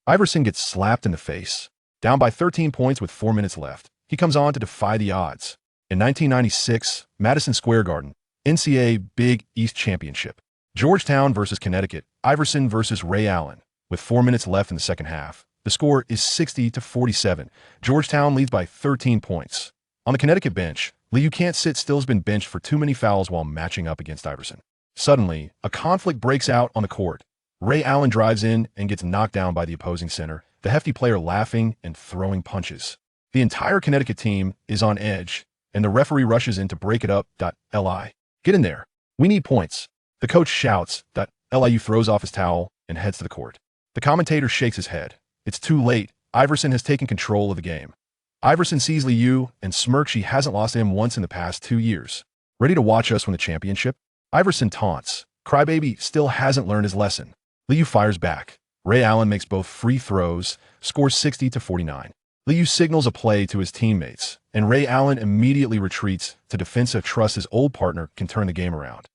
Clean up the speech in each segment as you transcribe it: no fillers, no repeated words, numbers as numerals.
Iverson gets slapped in the face. Down by 13 points with 4 minutes left, he comes on to defy the odds. In 1996, Madison Square Garden, NCAA Big East Championship. Georgetown versus Connecticut, Iverson versus Ray Allen. With 4 minutes left in the second half, the score is 60-47. Georgetown leads by 13 points. On the Connecticut bench, Liu Can't Sit Still has been benched for too many fouls while matching up against Iverson. Suddenly, a conflict breaks out on the court. Ray Allen drives in and gets knocked down by the opposing center, the hefty player laughing and throwing punches. The entire Connecticut team is on edge, and the referee rushes in to break it up. Li. Get in there. We need points. The coach shouts. Liu throws off his towel and heads to the court. The commentator shakes his head. It's too late. Iverson has taken control of the game. Iverson sees Liu and smirks. She hasn't lost to him once in the past 2 years. Ready to watch us win the championship? Iverson taunts. Crybaby still hasn't learned his lesson. Liu fires back. Ray Allen makes both free throws, scores 60-49. Liu signals a play to his teammates, and Ray Allen immediately retreats to defensive trust his old partner can turn the game around.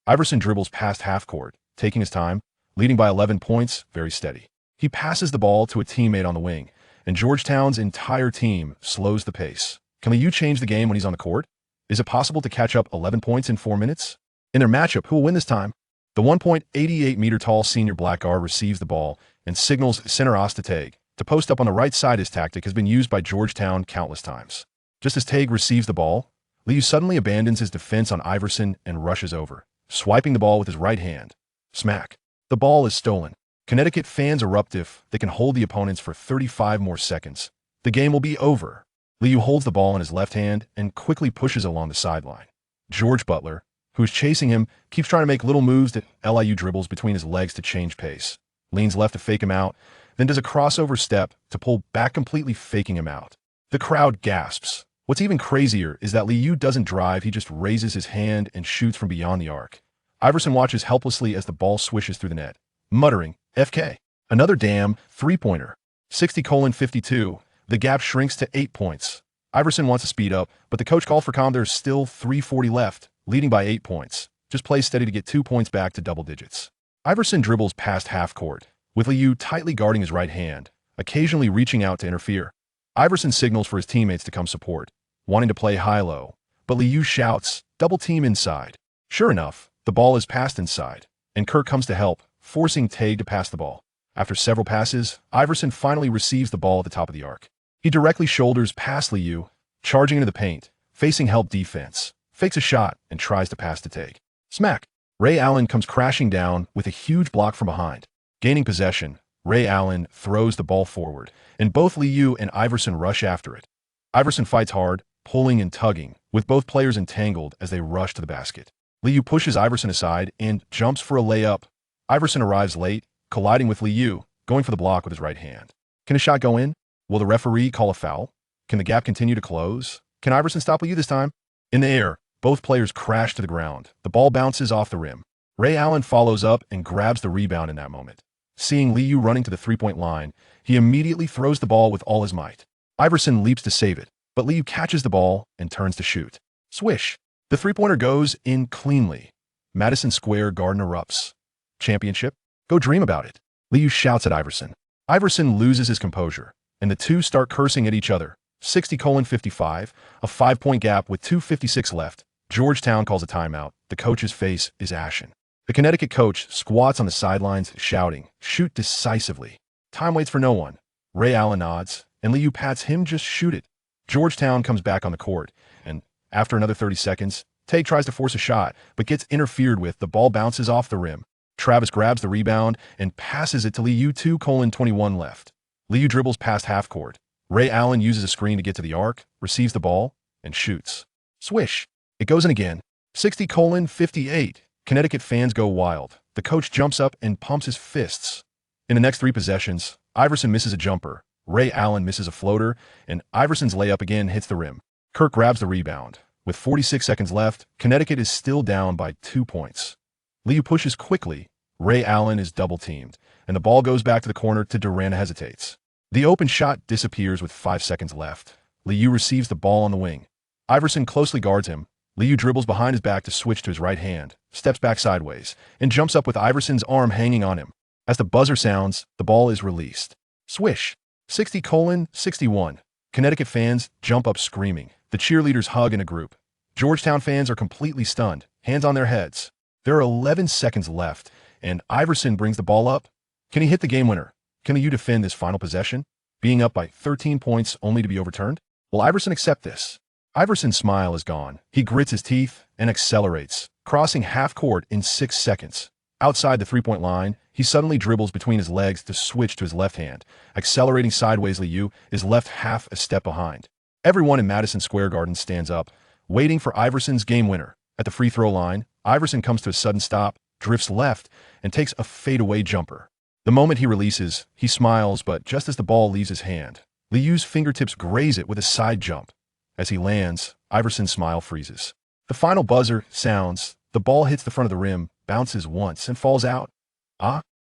Iverson dribbles past half court, taking his time, leading by 11 points, very steady. He passes the ball to a teammate on the wing, and Georgetown's entire team slows the pace. Can Liu change the game when he's on the court? Is it possible to catch up 11 points in 4 minutes? In their matchup, who will win this time? The 1.88-meter-tall senior black guard receives the ball and signals Entersthe to post up on the right side. His tactic has been used by Georgetown countless times. Just as Teague receives the ball, Liu suddenly abandons his defense on Iverson and rushes over, swiping the ball with his right hand. Smack. The ball is stolen. Connecticut fans erupt. If they can hold the opponents for 35 more seconds, the game will be over. Liu holds the ball in his left hand and quickly pushes along the sideline. George Butler, who is chasing him, keeps trying to make little moves that Liu dribbles between his legs to change pace, leans left to fake him out, then does a crossover step to pull back, completely faking him out. The crowd gasps. What's even crazier is that Liu doesn't drive, he just raises his hand and shoots from beyond the arc. Iverson watches helplessly as the ball swishes through the net, muttering, FK. Another damn three-pointer. 60-52. The gap shrinks to 8 points. Iverson wants to speed up, but the coach called for calm. There's still 3:40 left, leading by 8 points. Just play steady to get 2 points back to double digits. Iverson dribbles past half court, with Liu tightly guarding his right hand, occasionally reaching out to interfere. Iverson signals for his teammates to come support, wanting to play high-low, but Liu shouts, double team inside. Sure enough, the ball is passed inside, and Kirk comes to help, forcing Teague to pass the ball. After several passes, Iverson finally receives the ball at the top of the arc. He directly shoulders past Liu, charging into the paint, facing help defense, fakes a shot, and tries to pass to Teague. Smack! Ray Allen comes crashing down with a huge block from behind. Gaining possession, Ray Allen throws the ball forward, and both Liu and Iverson rush after it. Iverson fights hard, pulling and tugging, with both players entangled as they rush to the basket. Liu pushes Iverson aside and jumps for a layup. Iverson arrives late, colliding with Liu, going for the block with his right hand. Can a shot go in? Will the referee call a foul? Can the gap continue to close? Can Iverson stop Liu this time? In the air, both players crash to the ground. The ball bounces off the rim. Ray Allen follows up and grabs the rebound in that moment. Seeing Liu running to the three-point line, he immediately throws the ball with all his might. Iverson leaps to save it, but Liu catches the ball and turns to shoot. Swish! The three-pointer goes in cleanly. Madison Square Garden erupts. Championship? Go dream about it. Liu shouts at Iverson. Iverson loses his composure, and the two start cursing at each other. 60-55, a 5-point gap with 2:56 left. Georgetown calls a timeout. The coach's face is ashen. The Connecticut coach squats on the sidelines, shouting, shoot decisively. Time waits for no one. Ray Allen nods, and Liu pats him, just shoot it. Georgetown comes back on the court, and after another 30 seconds, Teague tries to force a shot, but gets interfered with. The ball bounces off the rim. Travis grabs the rebound and passes it to Liu. 2:21 left. Liu dribbles past half court. Ray Allen uses a screen to get to the arc, receives the ball, and shoots. Swish! It goes in again. 60:58. Connecticut fans go wild. The coach jumps up and pumps his fists. In the next 3 possessions, Iverson misses a jumper, Ray Allen misses a floater, and Iverson's layup again hits the rim. Kirk grabs the rebound. With 46 seconds left, Connecticut is still down by 2 points. Liu pushes quickly. Ray Allen is double-teamed, and the ball goes back to the corner to Durant. Hesitates. The open shot disappears with 5 seconds left. Liu receives the ball on the wing. Iverson closely guards him. Liu dribbles behind his back to switch to his right hand, steps back sideways, and jumps up with Iverson's arm hanging on him. As the buzzer sounds, the ball is released. Swish. 60:61. Connecticut fans jump up screaming. The cheerleaders hug in a group. Georgetown fans are completely stunned, hands on their heads. There are 11 seconds left, and Iverson brings the ball up. Can he hit the game winner? Can the U defend this final possession? Being up by 13 points only to be overturned? Will Iverson accept this? Iverson's smile is gone. He grits his teeth and accelerates, crossing half court in 6 seconds. Outside the three-point line, he suddenly dribbles between his legs to switch to his left hand. Accelerating sideways, Liu is left half a step behind. Everyone in Madison Square Garden stands up, waiting for Iverson's game winner. At the free throw line, Iverson comes to a sudden stop, drifts left, and takes a fadeaway jumper. The moment he releases, he smiles, but just as the ball leaves his hand, Liu's fingertips graze it with a side jump. As he lands, Iverson's smile freezes. The final buzzer sounds, the ball hits the front of the rim, bounces once, and falls out.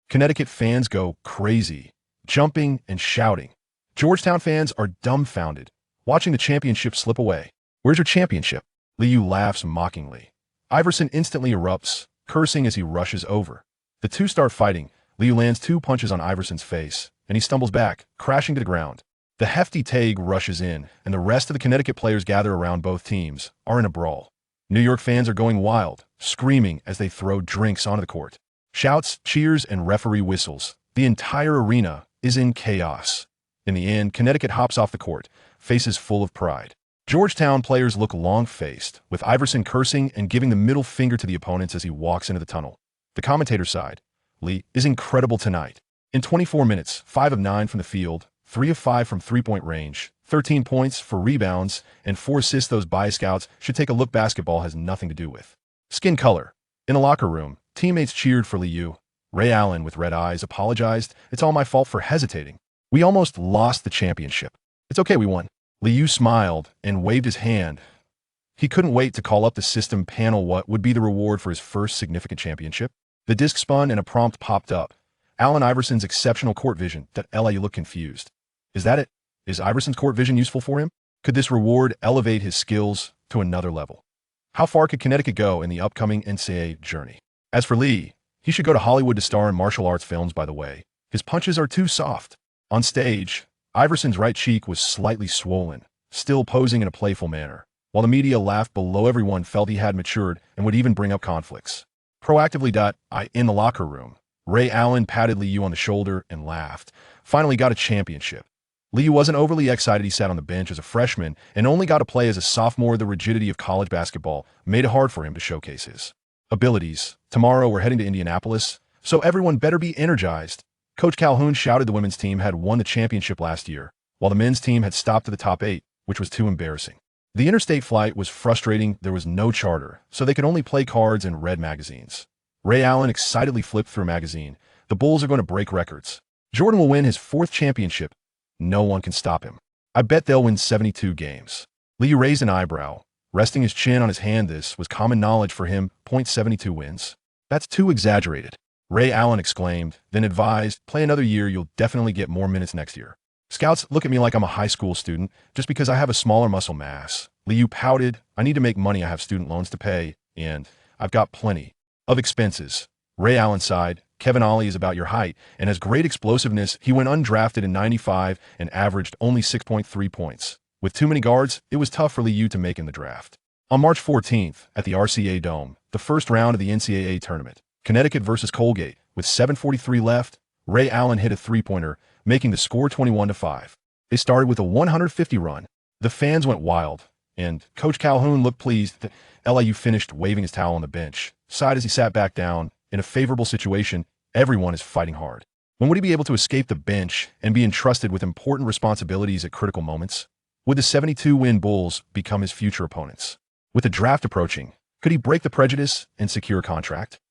Connecticut fans go crazy, jumping and shouting. Georgetown fans are dumbfounded, watching the championship slip away. Where's your championship? Liu laughs mockingly. Iverson instantly erupts, cursing as he rushes over. The two start fighting. Liu lands 2 punches on Iverson's face, and he stumbles back, crashing to the ground. The hefty Tague rushes in, and the rest of the Connecticut players gather around both teams, are in a brawl. New York fans are going wild, screaming as they throw drinks onto the court. Shouts, cheers, and referee whistles. The entire arena is in chaos. In the end, Connecticut hops off the court, faces full of pride. Georgetown players look long-faced, with Iverson cursing and giving the middle finger to the opponents as he walks into the tunnel. The commentator side, Lee, is incredible tonight. In 24 minutes, 5 of 9 from the field, 3 of 5 from three-point range, 13 points, 4 rebounds, and 4 assists. Those bias scouts should take a look. Basketball has nothing to do with skin color. In the locker room, teammates cheered for Liu. Ray Allen, with red eyes, apologized. It's all my fault for hesitating. We almost lost the championship. It's okay, we won. Liu smiled and waved his hand. He couldn't wait to call up the system panel. What would be the reward for his first significant championship? The disc spun and a prompt popped up. Allen Iverson's exceptional court vision. That LA looked confused. Is that it? Is Iverson's court vision useful for him? Could this reward elevate his skills to another level? How far could Connecticut go in the upcoming NCAA journey? As for Lee, he should go to Hollywood to star in martial arts films, by the way. His punches are too soft. On stage, Iverson's right cheek was slightly swollen, still posing in a playful manner. While the media laughed below, everyone felt he had matured and would even bring up conflicts. Proactively. In the locker room, Ray Allen patted Liu on the shoulder and laughed. Finally got a championship. Liu wasn't overly excited. He sat on the bench as a freshman and only got to play as a sophomore. The rigidity of college basketball made it hard for him to showcase his abilities. Tomorrow we're heading to Indianapolis, so everyone better be energized. Coach Calhoun shouted. The women's team had won the championship last year, while the men's team had stopped to the top 8, which was too embarrassing. The interstate flight was frustrating. There was no charter, so they could only play cards and read magazines. Ray Allen excitedly flipped through a magazine. The Bulls are going to break records. Jordan will win his 4th championship. No one can stop him. I bet they'll win 72 games. Liu raised an eyebrow, resting his chin on his hand. This was common knowledge for him. 72 wins. That's too exaggerated. Ray Allen exclaimed, then advised, play another year. You'll definitely get more minutes next year. Scouts look at me like I'm a high school student just because I have a smaller muscle mass. Liu pouted, I need to make money. I have student loans to pay, and I've got plenty of expenses. Ray Allen sighed. Kevin Ollie is about your height and has great explosiveness. He went undrafted in '95 and averaged only 6.3 points. With too many guards, it was tough for Liu to make in the draft. On March 14th, at the RCA Dome, the first round of the NCAA tournament, Connecticut versus Colgate, with 7:43 left, Ray Allen hit a three-pointer, making the score 21-5. They started with a 150 run. The fans went wild, and Coach Calhoun looked pleased that LIU finished, waving his towel on the bench, sighed as he sat back down. In a favorable situation, everyone is fighting hard. When would he be able to escape the bench and be entrusted with important responsibilities at critical moments? Would the 72-win Bulls become his future opponents? With the draft approaching, could he break the prejudice and secure a contract?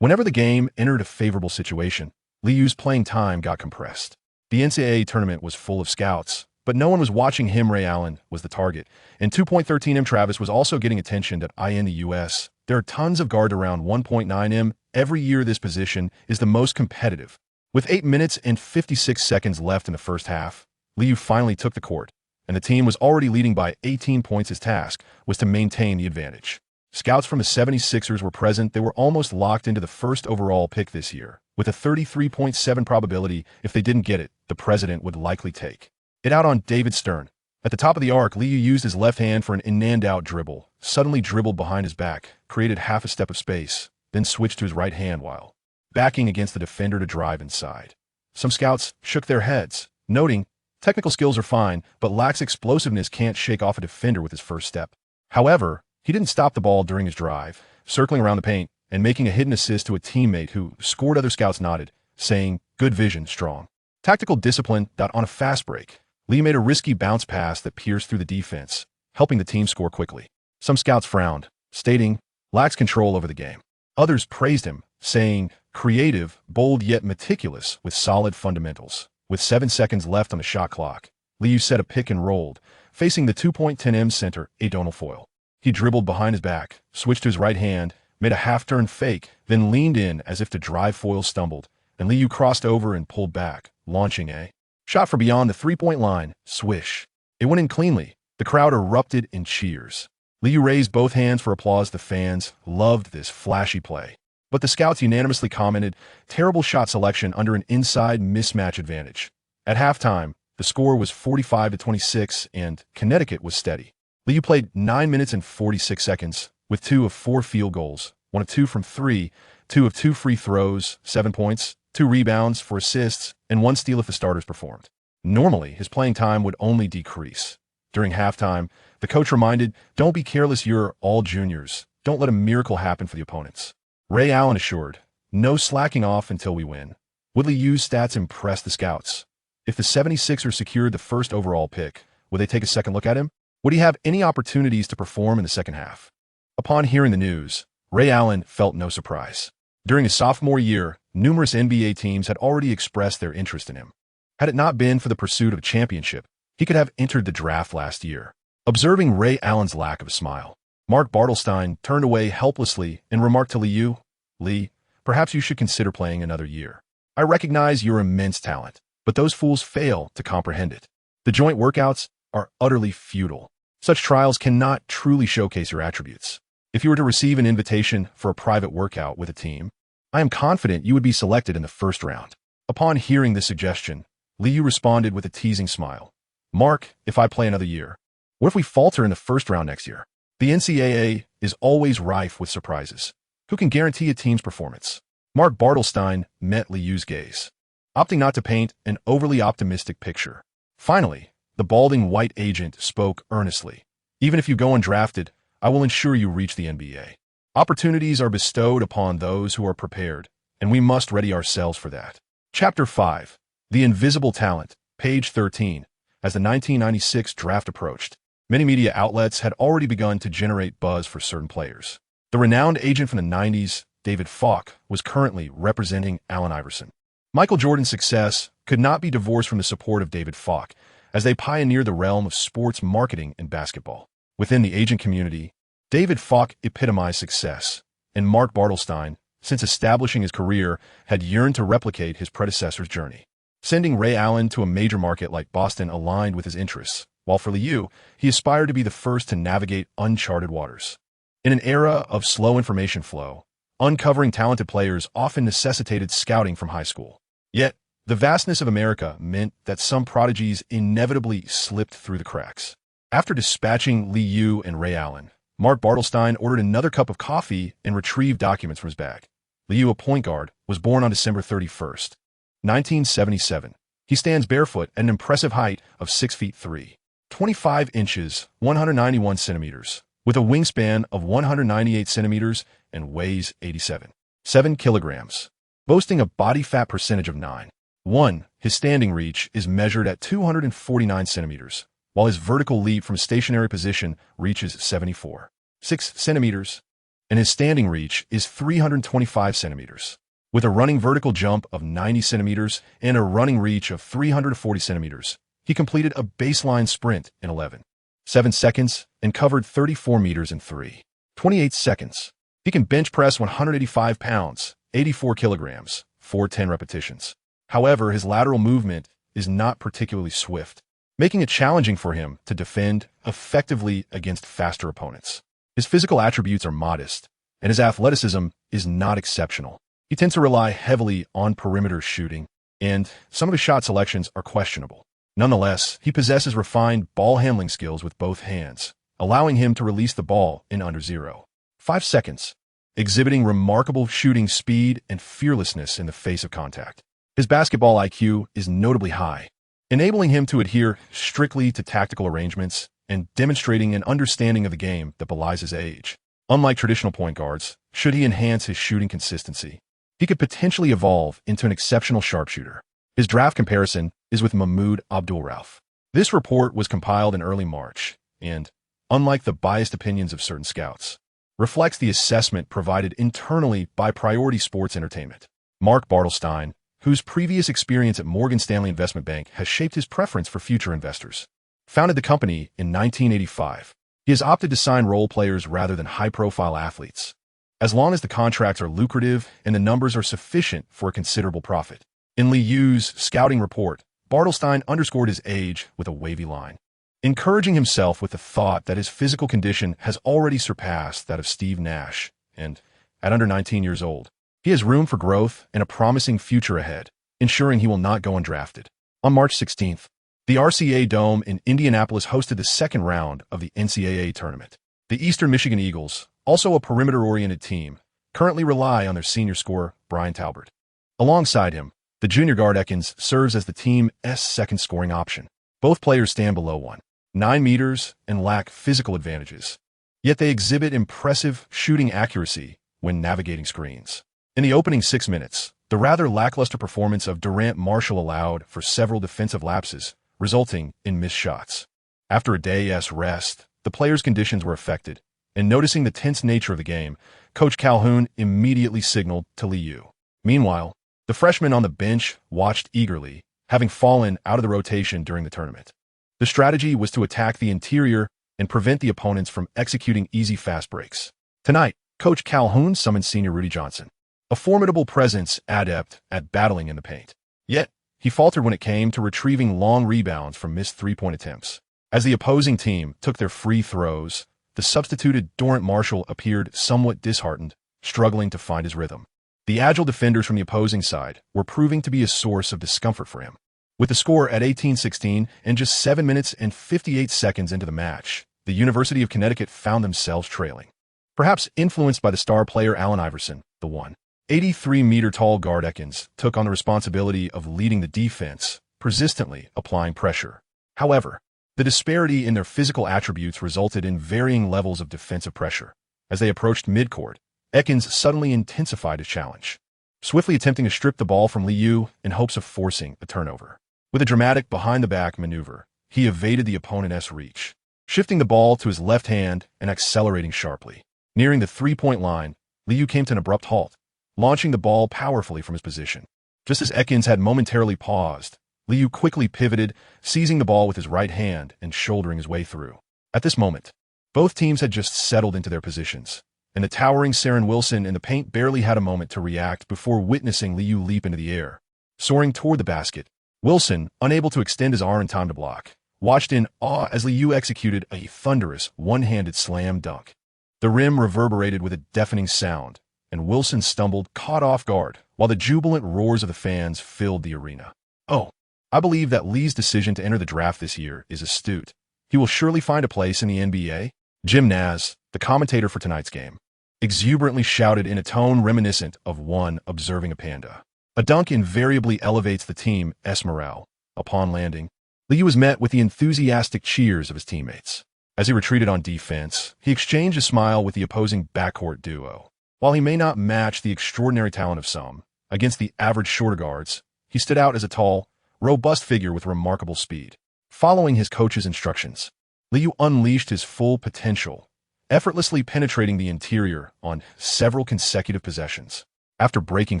Whenever the game entered a favorable situation, Liu's playing time got compressed. The NCAA tournament was full of scouts, but no one was watching him. Ray Allen was the target, and 2.13 M. Travis was also getting attention. In the U.S., there are tons of guard around 1.9 M. Every year this position is the most competitive. With 8 minutes and 56 seconds left in the first half, Liu finally took the court, and the team was already leading by 18 points. His task was to maintain the advantage. Scouts from the 76ers were present. They were almost locked into the first overall pick this year. with a 33.7 probability if they didn't get it, the president would likely take it out on David Stern. At the top of the arc, Liu used his left hand for an in-and-out dribble, suddenly dribbled behind his back, created half a step of space, then switched to his right hand while backing against the defender to drive inside. Some scouts shook their heads, noting, technical skills are fine, but lacks explosiveness, can't shake off a defender with his first step. However, he didn't stop the ball during his drive, circling around the paint and making a hidden assist to a teammate who scored. Other scouts nodded, saying, good vision, strong tactical discipline. On a fast break, Lee made a risky bounce pass that pierced through the defense, helping the team score quickly. Some scouts frowned, stating, lacks control over the game. Others praised him, saying, creative, bold yet meticulous with solid fundamentals. With 7 seconds left on the shot clock, Liu set a pick and rolled, facing the 2.10m center, O'Donnell foil. He dribbled behind his back, switched to his right hand, made a half-turn fake, then leaned in as if to drive. Foil stumbled, and Liu crossed over and pulled back, launching a shot for beyond the three-point line. Swish. It went in cleanly. The crowd erupted in cheers. Liu raised both hands for applause. The fans loved this flashy play. But the scouts unanimously commented, terrible shot selection under an inside mismatch advantage. At halftime, the score was 45-26 and Connecticut was steady. Liu played 9 minutes and 46 seconds with 2 of 4 field goals, 1 of 2 from 3, 2 of 2 free throws, 7 points, 2 rebounds, 4 assists, and 1 steal if the starters performed. Normally, his playing time would only decrease. During halftime, the coach reminded, don't be careless, you're all juniors. Don't let a miracle happen for the opponents. Ray Allen assured, no slacking off until we win. Would Liu's stats impress the scouts? If the 76ers secured the first overall pick, would they take a second look at him? Would he have any opportunities to perform in the second half? Upon hearing the news, Ray Allen felt no surprise. During his sophomore year, numerous NBA teams had already expressed their interest in him. Had it not been for the pursuit of a championship, he could have entered the draft last year. Observing Ray Allen's lack of a smile, Mark Bartelstein turned away helplessly and remarked to Liu, Lee, perhaps you should consider playing another year. I recognize your immense talent, but those fools fail to comprehend it. The joint workouts are utterly futile. Such trials cannot truly showcase your attributes. If you were to receive an invitation for a private workout with a team, I am confident you would be selected in the first round. Upon hearing this suggestion, Liu responded with a teasing smile. Mark, if I play another year, what if we falter in the first round next year? The NCAA is always rife with surprises. Who can guarantee a team's performance? Mark Bartelstein met Liu's gaze, opting not to paint an overly optimistic picture. Finally, the balding white agent spoke earnestly. Even if you go undrafted, I will ensure you reach the NBA. Opportunities are bestowed upon those who are prepared, and we must ready ourselves for that. Chapter 5. The Invisible Talent, page 13. As the 1996 draft approached, many media outlets had already begun to generate buzz for certain players. The renowned agent from the 90s, David Falk, was currently representing Allen Iverson. Michael Jordan's success could not be divorced from the support of David Falk, as they pioneered the realm of sports marketing and basketball. Within the agent community, David Falk epitomized success, and Mark Bartelstein, since establishing his career, had yearned to replicate his predecessor's journey. Sending Ray Allen to a major market like Boston aligned with his interests, while for Liu, he aspired to be the first to navigate uncharted waters. In an era of slow information flow, uncovering talented players often necessitated scouting from high school. Yet, the vastness of America meant that some prodigies inevitably slipped through the cracks. After dispatching Liu and Ray Allen, Mark Bartelstein ordered another cup of coffee and retrieved documents from his bag. Liu, a point guard, was born on December 31st, 1977. He stands barefoot at an impressive height of 6 feet 3, 25 inches, 191 centimeters, with a wingspan of 198 centimeters and weighs 87.7 kilograms. Boasting a body fat percentage of 9.1, his standing reach is measured at 249 centimeters, while his vertical leap from a stationary position reaches 74.6 centimeters, and his standing reach is 325 centimeters. With a running vertical jump of 90 centimeters and a running reach of 340 centimeters, he completed a baseline sprint in 11.7 seconds and covered 34 meters in 3.28 seconds. He can bench press 185 pounds, 84 kilograms, for 10 repetitions. However, his lateral movement is not particularly swift, making it challenging for him to defend effectively against faster opponents. His physical attributes are modest, and his athleticism is not exceptional. He tends to rely heavily on perimeter shooting, and some of his shot selections are questionable. Nonetheless, he possesses refined ball handling skills with both hands, allowing him to release the ball in under 0.5 seconds, exhibiting remarkable shooting speed and fearlessness in the face of contact. His basketball IQ is notably high, enabling him to adhere strictly to tactical arrangements and demonstrating an understanding of the game that belies his age. Unlike traditional point guards, should he enhance his shooting consistency, he could potentially evolve into an exceptional sharpshooter. His draft comparison is with Mahmoud Abdul-Rauf. This report was compiled in early March and, unlike the biased opinions of certain scouts, reflects the assessment provided internally by Priority Sports Entertainment. Mark Bartelstein, whose previous experience at Morgan Stanley Investment Bank has shaped his preference for future investors, founded the company in 1985. He has opted to sign role players rather than high-profile athletes, as long as the contracts are lucrative and the numbers are sufficient for a considerable profit. In Lee Yu's scouting report, Bartelstein underscored his age with a wavy line, encouraging himself with the thought that his physical condition has already surpassed that of Steve Nash, and, at under 19 years old, he has room for growth and a promising future ahead, ensuring he will not go undrafted. On March 16th, the RCA Dome in Indianapolis hosted the second round of the NCAA tournament. The Eastern Michigan Eagles, also a perimeter-oriented team, currently rely on their senior scorer, Brian Talbert. Alongside him, the junior guard Ekins serves as the team's second scoring option. Both players stand below 1.9 meters and lack physical advantages, yet they exhibit impressive shooting accuracy when navigating screens. In the opening 6 minutes, the rather lackluster performance of Durant Marshall allowed for several defensive lapses, resulting in missed shots. After a day's rest, the players' conditions were affected, and noticing the tense nature of the game, Coach Calhoun immediately signaled to Lee Yu. Meanwhile, the freshman on the bench watched eagerly, having fallen out of the rotation during the tournament. The strategy was to attack the interior and prevent the opponents from executing easy fast breaks. Tonight, Coach Calhoun summoned senior Rudy Johnson, a formidable presence adept at battling in the paint. Yet, he faltered when it came to retrieving long rebounds from missed three-point attempts. As the opposing team took their free throws, the substituted Durant Marshall appeared somewhat disheartened, struggling to find his rhythm. The agile defenders from the opposing side were proving to be a source of discomfort for him. With the score at 18-16 and just 7 minutes and 58 seconds into the match, the University of Connecticut found themselves trailing. Perhaps influenced by the star player Allen Iverson, the 183-meter-tall guard Ekins took on the responsibility of leading the defense, persistently applying pressure. However, the disparity in their physical attributes resulted in varying levels of defensive pressure. As they approached midcourt, Ekins suddenly intensified his challenge, swiftly attempting to strip the ball from Lee Yu in hopes of forcing a turnover. With a dramatic behind-the-back maneuver, he evaded the opponent's reach, shifting the ball to his left hand and accelerating sharply. Nearing the three-point line, Lee Yu came to an abrupt halt, launching the ball powerfully from his position. Just as Ekins had momentarily paused, Lee Yu quickly pivoted, seizing the ball with his right hand and shouldering his way through. At this moment, both teams had just settled into their positions, and the towering Saren Wilson in the paint barely had a moment to react before witnessing Lee Yu leap into the air. Soaring toward the basket, Wilson, unable to extend his arm in time to block, watched in awe as Lee Yu executed a thunderous one-handed slam dunk. The rim reverberated with a deafening sound, and Wilson stumbled, caught off guard, while the jubilant roars of the fans filled the arena. Oh, I believe that Lee's decision to enter the draft this year is astute. He will surely find a place in the NBA. Jim Naz, the commentator for tonight's game, exuberantly shouted in a tone reminiscent of one observing a panda. A dunk invariably elevates the team's morale. Upon landing, Lee was met with the enthusiastic cheers of his teammates. As he retreated on defense, he exchanged a smile with the opposing backcourt duo. While he may not match the extraordinary talent of some, against the average shorter guards, he stood out as a tall, robust figure with remarkable speed. Following his coach's instructions, Lee Yu unleashed his full potential, effortlessly penetrating the interior on several consecutive possessions. After breaking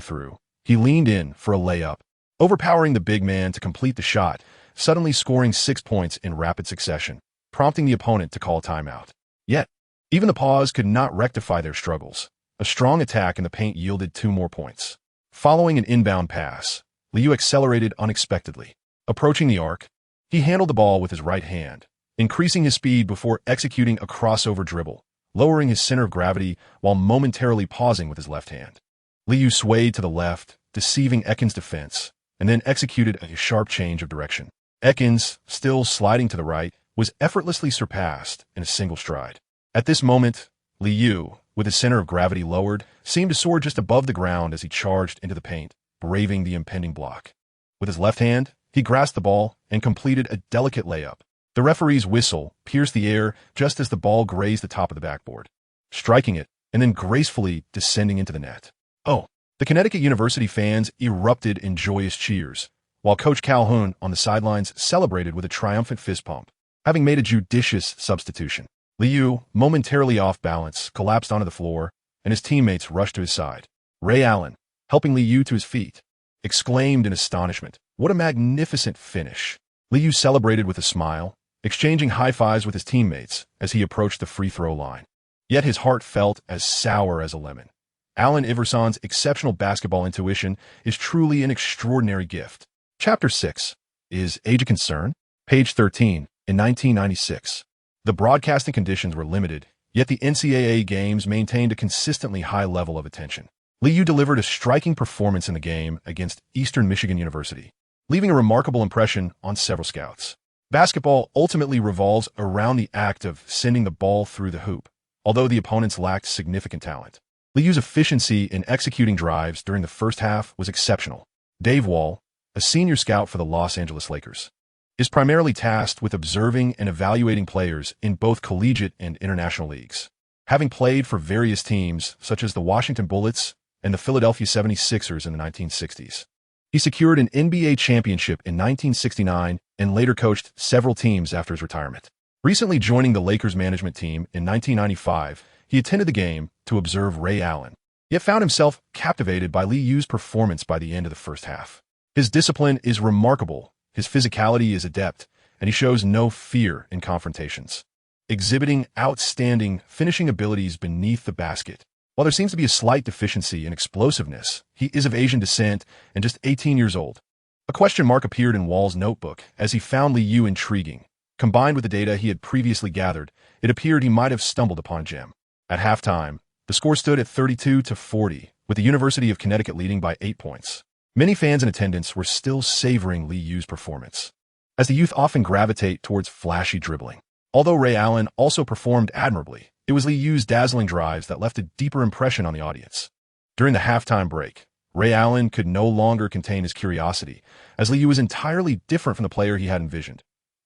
through, he leaned in for a layup, overpowering the big man to complete the shot, suddenly scoring 6 points in rapid succession, prompting the opponent to call a timeout. Yet, even the pause could not rectify their struggles. A strong attack in the paint yielded 2 more points. Following an inbound pass, Lee Yu accelerated unexpectedly. Approaching the arc, he handled the ball with his right hand, increasing his speed before executing a crossover dribble, lowering his center of gravity while momentarily pausing with his left hand. Li Yu swayed to the left, deceiving Ekin's defense, and then executed a sharp change of direction. Ekins, still sliding to the right, was effortlessly surpassed in a single stride. At this moment, Li Yu, with his center of gravity lowered, seemed to soar just above the ground as he charged into the paint, braving the impending block. With his left hand, he grasped the ball and completed a delicate layup. The referee's whistle pierced the air just as the ball grazed the top of the backboard, striking it and then gracefully descending into the net. Oh, the Connecticut University fans erupted in joyous cheers, while Coach Calhoun on the sidelines celebrated with a triumphant fist pump, having made a judicious substitution. Li Yu, momentarily off balance, collapsed onto the floor, and his teammates rushed to his side. Ray Allen, helping Li Yu to his feet, exclaimed in astonishment, "What a magnificent finish!" Li Yu celebrated with a smile, exchanging high-fives with his teammates as he approached the free-throw line. Yet his heart felt as sour as a lemon. Allen Iverson's exceptional basketball intuition is truly an extraordinary gift. Chapter 6. Is age a concern? Page 13. In 1996, the broadcasting conditions were limited, yet the NCAA games maintained a consistently high level of attention. Li Yu delivered a striking performance in the game against Eastern Michigan University, leaving a remarkable impression on several scouts. Basketball ultimately revolves around the act of sending the ball through the hoop, although the opponents lacked significant talent. Li Yu's efficiency in executing drives during the first half was exceptional. Dave Wall, a senior scout for the Los Angeles Lakers, is primarily tasked with observing and evaluating players in both collegiate and international leagues. Having played for various teams such as the Washington Bullets and the Philadelphia 76ers in the 1960s, he secured an NBA championship in 1969 and later coached several teams after his retirement. Recently joining the Lakers management team in 1995, he attended the game to observe Ray Allen, yet found himself captivated by Li Yu's performance by the end of the first half. His discipline is remarkable, his physicality is adept, and he shows no fear in confrontations, exhibiting outstanding finishing abilities beneath the basket. While there seems to be a slight deficiency in explosiveness, he is of Asian descent and just 18 years old. A question mark appeared in Wall's notebook as he found Li Yu intriguing. Combined with the data he had previously gathered, it appeared he might have stumbled upon a gem. At halftime, the score stood at 32-40, with the University of Connecticut leading by 8 points. Many fans in attendance were still savoring Li Yu's performance, as the youth often gravitate towards flashy dribbling. Although Ray Allen also performed admirably, it was Li Yu's dazzling drives that left a deeper impression on the audience. During the halftime break, Ray Allen could no longer contain his curiosity, as Li Yu was entirely different from the player he had envisioned.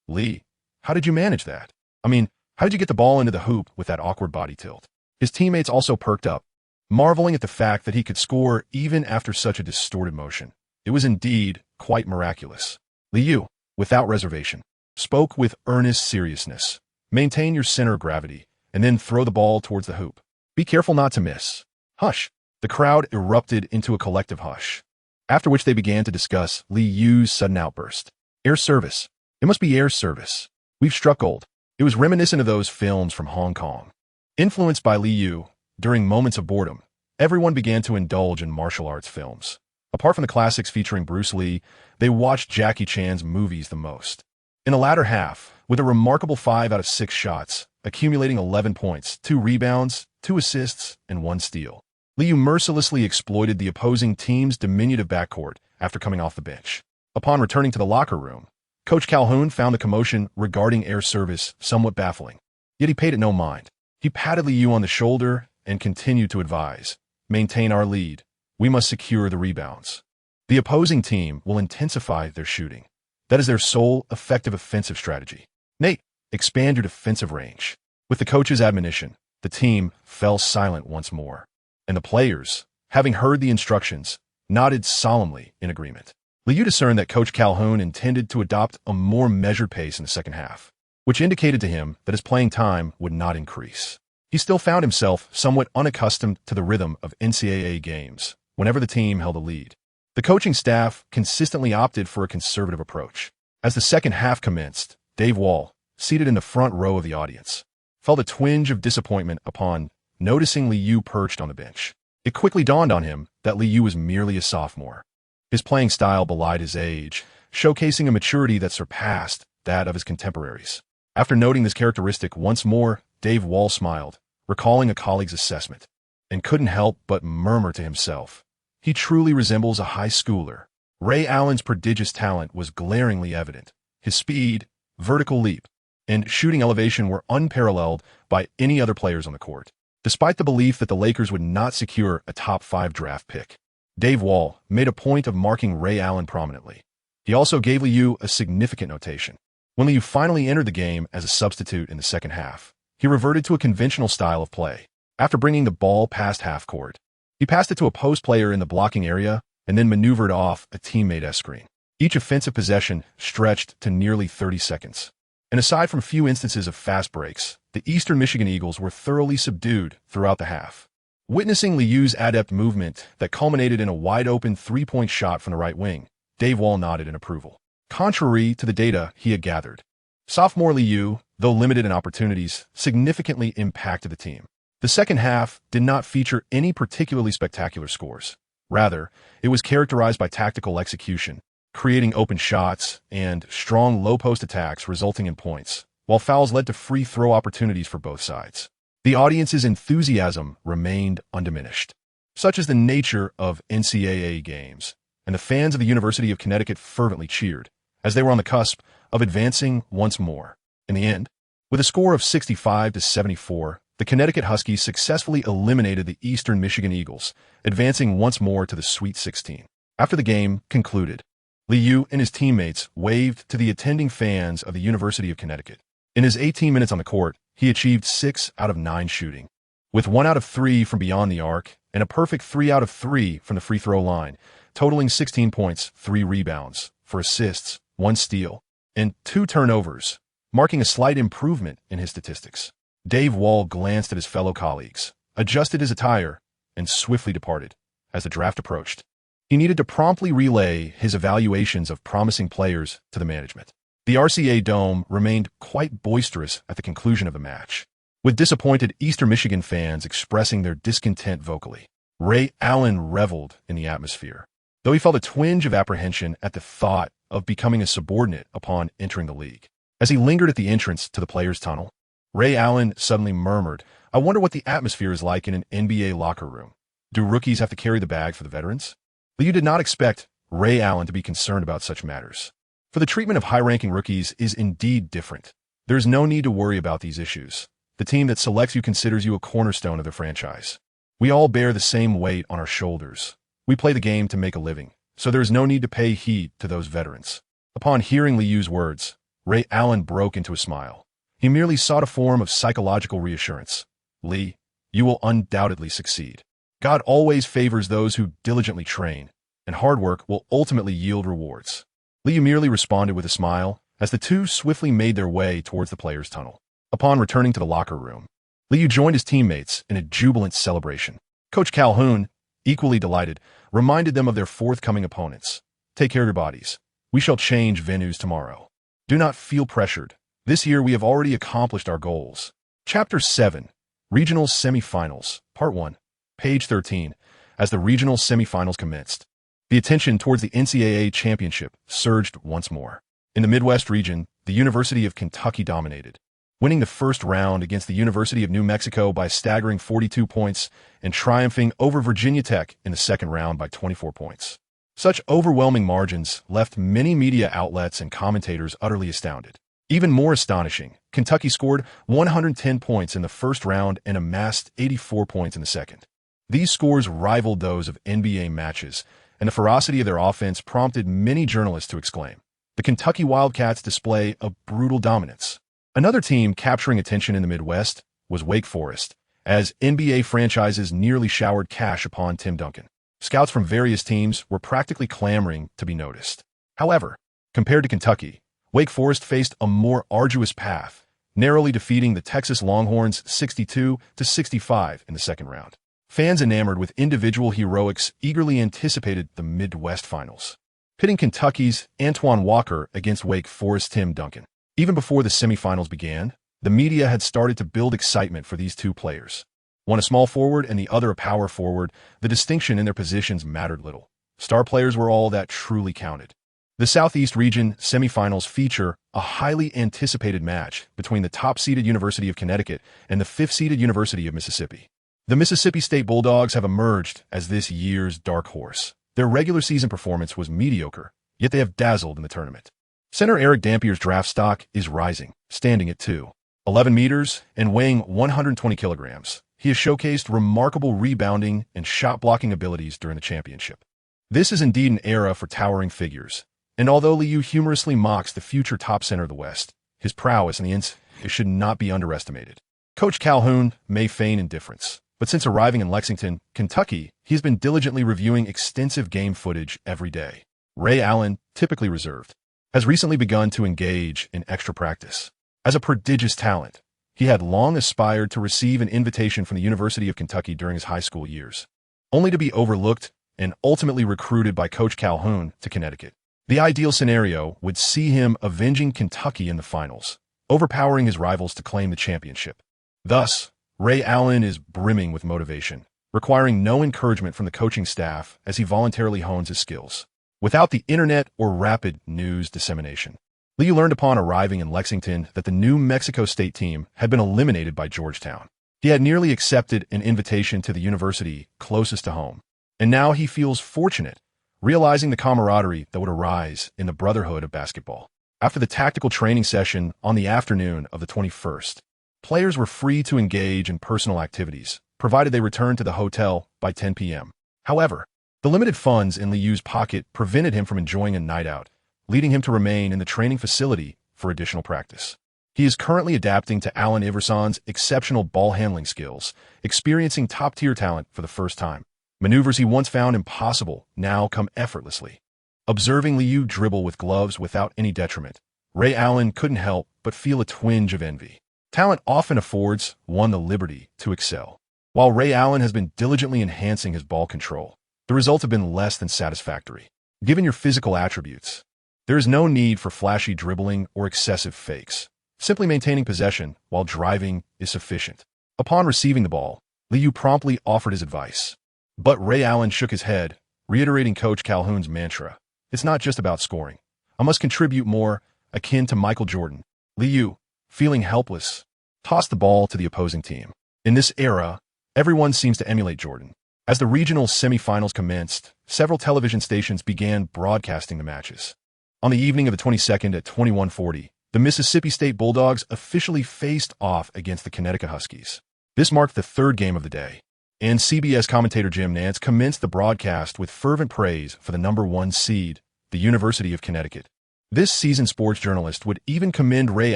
"Li, how did you manage that? How did you get the ball into the hoop with that awkward body tilt?" His teammates also perked up, marveling at the fact that he could score even after such a distorted motion. It was indeed quite miraculous. Li Yu, without reservation, spoke with earnest seriousness. "Maintain your center of gravity, and then throw the ball towards the hoop. Be careful not to miss." Hush! The crowd erupted into a collective hush, after which they began to discuss Li Yu's sudden outburst. "Air service. It must be air service. We've struck gold." It was reminiscent of those films from Hong Kong. Influenced by Li Yu, during moments of boredom, everyone began to indulge in martial arts films. Apart from the classics featuring Bruce Lee, they watched Jackie Chan's movies the most. In the latter half, with a remarkable 5 out of 6 shots, accumulating 11 points, 2 rebounds, 2 assists, and 1 steal, Li Yu mercilessly exploited the opposing team's diminutive backcourt after coming off the bench. Upon returning to the locker room, Coach Calhoun found the commotion regarding air service somewhat baffling, yet he paid it no mind. He patted Li Yu on the shoulder and continued to advise, "Maintain our lead. We must secure the rebounds. The opposing team will intensify their shooting. That is their sole effective offensive strategy. Nate, expand your defensive range." With the coach's admonition, the team fell silent once more, and the players, having heard the instructions, nodded solemnly in agreement. Li Yu discerned that Coach Calhoun intended to adopt a more measured pace in the second half, which indicated to him that his playing time would not increase. He still found himself somewhat unaccustomed to the rhythm of NCAA games whenever the team held a lead. The coaching staff consistently opted for a conservative approach. As the second half commenced, Dave Wall, seated in the front row of the audience, felt a twinge of disappointment upon noticing Li Yu perched on the bench. It quickly dawned on him that Li Yu was merely a sophomore. His playing style belied his age, showcasing a maturity that surpassed that of his contemporaries. After noting this characteristic once more, Dave Wall smiled, recalling a colleague's assessment, and couldn't help but murmur to himself, He truly resembles a high schooler. Ray Allen's prodigious talent was glaringly evident. His speed, vertical leap, and shooting elevation were unparalleled by any other players on the court. Despite the belief that the Lakers would not secure a top 5 draft pick, Dave Wall made a point of marking Ray Allen prominently. He also gave Liu a significant notation. When Liu finally entered the game as a substitute in the second half, he reverted to a conventional style of play. After bringing the ball past half court, he passed it to a post player in the blocking area and then maneuvered off a teammate screen. Each offensive possession stretched to nearly 30 seconds. And aside from few instances of fast breaks, the Eastern Michigan Eagles were thoroughly subdued throughout the half. Witnessing Liu's adept movement that culminated in a wide-open three-point shot from the right wing, Dave Wall nodded in approval. Contrary to the data he had gathered, sophomore Liu, though limited in opportunities, significantly impacted the team. The second half did not feature any particularly spectacular scores. Rather, it was characterized by tactical execution, creating open shots, and strong low-post attacks resulting in points, while fouls led to free throw opportunities for both sides. The audience's enthusiasm remained undiminished. Such is the nature of NCAA games, and the fans of the University of Connecticut fervently cheered, as they were on the cusp of advancing once more. In the end, with a score of 65-74, the Connecticut Huskies successfully eliminated the Eastern Michigan Eagles, advancing once more to the Sweet 16. After the game concluded, Liu and his teammates waved to the attending fans of the University of Connecticut. In his 18 minutes on the court, he achieved 6 out of 9 shooting, with 1 out of 3 from beyond the arc and a perfect 3 out of 3 from the free throw line, totaling 16 points, 3 rebounds, 4 assists, 1 steal, and 2 turnovers, marking a slight improvement in his statistics. Dave Wall glanced at his fellow colleagues, adjusted his attire, and swiftly departed. As the draft approached, he needed to promptly relay his evaluations of promising players to the management. The RCA Dome remained quite boisterous at the conclusion of the match, with disappointed Eastern Michigan fans expressing their discontent vocally. Ray Allen reveled in the atmosphere, though he felt a twinge of apprehension at the thought of becoming a subordinate upon entering the league. As he lingered at the entrance to the players' tunnel, Ray Allen suddenly murmured, "I wonder what the atmosphere is like in an NBA locker room. Do rookies have to carry the bag for the veterans?" Liu did not expect Ray Allen to be concerned about such matters. For the treatment of high-ranking rookies is indeed different. There is no need to worry about these issues. The team that selects you considers you a cornerstone of their franchise. We all bear the same weight on our shoulders. We play the game to make a living, so there is no need to pay heed to those veterans. Upon hearing Liu's words, Ray Allen broke into a smile. He merely sought a form of psychological reassurance. "Lee, you will undoubtedly succeed. God always favors those who diligently train, and hard work will ultimately yield rewards." Liu merely responded with a smile as the two swiftly made their way towards the players' tunnel. Upon returning to the locker room, Liu joined his teammates in a jubilant celebration. Coach Calhoun, equally delighted, reminded them of their forthcoming opponents. "Take care of your bodies. We shall change venues tomorrow. Do not feel pressured. This year we have already accomplished our goals." Chapter 7, Regional Semifinals, Part 1, page 13. As the regional semifinals commenced, the attention towards the NCAA championship surged once more. In the Midwest region, the University of Kentucky dominated, winning the first round against the University of New Mexico by a staggering 42 points and triumphing over Virginia Tech in the second round by 24 points. Such overwhelming margins left many media outlets and commentators utterly astounded. Even more astonishing, Kentucky scored 110 points in the first round and amassed 84 points in the second. These scores rivaled those of NBA matches, and the ferocity of their offense prompted many journalists to exclaim, "The Kentucky Wildcats display a brutal dominance." Another team capturing attention in the Midwest was Wake Forest, as NBA franchises nearly showered cash upon Tim Duncan. Scouts from various teams were practically clamoring to be noticed. However, compared to Kentucky, Wake Forest faced a more arduous path, narrowly defeating the Texas Longhorns 62-65 in the second round. Fans enamored with individual heroics eagerly anticipated the Midwest Finals, pitting Kentucky's Antoine Walker against Wake Forest's Tim Duncan. Even before the semifinals began, the media had started to build excitement for these two players. One a small forward and the other a power forward, the distinction in their positions mattered little. Star players were all that truly counted. The Southeast region semifinals feature a highly anticipated match between the top-seeded University of Connecticut and the 5th-seeded University of Mississippi. The Mississippi State Bulldogs have emerged as this year's dark horse. Their regular season performance was mediocre, yet they have dazzled in the tournament. Center Eric Dampier's draft stock is rising, standing at 2.11 meters and weighing 120 kilograms. He has showcased remarkable rebounding and shot-blocking abilities during the championship. This is indeed an era for towering figures, and although Liu humorously mocks the future top center of the West, his prowess in the Entersthe should not be underestimated. Coach Calhoun may feign indifference, but since arriving in Lexington, Kentucky, he has been diligently reviewing extensive game footage every day. Ray Allen, typically reserved, has recently begun to engage in extra practice. As a prodigious talent, he had long aspired to receive an invitation from the University of Kentucky during his high school years, only to be overlooked and ultimately recruited by Coach Calhoun to Connecticut. The ideal scenario would see him avenging Kentucky in the finals, overpowering his rivals to claim the championship. Thus, Ray Allen is brimming with motivation, requiring no encouragement from the coaching staff as he voluntarily hones his skills. Without the internet or rapid news dissemination, Liu learned upon arriving in Lexington that the New Mexico State team had been eliminated by Georgetown. He had nearly accepted an invitation to the university closest to home, and now he feels fortunate, realizing the camaraderie that would arise in the brotherhood of basketball. After the tactical training session on the afternoon of the 21st, players were free to engage in personal activities, provided they returned to the hotel by 10 p.m. However, the limited funds in Liu's pocket prevented him from enjoying a night out, leading him to remain in the training facility for additional practice. He is currently adapting to Allen Iverson's exceptional ball handling skills, experiencing top-tier talent for the first time. Maneuvers he once found impossible now come effortlessly. Observing Liu dribble with gloves without any detriment, Ray Allen couldn't help but feel a twinge of envy. Talent often affords one the liberty to excel. While Ray Allen has been diligently enhancing his ball control, the results have been less than satisfactory. Given your physical attributes, there is no need for flashy dribbling or excessive fakes. Simply maintaining possession while driving is sufficient. Upon receiving the ball, Liu promptly offered his advice. But Ray Allen shook his head, reiterating Coach Calhoun's mantra. It's not just about scoring. I must contribute more, akin to Michael Jordan. Liu, feeling helpless, tossed the ball to the opposing team. In this era, everyone seems to emulate Jordan. As the regional semifinals commenced, several television stations began broadcasting the matches. On the evening of the 22nd at 21:40, the Mississippi State Bulldogs officially faced off against the Connecticut Huskies. This marked the third game of the day, and CBS commentator Jim Nantz commenced the broadcast with fervent praise for the number 1 seed, the University of Connecticut. This seasoned sports journalist would even commend Ray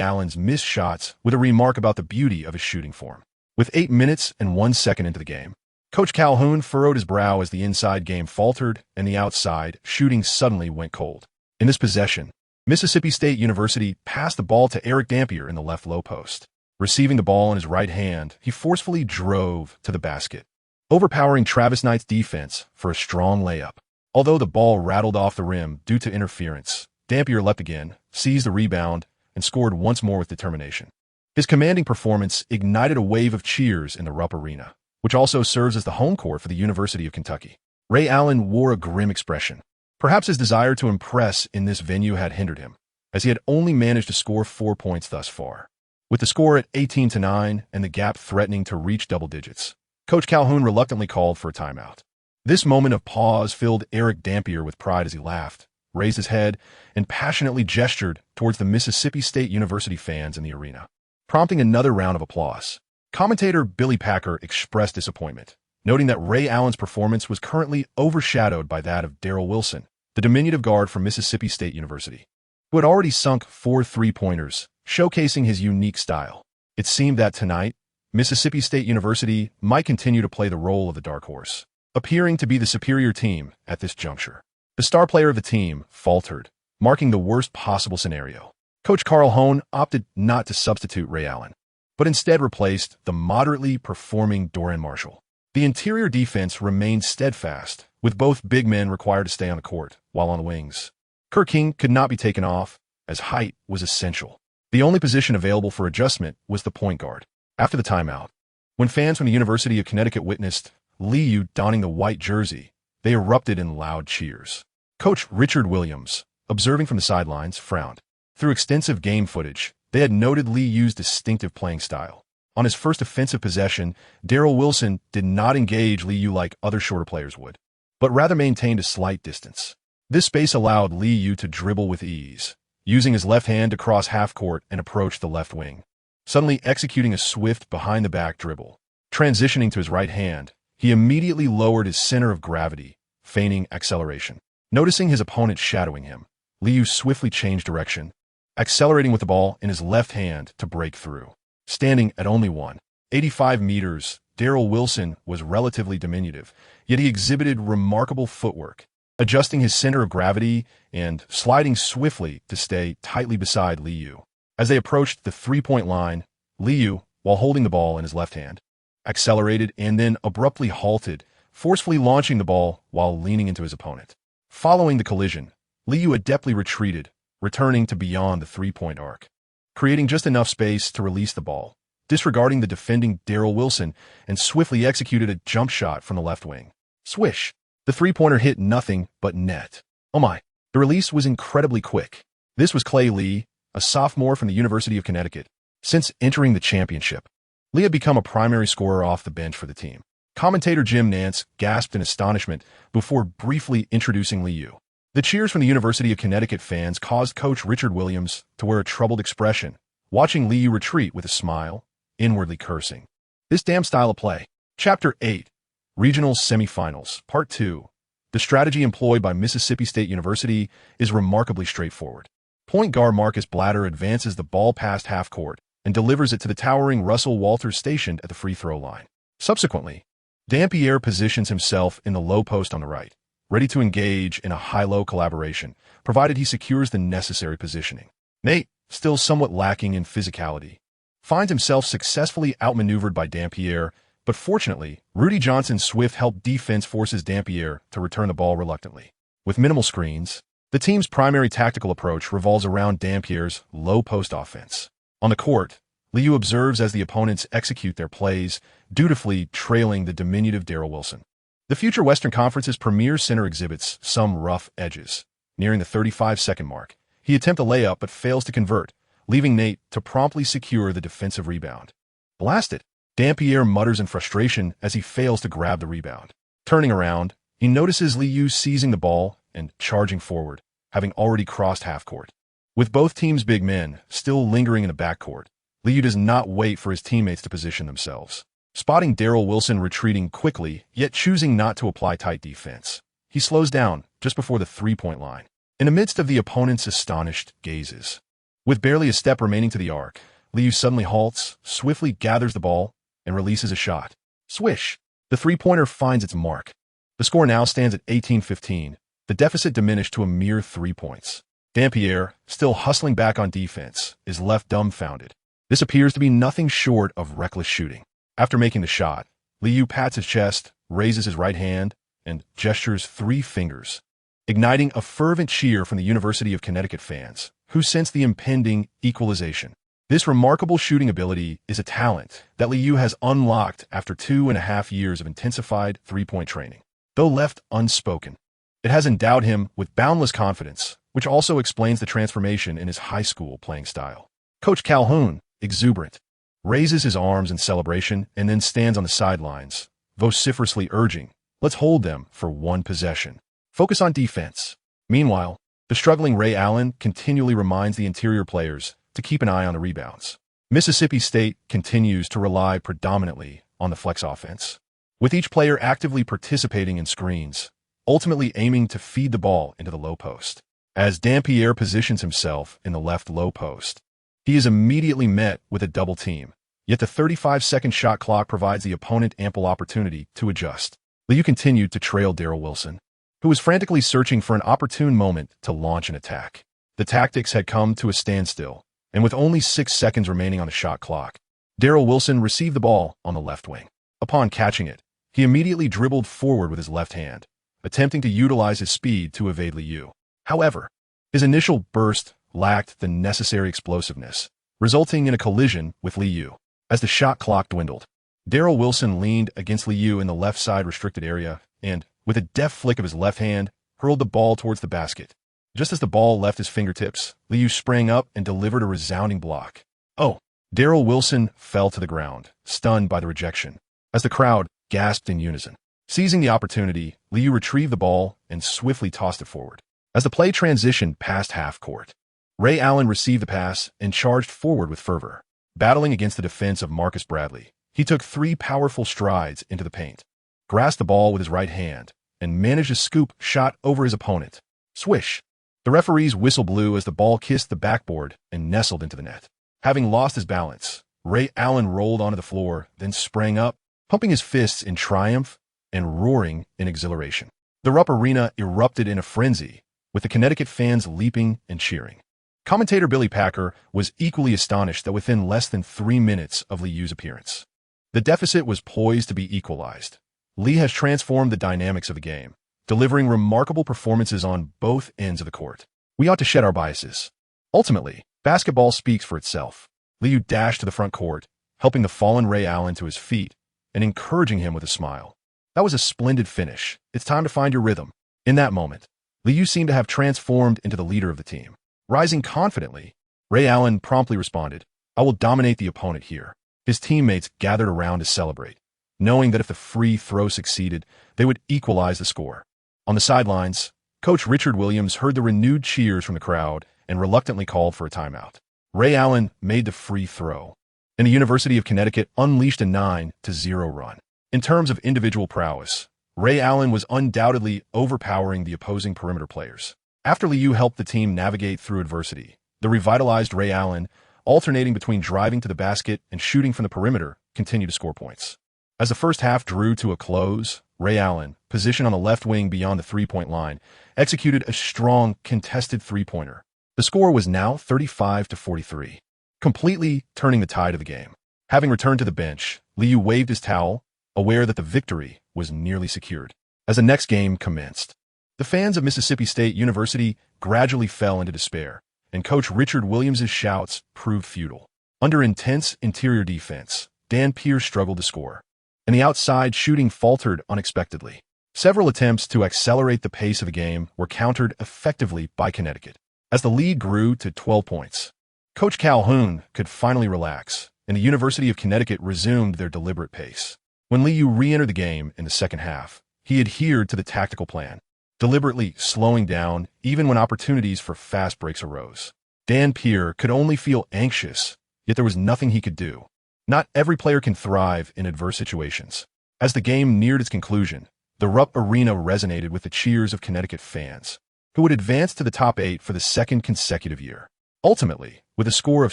Allen's missed shots with a remark about the beauty of his shooting form. With 8 minutes and 1 second into the game, Coach Calhoun furrowed his brow as the inside game faltered and the outside shooting suddenly went cold. In this possession, Mississippi State University passed the ball to Eric Dampier in the left low post. Receiving the ball in his right hand, he forcefully drove to the basket, overpowering Travis Knight's defense for a strong layup. Although the ball rattled off the rim due to interference, Dampier leapt again, seized the rebound, and scored once more with determination. His commanding performance ignited a wave of cheers in the Rupp Arena, which also serves as the home court for the University of Kentucky. Ray Allen wore a grim expression. Perhaps his desire to impress in this venue had hindered him, as he had only managed to score 4 points thus far. With the score at 18-9 and the gap threatening to reach double digits, Coach Calhoun reluctantly called for a timeout. This moment of pause filled Eric Dampier with pride as he laughed, raised his head, and passionately gestured towards the Mississippi State University fans in the arena, prompting another round of applause. Commentator Billy Packer expressed disappointment, noting that Ray Allen's performance was currently overshadowed by that of Darrell Wilson, the diminutive guard from Mississippi State University, who had already sunk 4 3-pointers, showcasing his unique style. It seemed that tonight, Mississippi State University might continue to play the role of the dark horse, appearing to be the superior team at this juncture. The star player of the team faltered, marking the worst possible scenario. Coach Carl Hone opted not to substitute Ray Allen, but instead replaced the moderately performing Dorian Marshall. The interior defense remained steadfast, with both big men required to stay on the court, while on the wings. Kirk King could not be taken off, as height was essential. The only position available for adjustment was the point guard. After the timeout, when fans from the University of Connecticut witnessed Liu donning the white jersey, they erupted in loud cheers. Coach Richard Williams, observing from the sidelines, frowned. Through extensive game footage, they had noted Liu's distinctive playing style. On his first offensive possession, Darrell Wilson did not engage Li Yu like other shorter players would, but rather maintained a slight distance. This space allowed Li Yu to dribble with ease, using his left hand to cross half-court and approach the left wing, suddenly executing a swift behind-the-back dribble. Transitioning to his right hand, he immediately lowered his center of gravity, feigning acceleration. Noticing his opponent shadowing him, Li Yu swiftly changed direction, accelerating with the ball in his left hand to break through. Standing at only 185 meters, Darrell Wilson was relatively diminutive, yet he exhibited remarkable footwork, adjusting his center of gravity and sliding swiftly to stay tightly beside Li Yu. As they approached the three-point line, Li Yu, while holding the ball in his left hand, accelerated and then abruptly halted, forcefully launching the ball while leaning into his opponent. Following the collision, Li Yu adeptly retreated, returning to beyond the three-point arc, creating just enough space to release the ball, disregarding the defending Darrell Wilson, and swiftly executed a jump shot from the left wing. Swish! The three-pointer hit nothing but net. Oh my! The release was incredibly quick. This was Clay Lee, a sophomore from the University of Connecticut. Since entering the championship, Lee had become a primary scorer off the bench for the team. Commentator Jim Nance gasped in astonishment before briefly introducing Li Yu. The cheers from the University of Connecticut fans caused Coach Richard Williams to wear a troubled expression, watching Li Yu retreat with a smile, inwardly cursing. This damn style of play. Chapter 8. Regional Semifinals, Part 2. The strategy employed by Mississippi State University is remarkably straightforward. Point guard Marcus Blatter advances the ball past half court and delivers it to the towering Russell Walters stationed at the free throw line. Subsequently, Dampier positions himself in the low post on the right, ready to engage in a high-low collaboration, provided he secures the necessary positioning. Nate, still somewhat lacking in physicality, finds himself successfully outmaneuvered by Dampier, but fortunately, Rudy Johnson's swift help defense forces Dampier to return the ball reluctantly. With minimal screens, the team's primary tactical approach revolves around Dampier's low-post offense. On the court, Li Yu observes as the opponents execute their plays, dutifully trailing the diminutive Darrell Wilson. The future Western Conference's premier center exhibits some rough edges. Nearing the 35-second mark, he attempts a layup but fails to convert, leaving Nate to promptly secure the defensive rebound. Blasted! Dampier mutters in frustration as he fails to grab the rebound. Turning around, he notices Li Yu seizing the ball and charging forward, having already crossed half-court. With both teams' big men still lingering in the backcourt, Li Yu does not wait for his teammates to position themselves. Spotting Darrell Wilson retreating quickly, yet choosing not to apply tight defense, he slows down just before the three-point line, in the midst of the opponent's astonished gazes. With barely a step remaining to the arc, Li Yu suddenly halts, swiftly gathers the ball, and releases a shot. Swish! The three-pointer finds its mark. The score now stands at 18-15, the deficit diminished to a mere 3 points. Dampier, still hustling back on defense, is left dumbfounded. This appears to be nothing short of reckless shooting. After making the shot, Li Yu pats his chest, raises his right hand, and gestures 3 fingers, igniting a fervent cheer from the University of Connecticut fans, who sense the impending equalization. This remarkable shooting ability is a talent that Li Yu has unlocked after 2.5 years of intensified three-point training. Though left unspoken, it has endowed him with boundless confidence, which also explains the transformation in his high school playing style. Coach Calhoun, exuberant, raises his arms in celebration and then stands on the sidelines, vociferously urging, "Let's hold them for one possession. Focus on defense." Meanwhile, the struggling Ray Allen continually reminds the interior players to keep an eye on the rebounds. Mississippi State continues to rely predominantly on the flex offense, with each player actively participating in screens, ultimately aiming to feed the ball into the low post. As Dampier positions himself in the left low post, he is immediately met with a double team, yet the 35-second shot clock provides the opponent ample opportunity to adjust. Li Yu continued to trail Darrell Wilson, who was frantically searching for an opportune moment to launch an attack. The tactics had come to a standstill, and with only 6 seconds remaining on the shot clock, Darrell Wilson received the ball on the left wing. Upon catching it, he immediately dribbled forward with his left hand, attempting to utilize his speed to evade Li Yu. However, his initial burst lacked the necessary explosiveness, resulting in a collision with Li Yu. As the shot clock dwindled, Darrell Wilson leaned against Li Yu in the left side restricted area and, with a deft flick of his left hand, hurled the ball towards the basket. Just as the ball left his fingertips, Li Yu sprang up and delivered a resounding block. Oh! Darrell Wilson fell to the ground, stunned by the rejection, as the crowd gasped in unison. Seizing the opportunity, Liu retrieved the ball and swiftly tossed it forward. As the play transitioned past half-court, Ray Allen received the pass and charged forward with fervor. Battling against the defense of Marcus Bradley, he took 3 powerful strides into the paint, grasped the ball with his right hand, and managed a scoop shot over his opponent. Swish! The referee's whistle blew as the ball kissed the backboard and nestled into the net. Having lost his balance, Ray Allen rolled onto the floor, then sprang up, pumping his fists in triumph and roaring in exhilaration. The Rupp Arena erupted in a frenzy, with the Connecticut fans leaping and cheering. Commentator Billy Packer was equally astonished that within less than 3 minutes of Liu's appearance, the deficit was poised to be equalized. Lee has transformed the dynamics of the game, delivering remarkable performances on both ends of the court. We ought to shed our biases. Ultimately, basketball speaks for itself. Liu dashed to the front court, helping the fallen Ray Allen to his feet and encouraging him with a smile. That was a splendid finish. It's time to find your rhythm. In that moment, Liu seemed to have transformed into the leader of the team. Rising confidently, Ray Allen promptly responded, "I will dominate the opponent here." His teammates gathered around to celebrate, knowing that if the free throw succeeded, they would equalize the score. On the sidelines, Coach Richard Williams heard the renewed cheers from the crowd and reluctantly called for a timeout. Ray Allen made the free throw, and the University of Connecticut unleashed a 9-0 run. In terms of individual prowess, Ray Allen was undoubtedly overpowering the opposing perimeter players. After Liu helped the team navigate through adversity, the revitalized Ray Allen, alternating between driving to the basket and shooting from the perimeter, continued to score points. As the first half drew to a close, Ray Allen, positioned on the left wing beyond the three-point line, executed a strong, contested three-pointer. The score was now 35-43, completely turning the tide of the game. Having returned to the bench, Liu waved his towel, aware that the victory was nearly secured. As the next game commenced, the fans of Mississippi State University gradually fell into despair, and Coach Richard Williams' shouts proved futile. Under intense interior defense, Dan Pierce struggled to score, and the outside shooting faltered unexpectedly. Several attempts to accelerate the pace of the game were countered effectively by Connecticut. As the lead grew to 12 points, Coach Calhoun could finally relax, and the University of Connecticut resumed their deliberate pace. When Liu re-entered the game in the second half, he adhered to the tactical plan, deliberately slowing down even when opportunities for fast breaks arose. Dan Pierce could only feel anxious, yet there was nothing he could do. Not every player can thrive in adverse situations. As the game neared its conclusion, the Rupp Arena resonated with the cheers of Connecticut fans, who would advance to the top 8 for the second consecutive year. Ultimately, with a score of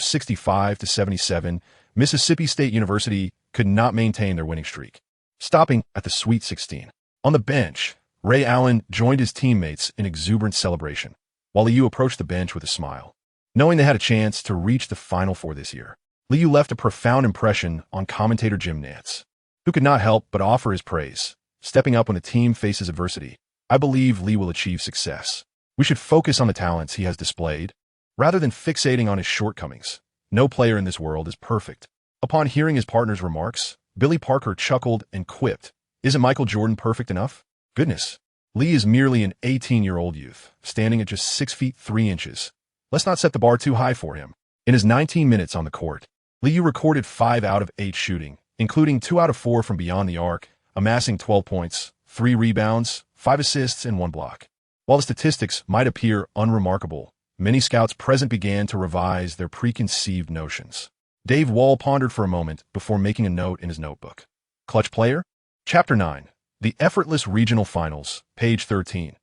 65-77, Mississippi State University could not maintain their winning streak, stopping at the Sweet 16. On the bench, Ray Allen joined his teammates in exuberant celebration, while Liu approached the bench with a smile. Knowing they had a chance to reach the Final Four this year, Liu left a profound impression on commentator Jim Nantz, who could not help but offer his praise. Stepping up when the team faces adversity, I believe Liu will achieve success. We should focus on the talents he has displayed, rather than fixating on his shortcomings. No player in this world is perfect. Upon hearing his partner's remarks, Billy Parker chuckled and quipped, "Isn't Michael Jordan perfect enough? Goodness. Lee is merely an 18-year-old youth, standing at just 6 feet 3 inches. Let's not set the bar too high for him." In his 19 minutes on the court, Liu recorded 5 out of 8 shooting, including 2 out of 4 from beyond the arc, amassing 12 points, 3 rebounds, 5 assists, and 1 block. While the statistics might appear unremarkable, many scouts present began to revise their preconceived notions. Dave Wall pondered for a moment before making a note in his notebook. Clutch player? Chapter 9. The Effortless Regional Finals, page 13.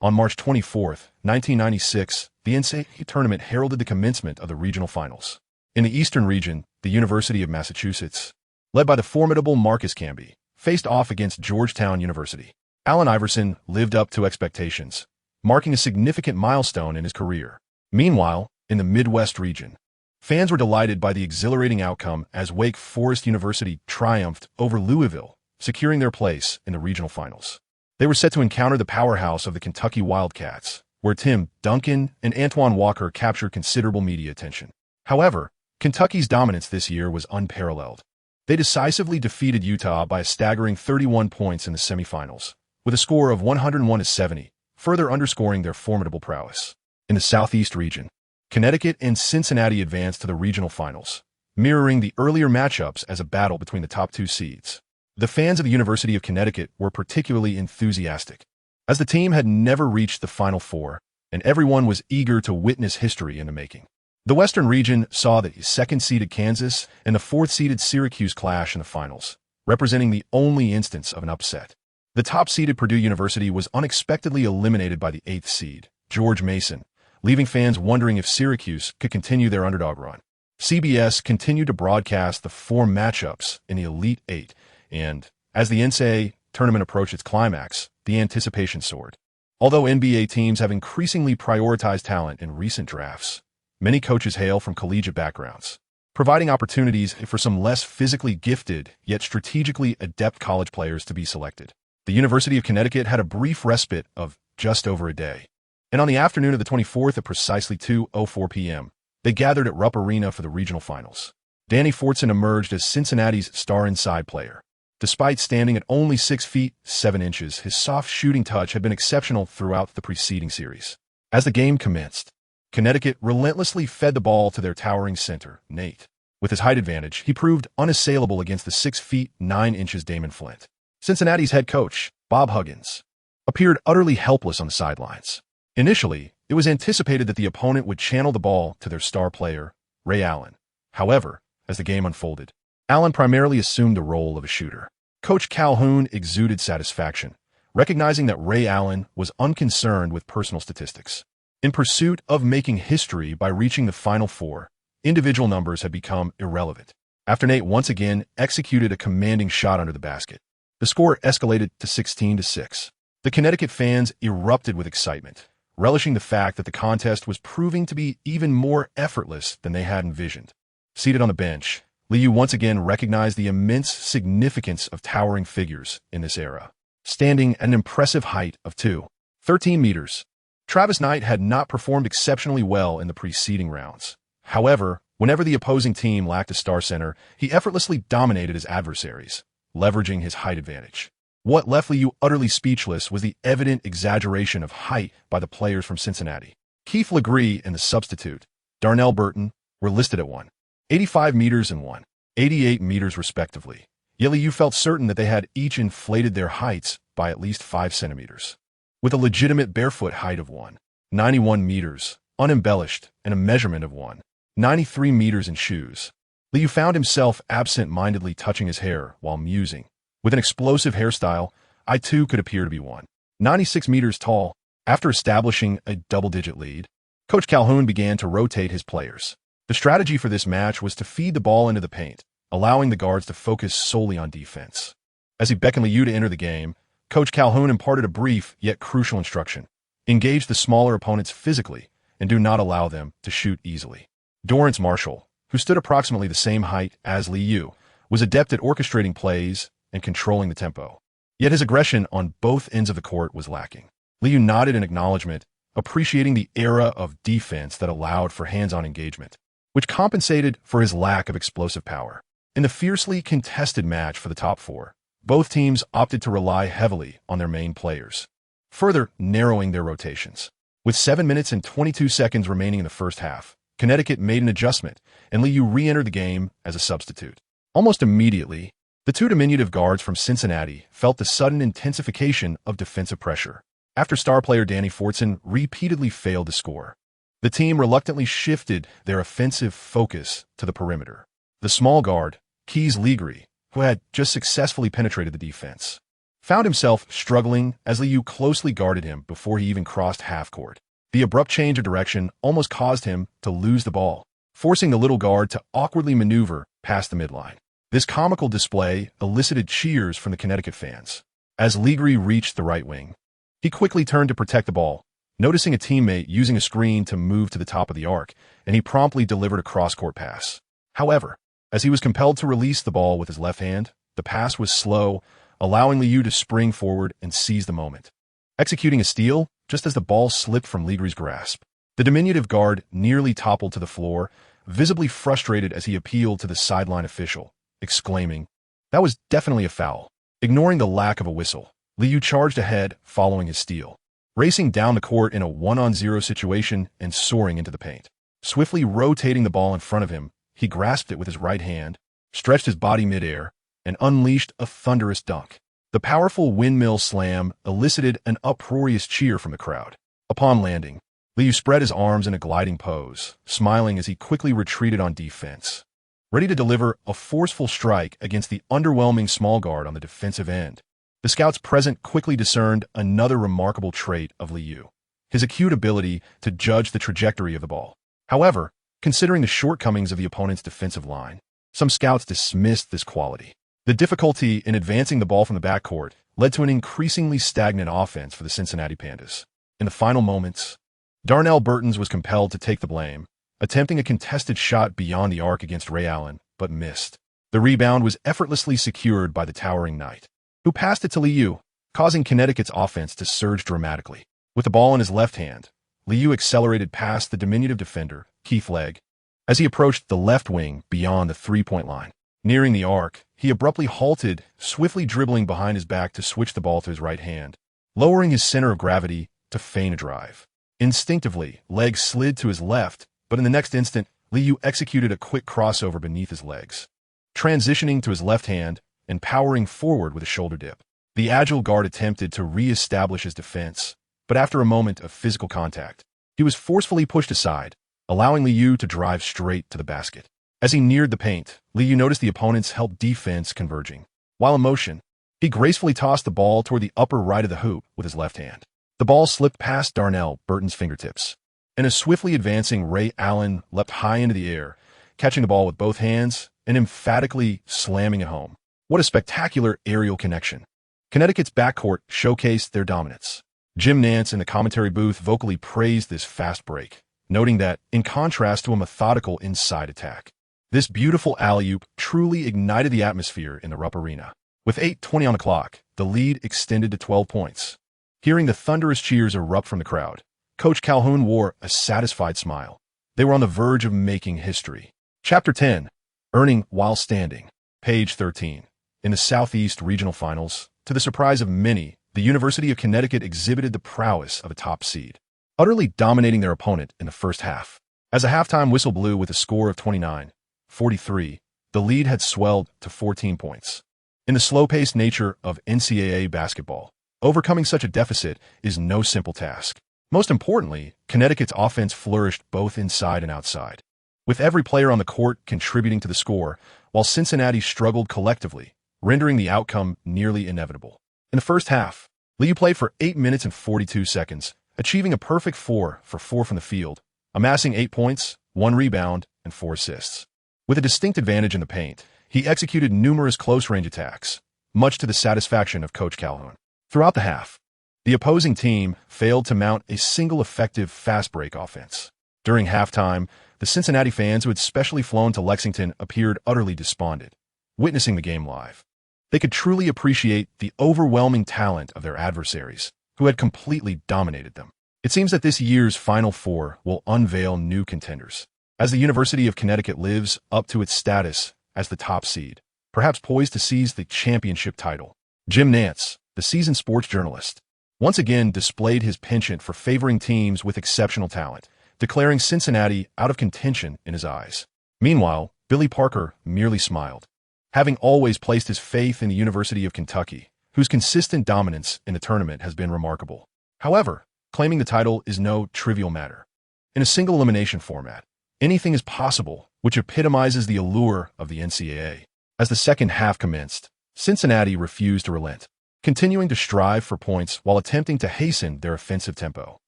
On March 24, 1996, the NCAA tournament heralded the commencement of the regional finals. In the Eastern region, the University of Massachusetts, led by the formidable Marcus Camby, faced off against Georgetown University. Allen Iverson lived up to expectations, marking a significant milestone in his career. Meanwhile, in the Midwest region, fans were delighted by the exhilarating outcome as Wake Forest University triumphed over Louisville, securing their place in the regional finals. They were set to encounter the powerhouse of the Kentucky Wildcats, where Tim Duncan and Antoine Walker captured considerable media attention. However, Kentucky's dominance this year was unparalleled. They decisively defeated Utah by a staggering 31 points in the semifinals, with a score of 101-70, further underscoring their formidable prowess. In the Southeast region, Connecticut and Cincinnati advanced to the regional finals. mirroring the earlier matchups as a battle between the top two seeds. The fans of the University of Connecticut were particularly enthusiastic, as the team had never reached the Final Four, and everyone was eager to witness history in the making. The Western region saw the second-seeded Kansas and the fourth-seeded Syracuse clash in the finals, representing the only instance of an upset. The top-seeded Purdue University was unexpectedly eliminated by the eighth seed, George Mason, leaving fans wondering if Syracuse could continue their underdog run. CBS continued to broadcast the four matchups in the Elite Eight, and as the NCAA tournament approached its climax, the anticipation soared. Although NBA teams have increasingly prioritized talent in recent drafts, many coaches hail from collegiate backgrounds, providing opportunities for some less physically gifted yet strategically adept college players to be selected. The University of Connecticut had a brief respite of just over a day, and on the afternoon of the 24th at precisely 2:04 p.m., they gathered at Rupp Arena for the regional finals. Danny Fortson emerged as Cincinnati's star inside player. Despite standing at only 6 feet 7 inches, his soft shooting touch had been exceptional throughout the preceding series. As the game commenced, Connecticut relentlessly fed the ball to their towering center, Nate. With his height advantage, he proved unassailable against the 6 feet 9 inches Damon Flint. Cincinnati's head coach, Bob Huggins, appeared utterly helpless on the sidelines. Initially, it was anticipated that the opponent would channel the ball to their star player, Ray Allen. However, as the game unfolded, Allen primarily assumed the role of a shooter. Coach Calhoun exuded satisfaction, recognizing that Ray Allen was unconcerned with personal statistics. In pursuit of making history by reaching the Final Four, individual numbers had become irrelevant. After Nate once again executed a commanding shot under the basket, the score escalated to 16-6. The Connecticut fans erupted with excitement, relishing the fact that the contest was proving to be even more effortless than they had envisioned. Seated on the bench, Liu once again recognized the immense significance of towering figures in this era. Standing at an impressive height of 2.13 meters, Travis Knight had not performed exceptionally well in the preceding rounds. However, whenever the opposing team lacked a star center, he effortlessly dominated his adversaries, leveraging his height advantage. What left Liu utterly speechless was the evident exaggeration of height by the players from Cincinnati. Keith Legree and the substitute, Darnell Burton, were listed at 1.85 meters and 1.88 meters respectively. Yet Liu felt certain that they had each inflated their heights by at least 5 centimeters. With a legitimate barefoot height of 1.91 meters, unembellished, and a measurement of 1.93 meters in shoes, Liu found himself absent-mindedly touching his hair while musing. With an explosive hairstyle, I too could appear to be 1.96 meters tall. After establishing a double-digit lead, Coach Calhoun began to rotate his players. The strategy for this match was to feed the ball into the paint, allowing the guards to focus solely on defense. As he beckoned Liu to enter the game, Coach Calhoun imparted a brief yet crucial instruction. Engage the smaller opponents physically and do not allow them to shoot easily. Dorrance Marshall, who stood approximately the same height as Liu, was adept at orchestrating plays and controlling the tempo. Yet his aggression on both ends of the court was lacking. Liu nodded in acknowledgement, appreciating the era of defense that allowed for hands-on engagement, which compensated for his lack of explosive power. In the fiercely contested match for the top four, both teams opted to rely heavily on their main players, further narrowing their rotations. With 7 minutes and 22 seconds remaining in the first half, Connecticut made an adjustment, and Liu re-entered the game as a substitute. Almost immediately, the two diminutive guards from Cincinnati felt the sudden intensification of defensive pressure. After star player Danny Fortson repeatedly failed to score, the team reluctantly shifted their offensive focus to the perimeter. The small guard, Keys Legree, who had just successfully penetrated the defense, found himself struggling as Liu closely guarded him before he even crossed half-court. The abrupt change of direction almost caused him to lose the ball, forcing the little guard to awkwardly maneuver past the midline. This comical display elicited cheers from the Connecticut fans. As Legree reached the right wing, he quickly turned to protect the ball, noticing a teammate using a screen to move to the top of the arc, and he promptly delivered a cross-court pass. However, as he was compelled to release the ball with his left hand, the pass was slow, allowing Liu to spring forward and seize the moment, executing a steal just as the ball slipped from Legree's grasp. The diminutive guard nearly toppled to the floor, visibly frustrated as he appealed to the sideline official, exclaiming, "That was definitely a foul." Ignoring the lack of a whistle, Liu charged ahead following his steal, racing down the court in a 1-on-0 situation and soaring into the paint. Swiftly rotating the ball in front of him, he grasped it with his right hand, stretched his body midair, and unleashed a thunderous dunk. The powerful windmill slam elicited an uproarious cheer from the crowd. Upon landing, Liu spread his arms in a gliding pose, smiling as he quickly retreated on defense, ready to deliver a forceful strike against the underwhelming small guard on the defensive end. The scouts present quickly discerned another remarkable trait of Liu, his acute ability to judge the trajectory of the ball. However, considering the shortcomings of the opponent's defensive line, some scouts dismissed this quality. The difficulty in advancing the ball from the backcourt led to an increasingly stagnant offense for the Cincinnati Pandas. In the final moments, Darnell Burtons was compelled to take the blame, attempting a contested shot beyond the arc against Ray Allen, but missed. The rebound was effortlessly secured by the towering Knight, who passed it to Liu, causing Connecticut's offense to surge dramatically. With the ball in his left hand, Liu accelerated past the diminutive defender, Keith Legg, as he approached the left wing beyond the three-point line. Nearing the arc, he abruptly halted, swiftly dribbling behind his back to switch the ball to his right hand, lowering his center of gravity to feign a drive. Instinctively, Legg slid to his left, but in the next instant, Liu executed a quick crossover beneath his legs, transitioning to his left hand and powering forward with a shoulder dip. The agile guard attempted to re-establish his defense, but after a moment of physical contact, he was forcefully pushed aside, allowing Liu to drive straight to the basket. As he neared the paint, Liu noticed the opponent's help defense converging. While in motion, he gracefully tossed the ball toward the upper right of the hoop with his left hand. The ball slipped past Darnell Burton's fingertips, and a swiftly advancing Ray Allen leapt high into the air, catching the ball with both hands and emphatically slamming it home. What a spectacular aerial connection. Connecticut's backcourt showcased their dominance. Jim Nantz in the commentary booth vocally praised this fast break, noting that, in contrast to a methodical inside attack, this beautiful alley-oop truly ignited the atmosphere in the Rupp Arena. With 8:20 on the clock, the lead extended to 12 points. Hearing the thunderous cheers erupt from the crowd, Coach Calhoun wore a satisfied smile. They were on the verge of making history. Chapter 10, Earning While Standing. Page 13. In the Southeast Regional Finals, to the surprise of many, the University of Connecticut exhibited the prowess of a top seed, utterly dominating their opponent in the first half. As a halftime whistle blew with a score of 29-43, the lead had swelled to 14 points. In the slow-paced nature of NCAA basketball, overcoming such a deficit is no simple task. Most importantly, Connecticut's offense flourished both inside and outside, with every player on the court contributing to the score, while Cincinnati struggled collectively, rendering the outcome nearly inevitable. In the first half, Liu played for 8 minutes and 42 seconds, achieving a perfect 4 for 4 from the field, amassing 8 points, 1 rebound, and 4 assists. With a distinct advantage in the paint, he executed numerous close-range attacks, much to the satisfaction of Coach Calhoun. Throughout the half, the opposing team failed to mount a single effective fast-break offense. During halftime, the Cincinnati fans who had specially flown to Lexington appeared utterly despondent, witnessing the game live. They could truly appreciate the overwhelming talent of their adversaries, who had completely dominated them. It seems that this year's Final Four will unveil new contenders, as the University of Connecticut lives up to its status as the top seed, perhaps poised to seize the championship title. Jim Nantz, the seasoned sports journalist, once again displayed his penchant for favoring teams with exceptional talent, declaring Cincinnati out of contention in his eyes. Meanwhile, Billy Parker merely smiled, having always placed his faith in the University of Kentucky, whose consistent dominance in the tournament has been remarkable. However, claiming the title is no trivial matter. In a single elimination format, anything is possible, which epitomizes the allure of the NCAA. As the second half commenced, Cincinnati refused to relent, continuing to strive for points while attempting to hasten their offensive tempo.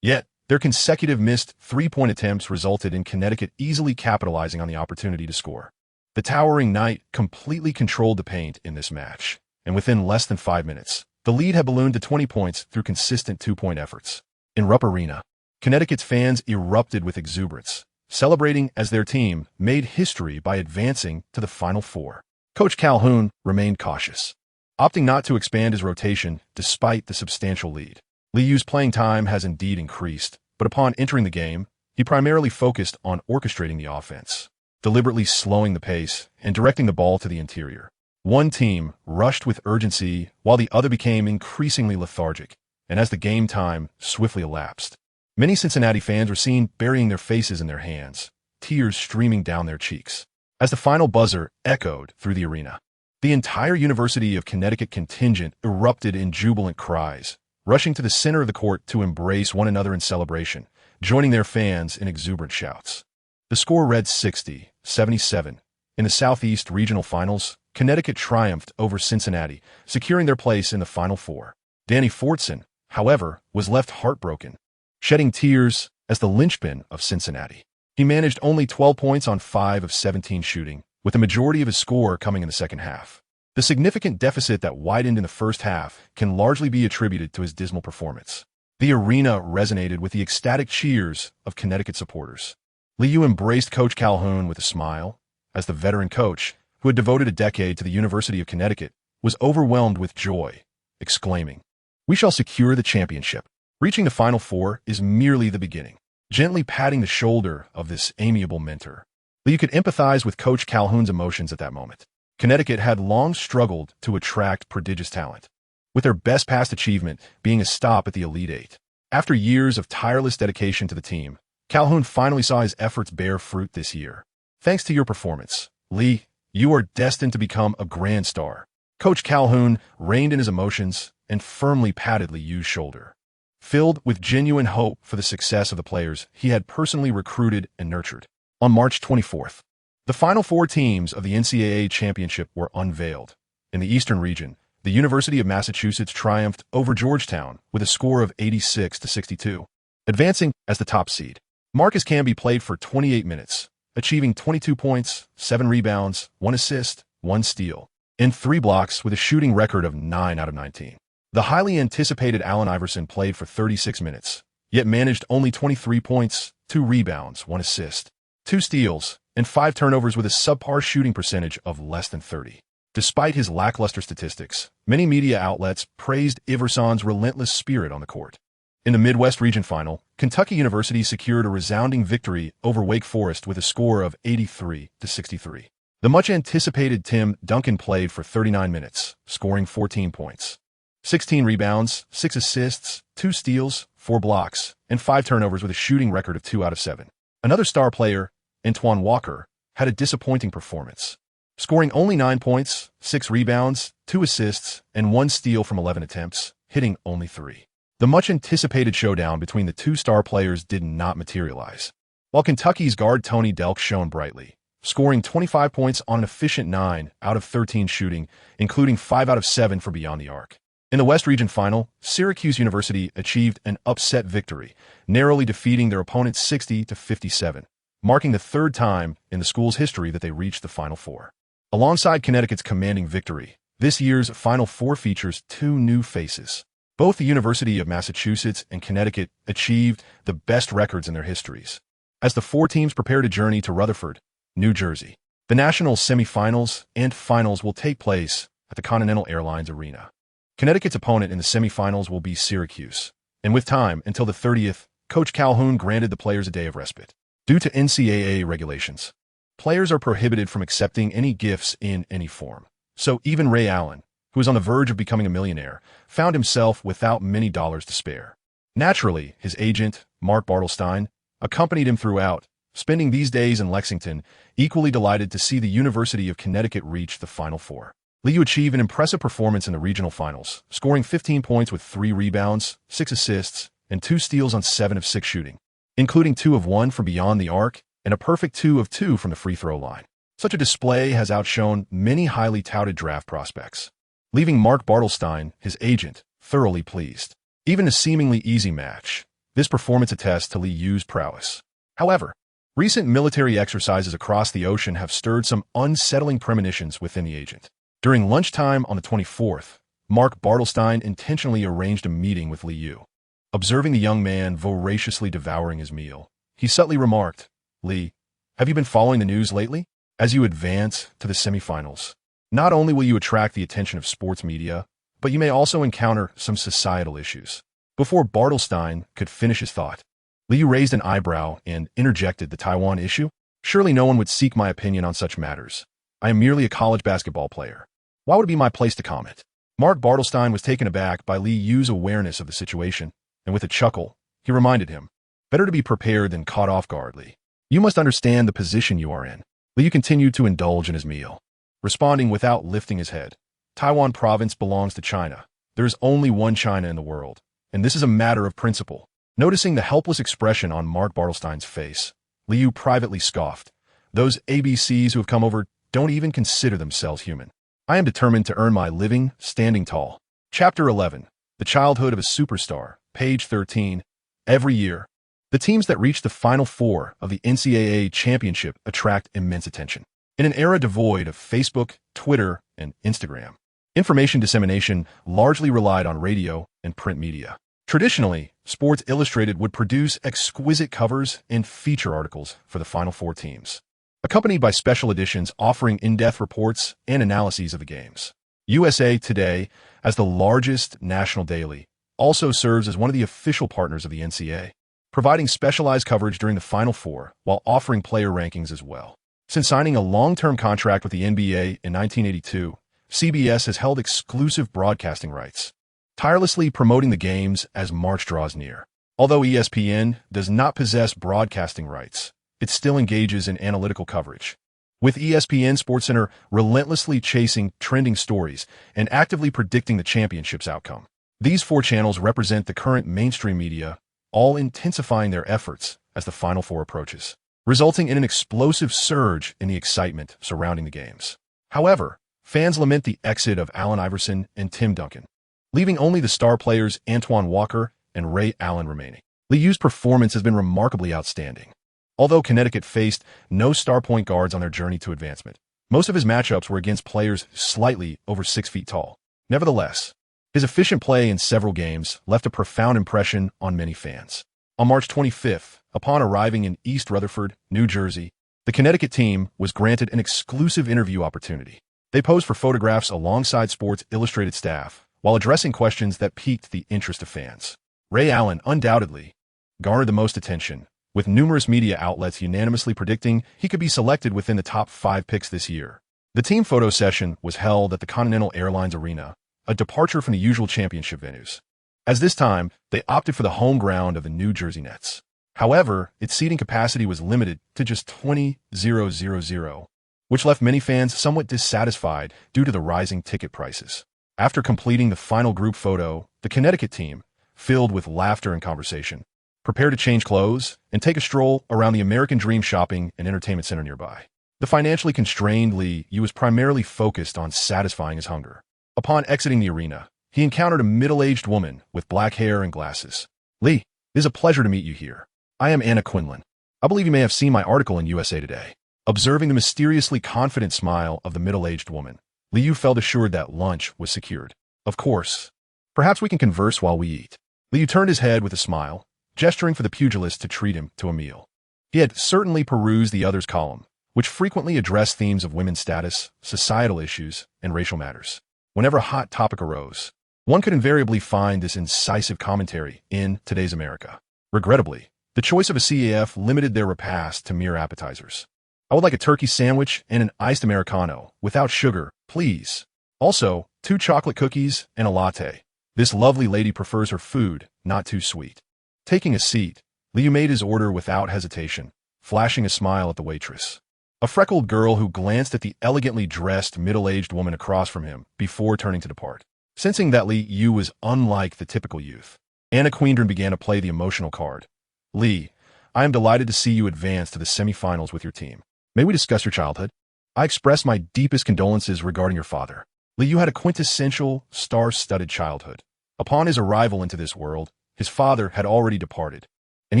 Yet, their consecutive missed three-point attempts resulted in Connecticut easily capitalizing on the opportunity to score. The towering Knight completely controlled the paint in this match, and within less than 5 minutes, the lead had ballooned to 20 points through consistent two-point efforts. In Rupp Arena, Connecticut's fans erupted with exuberance, celebrating as their team made history by advancing to the Final Four. Coach Calhoun remained cautious, opting not to expand his rotation despite the substantial lead. Liu's playing time has indeed increased, but upon entering the game, he primarily focused on orchestrating the offense, deliberately slowing the pace and directing the ball to the interior. One team rushed with urgency while the other became increasingly lethargic, and as the game time swiftly elapsed, many Cincinnati fans were seen burying their faces in their hands, tears streaming down their cheeks. as the final buzzer echoed through the arena. The entire University of Connecticut contingent erupted in jubilant cries, rushing to the center of the court to embrace one another in celebration, joining their fans in exuberant shouts. The score read 60-77. In the Southeast Regional Finals, Connecticut triumphed over Cincinnati, securing their place in the Final Four. Danny Fortson, however, was left heartbroken, shedding tears as the linchpin of Cincinnati. He managed only 12 points on 5 of 17 shooting, with the majority of his score coming in the second half. The significant deficit that widened in the first half can largely be attributed to his dismal performance. The arena resonated with the ecstatic cheers of Connecticut supporters. Liu embraced Coach Calhoun with a smile, as the veteran coach, who had devoted a decade to the University of Connecticut, was overwhelmed with joy, exclaiming, "We shall secure the championship. Reaching the Final Four is merely the beginning." Gently patting the shoulder of this amiable mentor, Liu could empathize with Coach Calhoun's emotions at that moment. Connecticut had long struggled to attract prodigious talent, with their best past achievement being a stop at the Elite Eight. After years of tireless dedication to the team, Calhoun finally saw his efforts bear fruit this year. "Thanks to your performance, Lee, you are destined to become a grand star." Coach Calhoun reined in his emotions and firmly patted Liu's shoulder, filled with genuine hope for the success of the players he had personally recruited and nurtured. On March 24th, the final 4 teams of the NCAA championship were unveiled. In the Eastern region, the University of Massachusetts triumphed over Georgetown with a score of 86-62, advancing as the top seed. Marcus Camby played for 28 minutes, achieving 22 points, 7 rebounds, 1 assist, 1 steal, and 3 blocks with a shooting record of 9 out of 19. The highly anticipated Allen Iverson played for 36 minutes, yet managed only 23 points, 2 rebounds, 1 assist, 2 steals, and 5 turnovers with a subpar shooting percentage of less than 30. Despite his lackluster statistics, many media outlets praised Iverson's relentless spirit on the court. In the Midwest Region Final, Kentucky University secured a resounding victory over Wake Forest with a score of 83-63. The much-anticipated Tim Duncan played for 39 minutes, scoring 14 points, 16 rebounds, 6 assists, 2 steals, 4 blocks, and 5 turnovers with a shooting record of 2 out of 7. Another star player, Antoine Walker, had a disappointing performance, scoring only 9 points, 6 rebounds, 2 assists, and 1 steal from 11 attempts, hitting only 3. The much-anticipated showdown between the 2 star players did not materialize, while Kentucky's guard Tony Delk shone brightly, scoring 25 points on an efficient 9 out of 13 shooting, including 5 out of 7 from beyond the arc. In the West Region Final, Syracuse University achieved an upset victory, narrowly defeating their opponent 60-57, marking the 3rd time in the school's history that they reached the Final Four. Alongside Connecticut's commanding victory, this year's Final Four features 2 new faces. Both the University of Massachusetts and Connecticut achieved the best records in their histories, as the 4 teams prepare to journey to Rutherford, New Jersey. The national semifinals and finals will take place at the Continental Airlines Arena. Connecticut's opponent in the semifinals will be Syracuse, and with time until the 30th, Coach Calhoun granted the players a day of respite. Due to NCAA regulations, players are prohibited from accepting any gifts in any form. So even Ray Allen, who was on the verge of becoming a millionaire, found himself without many dollars to spare. Naturally, his agent, Mark Bartelstein, accompanied him throughout, spending these days in Lexington, equally delighted to see the University of Connecticut reach the Final Four. Liu achieved an impressive performance in the regional finals, scoring 15 points with 3 rebounds, 6 assists, and 2 steals on 7 of 6 shooting, including 2 of 1 from beyond the arc and a perfect 2 of 2 from the free throw line. Such a display has outshone many highly touted draft prospects, leaving Mark Bartelstein, his agent, thoroughly pleased. Even a seemingly easy match, this performance attests to Liu's prowess. However, recent military exercises across the ocean have stirred some unsettling premonitions within the agent. During lunchtime on the 24th, Mark Bartelstein intentionally arranged a meeting with Liu. Observing the young man voraciously devouring his meal, he subtly remarked, "Lee, have you been following the news lately? As you advance to the semifinals, not only will you attract the attention of sports media, but you may also encounter some societal issues." Before Bartelstein could finish his thought, Liu raised an eyebrow and interjected the Taiwan issue. "Surely no one would seek my opinion on such matters. I am merely a college basketball player. Why would it be my place to comment?" Mark Bartelstein was taken aback by Liu's awareness of the situation, and with a chuckle, he reminded him, "Better to be prepared than caught off guard, Lee. You must understand the position you are in." Liu continued to indulge in his meal, responding without lifting his head. Taiwan province belongs to China. There is only one China in the world, and this is a matter of principle. Noticing the helpless expression on Mark Bartelstein's face, Liu privately scoffed. Those ABCs who have come over don't even consider themselves human. I am determined to earn my living standing tall. Chapter 11. The Childhood of a Superstar, page 13. Every year, the teams that reach the Final Four of the NCAA championship attract immense attention. In an era devoid of Facebook, Twitter, and Instagram, information dissemination largely relied on radio and print media. Traditionally, Sports Illustrated would produce exquisite covers and feature articles for the Final Four teams, accompanied by special editions offering in-depth reports and analyses of the games. USA Today, as the largest national daily, also serves as one of the official partners of the NCAA, providing specialized coverage during the Final Four while offering player rankings as well. Since signing a long-term contract with the NBA in 1982, CBS has held exclusive broadcasting rights, tirelessly promoting the games as March draws near. Although ESPN does not possess broadcasting rights, it still engages in analytical coverage, with ESPN SportsCenter relentlessly chasing trending stories and actively predicting the championship's outcome. These four channels represent the current mainstream media, all intensifying their efforts as the Final Four approaches, resulting in an explosive surge in the excitement surrounding the games. However, fans lament the exit of Allen Iverson and Tim Duncan, leaving only the star players Antoine Walker and Ray Allen remaining. Liu's performance has been remarkably outstanding. Although Connecticut faced no star point guards on their journey to advancement, most of his matchups were against players slightly over 6 feet tall. Nevertheless, his efficient play in several games left a profound impression on many fans. On March 25th, upon arriving in East Rutherford, New Jersey, the Connecticut team was granted an exclusive interview opportunity. They posed for photographs alongside Sports Illustrated staff, while addressing questions that piqued the interest of fans. Ray Allen undoubtedly garnered the most attention, with numerous media outlets unanimously predicting he could be selected within the top 5 picks this year. The team photo session was held at the Continental Airlines Arena, a departure from the usual championship venues, as this time they opted for the home ground of the New Jersey Nets. However, its seating capacity was limited to just 20,000, which left many fans somewhat dissatisfied due to the rising ticket prices. After completing the final group photo, the Connecticut team, filled with laughter and conversation, prepared to change clothes and take a stroll around the American Dream shopping and entertainment center nearby. The financially constrained Liu was primarily focused on satisfying his hunger. Upon exiting the arena, he encountered a middle-aged woman with black hair and glasses. "Liu, it is a pleasure to meet you here. I am Anna Quinlan. I believe you may have seen my article in USA Today." Observing the mysteriously confident smile of the middle-aged woman, Liu felt assured that lunch was secured. "Of course. Perhaps we can converse while we eat." Liu turned his head with a smile, gesturing for the pugilist to treat him to a meal. He had certainly perused the other's column, which frequently addressed themes of women's status, societal issues, and racial matters. Whenever a hot topic arose, one could invariably find this incisive commentary in Today's America. Regrettably, the choice of a CAF limited their repast to mere appetizers. "I would like a turkey sandwich and an iced Americano, without sugar, please. Also, 2 chocolate cookies and a latte. This lovely lady prefers her food not too sweet." Taking a seat, Liu made his order without hesitation, flashing a smile at the waitress, a freckled girl who glanced at the elegantly dressed middle-aged woman across from him before turning to depart. Sensing that Liu was unlike the typical youth, Anna Quindren began to play the emotional card. "Liu, I am delighted to see you advance to the semifinals with your team. May we discuss your childhood? I express my deepest condolences regarding your father." Liu had a quintessential, star-studded childhood. Upon his arrival into this world, his father had already departed, and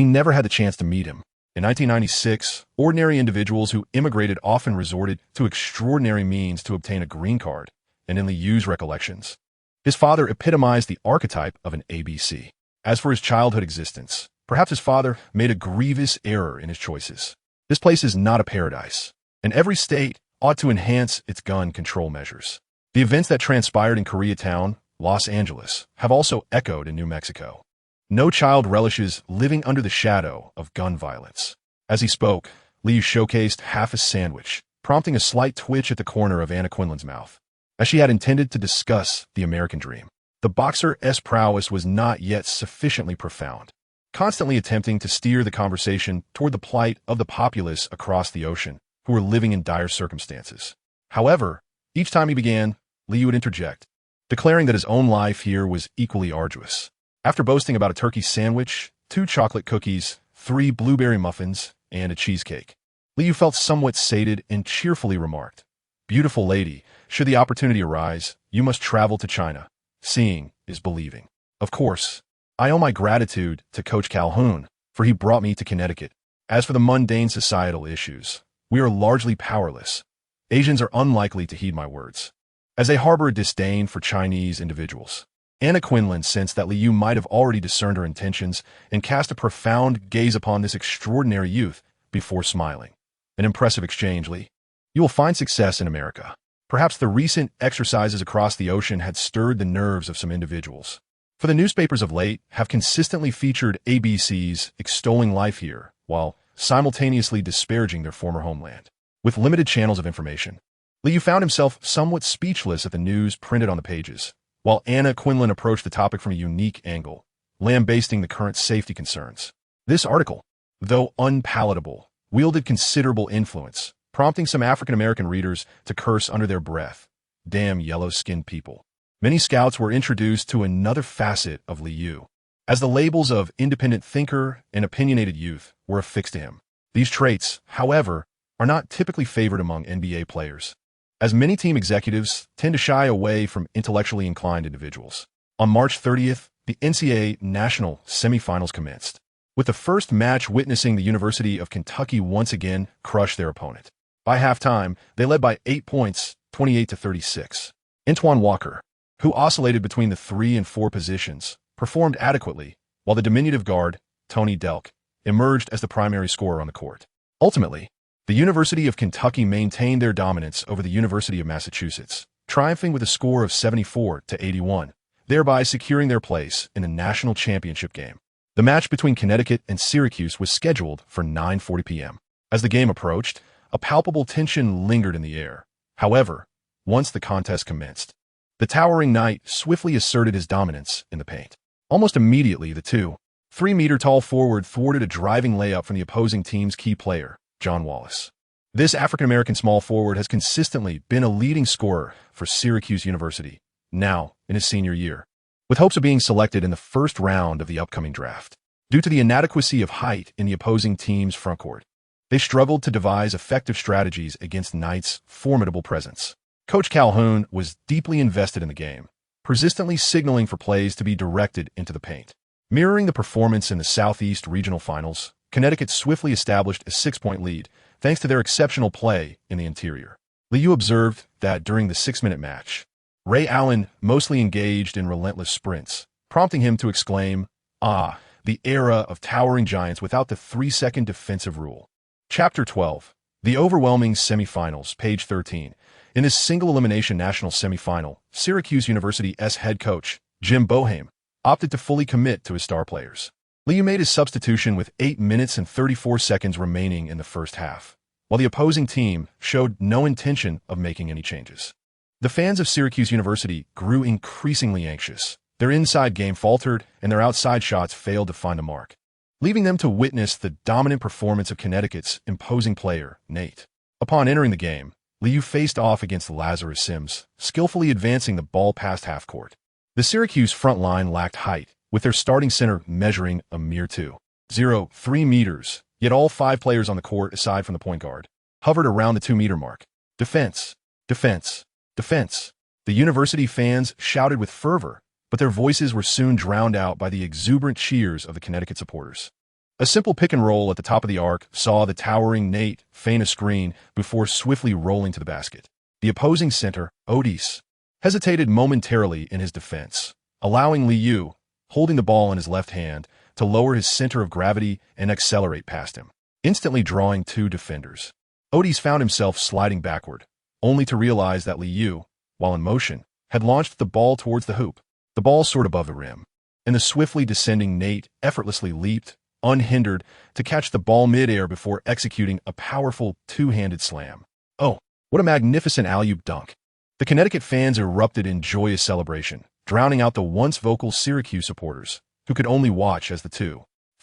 he never had the chance to meet him. In 1996, ordinary individuals who immigrated often resorted to extraordinary means to obtain a green card, and in Liu's recollections, his father epitomized the archetype of an ABC. As for his childhood existence, perhaps his father made a grievous error in his choices. This place is not a paradise, and every state ought to enhance its gun control measures. The events that transpired in Koreatown, Los Angeles, have also echoed in New Mexico. No child relishes living under the shadow of gun violence. As he spoke, Liu showcased half a sandwich, prompting a slight twitch at the corner of Anna Quinlan's mouth, as she had intended to discuss the American dream. The boxer's prowess was not yet sufficiently profound, constantly attempting to steer the conversation toward the plight of the populace across the ocean, who were living in dire circumstances. However, each time he began, Liu would interject, declaring that his own life here was equally arduous. After boasting about a turkey sandwich, 2 chocolate cookies, 3 blueberry muffins, and a cheesecake, Liu felt somewhat sated and cheerfully remarked, "Beautiful lady, should the opportunity arise, you must travel to China. Seeing is believing. Of course, I owe my gratitude to Coach Calhoun, for he brought me to Connecticut. As for the mundane societal issues, we are largely powerless. Asians are unlikely to heed my words, as they harbor a disdain for Chinese individuals." Anna Quinlan sensed that Liu might have already discerned her intentions and cast a profound gaze upon this extraordinary youth before smiling. "An impressive exchange, Li. You will find success in America." Perhaps the recent exercises across the ocean had stirred the nerves of some individuals, for the newspapers of late have consistently featured ABCs extolling life here, while simultaneously disparaging their former homeland. With limited channels of information, Liu found himself somewhat speechless at the news printed on the pages, while Anna Quinlan approached the topic from a unique angle, lambasting the current safety concerns. This article, though unpalatable, wielded considerable influence, prompting some African-American readers to curse under their breath, "Damn yellow-skinned people." Many scouts were introduced to another facet of Liu, as the labels of independent thinker and opinionated youth were affixed to him. These traits, however, are not typically favored among NBA players, as many team executives tend to shy away from intellectually inclined individuals. On March 30th, the NCAA National Semifinals commenced, with the first match witnessing the University of Kentucky once again crush their opponent. By halftime, they led by 8 points, 28-36. Antoine Walker, who oscillated between the 3 and 4 positions, performed adequately, while the diminutive guard, Tony Delk, emerged as the primary scorer on the court. Ultimately, the University of Kentucky maintained their dominance over the University of Massachusetts, triumphing with a score of 74-81, thereby securing their place in the national championship game. The match between Connecticut and Syracuse was scheduled for 9:40 p.m. As the game approached, a palpable tension lingered in the air. However, once the contest commenced, the towering knight swiftly asserted his dominance in the paint. Almost immediately, the 3-meter-tall forward thwarted a driving layup from the opposing team's key player, John Wallace. This African-American small forward has consistently been a leading scorer for Syracuse University, now in his senior year, with hopes of being selected in the first round of the upcoming draft. Due to the inadequacy of height in the opposing team's frontcourt, they struggled to devise effective strategies against Knight's formidable presence. Coach Calhoun was deeply invested in the game, persistently signaling for plays to be directed into the paint. Mirroring the performance in the Southeast Regional Finals, Connecticut swiftly established a 6-point lead, thanks to their exceptional play in the interior. Liu observed that during the 6-minute match, Ray Allen mostly engaged in relentless sprints, prompting him to exclaim, "Ah, the era of towering giants without the 3-second defensive rule." Chapter 12. The Overwhelming Semifinals, page 13. In this single-elimination national semifinal, Syracuse University's head coach, Jim Boeheim, opted to fully commit to his star players. Liu made his substitution with 8 minutes and 34 seconds remaining in the first half, while the opposing team showed no intention of making any changes. The fans of Syracuse University grew increasingly anxious. Their inside game faltered, and their outside shots failed to find the mark, leaving them to witness the dominant performance of Connecticut's imposing player, Nate. Upon entering the game, Liu faced off against Lazarus Sims, skillfully advancing the ball past half-court. The Syracuse front line lacked height, with their starting center measuring a mere 2.03 meters, yet all 5 players on the court, aside from the point guard, hovered around the 2-meter mark. Defense, defense, defense. The university fans shouted with fervor, but their voices were soon drowned out by the exuberant cheers of the Connecticut supporters. A simple pick and roll at the top of the arc saw the towering Nate feign a screen before swiftly rolling to the basket. The opposing center, Otis, hesitated momentarily in his defense, allowing Liu, holding the ball in his left hand, to lower his center of gravity and accelerate past him, instantly drawing 2 defenders. Otis found himself sliding backward, only to realize that Liu, while in motion, had launched the ball towards the hoop. The ball soared above the rim, and the swiftly descending Nate effortlessly leaped, unhindered, to catch the ball midair before executing a powerful 2-handed slam. Oh, what a magnificent alley-oop dunk! The Connecticut fans erupted in joyous celebration, drowning out the once vocal Syracuse supporters, who could only watch as the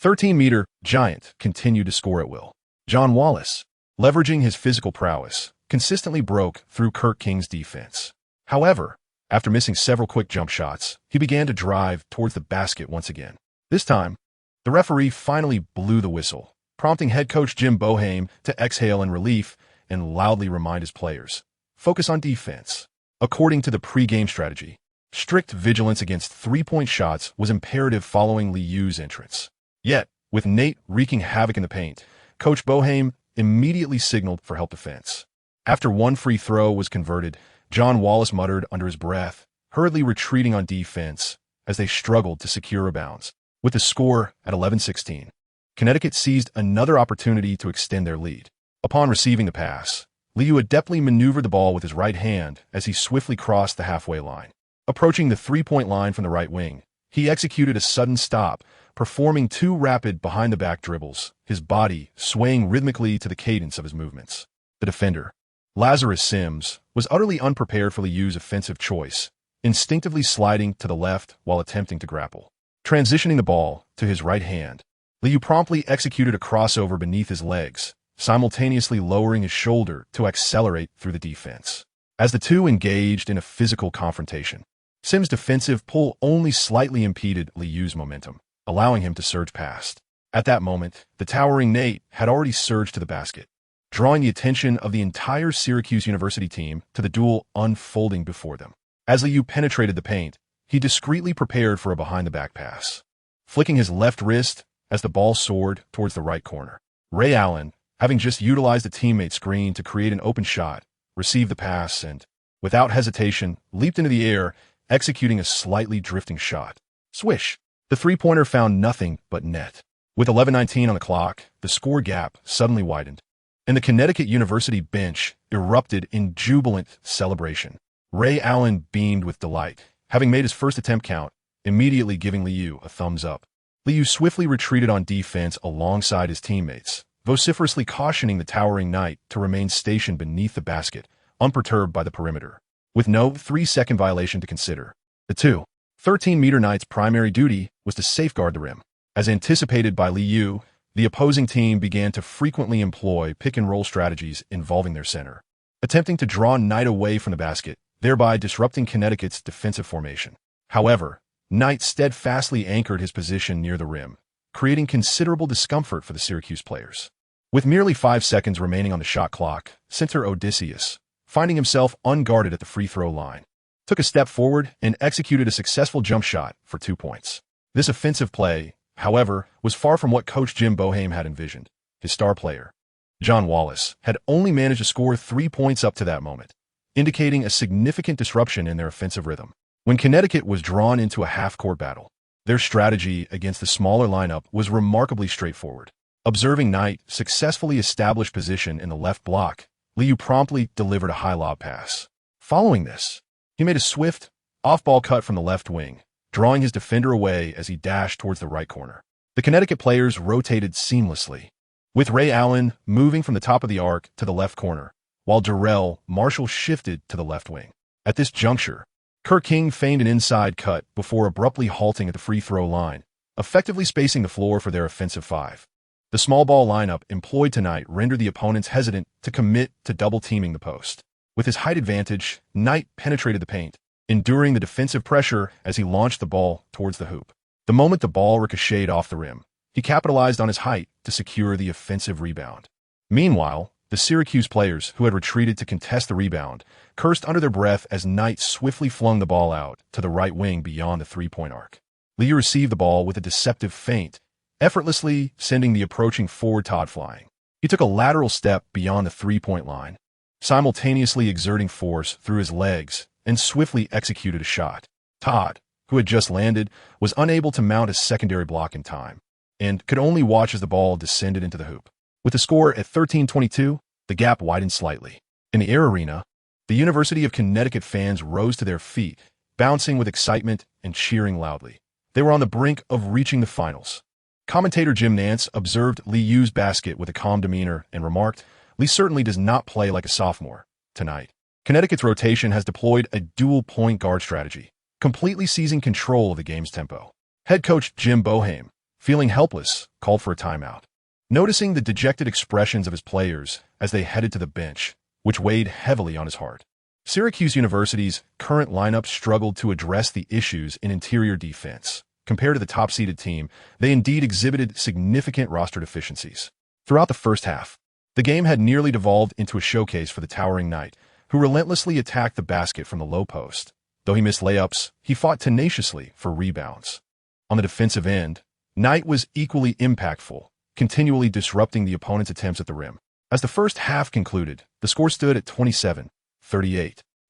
13-meter giant continued to score at will. John Wallace, leveraging his physical prowess, consistently broke through Kurt King's defense. However, after missing several quick jump shots, he began to drive towards the basket once again. This time, the referee finally blew the whistle, prompting head coach Jim Boeheim to exhale in relief and loudly remind his players, focus on defense. According to the pre-game strategy, strict vigilance against three-point shots was imperative following Liu's entrance. Yet, with Nate wreaking havoc in the paint, Coach Boeheim immediately signaled for help defense. After one free throw was converted, John Wallace muttered under his breath, hurriedly retreating on defense as they struggled to secure rebounds. With the score at 11-16, Connecticut seized another opportunity to extend their lead. Upon receiving the pass, Liu adeptly maneuvered the ball with his right hand as he swiftly crossed the halfway line. Approaching the three-point line from the right wing, he executed a sudden stop, performing two rapid behind-the-back dribbles, his body swaying rhythmically to the cadence of his movements. The defender, Lazarus Sims, was utterly unprepared for Liu's offensive choice, instinctively sliding to the left while attempting to grapple. Transitioning the ball to his right hand, Liu promptly executed a crossover beneath his legs, simultaneously lowering his shoulder to accelerate through the defense. As the two engaged in a physical confrontation, Sims' defensive pull only slightly impeded Liu's momentum, allowing him to surge past. At that moment, the towering Nate had already surged to the basket, drawing the attention of the entire Syracuse University team to the duel unfolding before them. As Liu penetrated the paint, he discreetly prepared for a behind-the-back pass, flicking his left wrist as the ball soared towards the right corner. Ray Allen, having just utilized a teammate screen to create an open shot, received the pass and, without hesitation, leaped into the air, executing a slightly drifting shot. Swish! The three-pointer found nothing but net. With 11:19 on the clock, the score gap suddenly widened, and the Connecticut University bench erupted in jubilant celebration. Ray Allen beamed with delight, having made his first attempt count, immediately giving Liu a thumbs up. Liu swiftly retreated on defense alongside his teammates, vociferously cautioning the towering knight to remain stationed beneath the basket, unperturbed by the perimeter. With no 3-second violation to consider, the 13-meter knight's primary duty was to safeguard the rim. As anticipated by Liu, the opposing team began to frequently employ pick-and-roll strategies involving their center, attempting to draw Knight away from the basket, thereby disrupting Connecticut's defensive formation. However, Knight steadfastly anchored his position near the rim, creating considerable discomfort for the Syracuse players. With merely 5 seconds remaining on the shot clock, center Odysseus, finding himself unguarded at the free throw line, took a step forward and executed a successful jump shot for 2 points. This offensive play, however, was far from what Coach Jim Boeheim had envisioned. His star player, John Wallace, had only managed to score 3 points up to that moment, indicating a significant disruption in their offensive rhythm. When Connecticut was drawn into a half-court battle, their strategy against the smaller lineup was remarkably straightforward. Observing Knight successfully establish position in the left block, Liu promptly delivered a high lob pass. Following this, he made a swift, off-ball cut from the left wing, drawing his defender away as he dashed towards the right corner. The Connecticut players rotated seamlessly, with Ray Allen moving from the top of the arc to the left corner, while Darrell Marshall shifted to the left wing. At this juncture, Kurt King feigned an inside cut before abruptly halting at the free throw line, effectively spacing the floor for their offensive five. The small ball lineup employed tonight rendered the opponents hesitant to commit to double-teaming the post. With his height advantage, Knight penetrated the paint, enduring the defensive pressure as he launched the ball towards the hoop. The moment the ball ricocheted off the rim, he capitalized on his height to secure the offensive rebound. Meanwhile, the Syracuse players, who had retreated to contest the rebound, cursed under their breath as Knight swiftly flung the ball out to the right wing beyond the three-point arc. Lee received the ball with a deceptive feint, effortlessly sending the approaching forward Todd flying. He took a lateral step beyond the three-point line, simultaneously exerting force through his legs and swiftly executed a shot. Todd, who had just landed, was unable to mount a secondary block in time and could only watch as the ball descended into the hoop. With the score at 13-22, the gap widened slightly. In the Air Arena, the University of Connecticut fans rose to their feet, bouncing with excitement and cheering loudly. They were on the brink of reaching the finals. Commentator Jim Nance observed Liu's basket with a calm demeanor and remarked, "Lee certainly does not play like a sophomore tonight." Connecticut's rotation has deployed a dual point guard strategy, completely seizing control of the game's tempo. Head coach Jim Boeheim, feeling helpless, called for a timeout. noticing the dejected expressions of his players as they headed to the bench, which weighed heavily on his heart. Syracuse University's current lineup struggled to address the issues in interior defense. Compared to the top-seeded team, they indeed exhibited significant roster deficiencies. Throughout the first half, the game had nearly devolved into a showcase for the towering Knight, who relentlessly attacked the basket from the low post. Though he missed layups, he fought tenaciously for rebounds. On the defensive end, Knight was equally impactful, continually disrupting the opponent's attempts at the rim. As the first half concluded, the score stood at 27-38,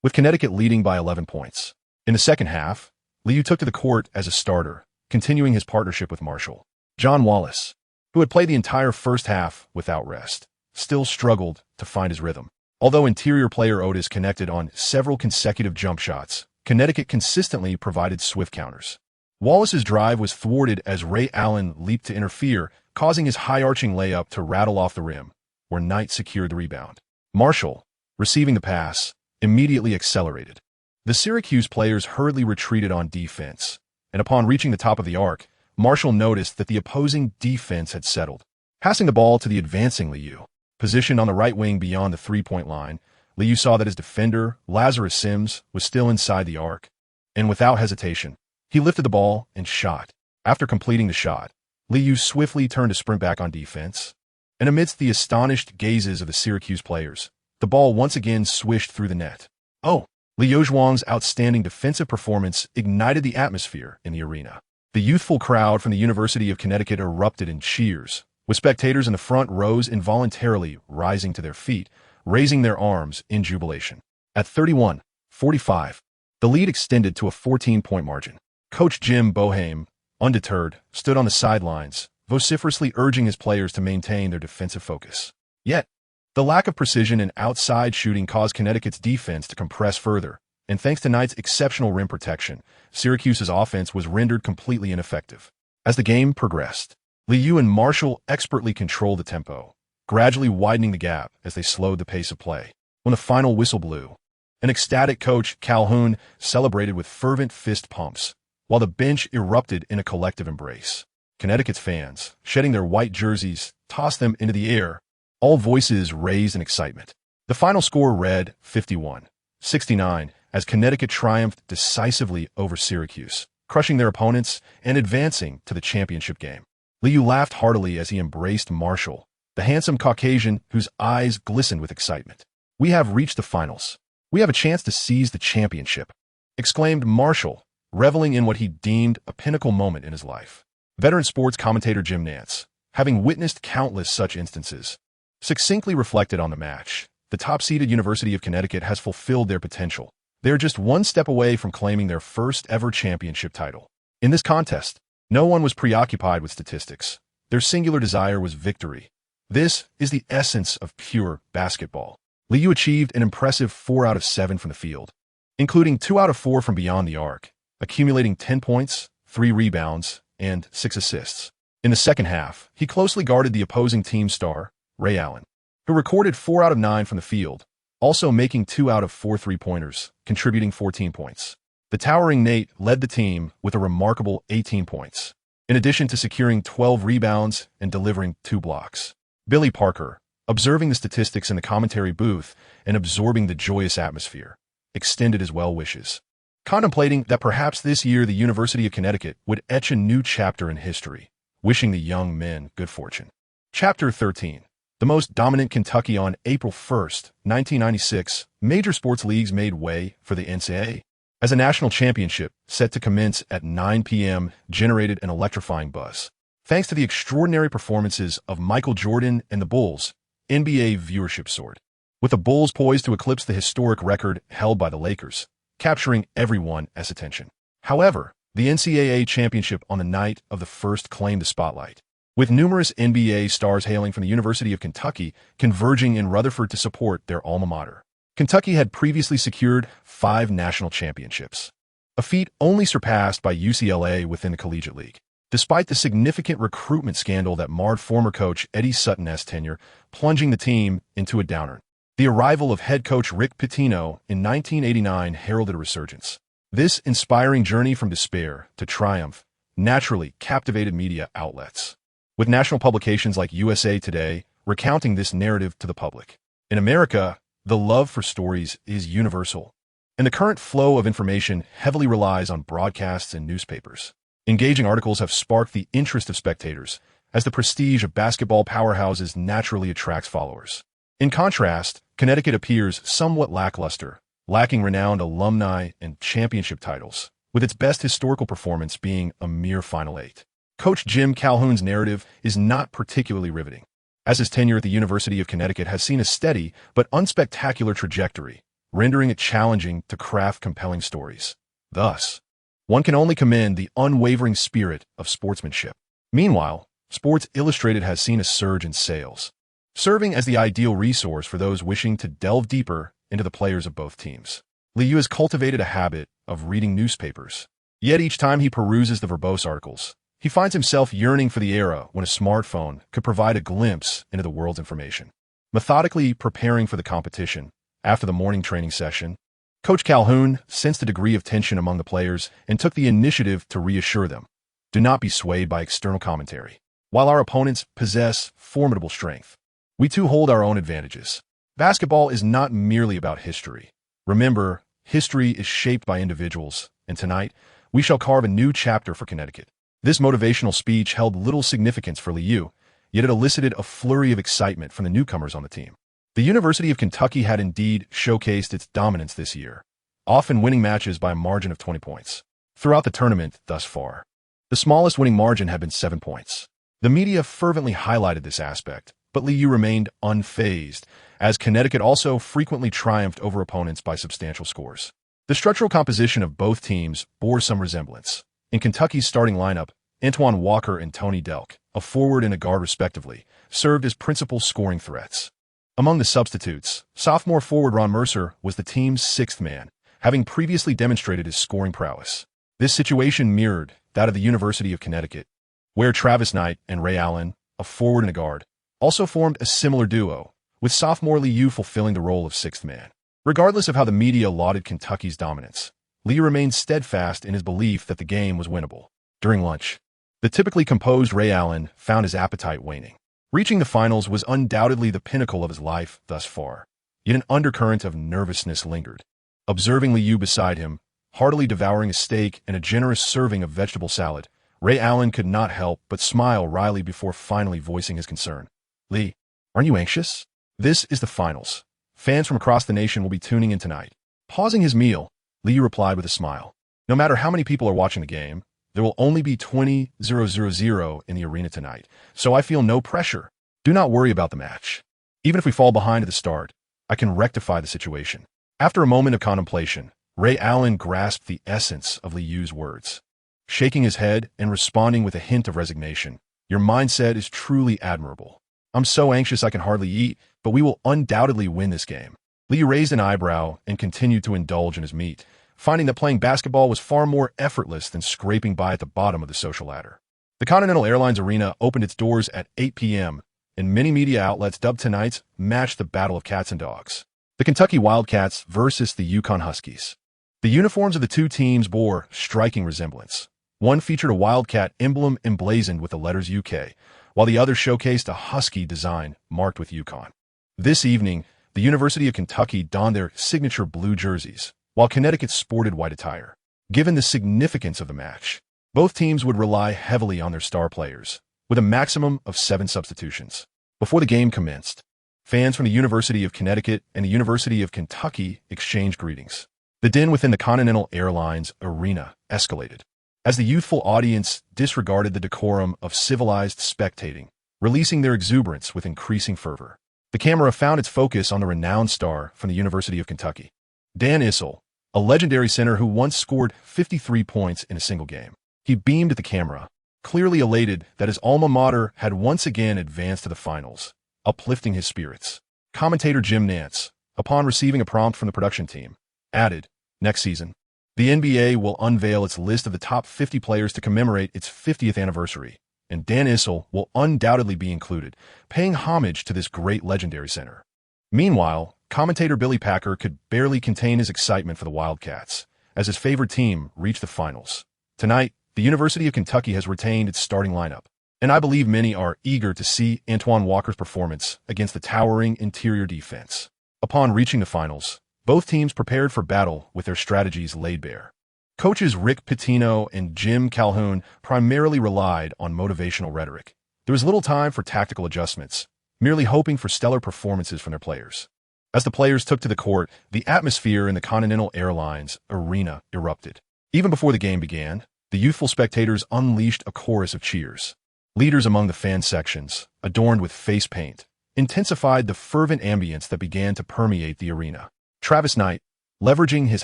with Connecticut leading by 11 points. In the second half, Liu took to the court as a starter, continuing his partnership with Marshall. John Wallace, who had played the entire first half without rest, still struggled to find his rhythm. Although interior player Otis connected on several consecutive jump shots, Connecticut consistently provided swift counters. Wallace's drive was thwarted as Ray Allen leaped to interfere, causing his high-arching layup to rattle off the rim, where Knight secured the rebound. Marshall, receiving the pass, immediately accelerated. The Syracuse players hurriedly retreated on defense, and upon reaching the top of the arc, Marshall noticed that the opposing defense had settled. Passing the ball to the advancing Liu, positioned on the right wing beyond the three-point line, Liu saw that his defender, Lazarus Sims, was still inside the arc, and without hesitation, he lifted the ball and shot. After completing the shot, Liu swiftly turned to sprint back on defense, and amidst the astonished gazes of the Syracuse players, the ball once again swished through the net. Oh! Liu Zhuang's outstanding defensive performance ignited the atmosphere in the arena. The youthful crowd from the University of Connecticut erupted in cheers, with spectators in the front rows involuntarily rising to their feet, raising their arms in jubilation. At 31-45, the lead extended to a 14-point margin. Coach Jim Boeheim, undeterred, stood on the sidelines, vociferously urging his players to maintain their defensive focus. Yet, the lack of precision and outside shooting caused Connecticut's defense to compress further, and thanks to Knight's exceptional rim protection, Syracuse's offense was rendered completely ineffective. As the game progressed, Liu and Marshall expertly controlled the tempo, gradually widening the gap as they slowed the pace of play. When the final whistle blew, an ecstatic Coach Calhoun celebrated with fervent fist pumps, while the bench erupted in a collective embrace. Connecticut's fans, shedding their white jerseys, tossed them into the air, all voices raised in excitement. The final score read 51-69 as Connecticut triumphed decisively over Syracuse, crushing their opponents and advancing to the championship game. Liu laughed heartily as he embraced Marshall, the handsome Caucasian whose eyes glistened with excitement. "We have reached the finals. We have a chance to seize the championship," exclaimed Marshall, reveling in what he deemed a pinnacle moment in his life. Veteran sports commentator Jim Nantz, having witnessed countless such instances, succinctly reflected on the match. The top-seeded University of Connecticut has fulfilled their potential. They are just one step away from claiming their first-ever championship title. In this contest, no one was preoccupied with statistics. Their singular desire was victory. This is the essence of pure basketball. Liu achieved an impressive 4 out of 7 from the field, including 2 out of 4 from beyond the arc, accumulating 10 points, 3 rebounds, and 6 assists. In the second half, he closely guarded the opposing team star, Ray Allen, who recorded 4 out of 9 from the field, also making 2 out of 4 three-pointers, contributing 14 points. The towering Nate led the team with a remarkable 18 points, in addition to securing 12 rebounds and delivering 2 blocks. Billy Parker, observing the statistics in the commentary booth and absorbing the joyous atmosphere, extended his well wishes, contemplating that perhaps this year the University of Connecticut would etch a new chapter in history, wishing the young men good fortune. Chapter 13. The most dominant Kentucky on April 1st, 1996, major sports leagues made way for the NCAA. As a national championship set to commence at 9 p.m. generated an electrifying buzz. Thanks to the extraordinary performances of Michael Jordan and the Bulls, NBA viewership soared, with the Bulls poised to eclipse the historic record held by the Lakers, capturing everyone's attention. However, the NCAA championship on the night of the first claimed the spotlight, with numerous NBA stars hailing from the University of Kentucky converging in Rutherford to support their alma mater. Kentucky had previously secured 5 national championships, a feat only surpassed by UCLA within the Collegiate League. Despite the significant recruitment scandal that marred former coach Eddie Sutton's tenure, plunging the team into a downer, the arrival of head coach Rick Pitino in 1989 heralded a resurgence. This inspiring journey from despair to triumph naturally captivated media outlets. with national publications like USA Today recounting this narrative to the public. In America, the love for stories is universal, and the current flow of information heavily relies on broadcasts and newspapers. Engaging articles have sparked the interest of spectators, as the prestige of basketball powerhouses naturally attracts followers. In contrast, Connecticut appears somewhat lackluster, lacking renowned alumni and championship titles, with its best historical performance being a mere Final Eight. Coach Jim Calhoun's narrative is not particularly riveting, as his tenure at the University of Connecticut has seen a steady but unspectacular trajectory, rendering it challenging to craft compelling stories. Thus, one can only commend the unwavering spirit of sportsmanship. Meanwhile, Sports Illustrated has seen a surge in sales, serving as the ideal resource for those wishing to delve deeper into the players of both teams. Liu has cultivated a habit of reading newspapers, yet each time he peruses the verbose articles, he finds himself yearning for the era when a smartphone could provide a glimpse into the world's information. Methodically preparing for the competition, after the morning training session, Coach Calhoun sensed a degree of tension among the players and took the initiative to reassure them. Do not be swayed by external commentary. While our opponents possess formidable strength, we too hold our own advantages. Basketball is not merely about history. Remember, history is shaped by individuals, and tonight, we shall carve a new chapter for Connecticut. This motivational speech held little significance for Liu, yet it elicited a flurry of excitement from the newcomers on the team. The University of Kentucky had indeed showcased its dominance this year, often winning matches by a margin of 20 points. Throughout the tournament thus far, the smallest winning margin had been 7 points. The media fervently highlighted this aspect, but Liu remained unfazed, as Connecticut also frequently triumphed over opponents by substantial scores. The structural composition of both teams bore some resemblance. In Kentucky's starting lineup, Antoine Walker and Tony Delk, a forward and a guard respectively, served as principal scoring threats. Among the substitutes, sophomore forward Ron Mercer was the team's sixth man, having previously demonstrated his scoring prowess. This situation mirrored that of the University of Connecticut, where Travis Knight and Ray Allen, a forward and a guard, also formed a similar duo, with sophomore Liu fulfilling the role of sixth man. Regardless of how the media lauded Kentucky's dominance, Liu remained steadfast in his belief that the game was winnable. During lunch, the typically composed Ray Allen found his appetite waning. Reaching the finals was undoubtedly the pinnacle of his life thus far, yet an undercurrent of nervousness lingered. Observing Liu beside him, heartily devouring a steak and a generous serving of vegetable salad, Ray Allen could not help but smile wryly before finally voicing his concern. "Lee, aren't you anxious? This is the finals. Fans from across the nation will be tuning in tonight." Pausing his meal, Liu replied with a smile. "No matter how many people are watching the game, there will only be 20,000 in the arena tonight, so I feel no pressure. Do not worry about the match. Even if we fall behind at the start, I can rectify the situation." After a moment of contemplation, Ray Allen grasped the essence of Liu's words. Shaking his head and responding with a hint of resignation, "Your mindset is truly admirable. I'm so anxious I can hardly eat, but we will undoubtedly win this game." Liu raised an eyebrow and continued to indulge in his meat, finding that playing basketball was far more effortless than scraping by at the bottom of the social ladder. The Continental Airlines Arena opened its doors at 8 p.m., and many media outlets dubbed tonight's match the Battle of Cats and Dogs. The Kentucky Wildcats versus the Yukon Huskies. The uniforms of the two teams bore striking resemblance. One featured a Wildcat emblem emblazoned with the letters UK, while the other showcased a Husky design marked with Yukon. This evening, the University of Kentucky donned their signature blue jerseys, while Connecticut sported white attire. Given the significance of the match, both teams would rely heavily on their star players, with a maximum of 7 substitutions. Before the game commenced, fans from the University of Connecticut and the University of Kentucky exchanged greetings. The din within the Continental Airlines Arena escalated, as the youthful audience disregarded the decorum of civilized spectating, releasing their exuberance with increasing fervor. The camera found its focus on the renowned star from the University of Kentucky, Dan Issel, a legendary center who once scored 53 points in a single game. He beamed at the camera, clearly elated that his alma mater had once again advanced to the finals, uplifting his spirits. Commentator Jim Nantz, upon receiving a prompt from the production team, added, "Next season, the NBA will unveil its list of the top 50 players to commemorate its 50th anniversary, and Dan Issel will undoubtedly be included, paying homage to this great legendary center." Meanwhile, commentator Billy Packer could barely contain his excitement for the Wildcats, as his favorite team reached the finals. Tonight, the University of Kentucky has retained its starting lineup. and I believe many are eager to see Antoine Walker's performance against the towering interior defense. Upon reaching the finals, both teams prepared for battle with their strategies laid bare. Coaches Rick Pitino and Jim Calhoun primarily relied on motivational rhetoric. There was little time for tactical adjustments, merely hoping for stellar performances from their players. As the players took to the court, the atmosphere in the Continental Airlines arena erupted. Even before the game began, the youthful spectators unleashed a chorus of cheers. Leaders among the fan sections, adorned with face paint, intensified the fervent ambience that began to permeate the arena. Travis Knight, leveraging his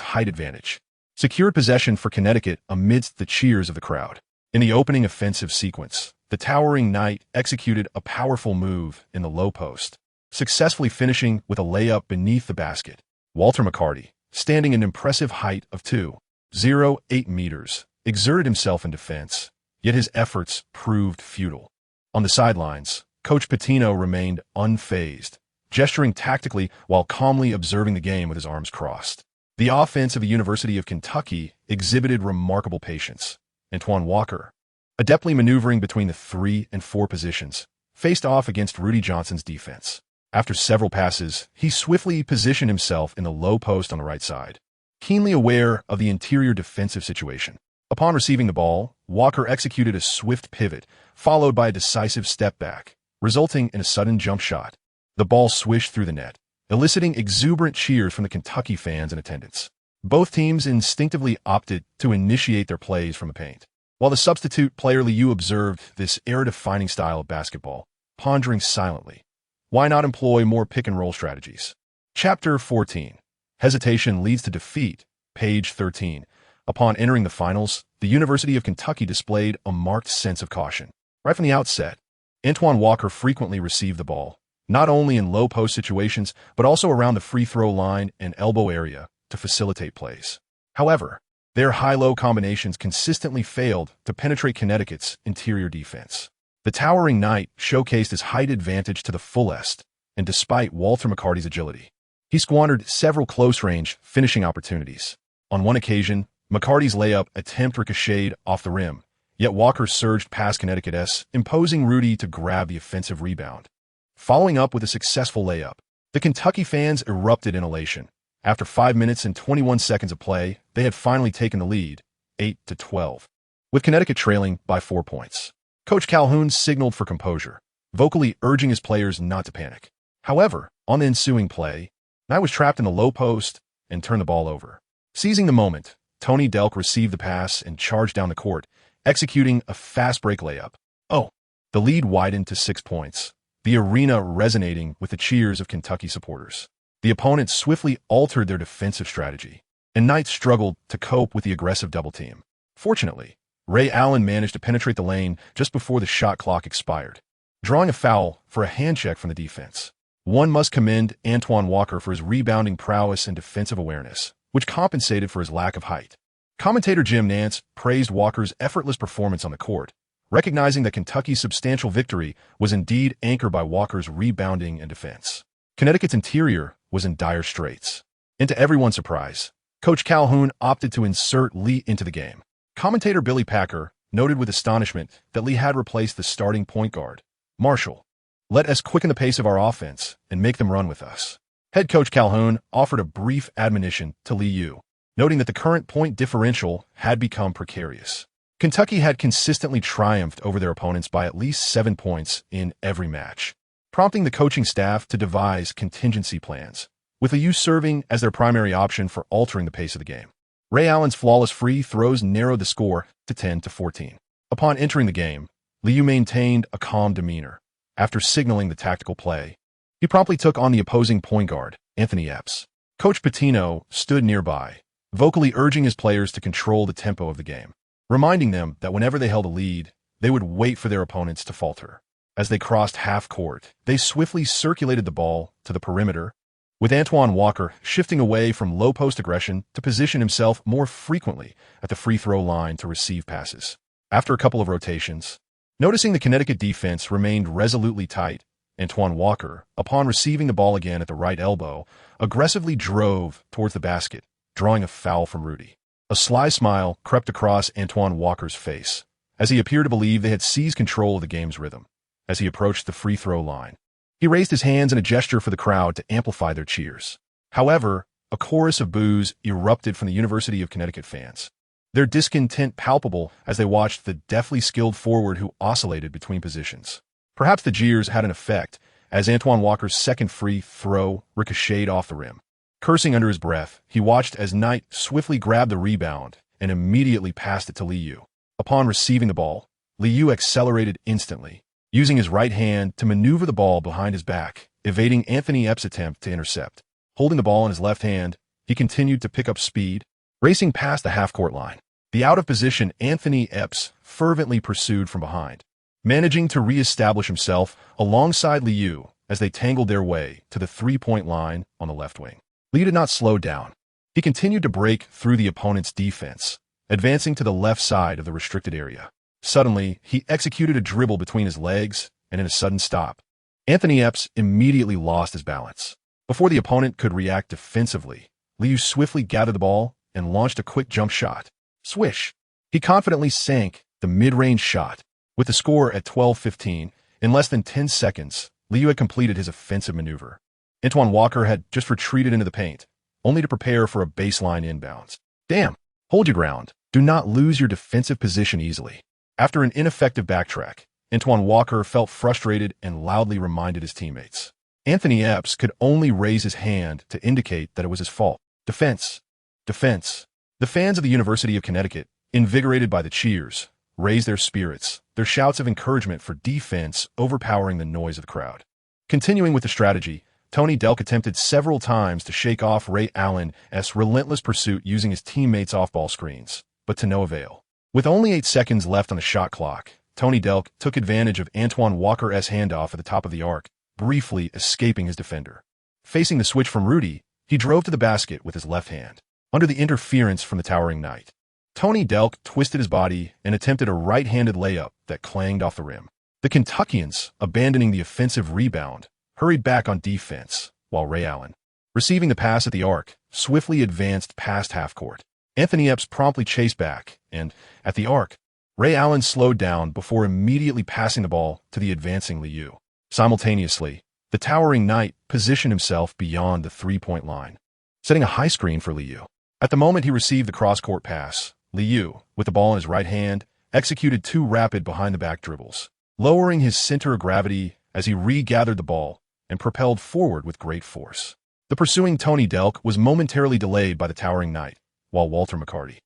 height advantage, secured possession for Connecticut amidst the cheers of the crowd. In the opening offensive sequence, the towering Knight executed a powerful move in the low post, successfully finishing with a layup beneath the basket. Walter McCarty, standing an impressive height of 2.08 meters, exerted himself in defense, yet his efforts proved futile. On the sidelines, Coach Pitino remained unfazed, gesturing tactically while calmly observing the game with his arms crossed. The offense of the University of Kentucky exhibited remarkable patience. Antoine Walker, adeptly maneuvering between the 3 and 4 positions, faced off against Rudy Johnson's defense. After several passes, he swiftly positioned himself in the low post on the right side, keenly aware of the interior defensive situation. Upon receiving the ball, Walker executed a swift pivot, followed by a decisive step back, resulting in a sudden jump shot. The ball swished through the net, eliciting exuberant cheers from the Kentucky fans in attendance. Both teams instinctively opted to initiate their plays from the paint. While the substitute player Liu observed this era-defining style of basketball, pondering silently, why not employ more pick-and-roll strategies? Chapter 14. Hesitation leads to defeat. Page 13. Upon entering the finals, the University of Kentucky displayed a marked sense of caution. Right from the outset, Antoine Walker frequently received the ball, not only in low-post situations, but also around the free-throw line and elbow area to facilitate plays. However, their high-low combinations consistently failed to penetrate Connecticut's interior defense. The towering Knight showcased his height advantage to the fullest, and despite Walter McCarty's agility, he squandered several close-range finishing opportunities. On one occasion, McCarty's layup attempt ricocheted off the rim, yet Walker surged past Connecticut's, imposing Rudy to grab the offensive rebound. Following up with a successful layup, the Kentucky fans erupted in elation. After 5 minutes and 21 seconds of play, they had finally taken the lead, 8-12, with Connecticut trailing by 4 points. Coach Calhoun signaled for composure, vocally urging his players not to panic. However, on the ensuing play, Knight was trapped in the low post and turned the ball over. Seizing the moment, Tony Delk received the pass and charged down the court, executing a fast break layup. The lead widened to 6 points, the arena resonating with the cheers of Kentucky supporters. The opponents swiftly altered their defensive strategy, and Knight struggled to cope with the aggressive double team. Fortunately, Ray Allen managed to penetrate the lane just before the shot clock expired, drawing a foul for a hand check from the defense. One must commend Antoine Walker for his rebounding prowess and defensive awareness, which compensated for his lack of height. Commentator Jim Nantz praised Walker's effortless performance on the court, recognizing that Kentucky's substantial victory was indeed anchored by Walker's rebounding and defense. Connecticut's interior was in dire straits. And to everyone's surprise, Coach Calhoun opted to insert Lee into the game. Commentator Billy Packer noted with astonishment that Lee had replaced the starting point guard, Marshall. Let us quicken the pace of our offense and make them run with us. Head coach Calhoun offered a brief admonition to Liu, noting that the current point differential had become precarious. Kentucky had consistently triumphed over their opponents by at least 7 points in every match, prompting the coaching staff to devise contingency plans, with Liu serving as their primary option for altering the pace of the game. Ray Allen's flawless free throws narrowed the score to 10-14. Upon entering the game, Liu maintained a calm demeanor. After signaling the tactical play, he promptly took on the opposing point guard, Anthony Epps. Coach Pitino stood nearby, vocally urging his players to control the tempo of the game, reminding them that whenever they held a lead, they would wait for their opponents to falter. As they crossed half court, they swiftly circulated the ball to the perimeter, with Antoine Walker shifting away from low-post aggression to position himself more frequently at the free-throw line to receive passes. After a couple of rotations, noticing the Connecticut defense remained resolutely tight, Antoine Walker, upon receiving the ball again at the right elbow, aggressively drove towards the basket, drawing a foul from Rudy. A sly smile crept across Antoine Walker's face, as he appeared to believe they had seized control of the game's rhythm. As he approached the free throw line, he raised his hands in a gesture for the crowd to amplify their cheers. However, a chorus of boos erupted from the University of Connecticut fans, their discontent palpable as they watched the deftly skilled forward who oscillated between positions. Perhaps the jeers had an effect, as Antoine Walker's second free throw ricocheted off the rim. Cursing under his breath, he watched as Knight swiftly grabbed the rebound and immediately passed it to Liu. Upon receiving the ball, Liu accelerated instantly, using his right hand to maneuver the ball behind his back, evading Anthony Epps' attempt to intercept. Holding the ball in his left hand, he continued to pick up speed, racing past the half-court line. The out-of-position Anthony Epps fervently pursued from behind, managing to re-establish himself alongside Liu as they tangled their way to the three-point line on the left wing. Liu did not slow down. He continued to break through the opponent's defense, advancing to the left side of the restricted area. Suddenly, he executed a dribble between his legs, and in a sudden stop, Anthony Epps immediately lost his balance. Before the opponent could react defensively, Liu swiftly gathered the ball and launched a quick jump shot. Swish! He confidently sank the mid-range shot. With the score at 12-15, in less than 10 seconds, Liu had completed his offensive maneuver. Antoine Walker had just retreated into the paint, only to prepare for a baseline inbounds. Damn! Hold your ground. Do not lose your defensive position easily. After an ineffective backtrack, Antoine Walker felt frustrated and loudly reminded his teammates. Anthony Epps could only raise his hand to indicate that it was his fault. Defense. Defense. The fans of the University of Connecticut, invigorated by the cheers, raised their spirits, their shouts of encouragement for defense overpowering the noise of the crowd. Continuing with the strategy, Tony Delk attempted several times to shake off Ray Allen's relentless pursuit using his teammates' off-ball screens, but to no avail. With only 8 seconds left on the shot clock, Tony Delk took advantage of Antoine Walker's handoff at the top of the arc, briefly escaping his defender. Facing the switch from Rudy, he drove to the basket with his left hand. Under the interference from the towering Knight, Tony Delk twisted his body and attempted a right-handed layup that clanged off the rim. The Kentuckians, abandoning the offensive rebound, hurried back on defense, while Ray Allen, receiving the pass at the arc, swiftly advanced past half-court. Anthony Epps promptly chased back, and, at the arc, Ray Allen slowed down before immediately passing the ball to the advancing Liu. Simultaneously, the towering Knight positioned himself beyond the three-point line, setting a high screen for Liu. At the moment he received the cross-court pass, Liu, with the ball in his right hand, executed 2 rapid behind-the-back dribbles, lowering his center of gravity as he regathered the ball and propelled forward with great force. The pursuing Tony Delk was momentarily delayed by the towering Knight, while Walter McCarty,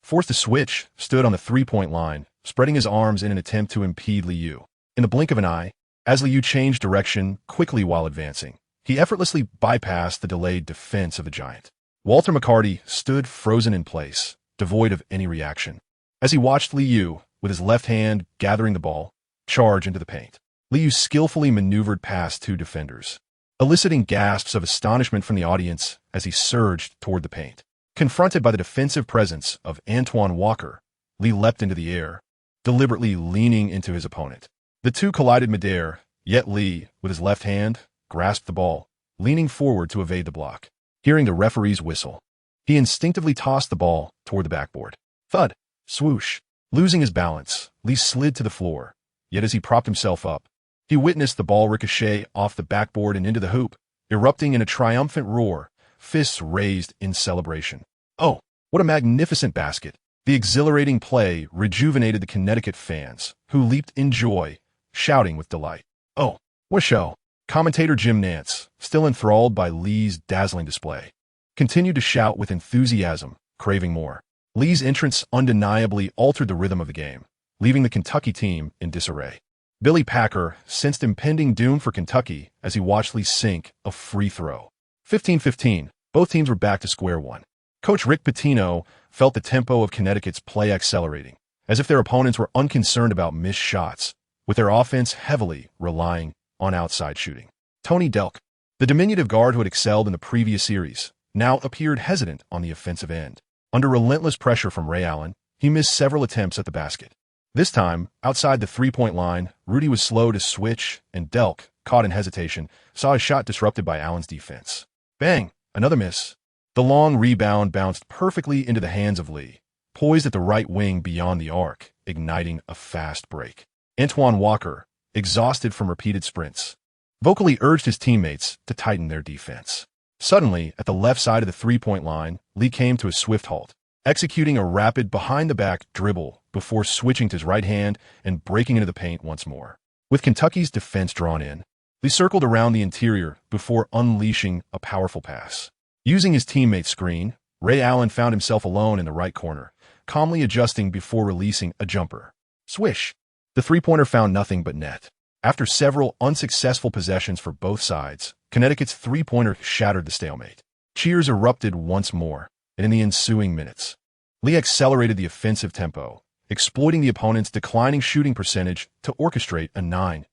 forced to switch, stood on the three-point line, spreading his arms in an attempt to impede Liu. In the blink of an eye, as Liu changed direction quickly while advancing, he effortlessly bypassed the delayed defense of the giant. Walter McCarty stood frozen in place, devoid of any reaction, as he watched Liu, with his left hand gathering the ball, charge into the paint. Liu skillfully maneuvered past 2 defenders, eliciting gasps of astonishment from the audience as he surged toward the paint. Confronted by the defensive presence of Antoine Walker, Liu leapt into the air, deliberately leaning into his opponent. The two collided midair, yet Liu, with his left hand, grasped the ball, leaning forward to evade the block. Hearing the referee's whistle, he instinctively tossed the ball toward the backboard. Thud! Swoosh! Losing his balance, Liu slid to the floor, yet as he propped himself up, he witnessed the ball ricochet off the backboard and into the hoop, erupting in a triumphant roar, fists raised in celebration. Oh, what a magnificent basket! The exhilarating play rejuvenated the Connecticut fans, who leaped in joy, shouting with delight. Oh, what a show! Commentator Jim Nantz, still enthralled by Liu's dazzling display, continued to shout with enthusiasm, craving more. Liu's entrance undeniably altered the rhythm of the game, leaving the Kentucky team in disarray. Billy Packer sensed impending doom for Kentucky as he watched Liu sink a free throw. 15-15, both teams were back to square one. Coach Rick Pitino felt the tempo of Connecticut's play accelerating, as if their opponents were unconcerned about missed shots, with their offense heavily relying on outside shooting. Tony Delk, the diminutive guard who had excelled in the previous series, now appeared hesitant on the offensive end. Under relentless pressure from Ray Allen, he missed several attempts at the basket. This time, outside the three-point line, Rudy was slow to switch, and Delk, caught in hesitation, saw his shot disrupted by Allen's defense. Bang! Another miss. The long rebound bounced perfectly into the hands of Liu, poised at the right wing beyond the arc, igniting a fast break. Antoine Walker, exhausted from repeated sprints, vocally urged his teammates to tighten their defense. Suddenly, at the left side of the three-point line, Lee came to a swift halt, executing a rapid behind-the-back dribble before switching to his right hand and breaking into the paint once more. With Kentucky's defense drawn in, Lee circled around the interior before unleashing a powerful pass. Using his teammate's screen, Ray Allen found himself alone in the right corner, calmly adjusting before releasing a jumper. Swish! The three-pointer found nothing but net. After several unsuccessful possessions for both sides, Connecticut's three-pointer shattered the stalemate. Cheers erupted once more, and in the ensuing minutes, Lee accelerated the offensive tempo, exploiting the opponent's declining shooting percentage to orchestrate a 9-2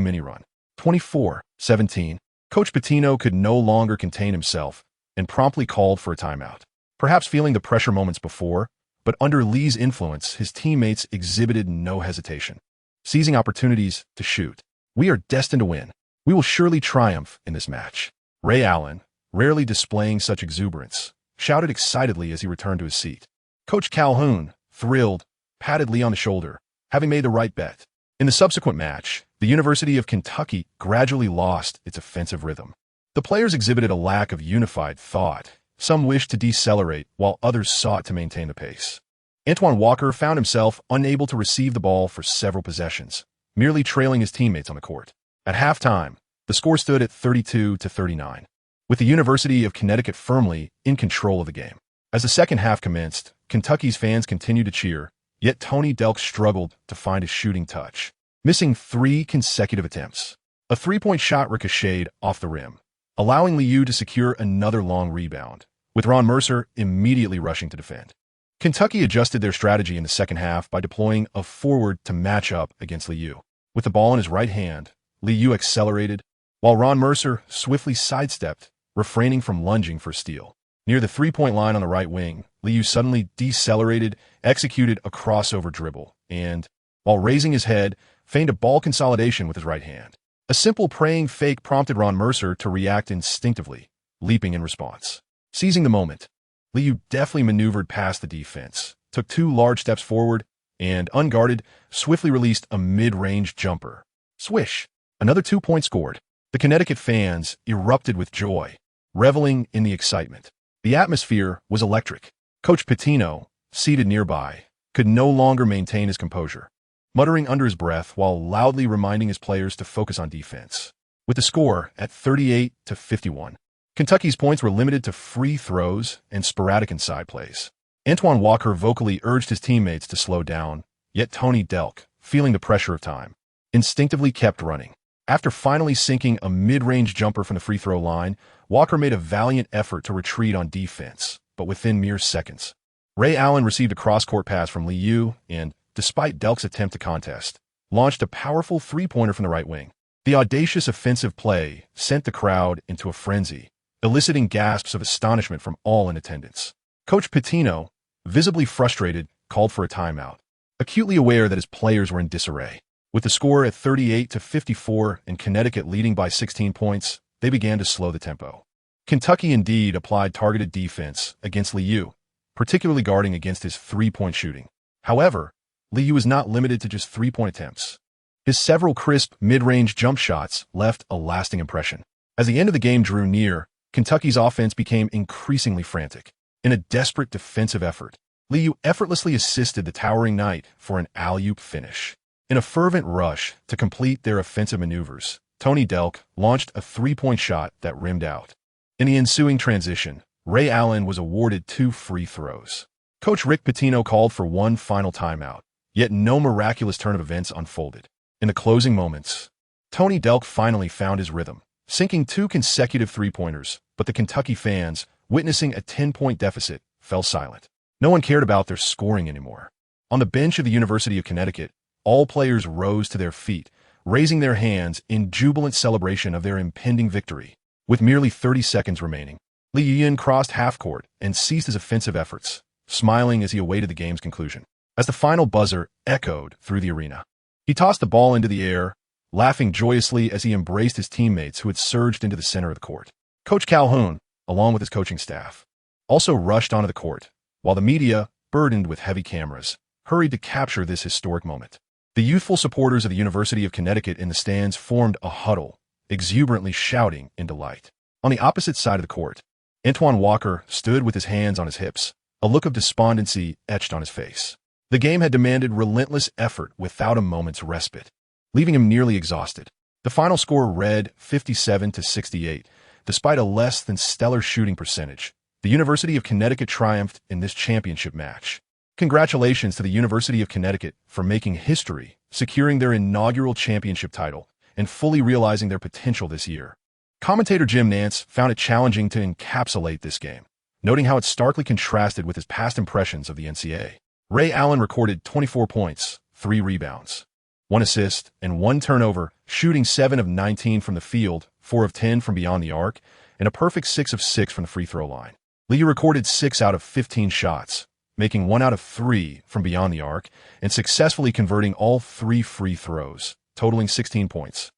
mini-run. 24-17, Coach Pitino could no longer contain himself and promptly called for a timeout. Perhaps feeling the pressure moments before, but under Lee's influence, his teammates exhibited no hesitation, seizing opportunities to shoot. "We are destined to win. We will surely triumph in this match." Ray Allen, rarely displaying such exuberance, shouted excitedly as he returned to his seat. Coach Calhoun, thrilled, patted Lee on the shoulder, having made the right bet. In the subsequent match, the University of Kentucky gradually lost its offensive rhythm. The players exhibited a lack of unified thought. Some wished to decelerate, while others sought to maintain the pace. Antoine Walker found himself unable to receive the ball for several possessions, merely trailing his teammates on the court. At halftime, the score stood at 32-39, with the University of Connecticut firmly in control of the game. As the second half commenced, Kentucky's fans continued to cheer, yet Tony Delk struggled to find his shooting touch, missing 3 consecutive attempts. A three-point shot ricocheted off the rim, allowing Liu to secure another long rebound, with Ron Mercer immediately rushing to defend. Kentucky adjusted their strategy in the second half by deploying a forward to match up against Liu. With the ball in his right hand, Liu accelerated, while Ron Mercer swiftly sidestepped, refraining from lunging for steal. Near the three-point line on the right wing, Liu suddenly decelerated, executed a crossover dribble, and, while raising his head, feigned a ball consolidation with his right hand. A simple praying fake prompted Ron Mercer to react instinctively, leaping in response. Seizing the moment, Liu deftly maneuvered past the defense, took 2 large steps forward, and, unguarded, swiftly released a mid-range jumper. Swish! Another 2 points scored. The Connecticut fans erupted with joy, reveling in the excitement. The atmosphere was electric. Coach Pitino, seated nearby, could no longer maintain his composure, muttering under his breath while loudly reminding his players to focus on defense. With the score at 38-51, Kentucky's points were limited to free throws and sporadic inside plays. Antoine Walker vocally urged his teammates to slow down, yet Tony Delk, feeling the pressure of time, instinctively kept running. After finally sinking a mid-range jumper from the free throw line, Walker made a valiant effort to retreat on defense, but within mere seconds, Ray Allen received a cross-court pass from Liu and, despite Delk's attempt to contest, launched a powerful three-pointer from the right wing. The audacious offensive play sent the crowd into a frenzy, eliciting gasps of astonishment from all in attendance. Coach Pitino, visibly frustrated, called for a timeout, acutely aware that his players were in disarray. With the score at 38-54 and Connecticut leading by 16 points, they began to slow the tempo. Kentucky indeed applied targeted defense against Liu, particularly guarding against his three-point shooting. However, Liu was not limited to just three-point attempts. His several crisp mid-range jump shots left a lasting impression. As the end of the game drew near, Kentucky's offense became increasingly frantic. In a desperate defensive effort, Liu effortlessly assisted the towering knight for an alley-oop finish. In a fervent rush to complete their offensive maneuvers, Tony Delk launched a three-point shot that rimmed out. In the ensuing transition, Ray Allen was awarded 2 free throws. Coach Rick Pitino called for one final timeout, yet no miraculous turn of events unfolded. In the closing moments, Tony Delk finally found his rhythm, sinking 2 consecutive three-pointers, but the Kentucky fans, witnessing a 10-point deficit, fell silent. No one cared about their scoring anymore. On the bench of the University of Connecticut, all players rose to their feet, raising their hands in jubilant celebration of their impending victory. With merely 30 seconds remaining, Liu crossed half-court and ceased his offensive efforts, smiling as he awaited the game's conclusion. As the final buzzer echoed through the arena, he tossed the ball into the air, laughing joyously as he embraced his teammates who had surged into the center of the court. Coach Calhoun, along with his coaching staff, also rushed onto the court, while the media, burdened with heavy cameras, hurried to capture this historic moment. The youthful supporters of the University of Connecticut in the stands formed a huddle, exuberantly shouting in delight. On the opposite side of the court, Antoine Walker stood with his hands on his hips, a look of despondency etched on his face. The game had demanded relentless effort without a moment's respite, leaving him nearly exhausted. The final score read 57-68. Despite a less than stellar shooting percentage, the University of Connecticut triumphed in this championship match. Congratulations to the University of Connecticut for making history, securing their inaugural championship title, and fully realizing their potential this year. Commentator Jim Nantz found it challenging to encapsulate this game, noting how it starkly contrasted with his past impressions of the NCAA. Ray Allen recorded 24 points, 3 rebounds, 1 assist, and 1 turnover, shooting 7 of 19 from the field, 4 of 10 from beyond the arc, and a perfect 6 of 6 from the free throw line. Liu recorded 6 out of 15 shots, making 1 out of 3 from beyond the arc, and successfully converting all 3 free throws, totaling 16 points,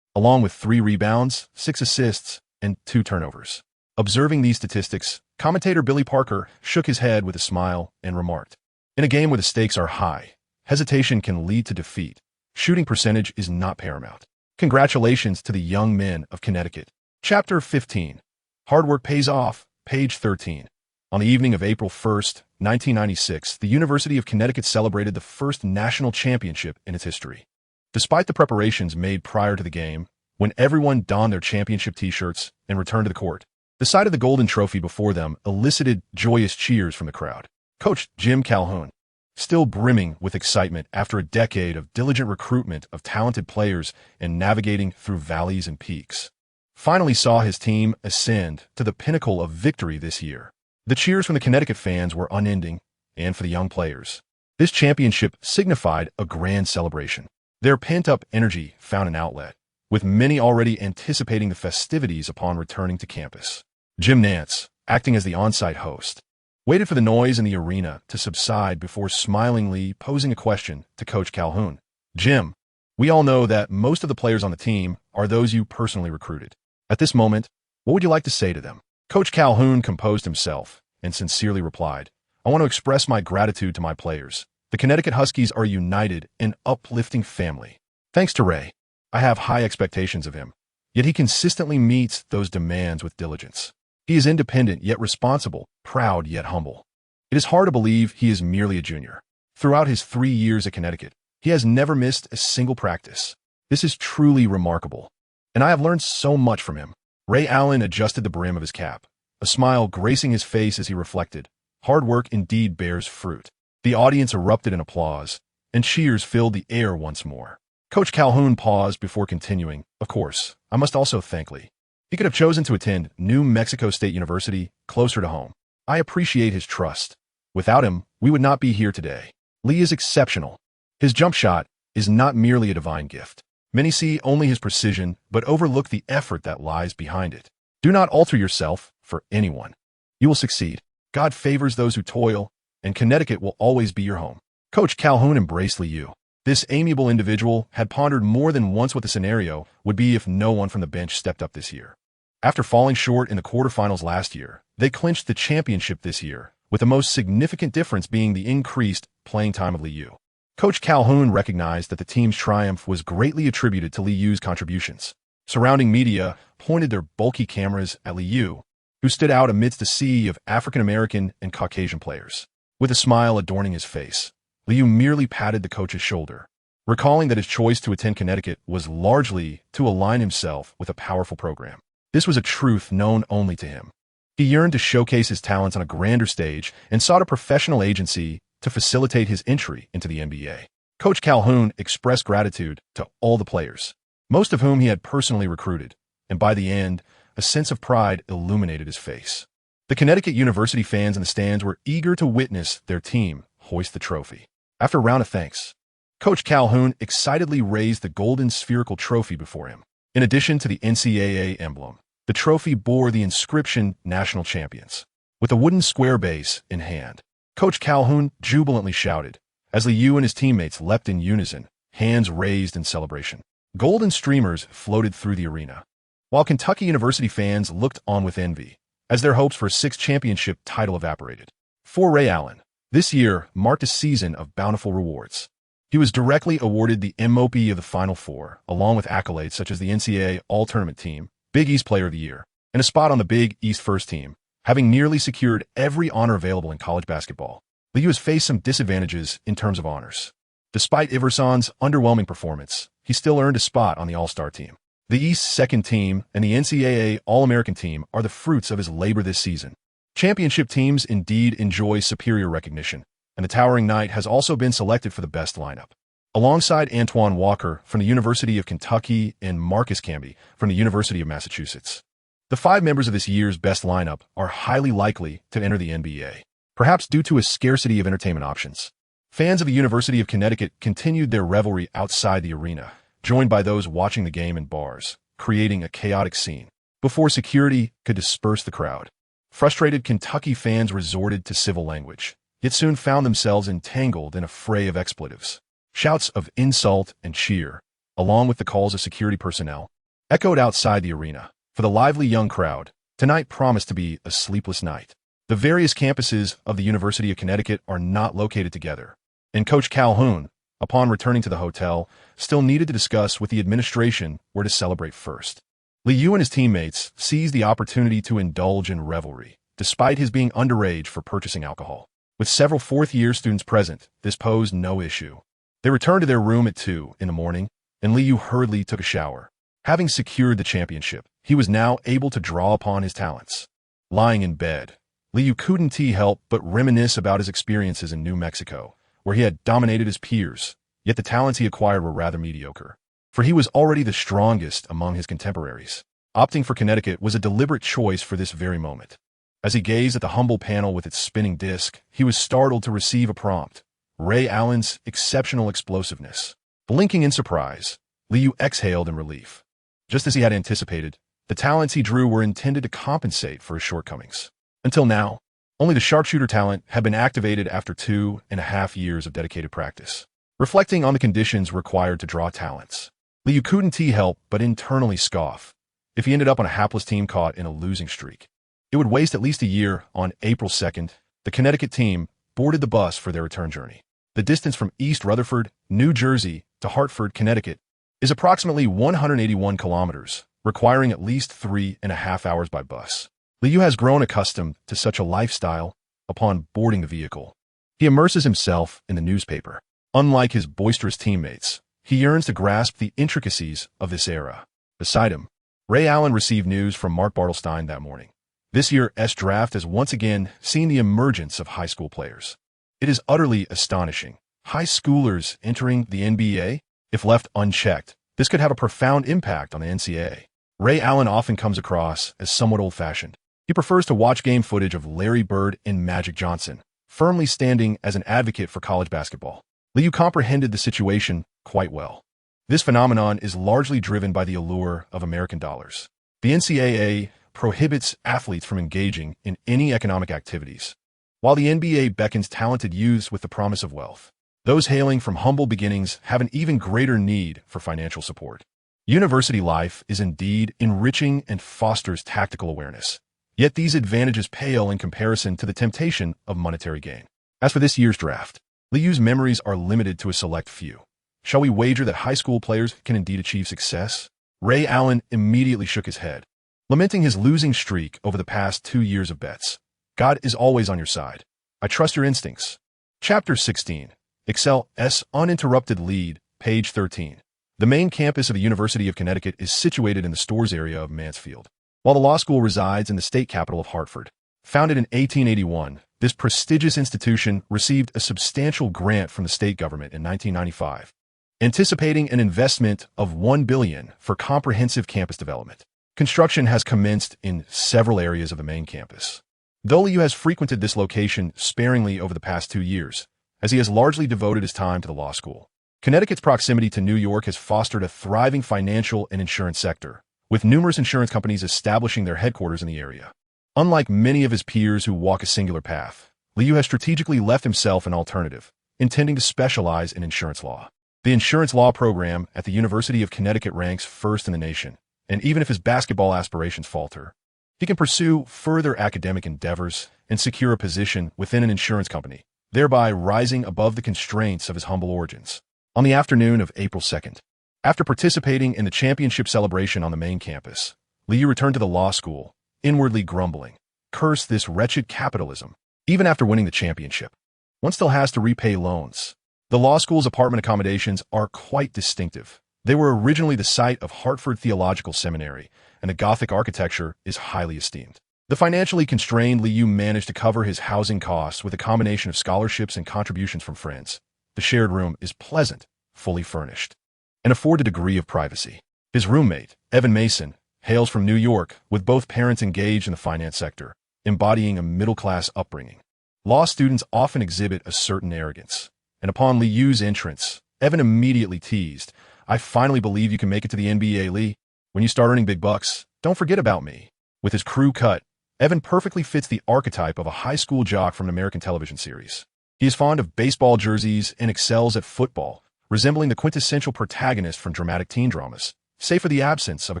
along with 3 rebounds, 6 assists, and 2 turnovers. Observing these statistics, commentator Billy Parker shook his head with a smile and remarked, "In a game where the stakes are high, hesitation can lead to defeat. Shooting percentage is not paramount. Congratulations to the young men of Connecticut." Chapter 15. Hard work pays off, page 13. On the evening of April 1st, 1996, the University of Connecticut celebrated the first national championship in its history. Despite the preparations made prior to the game, when everyone donned their championship t-shirts and returned to the court, the sight of the golden trophy before them elicited joyous cheers from the crowd. Coach Jim Calhoun, still brimming with excitement after a decade of diligent recruitment of talented players and navigating through valleys and peaks, finally saw his team ascend to the pinnacle of victory this year. The cheers from the Connecticut fans were unending, and for the young players, this championship signified a grand celebration. Their pent-up energy found an outlet, with many already anticipating the festivities upon returning to campus. Jim Nantz, acting as the on-site host, waited for the noise in the arena to subside before smilingly posing a question to Coach Calhoun. "Jim, we all know that most of the players on the team are those you personally recruited. At this moment, what would you like to say to them?" Coach Calhoun composed himself and sincerely replied, "I want to express my gratitude to my players. The Connecticut Huskies are a united and uplifting family. Thanks to Ray, I have high expectations of him, yet he consistently meets those demands with diligence. He is independent yet responsible, proud yet humble. It is hard to believe he is merely a junior. Throughout his 3 years at Connecticut, he has never missed a single practice. This is truly remarkable, and I have learned so much from him." Ray Allen adjusted the brim of his cap, a smile gracing his face as he reflected, "Hard work indeed bears fruit." The audience erupted in applause, and cheers filled the air once more. Coach Calhoun paused before continuing, "Of course, I must also thank Lee. He could have chosen to attend New Mexico State University, closer to home. I appreciate his trust. Without him, we would not be here today. Lee is exceptional. His jump shot is not merely a divine gift. Many see only his precision, but overlook the effort that lies behind it. Do not alter yourself for anyone. You will succeed. God favors those who toil, and Connecticut will always be your home." Coach Calhoun embraced Liu. This amiable individual had pondered more than once what the scenario would be if no one from the bench stepped up this year. After falling short in the quarterfinals last year, they clinched the championship this year, with the most significant difference being the increased playing time of Liu. Coach Calhoun recognized that the team's triumph was greatly attributed to Liu's contributions. Surrounding media pointed their bulky cameras at Liu, who stood out amidst a sea of African-American and Caucasian players. With a smile adorning his face, Liu merely patted the coach's shoulder, recalling that his choice to attend Connecticut was largely to align himself with a powerful program. This was a truth known only to him. He yearned to showcase his talents on a grander stage and sought a professional agency to facilitate his entry into the NBA. Coach Calhoun expressed gratitude to all the players, most of whom he had personally recruited, and by the end, a sense of pride illuminated his face. The Connecticut University fans in the stands were eager to witness their team hoist the trophy. After a round of thanks, Coach Calhoun excitedly raised the golden spherical trophy before him. In addition to the NCAA emblem, the trophy bore the inscription "National Champions." With a wooden square base in hand, Coach Calhoun jubilantly shouted, as Liu and his teammates leapt in unison, hands raised in celebration. Golden streamers floated through the arena, while Kentucky University fans looked on with envy, as their hopes for a 6th championship title evaporated. For Ray Allen, This year marked a season of bountiful rewards. He was directly awarded the MOP of the Final Four, along with accolades such as the NCAA All-Tournament Team, Big East Player of the Year, and a spot on the Big East First Team, having nearly secured every honor available in college basketball. Liu has faced some disadvantages in terms of honors. Despite Iverson's underwhelming performance, he still earned a spot on the All-Star team. The East's second team and the NCAA All-American team are the fruits of his labor this season. Championship teams indeed enjoy superior recognition, and the Towering Knight has also been selected for the best lineup. Alongside Antoine Walker from the University of Kentucky and Marcus Camby from the University of Massachusetts. The 5 members of this year's best lineup are highly likely to enter the NBA, perhaps due to a scarcity of entertainment options. Fans of the University of Connecticut continued their revelry outside the arena, joined by those watching the game in bars, creating a chaotic scene, before security could disperse the crowd. Frustrated Kentucky fans resorted to civil language, yet soon found themselves entangled in a fray of expletives. Shouts of insult and cheer, along with the calls of security personnel, echoed outside the arena. For the lively young crowd, tonight promised to be a sleepless night. The various campuses of the University of Connecticut are not located together, and Coach Calhoun, upon returning to the hotel, still needed to discuss with the administration where to celebrate first. Liu and his teammates seized the opportunity to indulge in revelry, despite his being underage for purchasing alcohol. With several fourth-year students present, this posed no issue. They returned to their room at 2 in the morning, and Liu hurriedly took a shower. Having secured the championship, he was now able to draw upon his talents. Lying in bed, Liu couldn't help but reminisce about his experiences in New Mexico, where he had dominated his peers, yet the talents he acquired were rather mediocre. For he was already the strongest among his contemporaries. Opting for Connecticut was a deliberate choice for this very moment. As he gazed at the humble panel with its spinning disc, he was startled to receive a prompt: Ray Allen's exceptional explosiveness. Blinking in surprise, Liu exhaled in relief. Just as he had anticipated, the talents he drew were intended to compensate for his shortcomings. Until now, only the sharpshooter talent had been activated after 2.5 years of dedicated practice. Reflecting on the conditions required to draw talents, Liu couldn't help but internally scoff. If he ended up on a hapless team caught in a losing streak, it would waste at least a year. On April 2nd, the Connecticut team boarded the bus for their return journey. The distance from East Rutherford, New Jersey, to Hartford, Connecticut, is approximately 181 kilometers, requiring at least 3.5 hours by bus. Liu has grown accustomed to such a lifestyle upon boarding the vehicle. He immerses himself in the newspaper. Unlike his boisterous teammates, he yearns to grasp the intricacies of this era. Beside him, Ray Allen received news from Mark Bartelstein that morning. This year's draft has once again seen the emergence of high school players. It is utterly astonishing. High schoolers entering the NBA? If left unchecked, this could have a profound impact on the NCAA. Ray Allen often comes across as somewhat old-fashioned. He prefers to watch game footage of Larry Bird and Magic Johnson, firmly standing as an advocate for college basketball. Liu comprehended the situation quite well. This phenomenon is largely driven by the allure of American dollars. The NCAA prohibits athletes from engaging in any economic activities, while the NBA beckons talented youths with the promise of wealth. Those hailing from humble beginnings have an even greater need for financial support. University life is indeed enriching and fosters tactical awareness. Yet these advantages pale in comparison to the temptation of monetary gain. As for this year's draft, Liu's memories are limited to a select few. Shall we wager that high school players can indeed achieve success? Ray Allen immediately shook his head, lamenting his losing streak over the past 2 years of bets. God is always on your side. I trust your instincts. Chapter 16. Excel's Uninterrupted Lead, page 13. The main campus of the University of Connecticut is situated in the Stores area of Mansfield, while the law school resides in the state capital of Hartford. Founded in 1881, this prestigious institution received a substantial grant from the state government in 1995, anticipating an investment of $1 billion for comprehensive campus development. Construction has commenced in several areas of the main campus. Though Liu has frequented this location sparingly over the past 2 years, as he has largely devoted his time to the law school. Connecticut's proximity to New York has fostered a thriving financial and insurance sector, with numerous insurance companies establishing their headquarters in the area. Unlike many of his peers who walk a singular path, Liu has strategically left himself an alternative, intending to specialize in insurance law. The insurance law program at the University of Connecticut ranks first in the nation, and even if his basketball aspirations falter, he can pursue further academic endeavors and secure a position within an insurance company, thereby rising above the constraints of his humble origins. On the afternoon of April 2nd, after participating in the championship celebration on the main campus, Liu returned to the law school, inwardly grumbling, "Curse this wretched capitalism." Even after winning the championship, one still has to repay loans. The law school's apartment accommodations are quite distinctive. They were originally the site of Hartford Theological Seminary, and the Gothic architecture is highly esteemed. The financially constrained Liu managed to cover his housing costs with a combination of scholarships and contributions from friends. The shared room is pleasant, fully furnished, and afford a degree of privacy. His roommate, Evan Mason, hails from New York, with both parents engaged in the finance sector, embodying a middle-class upbringing. Law students often exhibit a certain arrogance, and upon Liu's entrance, Evan immediately teased, "I finally believe you can make it to the NBA, Lee. When you start earning big bucks, don't forget about me." With his crew cut, Evan perfectly fits the archetype of a high school jock from an American television series. He is fond of baseball jerseys and excels at football, resembling the quintessential protagonist from dramatic teen dramas, save for the absence of a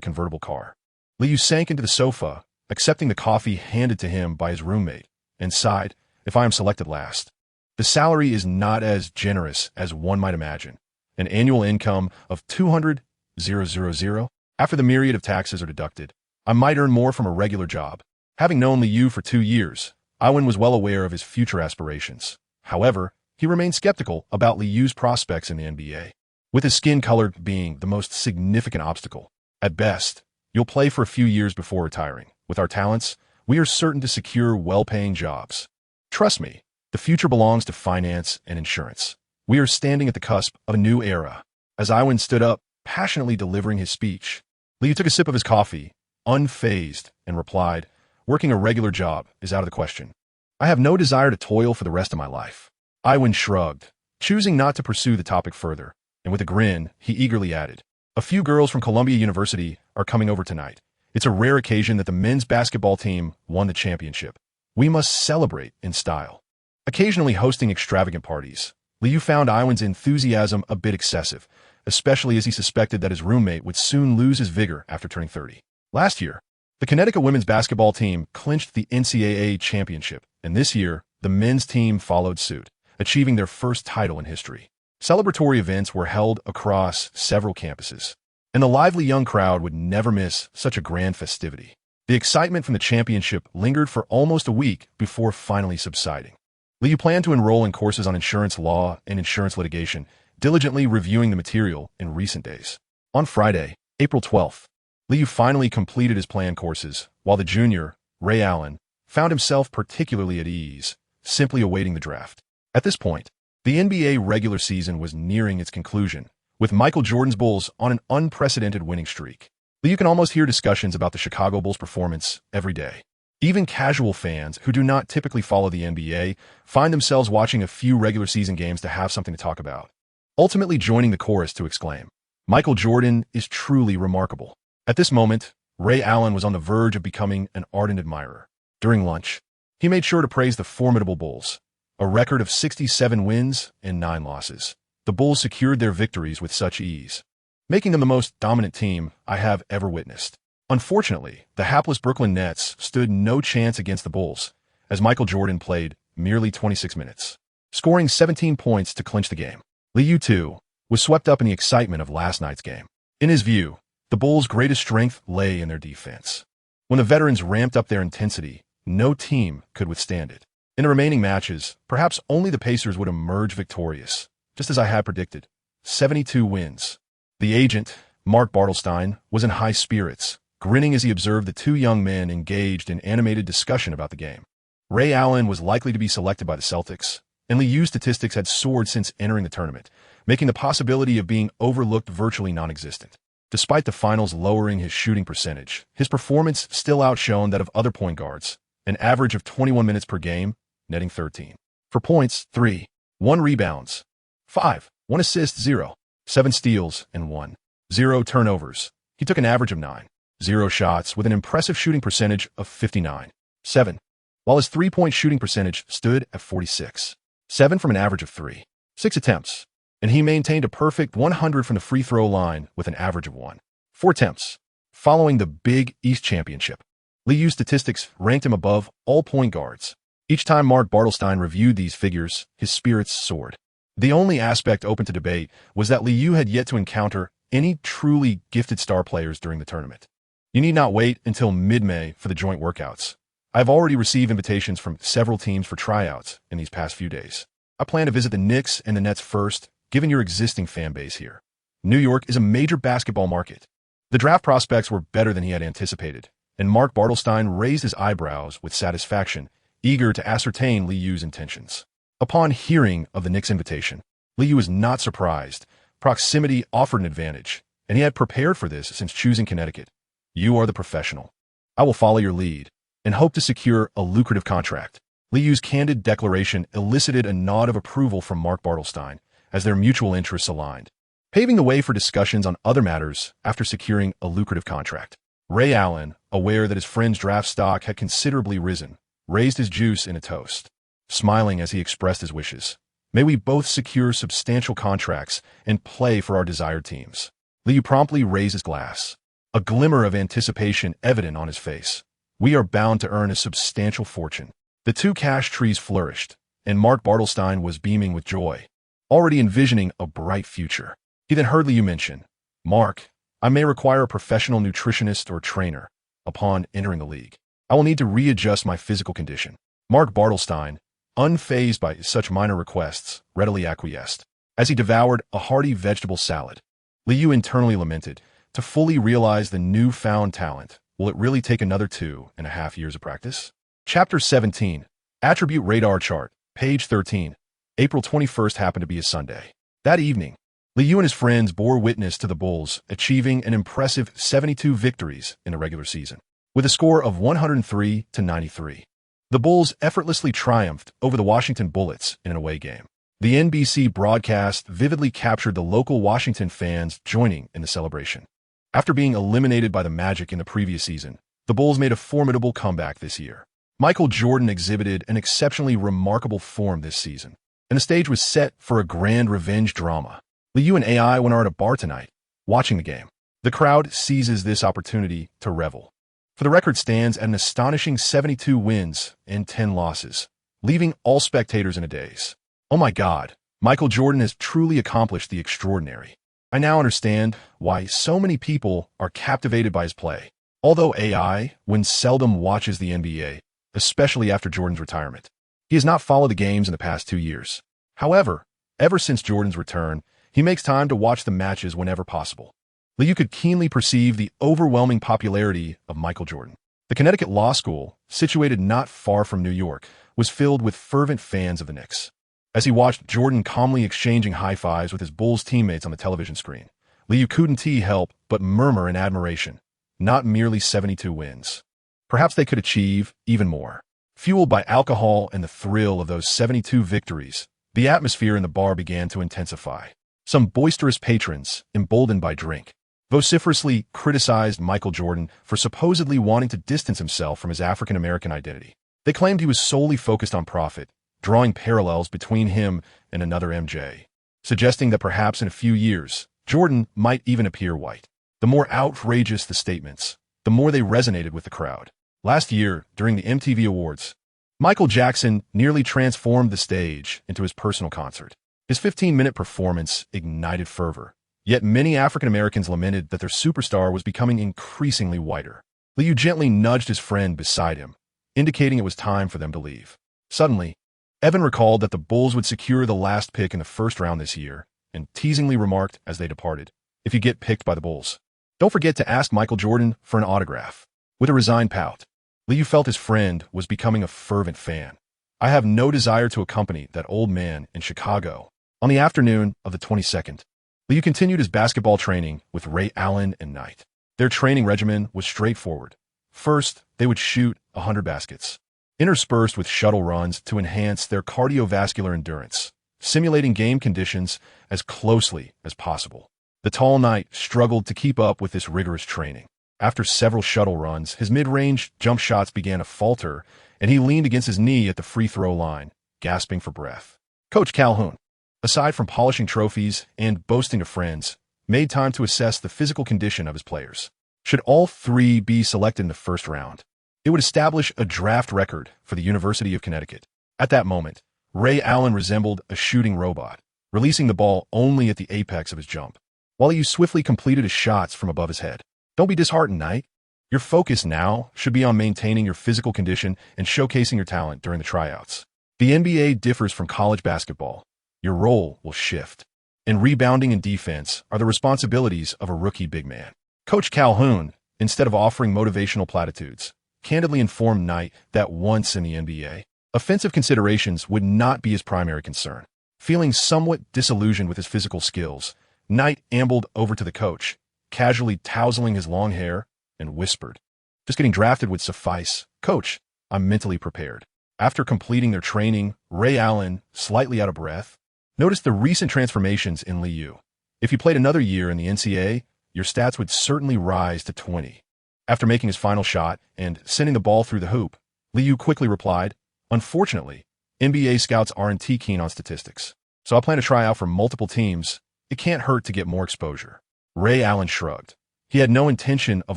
convertible car. Liu sank into the sofa, accepting the coffee handed to him by his roommate, and sighed, "If I am selected last." The salary is not as generous as one might imagine. An annual income of $200,000 after the myriad of taxes are deducted. I might earn more from a regular job. Having known Liu for 2 years, Iwin was well aware of his future aspirations. However, he remained skeptical about Liu's prospects in the NBA, with his skin color being the most significant obstacle. At best, you'll play for a few years before retiring. With our talents, we are certain to secure well-paying jobs. Trust me, the future belongs to finance and insurance. We are standing at the cusp of a new era. As Iwin stood up, passionately delivering his speech, Liu took a sip of his coffee, unfazed, and replied, "Working a regular job is out of the question. I have no desire to toil for the rest of my life." Iwin shrugged, choosing not to pursue the topic further, and with a grin, he eagerly added, "A few girls from Columbia University are coming over tonight. It's a rare occasion that the men's basketball team won the championship. We must celebrate in style." Occasionally hosting extravagant parties, Liu found Iwin's enthusiasm a bit excessive, especially as he suspected that his roommate would soon lose his vigor after turning 30. Last year, the Connecticut women's basketball team clinched the NCAA championship, and this year, the men's team followed suit, achieving their first title in history. Celebratory events were held across several campuses, and the lively young crowd would never miss such a grand festivity. The excitement from the championship lingered for almost a week before finally subsiding. Liu planned to enroll in courses on insurance law and insurance litigation, diligently reviewing the material in recent days. On Friday, April 12th, Liu finally completed his planned courses, while the junior, Ray Allen, found himself particularly at ease, simply awaiting the draft. At this point, the NBA regular season was nearing its conclusion, with Michael Jordan's Bulls on an unprecedented winning streak. Liu can almost hear discussions about the Chicago Bulls' performance every day. Even casual fans who do not typically follow the NBA find themselves watching a few regular season games to have something to talk about, ultimately joining the chorus to exclaim, "Michael Jordan is truly remarkable." At this moment, Ray Allen was on the verge of becoming an ardent admirer. During lunch, he made sure to praise the formidable Bulls, a record of 67 wins and 9 losses. The Bulls secured their victories with such ease, making them the most dominant team I have ever witnessed. Unfortunately, the hapless Brooklyn Nets stood no chance against the Bulls, as Michael Jordan played merely 26 minutes, scoring 17 points to clinch the game. Liu, too, was swept up in the excitement of last night's game. In his view, the Bulls' greatest strength lay in their defense. When the veterans ramped up their intensity, no team could withstand it. In the remaining matches, perhaps only the Pacers would emerge victorious, just as I had predicted. 72 wins. The agent, Mark Bartelstein, was in high spirits, grinning as he observed the two young men engaged in animated discussion about the game. Ray Allen was likely to be selected by the Celtics, and Liu's statistics had soared since entering the tournament, making the possibility of being overlooked virtually non-existent. Despite the finals lowering his shooting percentage, his performance still outshone that of other point guards, an average of 21 minutes per game, netting 13. For points, 3, 1 rebounds, 5, 1 assist, 0, 7 steals, and 1, 0 turnovers. He took an average of 9, 0 shots with an impressive shooting percentage of 59, 7, while his three-point shooting percentage stood at 46, 7 from an average of 3, 6 attempts, and he maintained a perfect 100 from the free throw line with an average of 1, 4 attempts. Following the Big East Championship, Liu's statistics ranked him above all point guards, Each time Mark Bartelstein reviewed these figures, his spirits soared. The only aspect open to debate was that Liu had yet to encounter any truly gifted star players during the tournament. You need not wait until mid-May for the joint workouts. I've already received invitations from several teams for tryouts in these past few days. I plan to visit the Knicks and the Nets first, given your existing fan base here. New York is a major basketball market. The draft prospects were better than he had anticipated, and Mark Bartelstein raised his eyebrows with satisfaction, eager to ascertain Liu's intentions. Upon hearing of the Knicks' invitation, Liu was not surprised. Proximity offered an advantage, and he had prepared for this since choosing Connecticut. You are the professional. I will follow your lead and hope to secure a lucrative contract. Liu's candid declaration elicited a nod of approval from Mark Bartelstein as their mutual interests aligned, paving the way for discussions on other matters after securing a lucrative contract. Ray Allen, aware that his friend's draft stock had considerably risen, raised his juice in a toast, smiling as he expressed his wishes. May we both secure substantial contracts and play for our desired teams. Liu promptly raised his glass, a glimmer of anticipation evident on his face. We are bound to earn a substantial fortune. The two cash trees flourished, and Mark Bartelstein was beaming with joy, already envisioning a bright future. He then heard Liu mention, Mark, I may require a professional nutritionist or trainer upon entering the league. I will need to readjust my physical condition. Mark Bartelstein, unfazed by such minor requests, readily acquiesced. As he devoured a hearty vegetable salad, Liu internally lamented, to fully realize the newfound talent, will it really take another 2.5 years of practice? Chapter 17, Attribute Radar Chart, page 13. April 21st happened to be a Sunday. That evening, Liu and his friends bore witness to the Bulls achieving an impressive 72 victories in the regular season, with a score of 103-93. The Bulls effortlessly triumphed over the Washington Bullets in an away game. The NBC broadcast vividly captured the local Washington fans joining in the celebration. After being eliminated by the Magic in the previous season, the Bulls made a formidable comeback this year. Michael Jordan exhibited an exceptionally remarkable form this season, and the stage was set for a grand revenge drama. Liu and AI went out at a bar tonight, watching the game. The crowd seizes this opportunity to revel. For the record stands at an astonishing 72 wins and 10 losses, leaving all spectators in a daze. Oh my God, Michael Jordan has truly accomplished the extraordinary. I now understand why so many people are captivated by his play. Although AI, when seldom watches the NBA, especially after Jordan's retirement, he has not followed the games in the past 2 years. However, ever since Jordan's return, he makes time to watch the matches whenever possible. Liu could keenly perceive the overwhelming popularity of Michael Jordan. The Connecticut Law School, situated not far from New York, was filled with fervent fans of the Knicks. As he watched Jordan calmly exchanging high-fives with his Bulls teammates on the television screen, Liu couldn't help but murmur in admiration. Not merely 72 wins. Perhaps they could achieve even more. Fueled by alcohol and the thrill of those 72 victories, the atmosphere in the bar began to intensify. Some boisterous patrons, emboldened by drink, vociferously criticized Michael Jordan for supposedly wanting to distance himself from his African-American identity. They claimed he was solely focused on profit, drawing parallels between him and another MJ, suggesting that perhaps in a few years, Jordan might even appear white. The more outrageous the statements, the more they resonated with the crowd. Last year, during the MTV Awards, Michael Jackson nearly transformed the stage into his personal concert. His 15-minute performance ignited fervor, yet many African Americans lamented that their superstar was becoming increasingly whiter. Liu gently nudged his friend beside him, indicating it was time for them to leave. Suddenly, Evan recalled that the Bulls would secure the last pick in the first round this year, and teasingly remarked as they departed, "If you get picked by the Bulls, don't forget to ask Michael Jordan for an autograph." With a resigned pout, Liu felt his friend was becoming a fervent fan. "I have no desire to accompany that old man in Chicago." On the afternoon of the 22nd, Liu continued his basketball training with Ray Allen and Knight. Their training regimen was straightforward. First, they would shoot 100 baskets, interspersed with shuttle runs to enhance their cardiovascular endurance, simulating game conditions as closely as possible. The tall Knight struggled to keep up with this rigorous training. After several shuttle runs, his mid-range jump shots began to falter, and he leaned against his knee at the free throw line, gasping for breath. Coach Calhoun, aside from polishing trophies and boasting to friends, made time to assess the physical condition of his players. Should all three be selected in the first round, It would establish a draft record for the University of Connecticut. At that moment, Ray Allen resembled a shooting robot, releasing the ball only at the apex of his jump, while he swiftly completed his shots from above his head. Don't be disheartened, Knight. Your focus now should be on maintaining your physical condition and showcasing your talent during the tryouts. The NBA differs from college basketball. Your role will shift, and rebounding and defense are the responsibilities of a rookie big man. Coach Calhoun, instead of offering motivational platitudes, candidly informed Knight that once in the NBA, offensive considerations would not be his primary concern. Feeling somewhat disillusioned with his physical skills, Knight ambled over to the coach, casually tousling his long hair, and whispered, "Just getting drafted would suffice. Coach, I'm mentally prepared." After completing their training, Ray Allen, slightly out of breath, noticed the recent transformations in Liu. If he played another year in the NCAA, your stats would certainly rise to 20. After making his final shot and sending the ball through the hoop, Liu quickly replied, "Unfortunately, NBA scouts aren't keen on statistics, so I plan to try out for multiple teams. It can't hurt to get more exposure." Ray Allen shrugged. He had no intention of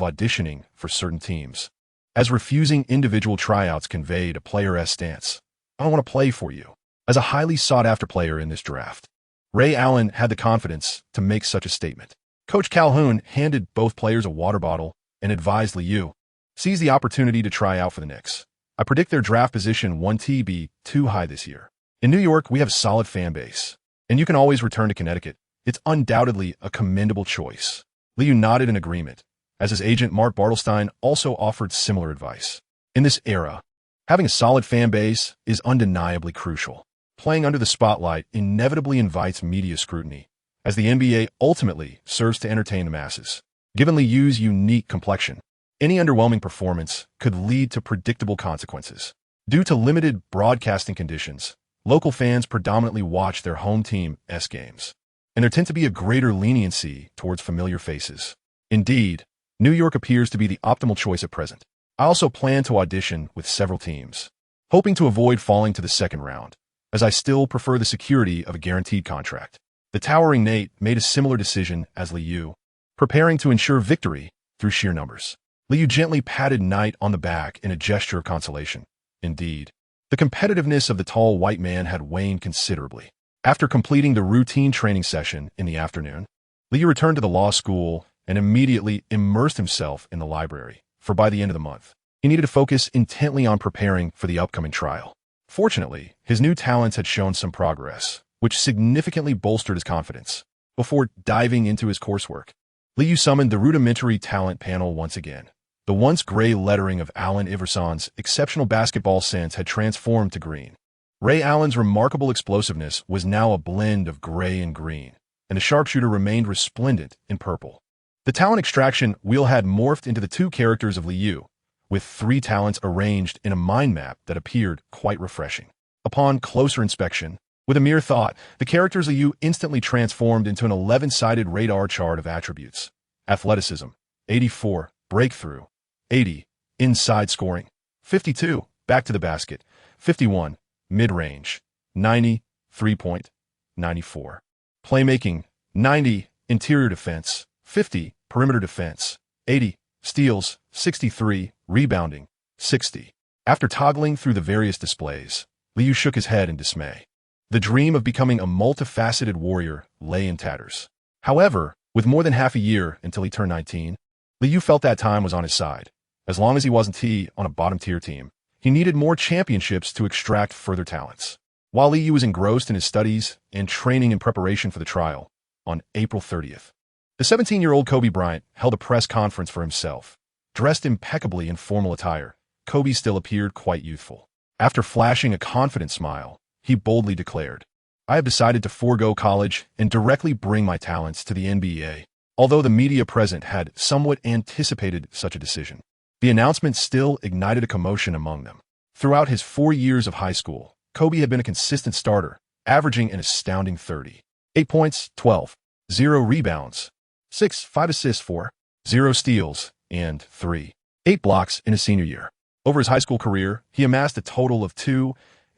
auditioning for certain teams, as refusing individual tryouts conveyed a player's stance. "I don't want to play for you." As a highly sought-after player in this draft, Ray Allen had the confidence to make such a statement. Coach Calhoun handed both players a water bottle and advised Liu, "Seize the opportunity to try out for the Knicks. I predict their draft position won't be too high this year. In New York, we have a solid fan base, and you can always return to Connecticut. It's undoubtedly a commendable choice." Liu nodded in agreement, as his agent Mark Bartelstein also offered similar advice. In this era, having a solid fan base is undeniably crucial. Playing under the spotlight inevitably invites media scrutiny, as the NBA ultimately serves to entertain the masses. Given Liu's unique complexion, any underwhelming performance could lead to predictable consequences. Due to limited broadcasting conditions, local fans predominantly watch their home team's games, and there tends to be a greater leniency towards familiar faces. Indeed, New York appears to be the optimal choice at present. I also plan to audition with several teams, hoping to avoid falling to the second round, as I still prefer the security of a guaranteed contract. The towering Nate made a similar decision as Liu, preparing to ensure victory through sheer numbers. Liu gently patted Knight on the back in a gesture of consolation. Indeed, the competitiveness of the tall white man had waned considerably. After completing the routine training session in the afternoon, Liu returned to the law school and immediately immersed himself in the library, for by the end of the month, he needed to focus intently on preparing for the upcoming trial. Fortunately, his new talents had shown some progress, which significantly bolstered his confidence. Before diving into his coursework, Liu summoned the rudimentary talent panel once again. The once gray lettering of Allen Iverson's exceptional basketball sense had transformed to green. Ray Allen's remarkable explosiveness was now a blend of gray and green, and the sharpshooter remained resplendent in purple. The talent extraction wheel had morphed into the two characters of Liu, with three talents arranged in a mind map that appeared quite refreshing. Upon closer inspection, with a mere thought, the characters Liu instantly transformed into an 11-sided radar chart of attributes. Athleticism, 84, breakthrough, 80, inside scoring, 52, back to the basket, 51, mid-range, 90, three-point, 94, playmaking, 90, interior defense, 50, perimeter defense, 80, steals, 63, rebounding, 60. After toggling through the various displays, Liu shook his head in dismay. The dream of becoming a multifaceted warrior lay in tatters. However, with more than half a year until he turned 19, Liu felt that time was on his side. As long as he wasn't on a bottom-tier team, he needed more championships to extract further talents. While Liu was engrossed in his studies and training in preparation for the trial, on April 30th, the 17-year-old Kobe Bryant held a press conference for himself. Dressed impeccably in formal attire, Kobe still appeared quite youthful. After flashing a confident smile, he boldly declared, "I have decided to forego college and directly bring my talents to the NBA." Although the media present had somewhat anticipated such a decision, the announcement still ignited a commotion among them. Throughout his 4 years of high school, Kobe had been a consistent starter, averaging an astounding 30. 8 points, 12, 0 rebounds, 6, 5 assists, 4, 0 steals, and 3, 8 blocks in his senior year. Over his high school career, he amassed a total of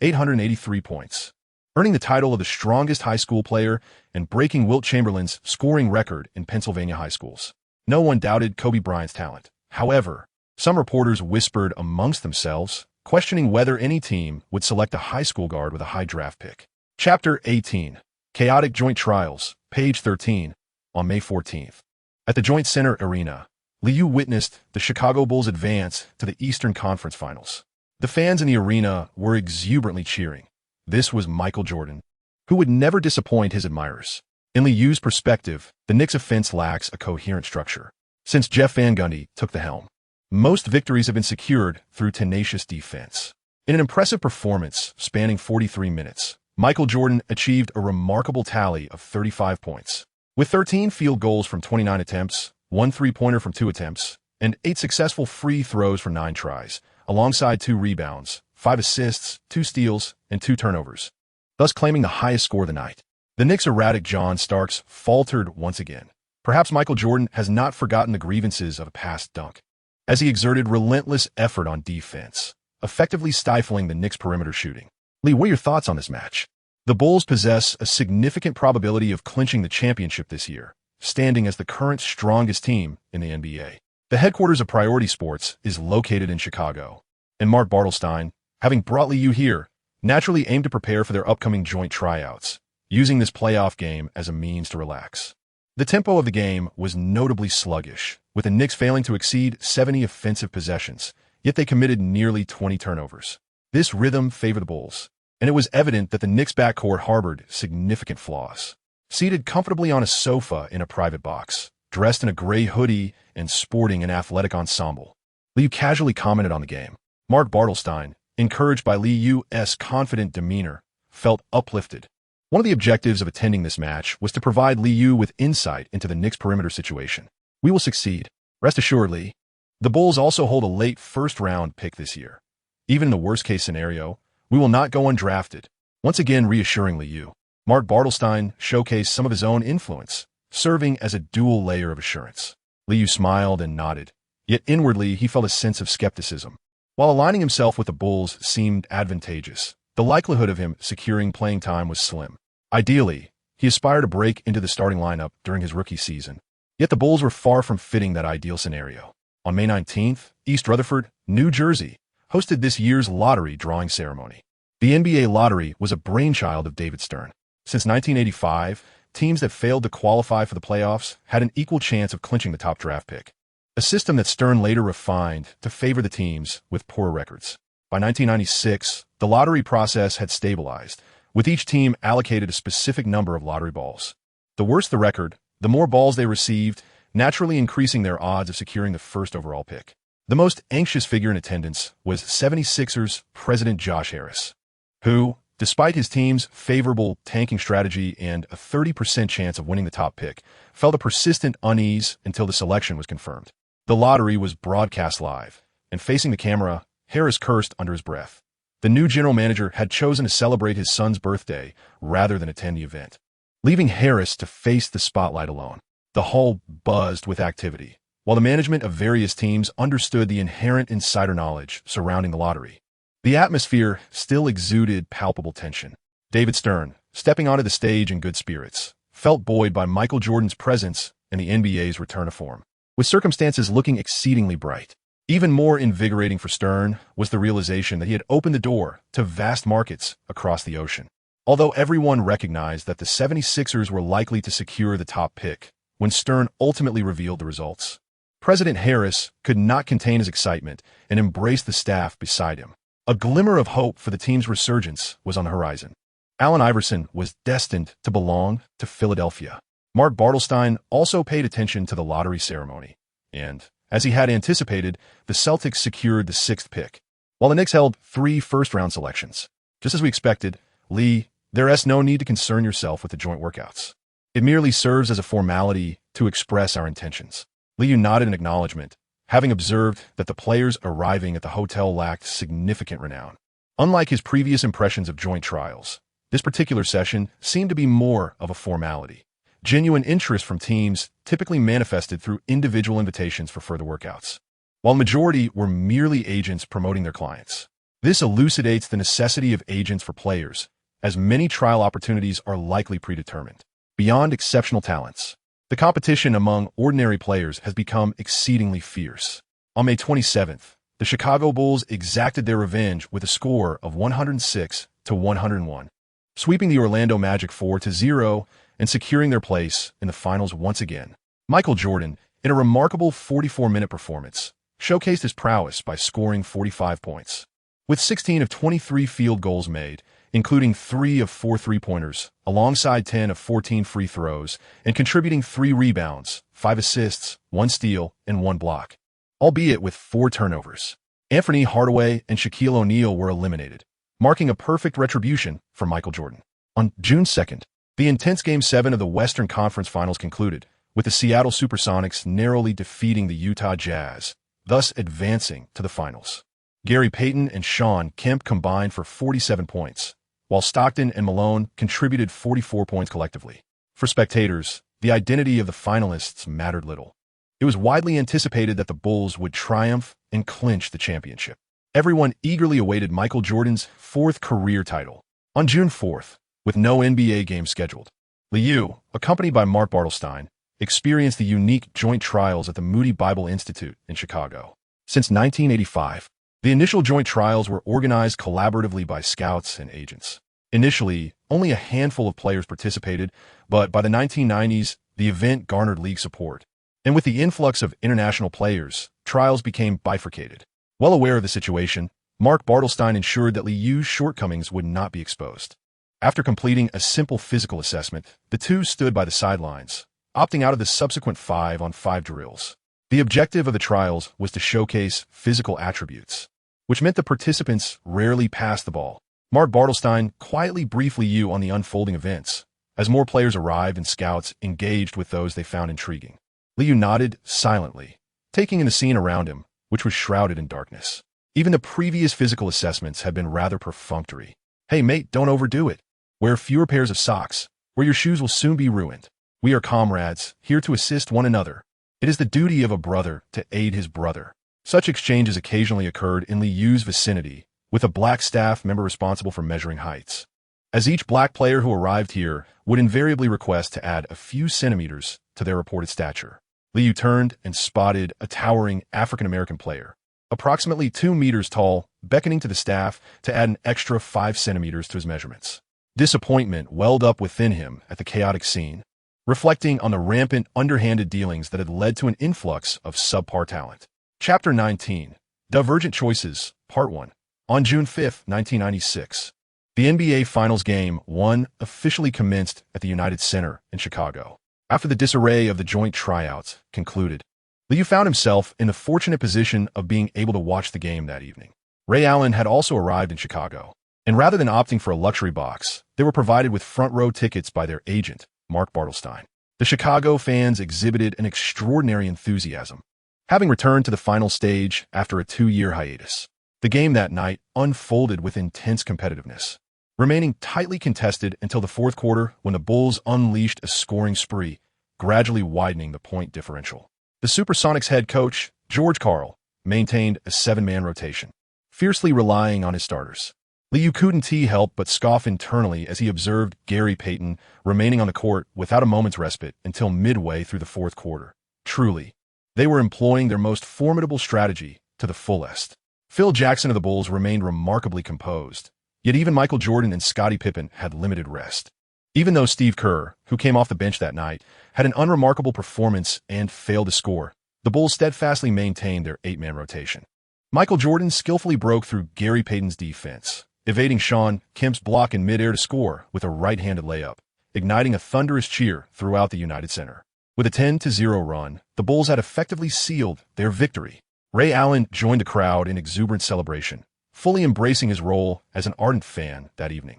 883 points, earning the title of the strongest high school player and breaking Wilt Chamberlain's scoring record in Pennsylvania high schools. No one doubted Kobe Bryant's talent. However, Some reporters whispered amongst themselves, questioning whether any team would select a high school guard with a high draft pick. Chapter 18. Chaotic Joint Trials, page 13, on May 14th. At the Joint Center Arena, Liu witnessed the Chicago Bulls advance to the Eastern Conference Finals. The fans in the arena were exuberantly cheering. This was Michael Jordan, who would never disappoint his admirers. In Liu's perspective, the Knicks' offense lacks a coherent structure. Since Jeff Van Gundy took the helm, most victories have been secured through tenacious defense. In an impressive performance spanning 43 minutes, Michael Jordan achieved a remarkable tally of 35 points. With 13 field goals from 29 attempts, 1 three-pointer from 2 attempts, and 8 successful free throws for 9 tries, alongside 2 rebounds, 5 assists, 2 steals, and 2 turnovers, thus claiming the highest score of the night. The Knicks' erratic John Starks faltered once again. Perhaps Michael Jordan has not forgotten the grievances of a past dunk, as he exerted relentless effort on defense, effectively stifling the Knicks' perimeter shooting. Lee, what are your thoughts on this match? The Bulls possess a significant probability of clinching the championship this year, standing as the current strongest team in the NBA. The headquarters of Priority Sports is located in Chicago, and Mark Bartelstein, having brought Liu here, naturally aimed to prepare for their upcoming joint tryouts, using this playoff game as a means to relax. The tempo of the game was notably sluggish, with the Knicks failing to exceed 70 offensive possessions, yet they committed nearly 20 turnovers. This rhythm favored the Bulls, and it was evident that the Knicks' backcourt harbored significant flaws. Seated comfortably on a sofa in a private box, dressed in a gray hoodie and sporting an athletic ensemble, Liu casually commented on the game. Mark Bartelstein, encouraged by Liu's confident demeanor, felt uplifted. One of the objectives of attending this match was to provide Liu with insight into the Knicks' perimeter situation. We will succeed. Rest assured, Lee. The Bulls also hold a late first-round pick this year. Even in the worst-case scenario, we will not go undrafted. Once again reassuring Liu, Mark Bartelstein showcased some of his own influence, serving as a dual layer of assurance. Liu smiled and nodded, yet inwardly he felt a sense of skepticism. While aligning himself with the Bulls seemed advantageous, the likelihood of him securing playing time was slim. Ideally, he aspired to break into the starting lineup during his rookie season. Yet the Bulls were far from fitting that ideal scenario. On May 19th, East Rutherford, New Jersey, hosted this year's lottery drawing ceremony. The NBA lottery was a brainchild of David Stern. Since 1985, teams that failed to qualify for the playoffs had an equal chance of clinching the top draft pick, a system that Stern later refined to favor the teams with poorer records. By 1996, the lottery process had stabilized, with each team allocated a specific number of lottery balls. The worse the record, the more balls they received, naturally increasing their odds of securing the first overall pick. The most anxious figure in attendance was 76ers president Josh Harris, who, despite his team's favorable tanking strategy and a 30% chance of winning the top pick, felt a persistent unease until the selection was confirmed. The lottery was broadcast live, and facing the camera, Harris cursed under his breath. The new general manager had chosen to celebrate his son's birthday rather than attend the event, leaving Harris to face the spotlight alone. The hall buzzed with activity, while the management of various teams understood the inherent insider knowledge surrounding the lottery. The atmosphere still exuded palpable tension. David Stern, stepping onto the stage in good spirits, felt buoyed by Michael Jordan's presence and the NBA's return to form, with circumstances looking exceedingly bright. Even more invigorating for Stern was the realization that he had opened the door to vast markets across the ocean. Although everyone recognized that the 76ers were likely to secure the top pick when Stern ultimately revealed the results, President Harris could not contain his excitement and embraced the staff beside him. A glimmer of hope for the team's resurgence was on the horizon. Allen Iverson was destined to belong to Philadelphia. Mark Bartelstein also paid attention to the lottery ceremony, and, as he had anticipated, the Celtics secured the 6th pick, while the Knicks held 3 first-round selections. Just as we expected, Lee, there is no need to concern yourself with the joint workouts. It merely serves as a formality to express our intentions. Liu nodded in acknowledgement, having observed that the players arriving at the hotel lacked significant renown. Unlike his previous impressions of joint trials, this particular session seemed to be more of a formality. Genuine interest from teams typically manifested through individual invitations for further workouts, while the majority were merely agents promoting their clients. This elucidates the necessity of agents for players, as many trial opportunities are likely predetermined. Beyond exceptional talents, the competition among ordinary players has become exceedingly fierce. On May 27th, the Chicago Bulls exacted their revenge with a score of 106-101, sweeping the Orlando Magic 4-0 and securing their place in the finals once again. Michael Jordan, in a remarkable 44-minute performance, showcased his prowess by scoring 45 points. With 16 of 23 field goals made, including 3 of 4 three-pointers, alongside 10 of 14 free throws, and contributing 3 rebounds, 5 assists, 1 steal, and 1 block, albeit with 4 turnovers. Anthony Hardaway and Shaquille O'Neal were eliminated, marking a perfect retribution for Michael Jordan. On June 2nd, the intense Game 7 of the Western Conference Finals concluded, with the Seattle Supersonics narrowly defeating the Utah Jazz, thus advancing to the finals. Gary Payton and Shawn Kemp combined for 47 points, while Stockton and Malone contributed 44 points collectively. For spectators, the identity of the finalists mattered little. It was widely anticipated that the Bulls would triumph and clinch the championship. Everyone eagerly awaited Michael Jordan's 4th career title. On June 4th, with no NBA games scheduled, Liu, accompanied by Mark Bartelstein, experienced the unique joint trials at the Moody Bible Institute in Chicago. Since 1985, the initial joint trials were organized collaboratively by scouts and agents. Initially, only a handful of players participated, but by the 1990s, the event garnered league support. And with the influx of international players, trials became bifurcated. Well aware of the situation, Mark Bartelstein ensured that Liu's shortcomings would not be exposed. After completing a simple physical assessment, the two stood by the sidelines, opting out of the subsequent 5-on-5 drills. The objective of the trials was to showcase physical attributes, which meant the participants rarely passed the ball. Mark Bartelstein quietly briefed Liu on the unfolding events, as more players arrived and scouts engaged with those they found intriguing. Liu nodded silently, taking in the scene around him, which was shrouded in darkness. Even the previous physical assessments had been rather perfunctory. "Hey mate, don't overdo it. Wear fewer pairs of socks, or your shoes will soon be ruined. We are comrades, here to assist one another. It is the duty of a brother to aid his brother." Such exchanges occasionally occurred in Liu's vicinity, with a black staff member responsible for measuring heights, as each black player who arrived here would invariably request to add a few centimeters to their reported stature. Liu turned and spotted a towering African-American player, approximately 2 meters tall, beckoning to the staff to add an extra 5 centimeters to his measurements. Disappointment welled up within him at the chaotic scene, reflecting on the rampant, underhanded dealings that had led to an influx of subpar talent. Chapter 19, Divergent Choices, Part 1. On June 5, 1996, the NBA Finals Game 1 officially commenced at the United Center in Chicago. After the disarray of the joint tryouts concluded, Liu found himself in the fortunate position of being able to watch the game that evening. Ray Allen had also arrived in Chicago, and rather than opting for a luxury box, they were provided with front-row tickets by their agent, Mark Bartelstein. The Chicago fans exhibited an extraordinary enthusiasm, having returned to the final stage after a 2-year hiatus. The game that night unfolded with intense competitiveness, remaining tightly contested until the fourth quarter when the Bulls unleashed a scoring spree, gradually widening the point differential. The Supersonics head coach, George Karl, maintained a 7-man rotation, fiercely relying on his starters. Liu couldn't help but scoff internally as he observed Gary Payton remaining on the court without a moment's respite until midway through the fourth quarter. Truly, they were employing their most formidable strategy to the fullest. Phil Jackson of the Bulls remained remarkably composed, yet even Michael Jordan and Scottie Pippen had limited rest. Even though Steve Kerr, who came off the bench that night, had an unremarkable performance and failed to score, the Bulls steadfastly maintained their 8-man rotation. Michael Jordan skillfully broke through Gary Payton's defense, evading Shawn Kemp's block in midair to score with a right-handed layup, igniting a thunderous cheer throughout the United Center. With a 10-0 run, the Bulls had effectively sealed their victory. Ray Allen joined the crowd in exuberant celebration, fully embracing his role as an ardent fan that evening.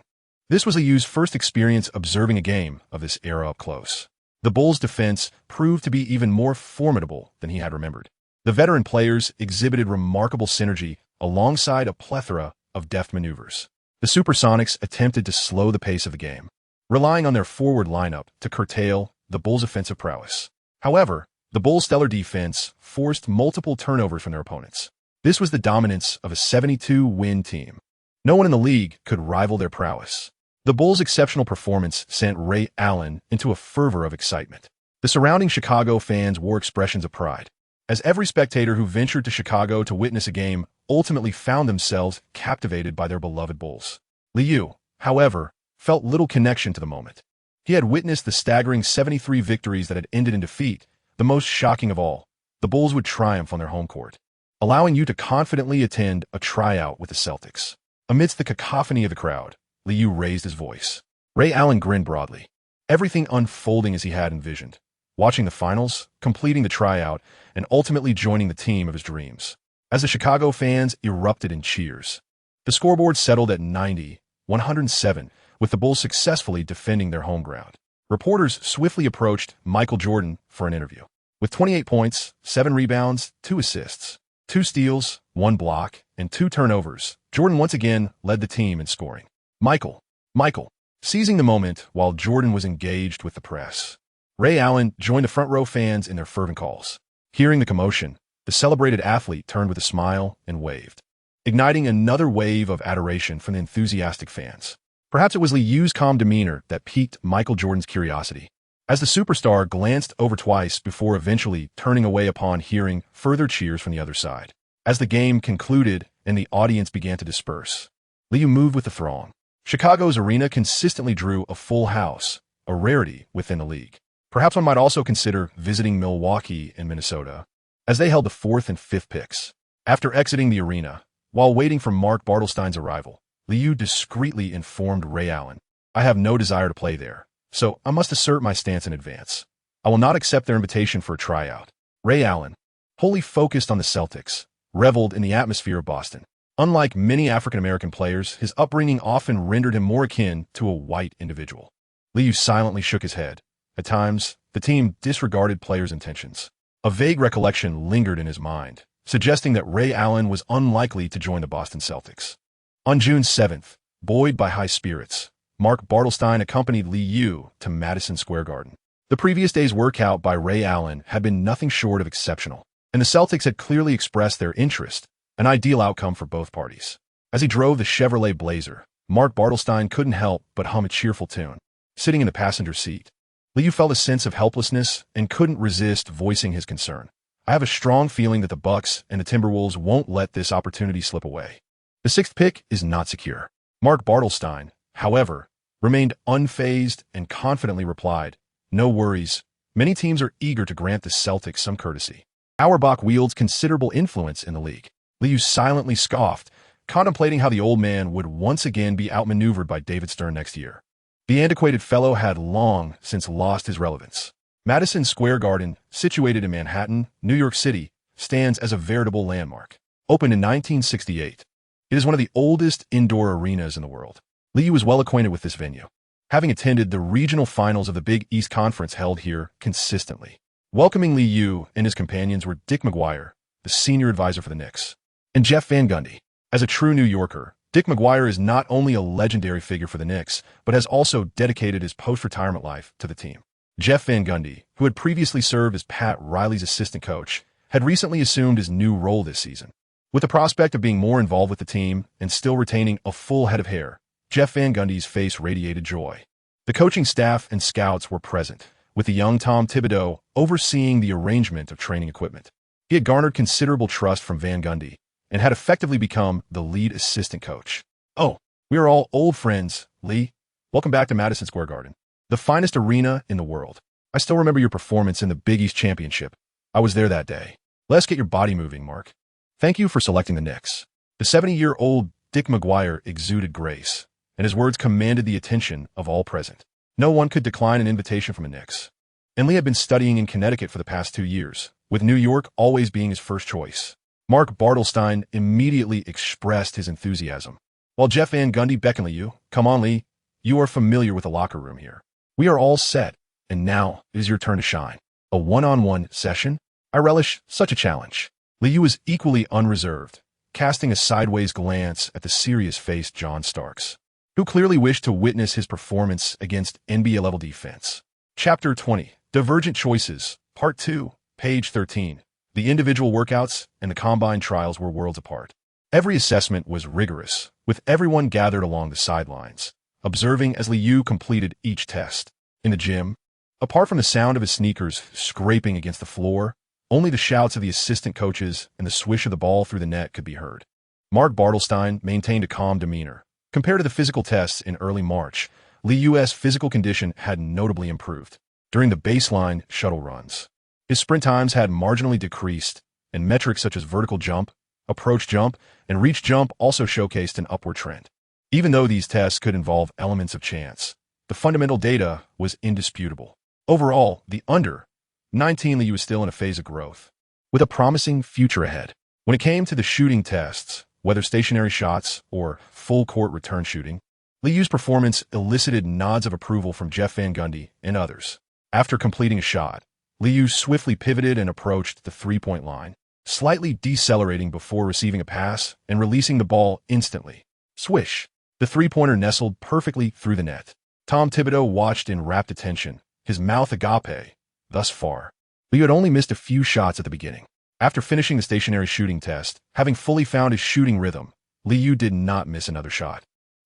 This was Liu's first experience observing a game of this era up close. The Bulls' defense proved to be even more formidable than he had remembered. The veteran players exhibited remarkable synergy alongside a plethora of deft maneuvers. The Supersonics attempted to slow the pace of the game, relying on their forward lineup to curtail the Bulls' offensive prowess. However, the Bulls' stellar defense forced multiple turnovers from their opponents. This was the dominance of a 72-win team. No one in the league could rival their prowess. The Bulls' exceptional performance sent Ray Allen into a fervor of excitement. The surrounding Chicago fans wore expressions of pride, as every spectator who ventured to Chicago to witness a game ultimately found themselves captivated by their beloved Bulls. Liu, however, felt little connection to the moment. He had witnessed the staggering 73 victories that had ended in defeat, the most shocking of all. The Bulls would triumph on their home court, allowing you to confidently attend a tryout with the Celtics. Amidst the cacophony of the crowd, Liu raised his voice. Ray Allen grinned broadly, everything unfolding as he had envisioned, watching the finals, completing the tryout, and ultimately joining the team of his dreams. As the Chicago fans erupted in cheers, the scoreboard settled at 90-107, with the Bulls successfully defending their home ground. Reporters swiftly approached Michael Jordan for an interview. With 28 points, 7 rebounds, 2 assists, 2 steals, 1 block, and 2 turnovers, Jordan once again led the team in scoring. Michael, seizing the moment while Jordan was engaged with the press. Ray Allen joined the front-row fans in their fervent calls. Hearing the commotion, the celebrated athlete turned with a smile and waved, igniting another wave of adoration from the enthusiastic fans. Perhaps it was Liu's calm demeanor that piqued Michael Jordan's curiosity, as the superstar glanced over twice before eventually turning away upon hearing further cheers from the other side. As the game concluded and the audience began to disperse, Liu moved with the throng. Chicago's arena consistently drew a full house, a rarity within the league. Perhaps one might also consider visiting Milwaukee in Minnesota, as they held the 4th and 5th picks. After exiting the arena, while waiting for Mark Bartelstein's arrival, Liu discreetly informed Ray Allen, "I have no desire to play there, so I must assert my stance in advance. I will not accept their invitation for a tryout." Ray Allen, wholly focused on the Celtics, reveled in the atmosphere of Boston. Unlike many African-American players, his upbringing often rendered him more akin to a white individual. Liu silently shook his head. At times, the team disregarded players' intentions. A vague recollection lingered in his mind, suggesting that Ray Allen was unlikely to join the Boston Celtics. On June 7th, buoyed by high spirits, Mark Bartelstein accompanied Liu to Madison Square Garden. The previous day's workout by Ray Allen had been nothing short of exceptional, and the Celtics had clearly expressed their interest, an ideal outcome for both parties. As he drove the Chevrolet Blazer, Mark Bartelstein couldn't help but hum a cheerful tune. Sitting in the passenger seat, Liu felt a sense of helplessness and couldn't resist voicing his concern. "I have a strong feeling that the Bucks and the Timberwolves won't let this opportunity slip away. The 6th pick is not secure." Mark Bartelstein, however, remained unfazed and confidently replied, "No worries. Many teams are eager to grant the Celtics some courtesy. Auerbach wields considerable influence in the league." Liu silently scoffed, contemplating how the old man would once again be outmaneuvered by David Stern next year. The antiquated fellow had long since lost his relevance. Madison Square Garden, situated in Manhattan, New York City, stands as a veritable landmark. Opened in 1968, it is one of the oldest indoor arenas in the world. Liu was well acquainted with this venue, having attended the regional finals of the Big East Conference held here consistently. Welcoming Liu and his companions were Dick McGuire, the senior advisor for the Knicks, and Jeff Van Gundy. As a true New Yorker, Dick McGuire is not only a legendary figure for the Knicks, but has also dedicated his post-retirement life to the team. Jeff Van Gundy, who had previously served as Pat Riley's assistant coach, had recently assumed his new role this season. With the prospect of being more involved with the team and still retaining a full head of hair, Jeff Van Gundy's face radiated joy. The coaching staff and scouts were present, with the young Tom Thibodeau overseeing the arrangement of training equipment. He had garnered considerable trust from Van Gundy and had effectively become the lead assistant coach. "Oh, we are all old friends, Lee. Welcome back to Madison Square Garden, the finest arena in the world. I still remember your performance in the Big East Championship. I was there that day. Let's get your body moving, Mark. Thank you for selecting the Knicks." The 70-year-old Dick McGuire exuded grace, and his words commanded the attention of all present. No one could decline an invitation from the Knicks. And Lee had been studying in Connecticut for the past 2 years, with New York always being his first choice. Mark Bartelstein immediately expressed his enthusiasm, while Jeff Van Gundy beckoned Liu, "Come on, Lee. You are familiar with the locker room here. We are all set, and now it is your turn to shine. A one-on-one session? I relish such a challenge." Liu was equally unreserved, casting a sideways glance at the serious-faced John Starks, who clearly wished to witness his performance against NBA-level defense. Chapter 20, Divergent Choices, Part 2, page 13. The individual workouts and the combine trials were worlds apart. Every assessment was rigorous, with everyone gathered along the sidelines, observing as Liu completed each test. In the gym, apart from the sound of his sneakers scraping against the floor, Only the shouts of the assistant coaches and the swish of the ball through the net could be heard. Mark Bartelstein maintained a calm demeanor. Compared to the physical tests in early March, Liu's physical condition had notably improved. During the baseline shuttle runs, his sprint times had marginally decreased, and metrics such as vertical jump, approach jump, and reach jump also showcased an upward trend. Even though these tests could involve elements of chance, the fundamental data was indisputable. Overall, the under-19 Liu was still in a phase of growth, with a promising future ahead. When it came to the shooting tests, whether stationary shots or full-court return shooting, Liu's performance elicited nods of approval from Jeff Van Gundy and others. After completing a shot, Liu swiftly pivoted and approached the three-point line, slightly decelerating before receiving a pass and releasing the ball instantly. Swish! The three-pointer nestled perfectly through the net. Tom Thibodeau watched in rapt attention, his mouth agape. Thus far, Liu had only missed a few shots at the beginning. After finishing the stationary shooting test, having fully found his shooting rhythm, Liu did not miss another shot.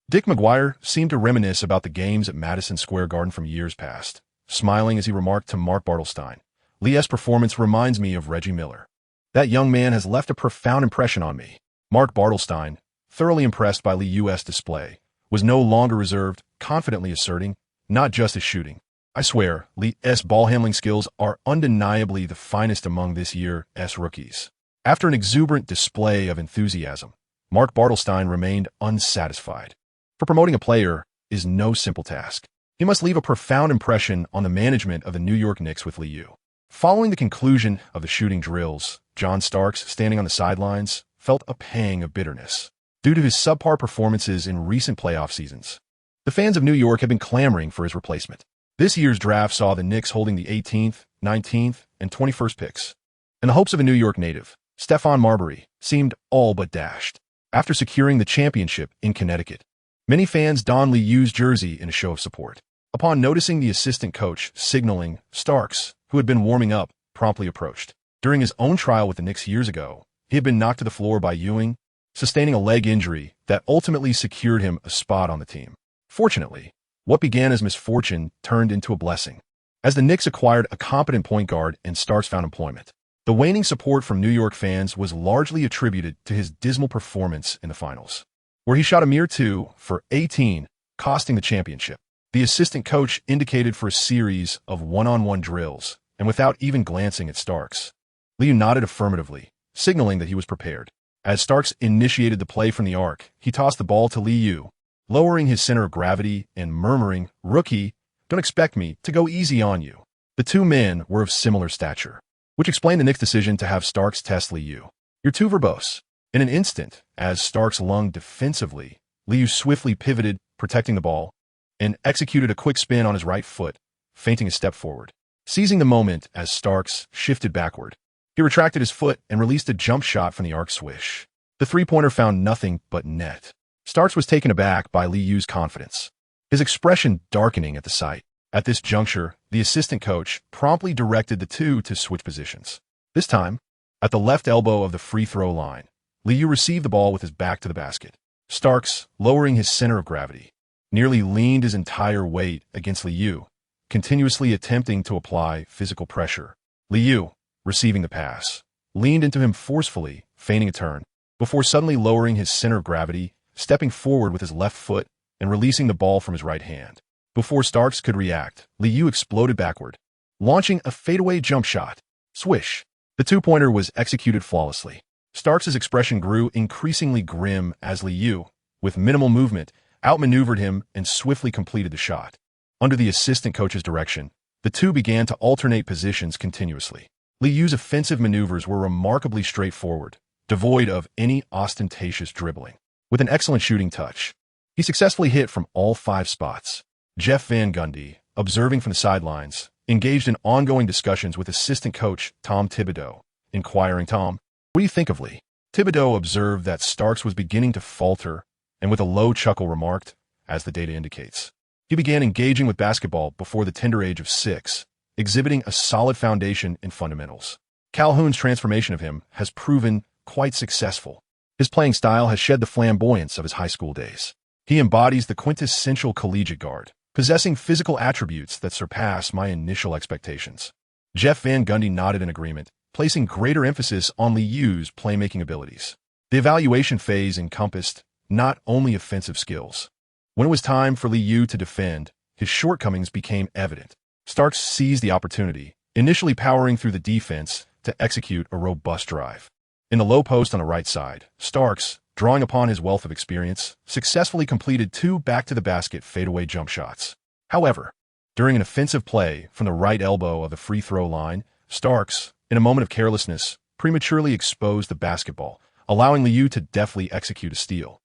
Dick McGuire seemed to reminisce about the games at Madison Square Garden from years past, smiling as he remarked to Mark Bartelstein, "Liu's performance reminds me of Reggie Miller. That young man has left a profound impression on me." Mark Bartelstein, thoroughly impressed by Liu's display, was no longer reserved, confidently asserting, "Not just his shooting. I swear, Liu's ball handling skills are undeniably the finest among this year's rookies." After an exuberant display of enthusiasm, Mark Bartelstein remained unsatisfied. For promoting a player is no simple task. He must leave a profound impression on the management of the New York Knicks with Liu. Following the conclusion of the shooting drills, John Starks, standing on the sidelines, felt a pang of bitterness due to his subpar performances in recent playoff seasons. The fans of New York have been clamoring for his replacement. This year's draft saw the Knicks holding the 18th, 19th, and 21st picks, and the hopes of a New York native, Stephon Marbury, seemed all but dashed. After securing the championship in Connecticut, many fans donned Liu's jersey in a show of support. Upon noticing the assistant coach signaling, Starks, who had been warming up, promptly approached. During his own trial with the Knicks years ago, he had been knocked to the floor by Ewing, sustaining a leg injury that ultimately secured him a spot on the team. Fortunately, what began as misfortune turned into a blessing, as the Knicks acquired a competent point guard and Starks found employment. The waning support from New York fans was largely attributed to his dismal performance in the finals, where he shot a mere 2 for 18, costing the championship. The assistant coach indicated for a series of one-on-one drills, and without even glancing at Starks, Liu nodded affirmatively, signaling that he was prepared. As Starks initiated the play from the arc, he tossed the ball to Liu, lowering his center of gravity and murmuring, "Rookie, don't expect me to go easy on you." The two men were of similar stature, which explained the Knicks' decision to have Starks test Liu. "You're too verbose." In an instant, as Starks lunged defensively, Liu swiftly pivoted, protecting the ball, and executed a quick spin on his right foot, feinting a step forward. Seizing the moment as Starks shifted backward, he retracted his foot and released a jump shot from the arc swish. The three-pointer found nothing but net. Starks was taken aback by Liu's confidence, his expression darkening at the sight. At this juncture, the assistant coach promptly directed the two to switch positions. This time, at the left elbow of the free throw line, Liu received the ball with his back to the basket. Starks, lowering his center of gravity, nearly leaned his entire weight against Liu, continuously attempting to apply physical pressure. Liu, receiving the pass, leaned into him forcefully, feigning a turn, before suddenly lowering his center of gravity, stepping forward with his left foot, and releasing the ball from his right hand. Before Starks could react, Liu exploded backward, launching a fadeaway jump shot. Swish! The two-pointer was executed flawlessly. Starks' expression grew increasingly grim as Liu, with minimal movement, outmaneuvered him and swiftly completed the shot. Under the assistant coach's direction, the two began to alternate positions continuously. Liu's offensive maneuvers were remarkably straightforward, devoid of any ostentatious dribbling. With an excellent shooting touch, he successfully hit from all 5 spots. Jeff Van Gundy, observing from the sidelines, engaged in ongoing discussions with assistant coach Tom Thibodeau, inquiring, "Tom, what do you think of Lee?" Thibodeau observed that Starks was beginning to falter and with a low chuckle remarked, as the data indicates, he began engaging with basketball before the tender age of 6, exhibiting a solid foundation in fundamentals. Calhoun's transformation of him has proven quite successful. His playing style has shed the flamboyance of his high school days. He embodies the quintessential collegiate guard, possessing physical attributes that surpass my initial expectations. Jeff Van Gundy nodded in agreement, placing greater emphasis on Liu's playmaking abilities. The evaluation phase encompassed not only offensive skills. When it was time for Liu to defend, his shortcomings became evident. Starks seized the opportunity, initially powering through the defense to execute a robust drive. In the low post on the right side, Starks, drawing upon his wealth of experience, successfully completed 2 back-to-the-basket fadeaway jump shots. However, during an offensive play from the right elbow of the free throw line, Starks, in a moment of carelessness, prematurely exposed the basketball, allowing Liu to deftly execute a steal.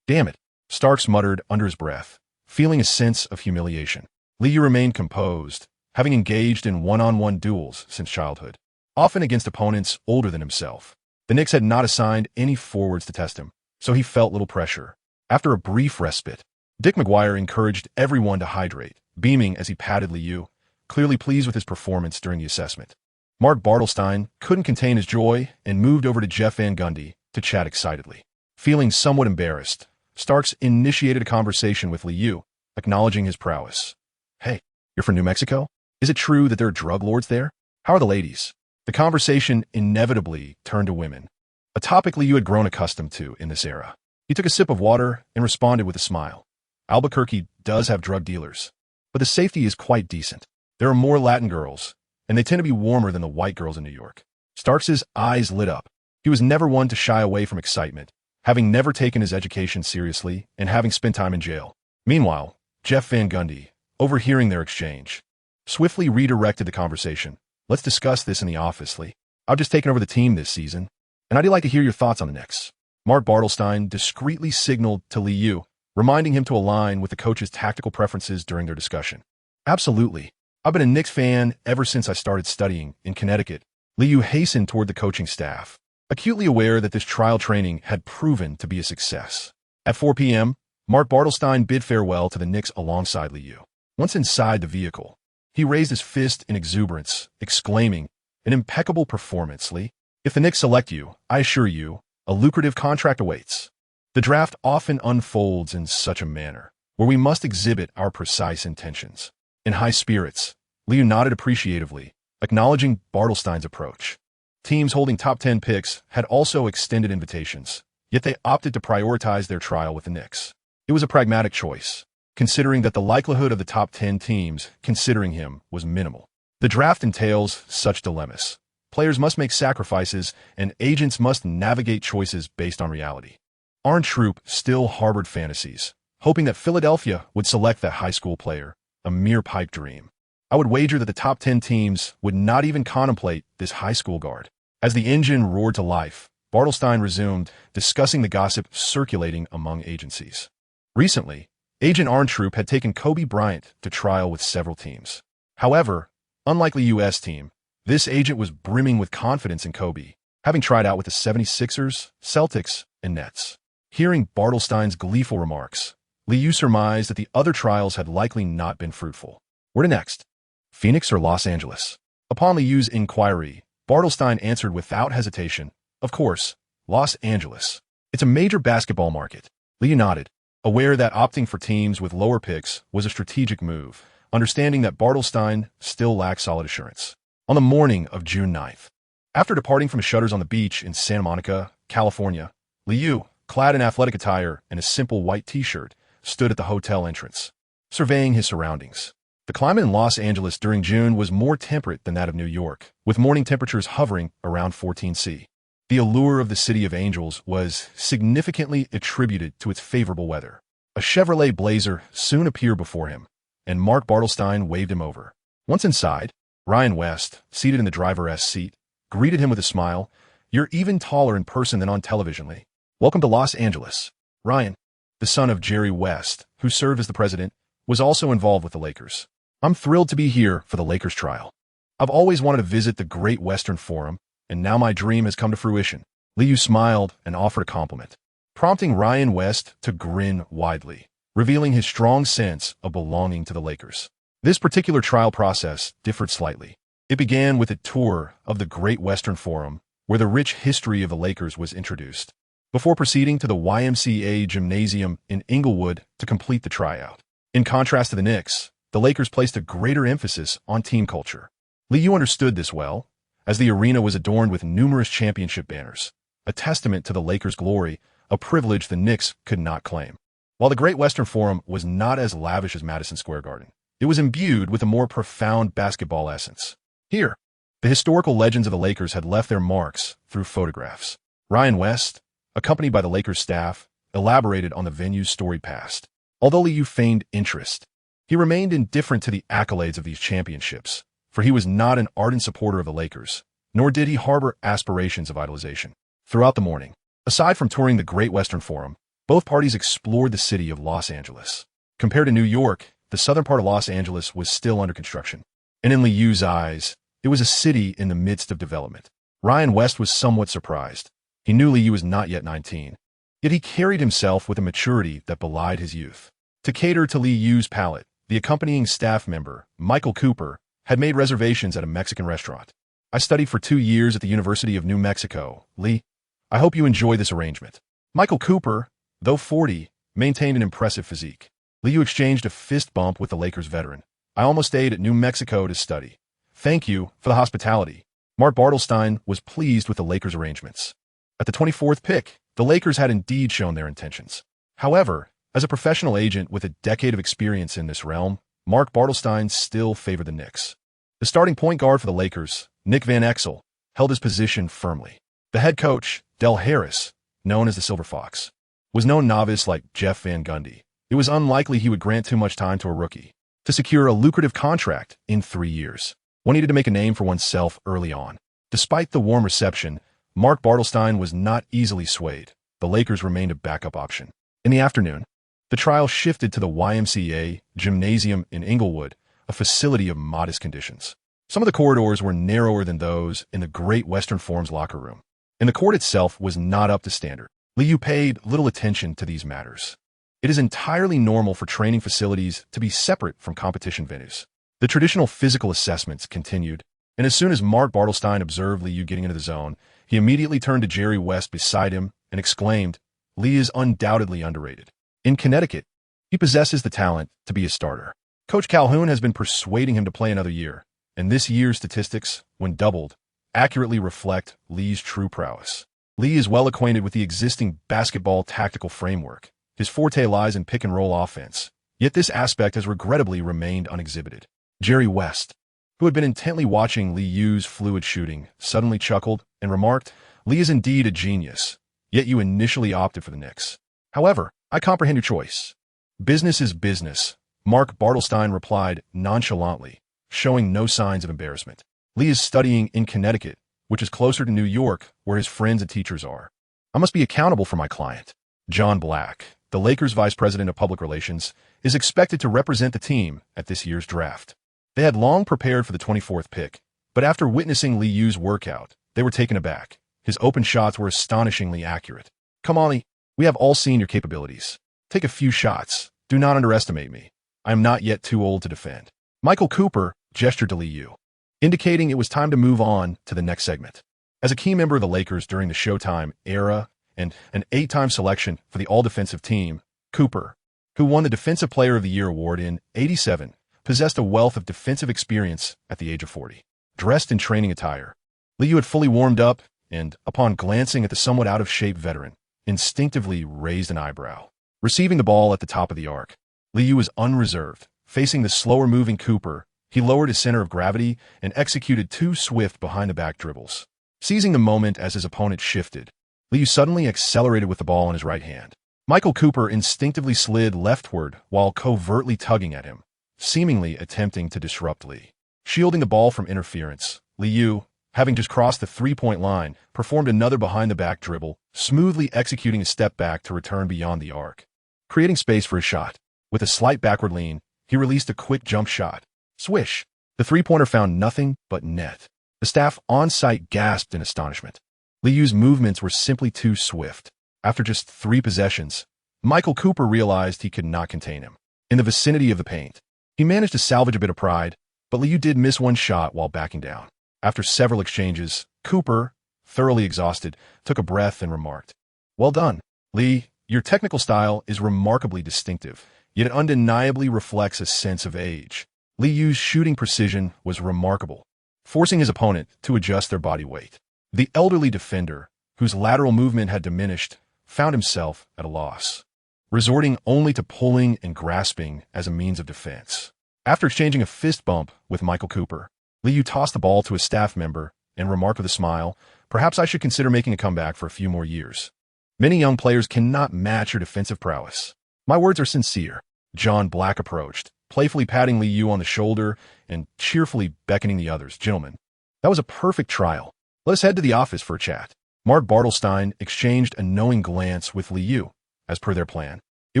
"Damn it," Starks muttered under his breath, feeling a sense of humiliation. Liu remained composed, having engaged in one-on-one duels since childhood, often against opponents older than himself. The Knicks had not assigned any forwards to test him, so he felt little pressure. After a brief respite, Dick McGuire encouraged everyone to hydrate, beaming as he patted Liu, clearly pleased with his performance during the assessment. Mark Bartelstein couldn't contain his joy and moved over to Jeff Van Gundy to chat excitedly. Feeling somewhat embarrassed, Starks initiated a conversation with Liu, acknowledging his prowess. "Hey, you're from New Mexico? Is it true that there are drug lords there? How are the ladies?" The conversation inevitably turned to women, a topic Liu had grown accustomed to in this era. He took a sip of water and responded with a smile. "Albuquerque does have drug dealers, but the safety is quite decent. There are more Latin girls, and they tend to be warmer than the white girls in New York." Starks' eyes lit up. He was never one to shy away from excitement, having never taken his education seriously and having spent time in jail. Meanwhile, Jeff Van Gundy, overhearing their exchange, swiftly redirected the conversation. "Let's discuss this in the office, Lee. I've just taken over the team this season, and I'd like to hear your thoughts on the Knicks." Mark Bartelstein discreetly signaled to Liu, reminding him to align with the coach's tactical preferences during their discussion. "Absolutely. I've been a Knicks fan ever since I started studying in Connecticut." Liu hastened toward the coaching staff, acutely aware that this trial training had proven to be a success. At 4 p.m., Mark Bartelstein bid farewell to the Knicks alongside Liu. Once inside the vehicle, he raised his fist in exuberance, exclaiming, "An impeccable performance, Lee. If the Knicks select you, I assure you, a lucrative contract awaits." The draft often unfolds in such a manner, where we must exhibit our precise intentions. In high spirits, Liu nodded appreciatively, acknowledging Bartelstein's approach. Teams holding top 10 picks had also extended invitations, yet they opted to prioritize their trial with the Knicks. It was a pragmatic choice, considering that the likelihood of the top 10 teams considering him was minimal. The draft entails such dilemmas. Players must make sacrifices, and agents must navigate choices based on reality. Arn Troop still harbored fantasies, hoping that Philadelphia would select that high school player, a mere pipe dream. I would wager that the top 10 teams would not even contemplate this high school guard. As the engine roared to life, Bartelstein resumed, discussing the gossip circulating among agencies. Recently, agent Arn Troop had taken Kobe Bryant to trial with several teams. However, unlike the U.S. team, this agent was brimming with confidence in Kobe, having tried out with the 76ers, Celtics, and Nets. Hearing Bartelstein's gleeful remarks, Liu surmised that the other trials had likely not been fruitful. Where to next? Phoenix or Los Angeles? Upon Liu's inquiry, Bartelstein answered without hesitation, "Of course, Los Angeles. It's a major basketball market." Liu nodded, aware that opting for teams with lower picks was a strategic move, understanding that Bartelstein still lacked solid assurance. On the morning of June 9th, after departing from his shutters on the beach in Santa Monica, California, Liu, clad in athletic attire and a simple white t-shirt, stood at the hotel entrance, surveying his surroundings. The climate in Los Angeles during June was more temperate than that of New York, with morning temperatures hovering around 14 C. The allure of the City of Angels was significantly attributed to its favorable weather. A Chevrolet Blazer soon appeared before him, and Mark Bartelstein waved him over. Once inside, Ryan West, seated in the driver's seat, greeted him with a smile. "You're even taller in person than on television, Lee. Welcome to Los Angeles." Ryan, the son of Jerry West, who served as the president, was also involved with the Lakers. "I'm thrilled to be here for the Lakers trial. I've always wanted to visit the Great Western Forum, and now my dream has come to fruition." Liu smiled and offered a compliment, prompting Ryan West to grin widely, revealing his strong sense of belonging to the Lakers. This particular trial process differed slightly. It began with a tour of the Great Western Forum, where the rich history of the Lakers was introduced, before proceeding to the YMCA Gymnasium in Inglewood to complete the tryout. In contrast to the Knicks, the Lakers placed a greater emphasis on team culture. Liu understood this well, as the arena was adorned with numerous championship banners, a testament to the Lakers' glory, a privilege the Knicks could not claim. While the Great Western Forum was not as lavish as Madison Square Garden, it was imbued with a more profound basketball essence. Here, the historical legends of the Lakers had left their marks through photographs. Ryan West, accompanied by the Lakers staff, elaborated on the venue's storied past. Although Liu feigned interest, he remained indifferent to the accolades of these championships, for he was not an ardent supporter of the Lakers, nor did he harbor aspirations of idolization. Throughout the morning, aside from touring the Great Western Forum, both parties explored the city of Los Angeles. Compared to New York, the southern part of Los Angeles was still under construction, and in Liu's eyes, it was a city in the midst of development. Ryan West was somewhat surprised. He knew Liu was not yet 19, yet he carried himself with a maturity that belied his youth. To cater to Liu's palate, the accompanying staff member, Michael Cooper, had made reservations at a Mexican restaurant. "I studied for 2 years at the University of New Mexico, Lee. I hope you enjoy this arrangement." Michael Cooper, though 40, maintained an impressive physique. Liu exchanged a fist bump with the Lakers veteran. "I almost stayed at New Mexico to study. Thank you for the hospitality." Mark Bartelstein was pleased with the Lakers' arrangements. At the 24th pick, the Lakers had indeed shown their intentions. However, as a professional agent with a decade of experience in this realm, Mark Bartelstein still favored the Knicks. The starting point guard for the Lakers, Nick Van Exel, held his position firmly. The head coach, Del Harris, known as the Silver Fox, was no novice like Jeff Van Gundy. It was unlikely he would grant too much time to a rookie. To secure a lucrative contract in 3 years, one needed to make a name for oneself early on. Despite the warm reception, Mark Bartelstein was not easily swayed. The Lakers remained a backup option. In the afternoon, the trial shifted to the YMCA gymnasium in Inglewood, a facility of modest conditions. Some of the corridors were narrower than those in the Great Western Forum's locker room, and the court itself was not up to standard. Liu paid little attention to these matters. It is entirely normal for training facilities to be separate from competition venues. The traditional physical assessments continued, and as soon as Mark Bartelstein observed Liu getting into the zone, he immediately turned to Jerry West beside him and exclaimed, "Lee is undoubtedly underrated. In Connecticut, he possesses the talent to be a starter. Coach Calhoun has been persuading him to play another year, and this year's statistics, when doubled, accurately reflect Lee's true prowess." Lee is well acquainted with the existing basketball tactical framework. His forte lies in pick-and-roll offense, yet this aspect has regrettably remained unexhibited. Jerry West, who had been intently watching Liu's fluid shooting, suddenly chuckled and remarked, "Lee is indeed a genius, yet you initially opted for the Knicks. However, I comprehend your choice." "Business is business," Mark Bartelstein replied nonchalantly, showing no signs of embarrassment. "Lee is studying in Connecticut, which is closer to New York, where his friends and teachers are. I must be accountable for my client." John Black, the Lakers' vice president of public relations, is expected to represent the team at this year's draft. They had long prepared for the 24th pick, but after witnessing Liu's workout, they were taken aback. His open shots were astonishingly accurate. "Come on, Lee. We have all seen your capabilities. Take a few shots. Do not underestimate me. I am not yet too old to defend." Michael Cooper gestured to Liu, indicating it was time to move on to the next segment. As a key member of the Lakers during the Showtime era and an 8-time selection for the All-Defensive Team, Cooper, who won the Defensive Player of the Year award in '87, possessed a wealth of defensive experience at the age of 40. Dressed in training attire, Liu had fully warmed up and, upon glancing at the somewhat out-of-shape veteran, instinctively raised an eyebrow. Receiving the ball at the top of the arc, Liu was unreserved. Facing the slower-moving Cooper, he lowered his center of gravity and executed 2 swift behind-the-back dribbles. Seizing the moment as his opponent shifted, Liu suddenly accelerated with the ball in his right hand. Michael Cooper instinctively slid leftward while covertly tugging at him, seemingly attempting to disrupt Lee. Shielding the ball from interference, Liu, having just crossed the 3-point line, performed another behind-the-back dribble, smoothly executing a step back to return beyond the arc. Creating space for his shot, with a slight backward lean, he released a quick jump shot. Swish! The three-pointer found nothing but net. The staff on-site gasped in astonishment. Liu's movements were simply too swift. After just 3 possessions, Michael Cooper realized he could not contain him. In the vicinity of the paint, he managed to salvage a bit of pride, but Liu did miss one shot while backing down. After several exchanges, Cooper, thoroughly exhausted, took a breath and remarked, "Well done, Lee. Your technical style is remarkably distinctive, yet it undeniably reflects a sense of age." Liu's shooting precision was remarkable. forcing his opponent to adjust their body weight. The elderly defender, whose lateral movement had diminished, found himself at a loss, resorting only to pulling and grasping as a means of defense. After exchanging a fist bump with Michael Cooper, Liu tossed the ball to a staff member and remarked with a smile, "Perhaps I should consider making a comeback for a few more years. Many young players cannot match your defensive prowess." "My words are sincere," John Black approached, playfully patting Liu on the shoulder and cheerfully beckoning the others. "Gentlemen, that was a perfect trial. Let us head to the office for a chat." Mark Bartelstein exchanged a knowing glance with Liu. As per their plan, it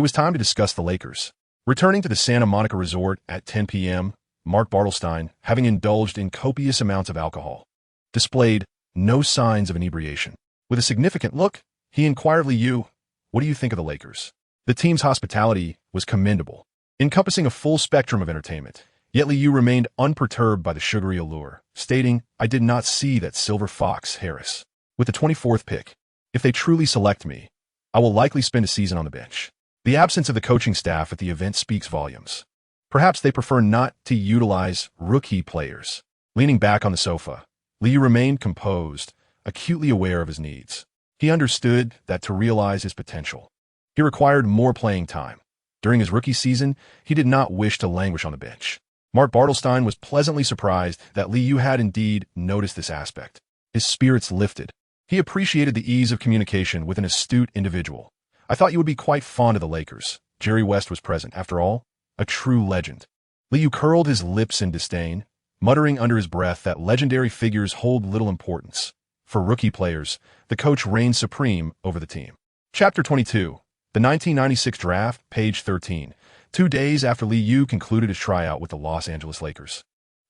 was time to discuss the Lakers. Returning to the Santa Monica resort at 10 p.m., Mark Bartelstein, having indulged in copious amounts of alcohol, displayed no signs of inebriation. With a significant look, he inquired Liu, "What do you think of the Lakers?" The team's hospitality was commendable, encompassing a full spectrum of entertainment. Yet Liu remained unperturbed by the sugary allure, stating, "I did not see that silver fox, Harris. With the 24th pick, if they truly select me, I will likely spend a season on the bench." The absence of the coaching staff at the event speaks volumes. Perhaps they prefer not to utilize rookie players. Leaning back on the sofa, Liu remained composed, acutely aware of his needs. He understood that to realize his potential, he required more playing time. During his rookie season, he did not wish to languish on the bench. Mark Bartelstein was pleasantly surprised that Liu had indeed noticed this aspect. His spirits lifted. He appreciated the ease of communication with an astute individual. "I thought you would be quite fond of the Lakers." Jerry West was present, after all, a true legend. Liu curled his lips in disdain, muttering under his breath that legendary figures hold little importance. For rookie players, the coach reigns supreme over the team. Chapter 22. The 1996 Draft, page 13. 2 days after Liu concluded his tryout with the Los Angeles Lakers,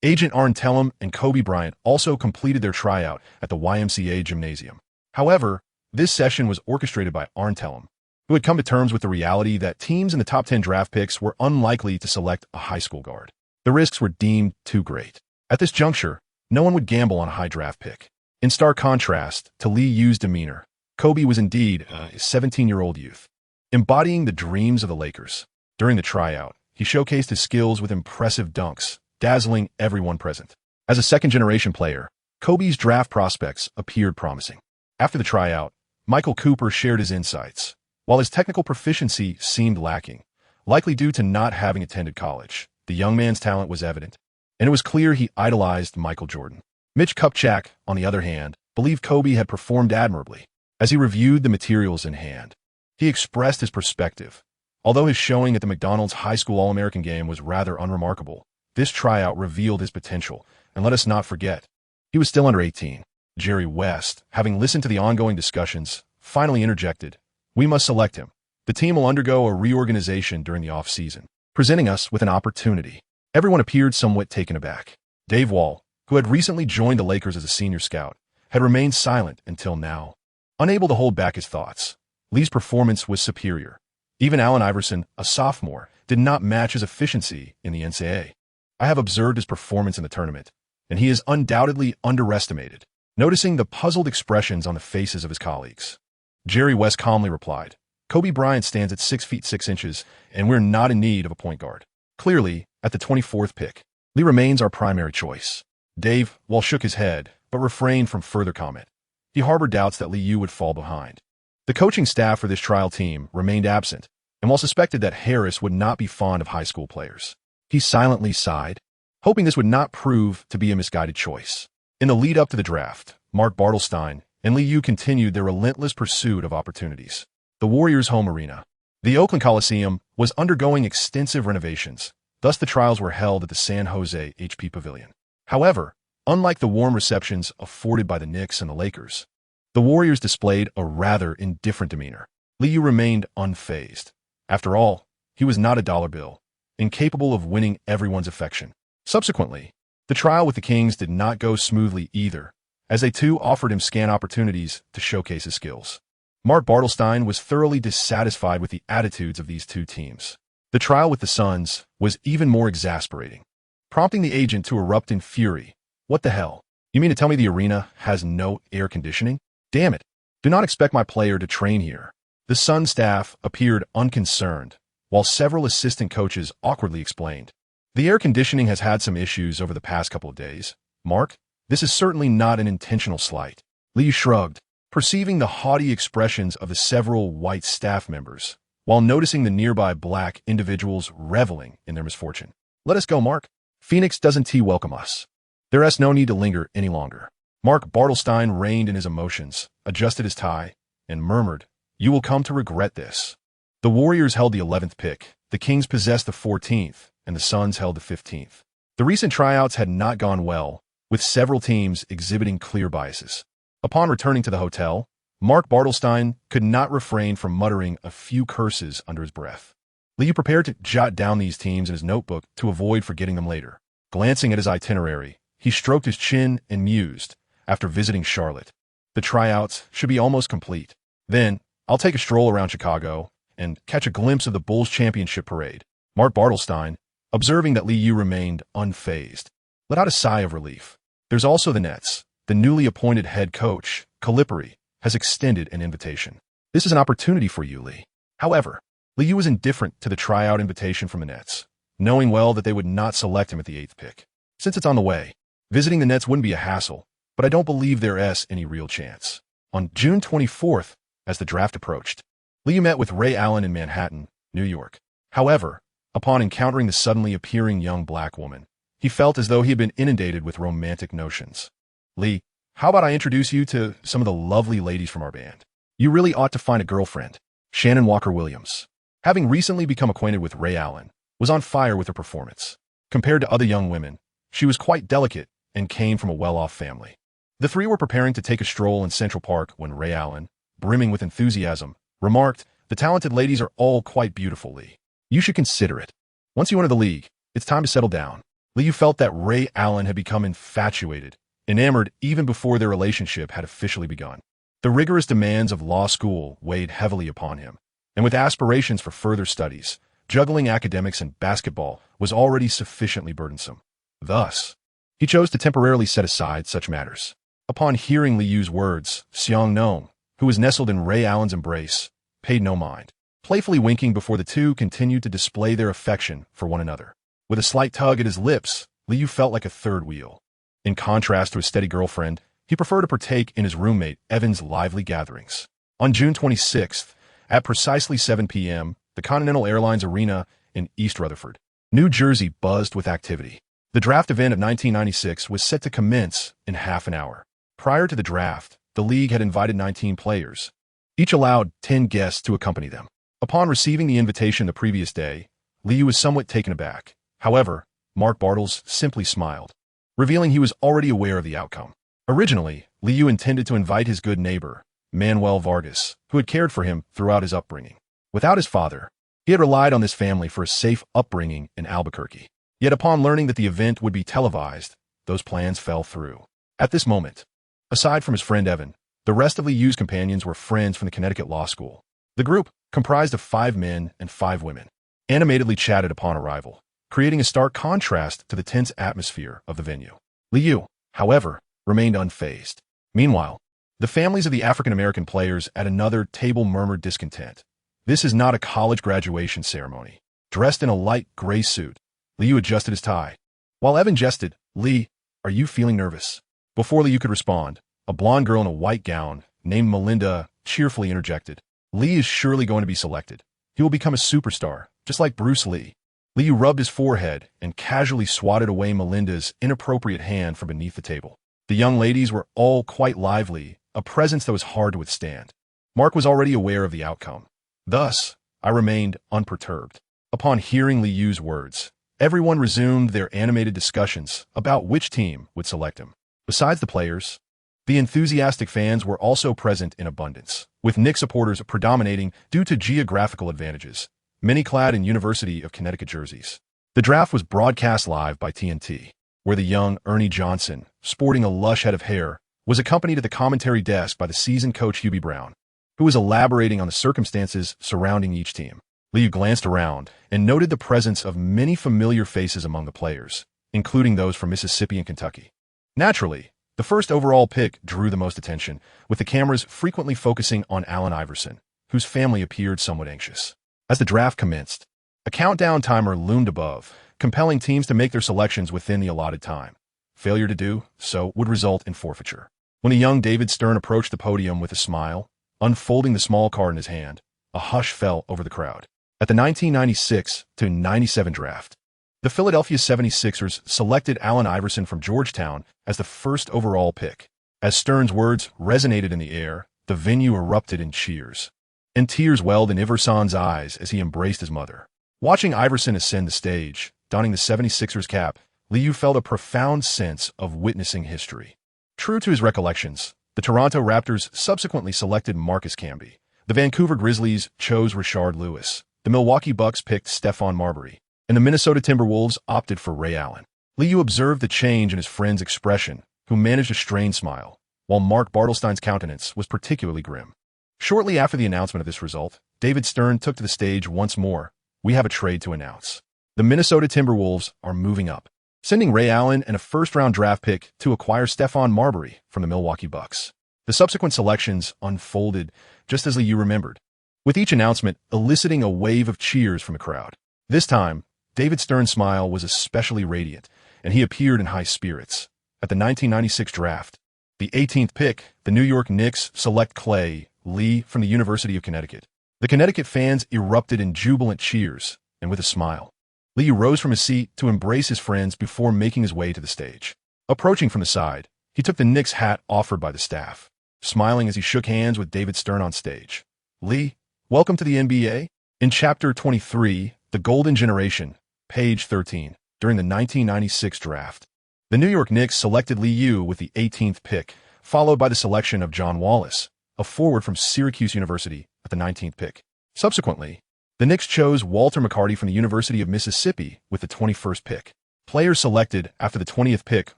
Agent Arn Tellem and Kobe Bryant also completed their tryout at the YMCA gymnasium. However, this session was orchestrated by Arn Tellem, who had come to terms with the reality that teams in the top 10 draft picks were unlikely to select a high school guard. The risks were deemed too great. At this juncture, no one would gamble on a high draft pick. In stark contrast to Liu's demeanor, Kobe was indeed a 17-year-old youth, embodying the dreams of the Lakers. During the tryout, he showcased his skills with impressive dunks, dazzling everyone present. As a second-generation player, Kobe's draft prospects appeared promising. After the tryout, Michael Cooper shared his insights. While his technical proficiency seemed lacking, likely due to not having attended college, the young man's talent was evident, and it was clear he idolized Michael Jordan. Mitch Kupchak, on the other hand, believed Kobe had performed admirably. As he reviewed the materials in hand, he expressed his perspective. Although his showing at the McDonald's High School All-American game was rather unremarkable, this tryout revealed his potential, and let us not forget, he was still under 18. Jerry West, having listened to the ongoing discussions, finally interjected, "We must select him. The team will undergo a reorganization during the off-season, presenting us with an opportunity." Everyone appeared somewhat taken aback. Dave Wall, who had recently joined the Lakers as a senior scout, had remained silent until now. Unable to hold back his thoughts, Lee's performance was superior. Even Allen Iverson, a sophomore, did not match his efficiency in the NCAA. "I have observed his performance in the tournament, and he is undoubtedly underestimated." Noticing the puzzled expressions on the faces of his colleagues, Jerry West calmly replied, "Kobe Bryant stands at 6 feet 6 inches, and we're not in need of a point guard. Clearly, at the 24th pick, Lee remains our primary choice." Dave Wall shook his head, but refrained from further comment. He harbored doubts that Liu would fall behind. The coaching staff for this trial team remained absent, and while suspected that Harris would not be fond of high school players, he silently sighed, hoping this would not prove to be a misguided choice. In the lead-up to the draft, Mark Bartelstein and Liu continued their relentless pursuit of opportunities. The Warriors' home arena, the Oakland Coliseum, was undergoing extensive renovations, thus the trials were held at the San Jose HP Pavilion. However, unlike the warm receptions afforded by the Knicks and the Lakers, the Warriors displayed a rather indifferent demeanor. Liu remained unfazed. After all, he was not a dollar bill, incapable of winning everyone's affection. Subsequently, the trial with the Kings did not go smoothly either, as they too offered him scant opportunities to showcase his skills. Mark Bartelstein was thoroughly dissatisfied with the attitudes of these two teams. The trial with the Suns was even more exasperating, prompting the agent to erupt in fury. "What the hell? You mean to tell me the arena has no air conditioning? Damn it. Do not expect my player to train here." The Sun staff appeared unconcerned, while several assistant coaches awkwardly explained, "The air conditioning has had some issues over the past couple of days, Mark. This is certainly not an intentional slight. Lee shrugged, perceiving the haughty expressions of the several white staff members, while noticing the nearby black individuals reveling in their misfortune. Let us go, Mark. Phoenix doesn't welcome us. There's no need to linger any longer. Mark Bartelstein reined in his emotions, adjusted his tie, and murmured, "You will come to regret this." The Warriors held the 11th pick, the Kings possessed the 14th, and the Suns held the 15th. The recent tryouts had not gone well, with several teams exhibiting clear biases. Upon returning to the hotel, Mark Bartelstein could not refrain from muttering a few curses under his breath. Lee prepared to jot down these teams in his notebook to avoid forgetting them later. Glancing at his itinerary, he stroked his chin and mused, after visiting Charlotte. The tryouts should be almost complete. Then, I'll take a stroll around Chicago and catch a glimpse of the Bulls championship parade. Mark Bartelstein, observing that Liu remained unfazed, let out a sigh of relief. There's also the Nets. The newly appointed head coach, Calipari, has extended an invitation. This is an opportunity for you, Lee. However, Liu was indifferent to the tryout invitation from the Nets, knowing well that they would not select him at the 8th pick. Since it's on the way, visiting the Nets wouldn't be a hassle, but I don't believe there's any real chance. On June 24th, as the draft approached, Liu met with Ray Allen in Manhattan, New York. However, upon encountering the suddenly appearing young black woman, he felt as though he had been inundated with romantic notions. "Lee, how about I introduce you to some of the lovely ladies from our band? You really ought to find a girlfriend." Shannon Walker Williams, having recently become acquainted with Ray Allen, was on fire with her performance. Compared to other young women, she was quite delicate and came from a well-off family. The three were preparing to take a stroll in Central Park when Ray Allen, brimming with enthusiasm, remarked, "The talented ladies are all quite beautiful, Lee. You should consider it. Once you enter the league, it's time to settle down." Lee felt that Ray Allen had become infatuated, enamored even before their relationship had officially begun. The rigorous demands of law school weighed heavily upon him, and with aspirations for further studies, juggling academics and basketball was already sufficiently burdensome. Thus, he chose to temporarily set aside such matters. Upon hearing Liu's words, Seong Nong, who was nestled in Ray Allen's embrace, paid no mind, playfully winking before the two continued to display their affection for one another. With a slight tug at his lips, Liu felt like a third wheel. In contrast to his steady girlfriend, he preferred to partake in his roommate Evan's lively gatherings. On June 26th, at precisely 7 p.m., the Continental Airlines Arena in East Rutherford, New Jersey buzzed with activity. The draft event of 1996 was set to commence in half an hour. Prior to the draft, the league had invited 19 players. Each allowed 10 guests to accompany them. Upon receiving the invitation the previous day, Liu was somewhat taken aback. However, Mark Bartels simply smiled, revealing he was already aware of the outcome. Originally, Liu intended to invite his good neighbor, Manuel Vargas, who had cared for him throughout his upbringing. Without his father, he had relied on this family for a safe upbringing in Albuquerque. Yet upon learning that the event would be televised, those plans fell through. At this moment, aside from his friend Evan, the rest of Liu's companions were friends from the Connecticut Law School. The group, comprised of 5 men and 5 women, animatedly chatted upon arrival, creating a stark contrast to the tense atmosphere of the venue. Liu, however, remained unfazed. Meanwhile, the families of the African-American players at another table murmured discontent. This is not a college graduation ceremony. Dressed in a light gray suit, Liu adjusted his tie. While Evan jested, "Lee, are you feeling nervous?" Before Liu could respond, a blonde girl in a white gown, named Melinda, cheerfully interjected, "Lee is surely going to be selected. He will become a superstar, just like Bruce Lee." Liu rubbed his forehead and casually swatted away Melinda's inappropriate hand from beneath the table. The young ladies were all quite lively, a presence that was hard to withstand. Mark was already aware of the outcome. Thus, I remained unperturbed. Upon hearing Liu's words, everyone resumed their animated discussions about which team would select him. Besides the players, the enthusiastic fans were also present in abundance, with Knicks supporters predominating due to geographical advantages, many clad in University of Connecticut jerseys. The draft was broadcast live by TNT, where the young Ernie Johnson, sporting a lush head of hair, was accompanied at the commentary desk by the seasoned coach Hubie Brown, who was elaborating on the circumstances surrounding each team. Liu glanced around and noted the presence of many familiar faces among the players, including those from Mississippi and Kentucky. Naturally, the first overall pick drew the most attention, with the cameras frequently focusing on Allen Iverson, whose family appeared somewhat anxious. As the draft commenced, a countdown timer loomed above, compelling teams to make their selections within the allotted time. Failure to do so would result in forfeiture. When the young David Stern approached the podium with a smile, unfolding the small card in his hand, a hush fell over the crowd. At the 1996-97 draft, the Philadelphia 76ers selected Allen Iverson from Georgetown as the first overall pick. As Stern's words resonated in the air, the venue erupted in cheers, and tears welled in Iverson's eyes as he embraced his mother. Watching Iverson ascend the stage, donning the 76ers cap, Liu felt a profound sense of witnessing history. True to his recollections, the Toronto Raptors subsequently selected Marcus Camby. The Vancouver Grizzlies chose Rashard Lewis. The Milwaukee Bucks picked Stephon Marbury, and the Minnesota Timberwolves opted for Ray Allen. Liu observed the change in his friend's expression, who managed a strained smile, while Mark Bartelstein's countenance was particularly grim. Shortly after the announcement of this result, David Stern took to the stage once more. We have a trade to announce. The Minnesota Timberwolves are moving up, sending Ray Allen and a first-round draft pick to acquire Stephon Marbury from the Milwaukee Bucks. The subsequent selections unfolded just as Liu remembered, with each announcement eliciting a wave of cheers from the crowd. This time, David Stern's smile was especially radiant, and he appeared in high spirits. At the 1996 draft, the 18th pick, the New York Knicks select Clay Lee from the University of Connecticut. The Connecticut fans erupted in jubilant cheers, and with a smile, Lee rose from his seat to embrace his friends before making his way to the stage. Approaching from the side, he took the Knicks hat offered by the staff, smiling as he shook hands with David Stern on stage. Lee, welcome to the NBA. In Chapter 23, The Golden Generation, page 13, during the 1996 draft, the New York Knicks selected Liu with the 18th pick, followed by the selection of John Wallace, a forward from Syracuse University, at the 19th pick. Subsequently, the Knicks chose Walter McCarty from the University of Mississippi with the 21st pick. Players selected after the 20th pick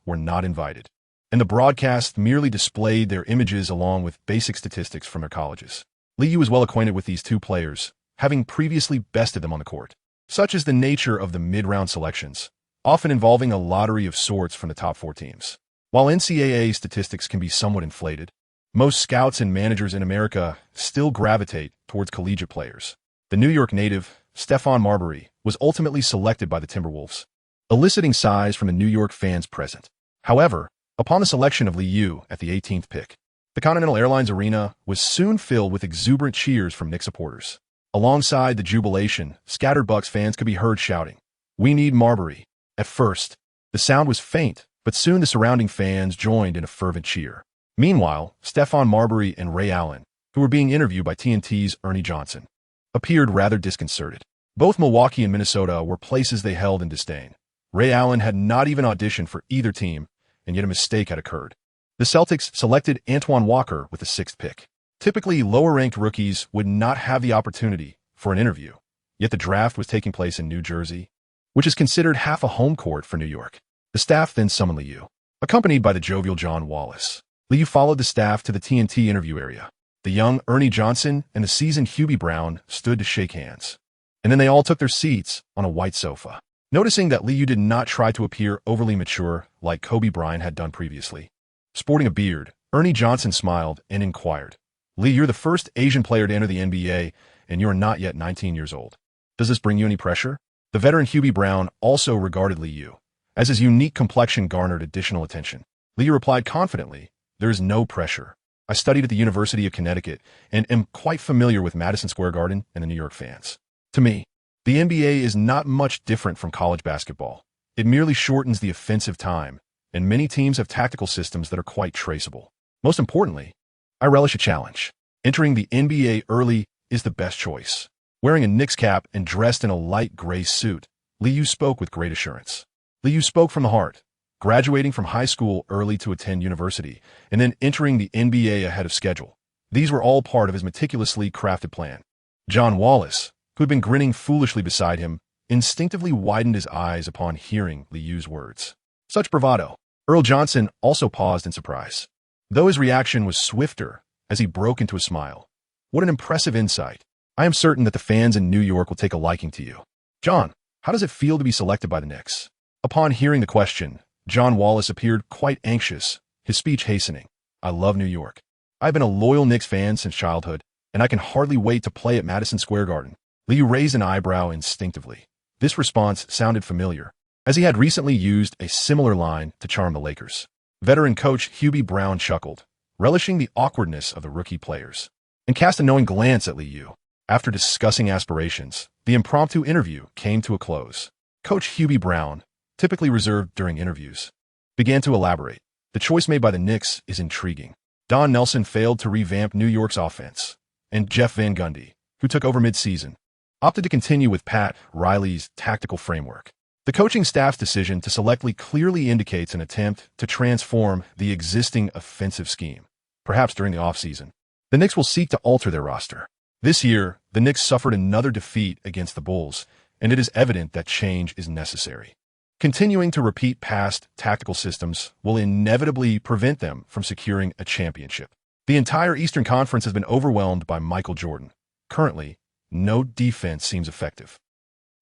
were not invited, and the broadcast merely displayed their images along with basic statistics from their colleges. Liu was well acquainted with these two players, having previously bested them on the court. Such is the nature of the mid-round selections, often involving a lottery of sorts from the top 4 teams. While NCAA statistics can be somewhat inflated, most scouts and managers in America still gravitate towards collegiate players. The New York native, Stephon Marbury, was ultimately selected by the Timberwolves, eliciting sighs from the New York fans present. However, upon the selection of Liu at the 18th pick, the Continental Airlines Arena was soon filled with exuberant cheers from Knicks supporters. Alongside the jubilation, scattered Bucks fans could be heard shouting, "We need Marbury." At first, the sound was faint, but soon the surrounding fans joined in a fervent cheer. Meanwhile, Stephon Marbury and Ray Allen, who were being interviewed by TNT's Ernie Johnson, appeared rather disconcerted. Both Milwaukee and Minnesota were places they held in disdain. Ray Allen had not even auditioned for either team, and yet a mistake had occurred. The Celtics selected Antoine Walker with the 6th pick. Typically, lower-ranked rookies would not have the opportunity for an interview, yet the draft was taking place in New Jersey, which is considered half a home court for New York. The staff then summoned Liu, accompanied by the jovial John Wallace. Liu followed the staff to the TNT interview area. The young Ernie Johnson and the seasoned Hubie Brown stood to shake hands, and then they all took their seats on a white sofa. Noticing that Liu did not try to appear overly mature like Kobe Bryant had done previously, sporting a beard, Ernie Johnson smiled and inquired, "Liu, you're the first Asian player to enter the NBA, and you're not yet 19 years old. Does this bring you any pressure?" The veteran Hubie Brown also regarded Liu, as his unique complexion garnered additional attention. Liu replied confidently, "There is no pressure. I studied at the University of Connecticut and am quite familiar with Madison Square Garden and the New York fans. To me, the NBA is not much different from college basketball. It merely shortens the offensive time, and many teams have tactical systems that are quite traceable. Most importantly, I relish a challenge. Entering the NBA early is the best choice." Wearing a Knicks cap and dressed in a light gray suit, Liu spoke with great assurance. Liu spoke from the heart, graduating from high school early to attend university, and then entering the NBA ahead of schedule. These were all part of his meticulously crafted plan. John Wallace, who had been grinning foolishly beside him, instinctively widened his eyes upon hearing Liu's words. Such bravado. Earl Johnson also paused in surprise, though his reaction was swifter as he broke into a smile. "What an impressive insight. I am certain that the fans in New York will take a liking to you. John, how does it feel to be selected by the Knicks?" Upon hearing the question, John Wallace appeared quite anxious, his speech hastening. "I love New York. I've been a loyal Knicks fan since childhood, and I can hardly wait to play at Madison Square Garden." Liu raised an eyebrow instinctively. This response sounded familiar, as he had recently used a similar line to charm the Lakers. Veteran coach Hubie Brown chuckled, relishing the awkwardness of the rookie players, and cast a knowing glance at Liu. After discussing aspirations, the impromptu interview came to a close. Coach Hubie Brown, typically reserved during interviews, began to elaborate. The choice made by the Knicks is intriguing. Don Nelson failed to revamp New York's offense, and Jeff Van Gundy, who took over mid-season, opted to continue with Pat Riley's tactical framework. The coaching staff's decision to select Lee clearly indicates an attempt to transform the existing offensive scheme, perhaps during the offseason. The Knicks will seek to alter their roster. This year, the Knicks suffered another defeat against the Bulls, and it is evident that change is necessary. Continuing to repeat past tactical systems will inevitably prevent them from securing a championship. The entire Eastern Conference has been overwhelmed by Michael Jordan. Currently, no defense seems effective.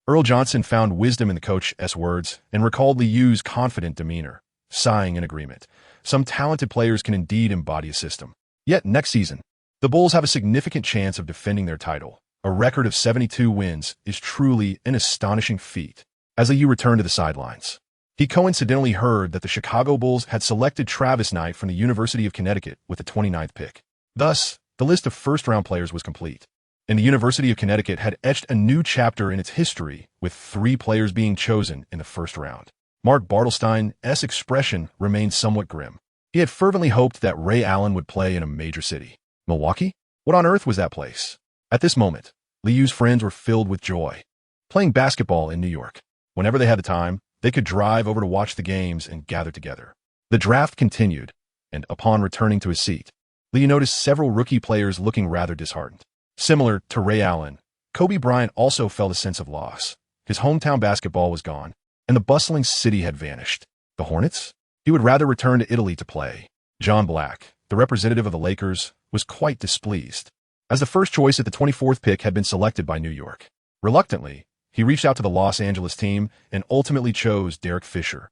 Earl Johnson found wisdom in the coach's words and recalled Liu's confident demeanor, sighing in agreement. Some talented players can indeed embody a system. Yet next season, the Bulls have a significant chance of defending their title. A record of 72 wins is truly an astonishing feat. As Liu returned to the sidelines, he coincidentally heard that the Chicago Bulls had selected Travis Knight from the University of Connecticut with the 29th pick. Thus, the list of first-round players was complete, and the University of Connecticut had etched a new chapter in its history with 3 players being chosen in the first round. Mark Bartelstein's expression remained somewhat grim. He had fervently hoped that Ray Allen would play in a major city. Milwaukee? What on earth was that place? At this moment, Liu's friends were filled with joy. Playing basketball in New York. Whenever they had the time, they could drive over to watch the games and gather together. The draft continued, and upon returning to his seat, Liu noticed several rookie players looking rather disheartened. Similar to Ray Allen, Kobe Bryant also felt a sense of loss. His hometown basketball was gone, and the bustling city had vanished. The Hornets? He would rather return to Italy to play. John Black, the representative of the Lakers, was quite displeased, as the first choice at the 24th pick had been selected by New York. Reluctantly, he reached out to the Los Angeles team and ultimately chose Derek Fisher.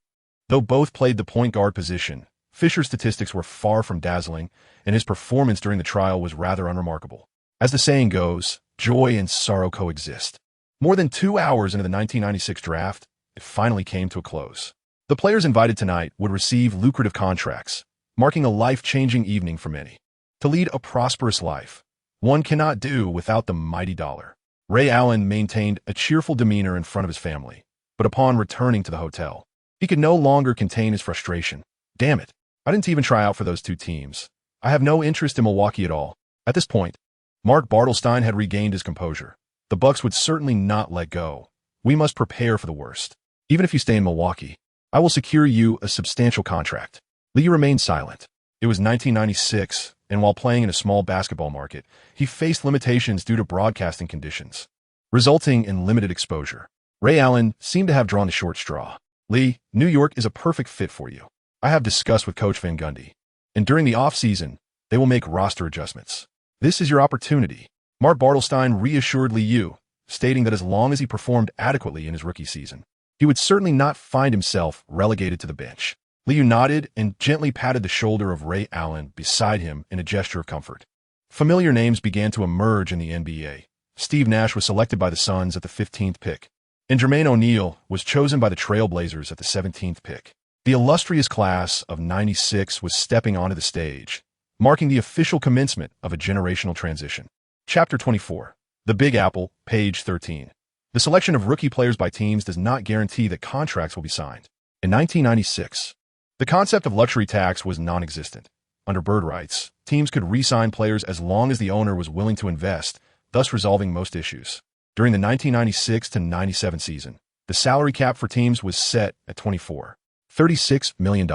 Though both played the point guard position, Fisher's statistics were far from dazzling, and his performance during the trial was rather unremarkable. As the saying goes, joy and sorrow coexist. More than 2 hours into the 1996 draft, it finally came to a close. The players invited tonight would receive lucrative contracts, marking a life-changing evening for many. To lead a prosperous life, one cannot do without the mighty dollar. Ray Allen maintained a cheerful demeanor in front of his family, but upon returning to the hotel, he could no longer contain his frustration. Damn it, I didn't even try out for those 2 teams. I have no interest in Milwaukee at all. At this point, Mark Bartelstein had regained his composure. The Bucks would certainly not let go. We must prepare for the worst. Even if you stay in Milwaukee, I will secure you a substantial contract. Liu remained silent. It was 1996, and while playing in a small basketball market, he faced limitations due to broadcasting conditions, resulting in limited exposure. Ray Allen seemed to have drawn the short straw. Liu, New York is a perfect fit for you. I have discussed with Coach Van Gundy, and during the off-season, they will make roster adjustments. This is your opportunity. Mark Bartelstein reassured Liu, stating that as long as he performed adequately in his rookie season, he would certainly not find himself relegated to the bench. Liu nodded and gently patted the shoulder of Ray Allen beside him in a gesture of comfort. Familiar names began to emerge in the NBA. Steve Nash was selected by the Suns at the 15th pick, and Jermaine O'Neal was chosen by the Trailblazers at the 17th pick. The illustrious class of '96 was stepping onto the stage, marking the official commencement of a generational transition. Chapter 24. The Big Apple, page 13. The selection of rookie players by teams does not guarantee that contracts will be signed. In 1996, the concept of luxury tax was non-existent. Under bird rights, teams could re-sign players as long as the owner was willing to invest, thus resolving most issues. During the 1996-97 season, the salary cap for teams was set at $36 million.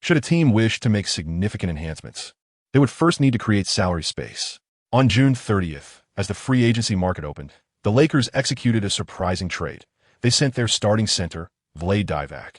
Should a team wish to make significant enhancements, they would first need to create salary space. On June 30th, as the free agency market opened, the Lakers executed a surprising trade. They sent their starting center, Vlade Divac,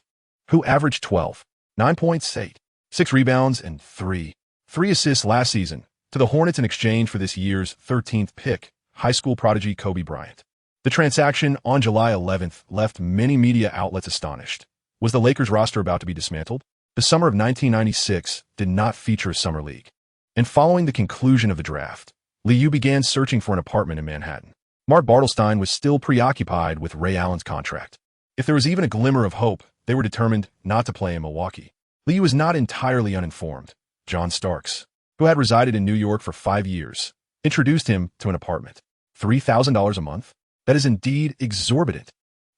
who averaged 12, 9 points, 8, 6 rebounds, and 3 assists last season, to the Hornets in exchange for this year's 13th pick, high school prodigy Kobe Bryant. The transaction on July 11th left many media outlets astonished. Was the Lakers roster about to be dismantled? The summer of 1996 did not feature a summer league. And following the conclusion of the draft, Liu began searching for an apartment in Manhattan. Mark Bartelstein was still preoccupied with Ray Allen's contract. If there was even a glimmer of hope, they were determined not to play in Milwaukee. Liu was not entirely uninformed. John Starks, who had resided in New York for 5 years, introduced him to an apartment. $3,000 a month? That is indeed exorbitant.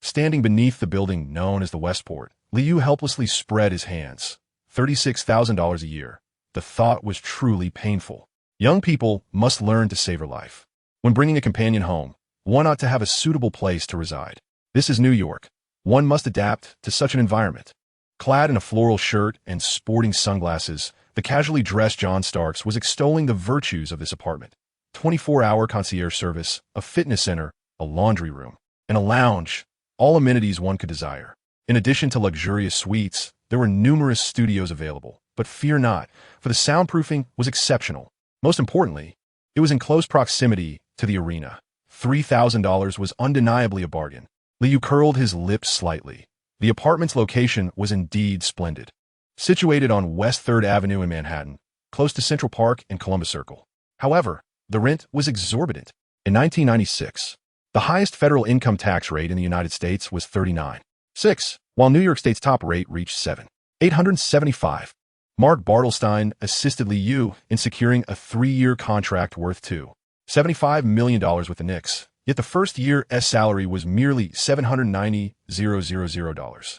Standing beneath the building known as the Westport, Liu helplessly spread his hands. $36,000 a year. The thought was truly painful. Young people must learn to savor life. When bringing a companion home, one ought to have a suitable place to reside. This is New York. One must adapt to such an environment. Clad in a floral shirt and sporting sunglasses, the casually dressed John Starks was extolling the virtues of this apartment. 24-hour concierge service, a fitness center, a laundry room, and a lounge, all amenities one could desire. In addition to luxurious suites, there were numerous studios available, but fear not, for the soundproofing was exceptional. Most importantly, it was in close proximity to the arena. $3,000 was undeniably a bargain. Liu curled his lips slightly. The apartment's location was indeed splendid. Situated on West 3rd Avenue in Manhattan, close to Central Park and Columbus Circle. However, the rent was exorbitant. In 1996, the highest federal income tax rate in the United States was 39.6, while New York State's top rate reached 7,875. Mark Bartelstein assisted Liu in securing a 3-year contract worth $275 million with the Knicks, yet the first year's salary was merely $790,000.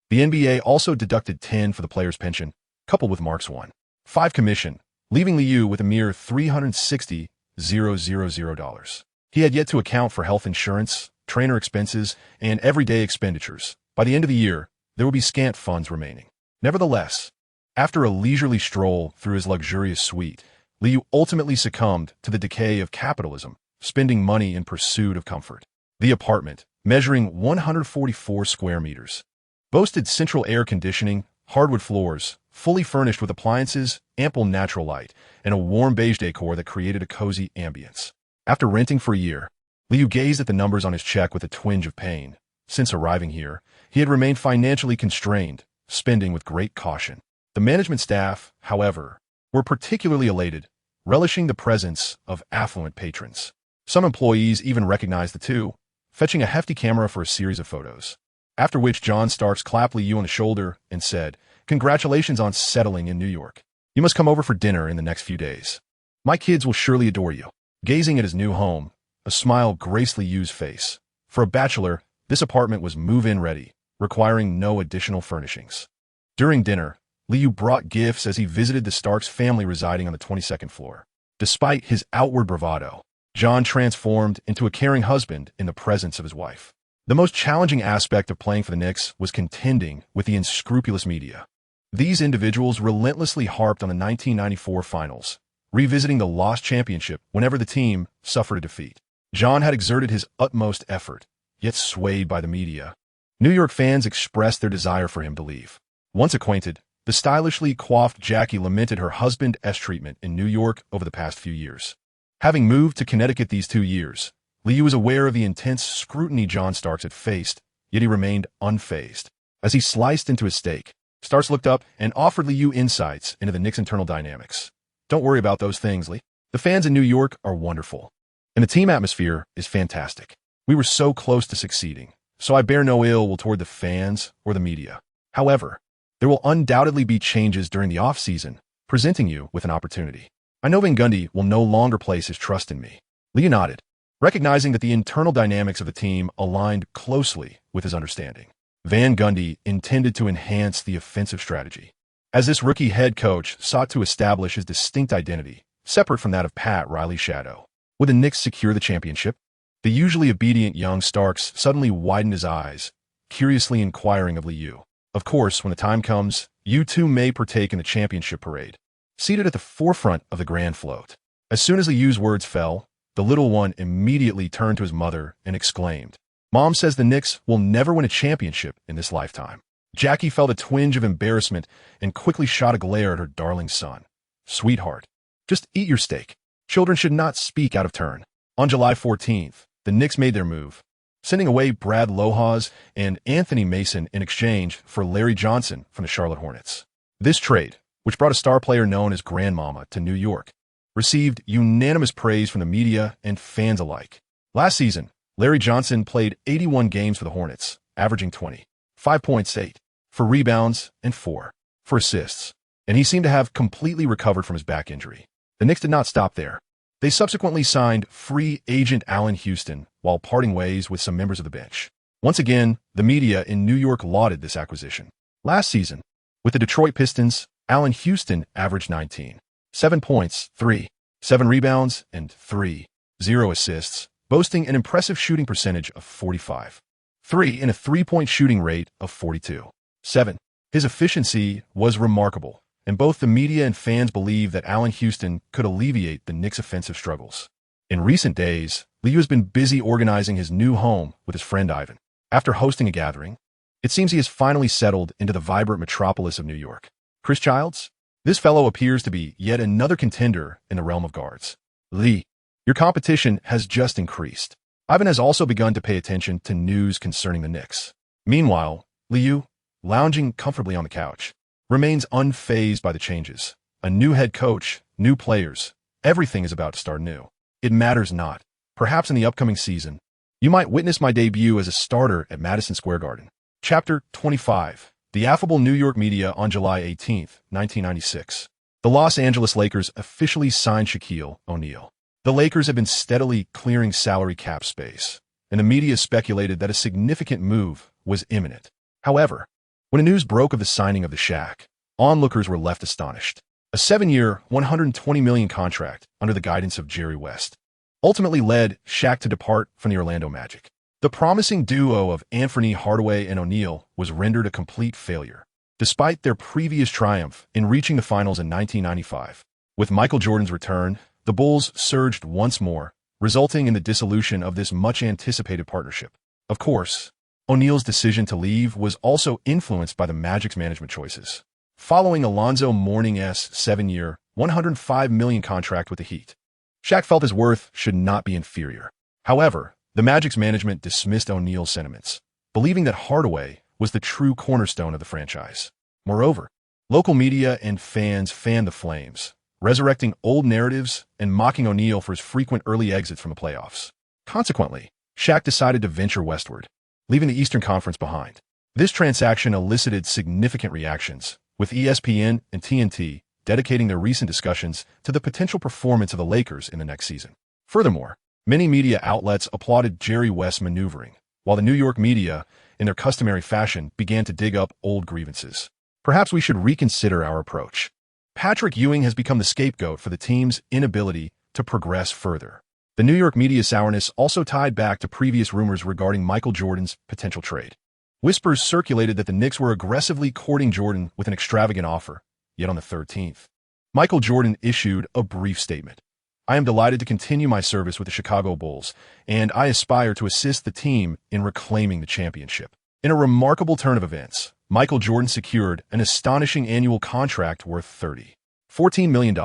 The NBA also deducted $10 for the player's pension, coupled with Mark's $1.5 commission, leaving Liu with a mere $360,000. He had yet to account for health insurance, trainer expenses, and everyday expenditures. By the end of the year, there would be scant funds remaining. Nevertheless, after a leisurely stroll through his luxurious suite, Liu ultimately succumbed to the decay of capitalism, spending money in pursuit of comfort. The apartment, measuring 144 square meters, boasted central air conditioning, hardwood floors, fully furnished with appliances, ample natural light, and a warm beige decor that created a cozy ambience. After renting for a year, Liu gazed at the numbers on his check with a twinge of pain. Since arriving here, he had remained financially constrained, spending with great caution. The management staff, however, were particularly elated, relishing the presence of affluent patrons. Some employees even recognized the two, fetching a hefty camera for a series of photos. After which John Starks clapped Liu on the shoulder and said, "Congratulations on settling in New York. You must come over for dinner in the next few days. My kids will surely adore you." Gazing at his new home, a smile graced Liu's face. For a bachelor, this apartment was move-in ready, requiring no additional furnishings. During dinner, Liu brought gifts as he visited the Starks family residing on the 22nd floor. Despite his outward bravado, John transformed into a caring husband in the presence of his wife. The most challenging aspect of playing for the Knicks was contending with the unscrupulous media. These individuals relentlessly harped on the 1994 finals, revisiting the lost championship whenever the team suffered a defeat. John had exerted his utmost effort, yet swayed by the media. New York fans expressed their desire for him to leave. Once acquainted, the stylishly coiffed Jackie lamented her husband's treatment in New York over the past few years. Having moved to Connecticut these 2 years, Liu was aware of the intense scrutiny John Starks had faced, yet he remained unfazed. As he sliced into his steak, Starks looked up and offered Liu insights into the Knicks' internal dynamics. "Don't worry about those things, Lee. The fans in New York are wonderful, and the team atmosphere is fantastic. We were so close to succeeding, so I bear no ill will toward the fans or the media. However, there will undoubtedly be changes during the off-season, presenting you with an opportunity. I know Van Gundy will no longer place his trust in me." Liu nodded, recognizing that the internal dynamics of the team aligned closely with his understanding. Van Gundy intended to enhance the offensive strategy, as this rookie head coach sought to establish his distinct identity, separate from that of Pat Riley's shadow. Would the Knicks secure the championship? The usually obedient young Starks suddenly widened his eyes, curiously inquiring of Liu. "Of course, when the time comes, you too may partake in the championship parade." Seated at the forefront of the grand float. As soon as Liu's words fell, the little one immediately turned to his mother and exclaimed, "Mom says the Knicks will never win a championship in this lifetime." Jackie felt a twinge of embarrassment and quickly shot a glare at her darling son. "Sweetheart, just eat your steak. Children should not speak out of turn." On July 14th, the Knicks made their move, sending away Brad Lohaus and Anthony Mason in exchange for Larry Johnson from the Charlotte Hornets. This trade, which brought a star player known as Grandmama to New York, received unanimous praise from the media and fans alike. Last season, Larry Johnson played 81 games for the Hornets, averaging 20.5 points, 8 for rebounds, and 4 for assists, and he seemed to have completely recovered from his back injury. The Knicks did not stop there. They subsequently signed free agent Allan Houston while parting ways with some members of the bench. Once again, the media in New York lauded this acquisition. Last season, with the Detroit Pistons, Allan Houston averaged 19.7 points, 3.7 rebounds, and 3.0 assists, boasting an impressive shooting percentage of 45.3 and a three-point shooting rate of 42.7. His efficiency was remarkable, and both the media and fans believe that Allan Houston could alleviate the Knicks' offensive struggles. In recent days, Liu has been busy organizing his new home with his friend Ivan. After hosting a gathering, it seems he has finally settled into the vibrant metropolis of New York. Chris Childs? This fellow appears to be yet another contender in the realm of guards. Lee, your competition has just increased. Ivan has also begun to pay attention to news concerning the Knicks. Meanwhile, Liu, lounging comfortably on the couch, remains unfazed by the changes. A new head coach, new players, everything is about to start new. It matters not. Perhaps in the upcoming season, you might witness my debut as a starter at Madison Square Garden. Chapter 25. The affable New York media on July 18, 1996. The Los Angeles Lakers officially signed Shaquille O'Neal. The Lakers have been steadily clearing salary cap space, and the media speculated that a significant move was imminent. However, when the news broke of the signing of the Shaq, onlookers were left astonished. A 7-year, $120 million contract under the guidance of Jerry West ultimately led Shaq to depart from the Orlando Magic. The promising duo of Anthony Hardaway and O'Neal was rendered a complete failure, despite their previous triumph in reaching the finals in 1995. With Michael Jordan's return, the Bulls surged once more, resulting in the dissolution of this much-anticipated partnership. Of course, O'Neal's decision to leave was also influenced by the Magic's management choices. Following Alonzo Mourning's 7-year, $105 million contract with the Heat, Shaq felt his worth should not be inferior. However, the Magic's management dismissed O'Neal's sentiments, believing that Hardaway was the true cornerstone of the franchise. Moreover, local media and fans fanned the flames, resurrecting old narratives and mocking O'Neal for his frequent early exits from the playoffs. Consequently, Shaq decided to venture westward, leaving the Eastern Conference behind. This transaction elicited significant reactions, with ESPN and TNT dedicating their recent discussions to the potential performance of the Lakers in the next season. Furthermore, many media outlets applauded Jerry West's maneuvering, while the New York media, in their customary fashion, began to dig up old grievances. Perhaps we should reconsider our approach. Patrick Ewing has become the scapegoat for the team's inability to progress further. The New York media sourness also tied back to previous rumors regarding Michael Jordan's potential trade. Whispers circulated that the Knicks were aggressively courting Jordan with an extravagant offer, yet on the 13th, Michael Jordan issued a brief statement. I am delighted to continue my service with the Chicago Bulls, and I aspire to assist the team in reclaiming the championship. In a remarkable turn of events, Michael Jordan secured an astonishing annual contract worth $14 million,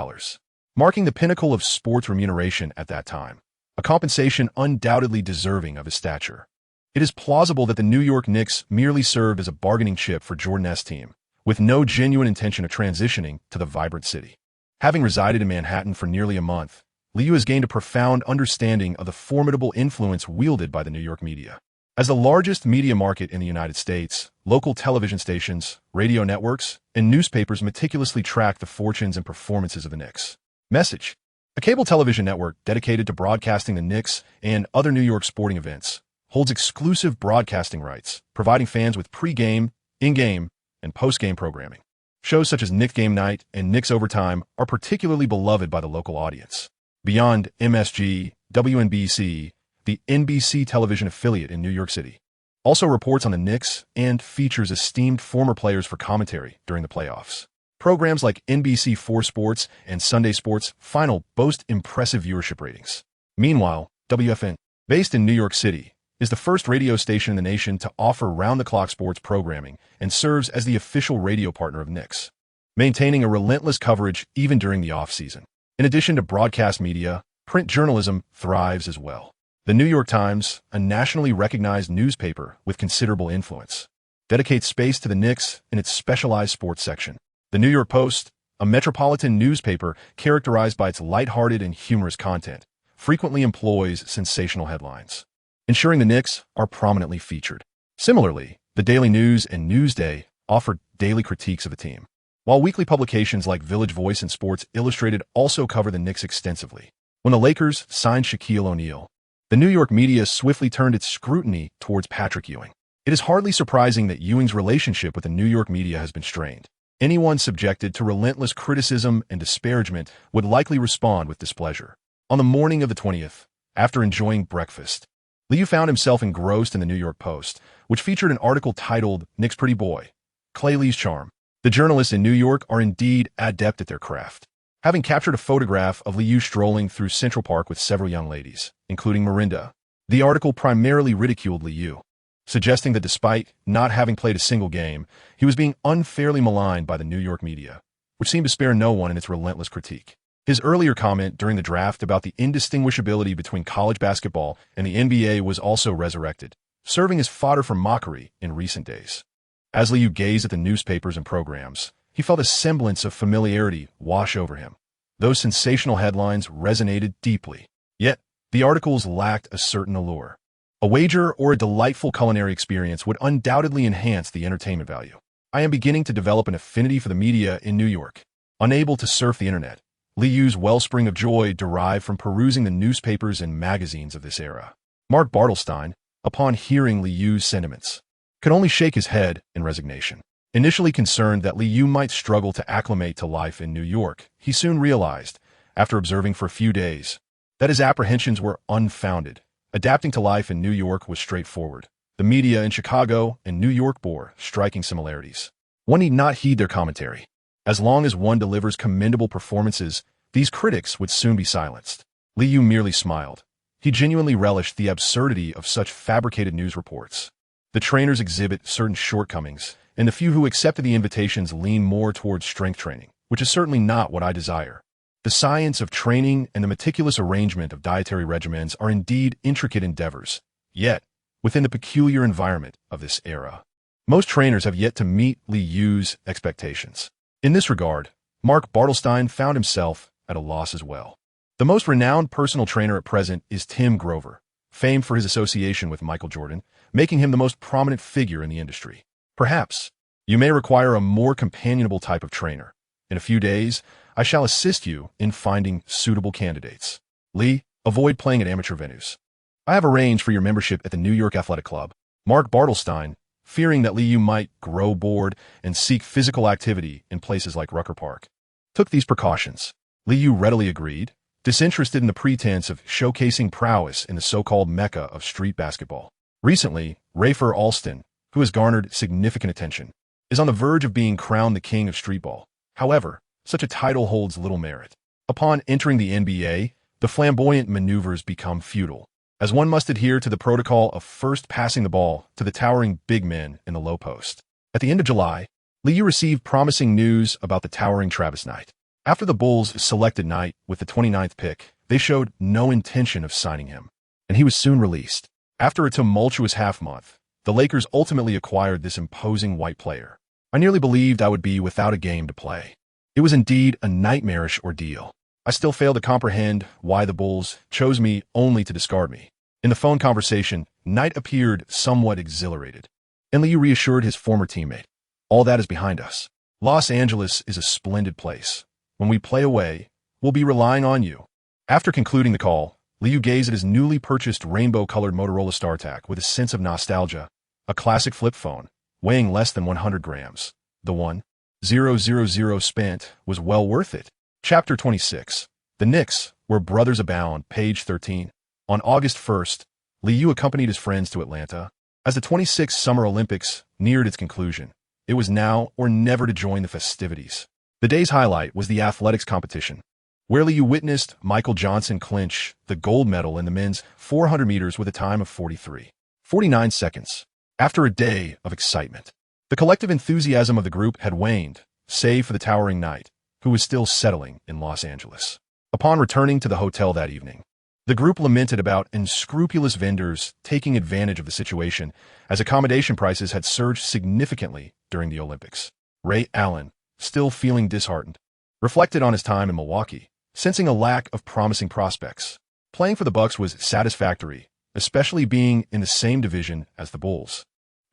marking the pinnacle of sports remuneration at that time, a compensation undoubtedly deserving of his stature. It is plausible that the New York Knicks merely served as a bargaining chip for Jordan's team, with no genuine intention of transitioning to the vibrant city. Having resided in Manhattan for nearly a month, Liu has gained a profound understanding of the formidable influence wielded by the New York media. As the largest media market in the United States, local television stations, radio networks, and newspapers meticulously track the fortunes and performances of the Knicks. Message: a cable television network dedicated to broadcasting the Knicks and other New York sporting events, holds exclusive broadcasting rights, providing fans with pre-game, in-game, and post-game programming. Shows such as Knicks Game Night and Knicks Overtime are particularly beloved by the local audience. Beyond MSG, WNBC, the NBC television affiliate in New York City, also reports on the Knicks and features esteemed former players for commentary during the playoffs. Programs like NBC4 Sports and Sunday Sports Final boast impressive viewership ratings. Meanwhile, WFN, based in New York City, is the first radio station in the nation to offer round-the-clock sports programming and serves as the official radio partner of Knicks, maintaining a relentless coverage even during the off-season. In addition to broadcast media, print journalism thrives as well. The New York Times, a nationally recognized newspaper with considerable influence, dedicates space to the Knicks in its specialized sports section. The New York Post, a metropolitan newspaper characterized by its lighthearted and humorous content, frequently employs sensational headlines, ensuring the Knicks are prominently featured. Similarly, the Daily News and Newsday offered daily critiques of the team, while weekly publications like Village Voice and Sports Illustrated also cover the Knicks extensively. When the Lakers signed Shaquille O'Neal, the New York media swiftly turned its scrutiny towards Patrick Ewing. It is hardly surprising that Ewing's relationship with the New York media has been strained. Anyone subjected to relentless criticism and disparagement would likely respond with displeasure. On the morning of the 20th, after enjoying breakfast, Liu found himself engrossed in the New York Post, which featured an article titled, "Knicks Pretty Boy, Clay Lee's Charm." The journalists in New York are indeed adept at their craft, having captured a photograph of Liu strolling through Central Park with several young ladies, including Mirinda. The article primarily ridiculed Liu, suggesting that despite not having played a single game, he was being unfairly maligned by the New York media, which seemed to spare no one in its relentless critique. His earlier comment during the draft about the indistinguishability between college basketball and the NBA was also resurrected, serving as fodder for mockery in recent days. As Liu gazed at the newspapers and programs, he felt a semblance of familiarity wash over him. Those sensational headlines resonated deeply. Yet, the articles lacked a certain allure. A wager or a delightful culinary experience would undoubtedly enhance the entertainment value. I am beginning to develop an affinity for the media in New York. Unable to surf the internet, Liu's wellspring of joy derived from perusing the newspapers and magazines of this era. Mark Bartelstein, upon hearing Liu's sentiments, could only shake his head in resignation. Initially concerned that Liu might struggle to acclimate to life in New York, he soon realized, after observing for a few days, that his apprehensions were unfounded. Adapting to life in New York was straightforward. The media in Chicago and New York bore striking similarities. One need not heed their commentary. As long as one delivers commendable performances, these critics would soon be silenced. Liu merely smiled. He genuinely relished the absurdity of such fabricated news reports. The trainers exhibit certain shortcomings, and the few who accepted the invitations lean more towards strength training, which is certainly not what I desire. The science of training and the meticulous arrangement of dietary regimens are indeed intricate endeavors, yet, within the peculiar environment of this era, most trainers have yet to meet Liu's expectations. In this regard, Mark Bartelstein found himself at a loss as well. The most renowned personal trainer at present is Tim Grover, famed for his association with Michael Jordan, making him the most prominent figure in the industry. Perhaps, you may require a more companionable type of trainer. In a few days, I shall assist you in finding suitable candidates. Lee, avoid playing at amateur venues. I have arranged for your membership at the New York Athletic Club. Mark Bartelstein, fearing that Liu might grow bored and seek physical activity in places like Rucker Park, took these precautions. Liu readily agreed, disinterested in the pretense of showcasing prowess in the so-called mecca of street basketball. Recently, Rafer Alston, who has garnered significant attention, is on the verge of being crowned the king of streetball. However, such a title holds little merit. Upon entering the NBA, the flamboyant maneuvers become futile, as one must adhere to the protocol of first passing the ball to the towering big men in the low post. At the end of July, Liu received promising news about the towering Travis Knight. After the Bulls selected Knight with the 29th pick, they showed no intention of signing him, and he was soon released. After a tumultuous half-month, the Lakers ultimately acquired this imposing white player. I nearly believed I would be without a game to play. It was indeed a nightmarish ordeal. I still fail to comprehend why the Bulls chose me only to discard me. In the phone conversation, Knight appeared somewhat exhilarated, and Liu reassured his former teammate. All that is behind us. Los Angeles is a splendid place. When we play away, we'll be relying on you. After concluding the call, Liu gazed at his newly purchased rainbow-colored Motorola StarTAC with a sense of nostalgia, a classic flip phone, weighing less than 100 grams. The 1,000 spent was well worth it. Chapter 26. The Knicks, where brothers abound, page 13. On August 1st, Liu accompanied his friends to Atlanta. As the 26th Summer Olympics neared its conclusion, it was now or never to join the festivities. The day's highlight was the athletics competition, where Liu witnessed Michael Johnson clinch the gold medal in the men's 400 meters with a time of 49 seconds. After a day of excitement, the collective enthusiasm of the group had waned, save for the towering Knight, who was still settling in Los Angeles. Upon returning to the hotel that evening, the group lamented about unscrupulous vendors taking advantage of the situation, as accommodation prices had surged significantly during the Olympics. Ray Allen, still feeling disheartened, reflected on his time in Milwaukee, sensing a lack of promising prospects. Playing for the Bucks was satisfactory, especially being in the same division as the Bulls.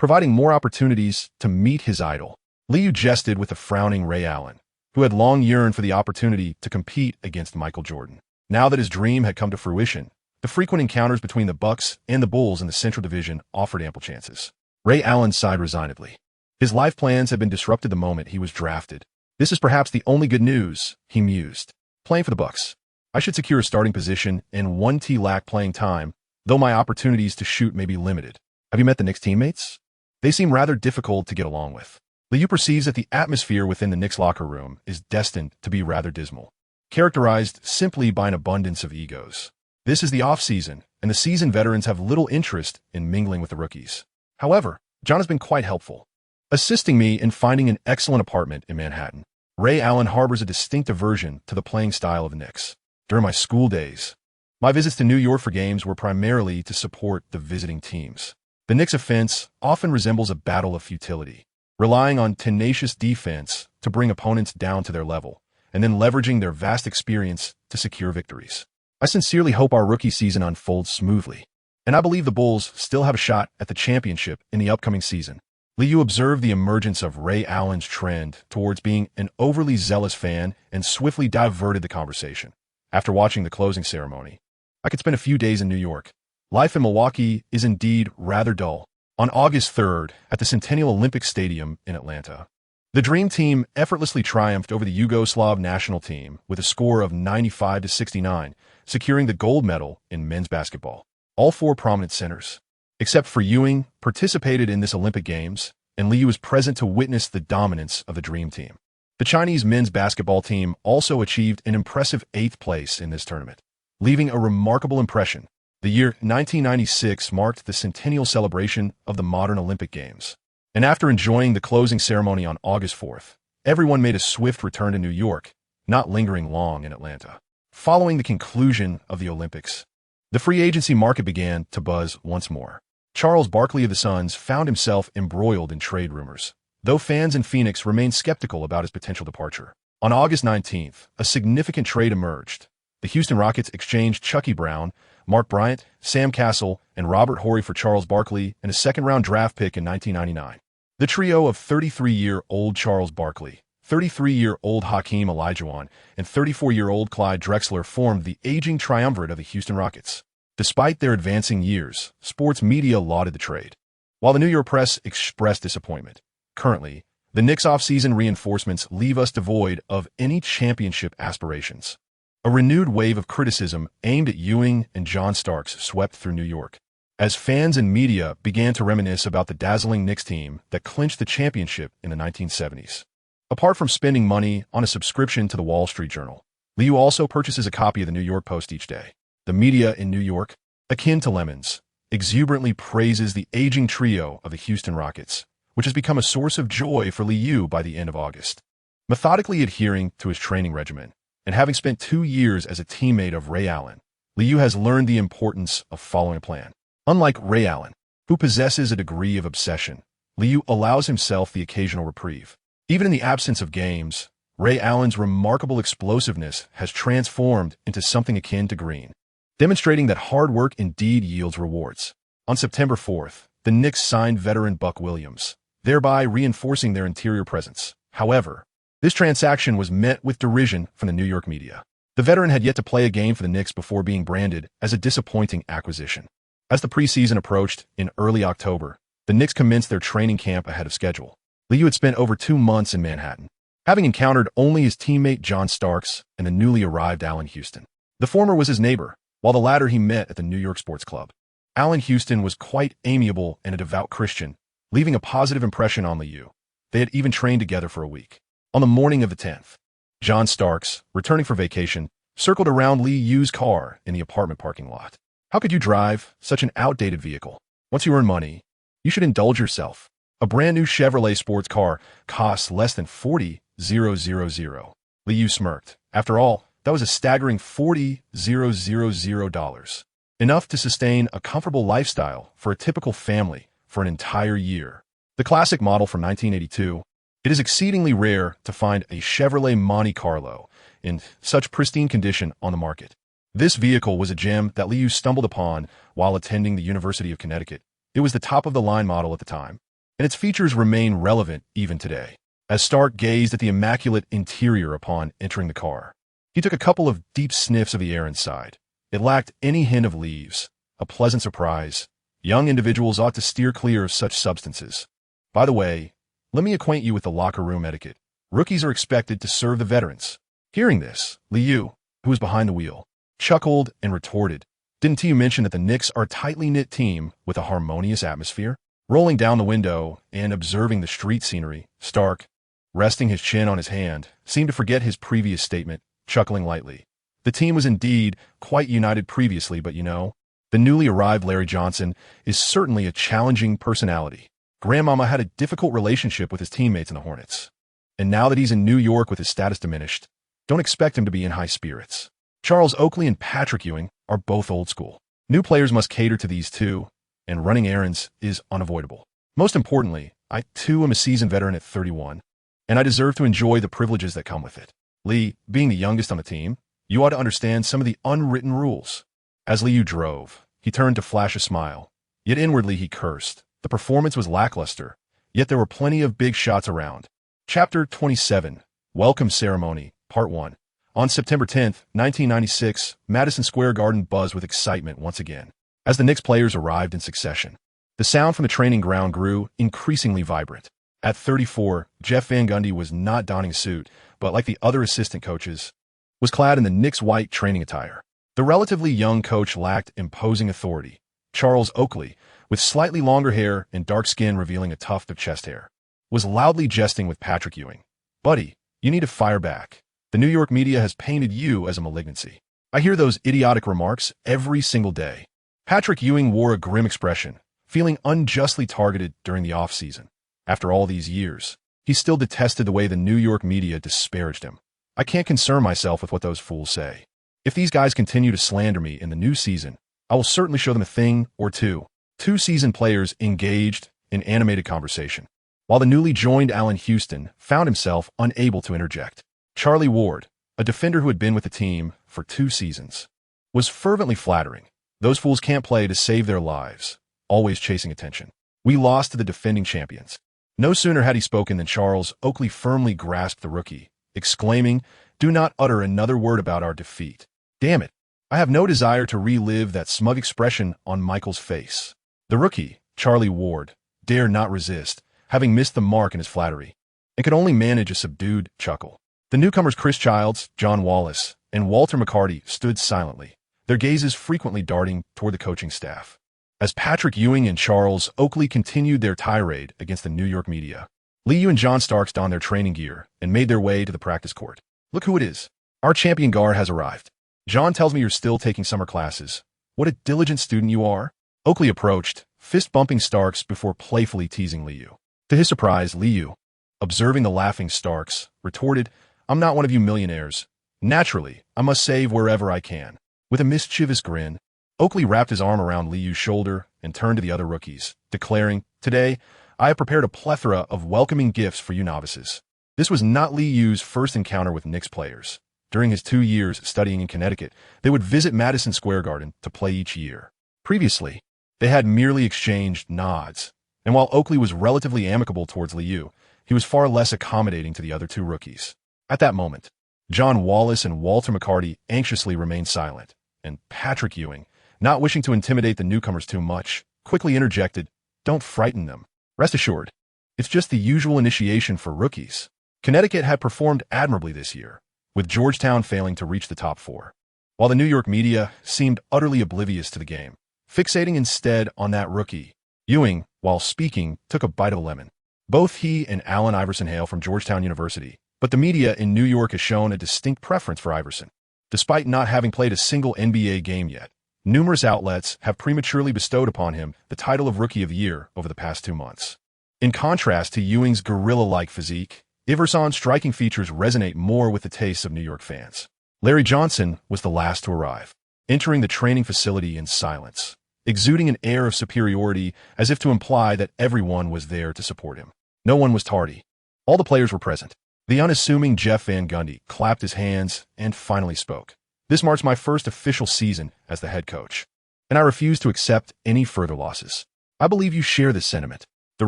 providing more opportunities to meet his idol. Liu jested with the frowning Ray Allen, who had long yearned for the opportunity to compete against Michael Jordan. Now that his dream had come to fruition, the frequent encounters between the Bucks and the Bulls in the Central Division offered ample chances. Ray Allen sighed resignedly. His life plans had been disrupted the moment he was drafted. This is perhaps the only good news, he mused. Playing for the Bucks, I should secure a starting position and 1T lack playing time, though my opportunities to shoot may be limited. Have you met the Knicks teammates? They seem rather difficult to get along with. Liu perceives that the atmosphere within the Knicks locker room is destined to be rather dismal, characterized simply by an abundance of egos. This is the off-season, and the seasoned veterans have little interest in mingling with the rookies. However, John has been quite helpful, assisting me in finding an excellent apartment in Manhattan. Ray Allen harbors a distinct aversion to the playing style of the Knicks. During my school days, my visits to New York for games were primarily to support the visiting teams. The Knicks' offense often resembles a battle of futility, relying on tenacious defense to bring opponents down to their level, and then leveraging their vast experience to secure victories. I sincerely hope our rookie season unfolds smoothly, and I believe the Bulls still have a shot at the championship in the upcoming season. Liu observed the emergence of Ray Allen's trend towards being an overly zealous fan and swiftly diverted the conversation. After watching the closing ceremony, I could spend a few days in New York. Life in Milwaukee is indeed rather dull. On August 3rd, at the Centennial Olympic Stadium in Atlanta, the Dream Team effortlessly triumphed over the Yugoslav national team with a score of 95-69, securing the gold medal in men's basketball. All four prominent centers, except for Ewing, participated in this Olympic Games, and Liu was present to witness the dominance of the Dream Team. The Chinese men's basketball team also achieved an impressive 8th place in this tournament, leaving a remarkable impression. The year 1996 marked the centennial celebration of the modern Olympic Games. And after enjoying the closing ceremony on August 4th, everyone made a swift return to New York, not lingering long in Atlanta. Following the conclusion of the Olympics, the free agency market began to buzz once more. Charles Barkley of the Suns found himself embroiled in trade rumors, though fans in Phoenix remained skeptical about his potential departure. On August 19th, a significant trade emerged. The Houston Rockets exchanged Chucky Brown, Mark Bryant, Sam Cassell, and Robert Horry for Charles Barkley and a second-round draft pick in 1999. The trio of 33-year-old Charles Barkley, 33-year-old Hakeem Olajuwon, and 34-year-old Clyde Drexler formed the aging triumvirate of the Houston Rockets. Despite their advancing years, sports media lauded the trade, while the New York press expressed disappointment. Currently, the Knicks' off-season reinforcements leave us devoid of any championship aspirations. A renewed wave of criticism aimed at Ewing and John Starks swept through New York, as fans and media began to reminisce about the dazzling Knicks team that clinched the championship in the 1970s. Apart from spending money on a subscription to the Wall Street Journal, Liu also purchases a copy of the New York Post each day. The media in New York, akin to lemons, exuberantly praises the aging trio of the Houston Rockets, which has become a source of joy for Liu by the end of August. Methodically adhering to his training regimen, and having spent 2 years as a teammate of Ray Allen, Liu has learned the importance of following a plan. Unlike Ray Allen, who possesses a degree of obsession, Liu allows himself the occasional reprieve. Even in the absence of games, Ray Allen's remarkable explosiveness has transformed into something akin to green, demonstrating that hard work indeed yields rewards. On September 4th, the Knicks signed veteran Buck Williams, thereby reinforcing their interior presence. However, this transaction was met with derision from the New York media. The veteran had yet to play a game for the Knicks before being branded as a disappointing acquisition. As the preseason approached in early October, the Knicks commenced their training camp ahead of schedule. Liu had spent over 2 months in Manhattan, having encountered only his teammate John Starks and the newly arrived Allen Houston. The former was his neighbor, while the latter he met at the New York Sports Club. Allen Houston was quite amiable and a devout Christian, leaving a positive impression on Liu. They had even trained together for a week. On the morning of the 10th, John Starks, returning for vacation, circled around Liu's car in the apartment parking lot. How could you drive such an outdated vehicle? Once you earn money, you should indulge yourself. A brand new Chevrolet sports car costs less than $40,000. Liu smirked. After all, that was a staggering $40,000. Enough to sustain a comfortable lifestyle for a typical family for an entire year. The classic model from 1982, it is exceedingly rare to find a Chevrolet Monte Carlo in such pristine condition on the market. This vehicle was a gem that Liu stumbled upon while attending the University of Connecticut. It was the top-of-the-line model at the time, and its features remain relevant even today. As Stark gazed at the immaculate interior upon entering the car, he took a couple of deep sniffs of the air inside. It lacked any hint of leaves, a pleasant surprise. Young individuals ought to steer clear of such substances. By the way, let me acquaint you with the locker room etiquette. Rookies are expected to serve the veterans. Hearing this, Liu, who was behind the wheel, chuckled and retorted, "Didn't you mention that the Knicks are a tightly knit team with a harmonious atmosphere?" Rolling down the window and observing the street scenery, Stark, resting his chin on his hand, seemed to forget his previous statement, chuckling lightly. The team was indeed quite united previously, but the newly arrived Larry Johnson is certainly a challenging personality. Grandmama had a difficult relationship with his teammates in the Hornets. And now that he's in New York with his status diminished, don't expect him to be in high spirits. Charles Oakley and Patrick Ewing are both old school. New players must cater to these two, and running errands is unavoidable. Most importantly, I too am a seasoned veteran at 31, and I deserve to enjoy the privileges that come with it. Lee, being the youngest on the team, you ought to understand some of the unwritten rules. As Liu drove, he turned to flash a smile, yet inwardly he cursed. The performance was lackluster, yet there were plenty of big shots around. Chapter 27, Welcome Ceremony, Part 1. On September 10, 1996, Madison Square Garden buzzed with excitement once again. As the Knicks players arrived in succession, the sound from the training ground grew increasingly vibrant. At 34, Jeff Van Gundy was not donning a suit, but like the other assistant coaches, was clad in the Knicks' white training attire. The relatively young coach lacked imposing authority. Charles Oakley, with slightly longer hair and dark skin revealing a tuft of chest hair, was loudly jesting with Patrick Ewing. "Buddy, you need to fire back. The New York media has painted you as a malignancy. I hear those idiotic remarks every single day." Patrick Ewing wore a grim expression, feeling unjustly targeted during the off-season. After all these years, he still detested the way the New York media disparaged him. "I can't concern myself with what those fools say. If these guys continue to slander me in the new season, I will certainly show them a thing or two." Two seasoned players engaged in animated conversation, while the newly joined Allen Houston found himself unable to interject. Charlie Ward, a defender who had been with the team for 2 seasons, was fervently flattering. "Those fools can't play to save their lives, always chasing attention. We lost to the defending champions." No sooner had he spoken than Charles Oakley firmly grasped the rookie, exclaiming, "Do not utter another word about our defeat. Damn it, I have no desire to relive that smug expression on Michael's face." The rookie, Charlie Ward, dared not resist, having missed the mark in his flattery, and could only manage a subdued chuckle. The newcomers Chris Childs, John Wallace, and Walter McCarty stood silently, their gazes frequently darting toward the coaching staff. As Patrick Ewing and Charles Oakley continued their tirade against the New York media, Liu and John Starks donned their training gear and made their way to the practice court. "Look who it is. Our champion guard has arrived. John tells me you're still taking summer classes. What a diligent student you are." Oakley approached, fist-bumping Starks before playfully teasing Liu. To his surprise, Liu, observing the laughing Starks, retorted, "I'm not one of you millionaires. Naturally, I must save wherever I can." With a mischievous grin, Oakley wrapped his arm around Liu's shoulder and turned to the other rookies, declaring, "Today, I have prepared a plethora of welcoming gifts for you novices." This was not Liu's first encounter with Knicks players. During his 2 years studying in Connecticut, they would visit Madison Square Garden to play each year. Previously, they had merely exchanged nods, and while Oakley was relatively amicable towards Liu, he was far less accommodating to the other 2 rookies. At that moment, John Wallace and Walter McCarty anxiously remained silent, and Patrick Ewing, not wishing to intimidate the newcomers too much, quickly interjected, "Don't frighten them. Rest assured, it's just the usual initiation for rookies." Connecticut had performed admirably this year, with Georgetown failing to reach the top 4, while the New York media seemed utterly oblivious to the game, fixating instead on that rookie. Ewing, while speaking, took a bite of a lemon. Both he and Allen Iverson hail from Georgetown University, but the media in New York has shown a distinct preference for Iverson. Despite not having played a single NBA game yet, numerous outlets have prematurely bestowed upon him the title of Rookie of the Year over the past 2 months. In contrast to Ewing's gorilla-like physique, Iverson's striking features resonate more with the tastes of New York fans. Larry Johnson was the last to arrive, entering the training facility in silence, exuding an air of superiority as if to imply that everyone was there to support him. No one was tardy. All the players were present. The unassuming Jeff Van Gundy clapped his hands and finally spoke. "This marks my first official season as the head coach, and I refuse to accept any further losses. I believe you share this sentiment. The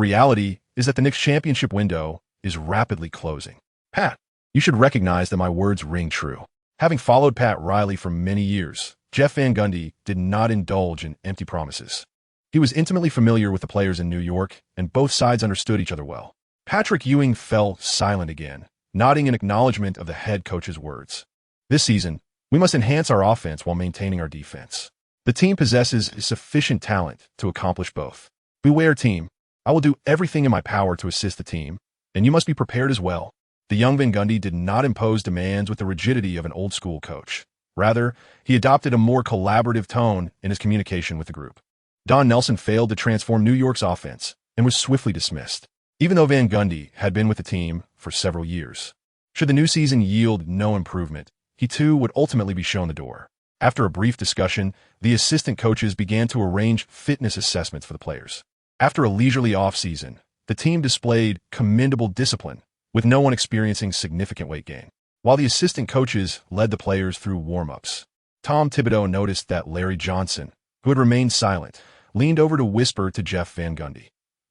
reality is that the Knicks' championship window is rapidly closing. Pat, you should recognize that my words ring true. Having followed Pat Riley for many years, Jeff Van Gundy did not indulge in empty promises. He was intimately familiar with the players in New York, and both sides understood each other well. Patrick Ewing fell silent again, nodding in acknowledgement of the head coach's words. This season, we must enhance our offense while maintaining our defense. The team possesses sufficient talent to accomplish both. Beware, team. I will do everything in my power to assist the team, and you must be prepared as well. The young Van Gundy did not impose demands with the rigidity of an old-school coach. Rather, he adopted a more collaborative tone in his communication with the group. Don Nelson failed to transform New York's offense and was swiftly dismissed, even though Van Gundy had been with the team for several years. Should the new season yield no improvement, he too would ultimately be shown the door. After a brief discussion, the assistant coaches began to arrange fitness assessments for the players. After a leisurely offseason, the team displayed commendable discipline, with no one experiencing significant weight gain. While the assistant coaches led the players through warm-ups, Tom Thibodeau noticed that Larry Johnson, who had remained silent, leaned over to whisper to Jeff Van Gundy.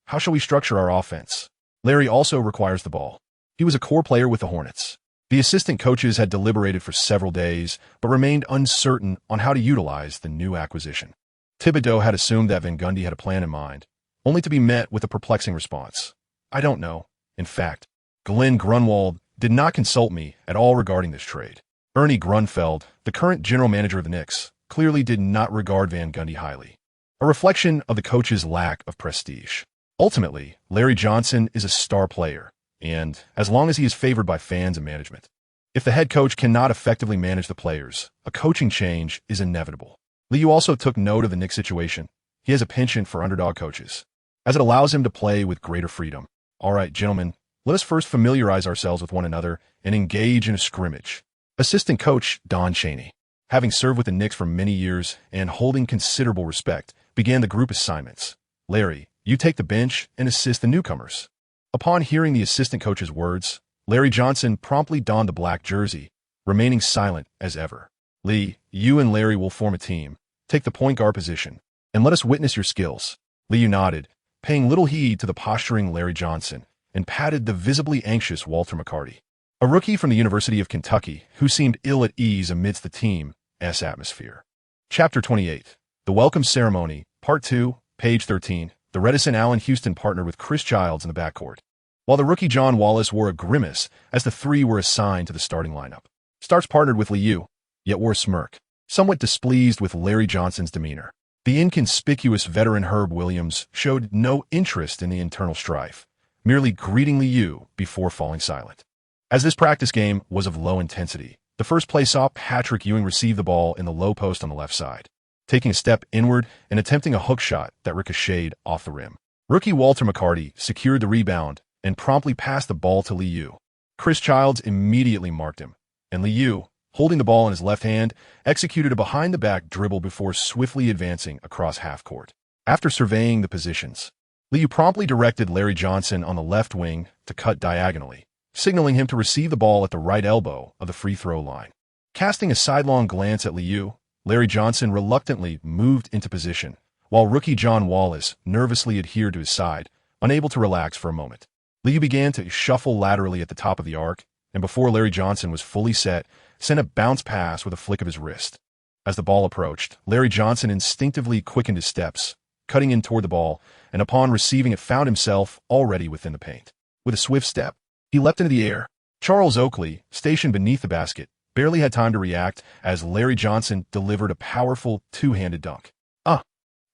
How shall we structure our offense? Larry also requires the ball. He was a core player with the Hornets. The assistant coaches had deliberated for several days, but remained uncertain on how to utilize the new acquisition. Thibodeau had assumed that Van Gundy had a plan in mind, only to be met with a perplexing response. I don't know. In fact, Glenn Grunwald did not consult me at all regarding this trade. Ernie Grunfeld, the current general manager of the Knicks, clearly did not regard Van Gundy highly, a reflection of the coach's lack of prestige. Ultimately, Larry Johnson is a star player, and as long as he is favored by fans and management. If the head coach cannot effectively manage the players, a coaching change is inevitable. Liu also took note of the Knicks situation. He has a penchant for underdog coaches, as it allows him to play with greater freedom. All right, gentlemen, let us first familiarize ourselves with one another and engage in a scrimmage. Assistant coach Don Chaney, having served with the Knicks for many years and holding considerable respect, began the group assignments. Larry, you take the bench and assist the newcomers. Upon hearing the assistant coach's words, Larry Johnson promptly donned the black jersey, remaining silent as ever. Lee, you and Larry will form a team. Take the point guard position, and let us witness your skills. Lee nodded, paying little heed to the posturing Larry Johnson, and patted the visibly anxious Walter McCarty, a rookie from the University of Kentucky who seemed ill at ease amidst the team's atmosphere. Chapter 28, The Welcome Ceremony, Part 2, page 13. The reticent Allen Houston partnered with Chris Childs in the backcourt, while the rookie John Wallace wore a grimace as the three were assigned to the starting lineup. Starks partnered with Liu, yet wore a smirk, somewhat displeased with Larry Johnson's demeanor. The inconspicuous veteran Herb Williams showed no interest in the internal strife, merely greeting Liu before falling silent. As this practice game was of low intensity, the first play saw Patrick Ewing receive the ball in the low post on the left side, taking a step inward and attempting a hook shot that ricocheted off the rim. Rookie Walter McCarty secured the rebound and promptly passed the ball to Liu. Chris Childs immediately marked him, and Liu, holding the ball in his left hand, executed a behind-the-back dribble before swiftly advancing across half-court. After surveying the positions, Liu promptly directed Larry Johnson on the left wing to cut diagonally, signaling him to receive the ball at the right elbow of the free throw line. Casting a sidelong glance at Liu, Larry Johnson reluctantly moved into position, while rookie John Wallace nervously adhered to his side, unable to relax for a moment. Liu began to shuffle laterally at the top of the arc, and before Larry Johnson was fully set, sent a bounce pass with a flick of his wrist. As the ball approached, Larry Johnson instinctively quickened his steps, cutting in toward the ball, and upon receiving it found himself already within the paint. With a swift step, he leapt into the air. Charles Oakley, stationed beneath the basket, barely had time to react as Larry Johnson delivered a powerful two-handed dunk.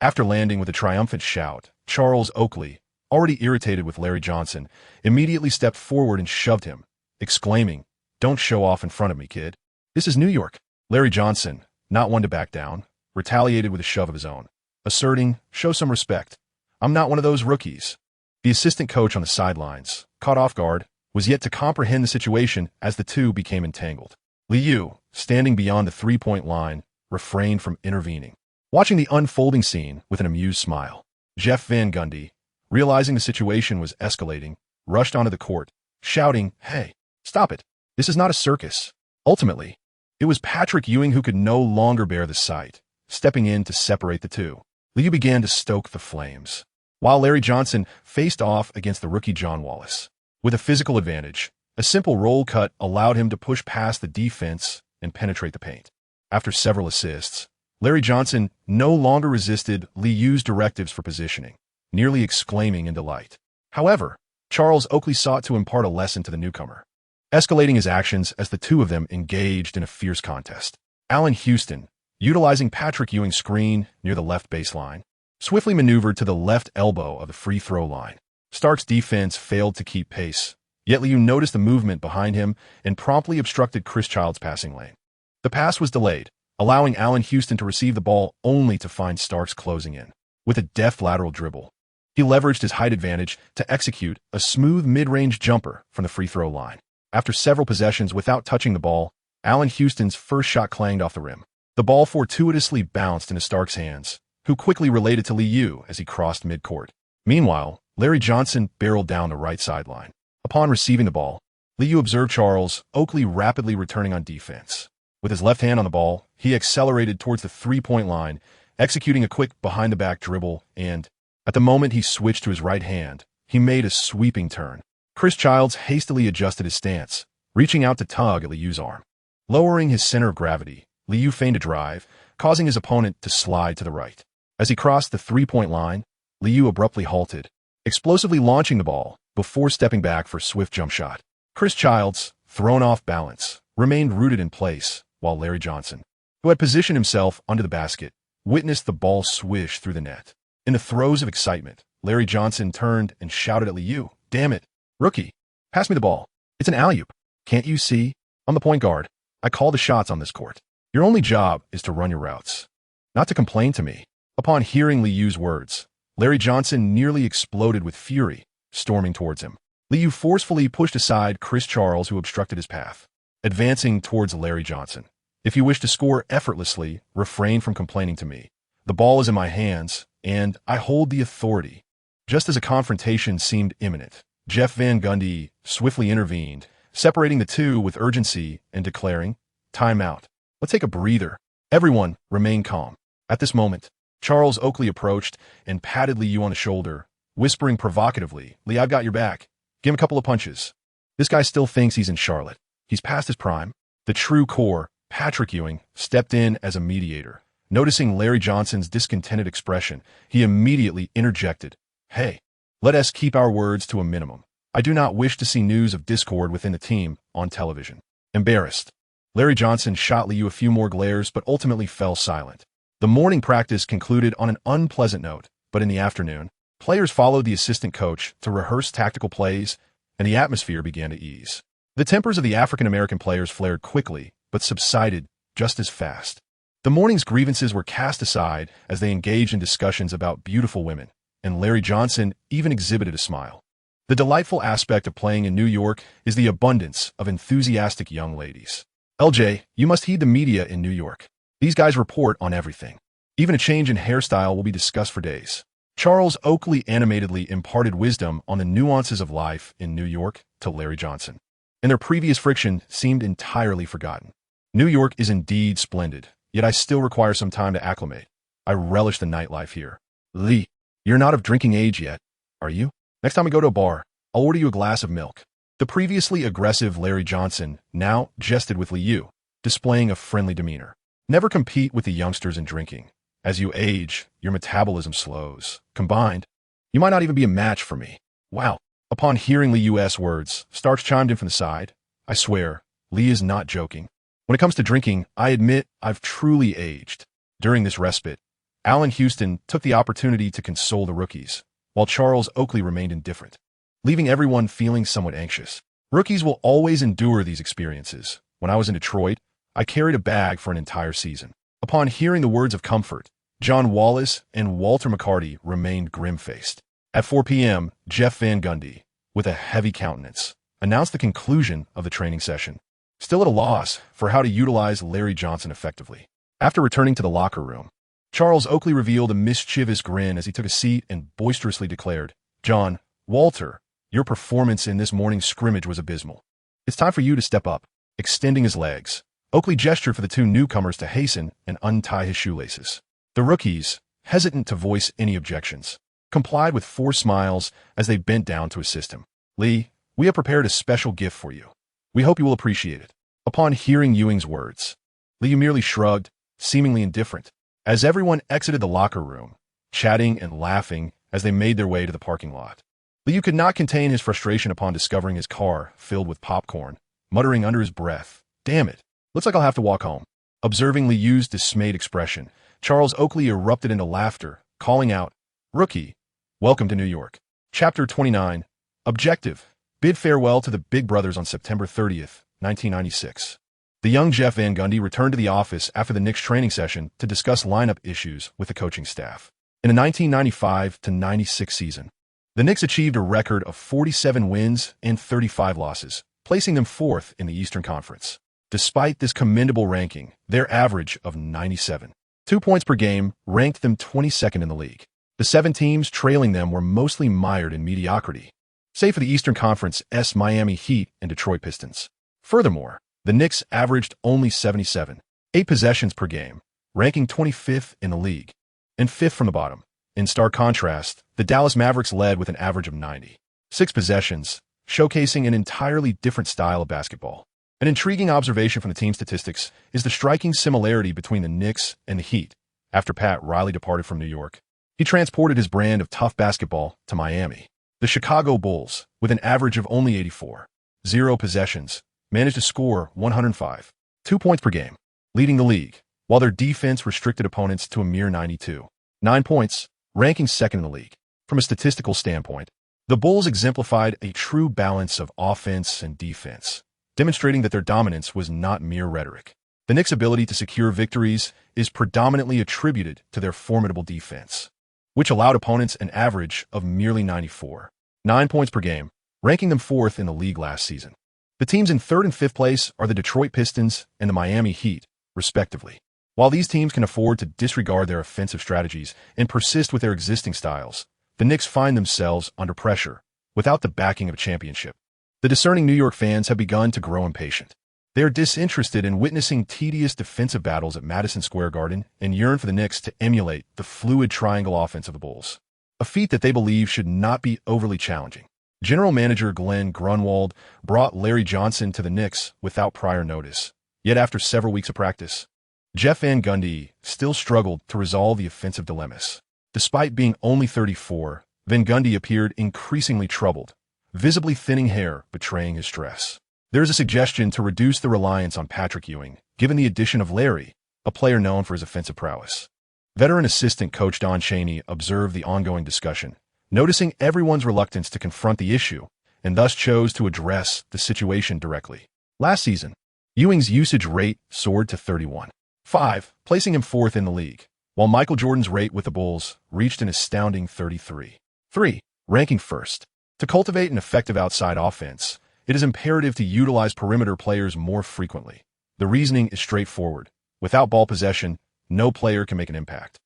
After landing with a triumphant shout, Charles Oakley, already irritated with Larry Johnson, immediately stepped forward and shoved him, exclaiming, "Don't show off in front of me, kid. This is New York." Larry Johnson, not one to back down, retaliated with a shove of his own, asserting, "Show some respect. I'm not one of those rookies." The assistant coach on the sidelines, caught off guard, was yet to comprehend the situation as the two became entangled. Liu, standing beyond the three-point line, refrained from intervening, watching the unfolding scene with an amused smile. Jeff Van Gundy, realizing the situation was escalating, rushed onto the court, shouting, "Hey, stop it. This is not a circus." Ultimately, it was Patrick Ewing who could no longer bear the sight, stepping in to separate the two. Liu began to stoke the flames. while Larry Johnson faced off against the rookie John Wallace. With a physical advantage, a simple roll cut allowed him to push past the defense and penetrate the paint. After several assists, Larry Johnson no longer resisted Liu's directives for positioning, nearly exclaiming in delight. However, Charles Oakley sought to impart a lesson to the newcomer, escalating his actions as the two of them engaged in a fierce contest. Allen Houston, utilizing Patrick Ewing's screen near the left baseline, swiftly maneuvered to the left elbow of the free throw line. Stark's defense failed to keep pace, yet Liu noticed the movement behind him and promptly obstructed Chris Child's passing lane. The pass was delayed, allowing Allen Houston to receive the ball only to find Starks closing in. With a deft lateral dribble, he leveraged his height advantage to execute a smooth mid-range jumper from the free throw line. After several possessions without touching the ball, Allen Houston's first shot clanged off the rim. The ball fortuitously bounced into Stark's hands, who quickly relayed it to Liu as he crossed midcourt. Meanwhile, Larry Johnson barreled down the right sideline. Upon receiving the ball, Liu observed Charles Oakley rapidly returning on defense. With his left hand on the ball, he accelerated towards the three-point line, executing a quick behind-the-back dribble, and, at the moment he switched to his right hand, he made a sweeping turn. Chris Childs hastily adjusted his stance, reaching out to tug at Liu's arm. Lowering his center of gravity, Liu feigned a drive, causing his opponent to slide to the right. As he crossed the three-point line, Liu abruptly halted, explosively launching the ball before stepping back for a swift jump shot. Chris Childs, thrown off balance, remained rooted in place, while Larry Johnson, who had positioned himself under the basket, witnessed the ball swish through the net. In the throes of excitement, Larry Johnson turned and shouted at Liu, "Damn it, rookie, pass me the ball. It's an alley-oop. Can't you see? I'm the point guard. I call the shots on this court. Your only job is to run your routes, not to complain to me." Upon hearing Liu's words, Larry Johnson nearly exploded with fury, storming towards him. Liu forcefully pushed aside Chris Charles, who obstructed his path, advancing towards Larry Johnson. "If you wish to score effortlessly, refrain from complaining to me. The ball is in my hands, and I hold the authority." Just as a confrontation seemed imminent, Jeff Van Gundy swiftly intervened, separating the two with urgency and declaring, "Timeout. Let's take a breather. Everyone, remain calm." At this moment, Charles Oakley approached and patted Liu on the shoulder, whispering provocatively, "Lee, I've got your back. Give him a couple of punches. This guy still thinks he's in Charlotte. He's past his prime." The true core, Patrick Ewing, stepped in as a mediator. Noticing Larry Johnson's discontented expression, he immediately interjected, "Hey, let us keep our words to a minimum. I do not wish to see news of discord within the team on television." Embarrassed, Larry Johnson shot Liu a few more glares but ultimately fell silent. The morning practice concluded on an unpleasant note, but in the afternoon, players followed the assistant coach to rehearse tactical plays, and the atmosphere began to ease. The tempers of the African-American players flared quickly, but subsided just as fast. The morning's grievances were cast aside as they engaged in discussions about beautiful women, and Larry Johnson even exhibited a smile. The delightful aspect of playing in New York is the abundance of enthusiastic young ladies. "LJ, you must heed the media in New York. These guys report on everything. Even a change in hairstyle will be discussed for days." Charles Oakley animatedly imparted wisdom on the nuances of life in New York to Larry Johnson, and their previous friction seemed entirely forgotten. "New York is indeed splendid, yet I still require some time to acclimate. I relish the nightlife here." "Lee, you're not of drinking age yet, are you? Next time we go to a bar, I'll order you a glass of milk." The previously aggressive Larry Johnson now jested with Liu, displaying a friendly demeanor. "Never compete with the youngsters in drinking. As you age, your metabolism slows. Combined, you might not even be a match for me." "Wow." Upon hearing Liu's words, Starks chimed in from the side, "I swear, Lee is not joking. When it comes to drinking, I admit I've truly aged." During this respite, Allen Houston took the opportunity to console the rookies, while Charles Oakley remained indifferent, leaving everyone feeling somewhat anxious. Rookies will always endure these experiences. When I was in Detroit, I carried a bag for an entire season. Upon hearing the words of comfort, John Wallace and Walter McCarty remained grim-faced. At 4 p.m., Jeff Van Gundy, with a heavy countenance, announced the conclusion of the training session, still at a loss for how to utilize Larry Johnson effectively. After returning to the locker room, Charles Oakley revealed a mischievous grin as he took a seat and boisterously declared, "John, Walter, your performance in this morning's scrimmage was abysmal. It's time for you to step up." Extending his legs, Oakley gestured for the two newcomers to hasten and untie his shoelaces. The rookies, hesitant to voice any objections, complied with 4 smiles as they bent down to assist him. "Lee, we have prepared a special gift for you. We hope you will appreciate it." Upon hearing Ewing's words, Liu merely shrugged, seemingly indifferent. As everyone exited the locker room, chatting and laughing as they made their way to the parking lot, Liu could not contain his frustration upon discovering his car filled with popcorn, muttering under his breath, "Damn it, looks like I'll have to walk home." Observing Liu's dismayed expression, Charles Oakley erupted into laughter, calling out, "Rookie, welcome to New York." Chapter 29. Objective. Bid farewell to the Big Brothers on September 30th, 1996. The young Jeff Van Gundy returned to the office after the Knicks training session to discuss lineup issues with the coaching staff. In the 1995-96 season, the Knicks achieved a record of 47 wins and 35 losses, placing them 4th in the Eastern Conference. Despite this commendable ranking, their average of 97.2 points per game ranked them 22nd in the league. The 7 teams trailing them were mostly mired in mediocrity, save for the Eastern Conference's Miami Heat and Detroit Pistons. Furthermore, the Knicks averaged only 77.8 possessions per game, ranking 25th in the league, and 5th from the bottom. In stark contrast, the Dallas Mavericks led with an average of 96 possessions, showcasing an entirely different style of basketball. An intriguing observation from the team statistics is the striking similarity between the Knicks and the Heat. After Pat Riley departed from New York, he transported his brand of tough basketball to Miami. The Chicago Bulls, with an average of only 84.0 possessions, managed to score 105.2 points per game, leading the league, while their defense restricted opponents to a mere 92.9 points, ranking 2nd in the league. From a statistical standpoint, the Bulls exemplified a true balance of offense and defense, demonstrating that their dominance was not mere rhetoric. The Knicks' ability to secure victories is predominantly attributed to their formidable defense, which allowed opponents an average of merely 94.9 points per game, ranking them 4th in the league last season. The teams in 3rd and 5th place are the Detroit Pistons and the Miami Heat, respectively. While these teams can afford to disregard their offensive strategies and persist with their existing styles, the Knicks find themselves under pressure, without the backing of a championship. The discerning New York fans have begun to grow impatient. They are disinterested in witnessing tedious defensive battles at Madison Square Garden and yearn for the Knicks to emulate the fluid triangle offense of the Bulls, a feat that they believe should not be overly challenging. General manager Glenn Grunwald brought Larry Johnson to the Knicks without prior notice. Yet after several weeks of practice, Jeff Van Gundy still struggled to resolve the offensive dilemmas. Despite being only 34, Van Gundy appeared increasingly troubled, visibly thinning hair betraying his stress. There is a suggestion to reduce the reliance on Patrick Ewing, given the addition of Larry, a player known for his offensive prowess. Veteran assistant coach Don Chaney observed the ongoing discussion, noticing everyone's reluctance to confront the issue, and thus chose to address the situation directly. Last season, Ewing's usage rate soared to 31.5, placing him 4th in the league, while Michael Jordan's rate with the Bulls reached an astounding 33.3, ranking 1st. To cultivate an effective outside offense, it is imperative to utilize perimeter players more frequently. The reasoning is straightforward. Without ball possession, no player can make an impact.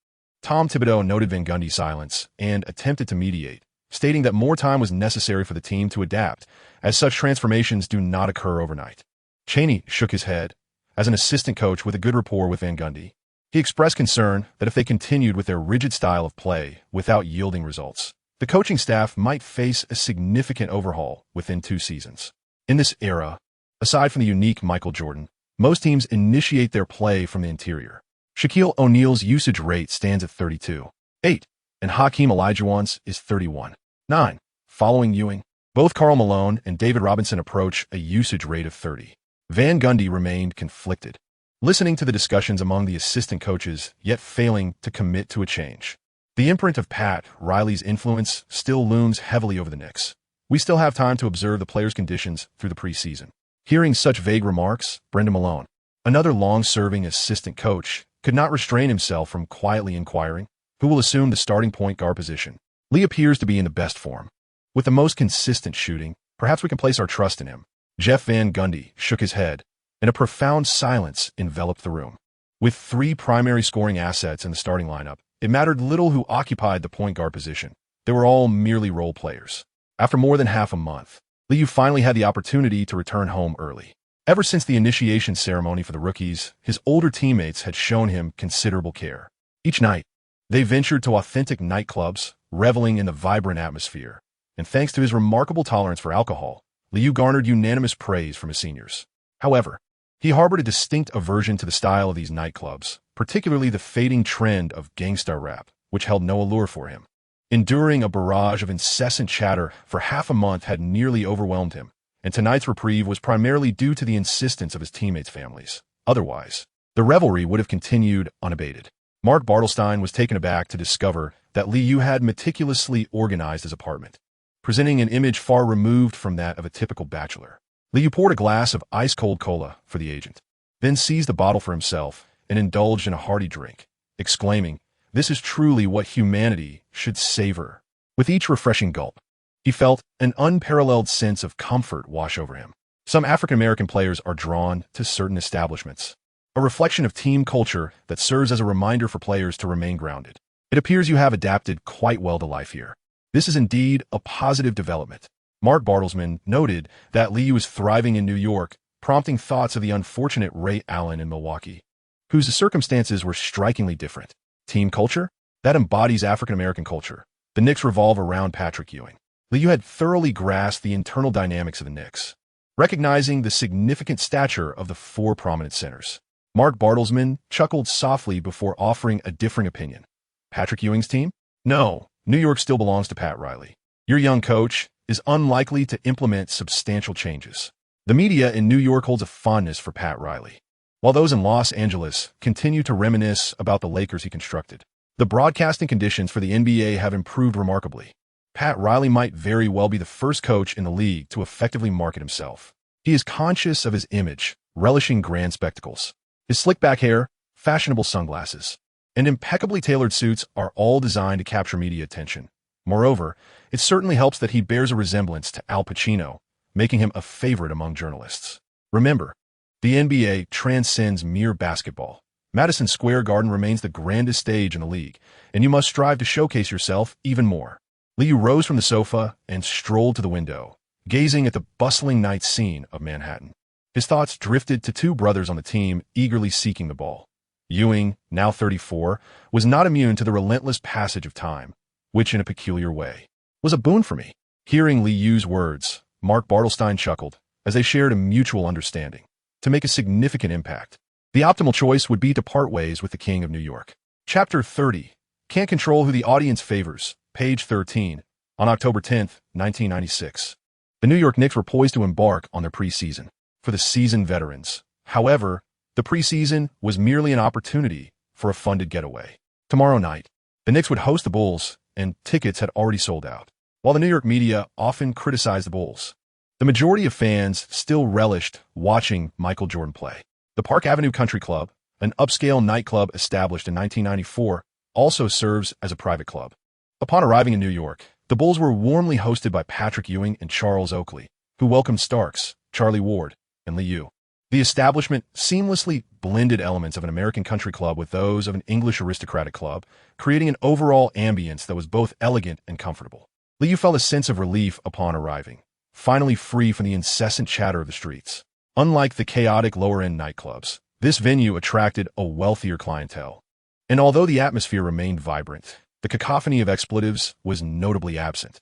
Tom Thibodeau noted Van Gundy's silence and attempted to mediate, stating that more time was necessary for the team to adapt, as such transformations do not occur overnight. Chaney shook his head. As an assistant coach with a good rapport with Van Gundy, he expressed concern that if they continued with their rigid style of play without yielding results, the coaching staff might face a significant overhaul within 2 seasons. In this era, aside from the unique Michael Jordan, most teams initiate their play from the interior. Shaquille O'Neal's usage rate stands at 32.8, and Hakeem Olajuwon's is 31.9. Following Ewing, both Karl Malone and David Robinson approach a usage rate of 30. Van Gundy remained conflicted, listening to the discussions among the assistant coaches, yet failing to commit to a change. The imprint of Pat Riley's influence still looms heavily over the Knicks. We still have time to observe the players' conditions through the preseason. Hearing such vague remarks, Brendan Malone, another long-serving assistant coach, could not restrain himself from quietly inquiring, who will assume the starting point guard position. Lee appears to be in the best form. With the most consistent shooting, perhaps we can place our trust in him. Jeff Van Gundy shook his head, and a profound silence enveloped the room. With 3 primary scoring assets in the starting lineup, it mattered little who occupied the point guard position. They were all merely role players. After more than half a month, Liu finally had the opportunity to return home early. Ever since the initiation ceremony for the rookies, his older teammates had shown him considerable care. Each night, they ventured to authentic nightclubs, reveling in the vibrant atmosphere. And thanks to his remarkable tolerance for alcohol, Liu garnered unanimous praise from his seniors. However, he harbored a distinct aversion to the style of these nightclubs, particularly the fading trend of gangsta rap, which held no allure for him. Enduring a barrage of incessant chatter for half a month had nearly overwhelmed him, and tonight's reprieve was primarily due to the insistence of his teammates' families. Otherwise, the revelry would have continued unabated. Mark Bartelstein was taken aback to discover that Liu had meticulously organized his apartment, presenting an image far removed from that of a typical bachelor. Liu poured a glass of ice-cold cola for the agent, then seized a bottle for himself and indulged in a hearty drink, exclaiming, "This is truly what humanity should savor." With each refreshing gulp, he felt an unparalleled sense of comfort wash over him. Some African-American players are drawn to certain establishments, a reflection of team culture that serves as a reminder for players to remain grounded. It appears you have adapted quite well to life here. This is indeed a positive development. Mark Bartelsman noted that Liu is thriving in New York, prompting thoughts of the unfortunate Ray Allen in Milwaukee, whose circumstances were strikingly different. Team culture? That embodies African-American culture. The Knicks revolve around Patrick Ewing. Liu had thoroughly grasped the internal dynamics of the Knicks, recognizing the significant stature of the four prominent centers. Mark Bartelsman chuckled softly before offering a differing opinion. Patrick Ewing's team? No, New York still belongs to Pat Riley. Your young coach is unlikely to implement substantial changes. The media in New York holds a fondness for Pat Riley, while those in Los Angeles continue to reminisce about the Lakers he constructed. The broadcasting conditions for the NBA have improved remarkably. Pat Riley might very well be the first coach in the league to effectively market himself. He is conscious of his image, relishing grand spectacles. His slick-back hair, fashionable sunglasses, and impeccably tailored suits are all designed to capture media attention. Moreover, it certainly helps that he bears a resemblance to Al Pacino, making him a favorite among journalists. Remember, the NBA transcends mere basketball. Madison Square Garden remains the grandest stage in the league, and you must strive to showcase yourself even more. Liu rose from the sofa and strolled to the window, gazing at the bustling night scene of Manhattan. His thoughts drifted to two brothers on the team eagerly seeking the ball. Ewing, now 34, was not immune to the relentless passage of time, which in a peculiar way was a boon for me. Hearing Liu's words, Mark Bartelstein chuckled as they shared a mutual understanding. To make a significant impact, the optimal choice would be to part ways with the King of New York. Chapter 30. Can't control who the audience favors. Page 13. On October 10, 1996. The New York Knicks were poised to embark on their preseason. For the seasoned veterans, however, the preseason was merely an opportunity for a funded getaway. Tomorrow night, the Knicks would host the Bulls, and tickets had already sold out. While the New York media often criticized the Bulls, the majority of fans still relished watching Michael Jordan play. The Park Avenue Country Club, an upscale nightclub established in 1994, also serves as a private club. Upon arriving in New York, the Bulls were warmly hosted by Patrick Ewing and Charles Oakley, who welcomed Starks, Charlie Ward, and Liu. The establishment seamlessly blended elements of an American country club with those of an English aristocratic club, creating an overall ambience that was both elegant and comfortable. Liu felt a sense of relief upon arriving, finally free from the incessant chatter of the streets. Unlike the chaotic lower-end nightclubs, this venue attracted a wealthier clientele. And although the atmosphere remained vibrant, the cacophony of expletives was notably absent.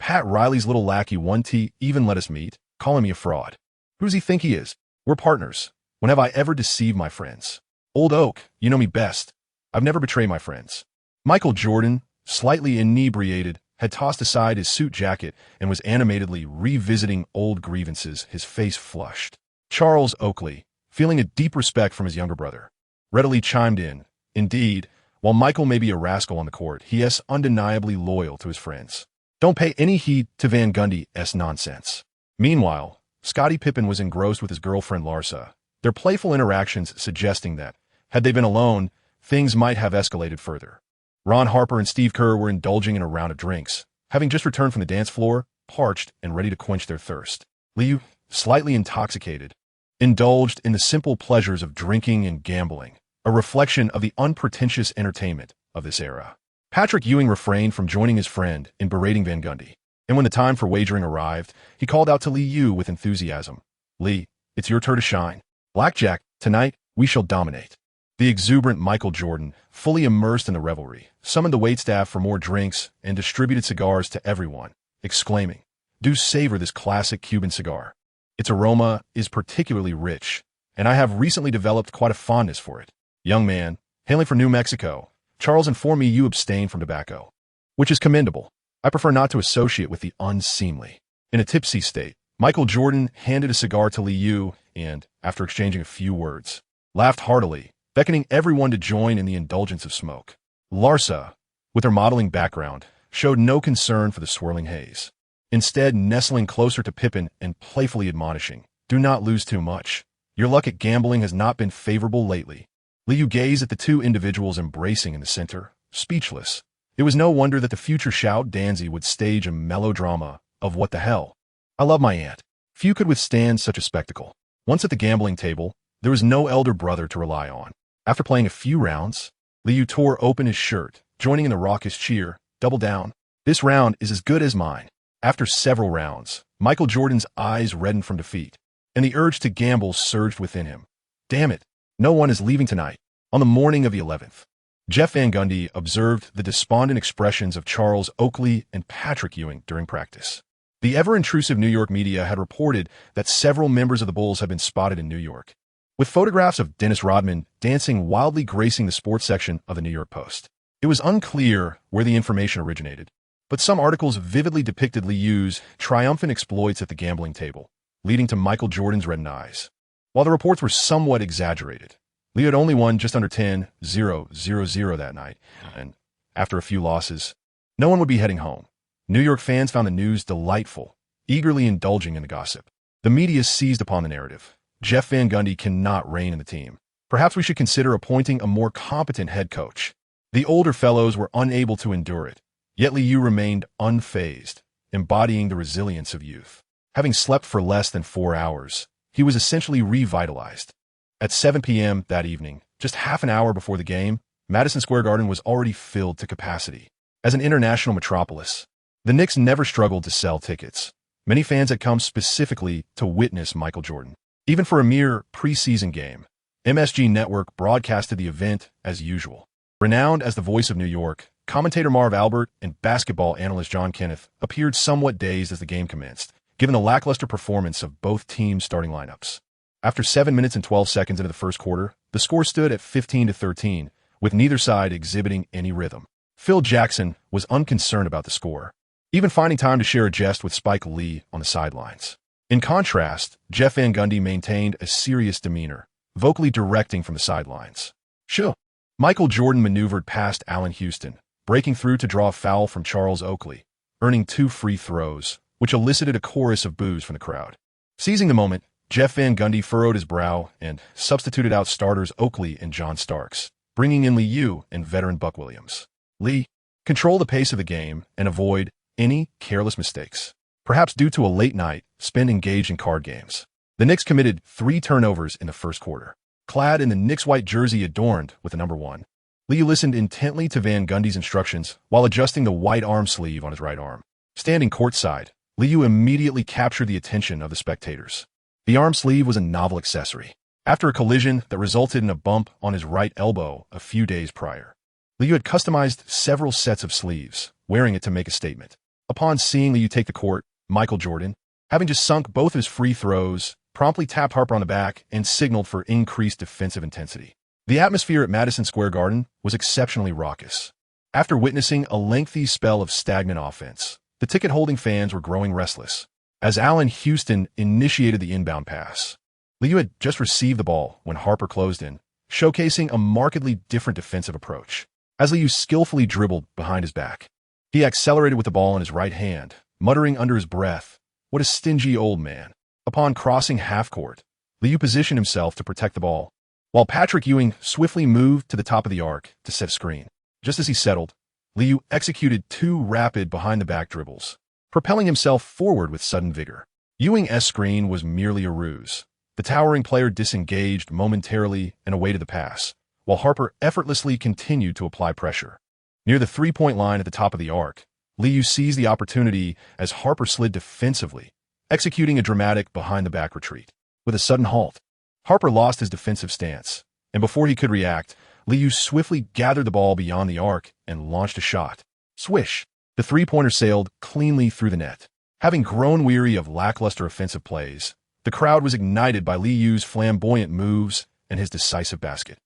Pat Riley's little lackey 1T even let us meet, calling me a fraud. Who does he think he is? We're partners. When have I ever deceived my friends? Old Oak, you know me best. I've never betrayed my friends. Michael Jordan, slightly inebriated, had tossed aside his suit jacket and was animatedly revisiting old grievances, his face flushed. Charles Oakley, feeling a deep respect from his younger brother, readily chimed in. Indeed, while Michael may be a rascal on the court, he is undeniably loyal to his friends. Don't pay any heed to Van Gundy's nonsense. Meanwhile, Scottie Pippen was engrossed with his girlfriend Larsa, their playful interactions suggesting that, had they been alone, things might have escalated further. Ron Harper and Steve Kerr were indulging in a round of drinks, having just returned from the dance floor, parched and ready to quench their thirst. Liu, slightly intoxicated, indulged in the simple pleasures of drinking and gambling, a reflection of the unpretentious entertainment of this era. Patrick Ewing refrained from joining his friend in berating Van Gundy, and when the time for wagering arrived, he called out to Liu with enthusiasm. "Lee, it's your turn to shine. Blackjack, tonight we shall dominate." The exuberant Michael Jordan, fully immersed in the revelry, summoned the waitstaff for more drinks and distributed cigars to everyone, exclaiming, "Do savor this classic Cuban cigar. Its aroma is particularly rich, and I have recently developed quite a fondness for it. Young man, hailing from New Mexico, Charles informed me you abstain from tobacco, which is commendable. I prefer not to associate with the unseemly." In a tipsy state, Michael Jordan handed a cigar to Liu and, after exchanging a few words, laughed heartily, beckoning everyone to join in the indulgence of smoke. Larsa, with her modeling background, showed no concern for the swirling haze. Instead, nestling closer to Pippin and playfully admonishing, "Do not lose too much. Your luck at gambling has not been favorable lately." Liu gazed at the two individuals embracing in the center, speechless. It was no wonder that the future Shout Danzy would stage a melodrama of "What the hell? I love my aunt." Few could withstand such a spectacle. Once at the gambling table, there was no elder brother to rely on. After playing a few rounds, Liu tore open his shirt, joining in the raucous cheer, "Double down. This round is as good as mine." After several rounds, Michael Jordan's eyes reddened from defeat, and the urge to gamble surged within him. Damn it, no one is leaving tonight. On the morning of the 11th, Jeff Van Gundy observed the despondent expressions of Charles Oakley and Patrick Ewing during practice. The ever-intrusive New York media had reported that several members of the Bulls had been spotted in New York, with photographs of Dennis Rodman dancing wildly gracing the sports section of the New York Post. It was unclear where the information originated, but some articles vividly depicted Liu's triumphant exploits at the gambling table, leading to Michael Jordan's reddened eyes. While the reports were somewhat exaggerated, Liu had only won just under 10,000 that night, and after a few losses, no one would be heading home. New York fans found the news delightful, eagerly indulging in the gossip. The media seized upon the narrative. Jeff Van Gundy cannot reign in the team. Perhaps we should consider appointing a more competent head coach. The older fellows were unable to endure it, yet Liu remained unfazed, embodying the resilience of youth. Having slept for less than 4 hours, he was essentially revitalized. At 7 p.m. that evening, just half an hour before the game, Madison Square Garden was already filled to capacity. As an international metropolis, the Knicks never struggled to sell tickets. Many fans had come specifically to witness Michael Jordan. Even for a mere preseason game, MSG Network broadcasted the event as usual. Renowned as the voice of New York, commentator Marv Albert and basketball analyst John Kenneth appeared somewhat dazed as the game commenced, given the lackluster performance of both teams' starting lineups. After 7 minutes and 12 seconds into the first quarter, the score stood at 15-13, with neither side exhibiting any rhythm. Phil Jackson was unconcerned about the score, even finding time to share a jest with Spike Lee on the sidelines. In contrast, Jeff Van Gundy maintained a serious demeanor, vocally directing from the sidelines. "Sure." Michael Jordan maneuvered past Allen Houston, breaking through to draw a foul from Charles Oakley, earning 2 free throws, which elicited a chorus of boos from the crowd. Seizing the moment, Jeff Van Gundy furrowed his brow and substituted out starters Oakley and John Starks, bringing in Liu and veteran Buck Williams. Lee, control the pace of the game and avoid any careless mistakes. Perhaps due to a late night spent engaged in card games, the Knicks committed 3 turnovers in the first quarter. Clad in the Knicks white jersey adorned with the number 1, Liu listened intently to Van Gundy's instructions while adjusting the white arm sleeve on his right arm. Standing courtside, Liu immediately captured the attention of the spectators. The arm sleeve was a novel accessory. After a collision that resulted in a bump on his right elbow a few days prior, Liu had customized several sets of sleeves, wearing it to make a statement. Upon seeing Liu take the court, Michael Jordan, having just sunk both his free throws, promptly tapped Harper on the back and signaled for increased defensive intensity. The atmosphere at Madison Square Garden was exceptionally raucous. After witnessing a lengthy spell of stagnant offense, the ticket-holding fans were growing restless. As Allen Houston initiated the inbound pass, Liu had just received the ball when Harper closed in, showcasing a markedly different defensive approach. As Liu skillfully dribbled behind his back, he accelerated with the ball in his right hand, muttering under his breath, "What a stingy old man." Upon crossing half-court, Liu positioned himself to protect the ball, while Patrick Ewing swiftly moved to the top of the arc to set a screen. Just as he settled, Liu executed 2 rapid behind-the-back dribbles, propelling himself forward with sudden vigor. Ewing's screen was merely a ruse. The towering player disengaged momentarily and awaited the pass, while Harper effortlessly continued to apply pressure. Near the 3-point line at the top of the arc, Liu seized the opportunity as Harper slid defensively, executing a dramatic behind-the-back retreat. With a sudden halt, Harper lost his defensive stance, and before he could react, Liu swiftly gathered the ball beyond the arc and launched a shot. Swish! The three-pointer sailed cleanly through the net. Having grown weary of lackluster offensive plays, the crowd was ignited by Liu's flamboyant moves and his decisive basket.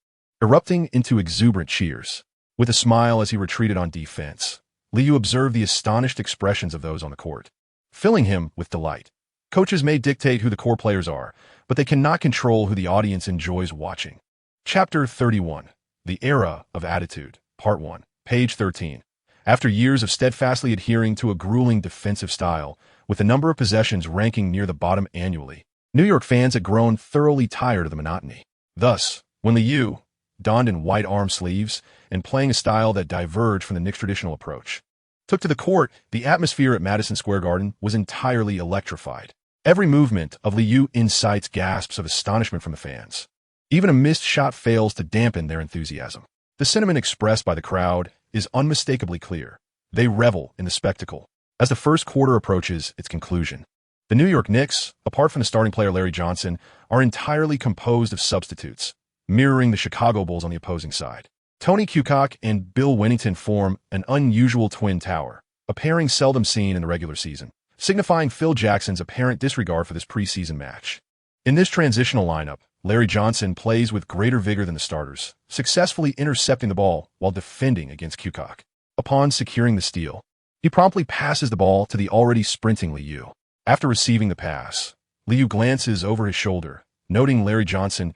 Erupting into exuberant cheers, with a smile as he retreated on defense, Liu observed the astonished expressions of those on the court, filling him with delight. Coaches may dictate who the core players are, but they cannot control who the audience enjoys watching. Chapter 31. The Era of Attitude, Part 1, page 13. After years of steadfastly adhering to a grueling defensive style, with the number of possessions ranking near the bottom annually, New York fans had grown thoroughly tired of the monotony. Thus, when Liu, donned in white arm sleeves and playing a style that diverged from the Knicks' traditional approach, took to the court, the atmosphere at Madison Square Garden was entirely electrified. Every movement of Liu incites gasps of astonishment from the fans. Even a missed shot fails to dampen their enthusiasm. The sentiment expressed by the crowd is unmistakably clear. They revel in the spectacle. As the first quarter approaches its conclusion, the New York Knicks, apart from the starting player Larry Johnson, are entirely composed of substitutes, mirroring the Chicago Bulls on the opposing side. Tony Kukoc and Bill Wennington form an unusual twin tower, a pairing seldom seen in the regular season, signifying Phil Jackson's apparent disregard for this preseason match. In this transitional lineup, Larry Johnson plays with greater vigor than the starters, successfully intercepting the ball while defending against Kukoc. Upon securing the steal, he promptly passes the ball to the already sprinting Liu. After receiving the pass, Liu glances over his shoulder, noting Larry Johnson's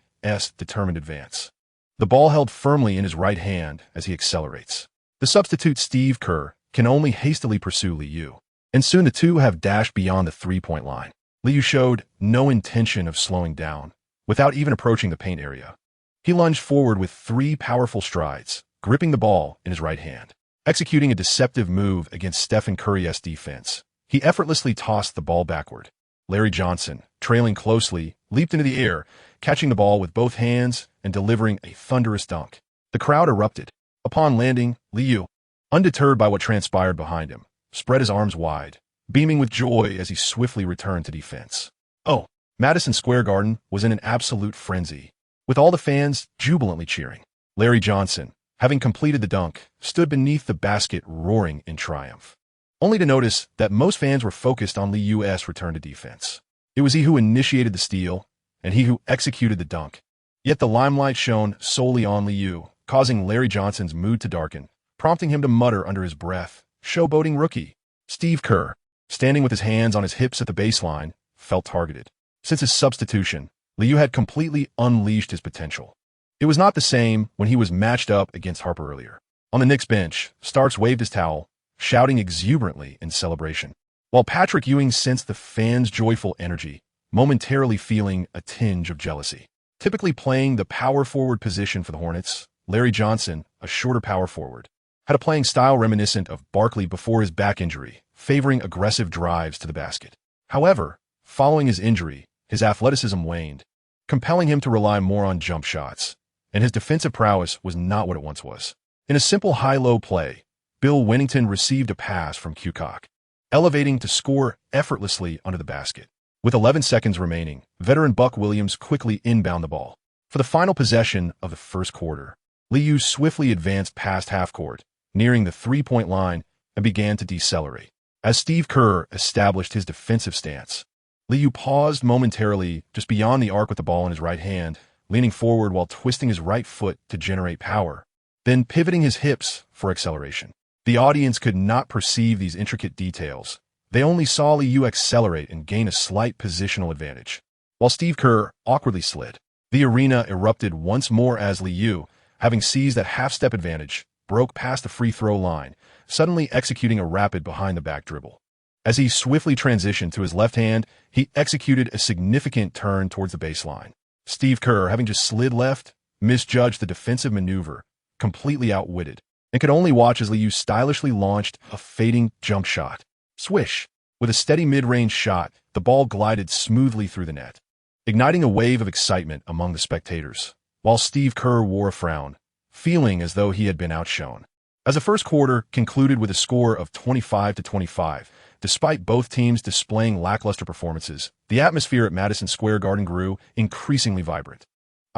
determined advance. The ball held firmly in his right hand as he accelerates. The substitute Steve Kerr can only hastily pursue Liu, and soon the two have dashed beyond the three-point line. Liu showed no intention of slowing down. Without even approaching the paint area, he lunged forward with 3 powerful strides, gripping the ball in his right hand. Executing a deceptive move against Stephen Curry's defense, he effortlessly tossed the ball backward. Larry Johnson, trailing closely, leaped into the air, catching the ball with both hands and delivering a thunderous dunk. The crowd erupted. Upon landing, Liu, undeterred by what transpired behind him, spread his arms wide, beaming with joy as he swiftly returned to defense. Oh! Madison Square Garden was in an absolute frenzy, with all the fans jubilantly cheering. Larry Johnson, having completed the dunk, stood beneath the basket roaring in triumph, only to notice that most fans were focused on Liu's return to defense. It was he who initiated the steal, and he who executed the dunk. Yet the limelight shone solely on Liu, causing Larry Johnson's mood to darken, prompting him to mutter under his breath, "Showboating rookie." Steve Kerr, standing with his hands on his hips at the baseline, felt targeted. Since his substitution, Liu had completely unleashed his potential. It was not the same when he was matched up against Harper earlier. On the Knicks bench, Starks waved his towel, shouting exuberantly in celebration, while Patrick Ewing sensed the fans' joyful energy, momentarily feeling a tinge of jealousy. Typically playing the power forward position for the Hornets, Larry Johnson, a shorter power forward, had a playing style reminiscent of Barkley before his back injury, favoring aggressive drives to the basket. However, following his injury, his athleticism waned, compelling him to rely more on jump shots, and his defensive prowess was not what it once was. In a simple high-low play, Bill Wennington received a pass from Kukoc, elevating to score effortlessly under the basket. With 11 seconds remaining, veteran Buck Williams quickly inbound the ball. For the final possession of the first quarter, Liu swiftly advanced past half-court, nearing the three-point line, and began to decelerate. As Steve Kerr established his defensive stance, Liu paused momentarily just beyond the arc with the ball in his right hand, leaning forward while twisting his right foot to generate power, then pivoting his hips for acceleration. The audience could not perceive these intricate details. They only saw Liu accelerate and gain a slight positional advantage. While Steve Kerr awkwardly slid, the arena erupted once more as Liu, having seized that half-step advantage, broke past the free throw line, suddenly executing a rapid behind-the-back dribble. As he swiftly transitioned to his left hand, he executed a significant turn towards the baseline. Steve Kerr, having just slid left, misjudged the defensive maneuver, completely outwitted, and could only watch as Liu stylishly launched a fading jump shot. Swish! With a steady mid-range shot, the ball glided smoothly through the net, igniting a wave of excitement among the spectators, while Steve Kerr wore a frown, feeling as though he had been outshone. As the first quarter concluded with a score of 25-25, despite both teams displaying lackluster performances, the atmosphere at Madison Square Garden grew increasingly vibrant.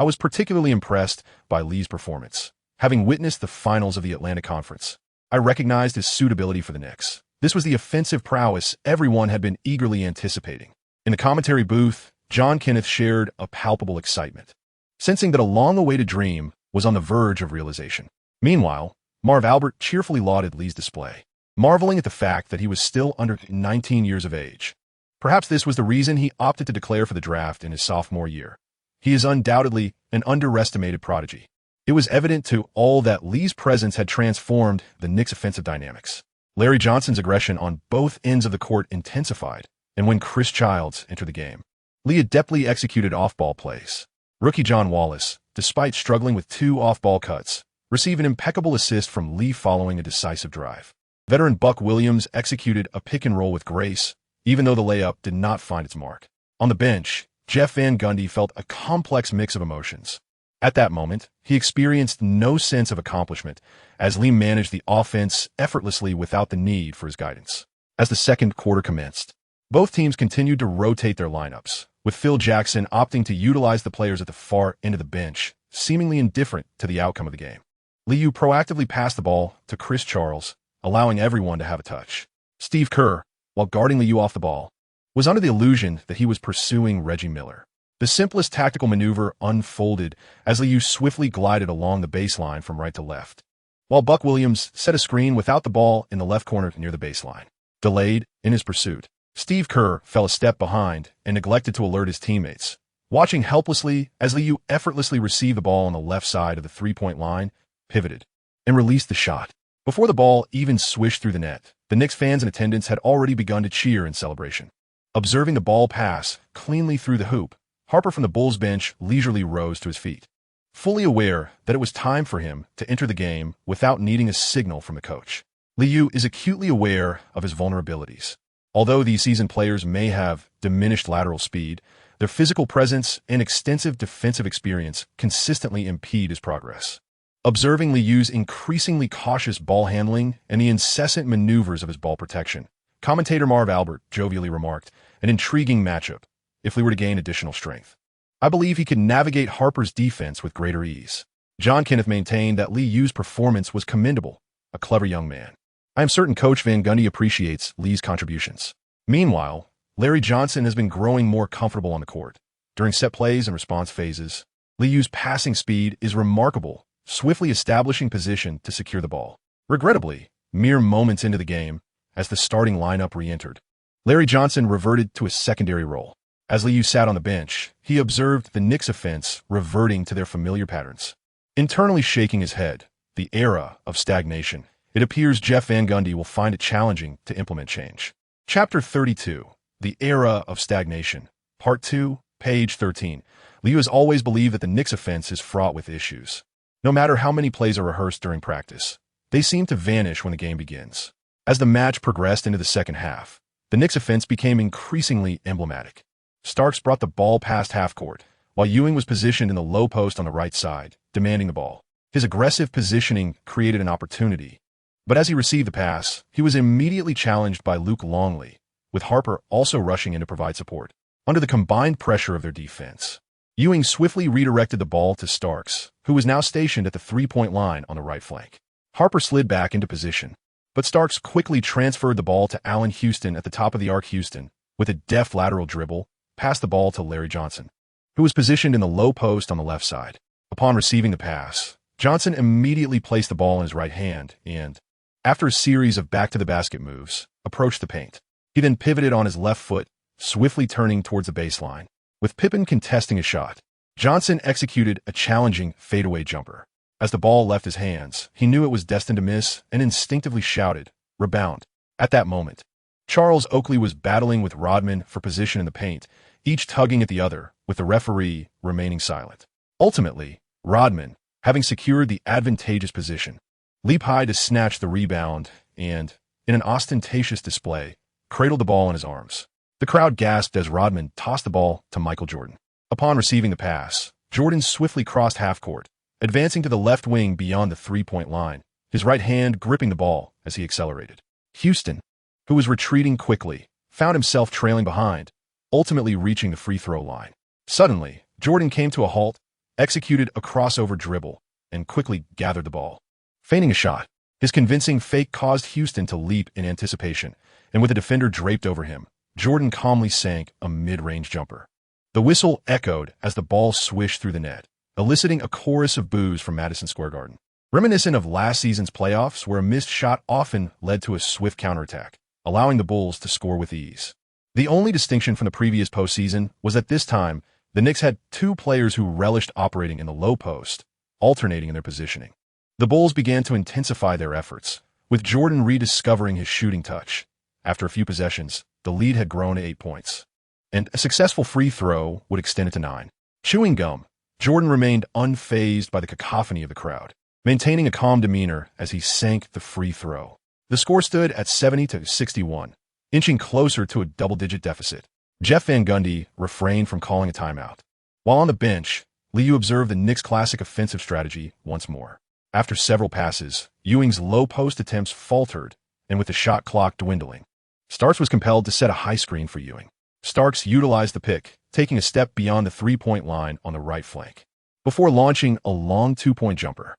I was particularly impressed by Lee's performance. Having witnessed the finals of the Atlantic Conference, I recognized his suitability for the Knicks. This was the offensive prowess everyone had been eagerly anticipating. In the commentary booth, John Kenneth shared a palpable excitement, sensing that a long-awaited dream was on the verge of realization. Meanwhile, Marv Albert cheerfully lauded Lee's display, marveling at the fact that he was still under 19 years of age. Perhaps this was the reason he opted to declare for the draft in his sophomore year. He is undoubtedly an underestimated prodigy. It was evident to all that Lee's presence had transformed the Knicks' offensive dynamics. Larry Johnson's aggression on both ends of the court intensified, and when Chris Childs entered the game, Lee adeptly executed off-ball plays. Rookie John Wallace, despite struggling with 2 off-ball cuts, received an impeccable assist from Lee following a decisive drive. Veteran Buck Williams executed a pick-and-roll with grace, even though the layup did not find its mark. On the bench, Jeff Van Gundy felt a complex mix of emotions. At that moment, he experienced no sense of accomplishment as Lee managed the offense effortlessly without the need for his guidance. As the second quarter commenced, both teams continued to rotate their lineups, with Phil Jackson opting to utilize the players at the far end of the bench, seemingly indifferent to the outcome of the game. Liu proactively passed the ball to Chris Charles, allowing everyone to have a touch. Steve Kerr, while guarding Liu off the ball, was under the illusion that he was pursuing Reggie Miller. The simplest tactical maneuver unfolded as Liu swiftly glided along the baseline from right to left, while Buck Williams set a screen without the ball in the left corner near the baseline. Delayed in his pursuit, Steve Kerr fell a step behind and neglected to alert his teammates. Watching helplessly as Liu effortlessly received the ball on the left side of the three-point line, pivoted, and released the shot. Before the ball even swished through the net, the Knicks fans in attendance had already begun to cheer in celebration. Observing the ball pass cleanly through the hoop, Harper from the Bulls bench leisurely rose to his feet, fully aware that it was time for him to enter the game without needing a signal from the coach. Liu is acutely aware of his vulnerabilities. Although these seasoned players may have diminished lateral speed, their physical presence and extensive defensive experience consistently impede his progress. Observing Liu's increasingly cautious ball handling and the incessant maneuvers of his ball protection, commentator Marv Albert jovially remarked, "An intriguing matchup, if we were to gain additional strength. I believe he could navigate Harper's defense with greater ease." John Kenneth maintained that Liu's performance was commendable, a clever young man. I am certain Coach Van Gundy appreciates Lee's contributions. Meanwhile, Larry Johnson has been growing more comfortable on the court. During set plays and response phases, Liu's passing speed is remarkable, swiftly establishing position to secure the ball. Regrettably, mere moments into the game, as the starting lineup re-entered, Larry Johnson reverted to a secondary role. As Liu sat on the bench, he observed the Knicks offense reverting to their familiar patterns. Internally shaking his head, the era of stagnation, it appears Jeff Van Gundy will find it challenging to implement change. Chapter 32, The Era of Stagnation, Part 2, page 13. Liu has always believed that the Knicks offense is fraught with issues. No matter how many plays are rehearsed during practice, they seem to vanish when the game begins. As the match progressed into the second half, the Knicks offense became increasingly emblematic. Starks brought the ball past half-court, while Ewing was positioned in the low post on the right side, demanding the ball. His aggressive positioning created an opportunity, but as he received the pass, he was immediately challenged by Luke Longley, with Harper also rushing in to provide support. Under the combined pressure of their defense, Ewing swiftly redirected the ball to Starks, who was now stationed at the three-point line on the right flank. Harper slid back into position, but Starks quickly transferred the ball to Allen Houston at the top of the arc. Houston, with a deft lateral dribble, passed the ball to Larry Johnson, who was positioned in the low post on the left side. Upon receiving the pass, Johnson immediately placed the ball in his right hand and, after a series of back-to-the-basket moves, approached the paint. He then pivoted on his left foot, swiftly turning towards the baseline. With Pippen contesting a shot, Johnson executed a challenging fadeaway jumper. As the ball left his hands, he knew it was destined to miss and instinctively shouted, "Rebound." At that moment, Charles Oakley was battling with Rodman for position in the paint, each tugging at the other, with the referee remaining silent. Ultimately, Rodman, having secured the advantageous position, leaped high to snatch the rebound and, in an ostentatious display, cradled the ball in his arms. The crowd gasped as Rodman tossed the ball to Michael Jordan. Upon receiving the pass, Jordan swiftly crossed half-court, advancing to the left wing beyond the three-point line, his right hand gripping the ball as he accelerated. Houston, who was retreating quickly, found himself trailing behind, ultimately reaching the free-throw line. Suddenly, Jordan came to a halt, executed a crossover dribble, and quickly gathered the ball. Feigning a shot, his convincing fake caused Houston to leap in anticipation, and with a defender draped over him, Jordan calmly sank a mid-range jumper. The whistle echoed as the ball swished through the net, eliciting a chorus of boos from Madison Square Garden. Reminiscent of last season's playoffs, where a missed shot often led to a swift counterattack, allowing the Bulls to score with ease. The only distinction from the previous postseason was that this time, the Knicks had two players who relished operating in the low post, alternating in their positioning. The Bulls began to intensify their efforts, with Jordan rediscovering his shooting touch. After a few possessions, the lead had grown to 8 points, and a successful free throw would extend it to 9. Chewing gum, Jordan remained unfazed by the cacophony of the crowd, maintaining a calm demeanor as he sank the free throw. The score stood at 70-61, inching closer to a double-digit deficit. Jeff Van Gundy refrained from calling a timeout. While on the bench, Liu observed the Knicks' classic offensive strategy once more. After several passes, Ewing's low-post attempts faltered, and with the shot clock dwindling, Starks was compelled to set a high screen for Ewing. Starks utilized the pick, taking a step beyond the three-point line on the right flank, before launching a long two-point jumper.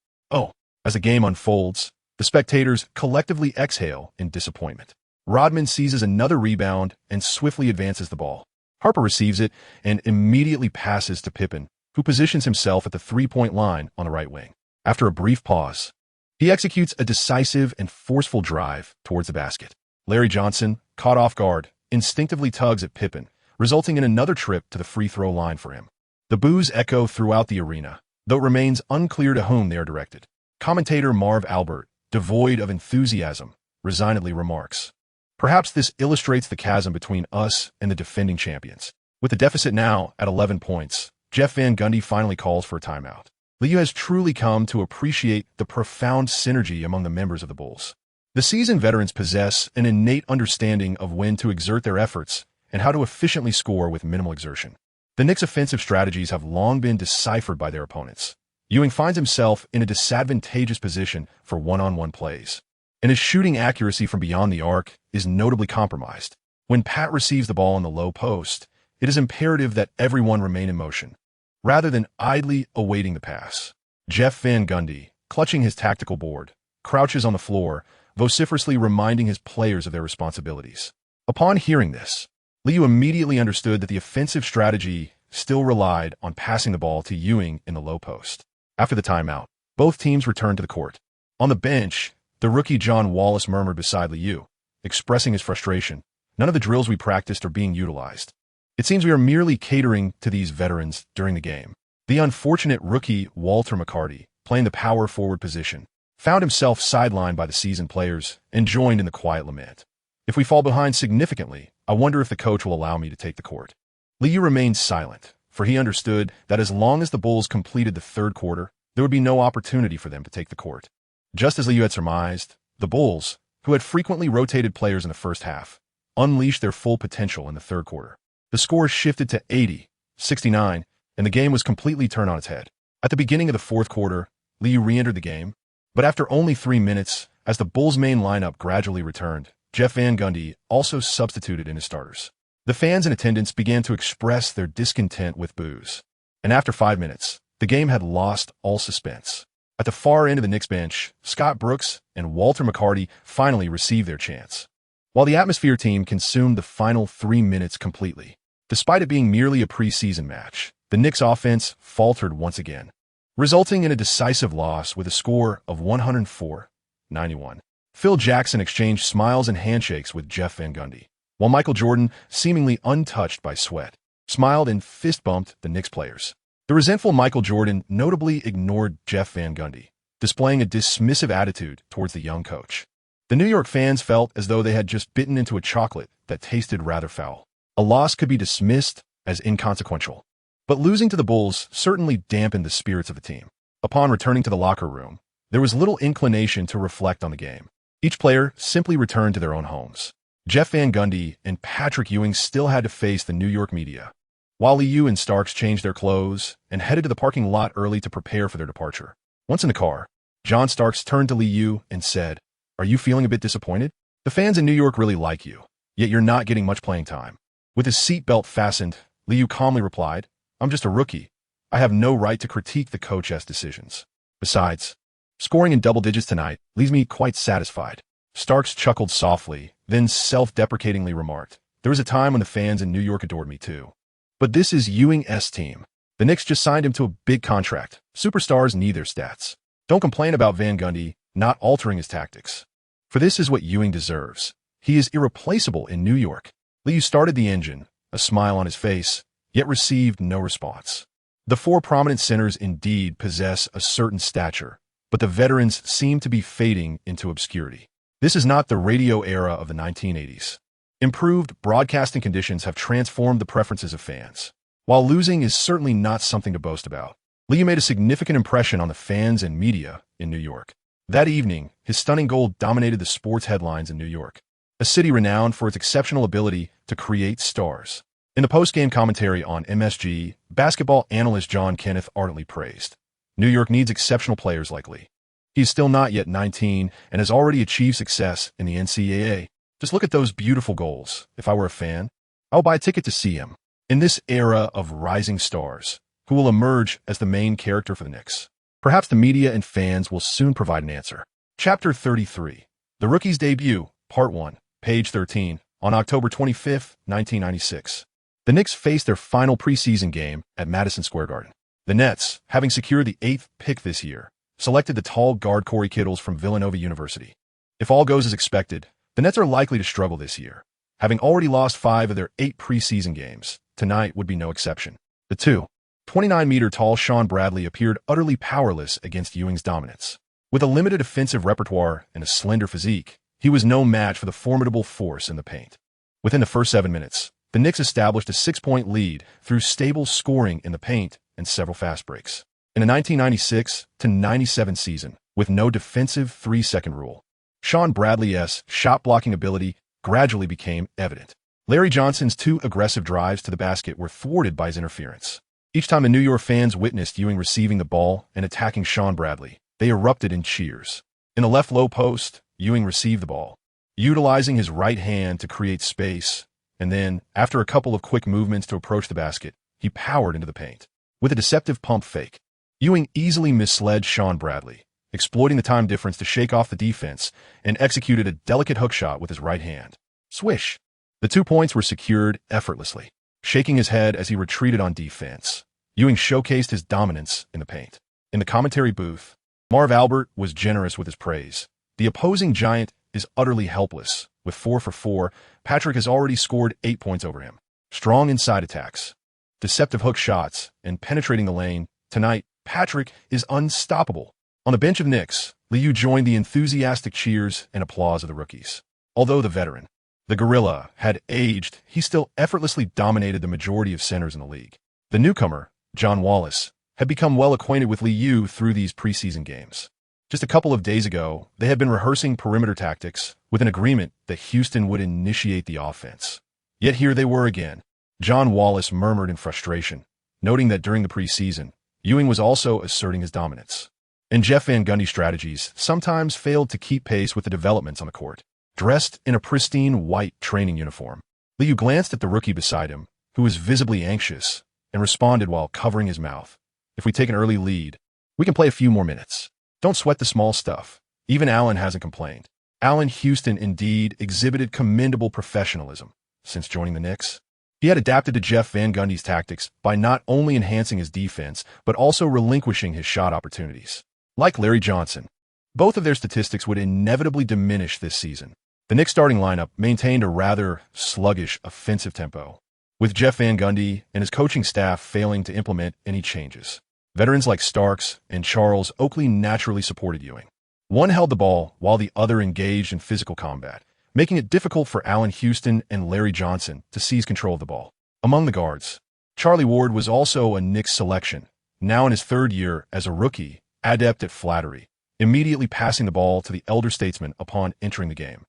As the game unfolds, the spectators collectively exhale in disappointment. Rodman seizes another rebound and swiftly advances the ball. Harper receives it and immediately passes to Pippen, who positions himself at the three-point line on the right wing. After a brief pause, he executes a decisive and forceful drive towards the basket. Larry Johnson, caught off guard, instinctively tugs at Pippen, resulting in another trip to the free throw line for him. The boos echo throughout the arena, though it remains unclear to whom they are directed. Commentator Marv Albert, devoid of enthusiasm, resignedly remarks, "Perhaps this illustrates the chasm between us and the defending champions." With the deficit now at 11 points, Jeff Van Gundy finally calls for a timeout. Liu has truly come to appreciate the profound synergy among the members of the Bulls. The seasoned veterans possess an innate understanding of when to exert their efforts and how to efficiently score with minimal exertion. The Knicks' offensive strategies have long been deciphered by their opponents. Ewing finds himself in a disadvantageous position for one-on-one plays, and his shooting accuracy from beyond the arc is notably compromised. When Pat receives the ball in the low post, it is imperative that everyone remain in motion, rather than idly awaiting the pass. Jeff Van Gundy, clutching his tactical board, crouches on the floor, vociferously reminding his players of their responsibilities. Upon hearing this, Liu immediately understood that the offensive strategy still relied on passing the ball to Ewing in the low post. After the timeout, both teams returned to the court. On the bench, the rookie John Wallace murmured beside Liu, expressing his frustration. "None of the drills we practiced are being utilized. It seems we are merely catering to these veterans during the game." The unfortunate rookie Walter McCarty, playing the power forward position, found himself sidelined by the seasoned players and joined in the quiet lament. "If we fall behind significantly, I wonder if the coach will allow me to take the court." Liu remained silent, for he understood that as long as the Bulls completed the third quarter, there would be no opportunity for them to take the court. Just as Liu had surmised, the Bulls, who had frequently rotated players in the first half, unleashed their full potential in the third quarter. The score shifted to 80-69, and the game was completely turned on its head. At the beginning of the fourth quarter, Liu re-entered the game, but after only 3 minutes, as the Bulls' main lineup gradually returned, Jeff Van Gundy also substituted in his starters. The fans in attendance began to express their discontent with boos, and after 5 minutes, the game had lost all suspense. At the far end of the Knicks bench, Scott Brooks and Walter McCarty finally received their chance, while the Atmosphere team consumed the final 3 minutes completely. Despite it being merely a preseason match, the Knicks offense faltered once again, resulting in a decisive loss with a score of 104-91. Phil Jackson exchanged smiles and handshakes with Jeff Van Gundy, while Michael Jordan, seemingly untouched by sweat, smiled and fist-bumped the Knicks players. The resentful Michael Jordan notably ignored Jeff Van Gundy, displaying a dismissive attitude towards the young coach. The New York fans felt as though they had just bitten into a chocolate that tasted rather foul. A loss could be dismissed as inconsequential, but losing to the Bulls certainly dampened the spirits of the team. Upon returning to the locker room, there was little inclination to reflect on the game. Each player simply returned to their own homes. Jeff Van Gundy and Patrick Ewing still had to face the New York media, while Liu and Starks changed their clothes and headed to the parking lot early to prepare for their departure. Once in the car, John Starks turned to Liu and said, "Are you feeling a bit disappointed? The fans in New York really like you, yet you're not getting much playing time." With his seatbelt fastened, Liu calmly replied, "I'm just a rookie. I have no right to critique the coach's decisions. Besides, scoring in double digits tonight leaves me quite satisfied. Starks chuckled softly, then self-deprecatingly remarked, "There was a time when the fans in New York adored me too. But this is Ewing's team. The Knicks just signed him to a big contract. Superstars need their stats. Don't complain about Van Gundy not altering his tactics. For this is what Ewing deserves. He is irreplaceable in New York." Liu started the engine, a smile on his face, yet received no response. The four prominent centers indeed possess a certain stature, but the veterans seem to be fading into obscurity. This is not the radio era of the 1980s. Improved broadcasting conditions have transformed the preferences of fans. While losing is certainly not something to boast about, Liu made a significant impression on the fans and media in New York. That evening, his stunning goal dominated the sports headlines in New York, a city renowned for its exceptional ability to create stars. In the post-game commentary on MSG, basketball analyst John Kenneth ardently praised, "New York needs exceptional players like Lee. He is still not yet 19 and has already achieved success in the NCAA. Just look at those beautiful goals. If I were a fan, I would buy a ticket to see him." In this era of rising stars, who will emerge as the main character for the Knicks? Perhaps the media and fans will soon provide an answer. Chapter 33. The Rookie's Debut, Part 1, page 13, on October 25, 1996. The Knicks faced their final preseason game at Madison Square Garden. The Nets, having secured the 8th pick this year, selected the tall guard Corey Kittles from Villanova University. If all goes as expected, the Nets are likely to struggle this year. Having already lost 5 of their 8 preseason games, tonight would be no exception. The 29-meter tall Sean Bradley appeared utterly powerless against Ewing's dominance. With a limited offensive repertoire and a slender physique, he was no match for the formidable force in the paint. Within the first 7 minutes, the Knicks established a 6-point lead through stable scoring in the paint and several fast breaks. In the 1996-97 season, with no defensive 3-second rule, Sean Bradley's shot-blocking ability gradually became evident. Larry Johnson's 2 aggressive drives to the basket were thwarted by his interference. Each time the New York fans witnessed Ewing receiving the ball and attacking Sean Bradley, they erupted in cheers. In the left low post, Ewing received the ball, utilizing his right hand to create space, and then, after a couple of quick movements to approach the basket, he powered into the paint. With a deceptive pump fake, Ewing easily misled Sean Bradley, exploiting the time difference to shake off the defense, and executed a delicate hook shot with his right hand. Swish! The 2 points were secured effortlessly. Shaking his head as he retreated on defense, Ewing showcased his dominance in the paint. In the commentary booth, Marv Albert was generous with his praise. The opposing giant is utterly helpless. With 4 for 4, Patrick has already scored 8 points over him. Strong inside attacks, deceptive hook shots, and penetrating the lane, tonight, Patrick is unstoppable. On the bench of Knicks, Liu joined the enthusiastic cheers and applause of the rookies. Although the veteran, the gorilla, had aged, he still effortlessly dominated the majority of centers in the league. The newcomer, John Wallace, had become well acquainted with Liu through these preseason games. Just a couple of days ago, they had been rehearsing perimeter tactics with an agreement that Houston would initiate the offense. Yet here they were again. John Wallace murmured in frustration, noting that during the preseason, Ewing was also asserting his dominance. And Jeff Van Gundy's strategies sometimes failed to keep pace with the developments on the court. Dressed in a pristine white training uniform, Liu glanced at the rookie beside him, who was visibly anxious, and responded while covering his mouth. "If we take an early lead, we can play a few more minutes. Don't sweat the small stuff. Even Allen hasn't complained." Allen Houston indeed exhibited commendable professionalism since joining the Knicks. He had adapted to Jeff Van Gundy's tactics by not only enhancing his defense, but also relinquishing his shot opportunities. Like Larry Johnson, both of their statistics would inevitably diminish this season. The Knicks starting lineup maintained a rather sluggish offensive tempo, with Jeff Van Gundy and his coaching staff failing to implement any changes. Veterans like Starks and Charles Oakley naturally supported Ewing. One held the ball while the other engaged in physical combat, making it difficult for Allen Houston and Larry Johnson to seize control of the ball. Among the guards, Charlie Ward was also a Knicks selection, now in his 3rd year as a rookie, adept at flattery, immediately passing the ball to the elder statesman upon entering the game.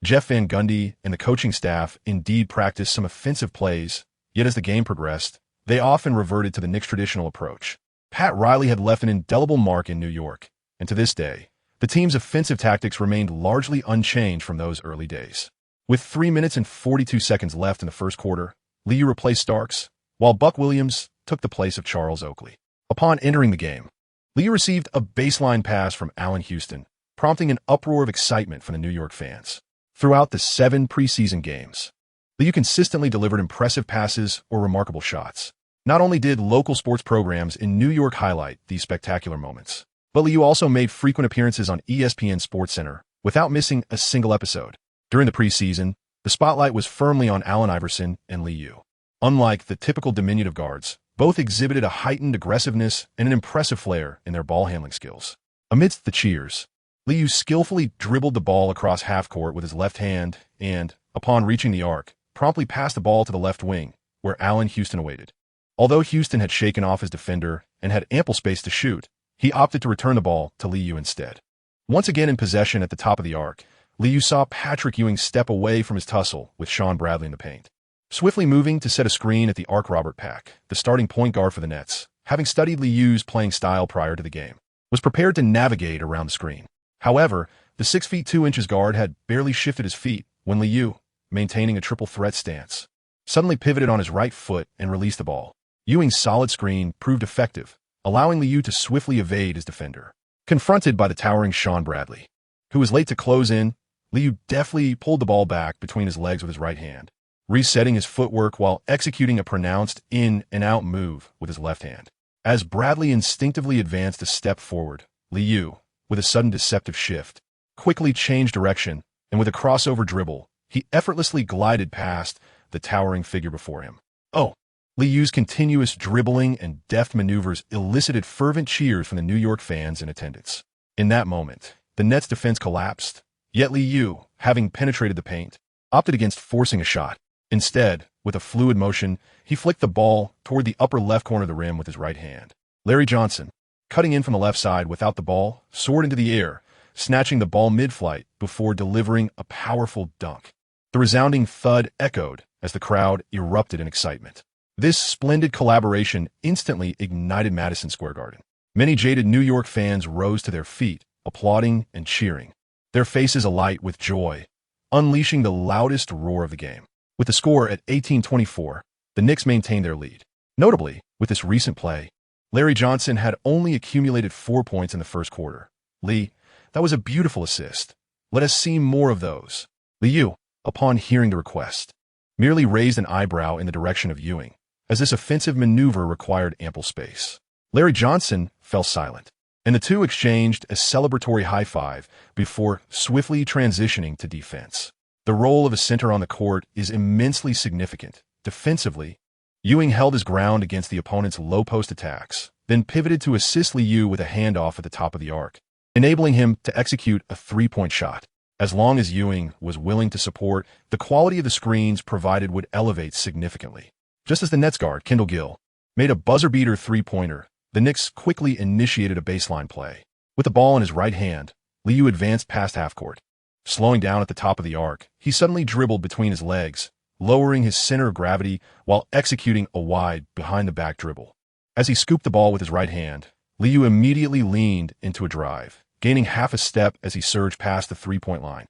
Jeff Van Gundy and the coaching staff indeed practiced some offensive plays, yet as the game progressed, they often reverted to the Knicks' traditional approach. Pat Riley had left an indelible mark in New York, and to this day, the team's offensive tactics remained largely unchanged from those early days. With 3 minutes and 42 seconds left in the first quarter, Liu replaced Starks, while Buck Williams took the place of Charles Oakley. Upon entering the game, Li Yu received a baseline pass from Allen Houston, prompting an uproar of excitement from the New York fans. Throughout the 7 preseason games, Li Yu consistently delivered impressive passes or remarkable shots. Not only did local sports programs in New York highlight these spectacular moments, but Li Yu also made frequent appearances on ESPN SportsCenter without missing a single episode. During the preseason, the spotlight was firmly on Allen Iverson and Li Yu. Unlike the typical diminutive guards, both exhibited a heightened aggressiveness and an impressive flair in their ball handling skills. Amidst the cheers, Li Yu skillfully dribbled the ball across half-court with his left hand and, upon reaching the arc, promptly passed the ball to the left wing, where Allen Houston awaited. Although Houston had shaken off his defender and had ample space to shoot, he opted to return the ball to Li Yu instead. Once again in possession at the top of the arc, Li Yu saw Patrick Ewing step away from his tussle with Sean Bradley in the paint. Swiftly moving to set a screen at the arc, Robert Pack, the starting point guard for the Nets, having studied Li Yu's playing style prior to the game, was prepared to navigate around the screen. However, the 6 feet 2 inches guard had barely shifted his feet when Li Yu, maintaining a triple threat stance, suddenly pivoted on his right foot and released the ball. Ewing's solid screen proved effective, allowing Li Yu to swiftly evade his defender. Confronted by the towering Sean Bradley, who was late to close in, Li Yu deftly pulled the ball back between his legs with his right hand, resetting his footwork while executing a pronounced in-and-out move with his left hand. As Bradley instinctively advanced a step forward, Li Yu, with a sudden deceptive shift, quickly changed direction, and with a crossover dribble, he effortlessly glided past the towering figure before him. Li Yu's continuous dribbling and deft maneuvers elicited fervent cheers from the New York fans in attendance. In that moment, the Nets' defense collapsed, yet Li Yu, having penetrated the paint, opted against forcing a shot. Instead, with a fluid motion, he flicked the ball toward the upper left corner of the rim with his right hand. Larry Johnson, cutting in from the left side without the ball, soared into the air, snatching the ball mid-flight before delivering a powerful dunk. The resounding thud echoed as the crowd erupted in excitement. This splendid collaboration instantly ignited Madison Square Garden. Many jaded New York fans rose to their feet, applauding and cheering, their faces alight with joy, unleashing the loudest roar of the game. With the score at 18-24, the Knicks maintained their lead. Notably, with this recent play, Larry Johnson had only accumulated 4 points in the first quarter. Lee, that was a beautiful assist. Let us see more of those. Li Yu, upon hearing the request, merely raised an eyebrow in the direction of Ewing, as this offensive maneuver required ample space. Larry Johnson fell silent, and the two exchanged a celebratory high-five before swiftly transitioning to defense. The role of a center on the court is immensely significant. Defensively, Ewing held his ground against the opponent's low-post attacks, then pivoted to assist Li Yu with a handoff at the top of the arc, enabling him to execute a three-point shot. As long as Ewing was willing to support, the quality of the screens provided would elevate significantly. Just as the Nets guard, Kendall Gill, made a buzzer-beater three-pointer, the Knicks quickly initiated a baseline play. With the ball in his right hand, Li Yu advanced past half-court. Slowing down at the top of the arc, he suddenly dribbled between his legs, lowering his center of gravity while executing a wide, behind-the-back dribble. As he scooped the ball with his right hand, Li Yu immediately leaned into a drive, gaining half a step as he surged past the three-point line.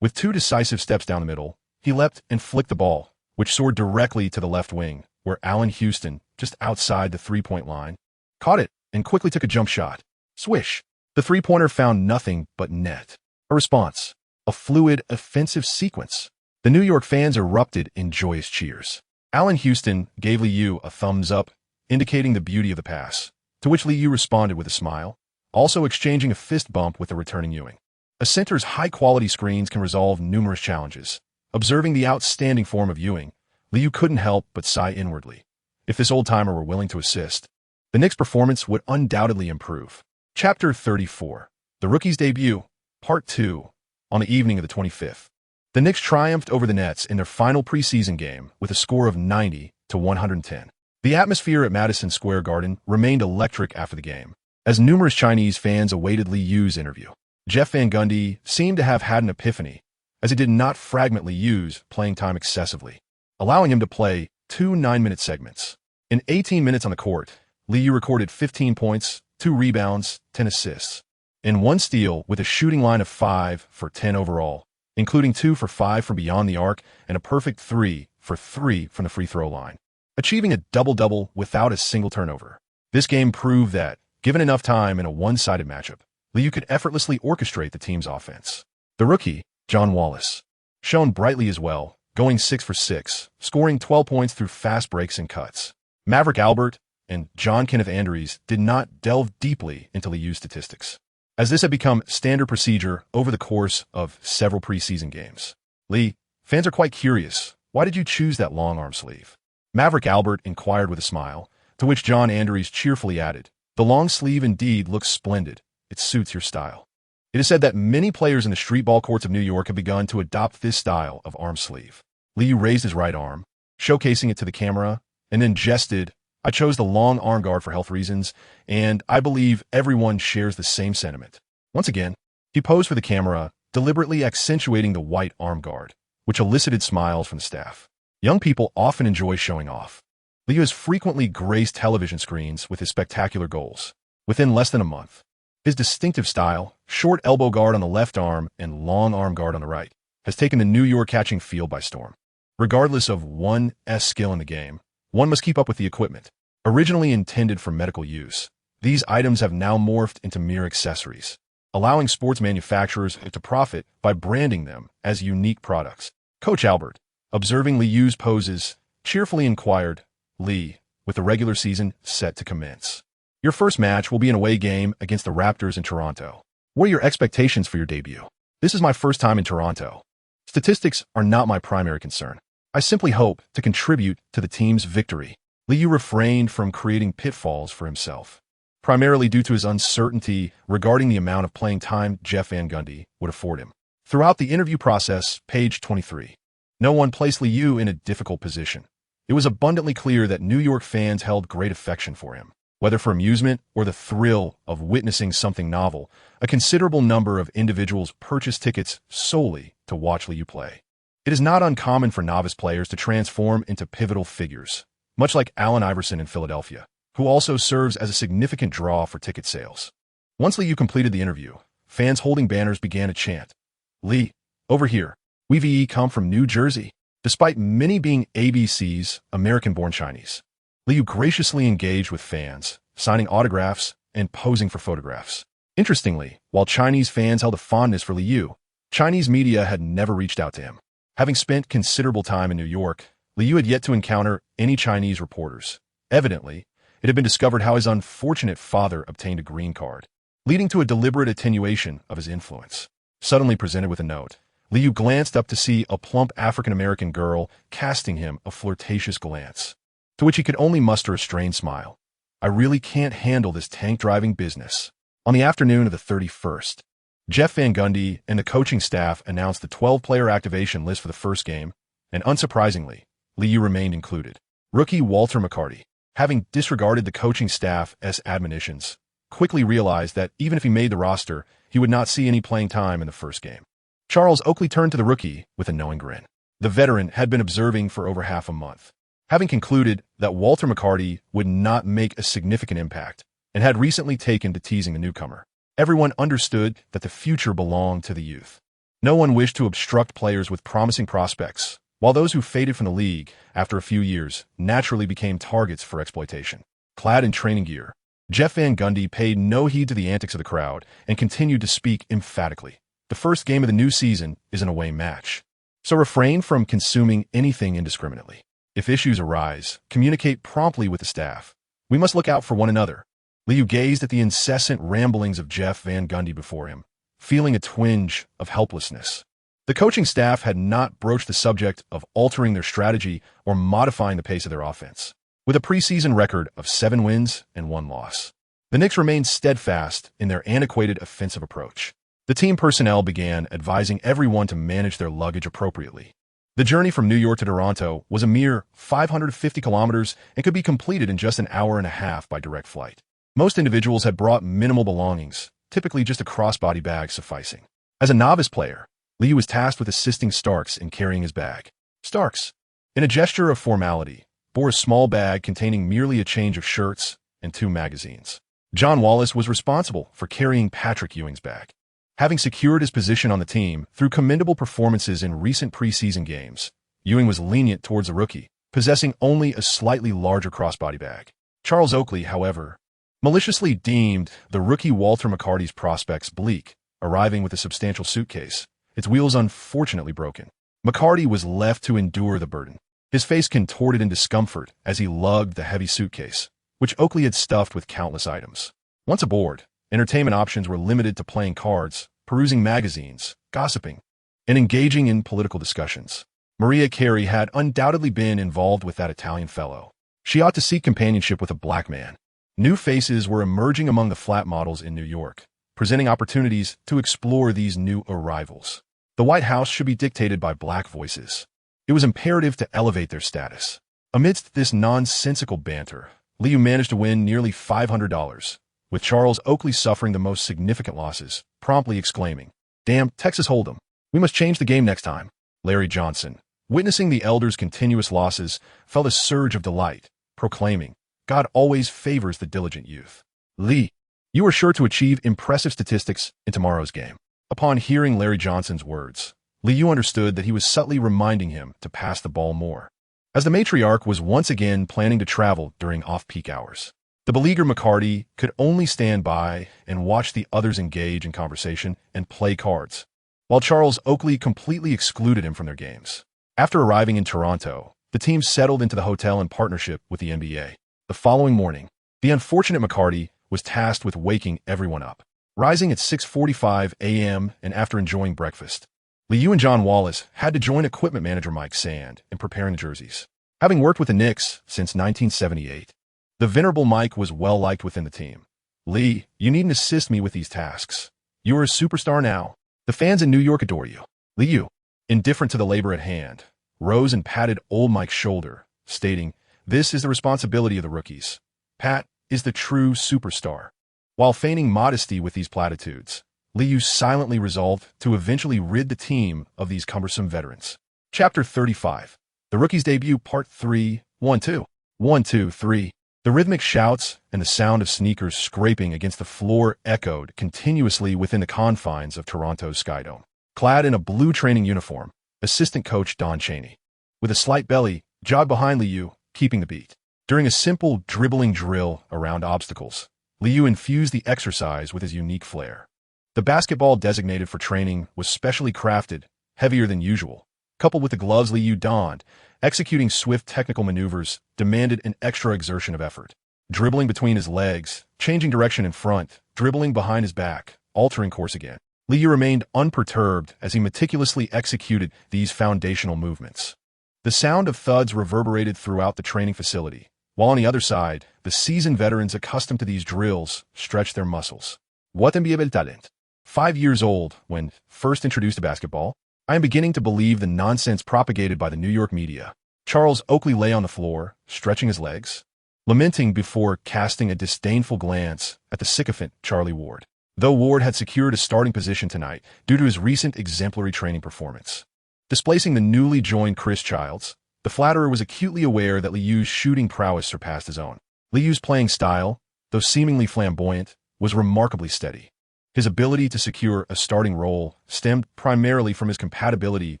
With two decisive steps down the middle, he leapt and flicked the ball, which soared directly to the left wing, where Allen Houston, just outside the three-point line, caught it and quickly took a jump shot. Swish! The three-pointer found nothing but net. A response. A fluid, offensive sequence. The New York fans erupted in joyous cheers. Allen Houston gave Li Yu a thumbs up, indicating the beauty of the pass, to which Li Yu responded with a smile, also exchanging a fist bump with the returning Ewing. A center's high-quality screens can resolve numerous challenges. Observing the outstanding form of Ewing, Li Yu couldn't help but sigh inwardly. If this old-timer were willing to assist, the Knicks' performance would undoubtedly improve. Chapter 34. The Rookie's Debut, Part 2. On the evening of the 25th, the Knicks triumphed over the Nets in their final preseason game with a score of 90-110. The atmosphere at Madison Square Garden remained electric after the game, as numerous Chinese fans awaited Li Yu's interview. Jeff Van Gundy seemed to have had an epiphany, as he did not fragment Li Yu's playing time excessively, allowing him to play 2 9-minute segments. In 18 minutes on the court, Li Yu recorded 15 points, 2 rebounds, 10 assists, and 1 steal with a shooting line of 5 for 10 overall, including 2 for 5 from beyond the arc and a perfect 3 for 3 from the free throw line, achieving a double-double without a single turnover. This game proved that, given enough time in a one-sided matchup, Liu could effortlessly orchestrate the team's offense. The rookie, John Wallace, shone brightly as well, going 6 for 6, scoring 12 points through fast breaks and cuts. Maverick Albert and John Kenneth Andrews did not delve deeply into Liu's statistics, as this had become standard procedure over the course of several preseason games. Li, fans are quite curious. Why did you choose that long arm sleeve? Maverick Albert inquired with a smile, to which John Andrews cheerfully added, "The long sleeve indeed looks splendid. It suits your style." It is said that many players in the street ball courts of New York have begun to adopt this style of arm sleeve. Liu raised his right arm, showcasing it to the camera, and then jested, "I chose the long arm guard for health reasons, and I believe everyone shares the same sentiment." Once again, he posed for the camera, deliberately accentuating the white arm guard, which elicited smiles from the staff. Young people often enjoy showing off. Liu has frequently graced television screens with his spectacular goals. Within less than a month, his distinctive style, short elbow guard on the left arm and long arm guard on the right, has taken the New York catching field by storm. Regardless of one's skill in the game, one must keep up with the equipment. Originally intended for medical use, these items have now morphed into mere accessories, allowing sports manufacturers to profit by branding them as unique products. Coach Albert, observing Liu's poses, cheerfully inquired, "Li, with the regular season set to commence, your first match will be an away game against the Raptors in Toronto. What are your expectations for your debut?" "This is my first time in Toronto. Statistics are not my primary concern. I simply hope to contribute to the team's victory." Liu refrained from creating pitfalls for himself, primarily due to his uncertainty regarding the amount of playing time Jeff Van Gundy would afford him. Throughout the interview process, page 23, no one placed Liu in a difficult position. It was abundantly clear that New York fans held great affection for him. Whether for amusement or the thrill of witnessing something novel, a considerable number of individuals purchased tickets solely to watch Liu play. It is not uncommon for novice players to transform into pivotal figures, much like Allen Iverson in Philadelphia, who also serves as a significant draw for ticket sales. Once Liu completed the interview, fans holding banners began to chant, "Li, over here. We come from New Jersey." Despite many being ABC's American-born Chinese, Liu graciously engaged with fans, signing autographs and posing for photographs. Interestingly, while Chinese fans held a fondness for Liu, Chinese media had never reached out to him. Having spent considerable time in New York, Liu had yet to encounter any Chinese reporters. Evidently, it had been discovered how his unfortunate father obtained a green card, leading to a deliberate attenuation of his influence. Suddenly presented with a note, Liu glanced up to see a plump African-American girl casting him a flirtatious glance, to which he could only muster a strained smile. "I really can't handle this tank-driving business." On the afternoon of the 31st, Jeff Van Gundy and the coaching staff announced the 12-player activation list for the first game, and unsurprisingly, Liu remained included. Rookie Walter McCarty, having disregarded the coaching staff's admonitions, quickly realized that even if he made the roster, he would not see any playing time in the first game. Charles Oakley turned to the rookie with a knowing grin. The veteran had been observing for over half a month, having concluded that Walter McCarty would not make a significant impact, and had recently taken to teasing the newcomer. Everyone understood that the future belonged to the youth. No one wished to obstruct players with promising prospects, while those who faded from the league after a few years naturally became targets for exploitation. Clad in training gear, Jeff Van Gundy paid no heed to the antics of the crowd and continued to speak emphatically. "The first game of the new season is an away match, so refrain from consuming anything indiscriminately. If issues arise, communicate promptly with the staff. We must look out for one another." Liu gazed at the incessant ramblings of Jeff Van Gundy before him, feeling a twinge of helplessness. The coaching staff had not broached the subject of altering their strategy or modifying the pace of their offense. With a preseason record of 7 wins and 1 loss, the Knicks remained steadfast in their antiquated offensive approach. The team personnel began advising everyone to manage their luggage appropriately. The journey from New York to Toronto was a mere 550 kilometers and could be completed in just an hour and a half by direct flight. Most individuals had brought minimal belongings, typically just a crossbody bag sufficing. As a novice player, Liu was tasked with assisting Starks in carrying his bag. Starks, in a gesture of formality, bore a small bag containing merely a change of shirts and 2 magazines. John Wallace was responsible for carrying Patrick Ewing's bag. Having secured his position on the team through commendable performances in recent preseason games, Ewing was lenient towards the rookie, possessing only a slightly larger crossbody bag. Charles Oakley, however, maliciously deemed the rookie Walter McCarty's prospects bleak, arriving with a substantial suitcase, its wheels unfortunately broken. McCarty was left to endure the burden. His face contorted in discomfort as he lugged the heavy suitcase, which Oakley had stuffed with countless items. Once aboard, entertainment options were limited to playing cards, perusing magazines, gossiping, and engaging in political discussions. Maria Carey had undoubtedly been involved with that Italian fellow. She ought to seek companionship with a black man. New faces were emerging among the flat models in New York, presenting opportunities to explore these new arrivals. The White House should be dictated by black voices. It was imperative to elevate their status. Amidst this nonsensical banter, Liu managed to win nearly $500, with Charles Oakley suffering the most significant losses, promptly exclaiming, "Damn, Texas Hold'em. We must change the game next time." Larry Johnson, witnessing the elders' continuous losses, felt a surge of delight, proclaiming, "God always favors the diligent youth." "Lee, you are sure to achieve impressive statistics in tomorrow's game." Upon hearing Larry Johnson's words, Liu understood that he was subtly reminding him to pass the ball more, as the matriarch was once again planning to travel during off-peak hours. The beleaguered McCarty could only stand by and watch the others engage in conversation and play cards, while Charles Oakley completely excluded him from their games. After arriving in Toronto, the team settled into the hotel in partnership with the NBA. The following morning, the unfortunate McCarty was tasked with waking everyone up. Rising at 6:45 a.m. and after enjoying breakfast, Liu and John Wallace had to join equipment manager Mike Sand in preparing the jerseys. Having worked with the Knicks since 1978, the venerable Mike was well-liked within the team. "Lee, you needn't assist me with these tasks. You are a superstar now. The fans in New York adore you." Liu, indifferent to the labor at hand, rose and patted old Mike's shoulder, stating, "This is the responsibility of the rookies. Pat is the true superstar." While feigning modesty with these platitudes, Liu silently resolved to eventually rid the team of these cumbersome veterans. Chapter 35. The Rookie's Debut Part 3, 1-2. 1-2-3. The rhythmic shouts and the sound of sneakers scraping against the floor echoed continuously within the confines of Toronto's Skydome. Clad in a blue training uniform, assistant coach Don Chaney, with a slight belly, jogged behind Liu, keeping the beat. During a simple dribbling drill around obstacles, Liu infused the exercise with his unique flair. The basketball designated for training was specially crafted, heavier than usual. Coupled with the gloves Liu donned, executing swift technical maneuvers demanded an extra exertion of effort. Dribbling between his legs, changing direction in front, dribbling behind his back, altering course again. Liu remained unperturbed as he meticulously executed these foundational movements. The sound of thuds reverberated throughout the training facility, while on the other side, the seasoned veterans accustomed to these drills stretched their muscles. What enviable talent. 5 years old, when first introduced to basketball, I am beginning to believe the nonsense propagated by the New York media. Charles Oakley lay on the floor, stretching his legs, lamenting before casting a disdainful glance at the sycophant Charlie Ward. Though Ward had secured a starting position tonight due to his recent exemplary training performance, displacing the newly joined Chris Childs, the flatterer was acutely aware that Liu's shooting prowess surpassed his own. Liu's playing style, though seemingly flamboyant, was remarkably steady. His ability to secure a starting role stemmed primarily from his compatibility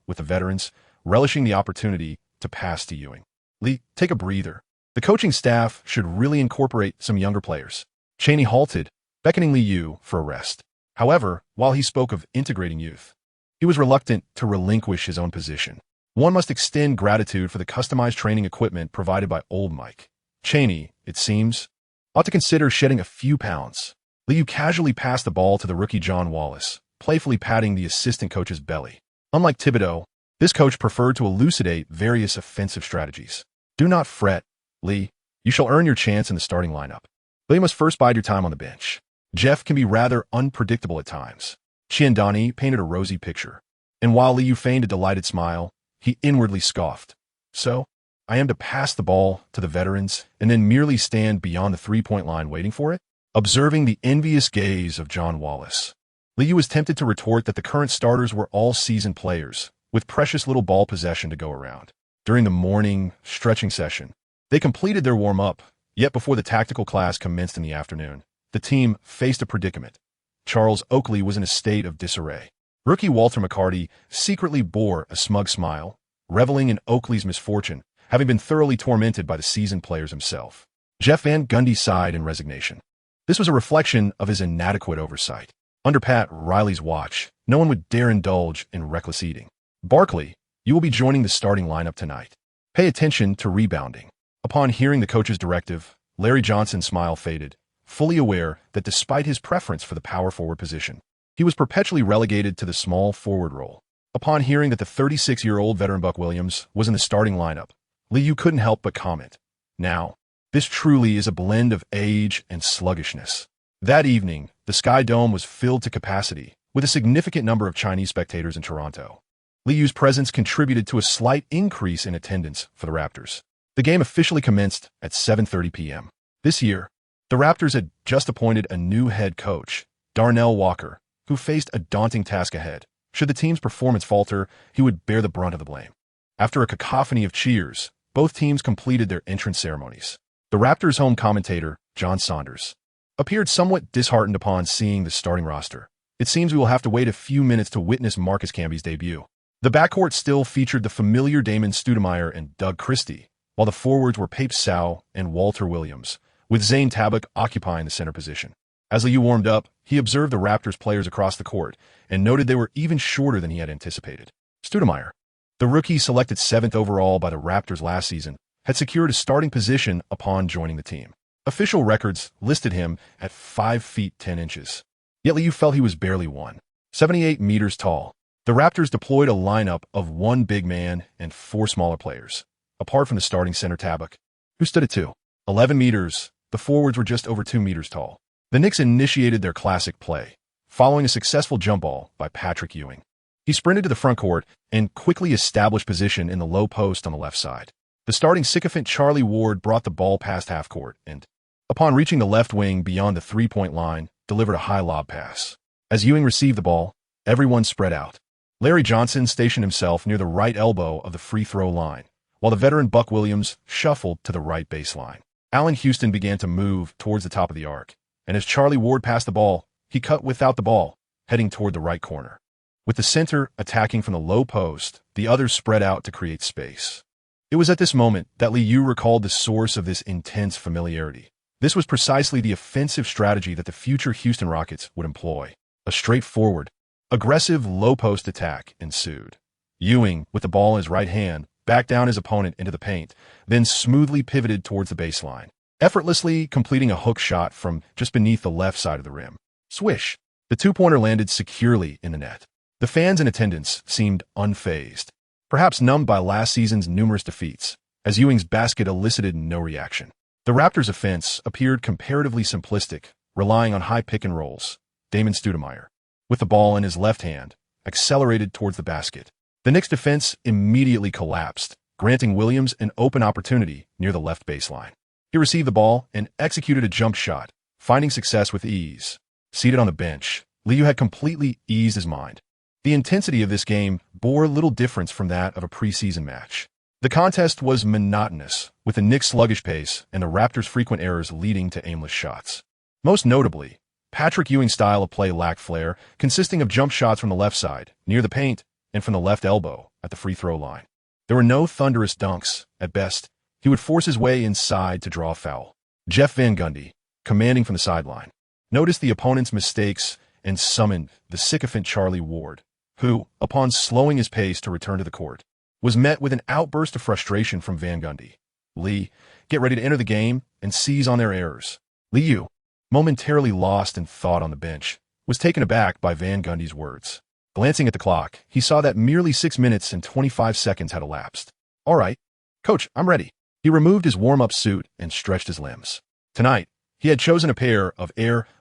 with the veterans, relishing the opportunity to pass to Ewing. "Lee, take a breather. The coaching staff should really incorporate some younger players." Chaney halted, beckoning Liu for a rest. However, while he spoke of integrating youth, he was reluctant to relinquish his own position. One must extend gratitude for the customized training equipment provided by old Mike. Chaney, it seems, ought to consider shedding a few pounds. Liu casually passed the ball to the rookie John Wallace, playfully patting the assistant coach's belly. Unlike Thibodeau, this coach preferred to elucidate various offensive strategies. "Do not fret, Lee. You shall earn your chance in the starting lineup. But you must first bide your time on the bench. Jeff can be rather unpredictable at times." Chiandani painted a rosy picture, and while Liu feigned a delighted smile, he inwardly scoffed. "So, I am to pass the ball to the veterans and then merely stand beyond the three-point line waiting for it?" Observing the envious gaze of John Wallace, Liu was tempted to retort that the current starters were all seasoned players, with precious little ball possession to go around. During the morning stretching session, they completed their warm-up, yet before the tactical class commenced in the afternoon, the team faced a predicament. Charles Oakley was in a state of disarray. Rookie Walter McCarty secretly bore a smug smile, reveling in Oakley's misfortune, having been thoroughly tormented by the seasoned players himself. Jeff Van Gundy sighed in resignation. This was a reflection of his inadequate oversight. Under Pat Riley's watch, no one would dare indulge in reckless eating. Barkley, you will be joining the starting lineup tonight. Pay attention to rebounding. Upon hearing the coach's directive, Larry Johnson's smile faded, fully aware that despite his preference for the power forward position, he was perpetually relegated to the small forward role. Upon hearing that the 36-year-old veteran Buck Williams was in the starting lineup, Liu couldn't help but comment, "Now, this truly is a blend of age and sluggishness." That evening, the Sky Dome was filled to capacity, with a significant number of Chinese spectators in Toronto. Liu's presence contributed to a slight increase in attendance for the Raptors. The game officially commenced at 7:30 p.m. This year, the Raptors had just appointed a new head coach, Darnell Walker, who faced a daunting task ahead. Should the team's performance falter, he would bear the brunt of the blame. After a cacophony of cheers, both teams completed their entrance ceremonies. The Raptors' home commentator, John Saunders, appeared somewhat disheartened upon seeing the starting roster. "It seems we will have to wait a few minutes to witness Marcus Camby's debut." The backcourt still featured the familiar Damon Stoudemire and Doug Christie, while the forwards were Pape Sow and Walter Williams, with Zane Tabak occupying the center position. As Liu warmed up, he observed the Raptors players across the court and noted they were even shorter than he had anticipated. Stoudemire, the rookie selected 7th overall by the Raptors last season, had secured a starting position upon joining the team. Official records listed him at 5 feet 10 inches. Yet Liu felt he was barely 1.78 meters tall. The Raptors deployed a lineup of 1 big man and 4 smaller players, apart from the starting center Tabak, who stood at 2.11 meters. The forwards were just over 2 meters tall. The Knicks initiated their classic play, following a successful jump ball by Patrick Ewing. He sprinted to the front court and quickly established position in the low post on the left side. The starting sycophant Charlie Ward brought the ball past half court and, upon reaching the left wing beyond the three-point line, delivered a high lob pass. As Ewing received the ball, everyone spread out. Larry Johnson stationed himself near the right elbow of the free throw line, while the veteran Buck Williams shuffled to the right baseline. Allen Houston began to move towards the top of the arc, and as Charlie Ward passed the ball, he cut without the ball, heading toward the right corner. With the center attacking from the low post, the others spread out to create space. It was at this moment that Liu recalled the source of this intense familiarity. This was precisely the offensive strategy that the future Houston Rockets would employ. A straightforward, aggressive low-post attack ensued. Ewing, with the ball in his right hand, backed down his opponent into the paint, then smoothly pivoted towards the baseline, effortlessly completing a hook shot from just beneath the left side of the rim. Swish! The two-pointer landed securely in the net. The fans in attendance seemed unfazed, perhaps numbed by last season's numerous defeats, as Ewing's basket elicited no reaction. The Raptors' offense appeared comparatively simplistic, relying on high pick-and-rolls. Damon Stoudemire, with the ball in his left hand, accelerated towards the basket. The Knicks' defense immediately collapsed, granting Williams an open opportunity near the left baseline. He received the ball and executed a jump shot, finding success with ease. Seated on the bench, Liu had completely eased his mind. The intensity of this game bore little difference from that of a preseason match. The contest was monotonous, with the Knicks' sluggish pace and the Raptors' frequent errors leading to aimless shots. Most notably, Patrick Ewing's style of play lacked flair, consisting of jump shots from the left side, near the paint, and from the left elbow at the free throw line. There were no thunderous dunks. At best, he would force his way inside to draw a foul. Jeff Van Gundy, commanding from the sideline, noticed the opponent's mistakes and summoned the sycophant Charlie Ward, who, upon slowing his pace to return to the court, was met with an outburst of frustration from Van Gundy. "Lee, get ready to enter the game and seize on their errors." Liu, momentarily lost in thought on the bench, was taken aback by Van Gundy's words. Glancing at the clock, he saw that merely 6 minutes and 25 seconds had elapsed. "All right, Coach, I'm ready." He removed his warm-up suit and stretched his limbs. Tonight, he had chosen a pair of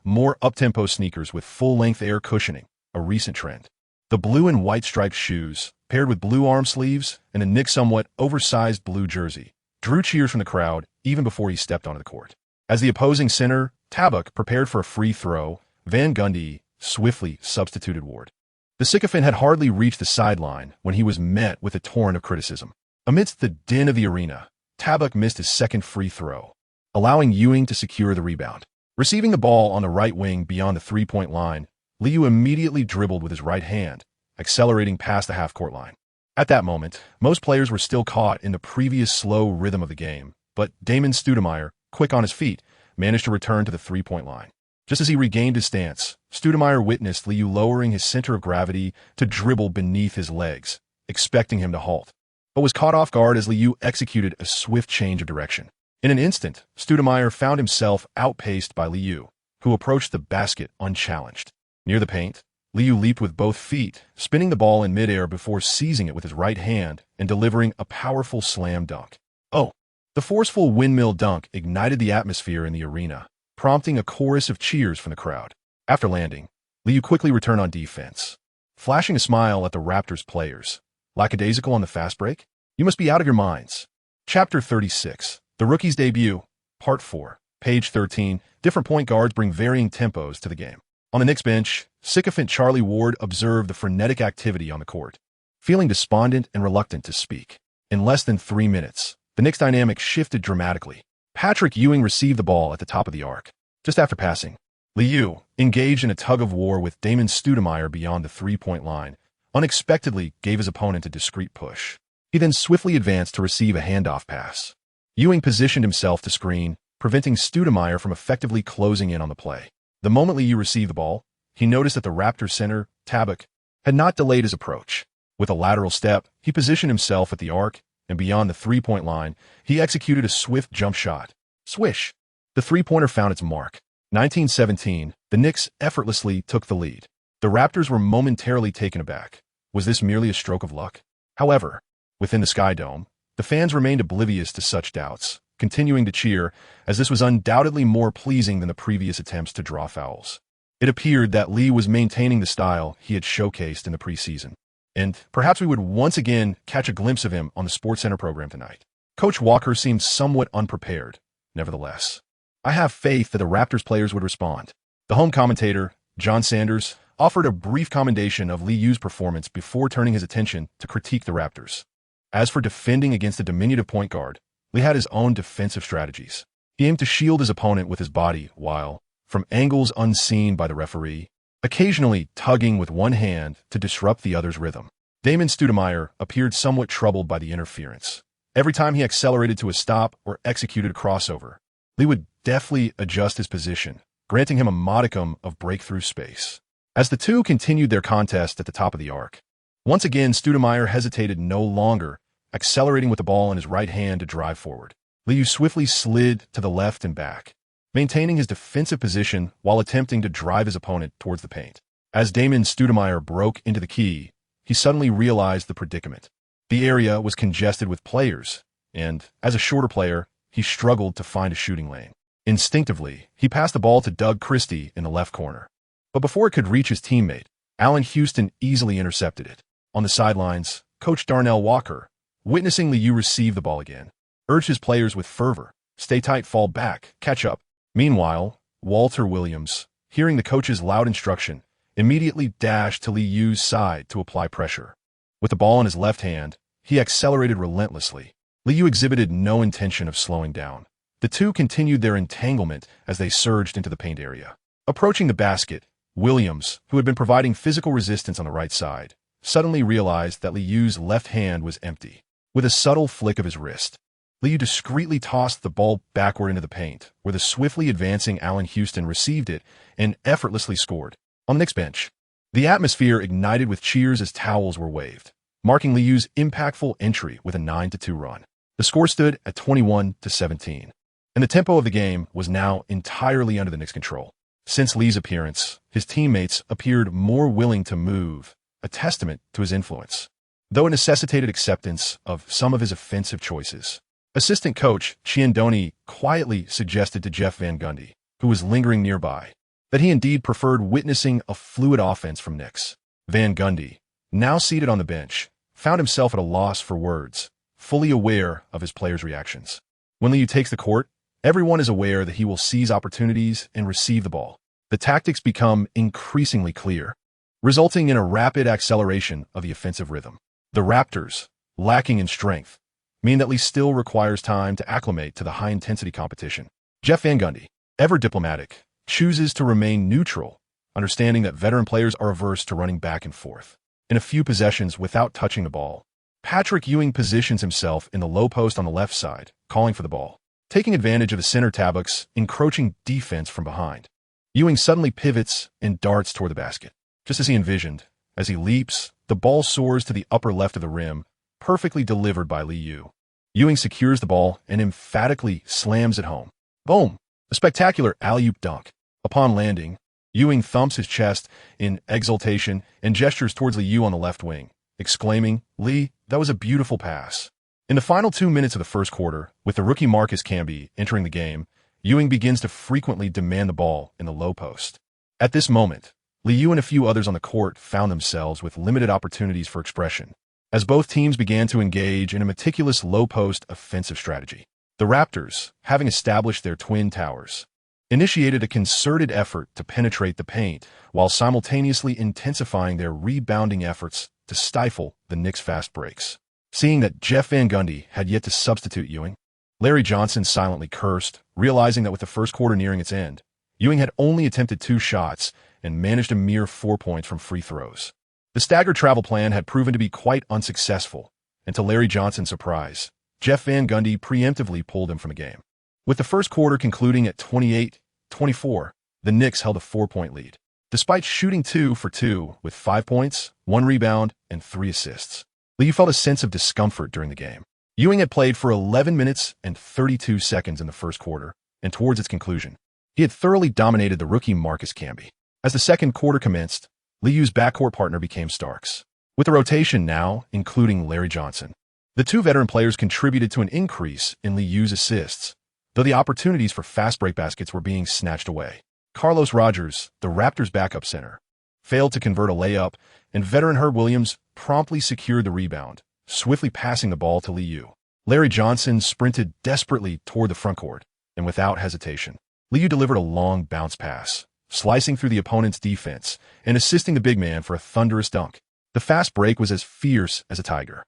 more up-tempo sneakers with full-length air cushioning, a recent trend. The blue and white striped shoes, paired with blue arm sleeves and a Knicks' somewhat oversized blue jersey, drew cheers from the crowd even before he stepped onto the court. As the opposing center, Tabak, prepared for a free throw, Van Gundy swiftly substituted Ward. The sycophant had hardly reached the sideline when he was met with a torrent of criticism. Amidst the din of the arena, Tabak missed his second free throw, allowing Ewing to secure the rebound. Receiving the ball on the right wing beyond the three-point line, Liu immediately dribbled with his right hand, accelerating past the half-court line. At that moment, most players were still caught in the previous slow rhythm of the game, but Damon Stoudemire, quick on his feet, managed to return to the three-point line. Just as he regained his stance, Stoudemire witnessed Liu lowering his center of gravity to dribble beneath his legs, expecting him to halt, but was caught off guard as Liu executed a swift change of direction. In an instant, Stoudemire found himself outpaced by Liu, who approached the basket unchallenged. Near the paint, Liu leaped with both feet, spinning the ball in midair before seizing it with his right hand and delivering a powerful slam dunk. Oh! The forceful windmill dunk ignited the atmosphere in the arena, prompting a chorus of cheers from the crowd. After landing, Liu quickly returned on defense, flashing a smile at the Raptors players. Lackadaisical on the fast break? You must be out of your minds. Chapter 36. The Rookie's Debut. Part 4. Page 13. Different point guards bring varying tempos to the game. On the Knicks bench, sycophant Charlie Ward observed the frenetic activity on the court, feeling despondent and reluctant to speak. In less than 3 minutes, the Knicks' dynamic shifted dramatically. Patrick Ewing received the ball at the top of the arc. Just after passing, Liu, engaged in a tug-of-war with Damon Stoudemire beyond the three-point line, unexpectedly gave his opponent a discreet push. He then swiftly advanced to receive a handoff pass. Ewing positioned himself to screen, preventing Stoudemire from effectively closing in on the play. The moment Liu received the ball, he noticed that the Raptors center, Tabak, had not delayed his approach. With a lateral step, he positioned himself at the arc, and beyond the three-point line, he executed a swift jump shot. Swish! The three-pointer found its mark. 1917, the Knicks effortlessly took the lead. The Raptors were momentarily taken aback. Was this merely a stroke of luck? However, within the Sky Dome, the fans remained oblivious to such doubts, continuing to cheer, as this was undoubtedly more pleasing than the previous attempts to draw fouls. It appeared that Lee was maintaining the style he had showcased in the preseason. And perhaps we would once again catch a glimpse of him on the SportsCenter program tonight. Coach Walker seemed somewhat unprepared. Nevertheless, I have faith that the Raptors players would respond. The home commentator, John Sanders, offered a brief commendation of Liu's performance before turning his attention to critique the Raptors. As for defending against a diminutive point guard, Lee had his own defensive strategies. He aimed to shield his opponent with his body while, from angles unseen by the referee, occasionally tugging with one hand to disrupt the other's rhythm. Damon Stoudemire appeared somewhat troubled by the interference. Every time he accelerated to a stop or executed a crossover, Lee would deftly adjust his position, granting him a modicum of breakthrough space. As the two continued their contest at the top of the arc, once again Stoudemire hesitated no longer, accelerating with the ball in his right hand to drive forward. Liu swiftly slid to the left and back, maintaining his defensive position while attempting to drive his opponent towards the paint. As Damon Stoudemire broke into the key, he suddenly realized the predicament. The area was congested with players, and, as a shorter player, he struggled to find a shooting lane. Instinctively, he passed the ball to Doug Christie in the left corner. But before it could reach his teammate, Allen Houston easily intercepted it. On the sidelines, Coach Darnell Walker, witnessing Liu receive the ball again, urged his players with fervor, "Stay tight, fall back, catch up." Meanwhile, Walter Williams, hearing the coach's loud instruction, immediately dashed to Liu's side to apply pressure. With the ball in his left hand, he accelerated relentlessly. Liu exhibited no intention of slowing down. The two continued their entanglement as they surged into the paint area. Approaching the basket, Williams, who had been providing physical resistance on the right side, suddenly realized that Liu's left hand was empty. With a subtle flick of his wrist, Liu discreetly tossed the ball backward into the paint, where the swiftly advancing Allen Houston received it and effortlessly scored. On the Knicks bench, the atmosphere ignited with cheers as towels were waved, marking Liu's impactful entry with a 9-2 run. The score stood at 21-17, and the tempo of the game was now entirely under the Knicks' control. Since Lee's appearance, his teammates appeared more willing to move, a testament to his influence, though it necessitated acceptance of some of his offensive choices. Assistant coach Ciandoni quietly suggested to Jeff Van Gundy, who was lingering nearby, that he indeed preferred witnessing a fluid offense from Knicks. Van Gundy, now seated on the bench, found himself at a loss for words, fully aware of his players' reactions. When Liu takes the court, everyone is aware that he will seize opportunities and receive the ball. The tactics become increasingly clear, resulting in a rapid acceleration of the offensive rhythm. The Raptors, lacking in strength, mean that Lee still requires time to acclimate to the high-intensity competition. Jeff Van Gundy, ever diplomatic, chooses to remain neutral, understanding that veteran players are averse to running back and forth. In a few possessions without touching the ball, Patrick Ewing positions himself in the low post on the left side, calling for the ball. taking advantage of the center tabak's encroaching defense from behind. Ewing suddenly pivots and darts toward the basket. Just as he envisioned, as he leaps, the ball soars to the upper left of the rim, perfectly delivered by Li Yu. Ewing secures the ball and emphatically slams it home. Boom! A spectacular alley-oop dunk. Upon landing, Ewing thumps his chest in exultation and gestures towards Li Yu on the left wing, exclaiming, "Li, that was a beautiful pass." In the final 2 minutes of the first quarter, with the rookie Marcus Camby entering the game, Ewing begins to frequently demand the ball in the low post. At this moment, Li Yu and a few others on the court found themselves with limited opportunities for expression, as both teams began to engage in a meticulous low-post offensive strategy. The Raptors, having established their twin towers, initiated a concerted effort to penetrate the paint while simultaneously intensifying their rebounding efforts to stifle the Knicks' fast breaks. Seeing that Jeff Van Gundy had yet to substitute Ewing, Larry Johnson silently cursed, realizing that with the first quarter nearing its end, Ewing had only attempted 2 shots and managed a mere 4 points from free throws. The staggered travel plan had proven to be quite unsuccessful, and to Larry Johnson's surprise, Jeff Van Gundy preemptively pulled him from the game. With the first quarter concluding at 28-24, the Knicks held a 4-point lead, despite shooting 2 for 2 with 5 points, 1 rebound, and 3 assists. Li Yu felt a sense of discomfort during the game. Ewing had played for 11 minutes and 32 seconds in the first quarter, and towards its conclusion, he had thoroughly dominated the rookie Marcus Camby. As the second quarter commenced, Li Yu's backcourt partner became Starks. With the rotation now including Larry Johnson, the 2 veteran players contributed to an increase in Li Yu's assists, though the opportunities for fast break baskets were being snatched away. Carlos Rogers, the Raptors' backup center, failed to convert a layup, and veteran Herb Williams promptly secured the rebound, swiftly passing the ball to Li Yu. Larry Johnson sprinted desperately toward the frontcourt, and without hesitation, Li Yu delivered a long bounce pass, slicing through the opponent's defense and assisting the big man for a thunderous dunk. The fast break was as fierce as a tiger.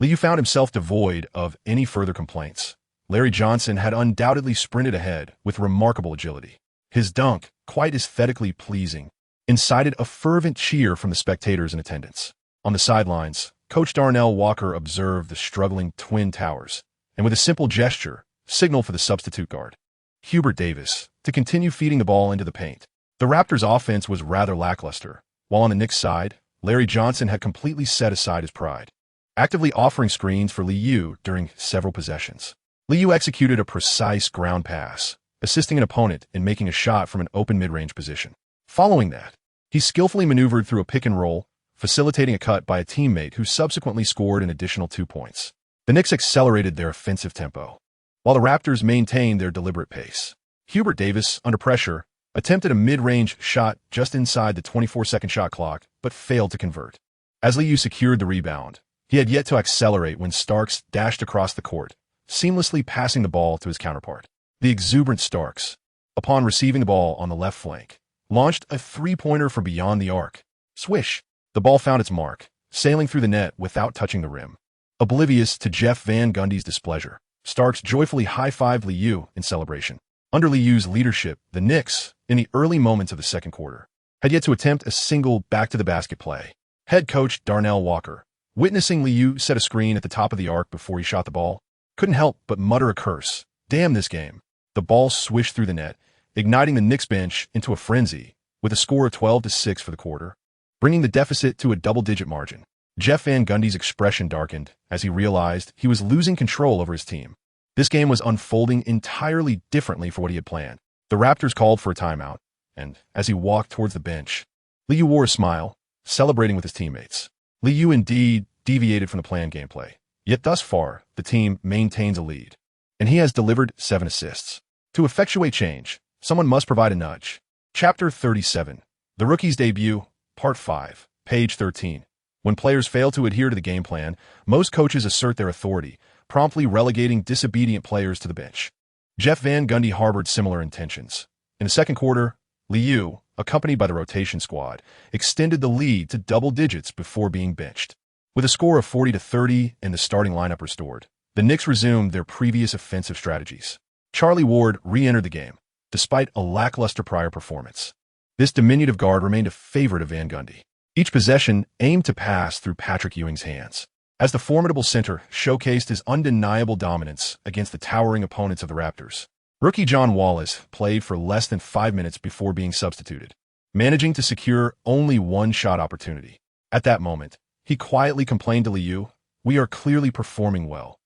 Li Yu found himself devoid of any further complaints. Larry Johnson had undoubtedly sprinted ahead with remarkable agility. His dunk, quite aesthetically pleasing, incited a fervent cheer from the spectators in attendance. On the sidelines, Coach Darnell Walker observed the struggling Twin Towers, and with a simple gesture, signaled for the substitute guard, Hubert Davis, to continue feeding the ball into the paint. The Raptors' offense was rather lackluster, while on the Knicks' side, Larry Johnson had completely set aside his pride, actively offering screens for Li Yu during several possessions. Li Yu executed a precise ground pass, assisting an opponent in making a shot from an open mid-range position. Following that, he skillfully maneuvered through a pick and roll, facilitating a cut by a teammate who subsequently scored an additional 2 points. The Knicks accelerated their offensive tempo, while the Raptors maintained their deliberate pace. Hubert Davis, under pressure, attempted a mid-range shot just inside the 24-second shot clock, but failed to convert. As Li Yu secured the rebound, he had yet to accelerate when Starks dashed across the court, seamlessly passing the ball to his counterpart. The exuberant Starks, upon receiving the ball on the left flank, launched a 3-pointer from beyond the arc. Swish! The ball found its mark, sailing through the net without touching the rim. Oblivious to Jeff Van Gundy's displeasure, Starks joyfully high-fived Li Yu in celebration. Under Li Yu's leadership, the Knicks, in the early moments of the second quarter, had yet to attempt a single back-to-the-basket play. Head coach Darnell Walker, witnessing Li Yu set a screen at the top of the arc before he shot the ball, couldn't help but mutter a curse. Damn this game. The ball swished through the net, igniting the Knicks bench into a frenzy, with a score of 12-6 for the quarter, bringing the deficit to a double-digit margin. Jeff Van Gundy's expression darkened as he realized he was losing control over his team. This game was unfolding entirely differently for what he had planned. The Raptors called for a timeout, and as he walked towards the bench, Li Yu wore a smile, celebrating with his teammates. Li Yu indeed deviated from the planned gameplay, yet thus far, the team maintains a lead, and he has delivered 7 assists. To effectuate change, someone must provide a nudge. Chapter 37, The Rookie's Debut, Part 5, page 13. When players fail to adhere to the game plan, most coaches assert their authority, promptly relegating disobedient players to the bench. Jeff Van Gundy harbored similar intentions. In the second quarter, Li Yu, accompanied by the rotation squad, extended the lead to double digits before being benched. With a score of 40-30 and the starting lineup restored, the Knicks resumed their previous offensive strategies. Charlie Ward re-entered the game, despite a lackluster prior performance. This diminutive guard remained a favorite of Van Gundy. Each possession aimed to pass through Patrick Ewing's hands. as the formidable center showcased his undeniable dominance against the towering opponents of the Raptors. Rookie John Wallace played for less than 5 minutes before being substituted, managing to secure only one shot opportunity. At that moment, he quietly complained to Liu, "We are clearly performing well.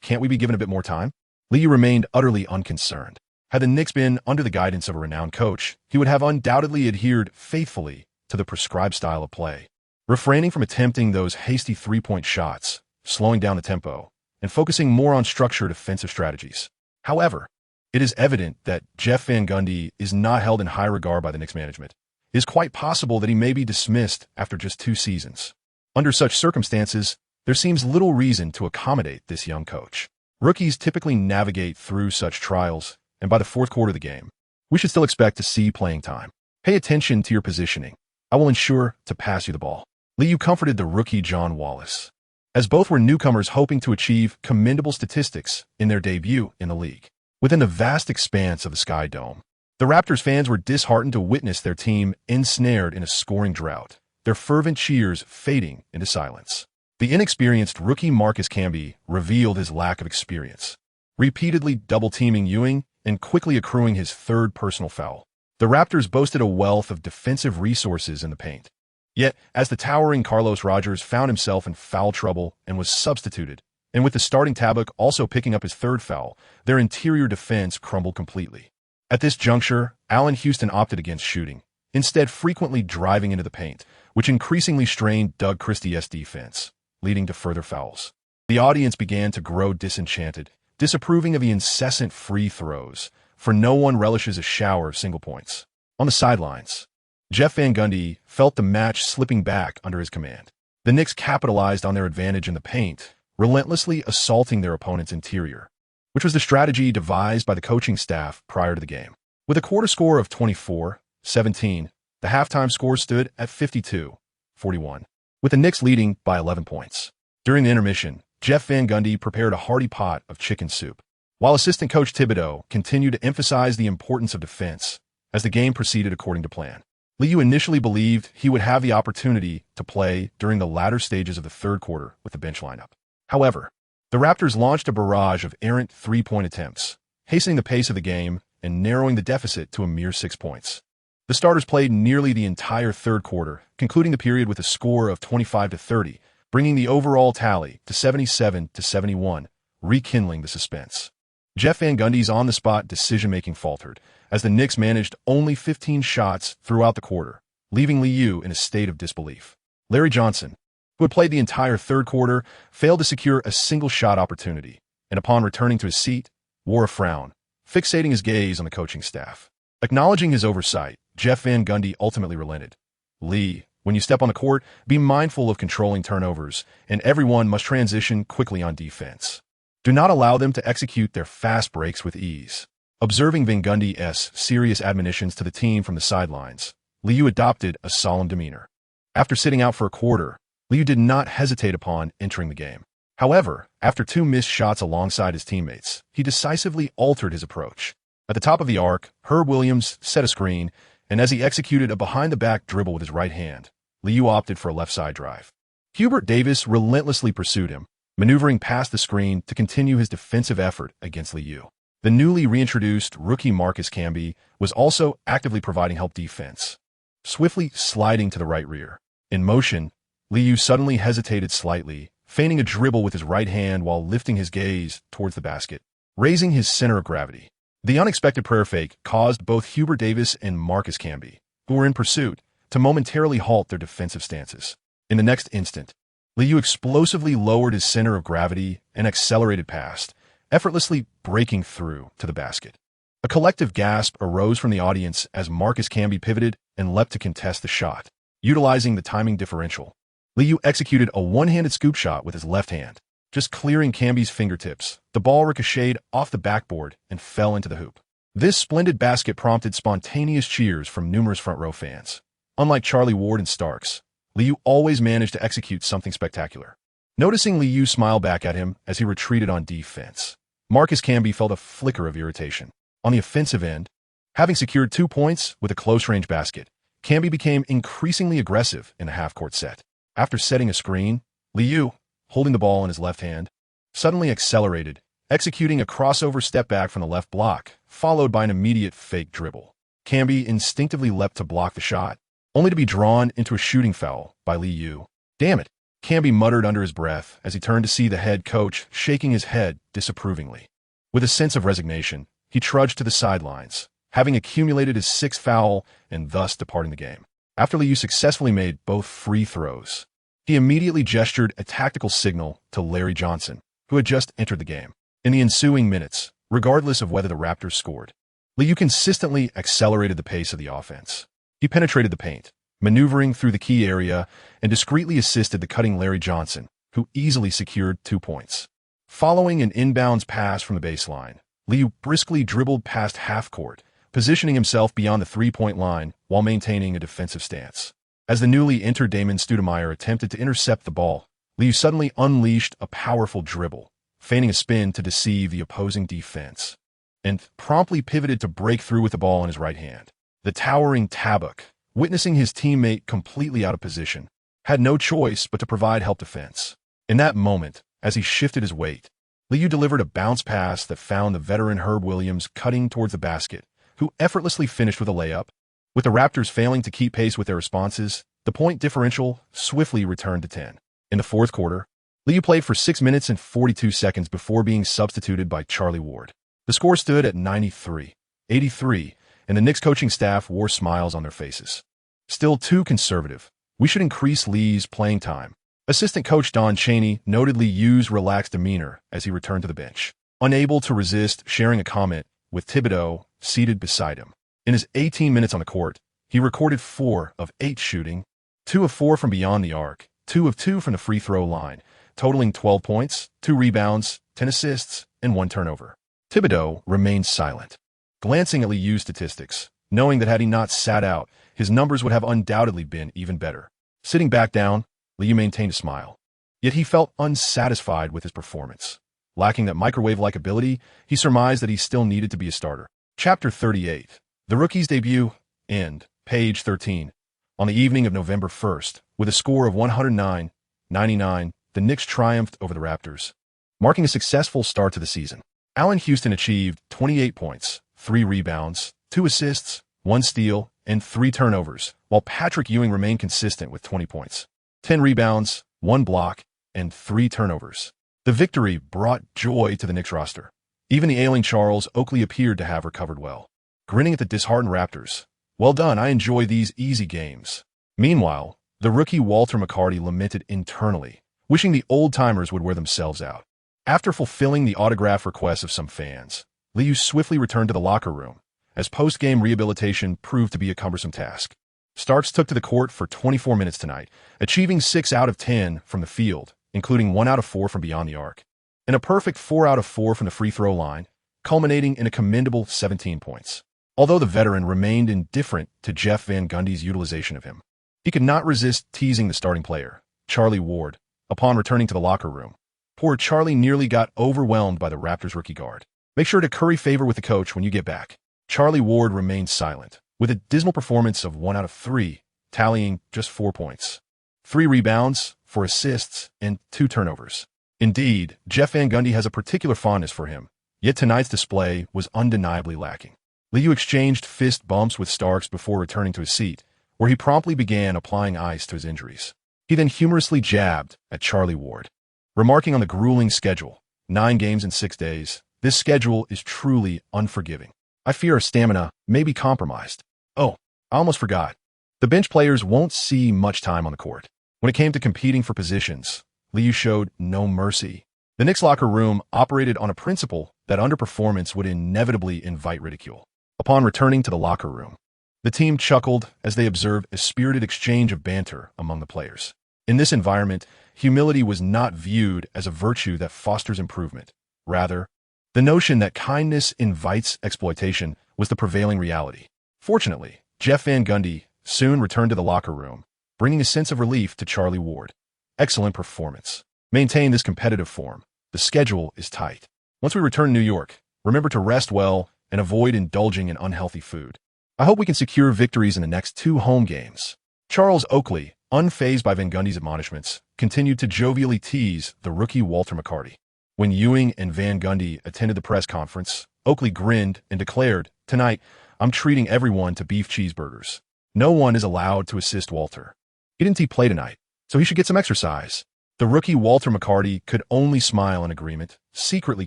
Can't we be given a bit more time?" Liu remained utterly unconcerned. Had the Knicks been under the guidance of a renowned coach, he would have undoubtedly adhered faithfully to the prescribed style of play, refraining from attempting those hasty three-point shots, slowing down the tempo, and focusing more on structured offensive strategies. However, it is evident that Jeff Van Gundy is not held in high regard by the Knicks management. It is quite possible that he may be dismissed after just 2 seasons. Under such circumstances, there seems little reason to accommodate this young coach. Rookies typically navigate through such trials, and by the 4th quarter of the game, we should still expect to see playing time. Pay attention to your positioning. I will ensure to pass you the ball. Liu comforted the rookie John Wallace, as both were newcomers hoping to achieve commendable statistics in their debut in the league. Within the vast expanse of the Sky Dome, the Raptors fans were disheartened to witness their team ensnared in a scoring drought, their fervent cheers fading into silence. The inexperienced rookie Marcus Camby revealed his lack of experience, repeatedly double-teaming Ewing and quickly accruing his 3rd personal foul. The Raptors boasted a wealth of defensive resources in the paint. Yet, as the towering Carlos Rogers found himself in foul trouble and was substituted, and with the starting Tabuk also picking up his 3rd foul, their interior defense crumbled completely. At this juncture, Allen Houston opted against shooting, instead frequently driving into the paint, which increasingly strained Doug Christie's defense, leading to further fouls. The audience began to grow disenchanted, disapproving of the incessant free throws, for no one relishes a shower of single points. On the sidelines, Jeff Van Gundy felt the match slipping back under his command. The Knicks capitalized on their advantage in the paint, relentlessly assaulting their opponent's interior, which was the strategy devised by the coaching staff prior to the game. With a quarter score of 24-17, the halftime score stood at 52-41, with the Knicks leading by 11 points. During the intermission, Jeff Van Gundy prepared a hearty pot of chicken soup, while assistant coach Thibodeau continued to emphasize the importance of defense as the game proceeded according to plan. Liu initially believed he would have the opportunity to play during the latter stages of the 3rd quarter with the bench lineup. However, the Raptors launched a barrage of errant three-point attempts, hastening the pace of the game and narrowing the deficit to a mere 6 points. The starters played nearly the entire 3rd quarter, concluding the period with a score of 25-30, bringing the overall tally to 77-71, rekindling the suspense. Jeff Van Gundy's on-the-spot decision-making faltered, as the Knicks managed only 15 shots throughout the quarter, leaving Liu in a state of disbelief. Larry Johnson, who had played the entire 3rd quarter, failed to secure a single shot opportunity, and upon returning to his seat, wore a frown, fixating his gaze on the coaching staff. Acknowledging his oversight, Jeff Van Gundy ultimately relented. "Lee, when you step on the court, be mindful of controlling turnovers, and everyone must transition quickly on defense. Do not allow them to execute their fast breaks with ease." Observing Van Gundy's serious admonitions to the team from the sidelines, Liu adopted a solemn demeanor. After sitting out for a quarter, Liu did not hesitate upon entering the game. However, after 2 missed shots alongside his teammates, he decisively altered his approach. At the top of the arc, Herb Williams set a screen, and as he executed a behind-the-back dribble with his right hand, Liu opted for a left-side drive. Hubert Davis relentlessly pursued him, maneuvering past the screen to continue his defensive effort against Liu. The newly reintroduced rookie Marcus Camby was also actively providing help defense, swiftly sliding to the right rear. In motion, Liu suddenly hesitated slightly, feigning a dribble with his right hand while lifting his gaze towards the basket, raising his center of gravity. The unexpected prayer fake caused both Hubert Davis and Marcus Camby, who were in pursuit, to momentarily halt their defensive stances. In the next instant, Liu explosively lowered his center of gravity and accelerated past, effortlessly breaking through to the basket. A collective gasp arose from the audience as Marcus Camby pivoted and leapt to contest the shot. Utilizing the timing differential, Liu executed a one-handed scoop shot with his left hand, just clearing Camby's fingertips. The ball ricocheted off the backboard and fell into the hoop. This splendid basket prompted spontaneous cheers from numerous front-row fans. Unlike Charlie Ward and Starks, Liu always managed to execute something spectacular. Noticing Liu smile back at him as he retreated on defense, Marcus Camby felt a flicker of irritation. On the offensive end, having secured 2 points with a close-range basket, Camby became increasingly aggressive in the half-court set. After setting a screen, Liu, holding the ball in his left hand, suddenly accelerated, executing a crossover step back from the left block, followed by an immediate fake dribble. Camby instinctively leapt to block the shot, only to be drawn into a shooting foul by Liu. "Damn it," Camby muttered under his breath as he turned to see the head coach shaking his head disapprovingly. With a sense of resignation, he trudged to the sidelines, having accumulated his sixth foul and thus departing the game. After Liu successfully made both free throws, he immediately gestured a tactical signal to Larry Johnson, who had just entered the game. In the ensuing minutes, regardless of whether the Raptors scored, Liu consistently accelerated the pace of the offense. He penetrated the paint, maneuvering through the key area, and discreetly assisted the cutting Larry Johnson, who easily secured 2 points. Following an inbounds pass from the baseline, Liu briskly dribbled past half court, positioning himself beyond the three-point line while maintaining a defensive stance. As the newly entered Damon Stoudemire attempted to intercept the ball, Liu suddenly unleashed a powerful dribble, feigning a spin to deceive the opposing defense, and promptly pivoted to break through with the ball in his right hand. The towering Tabuk, witnessing his teammate completely out of position, had no choice but to provide help defense. In that moment, as he shifted his weight, Liu delivered a bounce pass that found the veteran Herb Williams cutting towards the basket, who effortlessly finished with a layup. With the Raptors failing to keep pace with their responses, the point differential swiftly returned to 10. In the fourth quarter, Liu played for 6 minutes and 42 seconds before being substituted by Charlie Ward. The score stood at 93-83, and the Knicks coaching staff wore smiles on their faces. "Still too conservative. We should increase Liu's playing time." Assistant coach Don Chaney noted Liu's relaxed demeanor as he returned to the bench, unable to resist sharing a comment with Thibodeau seated beside him. In his 18 minutes on the court, he recorded 4 of 8 shooting, 2 of 4 from beyond the arc, 2 of 2 from the free throw line, totaling 12 points, 2 rebounds, 10 assists, and 1 turnover. Thibodeau remained silent, glancing at Liu's statistics, knowing that had he not sat out, his numbers would have undoubtedly been even better. Sitting back down, Liu maintained a smile. Yet he felt unsatisfied with his performance. Lacking that microwave-like ability, he surmised that he still needed to be a starter. Chapter 38. The rookie's debut. End. Page 13. On the evening of November 1st, with a score of 109-99, the Knicks triumphed over the Raptors, marking a successful start to the season. Allen Houston achieved 28 points, 3 rebounds, 2 assists, 1 steal, and 3 turnovers, while Patrick Ewing remained consistent with 20 points, 10 rebounds, 1 block, and 3 turnovers. The victory brought joy to the Knicks roster. Even the ailing Charles Oakley appeared to have recovered well. Grinning at the disheartened Raptors, "Well done, I enjoy these easy games." Meanwhile, the rookie Walter McCarty lamented internally, wishing the old-timers would wear themselves out. After fulfilling the autograph requests of some fans, Liu swiftly returned to the locker room, as post-game rehabilitation proved to be a cumbersome task. Starks took to the court for 24 minutes tonight, achieving 6 out of 10 from the field, including 1 out of 4 from beyond the arc, and a perfect 4 out of 4 from the free throw line, culminating in a commendable 17 points. Although the veteran remained indifferent to Jeff Van Gundy's utilization of him, he could not resist teasing the starting player, Charlie Ward, upon returning to the locker room. Poor Charlie nearly got overwhelmed by the Raptors rookie guard. "Make sure to curry favor with the coach when you get back." Charlie Ward remained silent, with a dismal performance of 1 out of 3, tallying just 4 points, 3 rebounds, 4 assists, and 2 turnovers. Indeed, Jeff Van Gundy has a particular fondness for him, yet tonight's display was undeniably lacking. Liu exchanged fist bumps with Starks before returning to his seat, where he promptly began applying ice to his injuries. He then humorously jabbed at Charlie Ward, remarking on the grueling schedule, 9 games in 6 days. "This schedule is truly unforgiving. I fear our stamina may be compromised." Oh, I almost forgot. The bench players won't see much time on the court. When it came to competing for positions, Liu showed no mercy. The Knicks locker room operated on a principle that underperformance would inevitably invite ridicule. Upon returning to the locker room, the team chuckled as they observed a spirited exchange of banter among the players. In this environment, humility was not viewed as a virtue that fosters improvement. Rather, the notion that kindness invites exploitation was the prevailing reality. Fortunately, Jeff Van Gundy soon returned to the locker room, bringing a sense of relief to Charlie Ward. "Excellent performance. Maintain this competitive form. The schedule is tight. Once we return to New York, remember to rest well and avoid indulging in unhealthy food. I hope we can secure victories in the next 2 home games." Charles Oakley, unfazed by Van Gundy's admonishments, continued to jovially tease the rookie Walter McCarty. When Ewing and Van Gundy attended the press conference, Oakley grinned and declared, "Tonight, I'm treating everyone to beef cheeseburgers. No one is allowed to assist Walter. He didn't play tonight, so he should get some exercise." The rookie Walter McCarty could only smile in agreement, secretly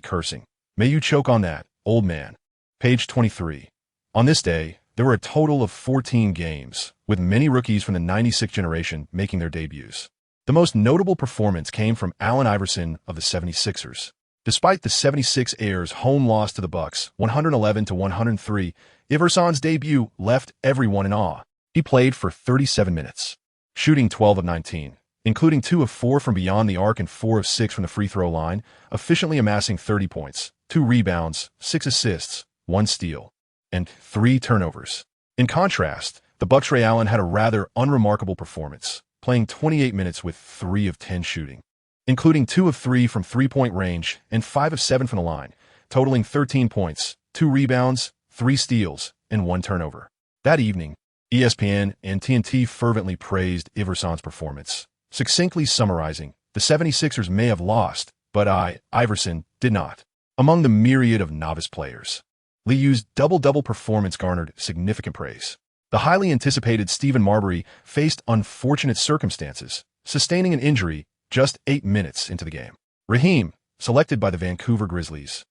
cursing, "May you choke on that, old man." Page 23. On this day, there were a total of 14 games, with many rookies from the '96 generation making their debuts. The most notable performance came from Allen Iverson of the 76ers. Despite the 76 Airs' home loss to the Bucks, 111-103, Iverson's debut left everyone in awe. He played for 37 minutes, shooting 12 of 19, including 2 of 4 from beyond the arc and 4 of 6 from the free throw line, efficiently amassing 30 points, 2 rebounds, 6 assists, 1 steal, and 3 turnovers. In contrast, the Bucks' Ray Allen had a rather unremarkable performance, playing 28 minutes with 3 of 10 shooting, including 2 of 3 from three-point range and 5 of 7 from the line, totaling 13 points, 2 rebounds, 3 steals, and 1 turnover. That evening, ESPN and TNT fervently praised Iverson's performance, succinctly summarizing, "The 76ers may have lost, but Iverson, did not." Among the myriad of novice players, Liu's double-double performance garnered significant praise. The highly anticipated Stephen Marbury faced unfortunate circumstances, sustaining an injury just 8 minutes into the game. Raheem, selected by the Vancouver Grizzlies,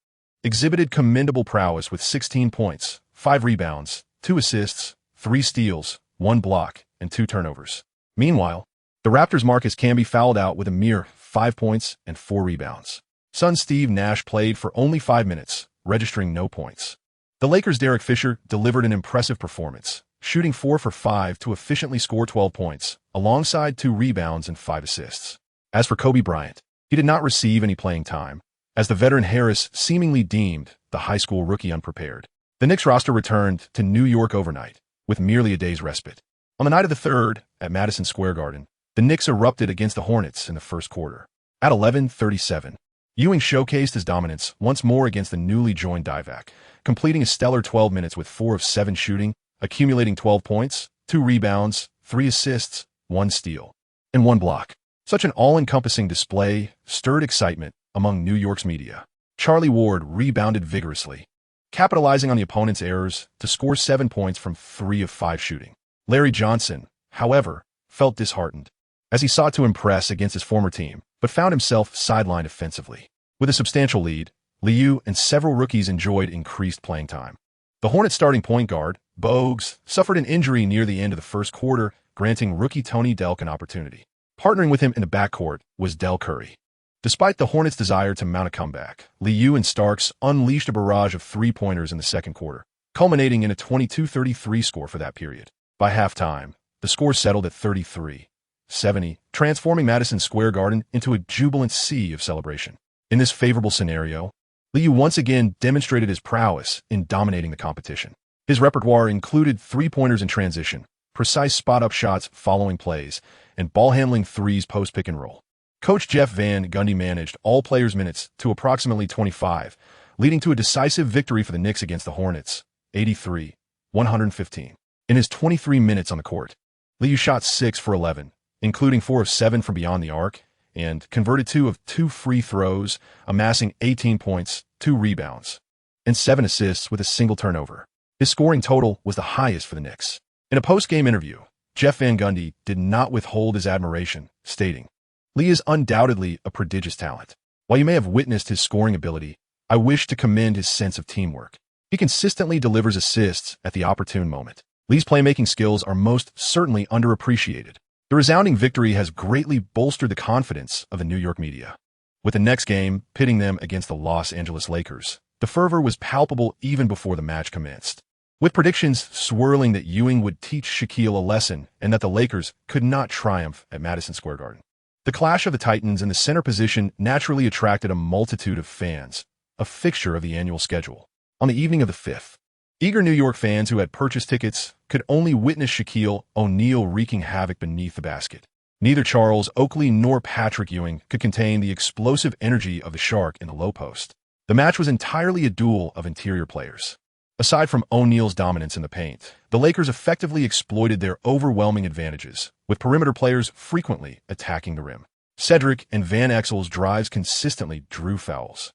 exhibited commendable prowess with 16 points, 5 rebounds, 2 assists, 3 steals, 1 block, and 2 turnovers. Meanwhile, the Raptors' Marcus Camby fouled out with a mere 5 points and 4 rebounds. Suns' Steve Nash played for only 5 minutes, registering no points. The Lakers' Derek Fisher delivered an impressive performance, shooting 4 for 5 to efficiently score 12 points, alongside 2 rebounds and 5 assists. As for Kobe Bryant, he did not receive any playing time, as the veteran Harris seemingly deemed the high school rookie unprepared. The Knicks roster returned to New York overnight, with merely a day's respite. On the night of the 3rd, at Madison Square Garden, the Knicks erupted against the Hornets in the first quarter. At 11:37, Ewing showcased his dominance once more against the newly joined Divac, completing a stellar 12 minutes with 4 of 7 shooting, accumulating 12 points, 2 rebounds, 3 assists, 1 steal, and 1 block. Such an all-encompassing display stirred excitement among New York's media. Charlie Ward rebounded vigorously, capitalizing on the opponent's errors to score 7 points from 3 of 5 shooting. Larry Johnson, however, felt disheartened, as he sought to impress against his former team, but found himself sidelined offensively. With a substantial lead, Liu and several rookies enjoyed increased playing time. The Hornets' starting point guard, Bogues, suffered an injury near the end of the first quarter, granting rookie Tony Delk an opportunity. Partnering with him in the backcourt was Del Curry. Despite the Hornets' desire to mount a comeback, Liu and Starks unleashed a barrage of three-pointers in the second quarter, culminating in a 22-33 score for that period. By halftime, the score settled at 33-70, transforming Madison Square Garden into a jubilant sea of celebration. In this favorable scenario, Liu once again demonstrated his prowess in dominating the competition. His repertoire included three-pointers in transition, precise spot-up shots following plays, and ball-handling threes post-pick and roll. Coach Jeff Van Gundy managed all players' minutes to approximately 25, leading to a decisive victory for the Knicks against the Hornets, 83-115. In his 23 minutes on the court, Liu shot 6 for 11, including 4 of 7 from beyond the arc, and converted 2 of 2 free throws, amassing 18 points, 2 rebounds, and 7 assists with a single turnover. His scoring total was the highest for the Knicks. In a post-game interview, Jeff Van Gundy did not withhold his admiration, stating, "Lee is undoubtedly a prodigious talent. While you may have witnessed his scoring ability, I wish to commend his sense of teamwork. He consistently delivers assists at the opportune moment. Lee's playmaking skills are most certainly underappreciated." The resounding victory has greatly bolstered the confidence of the New York media. With the next game pitting them against the Los Angeles Lakers, the fervor was palpable even before the match commenced, with predictions swirling that Ewing would teach Shaquille a lesson and that the Lakers could not triumph at Madison Square Garden. The clash of the Titans in the center position naturally attracted a multitude of fans, a fixture of the annual schedule. On the evening of the 5th, eager New York fans who had purchased tickets could only witness Shaquille O'Neal wreaking havoc beneath the basket. Neither Charles Oakley nor Patrick Ewing could contain the explosive energy of the Shark in the low post. The match was entirely a duel of interior players. Aside from O'Neal's dominance in the paint, the Lakers effectively exploited their overwhelming advantages, with perimeter players frequently attacking the rim. Cedric and Van Exel's drives consistently drew fouls.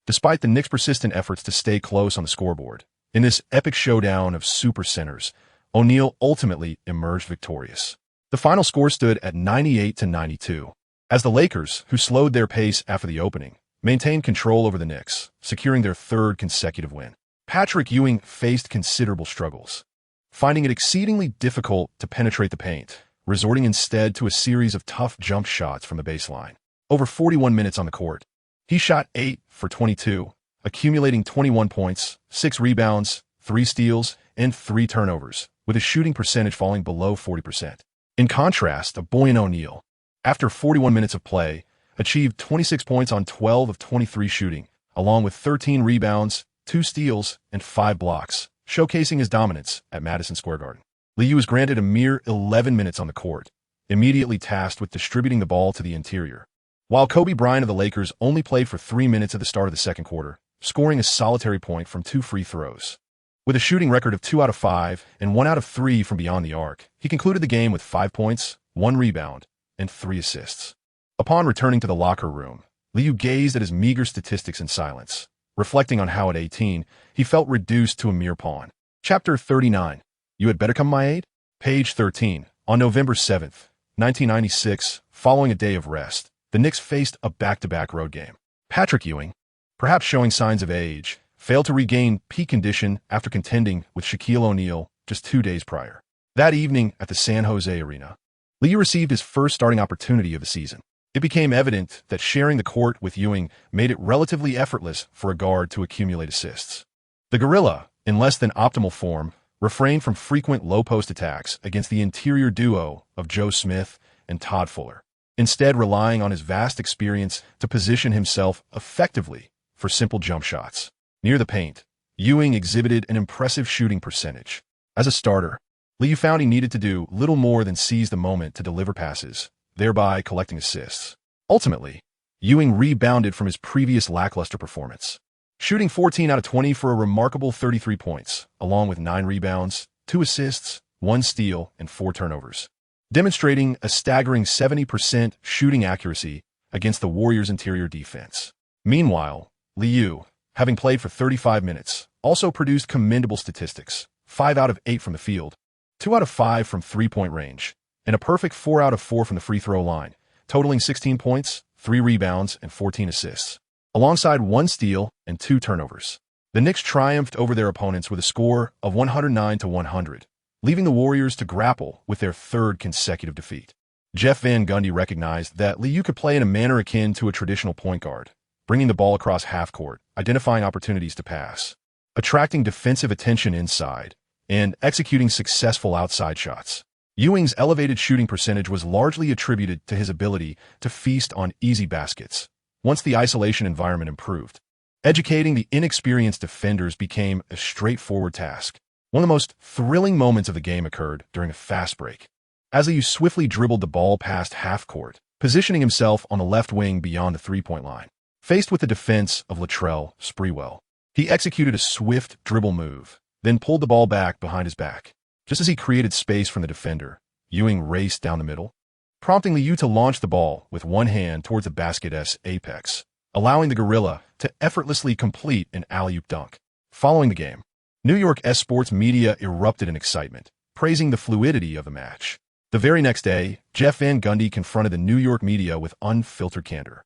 Despite the Knicks' persistent efforts to stay close on the scoreboard, in this epic showdown of super centers, O'Neal ultimately emerged victorious. The final score stood at 98-92, as the Lakers, who slowed their pace after the opening, maintained control over the Knicks, securing their third consecutive win. Patrick Ewing faced considerable struggles, finding it exceedingly difficult to penetrate the paint, resorting instead to a series of tough jump shots from the baseline. Over 41 minutes on the court, he shot 8 for 22, accumulating 21 points, 6 rebounds, 3 steals, and 3 turnovers, with his shooting percentage falling below 40%. In contrast, a buoyant O'Neal, after 41 minutes of play, achieved 26 points on 12 of 23 shooting, along with 13 rebounds, 2 steals, and 5 blocks, showcasing his dominance at Madison Square Garden. Liu was granted a mere 11 minutes on the court, immediately tasked with distributing the ball to the interior, while Kobe Bryant of the Lakers only played for 3 minutes at the start of the second quarter, scoring a solitary point from 2 free throws. With a shooting record of 2 out of 5 and 1 out of 3 from beyond the arc, he concluded the game with 5 points, 1 rebound, and 3 assists. Upon returning to the locker room, Liu gazed at his meager statistics in silence, reflecting on how at 18, he felt reduced to a mere pawn. Chapter 39. You Had Better Come My Aid? Page 13. On November 7th, 1996, following a day of rest, the Knicks faced a back-to-back road game. Patrick Ewing, perhaps showing signs of age, failed to regain peak condition after contending with Shaquille O'Neal just 2 days prior. That evening at the San Jose Arena, Liu received his first starting opportunity of the season. It became evident that sharing the court with Ewing made it relatively effortless for a guard to accumulate assists. The Gorilla, in less than optimal form, refrained from frequent low-post attacks against the interior duo of Joe Smith and Todd Fuller, instead relying on his vast experience to position himself effectively for simple jump shots. Near the paint, Ewing exhibited an impressive shooting percentage. As a starter, Liu found he needed to do little more than seize the moment to deliver passes, thereby collecting assists. Ultimately, Ewing rebounded from his previous lackluster performance, shooting 14 out of 20 for a remarkable 33 points, along with 9 rebounds, 2 assists, 1 steal, and 4 turnovers, demonstrating a staggering 70% shooting accuracy against the Warriors' interior defense. Meanwhile, Liu, having played for 35 minutes, also produced commendable statistics: 5 out of 8 from the field, 2 out of 5 from three-point range, and a perfect 4 out of 4 from the free throw line, totaling 16 points, 3 rebounds, and 14 assists, alongside 1 steal and 2 turnovers. The Knicks triumphed over their opponents with a score of 109-100, leaving the Warriors to grapple with their third consecutive defeat. Jeff Van Gundy recognized that Liu could play in a manner akin to a traditional point guard, bringing the ball across half-court, identifying opportunities to pass, attracting defensive attention inside, and executing successful outside shots. Ewing's elevated shooting percentage was largely attributed to his ability to feast on easy baskets once the isolation environment improved. Educating the inexperienced defenders became a straightforward task. One of the most thrilling moments of the game occurred during a fast break, as Liu swiftly dribbled the ball past half-court, positioning himself on the left wing beyond the three-point line. Faced with the defense of Latrell Sprewell, he executed a swift dribble move, then pulled the ball back behind his back. Just as he created space from the defender, Ewing raced down the middle, prompting Liu to launch the ball with one hand towards the basket's apex, allowing the Gorilla to effortlessly complete an alley-oop dunk. Following the game, New York sports media erupted in excitement, praising the fluidity of the match. The very next day, Jeff Van Gundy confronted the New York media with unfiltered candor.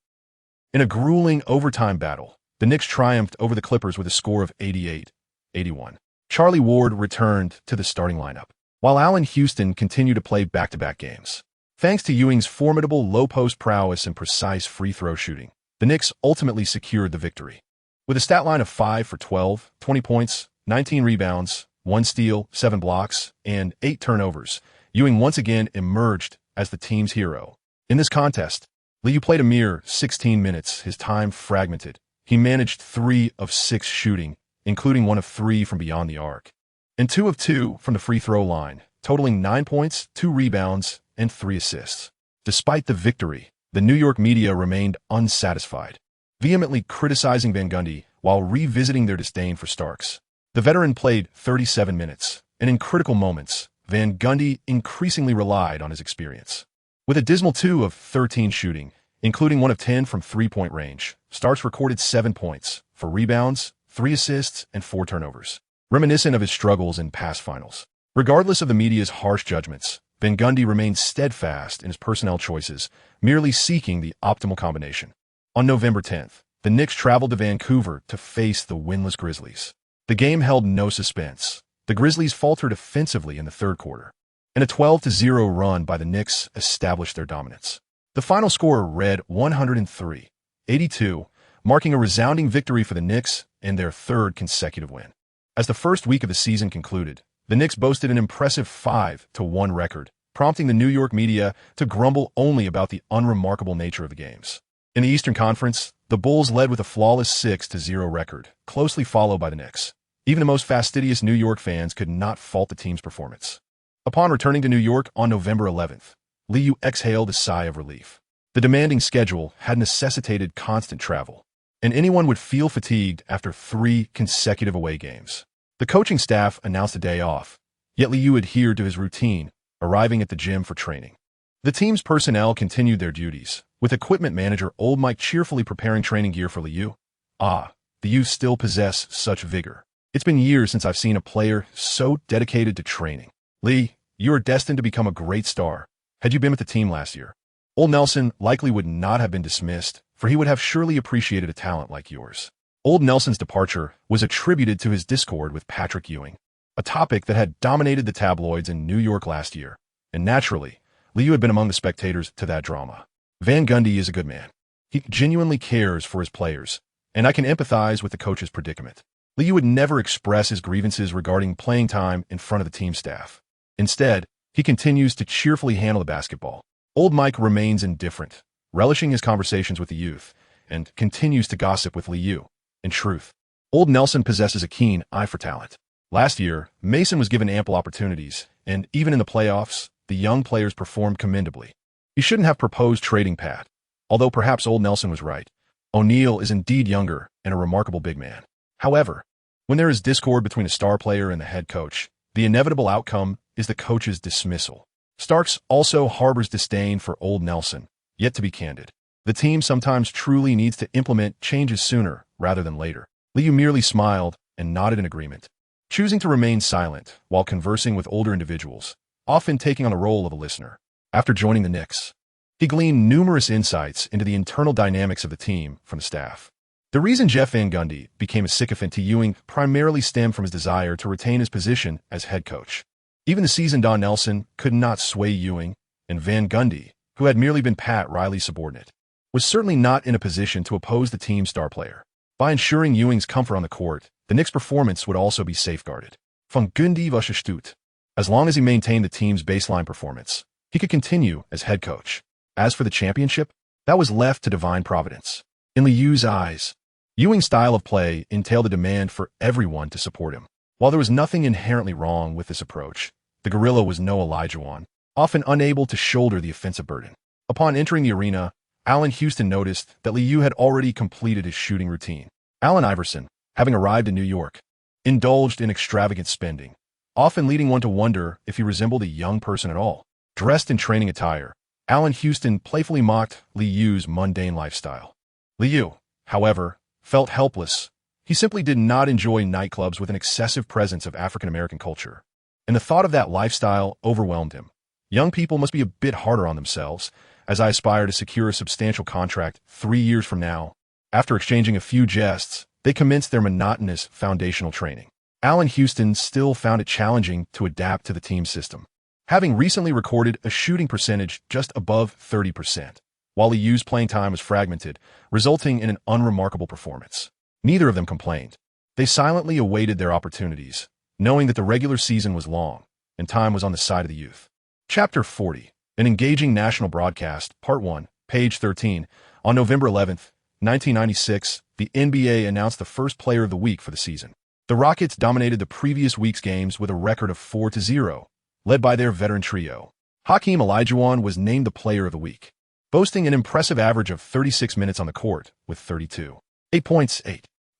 In a grueling overtime battle, the Knicks triumphed over the Clippers with a score of 88-81. Charlie Ward returned to the starting lineup, while Allen Houston continued to play back-to-back games. Thanks to Ewing's formidable low-post prowess and precise free-throw shooting, the Knicks ultimately secured the victory. With a stat line of 5 for 12, 20 points, 19 rebounds, 1 steal, 7 blocks, and 8 turnovers, Ewing once again emerged as the team's hero. In this contest, Liu played a mere 16 minutes, his time fragmented. He managed 3 of 6 shooting, including 1 of 3 from beyond the arc, and 2 of 2 from the free throw line, totaling 9 points, 2 rebounds, and 3 assists. Despite the victory, the New York media remained unsatisfied, vehemently criticizing Van Gundy while revisiting their disdain for Starks. The veteran played 37 minutes, and in critical moments, Van Gundy increasingly relied on his experience. With a dismal 2 of 13 shooting, including 1 of 10 from three-point range, Starks recorded 7 points, 4 rebounds, 3 assists, and 4 turnovers, reminiscent of his struggles in past finals. Regardless of the media's harsh judgments, Van Gundy remained steadfast in his personnel choices, merely seeking the optimal combination. On November 10th, the Knicks traveled to Vancouver to face the winless Grizzlies. The game held no suspense. The Grizzlies faltered offensively in the third quarter, and a 12-0 run by the Knicks established their dominance. The final score read 103-82, marking a resounding victory for the Knicks and their third consecutive win. As the first week of the season concluded, the Knicks boasted an impressive 5-1 record, prompting the New York media to grumble only about the unremarkable nature of the games. In the Eastern Conference, the Bulls led with a flawless 6-0 record, closely followed by the Knicks. Even the most fastidious New York fans could not fault the team's performance. Upon returning to New York on November 11th, Liu exhaled a sigh of relief. The demanding schedule had necessitated constant travel, and anyone would feel fatigued after 3 consecutive away games. The coaching staff announced a day off, yet Liu adhered to his routine, arriving at the gym for training. The team's personnel continued their duties, with equipment manager Old Mike cheerfully preparing training gear for Liu. The youth still possess such vigor. It's been years since I've seen a player so dedicated to training. Lee, you are destined to become a great star. Had you been with the team last year, Old Nelson likely would not have been dismissed, for he would have surely appreciated a talent like yours. Old Nelson's departure was attributed to his discord with Patrick Ewing, a topic that had dominated the tabloids in New York last year, and naturally, Liu had been among the spectators to that drama. Van Gundy is a good man. He genuinely cares for his players, and I can empathize with the coach's predicament. Liu would never express his grievances regarding playing time in front of the team staff. Instead, he continues to cheerfully handle the basketball. Old Mike remains indifferent, relishing his conversations with the youth, and continues to gossip with Liu. In truth, Old Nelson possesses a keen eye for talent. Last year, Mason was given ample opportunities, and even in the playoffs, the young players performed commendably. He shouldn't have proposed trading Pat, although perhaps Old Nelson was right. O'Neal is indeed younger and a remarkable big man. However, when there is discord between a star player and the head coach, the inevitable outcome is the coach's dismissal. Starks also harbors disdain for Old Nelson, yet to be candid. The team sometimes truly needs to implement changes sooner rather than later. Liu merely smiled and nodded in agreement, choosing to remain silent while conversing with older individuals, often taking on the role of a listener. After joining the Knicks, he gleaned numerous insights into the internal dynamics of the team from the staff. The reason Jeff Van Gundy became a sycophant to Ewing primarily stemmed from his desire to retain his position as head coach. Even the seasoned Don Nelson could not sway Ewing, and Van Gundy, who had merely been Pat Riley's subordinate, was certainly not in a position to oppose the team's star player. By ensuring Ewing's comfort on the court, the Knicks' performance would also be safeguarded. Van Gundy was astute. As long as he maintained the team's baseline performance, he could continue as head coach. As for the championship, that was left to divine providence. In Liu's eyes, Ewing's style of play entailed a demand for everyone to support him. While there was nothing inherently wrong with this approach, the gorilla was no Olajuwon, often unable to shoulder the offensive burden. Upon entering the arena, Allen Houston noticed that Liu had already completed his shooting routine. Allen Iverson, having arrived in New York, indulged in extravagant spending, often leading one to wonder if he resembled a young person at all. Dressed in training attire, Allen Houston playfully mocked Liu's mundane lifestyle. Liu, however, felt helpless. He simply did not enjoy nightclubs with an excessive presence of African-American culture, and the thought of that lifestyle overwhelmed him. Young people must be a bit harder on themselves, as I aspire to secure a substantial contract 3 years from now. After exchanging a few jests, they commenced their monotonous foundational training. Allen Houston still found it challenging to adapt to the team system, having recently recorded a shooting percentage just above 30%, while Liu's playing time was fragmented, resulting in an unremarkable performance. Neither of them complained. They silently awaited their opportunities, knowing that the regular season was long, and time was on the side of the youth. Chapter 40, An Engaging National Broadcast, Part 1, page 13. On November 11th, 1996, the NBA announced the first player of the week for the season. The Rockets dominated the previous week's games with a record of 4-0, led by their veteran trio. Hakeem Olajuwon was named the player of the week, boasting an impressive average of 36 minutes on the court with 32. 8 points,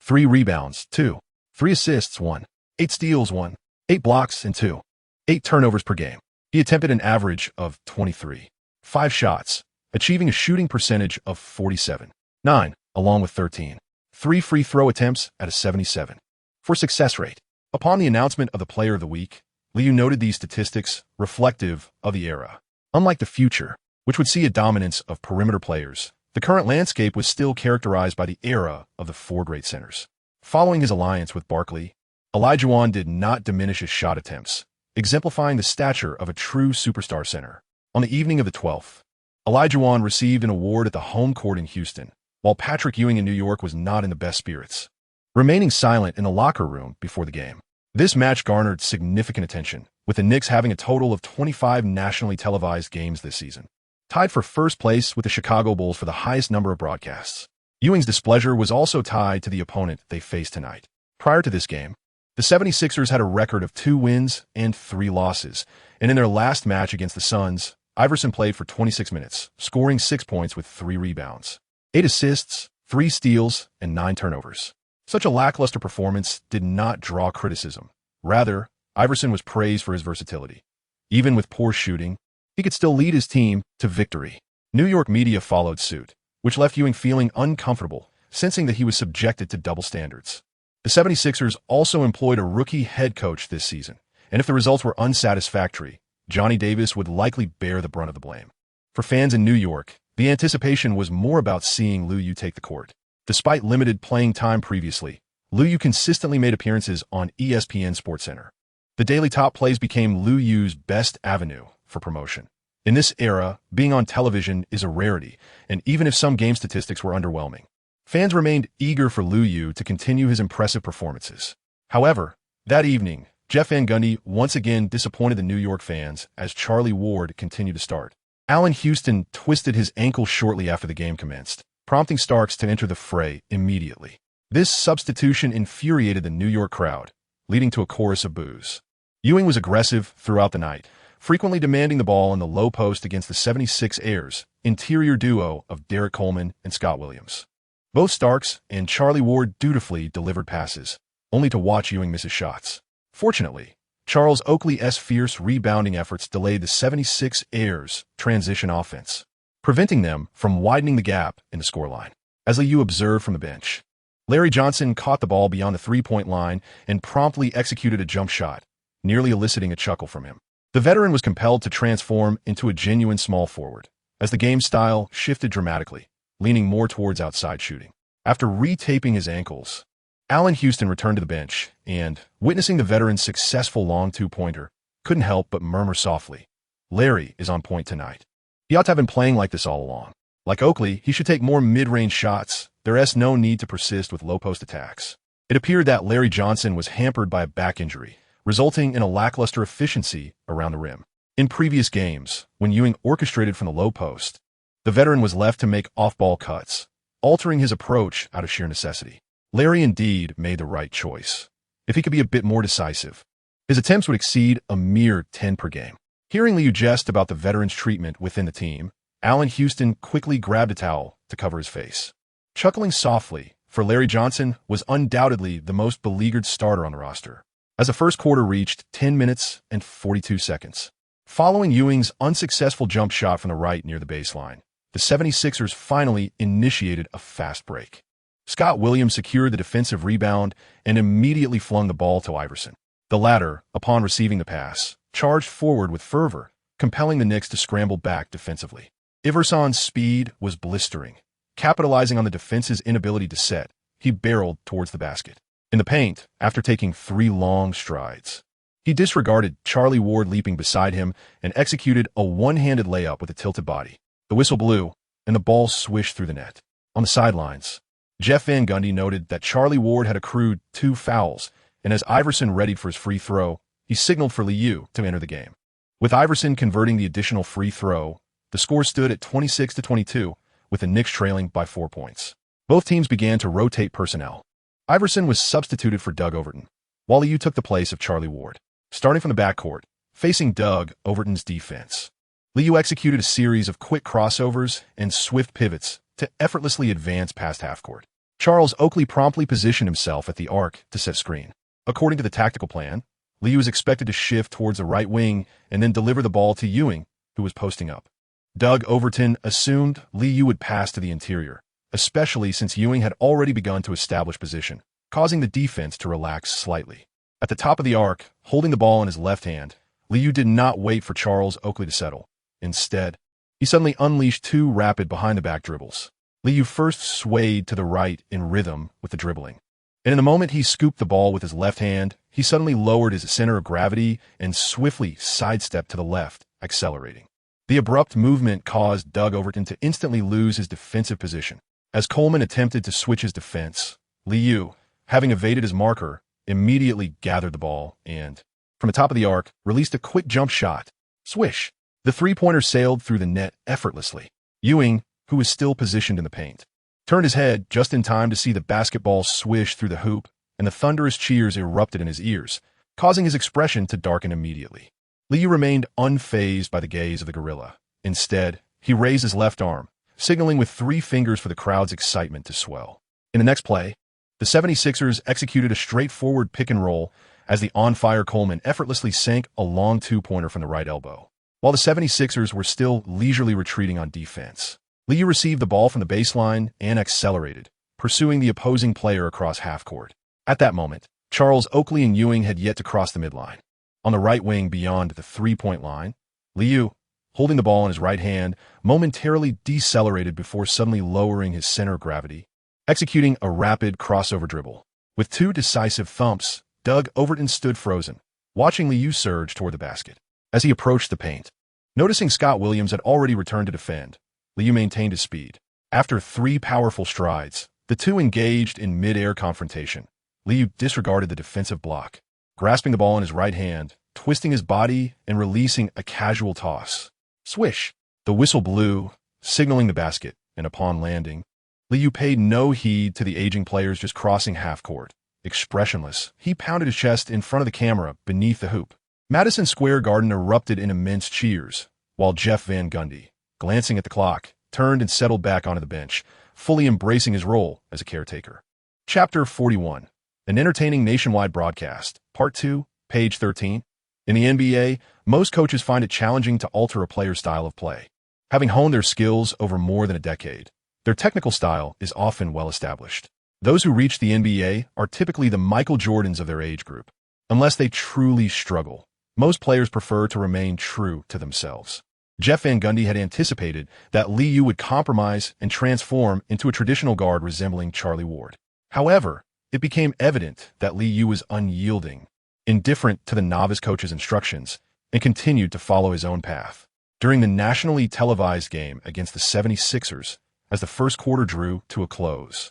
3 rebounds, 2. 3 assists, 1. 8 steals, 1, 8 blocks, and 2, 8 turnovers per game. He attempted an average of 23, 5 shots, achieving a shooting percentage of 47.9, along with 13, 3 free throw attempts at a 77 for success rate. Upon the announcement of the Player of the Week, Liu noted these statistics reflective of the era. Unlike the future, which would see a dominance of perimeter players, the current landscape was still characterized by the era of the 4 great centers. Following his alliance with Barkley, Olajuwon did not diminish his shot attempts, exemplifying the stature of a true superstar center. On the evening of the 12th, Olajuwon received an award at the home court in Houston, while Patrick Ewing in New York was not in the best spirits, remaining silent in the locker room before the game. This match garnered significant attention, with the Knicks having a total of 25 nationally televised games this season, tied for first place with the Chicago Bulls for the highest number of broadcasts. Ewing's displeasure was also tied to the opponent they faced tonight. Prior to this game, the 76ers had a record of 2 wins and 3 losses, and in their last match against the Suns, Iverson played for 26 minutes, scoring 6 points with 3 rebounds, 8 assists, 3 steals, and 9 turnovers. Such a lackluster performance did not draw criticism. Rather, Iverson was praised for his versatility. Even with poor shooting, he could still lead his team to victory. New York media followed suit, which left Ewing feeling uncomfortable, sensing that he was subjected to double standards. The 76ers also employed a rookie head coach this season, and if the results were unsatisfactory, Johnny Davis would likely bear the brunt of the blame. For fans in New York, the anticipation was more about seeing Liu take the court. Despite limited playing time previously, Liu consistently made appearances on ESPN SportsCenter. The daily top plays became Liu's best avenue for promotion. In this era, being on television is a rarity, and even if some game statistics were underwhelming, fans remained eager for Liu to continue his impressive performances. However, that evening, Jeff Van Gundy once again disappointed the New York fans as Charlie Ward continued to start. Allen Houston twisted his ankle shortly after the game commenced, prompting Starks to enter the fray immediately. This substitution infuriated the New York crowd, leading to a chorus of boos. Ewing was aggressive throughout the night, frequently demanding the ball in the low post against the 76ers interior duo of Derek Coleman and Scott Williams. Both Starks and Charlie Ward dutifully delivered passes, only to watch Ewing miss his shots. Fortunately, Charles Oakley's fierce rebounding efforts delayed the 76ers' transition offense, preventing them from widening the gap in the scoreline. As Liu observed from the bench, Larry Johnson caught the ball beyond the three-point line and promptly executed a jump shot, nearly eliciting a chuckle from him. The veteran was compelled to transform into a genuine small forward, as the game style shifted dramatically, leaning more towards outside shooting. After retaping his ankles, Allen Houston returned to the bench and, witnessing the veteran's successful long two-pointer, couldn't help but murmur softly, "Larry is on point tonight. He ought to have been playing like this all along. Like Oakley, he should take more mid-range shots. There's no need to persist with low-post attacks." It appeared that Larry Johnson was hampered by a back injury, resulting in a lackluster efficiency around the rim. In previous games, when Ewing orchestrated from the low post, the veteran was left to make off-ball cuts, altering his approach out of sheer necessity. Larry indeed made the right choice. If he could be a bit more decisive, his attempts would exceed a mere 10 per game. Hearing Liu jest about the veteran's treatment within the team, Allen Houston quickly grabbed a towel to cover his face. Chuckling softly, for Larry Johnson was undoubtedly the most beleaguered starter on the roster, as the first quarter reached 10 minutes and 42 seconds. Following Ewing's unsuccessful jump shot from the right near the baseline, the 76ers finally initiated a fast break. Scott Williams secured the defensive rebound and immediately flung the ball to Iverson. The latter, upon receiving the pass, charged forward with fervor, compelling the Knicks to scramble back defensively. Iverson's speed was blistering. Capitalizing on the defense's inability to set, he barreled towards the basket. In the paint, after taking 3 long strides, he disregarded Charlie Ward leaping beside him and executed a one-handed layup with a tilted body. The whistle blew, and the ball swished through the net. On the sidelines, Jeff Van Gundy noted that Charlie Ward had accrued 2 fouls, and as Iverson readied for his free throw, he signaled for Liu to enter the game. With Iverson converting the additional free throw, the score stood at 26-22, with the Knicks trailing by 4 points. Both teams began to rotate personnel. Iverson was substituted for Doug Overton, while Liu took the place of Charlie Ward. Starting from the backcourt, facing Doug Overton's defense, Liu executed a series of quick crossovers and swift pivots to effortlessly advance past half-court. Charles Oakley promptly positioned himself at the arc to set screen. According to the tactical plan, Liu was expected to shift towards the right wing and then deliver the ball to Ewing, who was posting up. Doug Overton assumed Liu would pass to the interior, especially since Ewing had already begun to establish position, causing the defense to relax slightly. At the top of the arc, holding the ball in his left hand, Liu did not wait for Charles Oakley to settle. Instead, he suddenly unleashed two rapid behind-the-back dribbles. Liu first swayed to the right in rhythm with the dribbling. And in the moment he scooped the ball with his left hand, he suddenly lowered his center of gravity and swiftly sidestepped to the left, accelerating. The abrupt movement caused Doug Overton to instantly lose his defensive position. As Coleman attempted to switch his defense, Liu, having evaded his marker, immediately gathered the ball and, from the top of the arc, released a quick jump shot. Swish! The three-pointer sailed through the net effortlessly. Ewing, who was still positioned in the paint, turned his head just in time to see the basketball swish through the hoop, and the thunderous cheers erupted in his ears, causing his expression to darken immediately. Liu remained unfazed by the gaze of the gorilla. Instead, he raised his left arm, signaling with 3 fingers for the crowd's excitement to swell. In the next play, the 76ers executed a straightforward pick and roll as the on-fire Coleman effortlessly sank a long two-pointer from the right elbow. While the 76ers were still leisurely retreating on defense, Liu received the ball from the baseline and accelerated, pursuing the opposing player across half-court. At that moment, Charles Oakley and Ewing had yet to cross the midline. On the right wing beyond the three-point line, Liu, holding the ball in his right hand, momentarily decelerated before suddenly lowering his center of gravity, executing a rapid crossover dribble. With 2 decisive thumps, Doug Overton stood frozen, watching Liu surge toward the basket. As he approached the paint, noticing Scott Williams had already returned to defend, Liu maintained his speed. After 3 powerful strides, the two engaged in mid-air confrontation. Liu disregarded the defensive block, grasping the ball in his right hand, twisting his body and releasing a casual toss. Swish! The whistle blew, signaling the basket, and upon landing, Liu paid no heed to the aging players just crossing half-court. Expressionless, he pounded his chest in front of the camera beneath the hoop. Madison Square Garden erupted in immense cheers, while Jeff Van Gundy, glancing at the clock, turned and settled back onto the bench, fully embracing his role as a caretaker. Chapter 41. An Entertaining Nationwide Broadcast, Part 2, page 13. In the NBA, most coaches find it challenging to alter a player's style of play. Having honed their skills over more than a decade, their technical style is often well established. Those who reach the NBA are typically the Michael Jordans of their age group. Unless they truly struggle, most players prefer to remain true to themselves. Jeff Van Gundy had anticipated that Liu would compromise and transform into a traditional guard resembling Charlie Ward. However, it became evident that Liu was unyielding, indifferent to the novice coach's instructions, and continued to follow his own path. During the nationally televised game against the 76ers, as the first quarter drew to a close,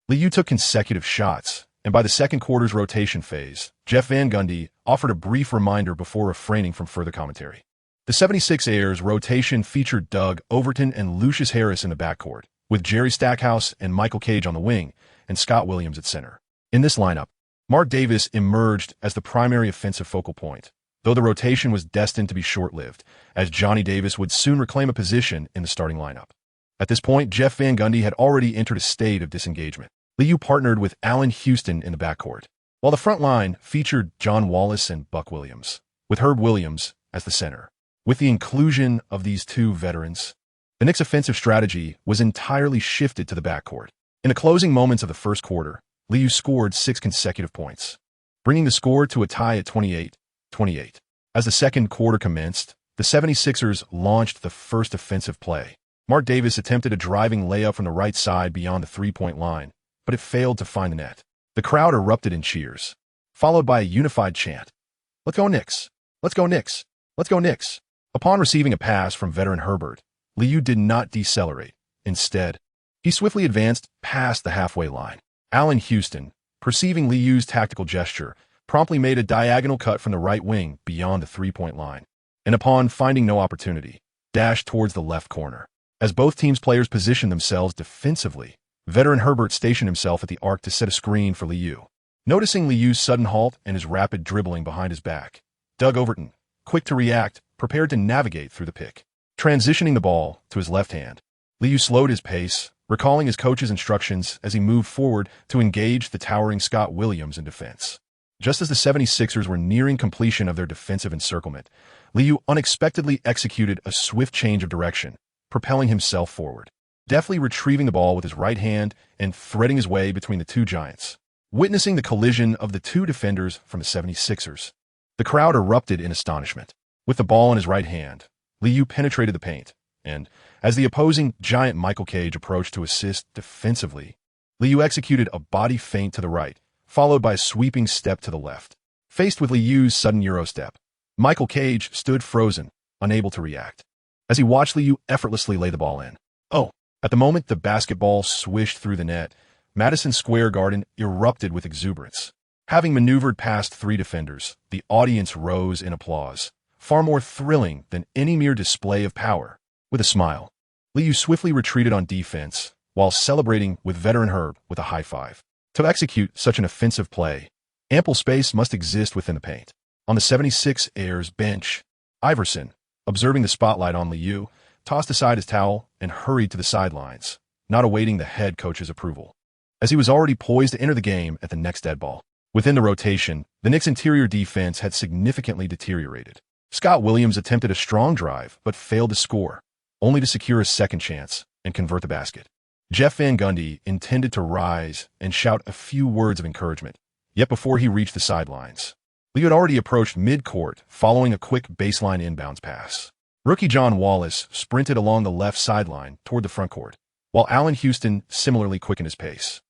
Liu took consecutive shots, and by the second quarter's rotation phase, Jeff Van Gundy offered a brief reminder before refraining from further commentary. The 76ers rotation featured Doug Overton and Lucius Harris in the backcourt, with Jerry Stackhouse and Michael Cage on the wing, and Scott Williams at center. In this lineup, Mark Davis emerged as the primary offensive focal point, though the rotation was destined to be short-lived, as Johnny Davis would soon reclaim a position in the starting lineup. At this point, Jeff Van Gundy had already entered a state of disengagement. Liu partnered with Allen Houston in the backcourt, while the front line featured John Wallace and Buck Williams, with Herb Williams as the center. With the inclusion of these 2 veterans, the Knicks' offensive strategy was entirely shifted to the backcourt. In the closing moments of the first quarter, Liu scored 6 consecutive points, bringing the score to a tie at 28-28. As the second quarter commenced, the 76ers launched the first offensive play. Mark Davis attempted a driving layup from the right side beyond the three-point line, but it failed to find the net. The crowd erupted in cheers, followed by a unified chant. "Let's go Knicks! Let's go Knicks! Let's go Knicks!" Upon receiving a pass from veteran Herbert, Liu did not decelerate. Instead, he swiftly advanced past the halfway line. Allen Houston, perceiving Liu's tactical gesture, promptly made a diagonal cut from the right wing beyond the three-point line, and upon finding no opportunity, dashed towards the left corner. As both teams' players positioned themselves defensively, veteran Herbert stationed himself at the arc to set a screen for Liu. Noticing Liu's sudden halt and his rapid dribbling behind his back, Doug Overton, quick to react, prepared to navigate through the pick. Transitioning the ball to his left hand, Liu slowed his pace, recalling his coach's instructions as he moved forward to engage the towering Scott Williams in defense. Just as the 76ers were nearing completion of their defensive encirclement, Liu unexpectedly executed a swift change of direction, propelling himself forward, deftly retrieving the ball with his right hand and threading his way between the two giants. Witnessing the collision of the two defenders from the 76ers, the crowd erupted in astonishment. With the ball in his right hand, Liu penetrated the paint, and as the opposing giant Michael Cage approached to assist defensively, Liu executed a body feint to the right, followed by a sweeping step to the left. Faced with Liu's sudden Euro step, Michael Cage stood frozen, unable to react, as he watched Liu effortlessly lay the ball in. Oh! At the moment the basketball swished through the net, Madison Square Garden erupted with exuberance. Having maneuvered past three defenders, the audience rose in applause, far more thrilling than any mere display of power. With a smile, Liu swiftly retreated on defense, while celebrating with veteran Herb with a high five. To execute such an offensive play, ample space must exist within the paint. On the 76ers bench, Iverson, observing the spotlight on Liu, tossed aside his towel and hurried to the sidelines, not awaiting the head coach's approval, as he was already poised to enter the game at the next dead ball. Within the rotation, the Knicks' interior defense had significantly deteriorated. Scott Williams attempted a strong drive but failed to score, only to secure a second chance and convert the basket. Jeff Van Gundy intended to rise and shout a few words of encouragement, yet before he reached the sidelines, Liu had already approached mid-court following a quick baseline inbounds pass. Rookie John Wallace sprinted along the left sideline toward the front court, while Allen Houston similarly quickened his pace.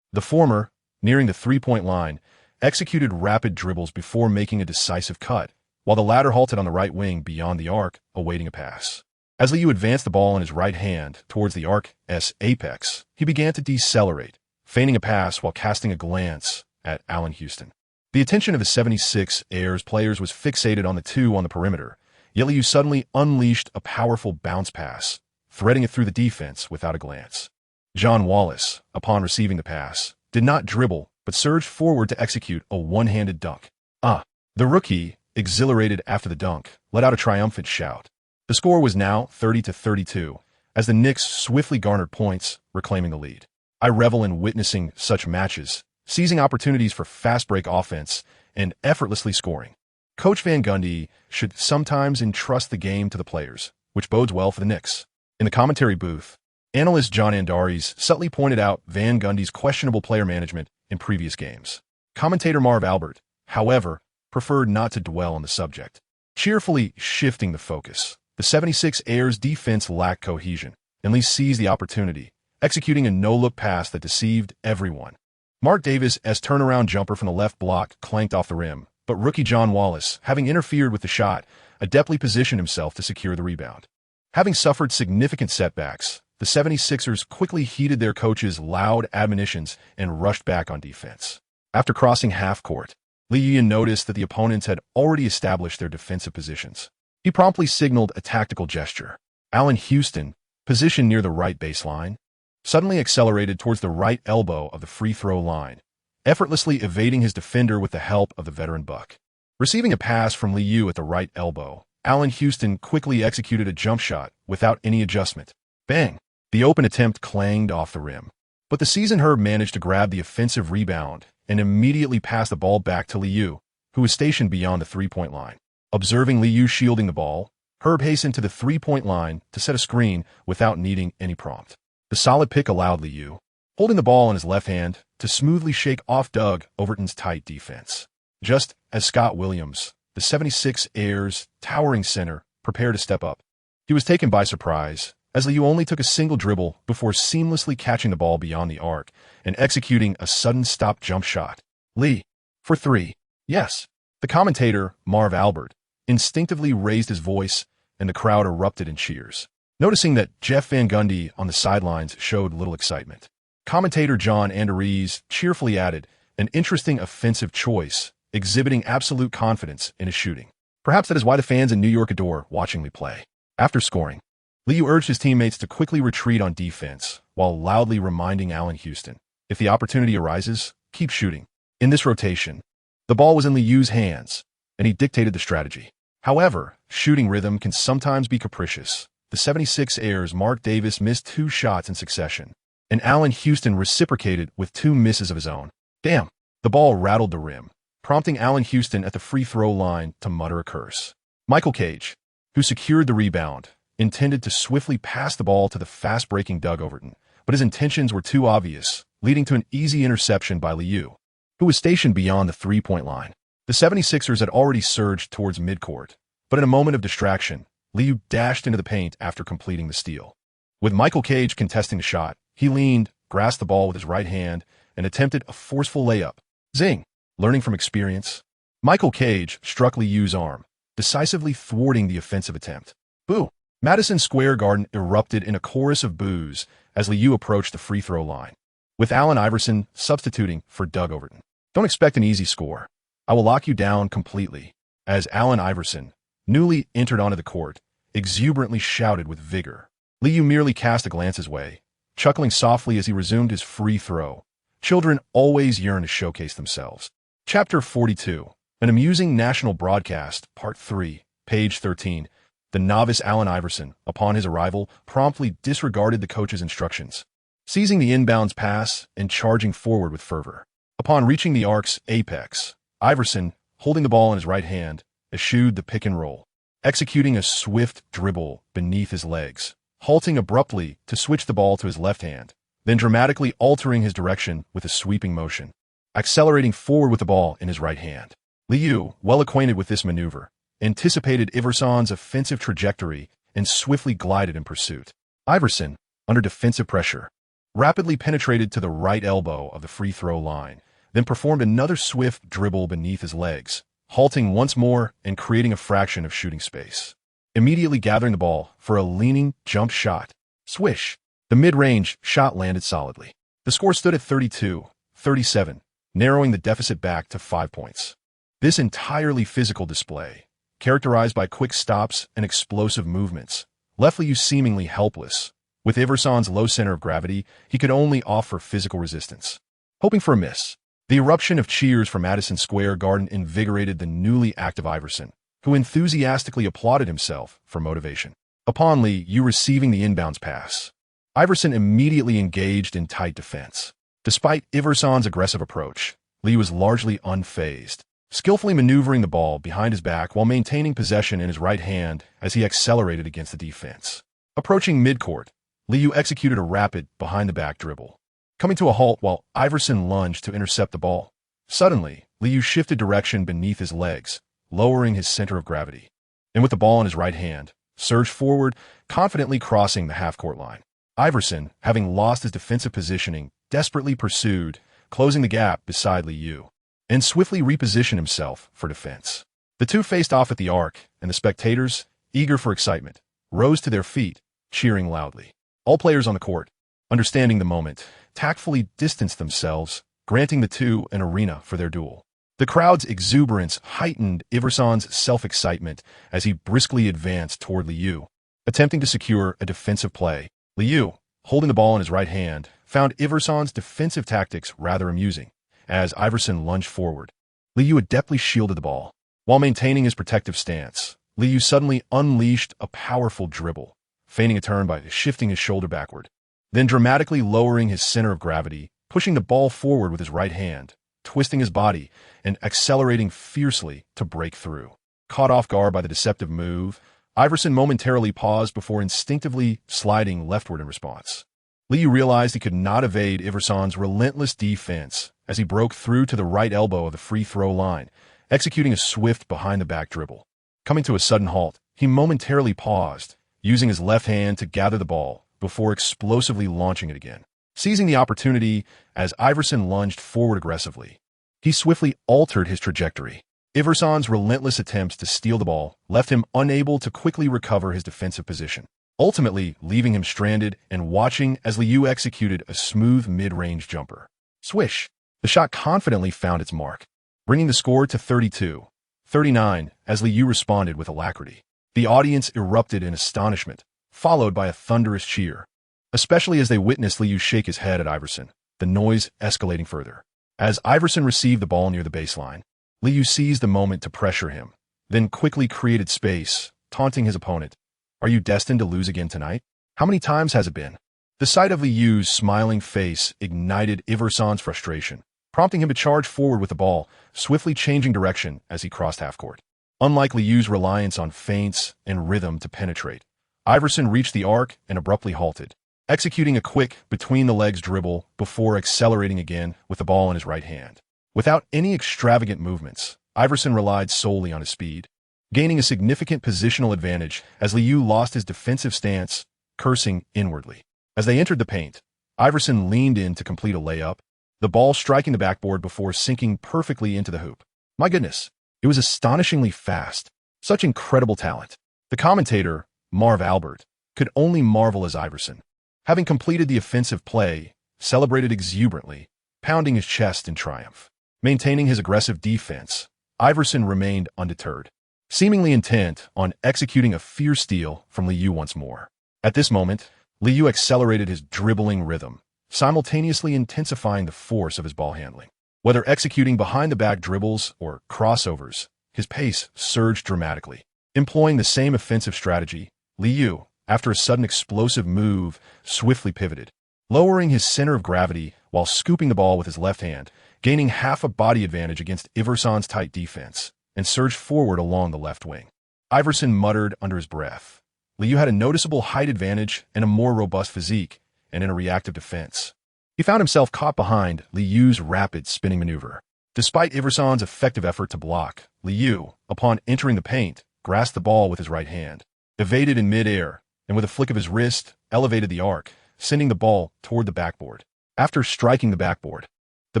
The former, nearing the three-point line, executed rapid dribbles before making a decisive cut, while the latter halted on the right wing beyond the arc, awaiting a pass. As Liu advanced the ball in his right hand towards the arc's apex, he began to decelerate, feigning a pass while casting a glance at Allen Houston. The attention of the 76ers players was fixated on the two on the perimeter, yet Liu suddenly unleashed a powerful bounce pass, threading it through the defense without a glance. John Wallace, upon receiving the pass, did not dribble, but surged forward to execute a one-handed dunk. The rookie, exhilarated after the dunk, let out a triumphant shout. The score was now 30-32, as the Knicks swiftly garnered points, reclaiming the lead. I revel in witnessing such matches, seizing opportunities for fast-break offense and effortlessly scoring. Coach Van Gundy should sometimes entrust the game to the players, which bodes well for the Knicks. In the commentary booth, analyst John Andares subtly pointed out Van Gundy's questionable player management in previous games. Commentator Marv Albert, however, preferred not to dwell on the subject. Cheerfully shifting the focus, the 76ers defense lacked cohesion, and Lee seized the opportunity, executing a no-look pass that deceived everyone. Mark Davis' turnaround jumper from the left block clanked off the rim, but rookie John Wallace, having interfered with the shot, adeptly positioned himself to secure the rebound. Having suffered significant setbacks, the 76ers quickly heeded their coach's loud admonitions and rushed back on defense. After crossing half-court, Lee noticed that the opponents had already established their defensive positions. He promptly signaled a tactical gesture. Allen Houston, positioned near the right baseline, suddenly accelerated towards the right elbow of the free throw line, effortlessly evading his defender with the help of the veteran Buck. Receiving a pass from Liu at the right elbow, Allen Houston quickly executed a jump shot without any adjustment. Bang! The open attempt clanged off the rim, but the seasoned Herb managed to grab the offensive rebound and immediately passed the ball back to Liu, who was stationed beyond the three-point line. Observing Liu shielding the ball, Herb hastened to the three-point line to set a screen without needing any prompt. The solid pick allowed Liu, holding the ball in his left hand, to smoothly shake off Doug Overton's tight defense. Just as Scott Williams, the 76ers' towering center, prepared to step up, he was taken by surprise, as Liu only took a single dribble before seamlessly catching the ball beyond the arc and executing a sudden stop jump shot. Lee, for three. Yes. The commentator, Marv Albert, instinctively raised his voice, and the crowd erupted in cheers. Noticing that Jeff Van Gundy on the sidelines showed little excitement, commentator John Andares cheerfully added, an interesting offensive choice, exhibiting absolute confidence in his shooting. Perhaps that is why the fans in New York adore watching Lee play. After scoring, Liu urged his teammates to quickly retreat on defense, while loudly reminding Allen Houston, if the opportunity arises, keep shooting. In this rotation, the ball was in Liu's hands, and he dictated the strategy. However, shooting rhythm can sometimes be capricious. The 76ers' Mark Davis missed 2 shots in succession, and Allen Houston reciprocated with 2 misses of his own. Damn! The ball rattled the rim, prompting Allen Houston at the free throw line to mutter a curse. Michael Cage, who secured the rebound, intended to swiftly pass the ball to the fast-breaking Doug Overton, but his intentions were too obvious, leading to an easy interception by Liu, who was stationed beyond the three-point line. The 76ers had already surged towards midcourt, but in a moment of distraction, Liu dashed into the paint after completing the steal. With Michael Cage contesting the shot, he leaned, grasped the ball with his right hand, and attempted a forceful layup. Zing! Learning from experience, Michael Cage struck Liu's arm, decisively thwarting the offensive attempt. Boo! Madison Square Garden erupted in a chorus of boos as Liu approached the free throw line, with Allen Iverson substituting for Doug Overton. Don't expect an easy score. I will lock you down completely, as Allen Iverson, newly entered onto the court, exuberantly shouted with vigor. Liu merely cast a glance his way, chuckling softly as he resumed his free throw. Children always yearn to showcase themselves. Chapter 42, An Amusing National Broadcast, Part 3, page 13. The novice Allen Iverson, upon his arrival, promptly disregarded the coach's instructions, seizing the inbounds pass and charging forward with fervor. Upon reaching the arc's apex, Iverson, holding the ball in his right hand, eschewed the pick and roll, executing a swift dribble beneath his legs, halting abruptly to switch the ball to his left hand, then dramatically altering his direction with a sweeping motion, accelerating forward with the ball in his right hand. Liu, well acquainted with this maneuver, anticipated Iverson's offensive trajectory and swiftly glided in pursuit. Iverson, under defensive pressure, rapidly penetrated to the right elbow of the free throw line, then performed another swift dribble beneath his legs, halting once more and creating a fraction of shooting space. Immediately gathering the ball for a leaning jump shot. Swish! The mid-range shot landed solidly. The score stood at 32-37, narrowing the deficit back to 5 points. This entirely physical display, characterized by quick stops and explosive movements, left Liu seemingly helpless. With Iverson's low center of gravity, he could only offer physical resistance. Hoping for a miss, the eruption of cheers from Madison Square Garden invigorated the newly active Iverson, who enthusiastically applauded himself for motivation. Upon Liu receiving the inbounds pass, Iverson immediately engaged in tight defense. Despite Iverson's aggressive approach, Liu was largely unfazed, skillfully maneuvering the ball behind his back while maintaining possession in his right hand as he accelerated against the defense. Approaching midcourt, Liu executed a rapid behind-the-back dribble, coming to a halt while Iverson lunged to intercept the ball. Suddenly, Liu shifted direction beneath his legs, lowering his center of gravity, and with the ball in his right hand, surged forward, confidently crossing the half-court line. Iverson, having lost his defensive positioning, desperately pursued, closing the gap beside Liu, and swiftly repositioned himself for defense. The two faced off at the arc, and the spectators, eager for excitement, rose to their feet, cheering loudly. All players on the court, understanding the moment, tactfully distanced themselves, granting the two an arena for their duel. The crowd's exuberance heightened Iverson's self-excitement as he briskly advanced toward Liu, attempting to secure a defensive play. Liu, holding the ball in his right hand, found Iverson's defensive tactics rather amusing. As Iverson lunged forward, Liu adeptly shielded the ball. While maintaining his protective stance, Liu suddenly unleashed a powerful dribble, feigning a turn by shifting his shoulder backward, then dramatically lowering his center of gravity, pushing the ball forward with his right hand, twisting his body, and accelerating fiercely to break through. Caught off guard by the deceptive move, Iverson momentarily paused before instinctively sliding leftward in response. Liu realized he could not evade Iverson's relentless defense as he broke through to the right elbow of the free throw line, executing a swift behind-the-back dribble. Coming to a sudden halt, he momentarily paused, using his left hand to gather the ball before explosively launching it again. Seizing the opportunity as Iverson lunged forward aggressively, he swiftly altered his trajectory. Iverson's relentless attempts to steal the ball left him unable to quickly recover his defensive position, ultimately leaving him stranded and watching as Liu executed a smooth mid-range jumper. Swish! The shot confidently found its mark, bringing the score to 32-39 as Liu responded with alacrity. The audience erupted in astonishment, followed by a thunderous cheer, especially as they witnessed Liu shake his head at Iverson, the noise escalating further. As Iverson received the ball near the baseline, Liu seized the moment to pressure him, then quickly created space, taunting his opponent. "Are you destined to lose again tonight? How many times has it been?" The sight of Liu's smiling face ignited Iverson's frustration, prompting him to charge forward with the ball, swiftly changing direction as he crossed half-court. Unlike Liu's reliance on feints and rhythm to penetrate, Iverson reached the arc and abruptly halted, executing a quick between-the-legs dribble before accelerating again with the ball in his right hand. Without any extravagant movements, Iverson relied solely on his speed, gaining a significant positional advantage as Liu lost his defensive stance, cursing inwardly. As they entered the paint, Iverson leaned in to complete a layup, the ball striking the backboard before sinking perfectly into the hoop. My goodness, it was astonishingly fast. Such incredible talent. The commentator, Marv Albert, could only marvel as Iverson, having completed the offensive play, celebrated exuberantly, pounding his chest in triumph. Maintaining his aggressive defense, Iverson remained undeterred, seemingly intent on executing a fierce steal from Liu once more. At this moment, Liu accelerated his dribbling rhythm, simultaneously intensifying the force of his ball handling. Whether executing behind-the-back dribbles or crossovers, his pace surged dramatically. Employing the same offensive strategy, Liu, after a sudden explosive move, swiftly pivoted, lowering his center of gravity while scooping the ball with his left hand, gaining half a body advantage against Iverson's tight defense, and surged forward along the left wing. Iverson muttered under his breath. Liu had a noticeable height advantage and a more robust physique, and in a reactive defense. He found himself caught behind Liu's rapid spinning maneuver. Despite Iverson's effective effort to block, Liu, upon entering the paint, grasped the ball with his right hand, evaded in mid-air, and with a flick of his wrist, elevated the arc, sending the ball toward the backboard. After striking the backboard, the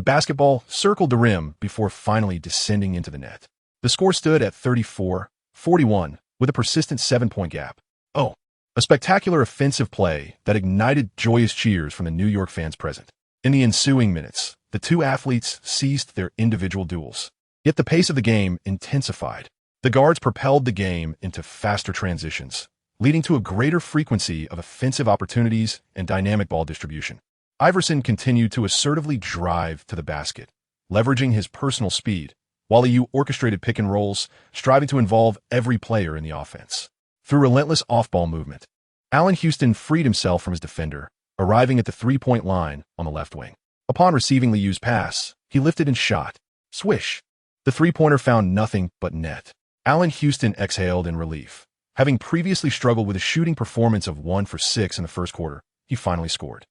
basketball circled the rim before finally descending into the net. The score stood at 34-41, with a persistent 7-point gap. Oh, a spectacular offensive play that ignited joyous cheers from the New York fans present. In the ensuing minutes, the two athletes ceased their individual duels. Yet the pace of the game intensified. The guards propelled the game into faster transitions, leading to a greater frequency of offensive opportunities and dynamic ball distribution. Iverson continued to assertively drive to the basket, leveraging his personal speed, while Liu orchestrated pick and rolls, striving to involve every player in the offense. Through relentless off-ball movement, Allen Houston freed himself from his defender, arriving at the three-point line on the left wing. Upon receiving Liu's pass, he lifted and shot. Swish! The three-pointer found nothing but net. Allen Houston exhaled in relief. Having previously struggled with a shooting performance of 1 for 6 in the first quarter, he finally scored.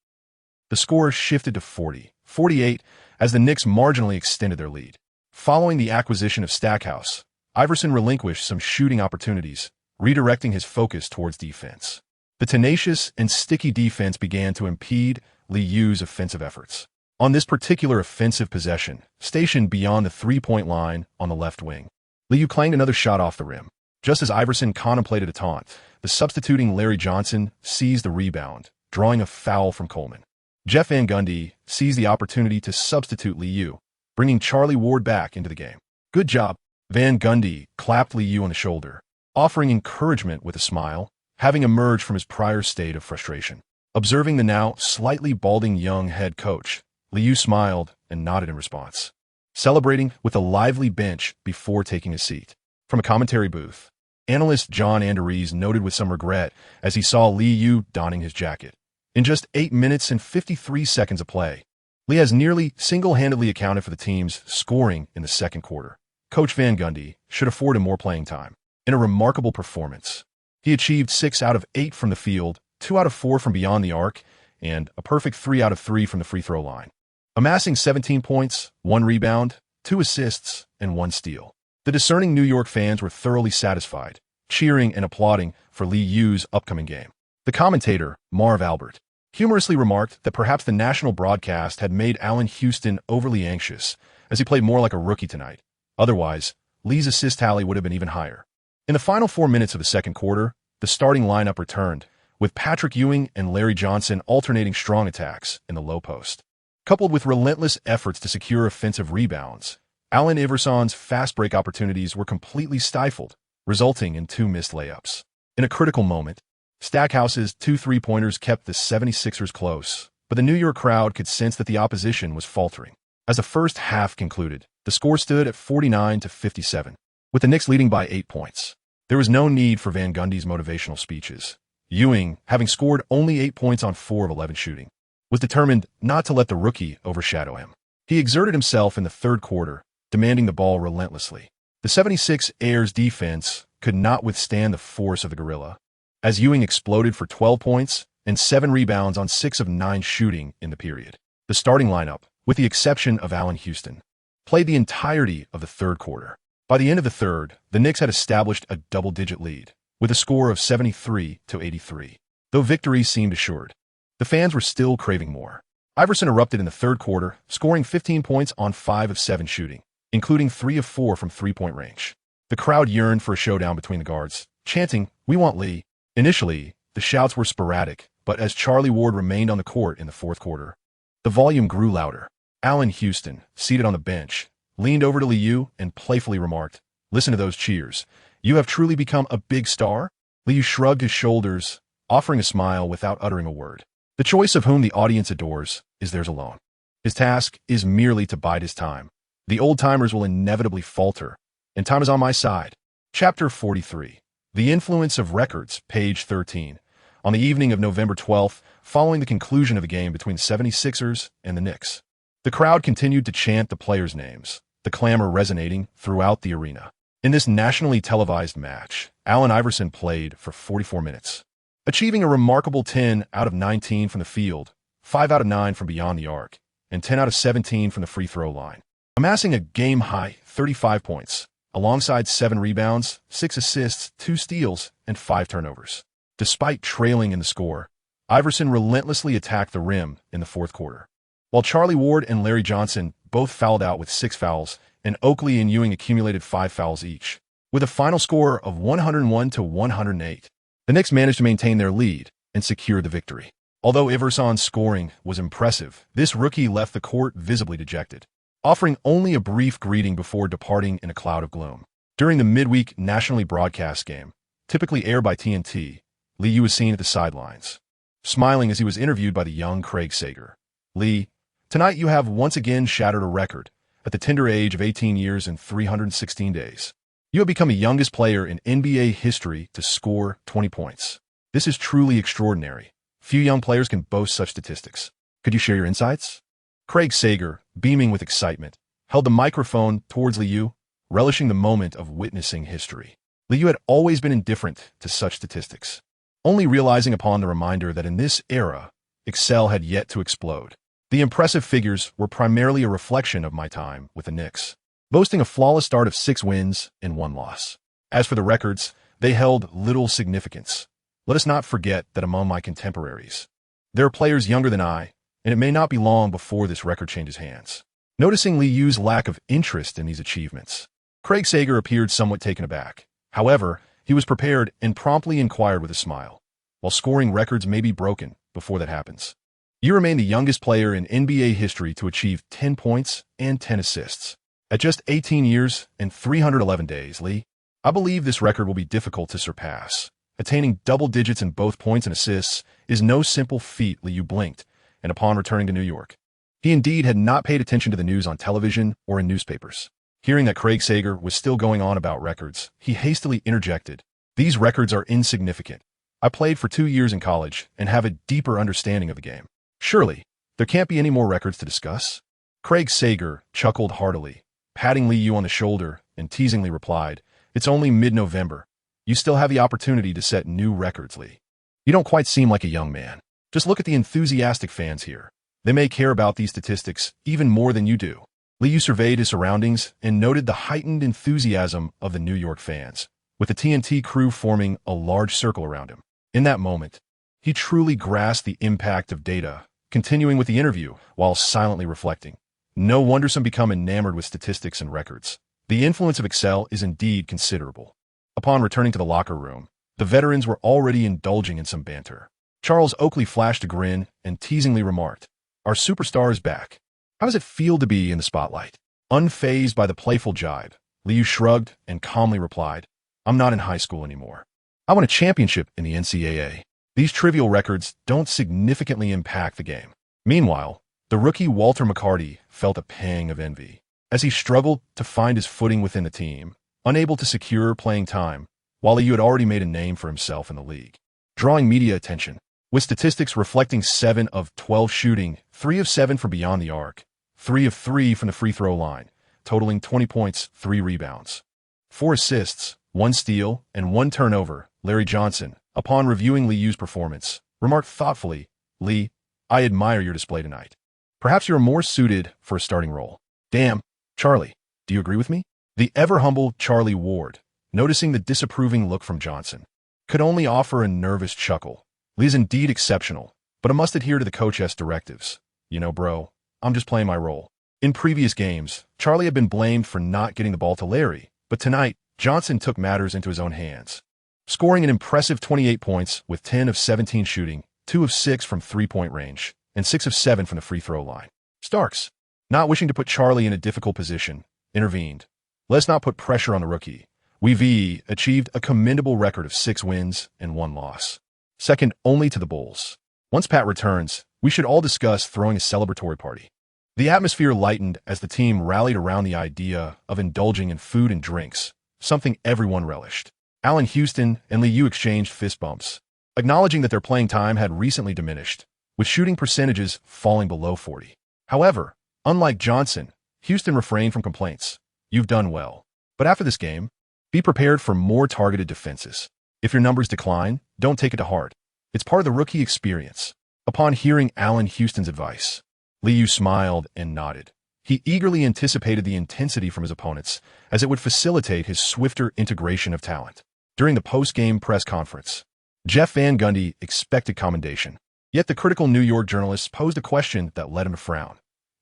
The score shifted to 40-48 as the Knicks marginally extended their lead. Following the acquisition of Stackhouse, Iverson relinquished some shooting opportunities, redirecting his focus towards defense. The tenacious and sticky defense began to impede Liu's offensive efforts. On this particular offensive possession, stationed beyond the three-point line on the left wing, Liu clanged another shot off the rim. Just as Iverson contemplated a taunt, the substituting Larry Johnson seized the rebound, drawing a foul from Coleman. Jeff Van Gundy seized the opportunity to substitute Liu, bringing Charlie Ward back into the game. Good job. Van Gundy clapped Liu on the shoulder, offering encouragement with a smile, having emerged from his prior state of frustration. Observing the now slightly balding young head coach, Liu smiled and nodded in response, celebrating with a lively bench before taking a seat. From a commentary booth, analyst John Anderes noted with some regret as he saw Liu donning his jacket. In just 8 minutes and 53 seconds of play, Lee has nearly single-handedly accounted for the team's scoring in the second quarter. Coach Van Gundy should afford him more playing time. In a remarkable performance, he achieved 6 out of 8 from the field, 2 out of 4 from beyond the arc, and a perfect 3 out of 3 from the free throw line, amassing 17 points, 1 rebound, 2 assists, and 1 steal. The discerning New York fans were thoroughly satisfied, cheering and applauding for Liu's upcoming game. The commentator, Marv Albert, humorously remarked that perhaps the national broadcast had made Allen Houston overly anxious as he played more like a rookie tonight. Otherwise, Lee's assist tally would have been even higher. In the final 4 minutes of the second quarter, the starting lineup returned, with Patrick Ewing and Larry Johnson alternating strong attacks in the low post. Coupled with relentless efforts to secure offensive rebounds, Allen Iverson's fast break opportunities were completely stifled, resulting in 2 missed layups. In a critical moment, Stackhouse's 2 three-pointers kept the 76ers close, but the New York crowd could sense that the opposition was faltering. As the first half concluded, the score stood at 49-57, with the Knicks leading by 8 points. There was no need for Van Gundy's motivational speeches. Ewing, having scored only 8 points on 4 of 11 shooting, was determined not to let the rookie overshadow him. He exerted himself in the third quarter, demanding the ball relentlessly. The 76ers defense could not withstand the force of the gorilla, as Ewing exploded for 12 points and 7 rebounds on 6 of 9 shooting in the period. The starting lineup, with the exception of Allen Houston, played the entirety of the third quarter. By the end of the third, the Knicks had established a double-digit lead, with a score of 73-83. Though victory seemed assured, the fans were still craving more. Iverson erupted in the third quarter, scoring 15 points on 5 of 7 shooting, including 3 of 4 from three-point range. The crowd yearned for a showdown between the guards, chanting, "We want Lee." Initially, the shouts were sporadic, but as Charlie Ward remained on the court in the fourth quarter, the volume grew louder. Allen Houston, seated on the bench, leaned over to Liu and playfully remarked, "Listen to those cheers. You have truly become a big star?" Liu shrugged his shoulders, offering a smile without uttering a word. The choice of whom the audience adores is theirs alone. His task is merely to bide his time. The old-timers will inevitably falter, and time is on my side. Chapter 43. The Influence of Records, page 13. On the evening of November 12th, following the conclusion of the game between the 76ers and the Knicks, the crowd continued to chant the players' names, the clamor resonating throughout the arena. In this nationally televised match, Allen Iverson played for 44 minutes, achieving a remarkable 10 out of 19 from the field, 5 out of 9 from beyond the arc, and 10 out of 17 from the free throw line, amassing a game-high 35 points, alongside 7 rebounds, 6 assists, 2 steals, and 5 turnovers. Despite trailing in the score, Iverson relentlessly attacked the rim in the fourth quarter. While Charlie Ward and Larry Johnson both fouled out with 6 fouls, and Oakley and Ewing accumulated 5 fouls each, with a final score of 101-108. The Knicks managed to maintain their lead and secure the victory. Although Iverson's scoring was impressive, this rookie left the court visibly dejected, offering only a brief greeting before departing in a cloud of gloom. During the midweek nationally broadcast game, typically aired by TNT, Lee was seen at the sidelines, smiling as he was interviewed by the young Craig Sager. "Lee, tonight you have once again shattered a record at the tender age of 18 years and 316 days. You have become the youngest player in NBA history to score 20 points. This is truly extraordinary. Few young players can boast such statistics. Could you share your insights?" Craig Sager, beaming with excitement, held the microphone towards Liu, relishing the moment of witnessing history. Liu had always been indifferent to such statistics, only realizing upon the reminder that in this era, Excel had yet to explode. The impressive figures were primarily a reflection of my time with the Knicks, boasting a flawless start of 6 wins and 1 loss. As for the records, they held little significance. Let us not forget that among my contemporaries, there are players younger than I, and it may not be long before this record changes hands. Noticing Liu's lack of interest in these achievements, Craig Sager appeared somewhat taken aback. However, he was prepared and promptly inquired with a smile. "While scoring records may be broken before that happens, you remain the youngest player in NBA history to achieve 10 points and 10 assists. At just 18 years and 311 days, Lee, I believe this record will be difficult to surpass. Attaining double digits in both points and assists is no simple feat." Liu blinked, and upon returning to New York, he indeed had not paid attention to the news on television or in newspapers. Hearing that Craig Sager was still going on about records, he hastily interjected, "These records are insignificant. I played for 2 years in college and have a deeper understanding of the game. Surely, there can't be any more records to discuss?" Craig Sager chuckled heartily, patting Liu on the shoulder, and teasingly replied, "It's only mid-November. You still have the opportunity to set new records, Lee. You don't quite seem like a young man. Just look at the enthusiastic fans here. They may care about these statistics even more than you do." Liu surveyed his surroundings and noted the heightened enthusiasm of the New York fans, with the TNT crew forming a large circle around him. In that moment, he truly grasped the impact of data, continuing with the interview while silently reflecting. No wonder some become enamored with statistics and records. The influence of Excel is indeed considerable. Upon returning to the locker room, the veterans were already indulging in some banter. Charles Oakley flashed a grin and teasingly remarked, "Our superstar is back. How does it feel to be in the spotlight?" Unfazed by the playful jibe, Liu shrugged and calmly replied, "I'm not in high school anymore. I won a championship in the NCAA. These trivial records don't significantly impact the game." Meanwhile, the rookie Walter McCarty felt a pang of envy as he struggled to find his footing within the team, unable to secure playing time, while Liu had already made a name for himself in the league, drawing media attention. With statistics reflecting 7 of 12 shooting, 3 of 7 from beyond the arc, 3 of 3 from the free throw line, totaling 20 points, 3 rebounds. 4 assists, 1 steal, and 1 turnover. Larry Johnson, upon reviewing Liu's performance, remarked thoughtfully, "Lee, I admire your display tonight. Perhaps you're more suited for a starting role." "Damn, Charlie, do you agree with me?" The ever-humble Charlie Ward, noticing the disapproving look from Johnson, could only offer a nervous chuckle. "Lee's indeed exceptional, but I must adhere to the coach's directives. You know, bro, I'm just playing my role." In previous games, Charlie had been blamed for not getting the ball to Larry, but tonight, Johnson took matters into his own hands, scoring an impressive 28 points with 10 of 17 shooting, 2 of 6 from three-point range, and 6 of 7 from the free throw line. Starks, not wishing to put Charlie in a difficult position, intervened. "Let's not put pressure on the rookie. We've achieved a commendable record of 6 wins and 1 loss, second only to the Bulls. Once Pat returns, we should all discuss throwing a celebratory party." The atmosphere lightened as the team rallied around the idea of indulging in food and drinks, something everyone relished. Allen Houston and Liu exchanged fist bumps, acknowledging that their playing time had recently diminished, with shooting percentages falling below 40. However, unlike Johnson, Houston refrained from complaints. "You've done well. But after this game, be prepared for more targeted defenses. If your numbers decline, don't take it to heart. It's part of the rookie experience." Upon hearing Allen Houston's advice, Liu smiled and nodded. He eagerly anticipated the intensity from his opponents, as it would facilitate his swifter integration of talent. During the post-game press conference, Jeff Van Gundy expected commendation. Yet the critical New York journalists posed a question that led him to frown.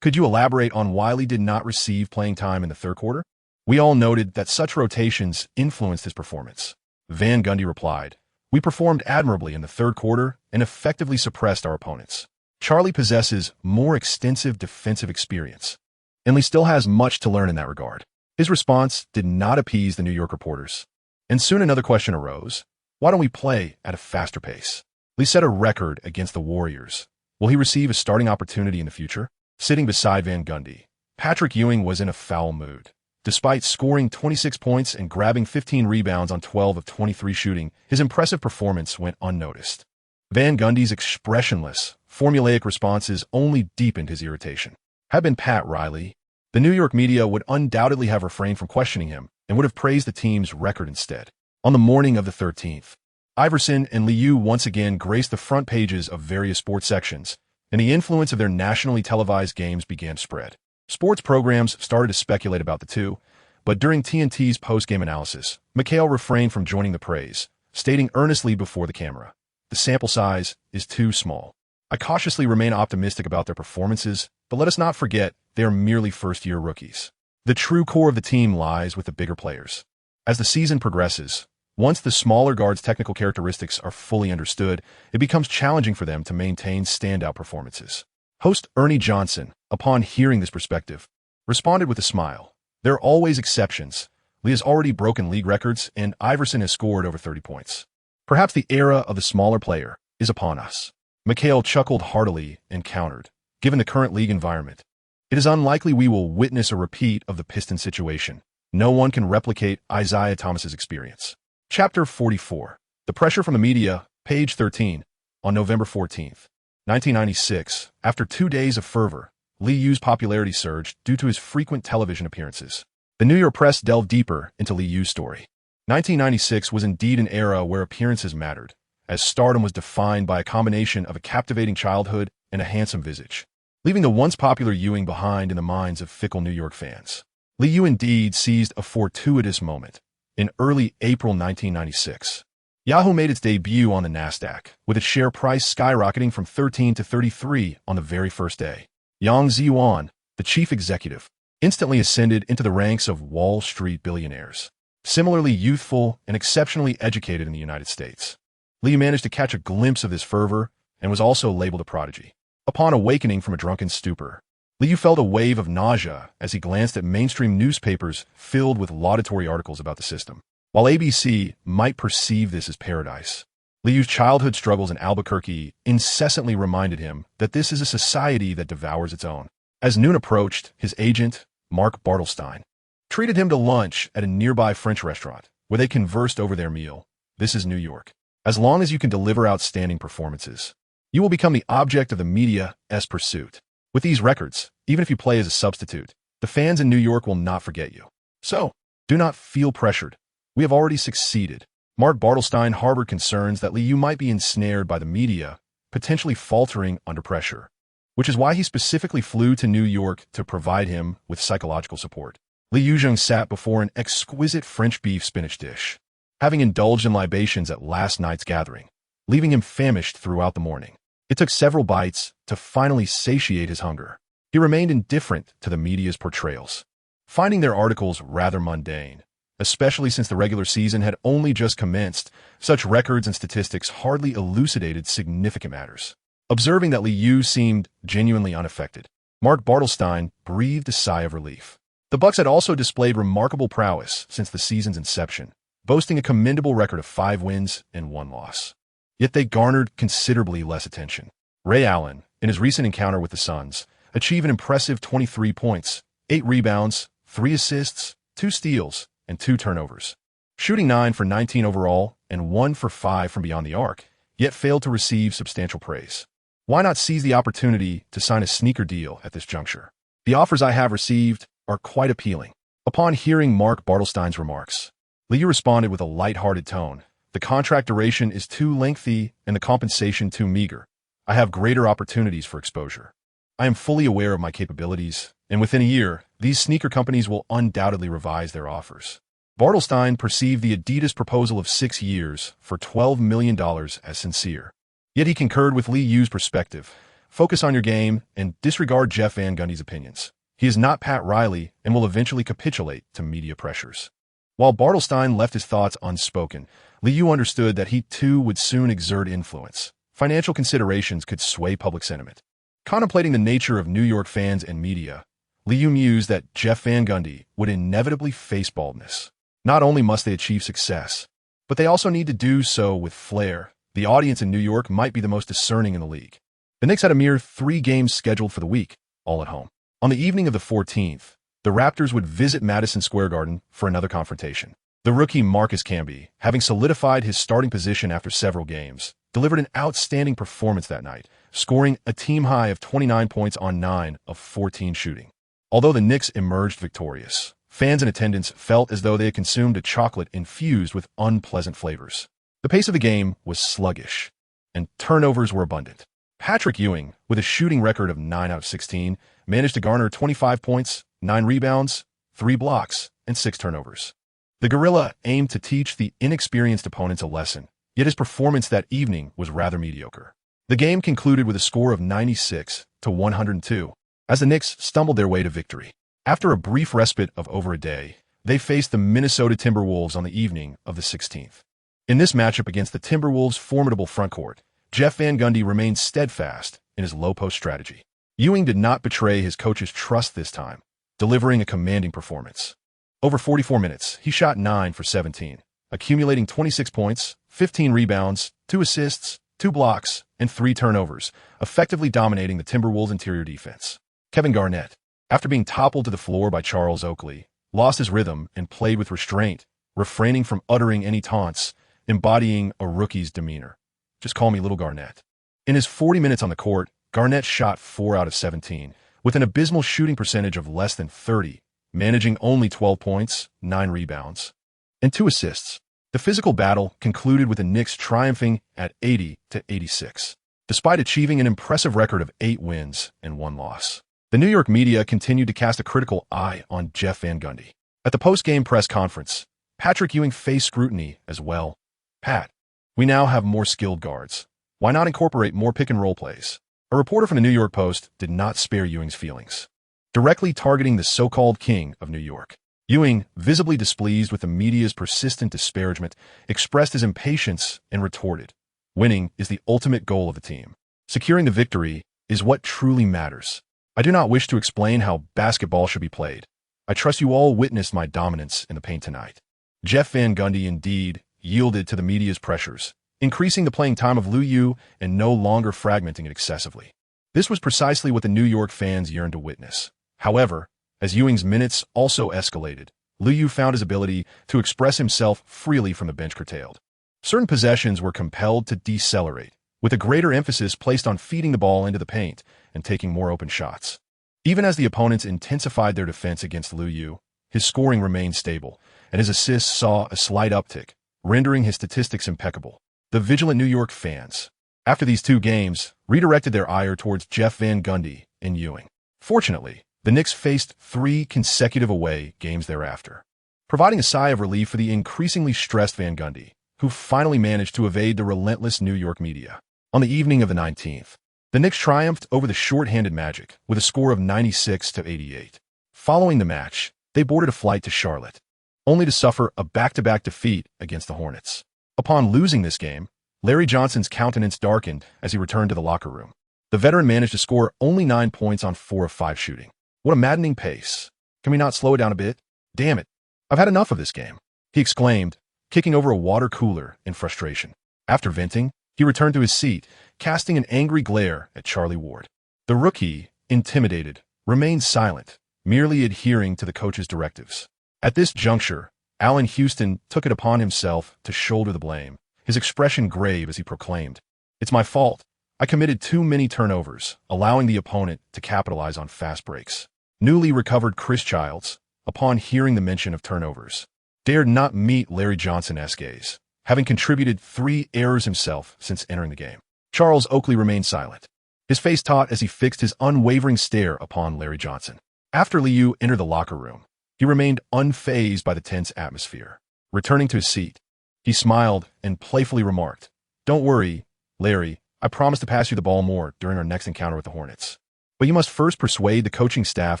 "Could you elaborate on why Lee did not receive playing time in the third quarter?" "We all noted that such rotations influenced his performance." Van Gundy replied, "We performed admirably in the third quarter and effectively suppressed our opponents. Charlie possesses more extensive defensive experience, and Lee still has much to learn in that regard." His response did not appease the New York reporters, and soon another question arose. Why don't we play at a faster pace? Lee set a record against the Warriors. Will he receive a starting opportunity in the future? Sitting beside Van Gundy, Patrick Ewing was in a foul mood. Despite scoring 26 points and grabbing 15 rebounds on 12 of 23 shooting, his impressive performance went unnoticed. Van Gundy's expressionless, formulaic responses only deepened his irritation. Had been Pat Riley, the New York media would undoubtedly have refrained from questioning him and would have praised the team's record instead. On the morning of the 13th, Iverson and Liu once again graced the front pages of various sports sections, and the influence of their nationally televised games began to spread. Sports programs started to speculate about the two, but during TNT's post-game analysis, McHale refrained from joining the praise, stating earnestly before the camera, "The sample size is too small. I cautiously remain optimistic about their performances, but let us not forget they are merely first-year rookies. The true core of the team lies with the bigger players." As the season progresses, once the smaller guards' technical characteristics are fully understood, it becomes challenging for them to maintain standout performances. Host Ernie Johnson, upon hearing this perspective, responded with a smile. "There are always exceptions. Lee has already broken league records, and Iverson has scored over 30 points. Perhaps the era of the smaller player is upon us." McHale chuckled heartily and countered, "Given the current league environment, it is unlikely we will witness a repeat of the Pistons situation. No one can replicate Isaiah Thomas's experience." Chapter 44. The Pressure from the Media, page 13. On November 14th, 1996, after 2 days of fervor, Liu's popularity surged due to his frequent television appearances. The New York press delved deeper into Liu's story. 1996 was indeed an era where appearances mattered, as stardom was defined by a combination of a captivating childhood and a handsome visage, leaving the once popular Ewing behind in the minds of fickle New York fans. Liu indeed seized a fortuitous moment. In early April 1996, Yahoo made its debut on the NASDAQ, with its share price skyrocketing from 13 to 33 on the very first day. Yang Ziyuan, the chief executive, instantly ascended into the ranks of Wall Street billionaires. Similarly youthful and exceptionally educated in the United States, Liu managed to catch a glimpse of this fervor and was also labeled a prodigy. Upon awakening from a drunken stupor, Liu felt a wave of nausea as he glanced at mainstream newspapers filled with laudatory articles about the system. While ABC might perceive this as paradise, Liu's childhood struggles in Albuquerque incessantly reminded him that this is a society that devours its own. As noon approached, his agent, Mark Bartelstein, treated him to lunch at a nearby French restaurant, where they conversed over their meal. "This is New York. As long as you can deliver outstanding performances, you will become the object of the media's pursuit. With these records, even if you play as a substitute, the fans in New York will not forget you. So, do not feel pressured. We have already succeeded. Mark Bartelstein harbored concerns that Liu might be ensnared by the media, potentially faltering under pressure, which is why he specifically flew to New York to provide him with psychological support. Liu Yuzheng sat before an exquisite French beef spinach dish, having indulged in libations at last night's gathering, leaving him famished throughout the morning. It took several bites to finally satiate his hunger. He remained indifferent to the media's portrayals, finding their articles rather mundane. Especially since the regular season had only just commenced, such records and statistics hardly elucidated significant matters. Observing that Liu seemed genuinely unaffected, Mark Bartelstein breathed a sigh of relief. The Bucks had also displayed remarkable prowess since the season's inception, boasting a commendable record of 5 wins and 1 loss. Yet they garnered considerably less attention. Ray Allen, in his recent encounter with the Suns, achieved an impressive 23 points, 8 rebounds, 3 assists, 2 steals, and 2 turnovers, shooting 9 for 19 overall and 1 for 5 from beyond the arc, yet failed to receive substantial praise. Why not seize the opportunity to sign a sneaker deal at this juncture? The offers I have received are quite appealing. Upon hearing Mark Bartelstein's remarks, Liu responded with a light-hearted tone. The contract duration is too lengthy and the compensation too meager. I have greater opportunities for exposure. I am fully aware of my capabilities, and within a year, these sneaker companies will undoubtedly revise their offers. Bartelstein perceived the Adidas proposal of 6 years for $12 million as sincere. Yet he concurred with Liu's perspective. Focus on your game and disregard Jeff Van Gundy's opinions. He is not Pat Riley and will eventually capitulate to media pressures. While Bartelstein left his thoughts unspoken, Liu understood that he too would soon exert influence. Financial considerations could sway public sentiment. Contemplating the nature of New York fans and media, Liu mused that Jeff Van Gundy would inevitably face baldness. Not only must they achieve success, but they also need to do so with flair. The audience in New York might be the most discerning in the league. The Knicks had a mere 3 games scheduled for the week, all at home. On the evening of the 14th, the Raptors would visit Madison Square Garden for another confrontation. The rookie Marcus Camby, having solidified his starting position after several games, delivered an outstanding performance that night, scoring a team high of 29 points on 9 of 14 shooting. Although the Knicks emerged victorious, fans in attendance felt as though they had consumed a chocolate infused with unpleasant flavors. The pace of the game was sluggish, and turnovers were abundant. Patrick Ewing, with a shooting record of 9 out of 16, managed to garner 25 points, 9 rebounds, 3 blocks, and 6 turnovers. The Gorilla aimed to teach the inexperienced opponents a lesson, yet his performance that evening was rather mediocre. The game concluded with a score of 96-102, as the Knicks stumbled their way to victory. After a brief respite of over a day, they faced the Minnesota Timberwolves on the evening of the 16th. In this matchup against the Timberwolves' formidable frontcourt, Jeff Van Gundy remained steadfast in his low-post strategy. Ewing did not betray his coach's trust this time, delivering a commanding performance. Over 44 minutes, he shot 9 for 17, accumulating 26 points, 15 rebounds, 2 assists, 2 blocks, and 3 turnovers, effectively dominating the Timberwolves' interior defense. Kevin Garnett, after being toppled to the floor by Charles Oakley, lost his rhythm and played with restraint, refraining from uttering any taunts, embodying a rookie's demeanor. Just call me Little Garnett. In his 40 minutes on the court, Garnett shot 4 out of 17, with an abysmal shooting percentage of less than 30, managing only 12 points, 9 rebounds, and 2 assists. The physical battle concluded with the Knicks triumphing at 80-86, despite achieving an impressive record of 8 wins and 1 loss. The New York media continued to cast a critical eye on Jeff Van Gundy. At the post-game press conference, Patrick Ewing faced scrutiny as well. Pat, we now have more skilled guards. Why not incorporate more pick-and-roll plays? A reporter from the New York Post did not spare Ewing's feelings, directly targeting the so-called king of New York. Ewing, visibly displeased with the media's persistent disparagement, expressed his impatience and retorted, "Winning is the ultimate goal of the team. Securing the victory is what truly matters. I do not wish to explain how basketball should be played. I trust you all witnessed my dominance in the paint tonight." Jeff Van Gundy indeed yielded to the media's pressures, increasing the playing time of Liu and no longer fragmenting it excessively. This was precisely what the New York fans yearned to witness. However, as Ewing's minutes also escalated, Liu found his ability to express himself freely from the bench curtailed. Certain possessions were compelled to decelerate, with a greater emphasis placed on feeding the ball into the paint and taking more open shots. Even as the opponents intensified their defense against Liu Yu, his scoring remained stable, and his assists saw a slight uptick, rendering his statistics impeccable. The vigilant New York fans, after these two games, redirected their ire towards Jeff Van Gundy and Ewing. Fortunately, the Knicks faced 3 consecutive away games thereafter, providing a sigh of relief for the increasingly stressed Van Gundy, who finally managed to evade the relentless New York media. On the evening of the 19th, the Knicks triumphed over the short-handed Magic with a score of 96-88. Following the match, they boarded a flight to Charlotte, only to suffer a back-to-back defeat against the Hornets. Upon losing this game, Larry Johnson's countenance darkened as he returned to the locker room. The veteran managed to score only 9 points on 4 of 5 shooting. What a maddening pace. Can we not slow it down a bit? Damn it. I've had enough of this game, he exclaimed, kicking over a water cooler in frustration. After venting, he returned to his seat, casting an angry glare at Charlie Ward. The rookie, intimidated, remained silent, merely adhering to the coach's directives. At this juncture, Allen Houston took it upon himself to shoulder the blame, his expression grave as he proclaimed, "It's my fault. I committed too many turnovers, allowing the opponent to capitalize on fast breaks." Newly recovered Chris Childs, upon hearing the mention of turnovers, dared not meet Larry Johnson-esque gaze, having contributed 3 errors himself since entering the game. Charles Oakley remained silent, his face taut as he fixed his unwavering stare upon Larry Johnson. After Liu entered the locker room, he remained unfazed by the tense atmosphere. Returning to his seat, he smiled and playfully remarked, "Don't worry, Larry, I promise to pass you the ball more during our next encounter with the Hornets. But you must first persuade the coaching staff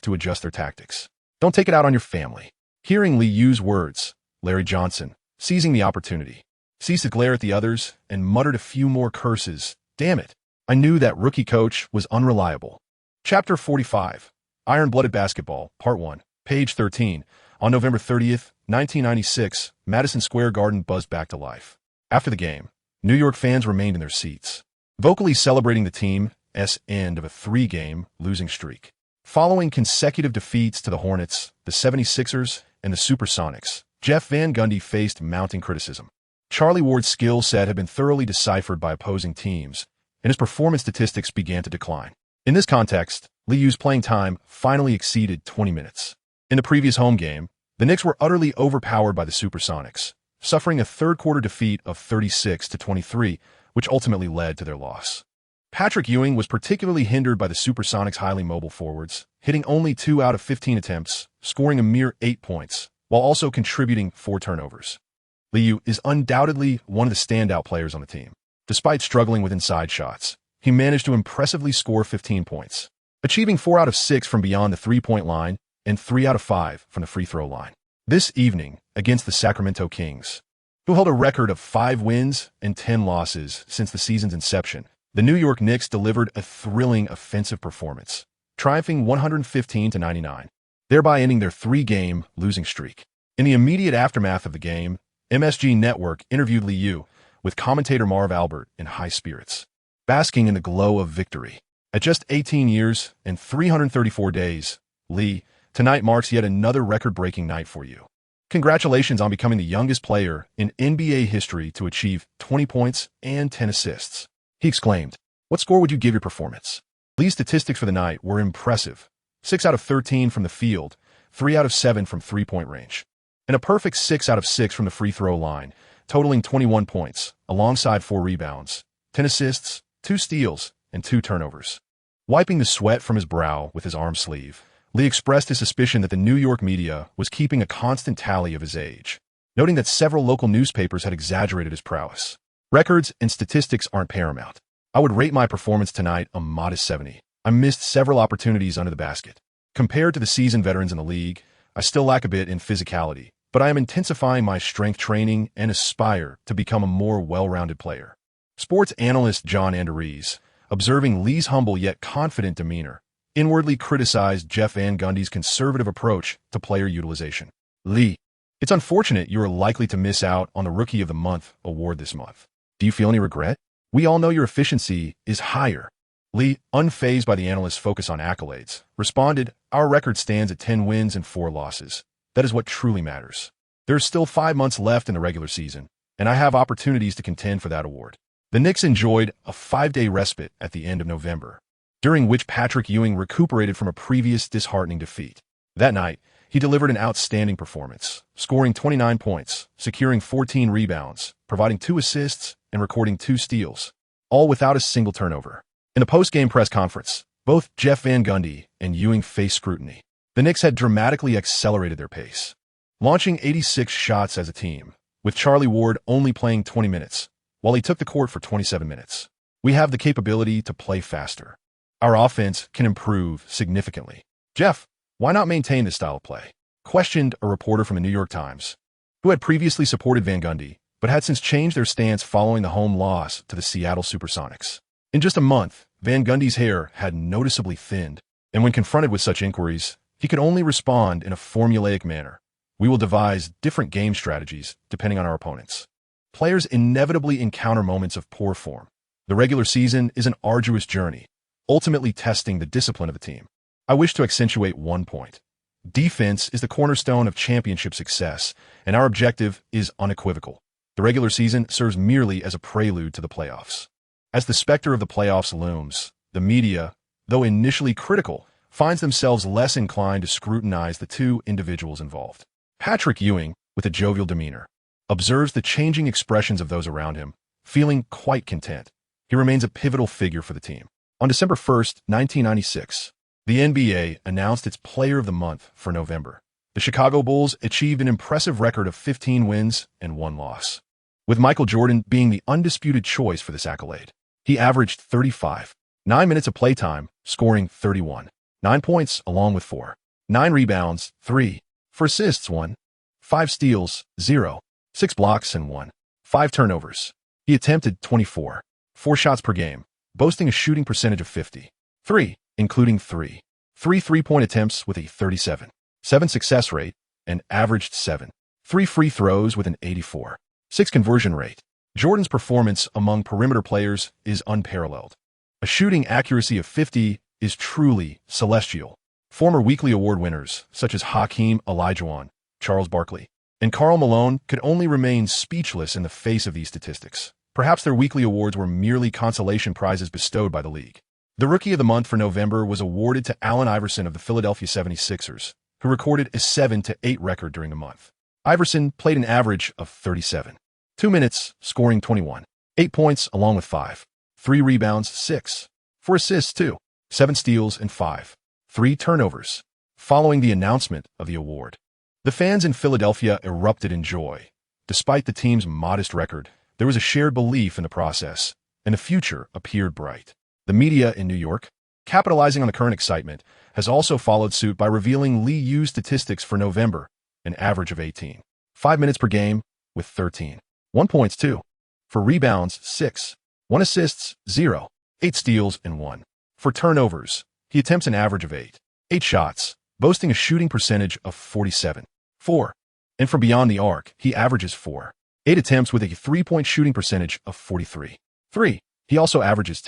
to adjust their tactics. Don't take it out on your family." Hearing Liu's words, Larry Johnson, seizing the opportunity, ceased to glare at the others and muttered a few more curses. Damn it. I knew that rookie coach was unreliable. Chapter 45. Iron-Blooded Basketball, Part 1, page 13. On November 30th, 1996, Madison Square Garden buzzed back to life. After the game, New York fans remained in their seats, vocally celebrating the team's end of a 3-game losing streak. Following consecutive defeats to the Hornets, the 76ers, and the Supersonics, Jeff Van Gundy faced mounting criticism. Charlie Ward's skill set had been thoroughly deciphered by opposing teams, and his performance statistics began to decline. In this context, Liu's playing time finally exceeded 20 minutes. In the previous home game, the Knicks were utterly overpowered by the Supersonics, suffering a third-quarter defeat of 36-23, which ultimately led to their loss. Patrick Ewing was particularly hindered by the Supersonics' highly mobile forwards, hitting only 2 out of 15 attempts, scoring a mere 8 points, while also contributing 4 turnovers. Liu is undoubtedly one of the standout players on the team. Despite struggling with inside shots, he managed to impressively score 15 points, achieving 4 out of 6 from beyond the three-point line and 3 out of 5 from the free throw line. This evening, against the Sacramento Kings, who held a record of 5 wins and 10 losses since the season's inception, the New York Knicks delivered a thrilling offensive performance, triumphing 115-99, thereby ending their 3-game losing streak. In the immediate aftermath of the game, MSG Network interviewed Liu, with commentator Marv Albert in high spirits, basking in the glow of victory. At just 18 years and 334 days, Lee, tonight marks yet another record-breaking night for you. Congratulations on becoming the youngest player in NBA history to achieve 20 points and 10 assists, he exclaimed. What score would you give your performance? Lee's statistics for the night were impressive. 6 out of 13 from the field, 3 out of 7 from three-point range, and a perfect 6 out of 6 from the free throw line, totaling 21 points, alongside 4 rebounds, 10 assists, 2 steals, and 2 turnovers. Wiping the sweat from his brow with his arm sleeve, Lee expressed his suspicion that the New York media was keeping a constant tally of his age, noting that several local newspapers had exaggerated his prowess. Records and statistics aren't paramount. I would rate my performance tonight a modest 70. I missed several opportunities under the basket. Compared to the seasoned veterans in the league, I still lack a bit in physicality, but I am intensifying my strength training and aspire to become a more well-rounded player. Sports analyst John Anderese, observing Lee's humble yet confident demeanor, inwardly criticized Jeff Van Gundy's conservative approach to player utilization. Lee, it's unfortunate you are likely to miss out on the Rookie of the Month award this month. Do you feel any regret? We all know your efficiency is higher. Lee, unfazed by the analyst's focus on accolades, responded, Our record stands at 10 wins and 4 losses. That is what truly matters. There is still 5 months left in the regular season, and I have opportunities to contend for that award. The Knicks enjoyed a 5-day respite at the end of November, during which Patrick Ewing recuperated from a previous disheartening defeat. That night, he delivered an outstanding performance, scoring 29 points, securing 14 rebounds, providing 2 assists, and recording 2 steals, all without a single turnover. In a post-game press conference, both Jeff Van Gundy and Ewing faced scrutiny. The Knicks had dramatically accelerated their pace, launching 86 shots as a team, with Charlie Ward only playing 20 minutes, while he took the court for 27 minutes. We have the capability to play faster. Our offense can improve significantly. Jeff, why not maintain this style of play? Questioned a reporter from the New York Times, who had previously supported Van Gundy, but had since changed their stance following the home loss to the Seattle Supersonics. In just a month, Van Gundy's hair had noticeably thinned, and when confronted with such inquiries, he could only respond in a formulaic manner. We will devise different game strategies depending on our opponents. Players inevitably encounter moments of poor form. The regular season is an arduous journey, ultimately testing the discipline of the team. I wish to accentuate one point. Defense is the cornerstone of championship success, and our objective is unequivocal. The regular season serves merely as a prelude to the playoffs. As the specter of the playoffs looms, the media, though initially critical, finds themselves less inclined to scrutinize the 2 individuals involved. Patrick Ewing, with a jovial demeanor, observes the changing expressions of those around him, feeling quite content. He remains a pivotal figure for the team. On December 1st, 1996, the NBA announced its Player of the Month for November. The Chicago Bulls achieved an impressive record of 15 wins and 1 loss, with Michael Jordan being the undisputed choice for this accolade. He averaged 35, 9 minutes of playtime, scoring 31, 9 points along with 4, 9 rebounds, 3, 4 assists, 1, 5 steals, 0, 6 blocks and 1, 5 turnovers. He attempted 24, 4 shots per game, boasting a shooting percentage of 53, including 3 3-point attempts with a 37.7 success rate, and averaged 3 free throws with an 84.6 conversion rate. Jordan's performance among perimeter players is unparalleled. A shooting accuracy of 50 is truly celestial. Former weekly award winners, such as Hakeem Olajuwon, Charles Barkley, and Karl Malone could only remain speechless in the face of these statistics. Perhaps their weekly awards were merely consolation prizes bestowed by the league. The Rookie of the Month for November was awarded to Allen Iverson of the Philadelphia 76ers, who recorded a 7-8 record during the month. Iverson played an average of 37, 2 minutes, scoring 21, 8 points along with 5, 3 rebounds, 6, 4 assists, 2, 7 steals, and 5, 3 turnovers. Following the announcement of the award, the fans in Philadelphia erupted in joy. Despite the team's modest record, there was a shared belief in the process, and the future appeared bright. The media in New York, capitalizing on the current excitement, has also followed suit by revealing Lee Yu's statistics for November, an average of 18, 5 minutes per game, with 13, 1 points, 2, 4 rebounds, 6, 1 assists, 0, 8 steals, and 1. For turnovers, he attempts an average of 8 shots, boasting a shooting percentage of 47.4, and from beyond the arc, he averages 8 attempts with a 3-point shooting percentage of 43.3. He also averages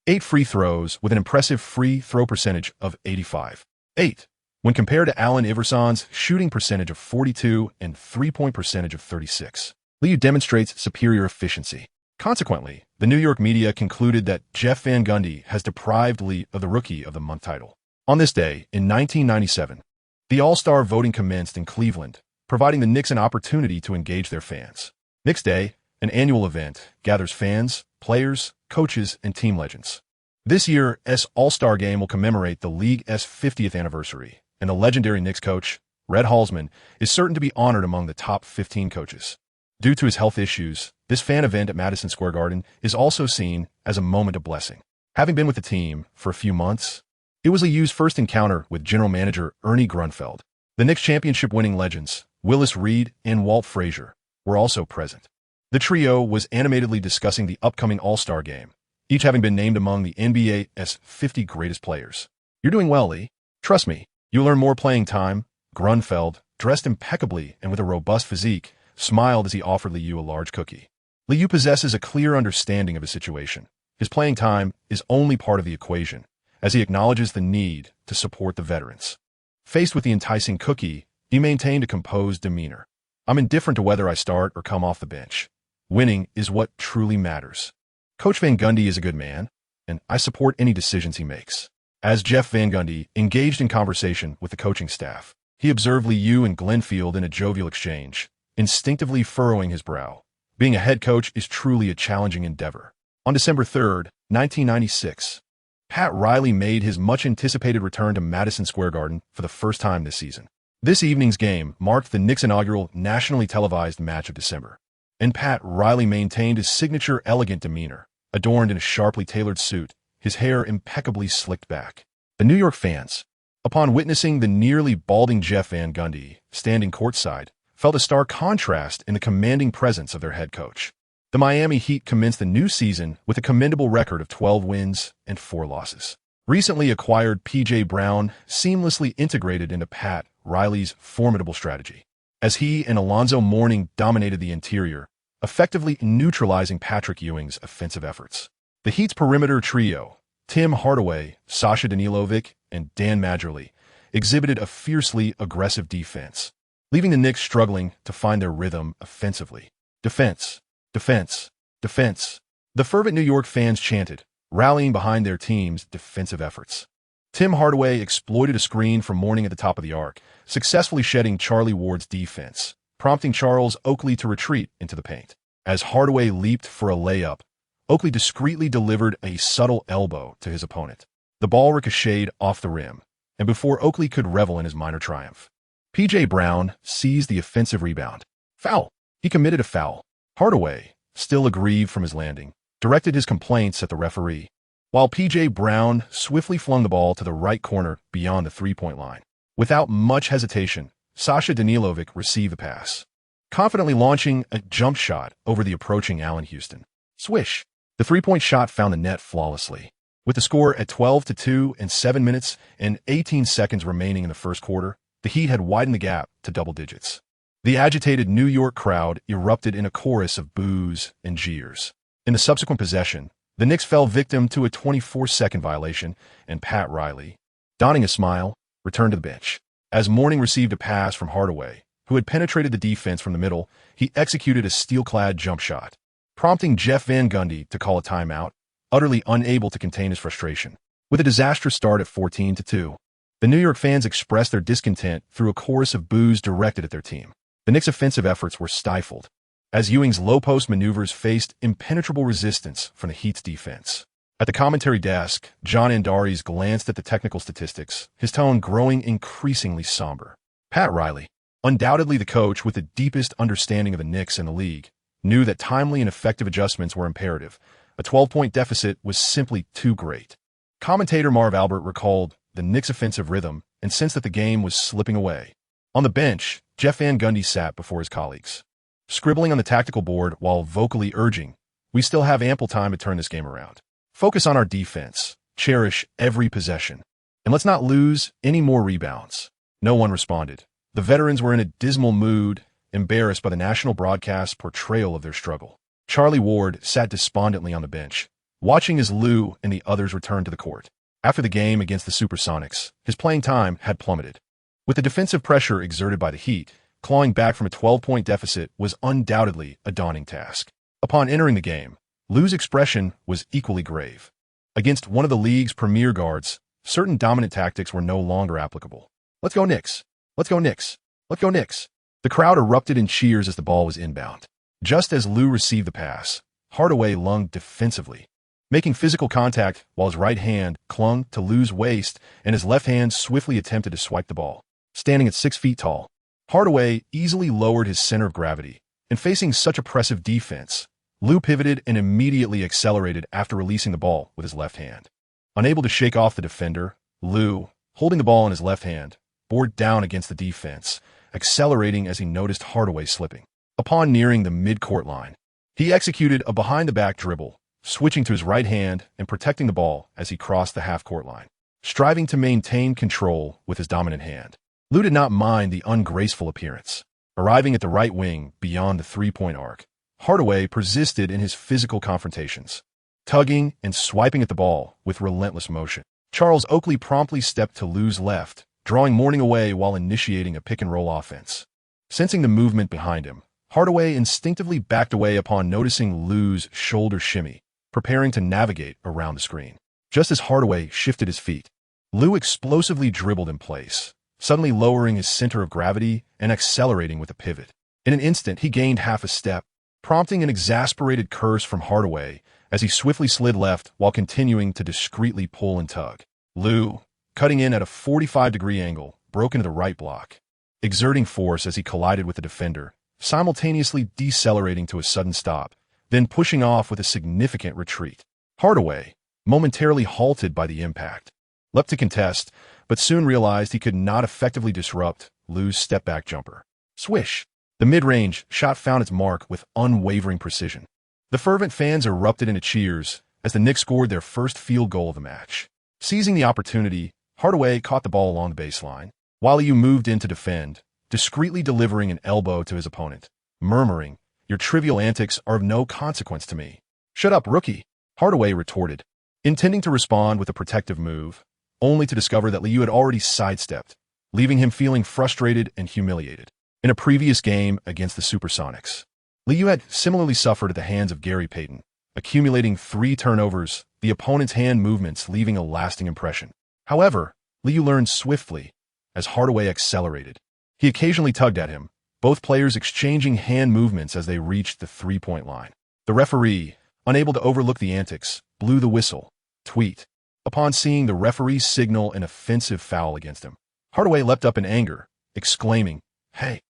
8 free throws with an impressive free throw percentage of 85.8. When compared to Allen Iverson's shooting percentage of 42 and 3-point percentage of 36, Lee demonstrates superior efficiency. Consequently, the New York media concluded that Jeff Van Gundy has deprived Lee of the Rookie of the Month title. On this day, in 1997, the All-Star voting commenced in Cleveland, providing the Knicks an opportunity to engage their fans. Knicks Day, an annual event, gathers fans, players, coaches, and team legends. This year's All-Star Game will commemorate the league's 50th anniversary, and the legendary Knicks coach, Red Halsman, is certain to be honored among the top 15 coaches. Due to his health issues, this fan event at Madison Square Garden is also seen as a moment of blessing. Having been with the team for a few months, it was Liu's first encounter with general manager Ernie Grunfeld. The Knicks championship-winning legends, Willis Reed and Walt Frazier, were also present. The trio was animatedly discussing the upcoming All-Star Game, each having been named among the NBA's 50 greatest players. "You're doing well, Lee. Trust me, you'll earn more playing time." Grunfeld, dressed impeccably and with a robust physique, smiled as he offered Liu a large cookie. Liu possesses a clear understanding of his situation. His playing time is only part of the equation, as he acknowledges the need to support the veterans. Faced with the enticing cookie, he maintained a composed demeanor. "I'm indifferent to whether I start or come off the bench. Winning is what truly matters." Coach Van Gundy is a good man, and I support any decisions he makes. As Jeff Van Gundy engaged in conversation with the coaching staff, he observed Liu and Glenfield in a jovial exchange, instinctively furrowing his brow. Being a head coach is truly a challenging endeavor. On December 3, 1996, Pat Riley made his much-anticipated return to Madison Square Garden for the first time this season. This evening's game marked the Knicks' inaugural nationally televised match of December, and Pat Riley maintained his signature elegant demeanor, adorned in a sharply tailored suit, his hair impeccably slicked back. The New York fans, upon witnessing the nearly balding Jeff Van Gundy standing courtside, felt a stark contrast in the commanding presence of their head coach. The Miami Heat commenced the new season with a commendable record of 12 wins and 4 losses. Recently acquired P.J. Brown seamlessly integrated into Pat Riley's formidable strategy, as he and Alonzo Mourning dominated the interior, effectively neutralizing Patrick Ewing's offensive efforts. The Heat's perimeter trio, Tim Hardaway, Sasha Danilovic, and Dan Majerle, exhibited a fiercely aggressive defense, leaving the Knicks struggling to find their rhythm offensively. Defense, defense, defense. The fervent New York fans chanted, rallying behind their team's defensive efforts. Tim Hardaway exploited a screen from Mourning at the top of the arc, successfully shedding Charlie Ward's defense, prompting Charles Oakley to retreat into the paint. As Hardaway leaped for a layup, Oakley discreetly delivered a subtle elbow to his opponent. The ball ricocheted off the rim, and before Oakley could revel in his minor triumph, P.J. Brown seized the offensive rebound. Foul! He committed a foul. Hardaway, still aggrieved from his landing, directed his complaints at the referee, while P.J. Brown swiftly flung the ball to the right corner beyond the three-point line. Without much hesitation, Sasha Danilovic received the pass, confidently launching a jump shot over the approaching Allen Houston. Swish! The three-point shot found the net flawlessly. With the score at 12-2 and 7 minutes and 18 seconds remaining in the first quarter, the Heat had widened the gap to double digits. The agitated New York crowd erupted in a chorus of boos and jeers. In the subsequent possession, the Knicks fell victim to a 24-second violation, and Pat Riley, donning a smile, returned to the bench. As Mourning received a pass from Hardaway, who had penetrated the defense from the middle, he executed a steel-clad jump shot, prompting Jeff Van Gundy to call a timeout, utterly unable to contain his frustration. With a disastrous start at 14-2, the New York fans expressed their discontent through a chorus of boos directed at their team. The Knicks' offensive efforts were stifled, as Ewing's low-post maneuvers faced impenetrable resistance from the Heat's defense. At the commentary desk, John Andares glanced at the technical statistics, his tone growing increasingly somber. Pat Riley, undoubtedly the coach with the deepest understanding of the Knicks in the league, knew that timely and effective adjustments were imperative. A 12-point deficit was simply too great. Commentator Marv Albert recalled the Knicks' offensive rhythm and sensed that the game was slipping away. On the bench, Jeff Van Gundy sat before his colleagues, scribbling on the tactical board while vocally urging, "We still have ample time to turn this game around. Focus on our defense, cherish every possession, and let's not lose any more rebounds." No one responded. The veterans were in a dismal mood, embarrassed by the national broadcast's portrayal of their struggle. Charlie Ward sat despondently on the bench, watching as Lou and the others returned to the court. After the game against the Supersonics, his playing time had plummeted. With the defensive pressure exerted by the Heat, clawing back from a 12-point deficit was undoubtedly a daunting task. Upon entering the game, Lou's expression was equally grave. Against one of the league's premier guards, certain dominant tactics were no longer applicable. "Let's go Knicks! Let's go Knicks! Let's go Knicks!" The crowd erupted in cheers as the ball was inbound. Just as Lou received the pass, Hardaway lunged defensively, making physical contact while his right hand clung to Lou's waist and his left hand swiftly attempted to swipe the ball. Standing at 6 feet tall, Hardaway easily lowered his center of gravity, and facing such oppressive defense, Lou pivoted and immediately accelerated after releasing the ball with his left hand. Unable to shake off the defender, Lou, holding the ball in his left hand, bore down against the defense, accelerating as he noticed Hardaway slipping. Upon nearing the mid-court line, he executed a behind-the-back dribble, switching to his right hand and protecting the ball as he crossed the half-court line, striving to maintain control with his dominant hand. Lou did not mind the ungraceful appearance. Arriving at the right wing beyond the three-point arc, Hardaway persisted in his physical confrontations, tugging and swiping at the ball with relentless motion. Charles Oakley promptly stepped to Lou's left, drawing Mourning away while initiating a pick-and-roll offense. Sensing the movement behind him, Hardaway instinctively backed away upon noticing Lou's shoulder shimmy, preparing to navigate around the screen. Just as Hardaway shifted his feet, Liu explosively dribbled in place, suddenly lowering his center of gravity and accelerating with a pivot. In an instant, he gained half a step, prompting an exasperated curse from Hardaway as he swiftly slid left while continuing to discreetly pull and tug. Liu, cutting in at a 45-degree angle, broke into the right block, exerting force as he collided with the defender, simultaneously decelerating to a sudden stop, then pushing off with a significant retreat. Hardaway, momentarily halted by the impact, leapt to contest, but soon realized he could not effectively disrupt Liu's step-back jumper. Swish! The mid-range shot found its mark with unwavering precision. The fervent fans erupted into cheers as the Knicks scored their first field goal of the match. Seizing the opportunity, Hardaway caught the ball along the baseline, while Liu moved in to defend, discreetly delivering an elbow to his opponent, murmuring, "Your trivial antics are of no consequence to me." "Shut up, rookie," Hardaway retorted, intending to respond with a protective move, only to discover that Liu had already sidestepped, leaving him feeling frustrated and humiliated. In a previous game against the Supersonics, Liu had similarly suffered at the hands of Gary Payton, accumulating 3 turnovers, the opponent's hand movements leaving a lasting impression. However, Liu learned swiftly as Hardaway accelerated. He occasionally tugged at him, both players exchanging hand movements as they reached the three-point line. The referee, unable to overlook the antics, blew the whistle. Tweet. Upon seeing the referee signal an offensive foul against him, Hardaway leapt up in anger, exclaiming, Hey,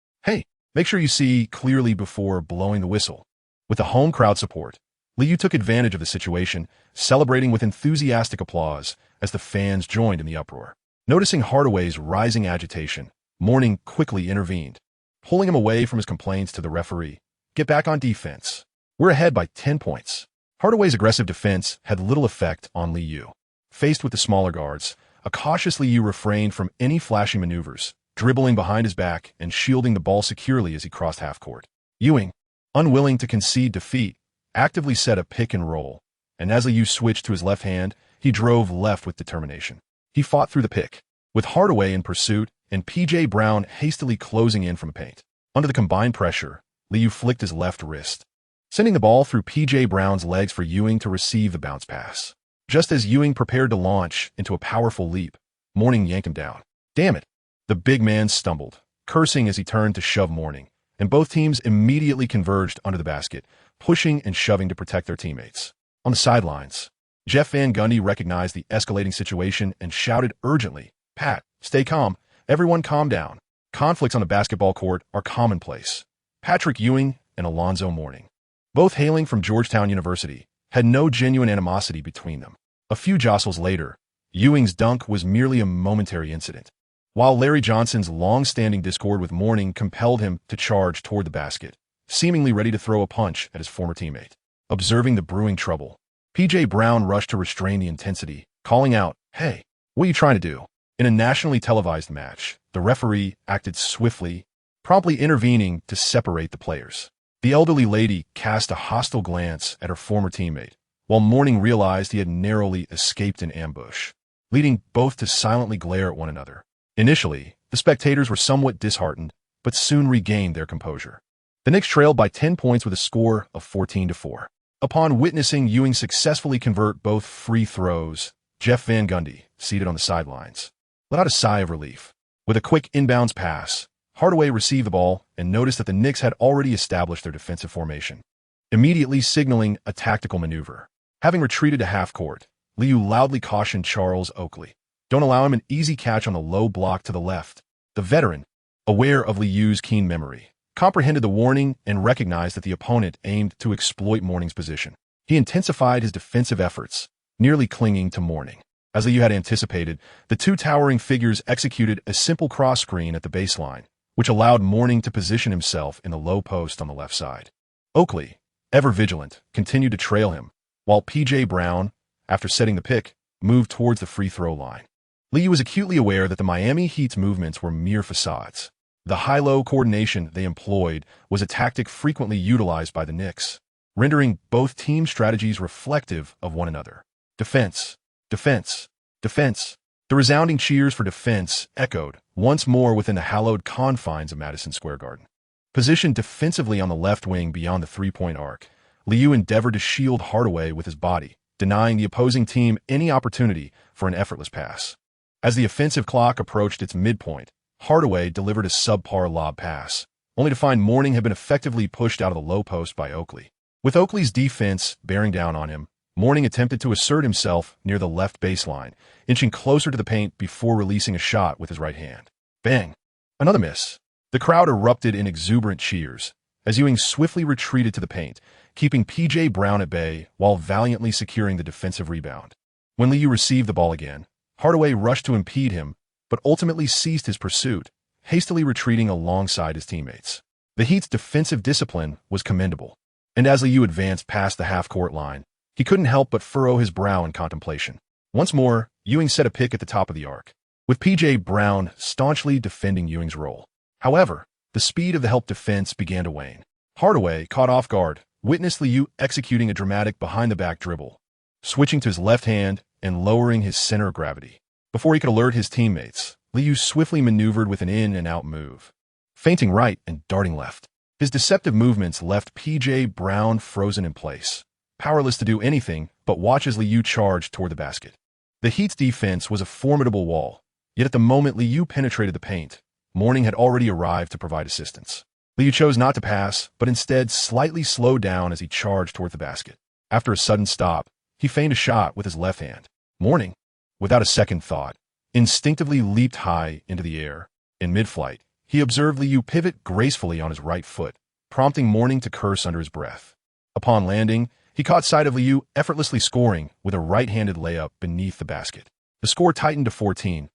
make sure you see clearly before blowing the whistle." With the home crowd support, Liu took advantage of the situation, celebrating with enthusiastic applause as the fans joined in the uproar. Noticing Hardaway's rising agitation, Mourning quickly intervened, pulling him away from his complaints to the referee. "Get back on defense. We're ahead by 10 points. Hardaway's aggressive defense had little effect on Liu. Faced with the smaller guards, a cautious Liu refrained from any flashy maneuvers, dribbling behind his back and shielding the ball securely as he crossed half-court. Ewing, unwilling to concede defeat, actively set a pick and roll, and as Liu switched to his left hand, he drove left with determination. He fought through the pick, with Hardaway in pursuit and P.J. Brown hastily closing in from paint. Under the combined pressure, Liu flicked his left wrist, sending the ball through P.J. Brown's legs for Ewing to receive the bounce pass. Just as Ewing prepared to launch into a powerful leap, Mourning yanked him down. "Damn it!" The big man stumbled, cursing as he turned to shove Mourning, and both teams immediately converged under the basket, pushing and shoving to protect their teammates. On the sidelines, Jeff Van Gundy recognized the escalating situation and shouted urgently, "Pat, stay calm. Everyone calm down. Conflicts on the basketball court are commonplace." Patrick Ewing and Alonzo Mourning, both hailing from Georgetown University, had no genuine animosity between them. A few jostles later, Ewing's dunk was merely a momentary incident, while Larry Johnson's long-standing discord with Mourning compelled him to charge toward the basket, seemingly ready to throw a punch at his former teammate. Observing the brewing trouble, P.J. Brown rushed to restrain the intensity, calling out, "Hey, what are you trying to do?" In a nationally televised match, the referee acted swiftly, promptly intervening to separate the players. The elderly lady cast a hostile glance at her former teammate, while Mourning realized he had narrowly escaped an ambush, leading both to silently glare at one another. Initially, the spectators were somewhat disheartened, but soon regained their composure. The Knicks trailed by 10 points with a score of 14-4. Upon witnessing Ewing successfully convert both free throws, Jeff Van Gundy, seated on the sidelines, let out a sigh of relief. With a quick inbounds pass, Hardaway received the ball and noticed that the Knicks had already established their defensive formation, immediately signaling a tactical maneuver. Having retreated to half-court, Liu loudly cautioned Charles Oakley, "Don't allow him an easy catch on the low block to the left." The veteran, aware of Liu's keen memory, comprehended the warning and recognized that the opponent aimed to exploit Mourning's position. He intensified his defensive efforts, nearly clinging to Mourning. As Liu had anticipated, the two towering figures executed a simple cross-screen at the baseline, which allowed Mourning to position himself in the low post on the left side. Oakley, ever vigilant, continued to trail him, while P.J. Brown, after setting the pick, moved towards the free throw line. Liu was acutely aware that the Miami Heat's movements were mere facades. The high-low coordination they employed was a tactic frequently utilized by the Knicks, rendering both team strategies reflective of one another. Defense, defense, defense. The resounding cheers for defense echoed once more within the hallowed confines of Madison Square Garden. Positioned defensively on the left wing beyond the three-point arc, Liu endeavored to shield Hardaway with his body, denying the opposing team any opportunity for an effortless pass. As the offensive clock approached its midpoint, Hardaway delivered a subpar lob pass, only to find Mourning had been effectively pushed out of the low post by Oakley. With Oakley's defense bearing down on him, Mourning attempted to assert himself near the left baseline, inching closer to the paint before releasing a shot with his right hand. Bang! Another miss. The crowd erupted in exuberant cheers as Ewing swiftly retreated to the paint, keeping P.J. Brown at bay while valiantly securing the defensive rebound. When Liu received the ball again, Hardaway rushed to impede him, but ultimately ceased his pursuit, hastily retreating alongside his teammates. The Heat's defensive discipline was commendable, and as Liu advanced past the half-court line, he couldn't help but furrow his brow in contemplation. Once more, Ewing set a pick at the top of the arc, with P.J. Brown staunchly defending Ewing's roll. However, the speed of the help defense began to wane. Hardaway, caught off guard, witnessed Liu executing a dramatic behind-the-back dribble, switching to his left hand and lowering his center of gravity. Before he could alert his teammates, Liu swiftly maneuvered with an in-and-out move, feinting right and darting left. His deceptive movements left P.J. Brown frozen in place, powerless to do anything but watch as Liu charged toward the basket. The Heat's defense was a formidable wall, yet at the moment Liu penetrated the paint, Mourning had already arrived to provide assistance. Liu chose not to pass, but instead slightly slowed down as he charged toward the basket. After a sudden stop, he feigned a shot with his left hand. Mourning, without a second thought, instinctively leaped high into the air. In mid-flight, he observed Liu pivot gracefully on his right foot, prompting Mourning to curse under his breath. Upon landing, he caught sight of Liu effortlessly scoring with a right-handed layup beneath the basket. The score tightened to 14-8,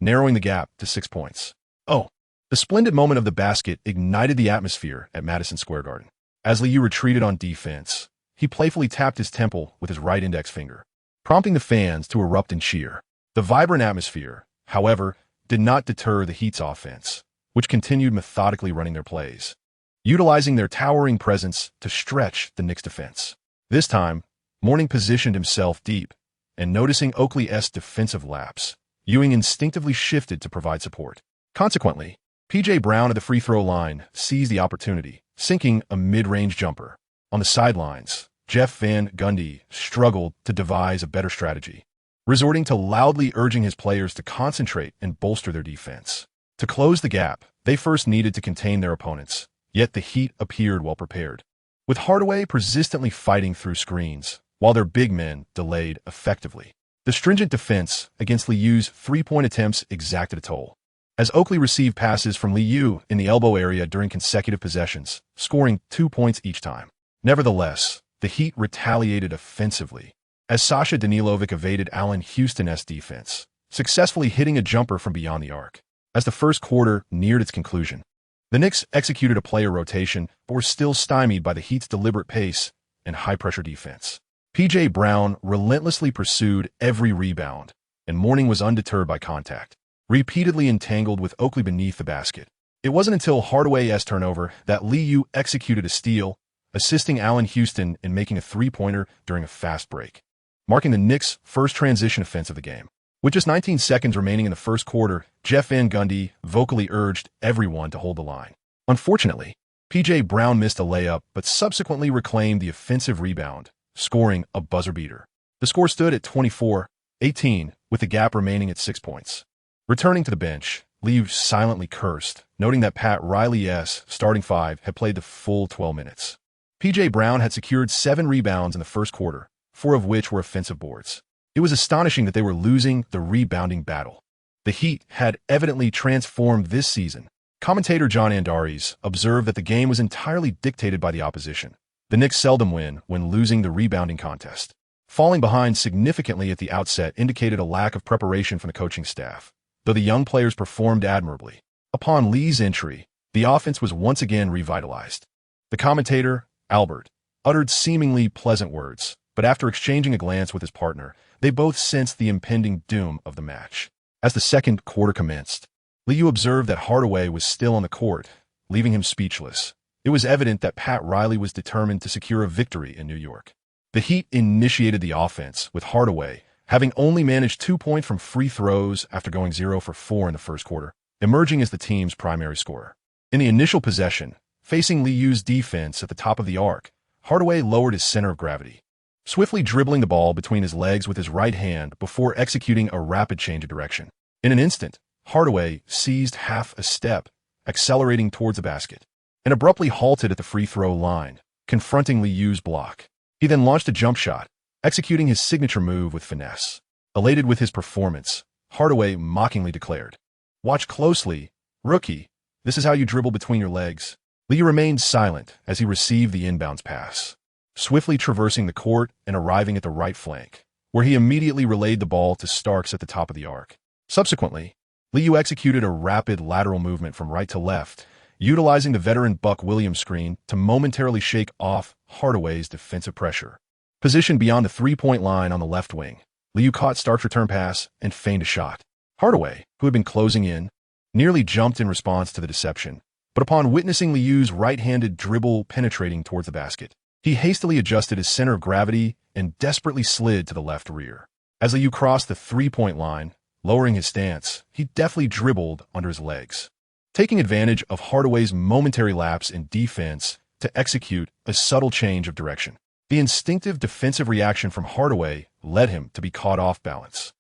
narrowing the gap to 6 points. Oh, the splendid moment of the basket ignited the atmosphere at Madison Square Garden. As Liu retreated on defense, he playfully tapped his temple with his right index finger, prompting the fans to erupt in cheer. The vibrant atmosphere, however, did not deter the Heat's offense, which continued methodically running their plays, utilizing their towering presence to stretch the Knicks' defense. This time, Mourning positioned himself deep, and noticing Oakley's defensive lapse, Ewing instinctively shifted to provide support. Consequently, P.J. Brown at the free throw line seized the opportunity, sinking a mid-range jumper. On the sidelines, Jeff Van Gundy struggled to devise a better strategy, resorting to loudly urging his players to concentrate and bolster their defense. To close the gap, they first needed to contain their opponents, yet the Heat appeared well prepared, with Hardaway persistently fighting through screens, while their big men delayed effectively. The stringent defense against Liu's three-point attempts exacted a toll, as Oakley received passes from Liu in the elbow area during consecutive possessions, scoring 2 points each time. Nevertheless, the Heat retaliated offensively, as Sasha Danilovic evaded Allen Houston's defense, successfully hitting a jumper from beyond the arc. As the first quarter neared its conclusion, the Knicks executed a player rotation but were still stymied by the Heat's deliberate pace and high-pressure defense. P.J. Brown relentlessly pursued every rebound, and Mourning was undeterred by contact, repeatedly entangled with Oakley beneath the basket. It wasn't until Hardaway's turnover that Liu executed a steal, assisting Allen Houston in making a three-pointer during a fast break, marking the Knicks' first transition offense of the game. With just 19 seconds remaining in the first quarter, Jeff Van Gundy vocally urged everyone to hold the line. Unfortunately, P.J. Brown missed a layup but subsequently reclaimed the offensive rebound, scoring a buzzer beater. The score stood at 24-18, with the gap remaining at 6 points. Returning to the bench, Liu silently cursed, noting that Pat Riley's starting five had played the full 12 minutes. P.J. Brown had secured 7 rebounds in the first quarter, 4 of which were offensive boards. It was astonishing that they were losing the rebounding battle. The Heat had evidently transformed this season. Commentator John Andares observed that the game was entirely dictated by the opposition. The Knicks seldom win when losing the rebounding contest. Falling behind significantly at the outset indicated a lack of preparation from the coaching staff, though the young players performed admirably. Upon Lee's entry, the offense was once again revitalized. The commentator, Albert, uttered seemingly pleasant words, but after exchanging a glance with his partner, they both sensed the impending doom of the match. As the second quarter commenced, Liu observed that Hardaway was still on the court, leaving him speechless. It was evident that Pat Riley was determined to secure a victory in New York. The Heat initiated the offense, with Hardaway, having only managed 2 points from free throws after going 0 for 4 in the first quarter, emerging as the team's primary scorer. In the initial possession, facing Liu's defense at the top of the arc, Hardaway lowered his center of gravity, swiftly dribbling the ball between his legs with his right hand before executing a rapid change of direction. In an instant, Hardaway seized half a step, accelerating towards the basket, and abruptly halted at the free throw line, confronting Liu's block. He then launched a jump shot, executing his signature move with finesse. Elated with his performance, Hardaway mockingly declared, "Watch closely, rookie. This is how you dribble between your legs." Liu remained silent as he received the inbounds pass, swiftly traversing the court and arriving at the right flank, where he immediately relayed the ball to Starks at the top of the arc. Subsequently, Liu executed a rapid lateral movement from right to left, utilizing the veteran Buck Williams screen to momentarily shake off Hardaway's defensive pressure. Positioned beyond the three-point line on the left wing, Liu caught Stark's return pass and feigned a shot. Hardaway, who had been closing in, nearly jumped in response to the deception, but upon witnessing Liu's right-handed dribble penetrating towards the basket, he hastily adjusted his center of gravity and desperately slid to the left rear. As Liu crossed the three-point line, lowering his stance, he deftly dribbled under his legs, taking advantage of Hardaway's momentary lapse in defense to execute a subtle change of direction. The instinctive defensive reaction from Hardaway led him to be caught off balance,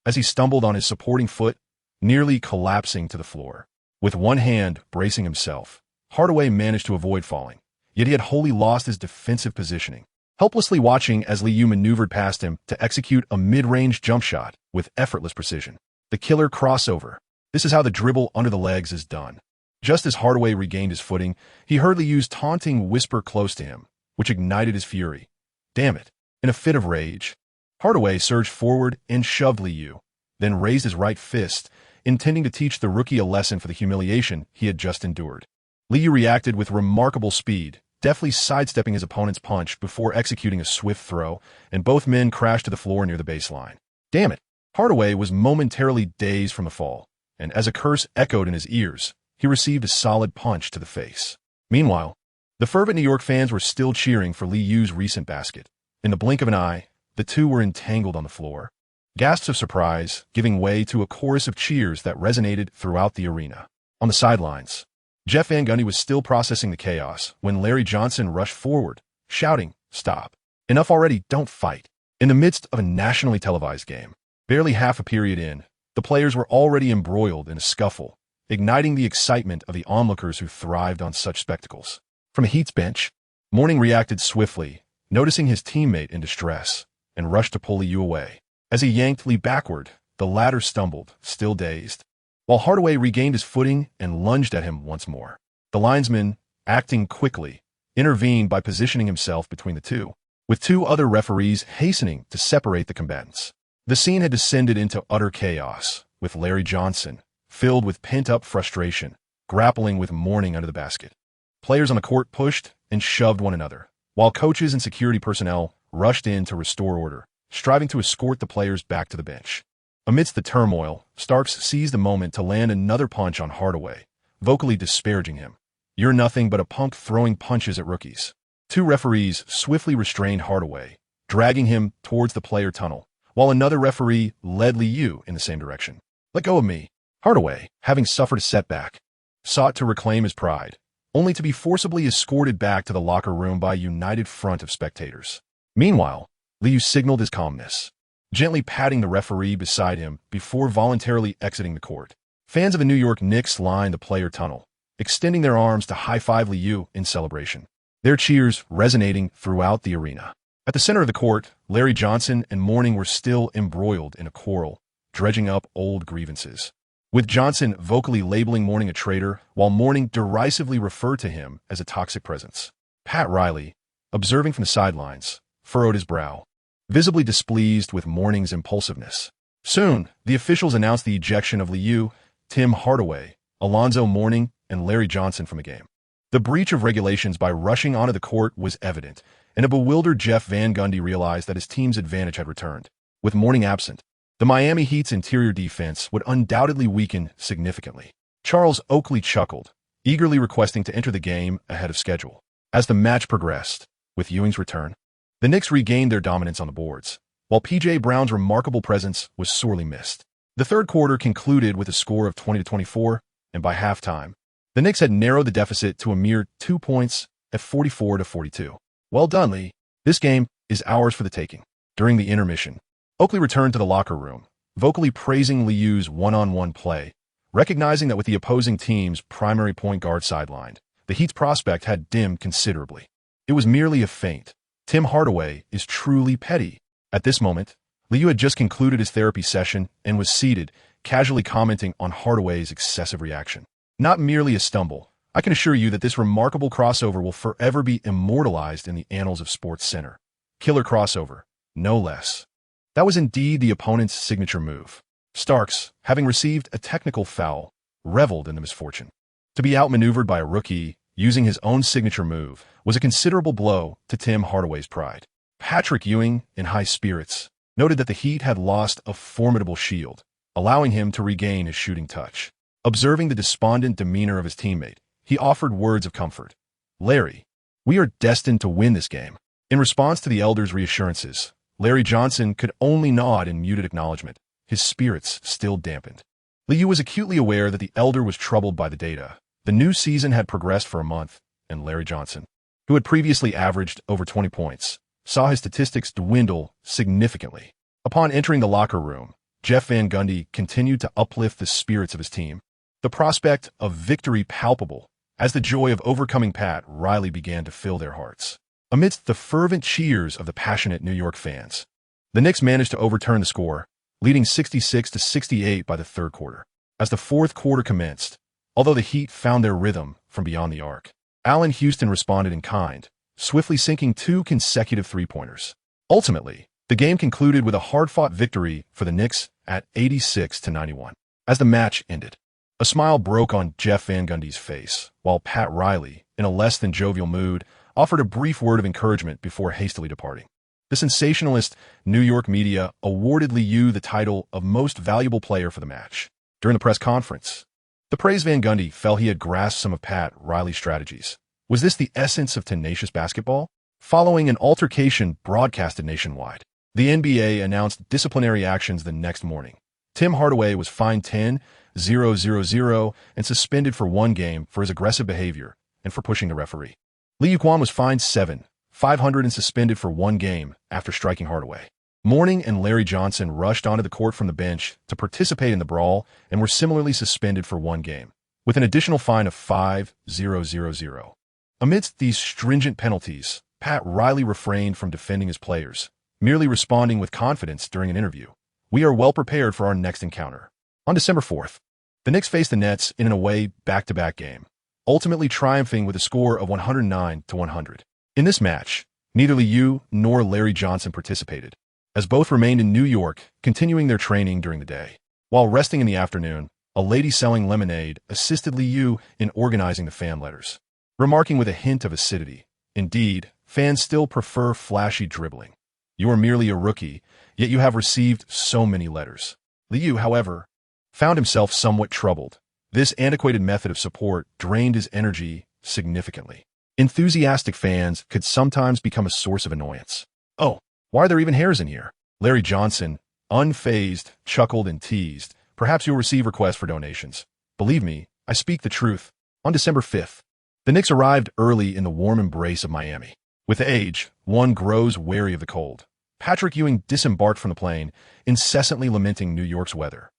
as he stumbled on his supporting foot, nearly collapsing to the floor. With one hand bracing himself, Hardaway managed to avoid falling, yet he had wholly lost his defensive positioning. Helplessly watching as Liu maneuvered past him to execute a mid-range jump shot with effortless precision. The killer crossover. This is how the dribble under the legs is done. Just as Hardaway regained his footing, he heard Liu's taunting whisper close to him, which ignited his fury. Damn it. In a fit of rage, Hardaway surged forward and shoved Liu, then raised his right fist, intending to teach the rookie a lesson for the humiliation he had just endured. Liu reacted with remarkable speed, deftly sidestepping his opponent's punch before executing a swift throw, and both men crashed to the floor near the baseline. Damn it! Hardaway was momentarily dazed from the fall, and as a curse echoed in his ears, he received a solid punch to the face. Meanwhile, the fervent New York fans were still cheering for Liu's recent basket. In the blink of an eye, the two were entangled on the floor, gasps of surprise giving way to a chorus of cheers that resonated throughout the arena. On the sidelines, Jeff Van Gundy was still processing the chaos when Larry Johnson rushed forward, shouting, "Stop. Enough already, don't fight." In the midst of a nationally televised game, barely half a period in, the players were already embroiled in a scuffle, igniting the excitement of the onlookers who thrived on such spectacles. From a Heat's bench, Mourning reacted swiftly, noticing his teammate in distress, and rushed to pull Liu away. As he yanked Lee backward, the latter stumbled, still dazed, while Hardaway regained his footing and lunged at him once more. The linesman, acting quickly, intervened by positioning himself between the two, with two other referees hastening to separate the combatants. The scene had descended into utter chaos, with Larry Johnson, filled with pent-up frustration, grappling with Mourning under the basket. Players on the court pushed and shoved one another, while coaches and security personnel rushed in to restore order, striving to escort the players back to the bench. Amidst the turmoil, Starks seized the moment to land another punch on Hardaway, vocally disparaging him. "You're nothing but a punk throwing punches at rookies." Two referees swiftly restrained Hardaway, dragging him towards the player tunnel, while another referee led Liu in the same direction. "Let go of me." Hardaway, having suffered a setback, sought to reclaim his pride, only to be forcibly escorted back to the locker room by a united front of spectators. Meanwhile, Liu signaled his calmness, gently patting the referee beside him before voluntarily exiting the court. Fans of the New York Knicks lined the player tunnel, extending their arms to high-five Liu in celebration, their cheers resonating throughout the arena. At the center of the court, Larry Johnson and Mourning were still embroiled in a quarrel, dredging up old grievances, with Johnson vocally labeling Mourning a traitor, while Mourning derisively referred to him as a toxic presence. Pat Riley, observing from the sidelines, furrowed his brow, visibly displeased with Mourning's impulsiveness. Soon, the officials announced the ejection of Liu, Tim Hardaway, Alonzo Mourning, and Larry Johnson from the game. The breach of regulations by rushing onto the court was evident, and a bewildered Jeff Van Gundy realized that his team's advantage had returned. With Mourning absent, the Miami Heat's interior defense would undoubtedly weaken significantly. Charles Oakley chuckled, eagerly requesting to enter the game ahead of schedule. As the match progressed, with Ewing's return, the Knicks regained their dominance on the boards, while P.J. Brown's remarkable presence was sorely missed. The third quarter concluded with a score of 20-24, and by halftime, the Knicks had narrowed the deficit to a mere 2 points at 44-42. Well done, Lee. This game is ours for the taking. During the intermission, Oakley returned to the locker room, vocally praising Liu's one-on-one play, recognizing that with the opposing team's primary point guard sidelined, the Heat's prospect had dimmed considerably. It was merely a feint. Tim Hardaway is truly petty. At this moment, Liu had just concluded his therapy session and was seated, casually commenting on Hardaway's excessive reaction. Not merely a stumble, I can assure you that this remarkable crossover will forever be immortalized in the annals of Sports Center. Killer crossover, no less. That was indeed the opponent's signature move. Starks, having received a technical foul, reveled in the misfortune. To be outmaneuvered by a rookie using his own signature move was a considerable blow to Tim Hardaway's pride. Patrick Ewing, in high spirits, noted that the Heat had lost a formidable shield, allowing him to regain his shooting touch. Observing the despondent demeanor of his teammate, he offered words of comfort. "Larry, we are destined to win this game." In response to the elder's reassurances, Larry Johnson could only nod in muted acknowledgement, his spirits still dampened. Liu was acutely aware that the elder was troubled by the data. The new season had progressed for a month, and Larry Johnson, who had previously averaged over 20 points, saw his statistics dwindle significantly. Upon entering the locker room, Jeff Van Gundy continued to uplift the spirits of his team, the prospect of victory palpable as the joy of overcoming Pat Riley began to fill their hearts. Amidst the fervent cheers of the passionate New York fans, the Knicks managed to overturn the score, leading 66-68 by the third quarter. As the fourth quarter commenced, although the Heat found their rhythm from beyond the arc, Allen Houston responded in kind, swiftly sinking 2 consecutive three-pointers. Ultimately, the game concluded with a hard-fought victory for the Knicks at 86-91. As the match ended, a smile broke on Jeff Van Gundy's face, while Pat Riley, in a less than jovial mood, offered a brief word of encouragement before hastily departing. The sensationalist New York media awarded Liu the title of Most Valuable Player for the match. During the press conference, the praised Van Gundy felt he had grasped some of Pat Riley's strategies. Was this the essence of tenacious basketball? Following an altercation broadcasted nationwide, the NBA announced disciplinary actions the next morning. Tim Hardaway was fined $10,000 and suspended for 1 game for his aggressive behavior and for pushing the referee. Liu Quan was fined $7,500 and suspended for 1 game after striking Hardaway. Mourning and Larry Johnson rushed onto the court from the bench to participate in the brawl and were similarly suspended for 1 game, with an additional fine of $5,000. Amidst these stringent penalties, Pat Riley refrained from defending his players, merely responding with confidence during an interview. "We are well prepared for our next encounter." On December 4th, the Knicks faced the Nets in an away back-to-back game, ultimately triumphing with a score of 109-100. In this match, neither Liu nor Larry Johnson participated, as both remained in New York, continuing their training during the day. While resting in the afternoon, a lady selling lemonade assisted Liu in organizing the fan letters, remarking with a hint of acidity, "Indeed, fans still prefer flashy dribbling. You are merely a rookie, yet you have received so many letters." Liu, however, found himself somewhat troubled. This antiquated method of support drained his energy significantly. Enthusiastic fans could sometimes become a source of annoyance. "Oh, why are there even hairs in here?" Larry Johnson, unfazed, chuckled and teased. "Perhaps you'll receive requests for donations. Believe me, I speak the truth." On December 5th, the Knicks arrived early in the warm embrace of Miami. With age, one grows wary of the cold. Patrick Ewing disembarked from the plane, incessantly lamenting New York's weather.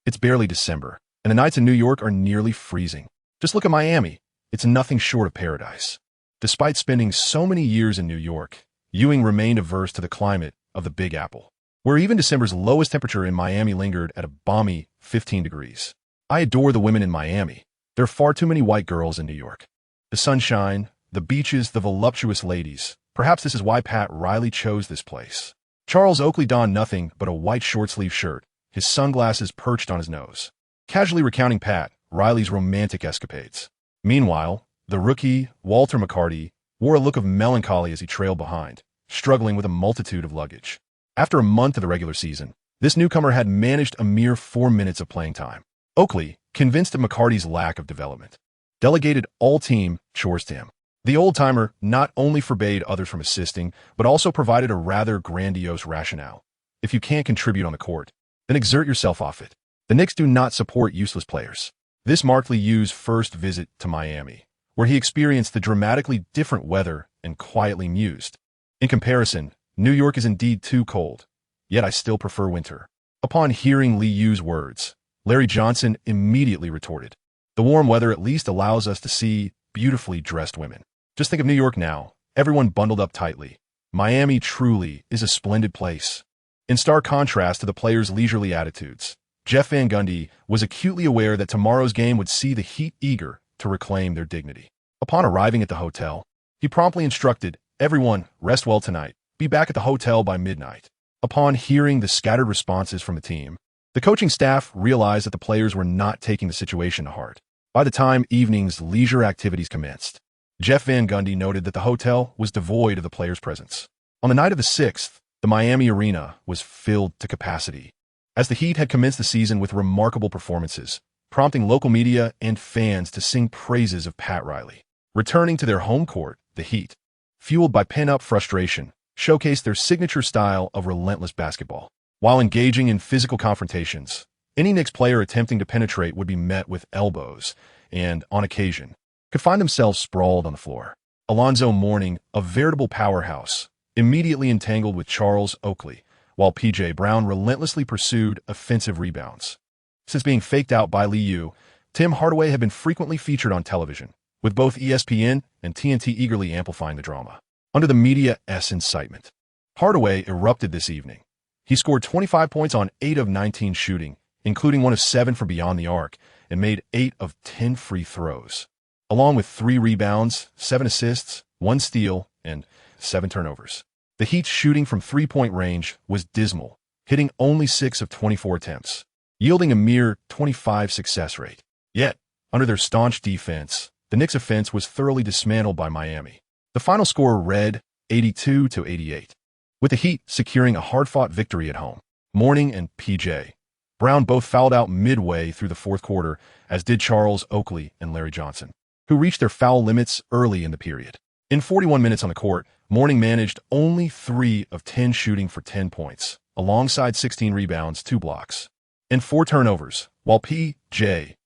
"It's barely December, and the nights in New York are nearly freezing. Just look at Miami. It's nothing short of paradise." Despite spending so many years in New York, Ewing remained averse to the climate of the Big Apple, where even December's lowest temperature in Miami lingered at a balmy 15 degrees. "I adore the women in Miami. There are far too many white girls in New York. The sunshine, the beaches, the voluptuous ladies. Perhaps this is why Pat Riley chose this place." Charles Oakley donned nothing but a white short-sleeve shirt, his sunglasses perched on his nose, casually recounting Pat Riley's romantic escapades. Meanwhile, the rookie, Walter McCarty, wore a look of melancholy as he trailed behind, struggling with a multitude of luggage. After a month of the regular season, this newcomer had managed a mere 4 minutes of playing time. Oakley, convinced of McCarty's lack of development, delegated all team chores to him. The old-timer not only forbade others from assisting, but also provided a rather grandiose rationale. "If you can't contribute on the court, then exert yourself off it. The Knicks do not support useless players." This marked Liu's first visit to Miami, where he experienced the dramatically different weather and quietly mused. In comparison, New York is indeed too cold, yet I still prefer winter. Upon hearing Li Yu's words, Larry Johnson immediately retorted, "The warm weather at least allows us to see beautifully dressed women. Just think of New York now, everyone bundled up tightly. Miami truly is a splendid place." In stark contrast to the players' leisurely attitudes, Jeff Van Gundy was acutely aware that tomorrow's game would see the Heat eager to reclaim their dignity. Upon arriving at the hotel, he promptly instructed, "Everyone, rest well tonight. Be back at the hotel by midnight." Upon hearing the scattered responses from the team, the coaching staff realized that the players were not taking the situation to heart. By the time evening's leisure activities commenced, Jeff Van Gundy noted that the hotel was devoid of the players' presence. On the night of the 6th, the Miami arena was filled to capacity, as the Heat had commenced the season with remarkable performances, prompting local media and fans to sing praises of Pat Riley. Returning to their home court, the Heat, fueled by pent-up frustration, showcased their signature style of relentless basketball. While engaging in physical confrontations, any Knicks player attempting to penetrate would be met with elbows and, on occasion, could find themselves sprawled on the floor. Alonzo Mourning, a veritable powerhouse, immediately entangled with Charles Oakley, while P.J. Brown relentlessly pursued offensive rebounds. Since being faked out by Li Yu, Tim Hardaway had been frequently featured on television, with both ESPN and TNT eagerly amplifying the drama. Under the media's incitement, Hardaway erupted this evening. He scored 25 points on 8 of 19 shooting, including 1 of 7 from beyond the arc, and made 8 of 10 free throws, along with 3 rebounds, 7 assists, 1 steal, and 7 turnovers. The Heat's shooting from three-point range was dismal, hitting only 6 of 24 attempts, yielding a mere 25% success rate. Yet, under their staunch defense, the Knicks' offense was thoroughly dismantled by Miami. The final score read 82-88, with the Heat securing a hard-fought victory at home. Mourning and P.J. Brown both fouled out midway through the fourth quarter, as did Charles Oakley and Larry Johnson, who reached their foul limits early in the period. In 41 minutes on the court, Mourning managed only 3 of 10 shooting for 10 points, alongside 16 rebounds, 2 blocks, and 4 turnovers, while P.J.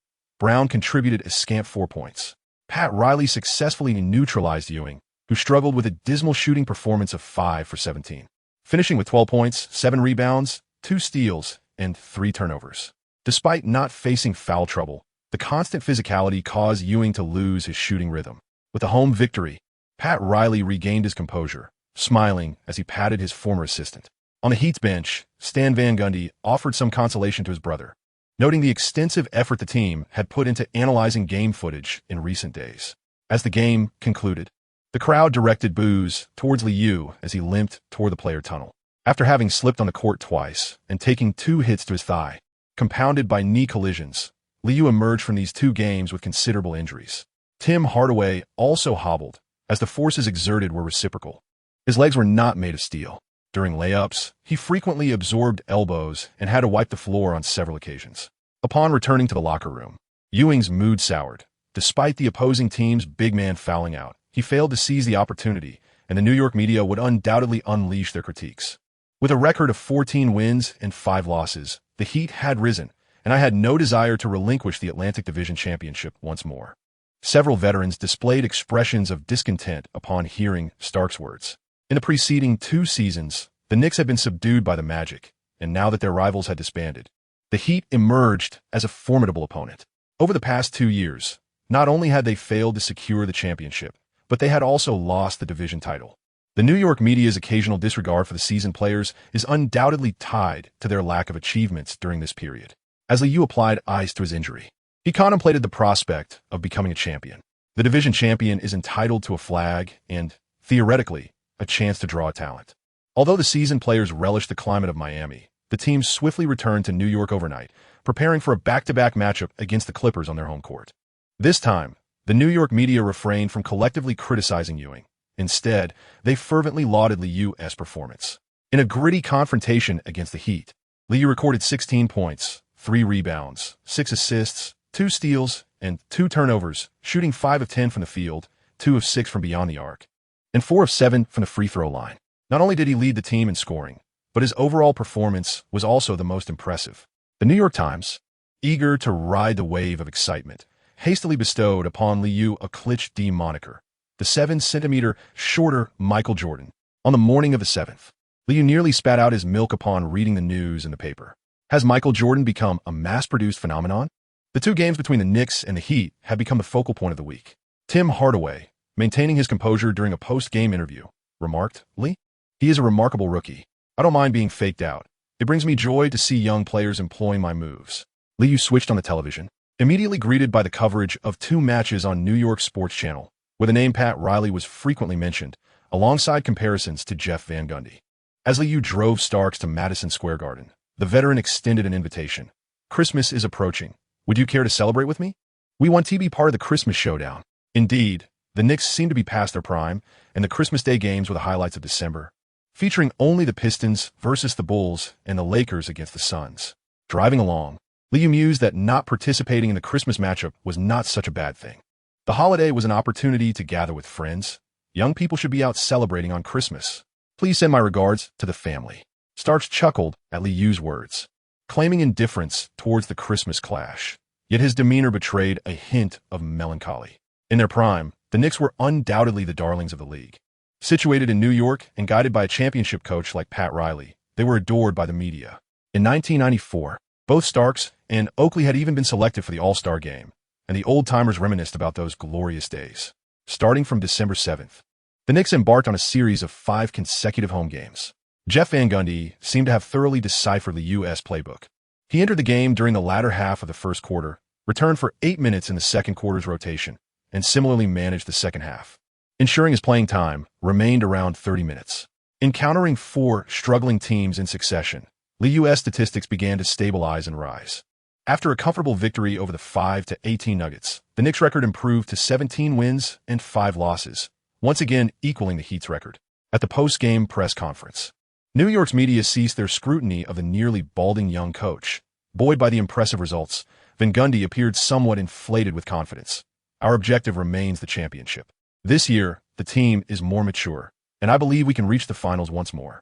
Brown contributed a scant 4 points. Pat Riley successfully neutralized Ewing, who struggled with a dismal shooting performance of 5 for 17, finishing with 12 points, 7 rebounds, 2 steals, and 3 turnovers. Despite not facing foul trouble, the constant physicality caused Ewing to lose his shooting rhythm. With a home victory, Pat Riley regained his composure, smiling as he patted his former assistant. On the Heat's bench, Stan Van Gundy offered some consolation to his brother, noting the extensive effort the team had put into analyzing game footage in recent days. As the game concluded, the crowd directed boos towards Li Yu as he limped toward the player tunnel. After having slipped on the court twice and taking 2 hits to his thigh, compounded by knee collisions, Li Yu emerged from these 2 games with considerable injuries. Tim Hardaway also hobbled, as the forces exerted were reciprocal. His legs were not made of steel. During layups, he frequently absorbed elbows and had to wipe the floor on several occasions. Upon returning to the locker room, Ewing's mood soured. Despite the opposing team's big man fouling out, he failed to seize the opportunity, and the New York media would undoubtedly unleash their critiques. With a record of 14 wins and 5 losses, the Heat had risen, and I had no desire to relinquish the Atlantic Division Championship once more. Several veterans displayed expressions of discontent upon hearing Stark's words. In the preceding 2 seasons, the Knicks had been subdued by the Magic, and now that their rivals had disbanded, the Heat emerged as a formidable opponent. Over the past 2 years, not only had they failed to secure the championship, but they had also lost the division title. The New York media's occasional disregard for the seasoned players is undoubtedly tied to their lack of achievements during this period. As Li Yu applied ice to his injury, he contemplated the prospect of becoming a champion. The division champion is entitled to a flag and, theoretically, a chance to draw a talent. Although the seasoned players relished the climate of Miami, the team swiftly returned to New York overnight, preparing for a back-to-back matchup against the Clippers on their home court. This time, the New York media refrained from collectively criticizing Ewing. Instead, they fervently lauded Li Yu's performance. In a gritty confrontation against the Heat, Li Yu recorded 16 points, 3 rebounds, 6 assists, 2 steals, and 2 turnovers, shooting 5 of 10 from the field, 2 of 6 from beyond the arc, and 4 of 7 from the free throw line. Not only did he lead the team in scoring, but his overall performance was also the most impressive. The New York Times, eager to ride the wave of excitement, hastily bestowed upon Li Yu a Klitsch D moniker, the 7-centimeter shorter Michael Jordan. On the morning of the 7th, Liu nearly spat out his milk upon reading the news in the paper. Has Michael Jordan become a mass-produced phenomenon? The two games between the Knicks and the Heat have become the focal point of the week. Tim Hardaway, maintaining his composure during a post-game interview, remarked, "Lee, he is a remarkable rookie. I don't mind being faked out. It brings me joy to see young players employing my moves." Liu switched on the television, immediately greeted by the coverage of two matches on New York Sports Channel, where the name Pat Riley was frequently mentioned, alongside comparisons to Jeff Van Gundy. As Liu drove Starks to Madison Square Garden, the veteran extended an invitation. "Christmas is approaching. Would you care to celebrate with me? We want to be part of the Christmas showdown." Indeed, the Knicks seem to be past their prime, and the Christmas Day games were the highlights of December, featuring only the Pistons versus the Bulls and the Lakers against the Suns. Driving along, Liu mused that not participating in the Christmas matchup was not such a bad thing. The holiday was an opportunity to gather with friends. Young people should be out celebrating on Christmas. "Please send my regards to the family." Starks chuckled at Liu's words, claiming indifference towards the Christmas clash, yet his demeanor betrayed a hint of melancholy. In their prime, the Knicks were undoubtedly the darlings of the league. Situated in New York and guided by a championship coach like Pat Riley, they were adored by the media. In 1994, both Starks and Oakley had even been selected for the All-Star game, and the old-timers reminisced about those glorious days. Starting from December 7th, the Knicks embarked on a series of 5 consecutive home games. Jeff Van Gundy seemed to have thoroughly deciphered the U.S. playbook. He entered the game during the latter half of the first quarter, returned for 8 minutes in the second quarter's rotation, and similarly managed the second half, ensuring his playing time remained around 30 minutes. Encountering 4 struggling teams in succession, the U.S. statistics began to stabilize and rise. After a comfortable victory over the 5-18 Nuggets, the Knicks' record improved to 17 wins and 5 losses, once again equaling the Heat's record. At the post-game press conference, New York's media ceased their scrutiny of the nearly balding young coach. Buoyed by the impressive results, Van Gundy appeared somewhat inflated with confidence. "Our objective remains the championship. This year, the team is more mature, and I believe we can reach the finals once more."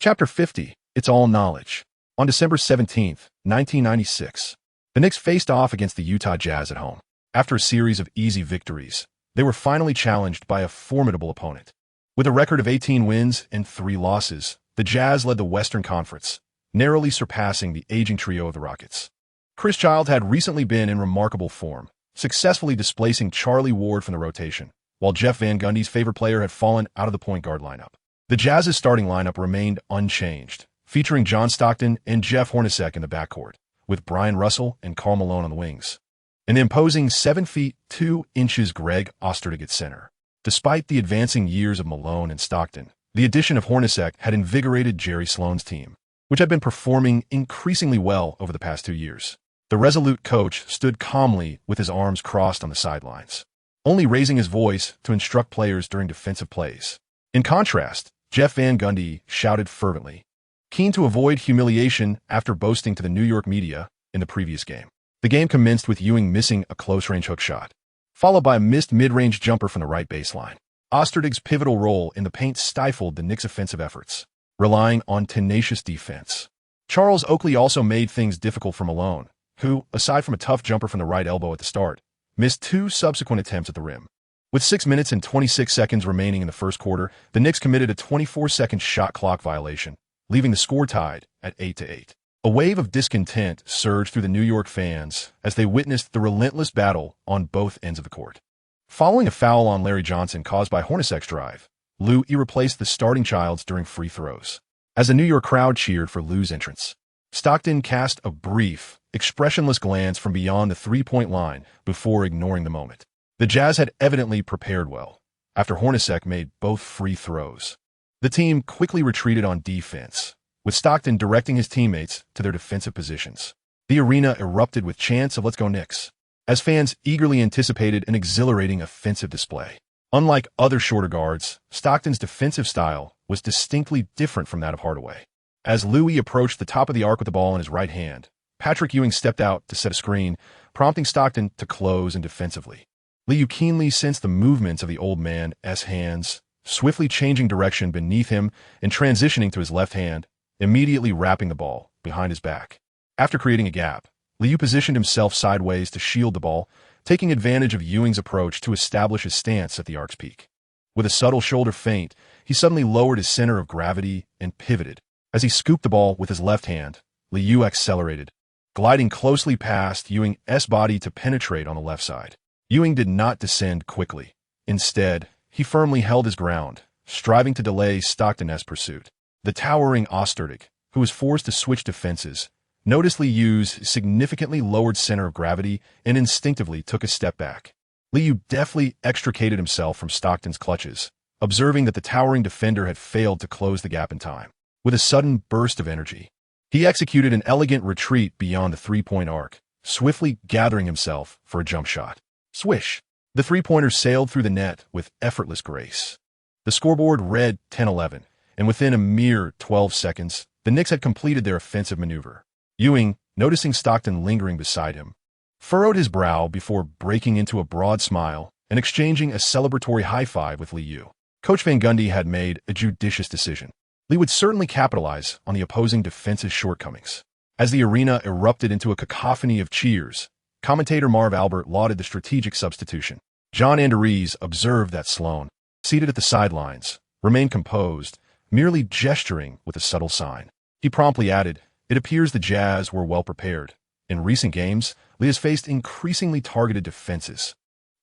Chapter 50, It's All Knowledge. On December 17, 1996, the Knicks faced off against the Utah Jazz at home. After a series of easy victories, they were finally challenged by a formidable opponent. With a record of 18 wins and 3 losses, the Jazz led the Western Conference, narrowly surpassing the aging trio of the Rockets. Chris Child had recently been in remarkable form, successfully displacing Charlie Ward from the rotation, while Jeff Van Gundy's favorite player had fallen out of the point guard lineup. The Jazz's starting lineup remained unchanged, featuring John Stockton and Jeff Hornacek in the backcourt, with Brian Russell and Karl Malone on the wings, and the imposing 7 feet 2 inches Greg Ostertag at center. Despite the advancing years of Malone and Stockton, the addition of Hornacek had invigorated Jerry Sloan's team, which had been performing increasingly well over the past 2 years. The resolute coach stood calmly with his arms crossed on the sidelines, only raising his voice to instruct players during defensive plays. In contrast, Jeff Van Gundy shouted fervently, keen to avoid humiliation after boasting to the New York media in the previous game. The game commenced with Ewing missing a close-range hook shot, followed by a missed mid-range jumper from the right baseline. Ostertag's pivotal role in the paint stifled the Knicks' offensive efforts, relying on tenacious defense. Charles Oakley also made things difficult for Malone, who, aside from a tough jumper from the right elbow at the start, missed 2 subsequent attempts at the rim. With 6 minutes and 26 seconds remaining in the first quarter, the Knicks committed a 24-second shot clock violation, leaving the score tied at 8-8. A wave of discontent surged through the New York fans as they witnessed the relentless battle on both ends of the court. Following a foul on Larry Johnson caused by Hornacek's drive, Lou replaced the starting Childs during free throws. As the New York crowd cheered for Lou's entrance, Stockton cast a brief, expressionless glance from beyond the three-point line before ignoring the moment. The Jazz had evidently prepared well. After Hornacek made both free throws, the team quickly retreated on defense, with Stockton directing his teammates to their defensive positions. The arena erupted with chants of "Let's go Knicks," as fans eagerly anticipated an exhilarating offensive display. Unlike other shorter guards, Stockton's defensive style was distinctly different from that of Hardaway. As Louis approached the top of the arc with the ball in his right hand, Patrick Ewing stepped out to set a screen, prompting Stockton to close in defensively. Liu keenly sensed the movements of the old man's hands, swiftly changing direction beneath him and transitioning to his left hand, immediately wrapping the ball behind his back. After creating a gap, Liu positioned himself sideways to shield the ball, taking advantage of Ewing's approach to establish his stance at the arc's peak. With a subtle shoulder feint, he suddenly lowered his center of gravity and pivoted. As he scooped the ball with his left hand, Liu accelerated, gliding closely past Ewing's body to penetrate on the left side. Ewing did not descend quickly. Instead, he firmly held his ground, striving to delay Stockton's pursuit. The towering Entersthe, who was forced to switch defenses, noticed Liu's significantly lowered center of gravity and instinctively took a step back. Liu deftly extricated himself from Stockton's clutches, observing that the towering defender had failed to close the gap in time. With a sudden burst of energy, he executed an elegant retreat beyond the three-point arc, swiftly gathering himself for a jump shot. Swish! The three-pointer sailed through the net with effortless grace. The scoreboard read 10-11, and within a mere 12 seconds, the Knicks had completed their offensive maneuver. Ewing, noticing Stockton lingering beside him, furrowed his brow before breaking into a broad smile and exchanging a celebratory high-five with Liu. Coach Van Gundy had made a judicious decision. Lee would certainly capitalize on the opposing defense's shortcomings. As the arena erupted into a cacophony of cheers, commentator Marv Albert lauded the strategic substitution. John Andrees observed that Sloan, seated at the sidelines, remained composed, merely gesturing with a subtle sign. He promptly added, "It appears the Jazz were well prepared. In recent games, Lee has faced increasingly targeted defenses."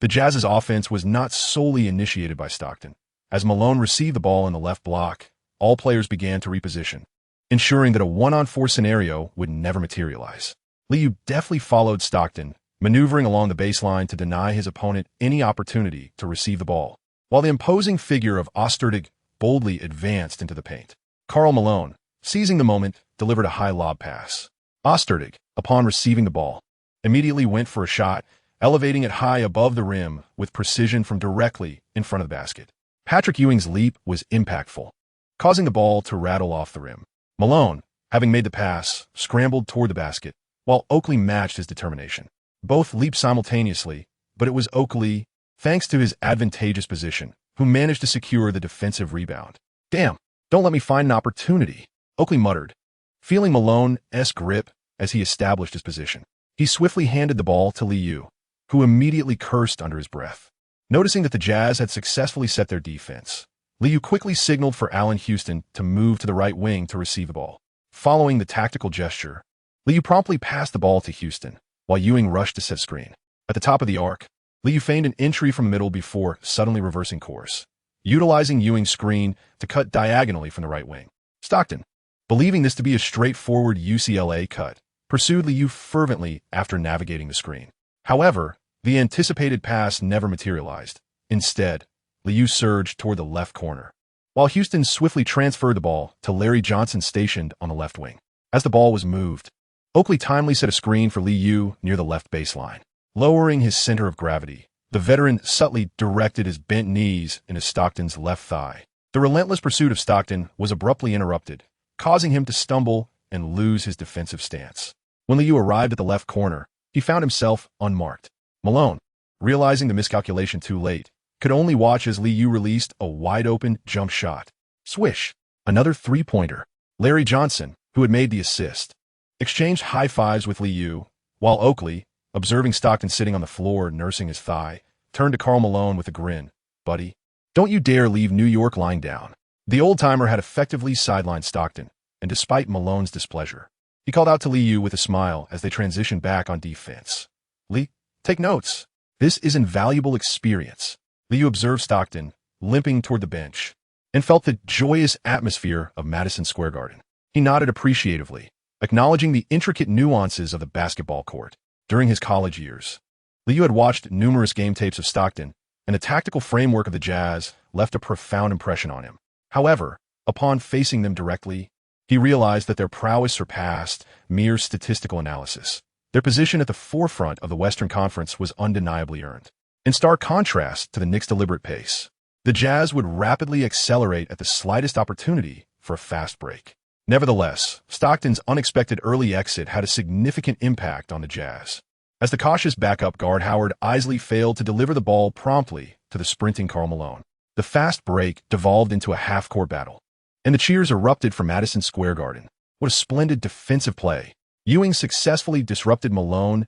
The Jazz's offense was not solely initiated by Stockton. As Malone received the ball in the left block, all players began to reposition, ensuring that a one-on-4 scenario would never materialize. Liu deftly followed Stockton, maneuvering along the baseline to deny his opponent any opportunity to receive the ball, while the imposing figure of Entersthe boldly advanced into the paint. Karl Malone, seizing the moment, delivered a high lob pass. Entersthe, upon receiving the ball, immediately went for a shot, elevating it high above the rim with precision from directly in front of the basket. Patrick Ewing's leap was impactful, causing the ball to rattle off the rim. Malone, having made the pass, scrambled toward the basket, while Oakley matched his determination. Both leaped simultaneously, but it was Oakley, thanks to his advantageous position, who managed to secure the defensive rebound. "Damn, don't let me find an opportunity," Oakley muttered, feeling Malone's grip as he established his position. He swiftly handed the ball to Liu, who immediately cursed under his breath. Noticing that the Jazz had successfully set their defense, Liu quickly signaled for Allen Houston to move to the right wing to receive the ball. Following the tactical gesture, Liu promptly passed the ball to Houston, while Ewing rushed to set screen. At the top of the arc, Liu feigned an entry from the middle before suddenly reversing course, utilizing Ewing's screen to cut diagonally from the right wing. Stockton, believing this to be a straightforward UCLA cut, pursued Liu fervently after navigating the screen. However, the anticipated pass never materialized. Instead, Liu surged toward the left corner, while Houston swiftly transferred the ball to Larry Johnson stationed on the left wing. As the ball was moved, Oakley timely set a screen for Liu near the left baseline. Lowering his center of gravity, the veteran subtly directed his bent knees into Stockton's left thigh. The relentless pursuit of Stockton was abruptly interrupted, causing him to stumble and lose his defensive stance. When Liu arrived at the left corner, he found himself unmarked. Malone, realizing the miscalculation too late, could only watch as Liu released a wide-open jump shot. Swish! Another three-pointer. Larry Johnson, who had made the assist, exchanged high-fives with Liu, while Oakley, observing Stockton sitting on the floor nursing his thigh, turned to Karl Malone with a grin. "Buddy, don't you dare leave New York lying down." The old-timer had effectively sidelined Stockton, and despite Malone's displeasure, he called out to Liu with a smile as they transitioned back on defense. "Lee, take notes. This is invaluable experience." Liu observed Stockton, limping toward the bench, and felt the joyous atmosphere of Madison Square Garden. He nodded appreciatively, acknowledging the intricate nuances of the basketball court. During his college years, Liu had watched numerous game tapes of Stockton, and the tactical framework of the Jazz left a profound impression on him. However, upon facing them directly, he realized that their prowess surpassed mere statistical analysis. Their position at the forefront of the Western Conference was undeniably earned. In stark contrast to the Knicks' deliberate pace, the Jazz would rapidly accelerate at the slightest opportunity for a fast break. Nevertheless, Stockton's unexpected early exit had a significant impact on the Jazz, as the cautious backup guard Howard Isley failed to deliver the ball promptly to the sprinting Karl Malone. The fast break devolved into a half-court battle, and the cheers erupted from Madison Square Garden. What a splendid defensive play! Ewing successfully disrupted Malone's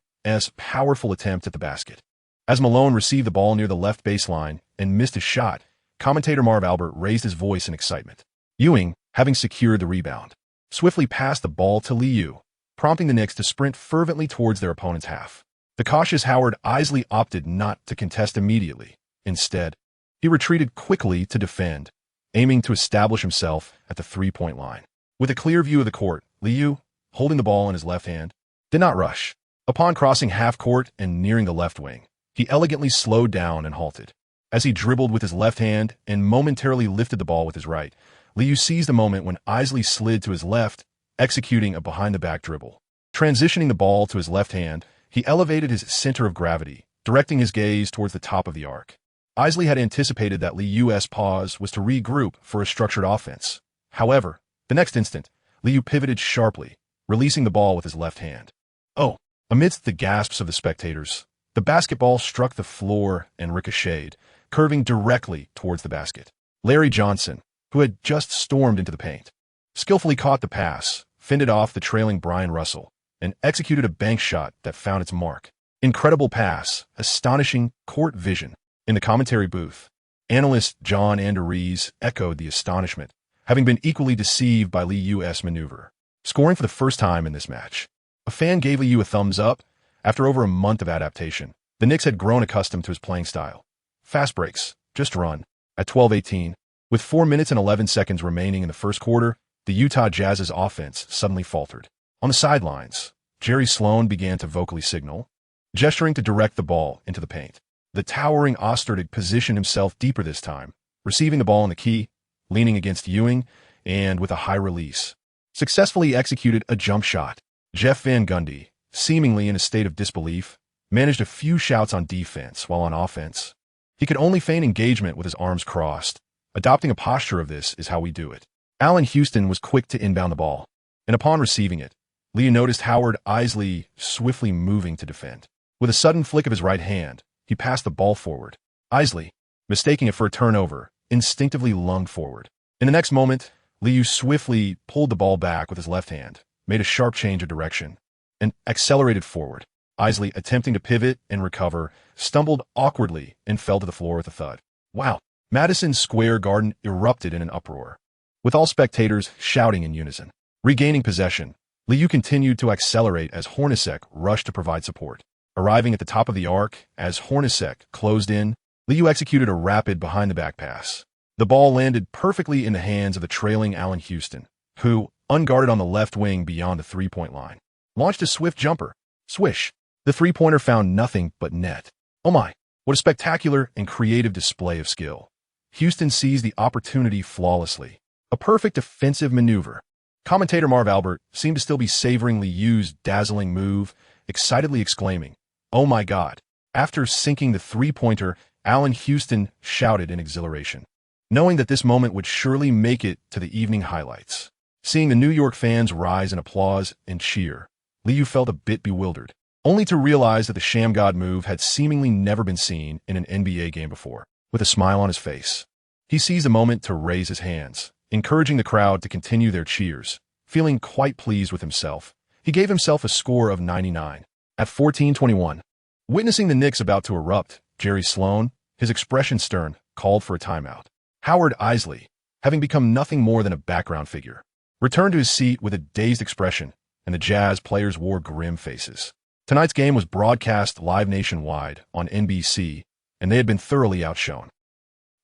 powerful attempt at the basket. As Malone received the ball near the left baseline and missed his shot, commentator Marv Albert raised his voice in excitement. Ewing, having secured the rebound, swiftly passed the ball to Liu, prompting the Knicks to sprint fervently towards their opponent's half. The cautious Howard Isley opted not to contest immediately. Instead, he retreated quickly to defend, aiming to establish himself at the three-point line. With a clear view of the court, Liu, holding the ball in his left hand, did not rush. Upon crossing half-court and nearing the left wing, he elegantly slowed down and halted. As he dribbled with his left hand and momentarily lifted the ball with his right, Liu seized a moment when Isley slid to his left, executing a behind-the-back dribble. Transitioning the ball to his left hand, he elevated his center of gravity, directing his gaze towards the top of the arc. Isley had anticipated that Liu's pause was to regroup for a structured offense. However, the next instant, Liu pivoted sharply, releasing the ball with his left hand. Oh! Amidst the gasps of the spectators, the basketball struck the floor and ricocheted, curving directly towards the basket. Larry Johnson, who had just stormed into the paint, skillfully caught the pass, fended off the trailing Brian Russell, and executed a bank shot that found its mark. Incredible pass, astonishing court vision. In the commentary booth, analyst John Anderes echoed the astonishment, having been equally deceived by Liu's maneuver. Scoring for the first time in this match, a fan gave Liu a thumbs up. After over a month of adaptation, the Knicks had grown accustomed to his playing style. Fast breaks, just run. At 12:18, with 4 minutes and 11 seconds remaining in the first quarter, the Utah Jazz's offense suddenly faltered. On the sidelines, Jerry Sloan began to vocally signal, gesturing to direct the ball into the paint. The towering Ostertag positioned himself deeper this time, receiving the ball in the key, leaning against Ewing, and with a high release, successfully executed a jump shot. Jeff Van Gundy, seemingly in a state of disbelief, managed a few shouts on defense while on offense. He could only feign engagement with his arms crossed. Adopting a posture of this is how we do it. Allen Houston was quick to inbound the ball, and upon receiving it, Liu noticed Howard Isley swiftly moving to defend. With a sudden flick of his right hand, he passed the ball forward. Isley, mistaking it for a turnover, instinctively lunged forward. In the next moment, Liu swiftly pulled the ball back with his left hand, made a sharp change of direction, and accelerated forward. Isley, attempting to pivot and recover, stumbled awkwardly and fell to the floor with a thud. Wow! Madison Square Garden erupted in an uproar, with all spectators shouting in unison. Regaining possession, Liu continued to accelerate as Hornacek rushed to provide support. Arriving at the top of the arc, as Hornacek closed in, Liu executed a rapid behind-the-back pass. The ball landed perfectly in the hands of the trailing Allen Houston, who, unguarded on the left wing beyond the three-point line, launched a swift jumper. Swish! The three-pointer found nothing but net. Oh my! What a spectacular and creative display of skill. Houston seized the opportunity flawlessly. A perfect defensive maneuver. Commentator Marv Albert seemed to still be savoring Liu's dazzling move, excitedly exclaiming, "Oh my God!" After sinking the three-pointer, Allen Houston shouted in exhilaration, knowing that this moment would surely make it to the evening highlights. Seeing the New York fans rise in applause and cheer, Liu felt a bit bewildered, only to realize that the Sham God move had seemingly never been seen in an NBA game before. With a smile on his face, he seized a moment to raise his hands, encouraging the crowd to continue their cheers. Feeling quite pleased with himself, he gave himself a score of 99. At 14:21, witnessing the Knicks about to erupt, Jerry Sloan, his expression stern, called for a timeout. Howard Isley, having become nothing more than a background figure, returned to his seat with a dazed expression, and the Jazz players wore grim faces. Tonight's game was broadcast live nationwide on NBC, and they had been thoroughly outshone.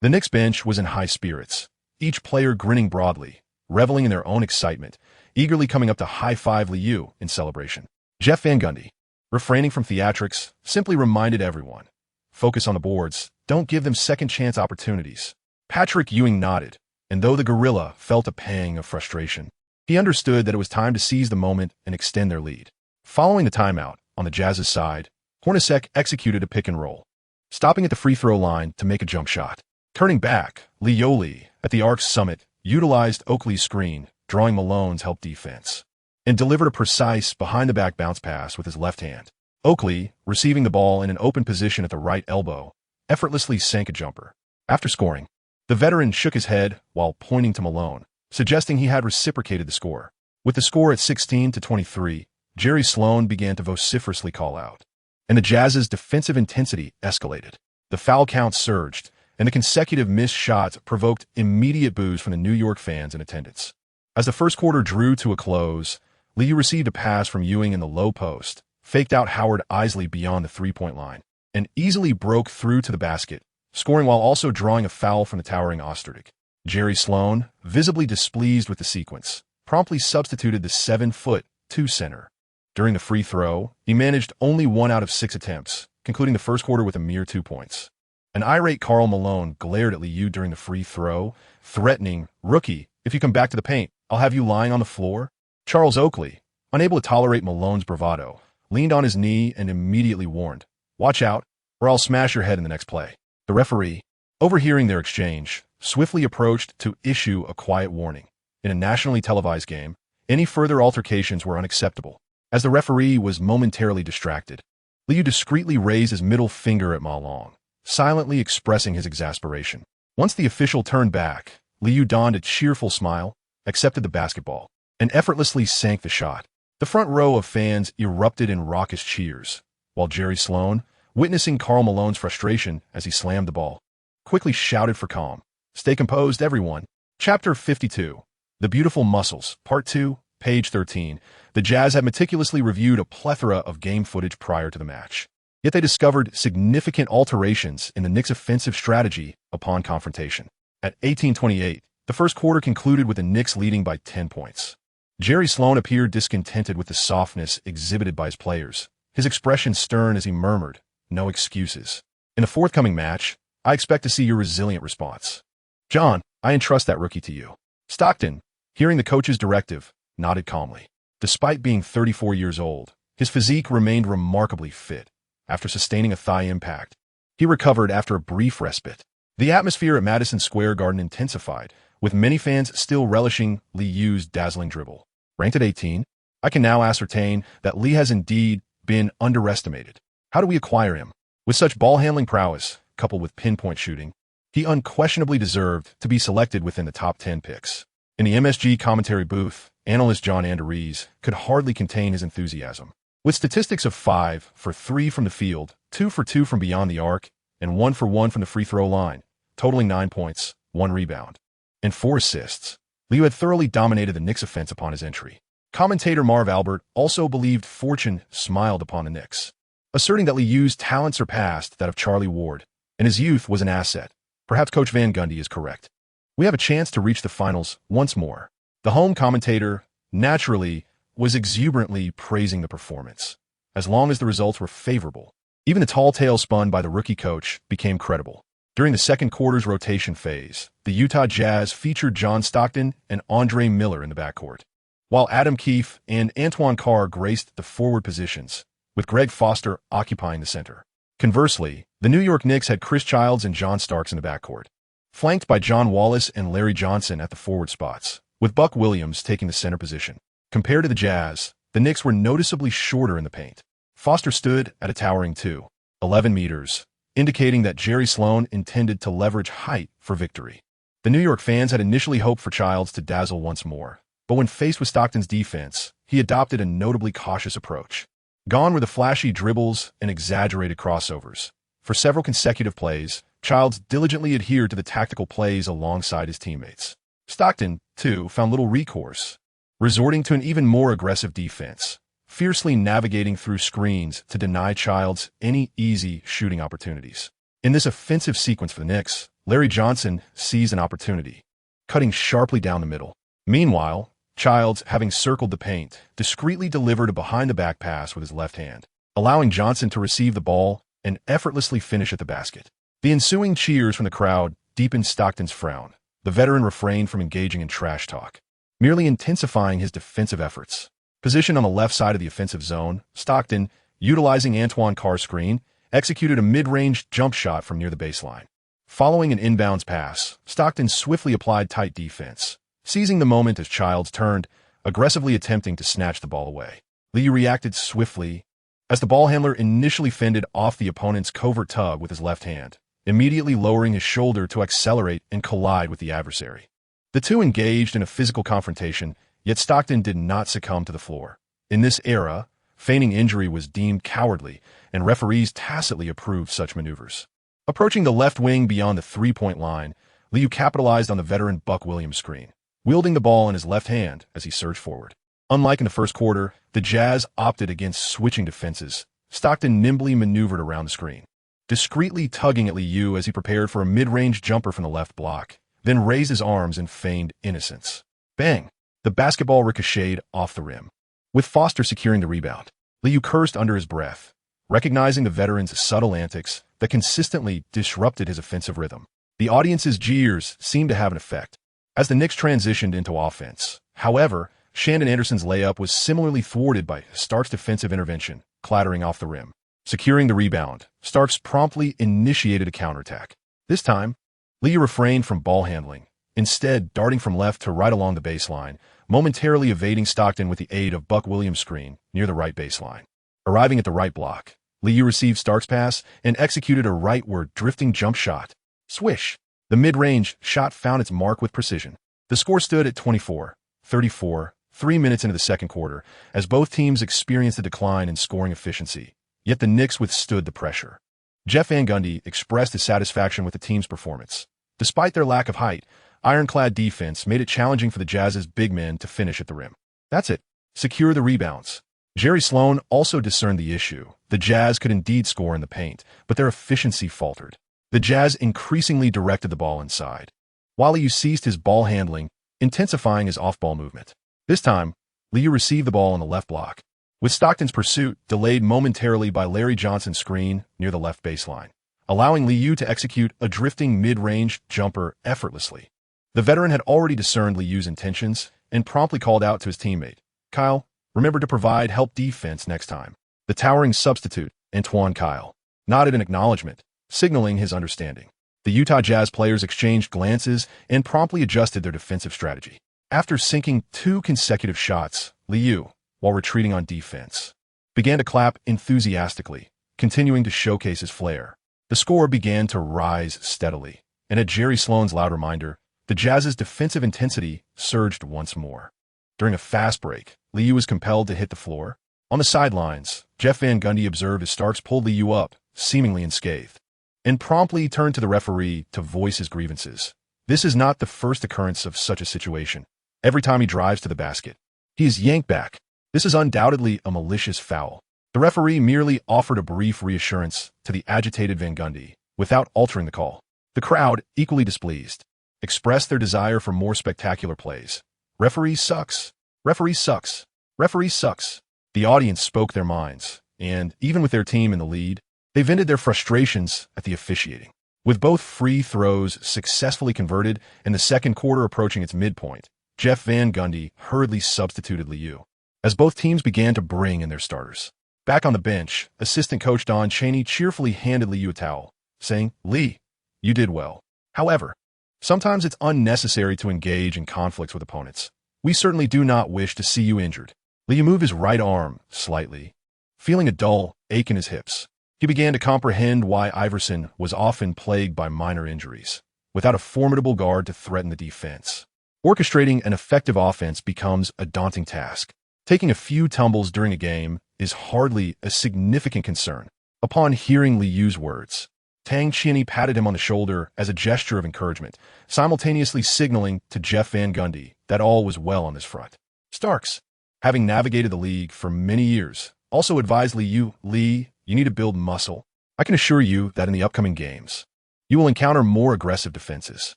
The Knicks bench was in high spirits, each player grinning broadly, reveling in their own excitement, eagerly coming up to high-five Liu in celebration. Jeff Van Gundy, refraining from theatrics, simply reminded everyone, focus on the boards, don't give them second-chance opportunities. Patrick Ewing nodded, and though the gorilla felt a pang of frustration, he understood that it was time to seize the moment and extend their lead. Following the timeout, on the Jazz's side, Hornacek executed a pick and roll, stopping at the free-throw line to make a jump shot. Turning back, Lioli, at the arc's summit, utilized Oakley's screen, drawing Malone's help defense, and delivered a precise behind-the-back bounce pass with his left hand. Oakley, receiving the ball in an open position at the right elbow, effortlessly sank a jumper. After scoring, the veteran shook his head while pointing to Malone, suggesting he had reciprocated the score. With the score at 16-23, Jerry Sloan began to vociferously call out, and the Jazz's defensive intensity escalated. The foul count surged, and the consecutive missed shots provoked immediate boos from the New York fans in attendance. As the first quarter drew to a close, Liu received a pass from Ewing in the low post, faked out Howard Isley beyond the three-point line, and easily broke through to the basket, scoring while also drawing a foul from the towering Ostertag. Jerry Sloan, visibly displeased with the sequence, promptly substituted the 7'2" center. During the free throw, he managed only 1 out of 6 attempts, concluding the first quarter with a mere 2 points. An irate Karl Malone glared at Liu during the free throw, threatening, "Rookie, if you come back to the paint, I'll have you lying on the floor." Charles Oakley, unable to tolerate Malone's bravado, leaned on his knee and immediately warned, "Watch out, or I'll smash your head in the next play." The referee, overhearing their exchange, swiftly approached to issue a quiet warning. In a nationally televised game, any further altercations were unacceptable. As the referee was momentarily distracted, Liu discreetly raised his middle finger at Malone, silently expressing his exasperation. Once the official turned back, Liu donned a cheerful smile, accepted the basketball, and effortlessly sank the shot. The front row of fans erupted in raucous cheers, while Jerry Sloan, witnessing Karl Malone's frustration as he slammed the ball, quickly shouted for calm. "Stay composed, everyone." Chapter 52, The Beautiful Muscles, Part 2, page 13. The Jazz had meticulously reviewed a plethora of game footage prior to the match. Yet they discovered significant alterations in the Knicks' offensive strategy upon confrontation. At 18:28, the first quarter concluded with the Knicks leading by 10 points. Jerry Sloan appeared discontented with the softness exhibited by his players, his expression stern as he murmured, "No excuses. In the forthcoming match, I expect to see your resilient response. John, I entrust that rookie to you." Stockton, hearing the coach's directive, nodded calmly. Despite being 34 years old, his physique remained remarkably fit. After sustaining a thigh impact, he recovered after a brief respite. The atmosphere at Madison Square Garden intensified, with many fans still relishing Liu's dazzling dribble. Ranked at 18, I can now ascertain that Lee has indeed been underestimated. How do we acquire him? With such ball-handling prowess, coupled with pinpoint shooting, he unquestionably deserved to be selected within the top 10 picks. In the MSG commentary booth, analyst John Anderese could hardly contain his enthusiasm. With statistics of 5 for 3 from the field, 2 for 2 from beyond the arc, and 1 for 1 from the free throw line, totaling 9 points, 1 rebound, and 4 assists, Liu had thoroughly dominated the Knicks' offense upon his entry. Commentator Marv Albert also believed fortune smiled upon the Knicks, asserting that Liu's talent surpassed that of Charlie Ward, and his youth was an asset. Perhaps Coach Van Gundy is correct. We have a chance to reach the finals once more. The home commentator, naturally, was exuberantly praising the performance, as long as the results were favorable. Even the tall tale spun by the rookie coach became credible. During the second quarter's rotation phase, the Utah Jazz featured John Stockton and Andre Miller in the backcourt, while Adam Keefe and Antoine Carr graced the forward positions, with Greg Foster occupying the center. Conversely, the New York Knicks had Chris Childs and John Starks in the backcourt, flanked by John Wallace and Larry Johnson at the forward spots, with Buck Williams taking the center position. Compared to the Jazz, the Knicks were noticeably shorter in the paint. Foster stood at a towering 2'11" meters, indicating that Jerry Sloan intended to leverage height for victory. The New York fans had initially hoped for Childs to dazzle once more, but when faced with Stockton's defense, he adopted a notably cautious approach. Gone were the flashy dribbles and exaggerated crossovers. For several consecutive plays, Childs diligently adhered to the tactical plays alongside his teammates. Stockton, too, found little recourse, resorting to an even more aggressive defense, fiercely navigating through screens to deny Childs any easy shooting opportunities. In this offensive sequence for the Knicks, Larry Johnson seized an opportunity, cutting sharply down the middle. Meanwhile, Childs, having circled the paint, discreetly delivered a behind-the-back pass with his left hand, allowing Johnson to receive the ball and effortlessly finish at the basket. The ensuing cheers from the crowd deepened Stockton's frown. The veteran refrained from engaging in trash talk, merely intensifying his defensive efforts. Positioned on the left side of the offensive zone, Stockton, utilizing Antoine Carr's screen, executed a mid-range jump shot from near the baseline. Following an inbounds pass, Stockton swiftly applied tight defense, seizing the moment as Childs turned, aggressively attempting to snatch the ball away. Lee reacted swiftly as the ball handler initially fended off the opponent's covert tug with his left hand, immediately lowering his shoulder to accelerate and collide with the adversary. The two engaged in a physical confrontation, yet Stockton did not succumb to the floor. In this era, Feigning injury was deemed cowardly, and referees tacitly approved such maneuvers. Approaching the left wing beyond the three-point line, Liu capitalized on the veteran Buck Williams screen, wielding the ball in his left hand as he surged forward. Unlike in the first quarter, the Jazz opted against switching defenses. Stockton nimbly maneuvered around the screen, discreetly tugging at Liu as he prepared for a mid-range jumper from the left block, then raised his arms in feigned innocence. Bang! The basketball ricocheted off the rim, with Foster securing the rebound. Liu cursed under his breath, recognizing the veteran's subtle antics that consistently disrupted his offensive rhythm. The audience's jeers seemed to have an effect as the Knicks transitioned into offense. However, Shandon Anderson's layup was similarly thwarted by Starks' defensive intervention, clattering off the rim. Securing the rebound, Starks promptly initiated a counterattack. This time, Liu refrained from ball handling, instead darting from left to right along the baseline, momentarily evading Stockton with the aid of Buck Williams' screen near the right baseline. Arriving at the right block, Liu received Starks' pass and executed a rightward drifting jump shot. Swish! The mid-range shot found its mark with precision. The score stood at 24-34, 3 minutes into the second quarter, as both teams experienced a decline in scoring efficiency. Yet the Knicks withstood the pressure. Jeff Van Gundy expressed his satisfaction with the team's performance. Despite their lack of height, ironclad defense made it challenging for the Jazz's big men to finish at the rim. That's it. Secure the rebounds. Jerry Sloan also discerned the issue. The Jazz could indeed score in the paint, but their efficiency faltered. The Jazz increasingly directed the ball inside, while Liu ceased his ball handling, intensifying his off-ball movement. This time, Liu received the ball on the left block, with Stockton's pursuit delayed momentarily by Larry Johnson's screen near the left baseline, allowing Liu to execute a drifting mid-range jumper effortlessly. The veteran had already discerned Liu's intentions and promptly called out to his teammate, "Kyle, remember to provide help defense next time." The towering substitute, Antoine Kyle, nodded in acknowledgement, signaling his understanding. The Utah Jazz players exchanged glances and promptly adjusted their defensive strategy. After sinking 2 consecutive shots, Liu, while retreating on defense, began to clap enthusiastically, continuing to showcase his flair. The score began to rise steadily, and at Jerry Sloan's loud reminder, the Jazz's defensive intensity surged once more. During a fast break, Liu was compelled to hit the floor. On the sidelines, Jeff Van Gundy observed as Starks pulled Liu up, seemingly unscathed, and promptly turned to the referee to voice his grievances. This is not the first occurrence of such a situation. Every time he drives to the basket, he is yanked back. This is undoubtedly a malicious foul. The referee merely offered a brief reassurance to the agitated Van Gundy, without altering the call. The crowd, equally displeased, expressed their desire for more spectacular plays. "Referee sucks. Referee sucks. Referee sucks." The audience spoke their minds, and, even with their team in the lead, they vented their frustrations at the officiating. With both free throws successfully converted and the second quarter approaching its midpoint, Jeff Van Gundy hurriedly substituted Liu, as both teams began to bring in their starters. Back on the bench, assistant coach Don Chaney cheerfully handed Liu a towel, saying, "Lee, you did well. However, sometimes it's unnecessary to engage in conflicts with opponents. We certainly do not wish to see you injured." Liu moved his right arm slightly, feeling a dull ache in his hips. He began to comprehend why Iverson was often plagued by minor injuries, without a formidable guard to threaten the defense. Orchestrating an effective offense becomes a daunting task. Taking a few tumbles during a game is hardly a significant concern. Upon hearing Liu's words, Tang Chinny patted him on the shoulder as a gesture of encouragement, simultaneously signaling to Jeff Van Gundy that all was well on this front. Starks, having navigated the league for many years, also advised Liu, "Lee, you need to build muscle. I can assure you that in the upcoming games, you will encounter more aggressive defenses.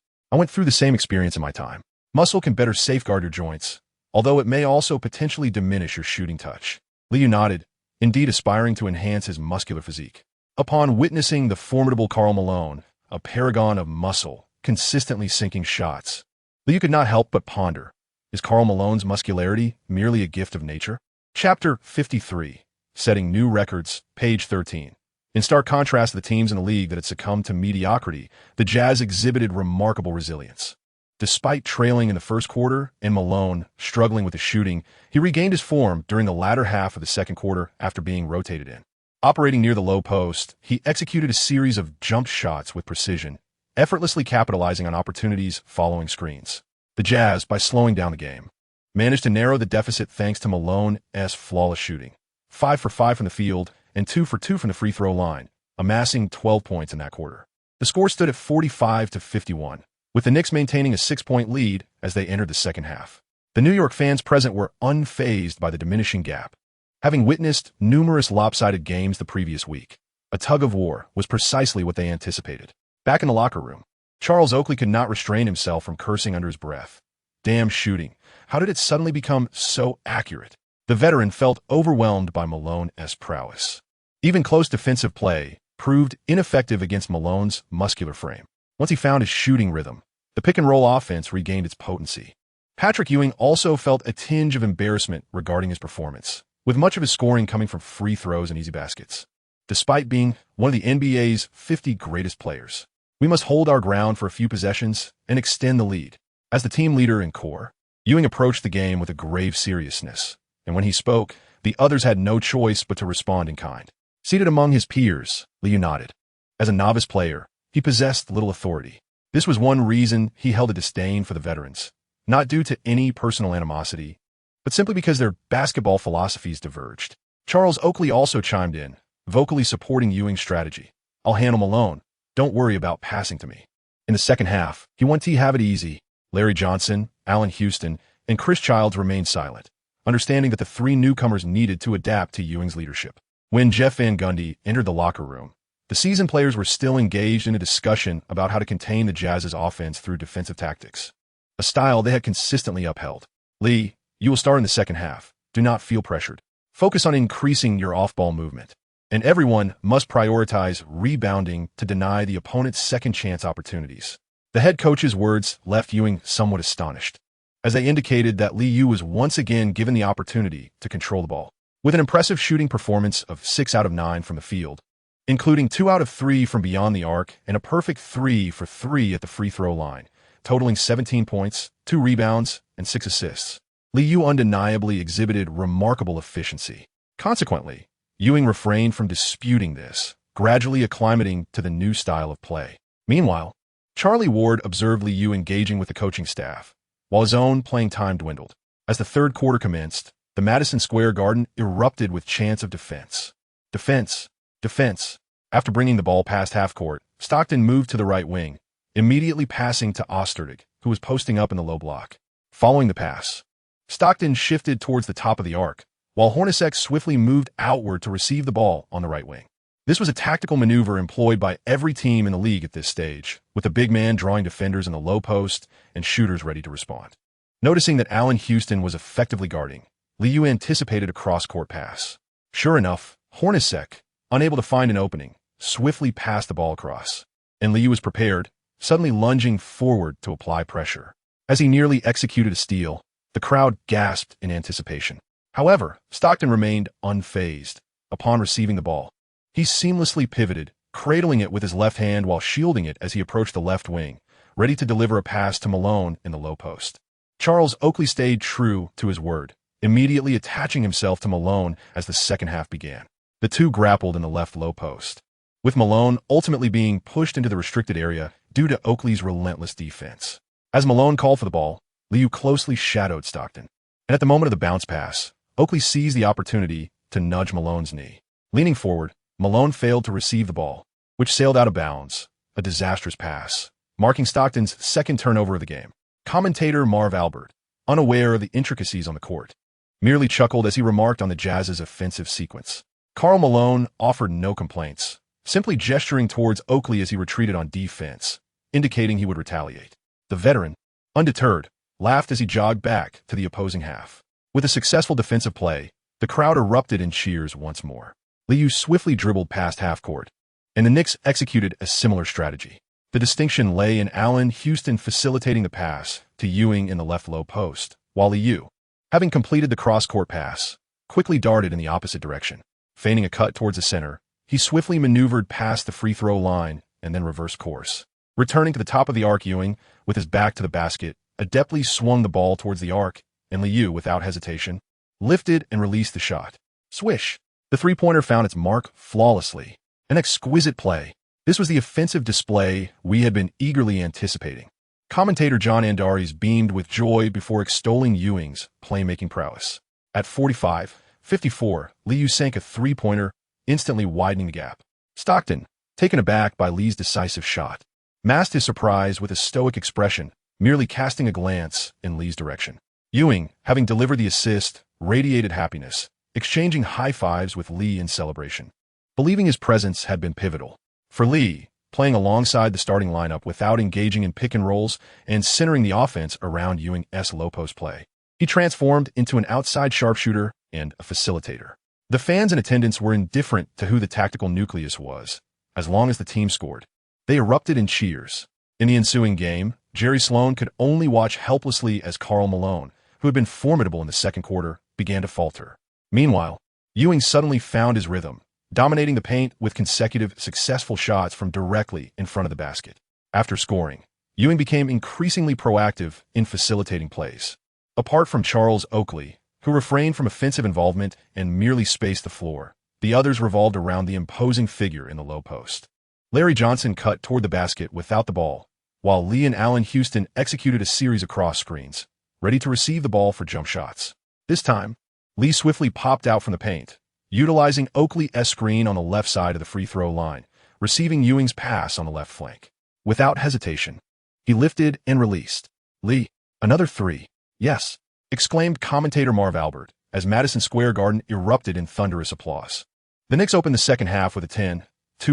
I went through the same experience in my time. Muscle can better safeguard your joints, although it may also potentially diminish your shooting touch." Liu nodded, indeed aspiring to enhance his muscular physique. Upon witnessing the formidable Karl Malone, a paragon of muscle, consistently sinking shots, Liu could not help but ponder, is Karl Malone's muscularity merely a gift of nature? Chapter 53, Setting New Records, page 13. In stark contrast to the teams in the league that had succumbed to mediocrity, the Jazz exhibited remarkable resilience. Despite trailing in the first quarter and Malone struggling with the shooting, he regained his form during the latter half of the second quarter after being rotated in. Operating near the low post, he executed a series of jump shots with precision, effortlessly capitalizing on opportunities following screens. The Jazz, by slowing down the game, managed to narrow the deficit thanks to Malone's flawless shooting. 5 for 5 from the field, and 2 for 2 from the free throw line, amassing 12 points in that quarter. The score stood at 45-51, with the Knicks maintaining a 6-point lead as they entered the second half. The New York fans present were unfazed by the diminishing gap. Having witnessed numerous lopsided games the previous week, a tug-of-war was precisely what they anticipated. Back in the locker room, Charles Oakley could not restrain himself from cursing under his breath. Damn shooting. How did it suddenly become so accurate? The veteran felt overwhelmed by Malone's prowess. Even close defensive play proved ineffective against Malone's muscular frame. Once he found his shooting rhythm, the pick-and-roll offense regained its potency. Patrick Ewing also felt a tinge of embarrassment regarding his performance, with much of his scoring coming from free throws and easy baskets. Despite being one of the NBA's 50 greatest players, we must hold our ground for a few possessions and extend the lead. As the team leader in core, Ewing approached the game with a grave seriousness, and when he spoke, the others had no choice but to respond in kind. Seated among his peers, Liu nodded. As a novice player, he possessed little authority. This was one reason he held a disdain for the veterans, not due to any personal animosity, but simply because their basketball philosophies diverged. Charles Oakley also chimed in, vocally supporting Ewing's strategy. "I'll handle Malone. Don't worry about passing to me." In the second half, he wanted to have it easy. Larry Johnson, Allen Houston, and Chris Childs remained silent, understanding that the three newcomers needed to adapt to Ewing's leadership. When Jeff Van Gundy entered the locker room, the seasoned players were still engaged in a discussion about how to contain the Jazz's offense through defensive tactics, a style they had consistently upheld. "Lee, you will start in the second half. Do not feel pressured. Focus on increasing your off-ball movement. And everyone must prioritize rebounding to deny the opponent's second-chance opportunities." The head coach's words left Ewing somewhat astonished, as they indicated that Liu was once again given the opportunity to control the ball. With an impressive shooting performance of 6 out of 9 from the field, including 2 out of 3 from beyond the arc and a perfect 3 for 3 at the free throw line, totaling 17 points, 2 rebounds, and 6 assists, Liu undeniably exhibited remarkable efficiency. Consequently, Ewing refrained from disputing this, gradually acclimating to the new style of play. Meanwhile, Charlie Ward observed Liu engaging with the coaching staff, while his own playing time dwindled. As the third quarter commenced, the Madison Square Garden erupted with chants of defense. Defense, defense. After bringing the ball past half court, Stockton moved to the right wing, immediately passing to Ostertag, who was posting up in the low block. Following the pass, Stockton shifted towards the top of the arc, while Hornacek swiftly moved outward to receive the ball on the right wing. This was a tactical maneuver employed by every team in the league at this stage, with the big man drawing defenders in the low post and shooters ready to respond. Noticing that Allen Houston was effectively guarding, Liu anticipated a cross-court pass. Sure enough, Hornacek, unable to find an opening, swiftly passed the ball across, and Liu was prepared, suddenly lunging forward to apply pressure. As he nearly executed a steal, the crowd gasped in anticipation. However, Stockton remained unfazed. Upon receiving the ball, he seamlessly pivoted, cradling it with his left hand while shielding it as he approached the left wing, ready to deliver a pass to Malone in the low post. Charles Oakley stayed true to his word, immediately attaching himself to Malone as the second half began. The two grappled in the left low post, with Malone ultimately being pushed into the restricted area due to Oakley's relentless defense. As Malone called for the ball, Liu closely shadowed Stockton, and at the moment of the bounce pass, Oakley seized the opportunity to nudge Malone's knee. Leaning forward, Malone failed to receive the ball, which sailed out of bounds, a disastrous pass, marking Stockton's second turnover of the game. Commentator Marv Albert, unaware of the intricacies on the court, merely chuckled as he remarked on the Jazz's offensive sequence. Karl Malone offered no complaints, simply gesturing towards Oakley as he retreated on defense, indicating he would retaliate. The veteran, undeterred, laughed as he jogged back to the opposing half. With a successful defensive play, the crowd erupted in cheers once more. Liu swiftly dribbled past half court, and the Knicks executed a similar strategy. The distinction lay in Allen Houston facilitating the pass to Ewing in the left low post, while Liu, having completed the cross-court pass, quickly darted in the opposite direction. Feigning a cut towards the center, he swiftly maneuvered past the free throw line and then reversed course. Returning to the top of the arc, Ewing, with his back to the basket, adeptly swung the ball towards the arc, and Liu, without hesitation, lifted and released the shot. Swish! The three-pointer found its mark flawlessly. An exquisite play. This was the offensive display we had been eagerly anticipating. Commentator John Andares beamed with joy before extolling Ewing's playmaking prowess. At 45, 54, Li Yu sank a three-pointer, instantly widening the gap. Stockton, taken aback by Li's decisive shot, masked his surprise with a stoic expression, merely casting a glance in Li's direction. Ewing, having delivered the assist, radiated happiness, exchanging high fives with Li in celebration. Believing his presence had been pivotal. For Li, playing alongside the starting lineup without engaging in pick and rolls and centering the offense around Ewing's low post play, he transformed into an outside sharpshooter and a facilitator. The fans in attendance were indifferent to who the tactical nucleus was, as long as the team scored. They erupted in cheers. In the ensuing game, Jerry Sloan could only watch helplessly as Karl Malone, who had been formidable in the second quarter, began to falter. Meanwhile, Ewing suddenly found his rhythm, dominating the paint with consecutive successful shots from directly in front of the basket. After scoring, Ewing became increasingly proactive in facilitating plays. Apart from Charles Oakley, who refrained from offensive involvement and merely spaced the floor, the others revolved around the imposing figure in the low post. Larry Johnson cut toward the basket without the ball, while Li and Allen Houston executed a series of cross screens, ready to receive the ball for jump shots. This time, Li swiftly popped out from the paint, utilizing Oakley's screen on the left side of the free throw line, receiving Ewing's pass on the left flank. Without hesitation, he lifted and released. Li, another three. Yes, exclaimed commentator Marv Albert, as Madison Square Garden erupted in thunderous applause. The Knicks opened the second half with a 10-2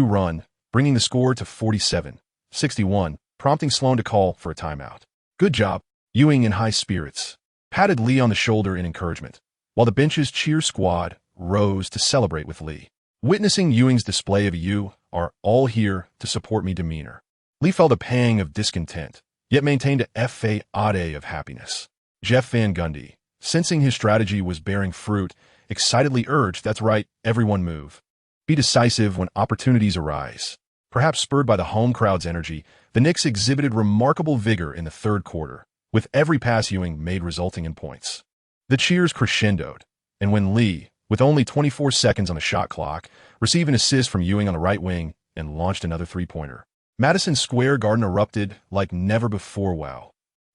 run, bringing the score to 47-61, prompting Sloan to call for a timeout. Good job, Ewing, in high spirits, patted Li on the shoulder in encouragement, while the bench's cheer squad rose to celebrate with Li. Witnessing Ewing's display of "you are all here to support me" demeanor, Li felt a pang of discontent, yet maintained a facade of happiness. Jeff Van Gundy, sensing his strategy was bearing fruit, excitedly urged, "That's right, everyone move. Be decisive when opportunities arise." Perhaps spurred by the home crowd's energy, the Knicks exhibited remarkable vigor in the third quarter, with every pass Ewing made resulting in points. The cheers crescendoed, and when Li, with only 24 seconds on the shot clock, received an assist from Ewing on the right wing and launched another three-pointer, Madison Square Garden erupted like never before. Wow.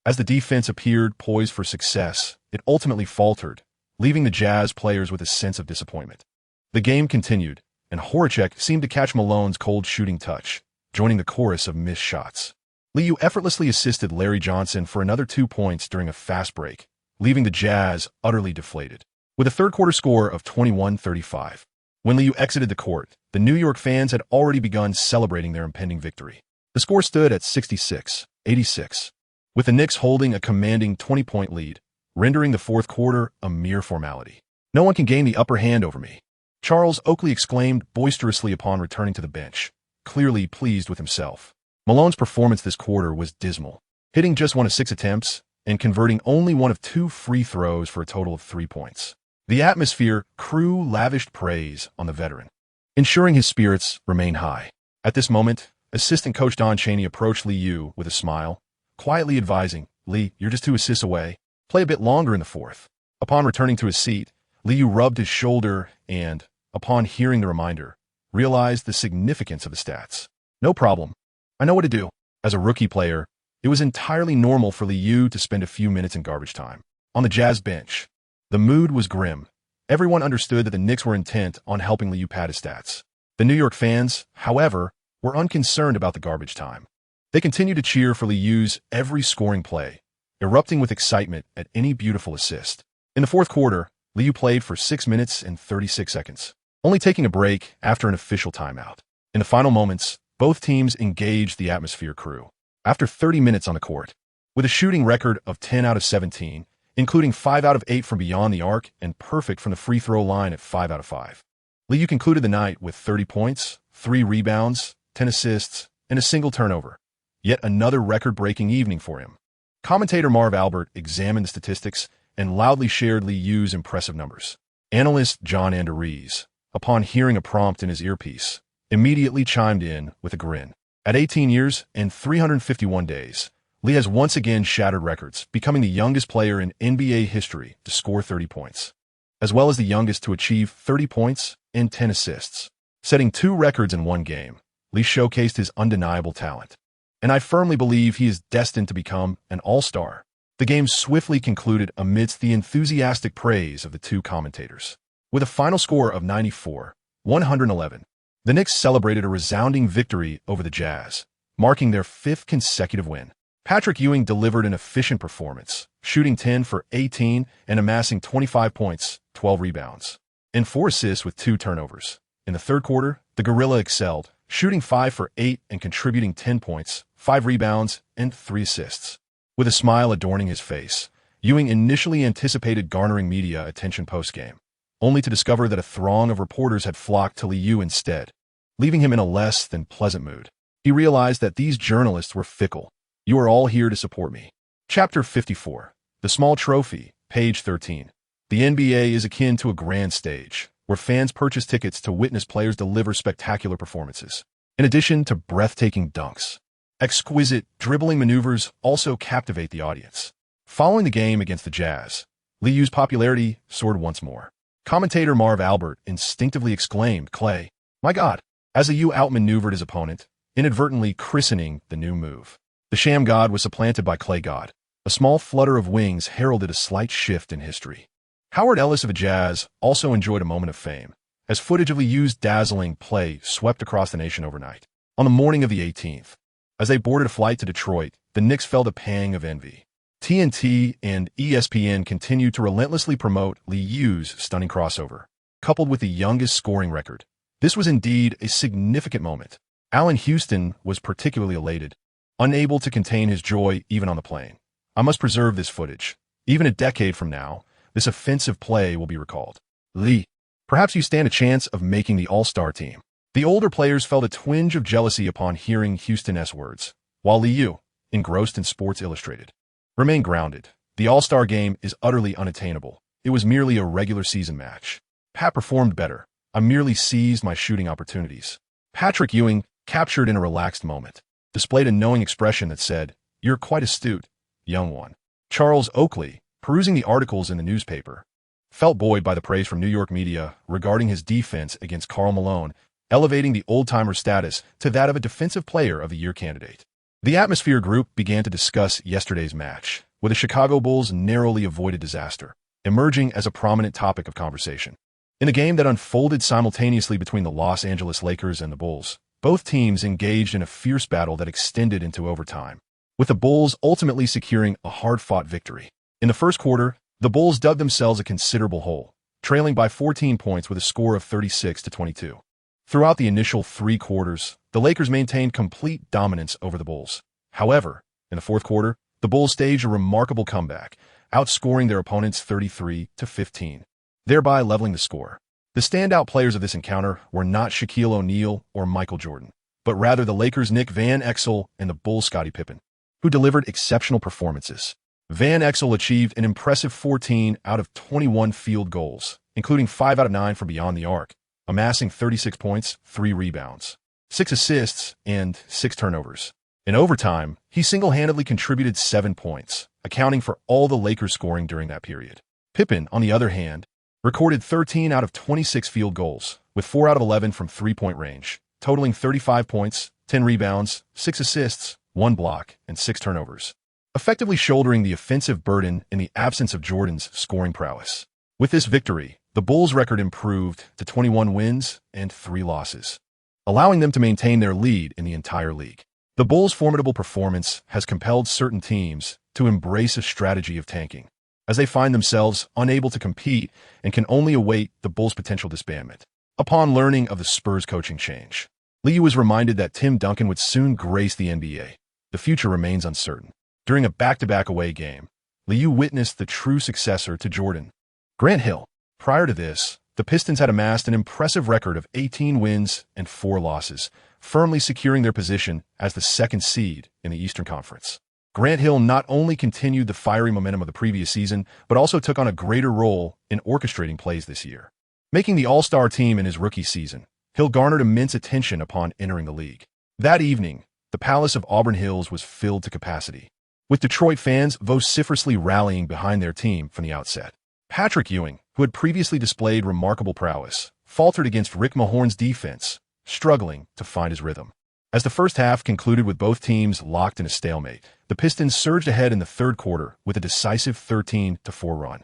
As the defense appeared poised for success, it ultimately faltered, leaving the Jazz players with a sense of disappointment. The game continued, and Horacek seemed to catch Malone's cold shooting touch, joining the chorus of missed shots. Li Yu effortlessly assisted Larry Johnson for another 2 points during a fast break, leaving the Jazz utterly deflated. With a third-quarter score of 21-35, when Li Yu exited the court, the New York fans had already begun celebrating their impending victory. The score stood at 66-86, with the Knicks holding a commanding 20-point lead, rendering the fourth quarter a mere formality. "No one can gain the upper hand over me," Charles Oakley exclaimed boisterously upon returning to the bench, clearly pleased with himself. Malone's performance this quarter was dismal, hitting just 1 of 6 attempts and converting only 1 of 2 free throws for a total of 3 points. The atmosphere crew lavished praise on the veteran, ensuring his spirits remained high. At this moment, assistant coach Don Chaney approached Li Yu with a smile, quietly advising, "Li, you're just 2 assists away. Play a bit longer in the fourth." Upon returning to his seat, Li Yu rubbed his shoulder and, upon hearing the reminder, realized the significance of the stats. "No problem. I know what to do." As a rookie player, it was entirely normal for Li Yu to spend a few minutes in garbage time. On the Jazz bench, the mood was grim. Everyone understood that the Knicks were intent on helping Li Yu pad his stats. The New York fans, however, were unconcerned about the garbage time. They continued to cheer for Li Yu's every scoring play, erupting with excitement at any beautiful assist. In the fourth quarter, Li Yu played for 6 minutes and 36 seconds, only taking a break after an official timeout. In the final moments, both teams engaged the atmosphere crew. After 30 minutes on the court, with a shooting record of 10 out of 17, including 5 out of 8 from beyond the arc and perfect from the free throw line at 5 out of 5, Li Yu concluded the night with 30 points, 3 rebounds, 10 assists, and a single turnover. Yet another record-breaking evening for him. Commentator Marv Albert examined the statistics and loudly shared Li Yu's impressive numbers. Analyst John Anderese, upon hearing a prompt in his earpiece, immediately chimed in with a grin. At 18 years and 351 days, Li has once again shattered records, becoming the youngest player in NBA history to score 30 points, as well as the youngest to achieve 30 points and 10 assists. Setting 2 records in 1 game, Li showcased his undeniable talent, and I firmly believe he is destined to become an all-star. The game swiftly concluded amidst the enthusiastic praise of the 2 commentators. With a final score of 94-111, the Knicks celebrated a resounding victory over the Jazz, marking their 5th consecutive win. Patrick Ewing delivered an efficient performance, shooting 10 for 18 and amassing 25 points, 12 rebounds, and 4 assists with 2 turnovers. In the third quarter, the Gorilla excelled, shooting 5 for 8 and contributing 10 points, 5 rebounds, and 3 assists. With a smile adorning his face, Ewing initially anticipated garnering media attention post-game, only to discover that a throng of reporters had flocked to Liu instead, leaving him in a less than pleasant mood. He realized that these journalists were fickle. "You are all here to support me." Chapter 54. The Small Trophy, page 13. The NBA is akin to a grand stage, where fans purchase tickets to witness players deliver spectacular performances. In addition to breathtaking dunks, exquisite dribbling maneuvers also captivate the audience. Following the game against the Jazz, Liu's popularity soared once more. Commentator Marv Albert instinctively exclaimed, "Clay, my God," as Liu outmaneuvered his opponent, inadvertently christening the new move. The sham god was supplanted by Clay God. A small flutter of wings heralded a slight shift in history. Howard Ellis of the Jazz also enjoyed a moment of fame, as footage of Liu's dazzling play swept across the nation overnight. On the morning of the 18th, as they boarded a flight to Detroit, the Knicks felt a pang of envy. TNT and ESPN continued to relentlessly promote Liu's stunning crossover, coupled with the youngest scoring record. This was indeed a significant moment. Allen Houston was particularly elated, unable to contain his joy even on the plane. "I must preserve this footage. Even a decade from now, this offensive play will be recalled." "Lee, perhaps you stand a chance of making the All-Star team." The older players felt a twinge of jealousy upon hearing Houston's words, while Liu, engrossed in Sports Illustrated, remained grounded. "The All-Star game is utterly unattainable. It was merely a regular season match. Pat performed better. I merely seized my shooting opportunities." Patrick Ewing, captured in a relaxed moment, displayed a knowing expression that said, "You're quite astute, young one." Charles Oakley, perusing the articles in the newspaper, felt buoyed by the praise from New York media regarding his defense against Karl Malone, elevating the old-timer status to that of a Defensive Player of the Year candidate. The Atmosphere Group began to discuss yesterday's match, where the Chicago Bulls narrowly avoided disaster, emerging as a prominent topic of conversation. In a game that unfolded simultaneously between the Los Angeles Lakers and the Bulls, both teams engaged in a fierce battle that extended into overtime, with the Bulls ultimately securing a hard-fought victory. In the first quarter, the Bulls dug themselves a considerable hole, trailing by 14 points with a score of 36-22. Throughout the initial 3 quarters, the Lakers maintained complete dominance over the Bulls. However, in the fourth quarter, the Bulls staged a remarkable comeback, outscoring their opponents 33-15, thereby leveling the score. The standout players of this encounter were not Shaquille O'Neal or Michael Jordan, but rather the Lakers' Nick Van Exel and the Bulls' Scottie Pippen, who delivered exceptional performances. Van Exel achieved an impressive 14 out of 21 field goals, including 5 out of 9 from beyond the arc, amassing 36 points, 3 rebounds, 6 assists, and 6 turnovers. In overtime, he single-handedly contributed 7 points, accounting for all the Lakers scoring during that period. Pippen, on the other hand, recorded 13 out of 26 field goals, with 4 out of 11 from three-point range, totaling 35 points, 10 rebounds, 6 assists, 1 block, and 6 turnovers, effectively shouldering the offensive burden in the absence of Jordan's scoring prowess. With this victory, the Bulls' record improved to 21 wins and 3 losses, allowing them to maintain their lead in the entire league. The Bulls' formidable performance has compelled certain teams to embrace a strategy of tanking, as they find themselves unable to compete and can only await the Bulls' potential disbandment. Upon learning of the Spurs coaching change, Liu was reminded that Tim Duncan would soon grace the NBA. The future remains uncertain. During a back-to-back away game, Liu witnessed the true successor to Jordan, Grant Hill. Prior to this, the Pistons had amassed an impressive record of 18 wins and 4 losses, firmly securing their position as the 2nd seed in the Eastern Conference. Grant Hill not only continued the fiery momentum of the previous season, but also took on a greater role in orchestrating plays this year. Making the All-Star team in his rookie season, Hill garnered immense attention upon entering the league. That evening, the Palace of Auburn Hills was filled to capacity, with Detroit fans vociferously rallying behind their team from the outset. Patrick Ewing, who had previously displayed remarkable prowess, faltered against Rick Mahorn's defense, struggling to find his rhythm. As the first half concluded with both teams locked in a stalemate, the Pistons surged ahead in the third quarter with a decisive 13-4 run.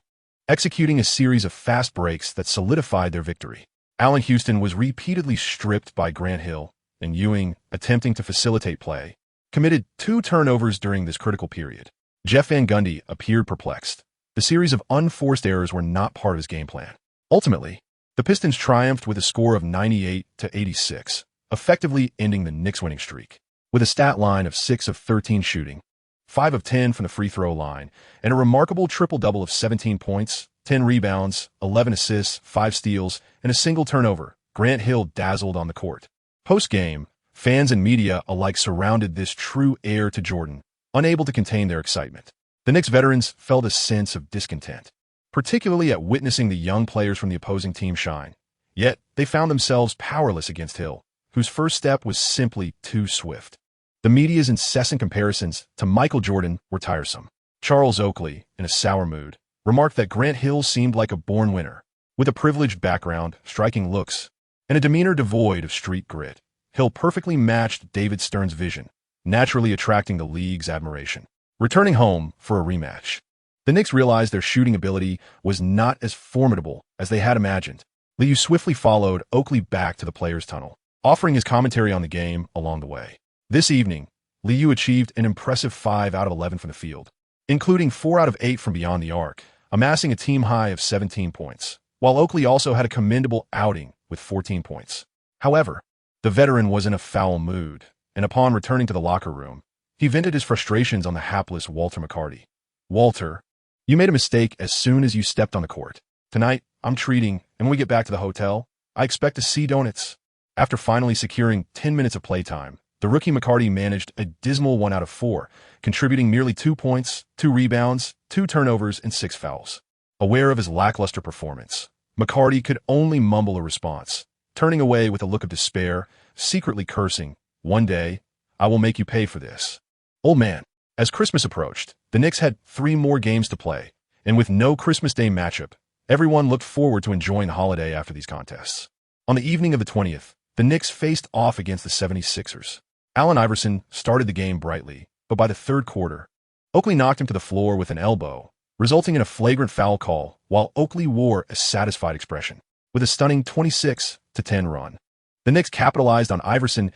executing a series of fast breaks that solidified their victory. Allen Houston was repeatedly stripped by Grant Hill, and Ewing, attempting to facilitate play, committed 2 turnovers during this critical period. Jeff Van Gundy appeared perplexed. The series of unforced errors were not part of his game plan. Ultimately, the Pistons triumphed with a score of 98-86, effectively ending the Knicks' winning streak. With a stat line of 6 of 13 shooting, 5 of 10 from the free throw line, and a remarkable triple-double of 17 points, 10 rebounds, 11 assists, 5 steals, and a single turnover, Grant Hill dazzled on the court. Post-game, fans and media alike surrounded this true heir to Jordan, unable to contain their excitement. The Knicks veterans felt a sense of discontent, particularly at witnessing the young players from the opposing team shine. Yet, they found themselves powerless against Hill, whose first step was simply too swift. The media's incessant comparisons to Michael Jordan were tiresome. Charles Oakley, in a sour mood, remarked that Grant Hill seemed like a born winner, with a privileged background, striking looks, and a demeanor devoid of street grit. Hill perfectly matched David Stern's vision, naturally attracting the league's admiration. Returning home for a rematch, the Knicks realized their shooting ability was not as formidable as they had imagined. Liu swiftly followed Oakley back to the players' tunnel, offering his commentary on the game along the way. This evening, Liu achieved an impressive 5 out of 11 from the field, including 4 out of 8 from beyond the arc, amassing a team high of 17 points, while Oakley also had a commendable outing with 14 points. However, the veteran was in a foul mood, and upon returning to the locker room, he vented his frustrations on the hapless Walter McCarty. "Walter, you made a mistake as soon as you stepped on the court. Tonight, I'm treating, and when we get back to the hotel, I expect to see donuts." After finally securing 10 minutes of playtime, the rookie McCarty managed a dismal 1 out of 4, contributing merely 2 points, 2 rebounds, 2 turnovers, and 6 fouls. Aware of his lackluster performance, McCarty could only mumble a response, turning away with a look of despair, secretly cursing, "One day, I will make you pay for this." Old man. As Christmas approached, the Knicks had 3 more games to play, and with no Christmas Day matchup, everyone looked forward to enjoying the holiday after these contests. On the evening of the 20th, the Knicks faced off against the 76ers. Allen Iverson started the game brightly, but by the third quarter, Oakley knocked him to the floor with an elbow, resulting in a flagrant foul call, while Oakley wore a satisfied expression. With a stunning 26-10 run, the Knicks capitalized on Iverson's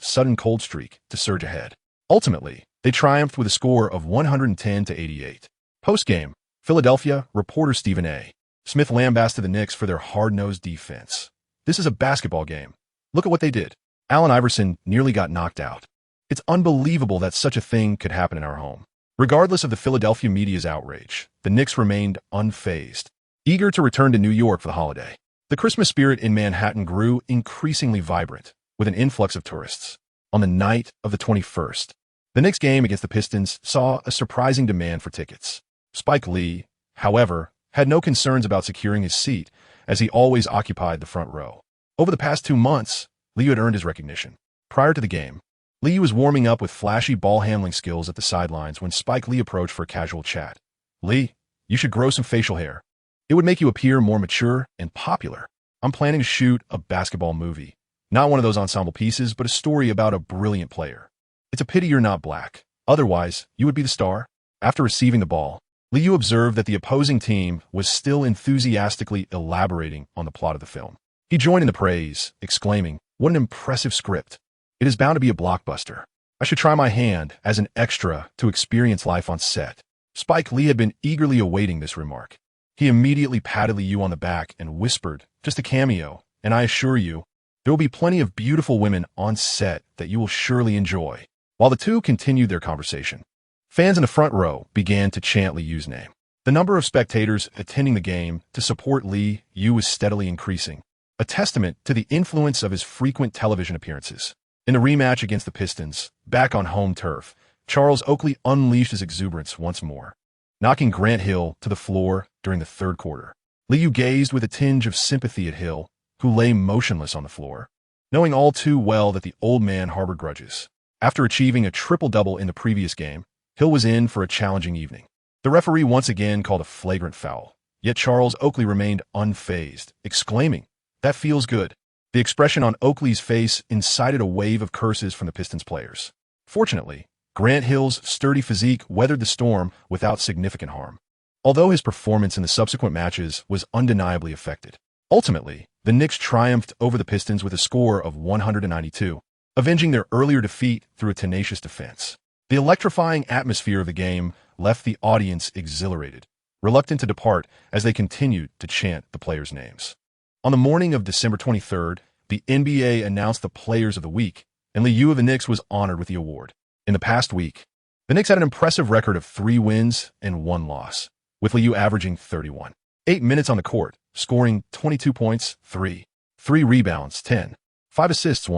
sudden cold streak to surge ahead. Ultimately, they triumphed with a score of 110-88. Post-game, Philadelphia reporter Stephen A. Smith lambasted the Knicks for their hard-nosed defense. "This is a basketball game. Look at what they did. Allen Iverson nearly got knocked out. It's unbelievable that such a thing could happen in our home." Regardless of the Philadelphia media's outrage, the Knicks remained unfazed, eager to return to New York for the holiday. The Christmas spirit in Manhattan grew increasingly vibrant, with an influx of tourists. On the night of the 21st, the Knicks game against the Pistons saw a surprising demand for tickets. Spike Lee, however, had no concerns about securing his seat, as he always occupied the front row. Over the past 2 months, Lee had earned his recognition. Prior to the game, Lee was warming up with flashy ball-handling skills at the sidelines when Spike Lee approached for a casual chat. "Lee, you should grow some facial hair. It would make you appear more mature and popular. I'm planning to shoot a basketball movie. Not one of those ensemble pieces, but a story about a brilliant player. It's a pity you're not black. Otherwise, you would be the star." After receiving the ball, Liu observed that the opposing team was still enthusiastically elaborating on the plot of the film. He joined in the praise, exclaiming, "What an impressive script. It is bound to be a blockbuster. I should try my hand as an extra to experience life on set." Spike Lee had been eagerly awaiting this remark. He immediately patted Liu on the back and whispered, "Just a cameo, and I assure you, there will be plenty of beautiful women on set that you will surely enjoy." While the two continued their conversation, fans in the front row began to chant Liu's name. The number of spectators attending the game to support Liu was steadily increasing, a testament to the influence of his frequent television appearances. In the rematch against the Pistons, back on home turf, Charles Oakley unleashed his exuberance once more, knocking Grant Hill to the floor during the third quarter. Liu gazed with a tinge of sympathy at Hill, who lay motionless on the floor, knowing all too well that the old man harbored grudges. After achieving a triple-double in the previous game, Hill was in for a challenging evening. The referee once again called a flagrant foul, yet Charles Oakley remained unfazed, exclaiming, "That feels good." The expression on Oakley's face incited a wave of curses from the Pistons players. Fortunately, Grant Hill's sturdy physique weathered the storm without significant harm. although his performance in the subsequent matches was undeniably affected. Ultimately, the Knicks triumphed over the Pistons with a score of 192, avenging their earlier defeat through a tenacious defense. The electrifying atmosphere of the game left the audience exhilarated, reluctant to depart as they continued to chant the players' names. On the morning of December 23rd, the NBA announced the Players of the Week, and Liu of the Knicks was honored with the award. In the past week, the Knicks had an impressive record of 3 wins and 1 loss, with Liu averaging 31.8 minutes on the court, scoring 22 points, 3 rebounds, 10, 5 assists,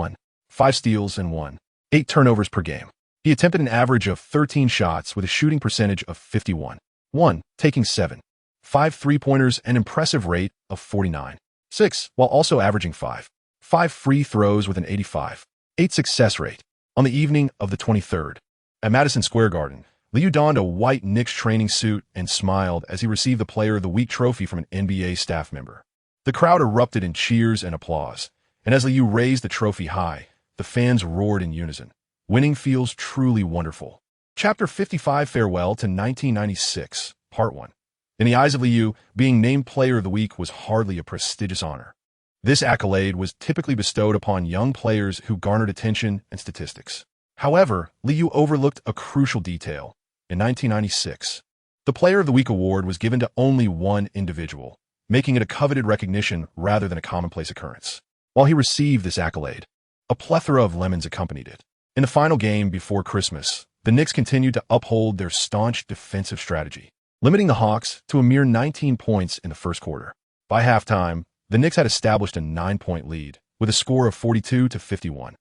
5 steals, and 8 turnovers per game. He attempted an average of 13 shots with a shooting percentage of 51.1, taking 7, 5 three-pointers, an impressive rate of 49.6, while also averaging 5 free throws with an 85.8 success rate. On the evening of the 23rd, at Madison Square Garden, Liu donned a white Knicks training suit and smiled as he received the Player of the Week trophy from an NBA staff member. The crowd erupted in cheers and applause, and as Liu raised the trophy high, the fans roared in unison. Winning feels truly wonderful. Chapter 55, Farewell to 1996, Part 1. In the eyes of Liu, being named Player of the Week was hardly a prestigious honor. This accolade was typically bestowed upon young players who garnered attention and statistics. However, Liu overlooked a crucial detail. In 1996, the Player of the Week award was given to only one individual, making it a coveted recognition rather than a commonplace occurrence. While he received this accolade, a plethora of lemons accompanied it. In the final game before Christmas, the Knicks continued to uphold their staunch defensive strategy, limiting the Hawks to a mere 19 points in the first quarter. By halftime, the Knicks had established a 9-point lead, with a score of 42-51.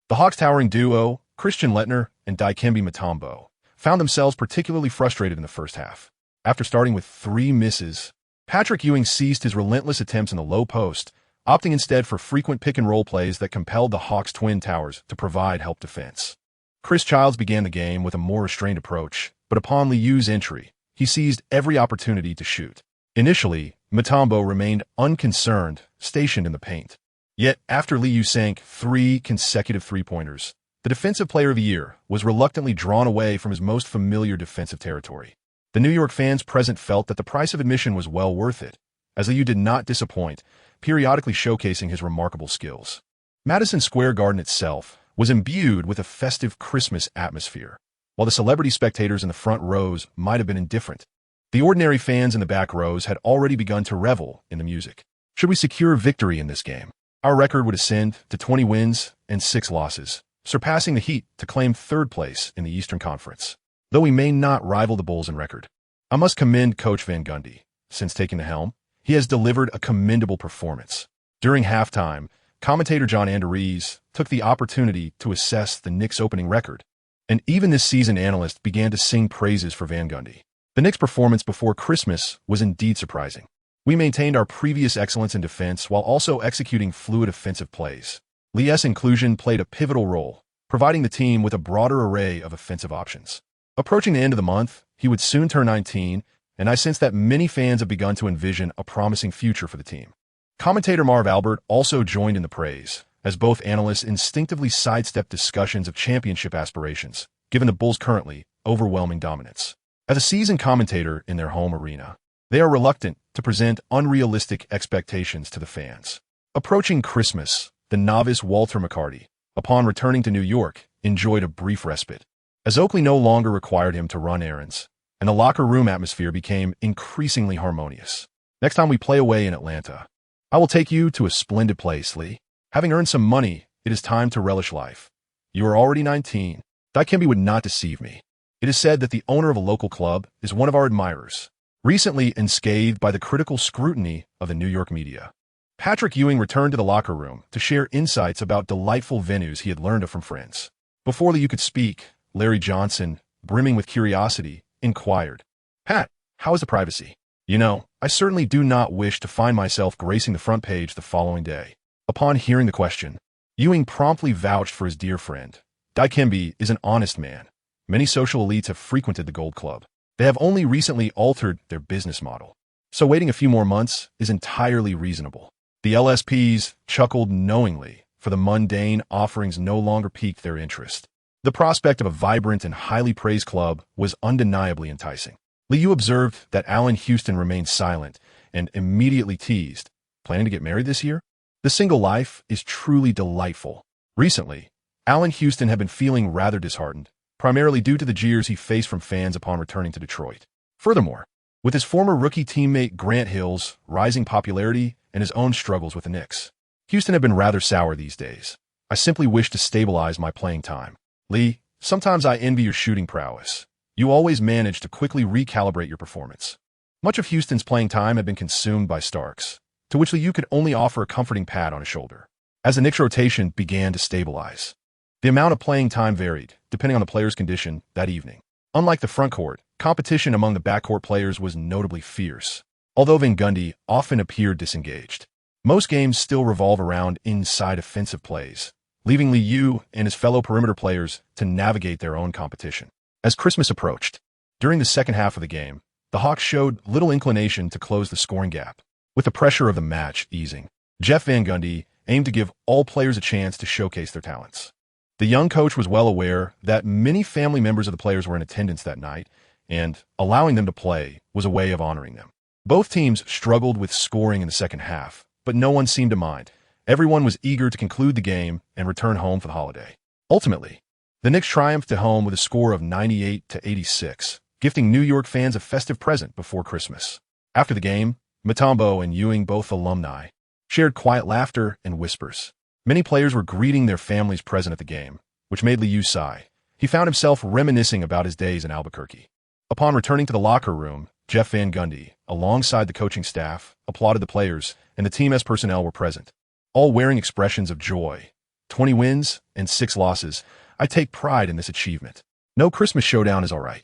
The Hawks' towering duo, Christian Leitner and Dikembe Mutombo, found themselves particularly frustrated in the first half. After starting with 3 misses, Patrick Ewing ceased his relentless attempts in the low post, opting instead for frequent pick-and-roll plays that compelled the Hawks' twin towers to provide help defense. Chris Childs began the game with a more restrained approach, but upon Liu's entry, he seized every opportunity to shoot. Initially, Mutombo remained unconcerned, stationed in the paint. Yet, after Liu sank 3 consecutive three-pointers, the Defensive Player of the Year was reluctantly drawn away from his most familiar defensive territory. The New York fans present felt that the price of admission was well worth it, as Liu did not disappoint, periodically showcasing his remarkable skills. Madison Square Garden itself was imbued with a festive Christmas atmosphere, while the celebrity spectators in the front rows might have been indifferent. The ordinary fans in the back rows had already begun to revel in the music. Should we secure victory in this game, our record would ascend to 20 wins and 6 losses, surpassing the Heat to claim 3rd place in the Eastern Conference. Though we may not rival the Bulls in record, I must commend Coach Van Gundy. Since taking the helm, he has delivered a commendable performance. During halftime, commentator John Andariz took the opportunity to assess the Knicks' opening record, and even this seasoned analyst began to sing praises for Van Gundy. The Knicks' performance before Christmas was indeed surprising. We maintained our previous excellence in defense while also executing fluid offensive plays. Liu's inclusion played a pivotal role, providing the team with a broader array of offensive options. Approaching the end of the month, he would soon turn 19, and I sense that many fans have begun to envision a promising future for the team. Commentator Marv Albert also joined in the praise, as both analysts instinctively sidestepped discussions of championship aspirations, given the Bulls' currently overwhelming dominance. As a seasoned commentator in their home arena, they are reluctant to present unrealistic expectations to the fans. Approaching Christmas, the novice Walter McCarty, upon returning to New York, enjoyed a brief respite, as Oakley no longer required him to run errands, and the locker room atmosphere became increasingly harmonious. Next time we play away in Atlanta, I will take you to a splendid place, Lee. Having earned some money, it is time to relish life. You are already 19. Dikembe would not deceive me. It is said that the owner of a local club is one of our admirers, recently unscathed by the critical scrutiny of the New York media. Patrick Ewing returned to the locker room to share insights about delightful venues he had learned of from friends. Before you could speak, Larry Johnson, brimming with curiosity, inquired, "Pat, how is the privacy? You know, I certainly do not wish to find myself gracing the front page the following day." Upon hearing the question, Ewing promptly vouched for his dear friend. Dikembe is an honest man. Many social elites have frequented the Gold Club. They have only recently altered their business model, so waiting a few more months is entirely reasonable. The LSPs chuckled knowingly, for the mundane offerings no longer piqued their interest. The prospect of a vibrant and highly praised club was undeniably enticing. Liu observed that Allen Houston remained silent and immediately teased, "Planning to get married this year? The single life is truly delightful." Recently, Allen Houston had been feeling rather disheartened, primarily due to the jeers he faced from fans upon returning to Detroit. Furthermore, with his former rookie teammate Grant Hill's rising popularity and his own struggles with the Knicks, Houston had been rather sour these days. "I simply wish to stabilize my playing time. Lee, sometimes I envy your shooting prowess. You always manage to quickly recalibrate your performance." Much of Houston's playing time had been consumed by Starks, to which Liu could only offer a comforting pat on his shoulder. As the Knicks' rotation began to stabilize, the amount of playing time varied, depending on the player's condition that evening. Unlike the frontcourt, competition among the backcourt players was notably fierce. Although Van Gundy often appeared disengaged, most games still revolve around inside offensive plays, leaving Liu and his fellow perimeter players to navigate their own competition. As Christmas approached, during the second half of the game, the Hawks showed little inclination to close the scoring gap. With the pressure of the match easing, Jeff Van Gundy aimed to give all players a chance to showcase their talents. The young coach was well aware that many family members of the players were in attendance that night, and allowing them to play was a way of honoring them. Both teams struggled with scoring in the second half, but no one seemed to mind. Everyone was eager to conclude the game and return home for the holiday. Ultimately, the Knicks triumphed at home with a score of 98-86, gifting New York fans a festive present before Christmas. After the game, Mutombo and Ewing, both alumni, shared quiet laughter and whispers. Many players were greeting their families present at the game, which made Liu sigh. He found himself reminiscing about his days in Albuquerque. Upon returning to the locker room, Jeff Van Gundy, alongside the coaching staff, applauded the players, and the team as personnel were present, all wearing expressions of joy. 20 wins and 6 losses. I take pride in this achievement. No Christmas showdown is all right.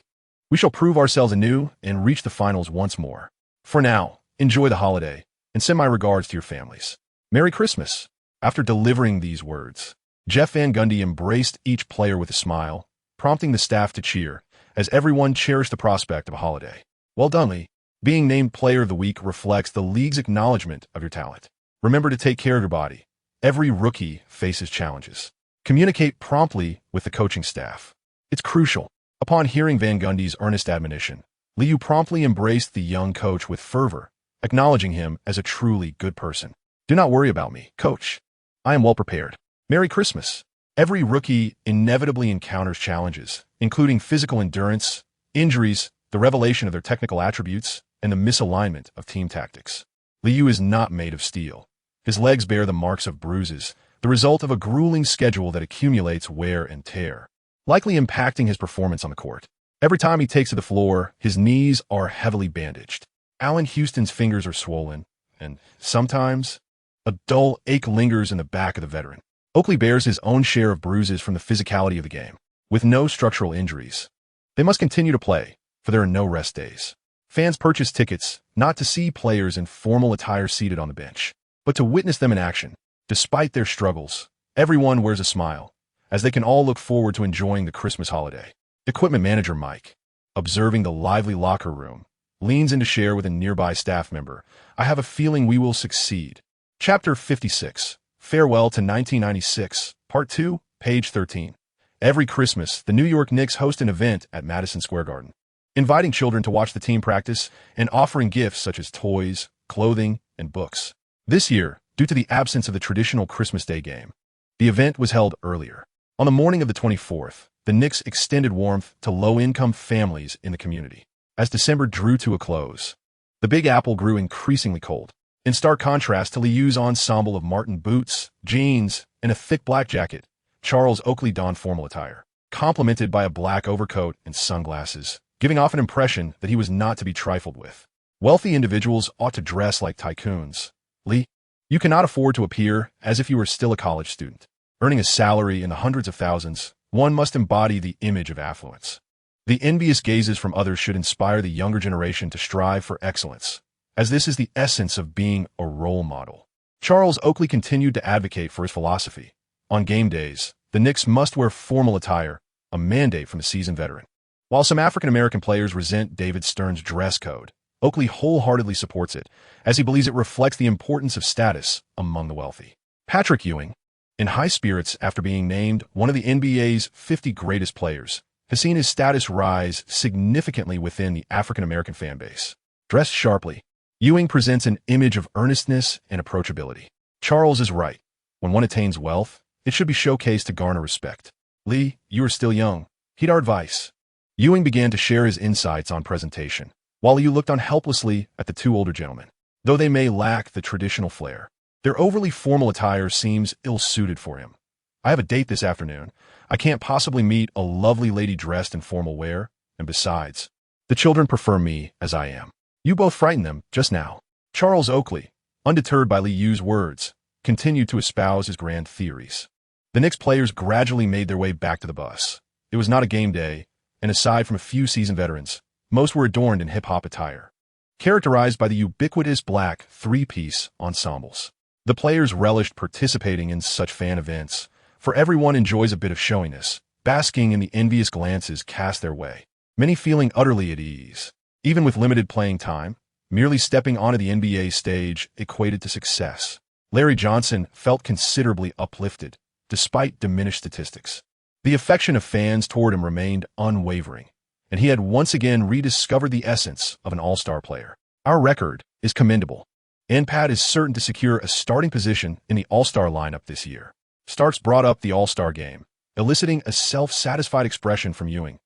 We shall prove ourselves anew and reach the finals once more. For now, enjoy the holiday and send my regards to your families. Merry Christmas. After delivering these words, Jeff Van Gundy embraced each player with a smile, prompting the staff to cheer, as everyone cherished the prospect of a holiday. Well done, Lee. Being named Player of the Week reflects the league's acknowledgement of your talent. Remember to take care of your body. Every rookie faces challenges. Communicate promptly with the coaching staff. It's crucial. Upon hearing Van Gundy's earnest admonition, Liu promptly embraced the young coach with fervor, acknowledging him as a truly good person. "Do not worry about me, coach. I am well prepared. Merry Christmas." Every rookie inevitably encounters challenges, including physical endurance, injuries, the revelation of their technical attributes, and the misalignment of team tactics. Liu is not made of steel. His legs bear the marks of bruises, the result of a grueling schedule that accumulates wear and tear, likely impacting his performance on the court. Every time he takes to the floor, his knees are heavily bandaged. Allen Houston's fingers are swollen, and sometimes a dull ache lingers in the back of the veteran. Oakley bears his own share of bruises from the physicality of the game. With no structural injuries, they must continue to play, for there are no rest days. Fans purchase tickets not to see players in formal attire seated on the bench, but to witness them in action. Despite their struggles, everyone wears a smile, as they can all look forward to enjoying the Christmas holiday. Equipment manager Mike, observing the lively locker room, leans in to share with a nearby staff member, "I have a feeling we will succeed." Chapter 56, Farewell to 1996, Part 2, page 13. Every Christmas, the New York Knicks host an event at Madison Square Garden, inviting children to watch the team practice and offering gifts such as toys, clothing, and books. This year, due to the absence of the traditional Christmas Day game, the event was held earlier. On the morning of the 24th, the Knicks extended warmth to low-income families in the community. As December drew to a close, the Big Apple grew increasingly cold. In stark contrast to Liu's ensemble of Martin boots, jeans, and a thick black jacket, Charles Oakley donned formal attire, complemented by a black overcoat and sunglasses, giving off an impression that he was not to be trifled with. Wealthy individuals ought to dress like tycoons. Lee, you cannot afford to appear as if you were still a college student. Earning a salary in the hundreds of thousands, one must embody the image of affluence. The envious gazes from others should inspire the younger generation to strive for excellence, as this is the essence of being a role model. Charles Oakley continued to advocate for his philosophy. On game days, the Knicks must wear formal attire, a mandate from the seasoned veteran. While some African-American players resent David Stern's dress code, Oakley wholeheartedly supports it, as he believes it reflects the importance of status among the wealthy. Patrick Ewing, in high spirits after being named one of the NBA's 50 greatest players, has seen his status rise significantly within the African-American fan base. Dressed sharply, Ewing presents an image of earnestness and approachability. Charles is right. When one attains wealth, it should be showcased to garner respect. Lee, you are still young. Heed our advice. Ewing began to share his insights on presentation, while Liu looked on helplessly at the two older gentlemen. Though they may lack the traditional flair, their overly formal attire seems ill-suited for him. I have a date this afternoon. I can't possibly meet a lovely lady dressed in formal wear, and besides, the children prefer me as I am. You both frightened them just now. Charles Oakley, undeterred by Liu's words, continued to espouse his grand theories. The Knicks players gradually made their way back to the bus. It was not a game day, and aside from a few seasoned veterans, most were adorned in hip-hop attire, characterized by the ubiquitous black three-piece ensembles. The players relished participating in such fan events, for everyone enjoys a bit of showiness, basking in the envious glances cast their way, many feeling utterly at ease. Even with limited playing time, merely stepping onto the NBA stage equated to success. Larry Johnson felt considerably uplifted, despite diminished statistics. The affection of fans toward him remained unwavering, and he had once again rediscovered the essence of an all-star player. Our record is commendable, and Pat is certain to secure a starting position in the all-star lineup this year. Starks brought up the all-star game, eliciting a self-satisfied expression from Ewing.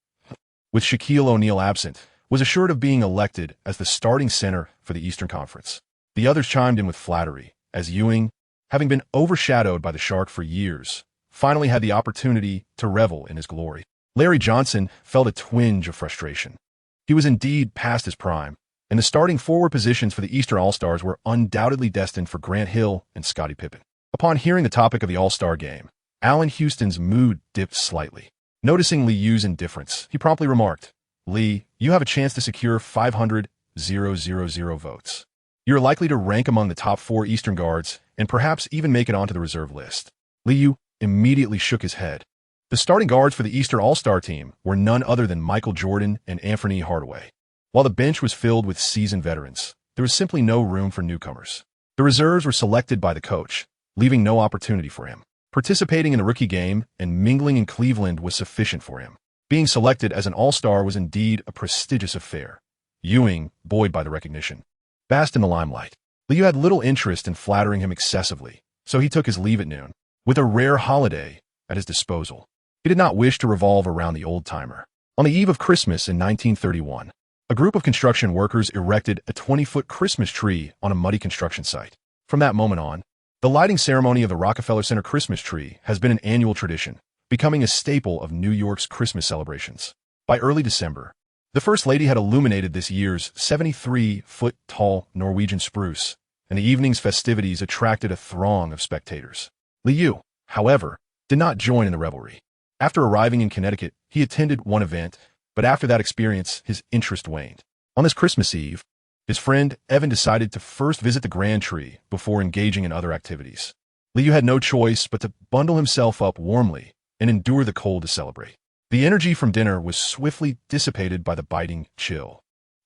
With Shaquille O'Neal absent, was assured of being elected as the starting center for the Eastern Conference. The others chimed in with flattery, as Ewing, having been overshadowed by the Shark for years, finally had the opportunity to revel in his glory. Larry Johnson felt a twinge of frustration. He was indeed past his prime, and the starting forward positions for the Eastern All-Stars were undoubtedly destined for Grant Hill and Scottie Pippen. Upon hearing the topic of the All-Star game, Allen Houston's mood dipped slightly. Noticing Liu's indifference, he promptly remarked, "Lee, you have a chance to secure 500,000 votes. You're likely to rank among the top 4 Eastern guards and perhaps even make it onto the reserve list." Liu immediately shook his head. The starting guards for the Eastern All-Star team were none other than Michael Jordan and Anthony Hardaway. While the bench was filled with seasoned veterans, there was simply no room for newcomers. The reserves were selected by the coach, leaving no opportunity for him. Participating in the rookie game and mingling in Cleveland was sufficient for him. Being selected as an all-star was indeed a prestigious affair. Ewing, buoyed by the recognition, basked in the limelight. Liu had little interest in flattering him excessively, so he took his leave at noon, with a rare holiday at his disposal. He did not wish to revolve around the old-timer. On the eve of Christmas in 1931, a group of construction workers erected a 20-foot Christmas tree on a muddy construction site. From that moment on, the lighting ceremony of the Rockefeller Center Christmas tree has been an annual tradition, becoming a staple of New York's Christmas celebrations. By early December, the First Lady had illuminated this year's 73-foot-tall Norwegian spruce, and the evening's festivities attracted a throng of spectators. Liu, however, did not join in the revelry. After arriving in Connecticut, he attended one event, but after that experience, his interest waned. On this Christmas Eve, his friend Evan decided to first visit the Grand Tree before engaging in other activities. Liu had no choice but to bundle himself up warmly and endure the cold to celebrate. The energy from dinner was swiftly dissipated by the biting chill,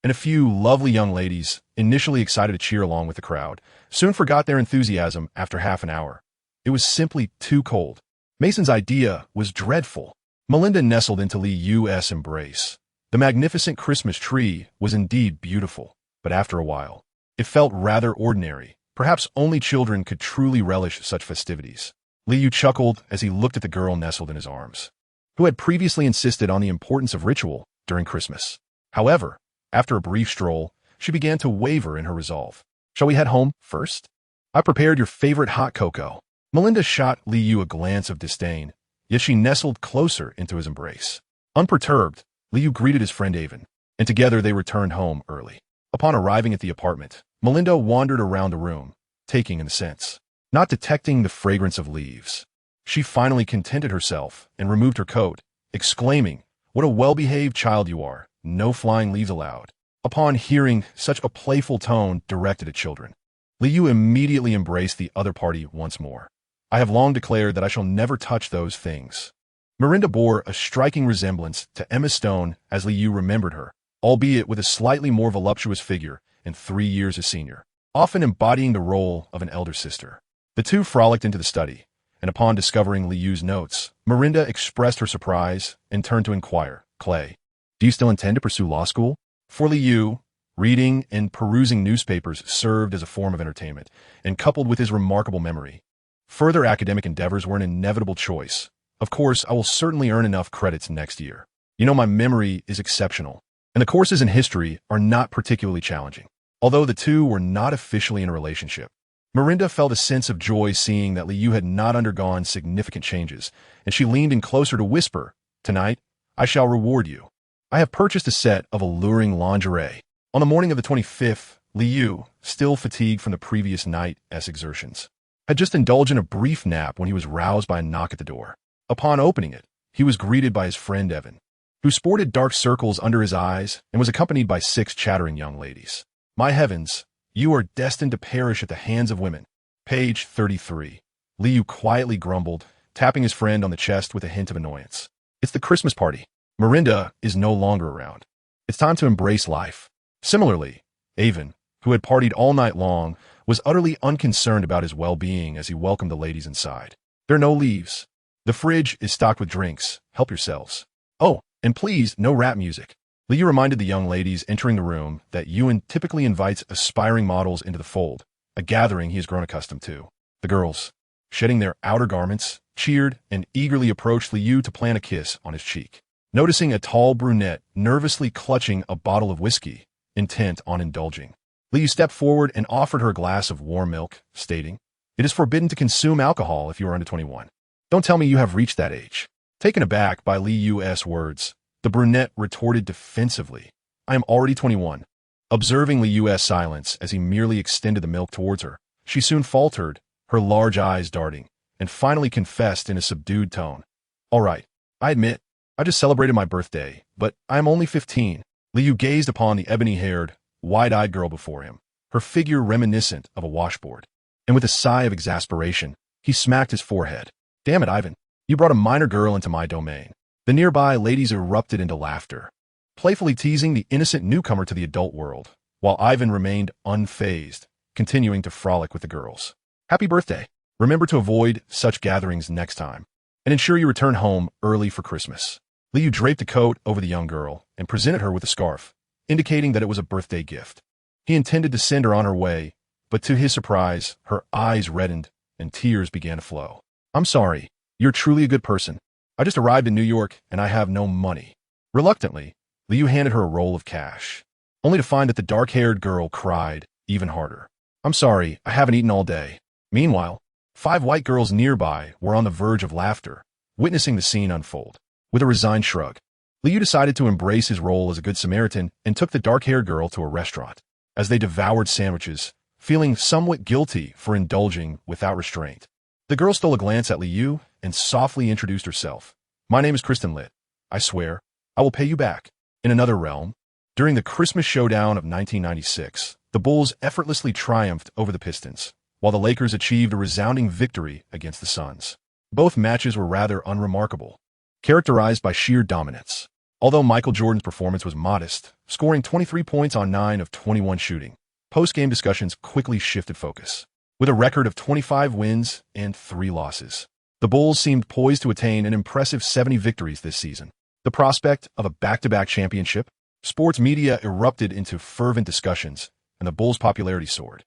and a few lovely young ladies, initially excited to cheer along with the crowd, soon forgot their enthusiasm after half an hour. It was simply too cold. Mason's idea was dreadful. Melinda nestled into Liu's embrace. The magnificent Christmas tree was indeed beautiful, but after a while, it felt rather ordinary. Perhaps only children could truly relish such festivities. Liu chuckled as he looked at the girl nestled in his arms, who had previously insisted on the importance of ritual during Christmas. However, after a brief stroll, she began to waver in her resolve. "Shall we head home first? I prepared your favorite hot cocoa." Melinda shot Liu a glance of disdain, yet she nestled closer into his embrace. Unperturbed, Liu greeted his friend Avon, and together they returned home early. Upon arriving at the apartment, Melinda wandered around the room, taking in the scents. Not detecting the fragrance of leaves, she finally contented herself and removed her coat, exclaiming, "What a well-behaved child you are, no flying leaves allowed." Upon hearing such a playful tone directed at children, Liu immediately embraced the other party once more. "I have long declared that I shall never touch those things." Miranda bore a striking resemblance to Emma Stone as Liu remembered her, albeit with a slightly more voluptuous figure and 3 years his senior, often embodying the role of an elder sister. The two frolicked into the study, and upon discovering Liu's notes, Miranda expressed her surprise and turned to inquire, Clay, do you still intend to pursue law school? For Liu, reading and perusing newspapers served as a form of entertainment, and coupled with his remarkable memory, further academic endeavors were an inevitable choice. Of course, I will certainly earn enough credits next year. You know, my memory is exceptional, and the courses in history are not particularly challenging. Although the two were not officially in a relationship, Miranda felt a sense of joy seeing that Liu had not undergone significant changes, and she leaned in closer to whisper, "Tonight, I shall reward you. I have purchased a set of alluring lingerie." On the morning of the 25th, Liu, still fatigued from the previous night's exertions, had just indulged in a brief nap when he was roused by a knock at the door. Upon opening it, he was greeted by his friend Evan, who sported dark circles under his eyes and was accompanied by 6 chattering young ladies. "My heavens, you are destined to perish at the hands of women." Page 33. Liu quietly grumbled, tapping his friend on the chest with a hint of annoyance. "It's the Christmas party. Miranda is no longer around. It's time to embrace life." Similarly, Avon, who had partied all night long, was utterly unconcerned about his well-being as he welcomed the ladies inside. "There are no leaves. The fridge is stocked with drinks. Help yourselves. Oh, and please, no rap music." Liu reminded the young ladies entering the room that Ewan typically invites aspiring models into the fold, a gathering he has grown accustomed to. The girls, shedding their outer garments, cheered and eagerly approached Liu to plant a kiss on his cheek. Noticing a tall brunette nervously clutching a bottle of whiskey, intent on indulging, Liu stepped forward and offered her a glass of warm milk, stating, "It is forbidden to consume alcohol if you are under 21. Don't tell me you have reached that age." Taken aback by Liu's words, the brunette retorted defensively, "I am already 21. Observing Liu's silence as he merely extended the milk towards her, she soon faltered, her large eyes darting, and finally confessed in a subdued tone, "All right, I admit, I just celebrated my birthday, but I am only 15. Liu gazed upon the ebony-haired, wide-eyed girl before him, her figure reminiscent of a washboard, and with a sigh of exasperation, he smacked his forehead. "Damn it, Ivan, you brought a minor girl into my domain." The nearby ladies erupted into laughter, playfully teasing the innocent newcomer to the adult world, while Ivan remained unfazed, continuing to frolic with the girls. "Happy birthday. Remember to avoid such gatherings next time, and ensure you return home early for Christmas." Liu draped a coat over the young girl and presented her with a scarf, indicating that it was a birthday gift. He intended to send her on her way, but to his surprise, her eyes reddened and tears began to flow. "I'm sorry. You're truly a good person. I just arrived in New York and I have no money." Reluctantly, Liu handed her a roll of cash, only to find that the dark-haired girl cried even harder. "I'm sorry, I haven't eaten all day." Meanwhile, 5 white girls nearby were on the verge of laughter, witnessing the scene unfold. With a resigned shrug, Liu decided to embrace his role as a good Samaritan and took the dark-haired girl to a restaurant. As they devoured sandwiches, feeling somewhat guilty for indulging without restraint, the girl stole a glance at Liu and softly introduced herself. "My name is Kristen Litt. I swear, I will pay you back." In another realm, during the Christmas showdown of 1996, the Bulls effortlessly triumphed over the Pistons, while the Lakers achieved a resounding victory against the Suns. Both matches were rather unremarkable, characterized by sheer dominance. Although Michael Jordan's performance was modest, scoring 23 points on 9 of 21 shooting, post-game discussions quickly shifted focus. With a record of 25 wins and 3 losses, the Bulls seemed poised to attain an impressive 70 victories this season. The prospect of a back-to-back championship, sports media erupted into fervent discussions, and the Bulls' popularity soared.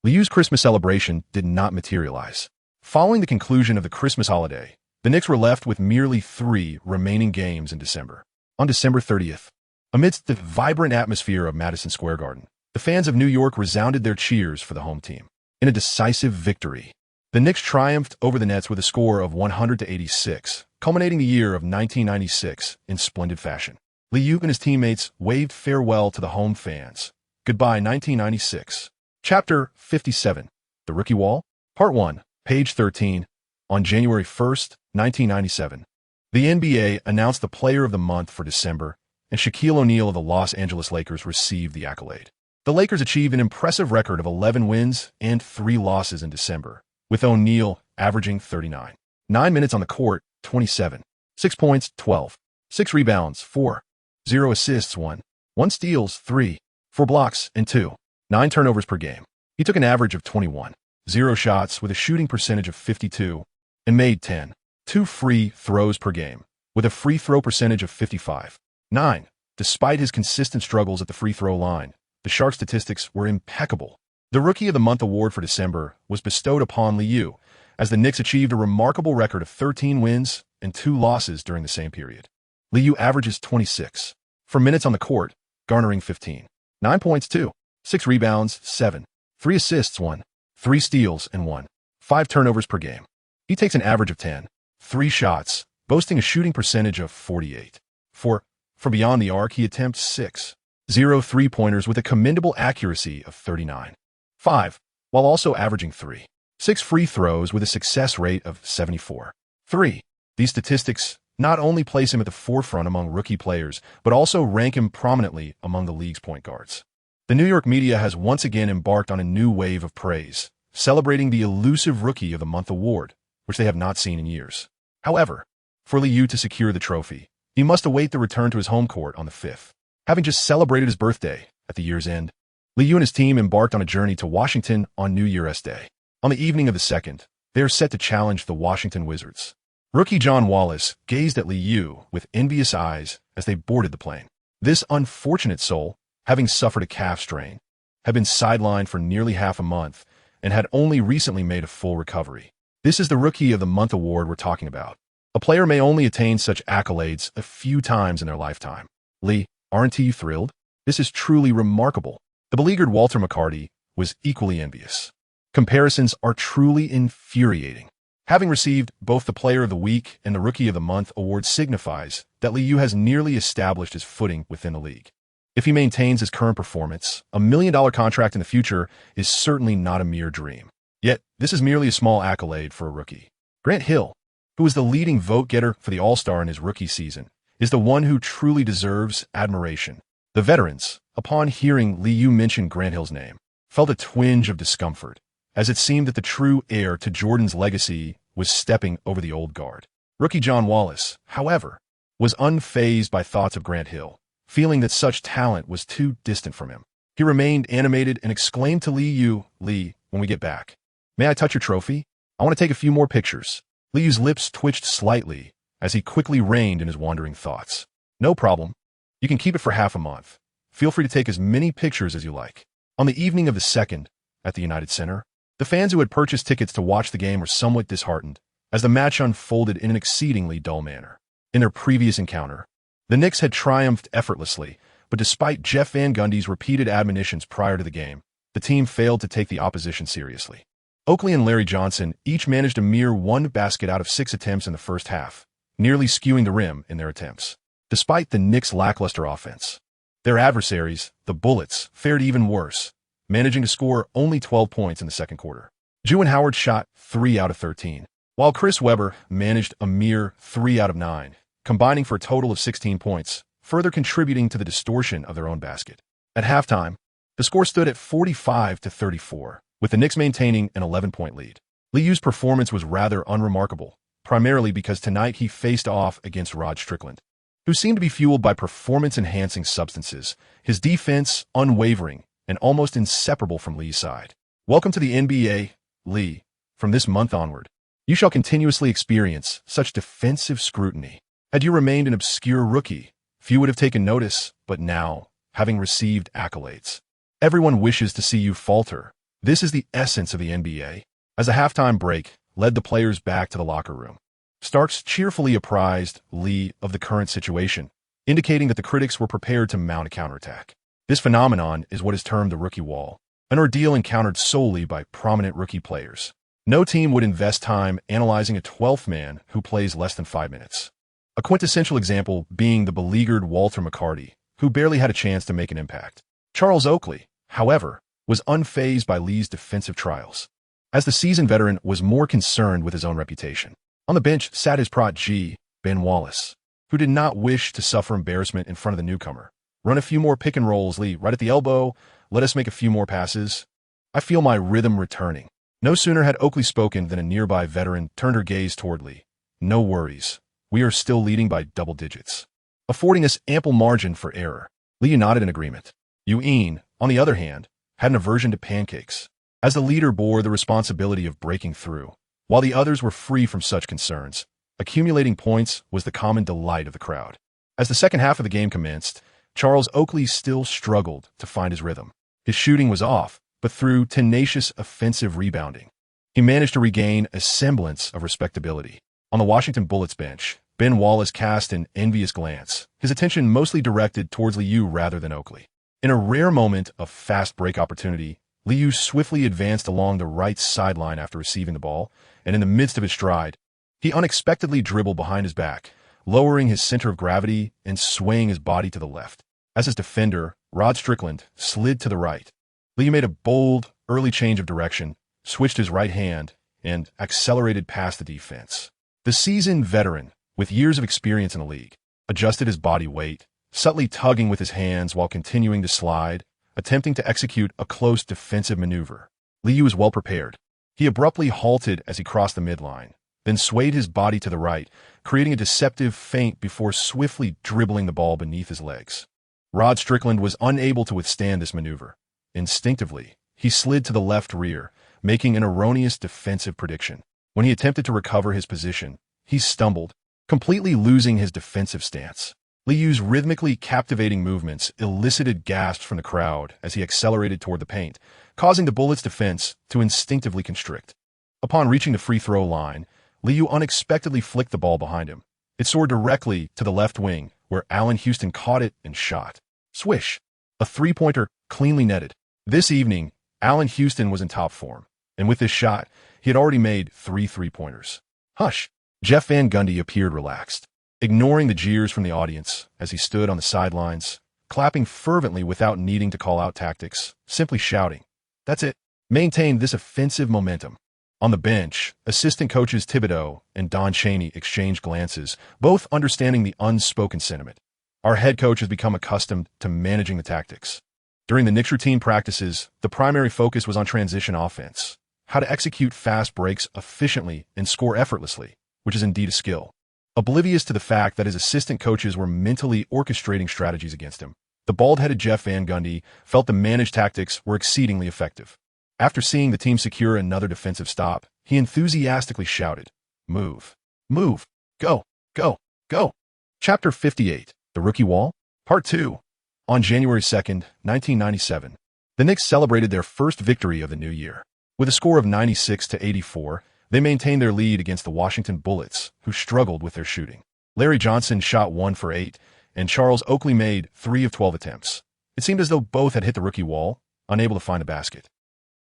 Liu's Christmas celebration did not materialize. Following the conclusion of the Christmas holiday, the Knicks were left with merely 3 remaining games in December. On December 30th, amidst the vibrant atmosphere of Madison Square Garden, the fans of New York resounded their cheers for the home team. In a decisive victory, the Knicks triumphed over the Nets with a score of 100-86, culminating the year of 1996 in splendid fashion. Liu and his teammates waved farewell to the home fans. Goodbye 1996. Chapter 57. The Rookie Wall? Part 1, page 13. On January 1st, 1997, the NBA announced the Player of the Month for December, and Shaquille O'Neal of the Los Angeles Lakers received the accolade. The Lakers achieved an impressive record of 11 wins and 3 losses in December, with O'Neal averaging 39. 9 minutes on the court, 27. 6 points, 12. 6 rebounds, 4. 0 assists, 1. 1 steals, 3. 4 blocks, and 2. 9 turnovers per game. He took an average of 21. 0 shots with a shooting percentage of 52, and made 10. 2 free throws per game, with a free throw percentage of 55. 9. Despite his consistent struggles at the free throw line, the Sharks' statistics were impeccable. The Rookie of the Month award for December was bestowed upon Liu, as the Knicks achieved a remarkable record of 13 wins and 2 losses during the same period. Liu averages 26 for minutes on the court, garnering 15. 9 points, 2. 6 rebounds, 7. 3 assists, 1. 3 steals, and 1. 5 turnovers per game. He takes an average of 10. 3 shots, boasting a shooting percentage of 48. 4. From beyond the arc, he attempts 6. 0 three-pointers with a commendable accuracy of 39. 5. While also averaging 3. 6 free throws with a success rate of 74. 3. These statistics not only place him at the forefront among rookie players, but also rank him prominently among the league's point guards. The New York media has once again embarked on a new wave of praise, celebrating the elusive Rookie of the Month award, which they have not seen in years. However, for Liu to secure the trophy, he must await the return to his home court on the 5th. Having just celebrated his birthday at the year's end, Liu and his team embarked on a journey to Washington on New Year's Day. On the evening of the 2nd, they are set to challenge the Washington Wizards. Rookie John Wallace gazed at Liu with envious eyes as they boarded the plane. This unfortunate soul, having suffered a calf strain, had been sidelined for nearly half a month and had only recently made a full recovery. This is the Rookie of the Month award we're talking about. A player may only attain such accolades a few times in their lifetime. Lee, aren't you thrilled? This is truly remarkable. The beleaguered Walter McCarty was equally envious. Comparisons are truly infuriating. Having received both the Player of the Week and the Rookie of the Month award signifies that Liu has nearly established his footing within the league. If he maintains his current performance, a $1 million contract in the future is certainly not a mere dream. Yet, this is merely a small accolade for a rookie. Grant Hill, who is the leading vote-getter for the All-Star in his rookie season, is the one who truly deserves admiration. The veterans, upon hearing Liu mention Grant Hill's name, felt a twinge of discomfort, as it seemed that the true heir to Jordan's legacy was stepping over the old guard. Rookie John Wallace, however, was unfazed by thoughts of Grant Hill, feeling that such talent was too distant from him. He remained animated and exclaimed to Liu, "Lee, when we get back, may I touch your trophy? I want to take a few more pictures." Liu's lips twitched slightly as he quickly reined in his wandering thoughts. "No problem. You can keep it for half a month. Feel free to take as many pictures as you like." On the evening of the 2nd, at the United Center, the fans who had purchased tickets to watch the game were somewhat disheartened, as the match unfolded in an exceedingly dull manner. In their previous encounter, the Knicks had triumphed effortlessly, but despite Jeff Van Gundy's repeated admonitions prior to the game, the team failed to take the opposition seriously. Oakley and Larry Johnson each managed a mere 1 basket out of 6 attempts in the first half, nearly skewing the rim in their attempts. Despite the Knicks' lackluster offense, their adversaries, the Bullets, fared even worse, managing to score only 12 points in the second quarter. Juwan Howard shot 3 out of 13, while Chris Webber managed a mere 3 out of 9, combining for a total of 16 points, further contributing to the distortion of their own basket. At halftime, the score stood at 45-34, with the Knicks maintaining an 11-point lead. Liu's performance was rather unremarkable, primarily because tonight he faced off against Rod Strickland, who seemed to be fueled by performance-enhancing substances, his defense unwavering and almost inseparable from Lee's side. Welcome to the NBA, Lee. From this month onward, you shall continuously experience such defensive scrutiny. Had you remained an obscure rookie, few would have taken notice, but now, having received accolades, everyone wishes to see you falter. This is the essence of the NBA. As the halftime break led the players back to the locker room, Starks cheerfully apprised Lee of the current situation, indicating that the critics were prepared to mount a counterattack. This phenomenon is what is termed the rookie wall, an ordeal encountered solely by prominent rookie players. No team would invest time analyzing a 12th man who plays less than 5 minutes. A quintessential example being the beleaguered Walter McCarty, who barely had a chance to make an impact. Charles Oakley, however, was unfazed by Lee's defensive trials, as the seasoned veteran was more concerned with his own reputation. On the bench sat his protege, Ben Wallace, who did not wish to suffer embarrassment in front of the newcomer. "Run a few more pick and rolls, Lee, right at the elbow. Let us make a few more passes. I feel my rhythm returning." No sooner had Oakley spoken than a nearby veteran turned her gaze toward Lee. "No worries. We are still leading by double digits, affording us ample margin for error." Lee nodded in agreement. Ewing, on the other hand, had an aversion to pancakes, as the leader bore the responsibility of breaking through, while the others were free from such concerns. Accumulating points was the common delight of the crowd. As the second half of the game commenced, Charles Oakley still struggled to find his rhythm. His shooting was off, but through tenacious offensive rebounding, he managed to regain a semblance of respectability. On the Washington Bullets bench, Ben Wallace cast an envious glance, his attention mostly directed towards Liu rather than Oakley. In a rare moment of fast break opportunity, Liu swiftly advanced along the right sideline after receiving the ball, and in the midst of his stride, he unexpectedly dribbled behind his back, lowering his center of gravity and swaying his body to the left. As his defender, Rod Strickland, slid to the right, Liu made a bold, early change of direction, switched his right hand, and accelerated past the defense. The seasoned veteran, with years of experience in the league, adjusted his body weight, subtly tugging with his hands while continuing to slide, attempting to execute a close defensive maneuver. Liu was well prepared. He abruptly halted as he crossed the midline, then swayed his body to the right, creating a deceptive feint before swiftly dribbling the ball beneath his legs. Rod Strickland was unable to withstand this maneuver. Instinctively, he slid to the left rear, making an erroneous defensive prediction. When he attempted to recover his position, he stumbled, completely losing his defensive stance. Liu's rhythmically captivating movements elicited gasps from the crowd as he accelerated toward the paint, causing the Bullets' defense to instinctively constrict. Upon reaching the free throw line, Liu unexpectedly flicked the ball behind him. It soared directly to the left wing, where Allen Houston caught it and shot. Swish! A three-pointer, cleanly netted. This evening, Allen Houston was in top form, and with this shot, he had already made 3 three-pointers. Hush! Jeff Van Gundy appeared relaxed, ignoring the jeers from the audience as he stood on the sidelines, clapping fervently without needing to call out tactics, simply shouting, "That's it." Maintained this offensive momentum. On the bench, assistant coaches Thibodeau and Don Chaney exchanged glances, both understanding the unspoken sentiment. Our head coach has become accustomed to managing the tactics. During the Knicks routine practices, the primary focus was on transition offense, how to execute fast breaks efficiently and score effortlessly, which is indeed a skill. Oblivious to the fact that his assistant coaches were mentally orchestrating strategies against him, the bald-headed Jeff Van Gundy felt the managed tactics were exceedingly effective. After seeing the team secure another defensive stop, he enthusiastically shouted, "Move! Move! Go! Go! Go!" Chapter 58, The Rookie Wall, Part 2. On January 2nd, 1997, the Knicks celebrated their first victory of the new year. With a score of 96-84, they maintained their lead against the Washington Bullets, who struggled with their shooting. Larry Johnson shot 1 for 8, and Charles Oakley made 3 of 12 attempts. It seemed as though both had hit the rookie wall, unable to find a basket.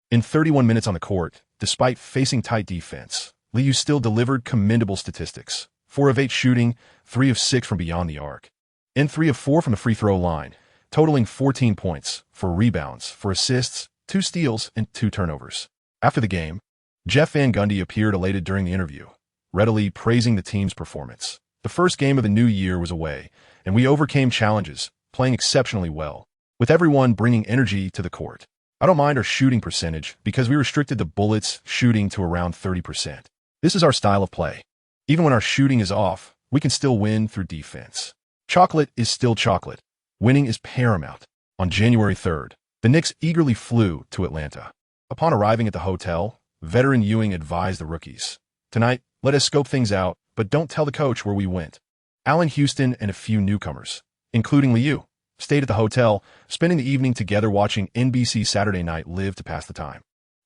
In 31 minutes on the court, despite facing tight defense, Liu still delivered commendable statistics. 4 of 8 shooting, 3 of 6 from beyond the arc, and 3 of 4 from the free throw line, totaling 14 points, 4 rebounds, 4 assists, 2 steals, and 2 turnovers. After the game, Jeff Van Gundy appeared elated during the interview, readily praising the team's performance. The first game of the new year was away, and we overcame challenges, playing exceptionally well, with everyone bringing energy to the court. I don't mind our shooting percentage because we restricted the Bullets' shooting to around 30%. This is our style of play. Even when our shooting is off, we can still win through defense. Chocolate is still chocolate. Winning is paramount. On January 3rd, the Knicks eagerly flew to Atlanta. Upon arriving at the hotel, veteran Ewing advised the rookies, "Tonight, let us scope things out, but don't tell the coach where we went." Allen Houston and a few newcomers, including Liu, stayed at the hotel, spending the evening together watching NBC Saturday Night Live to pass the time.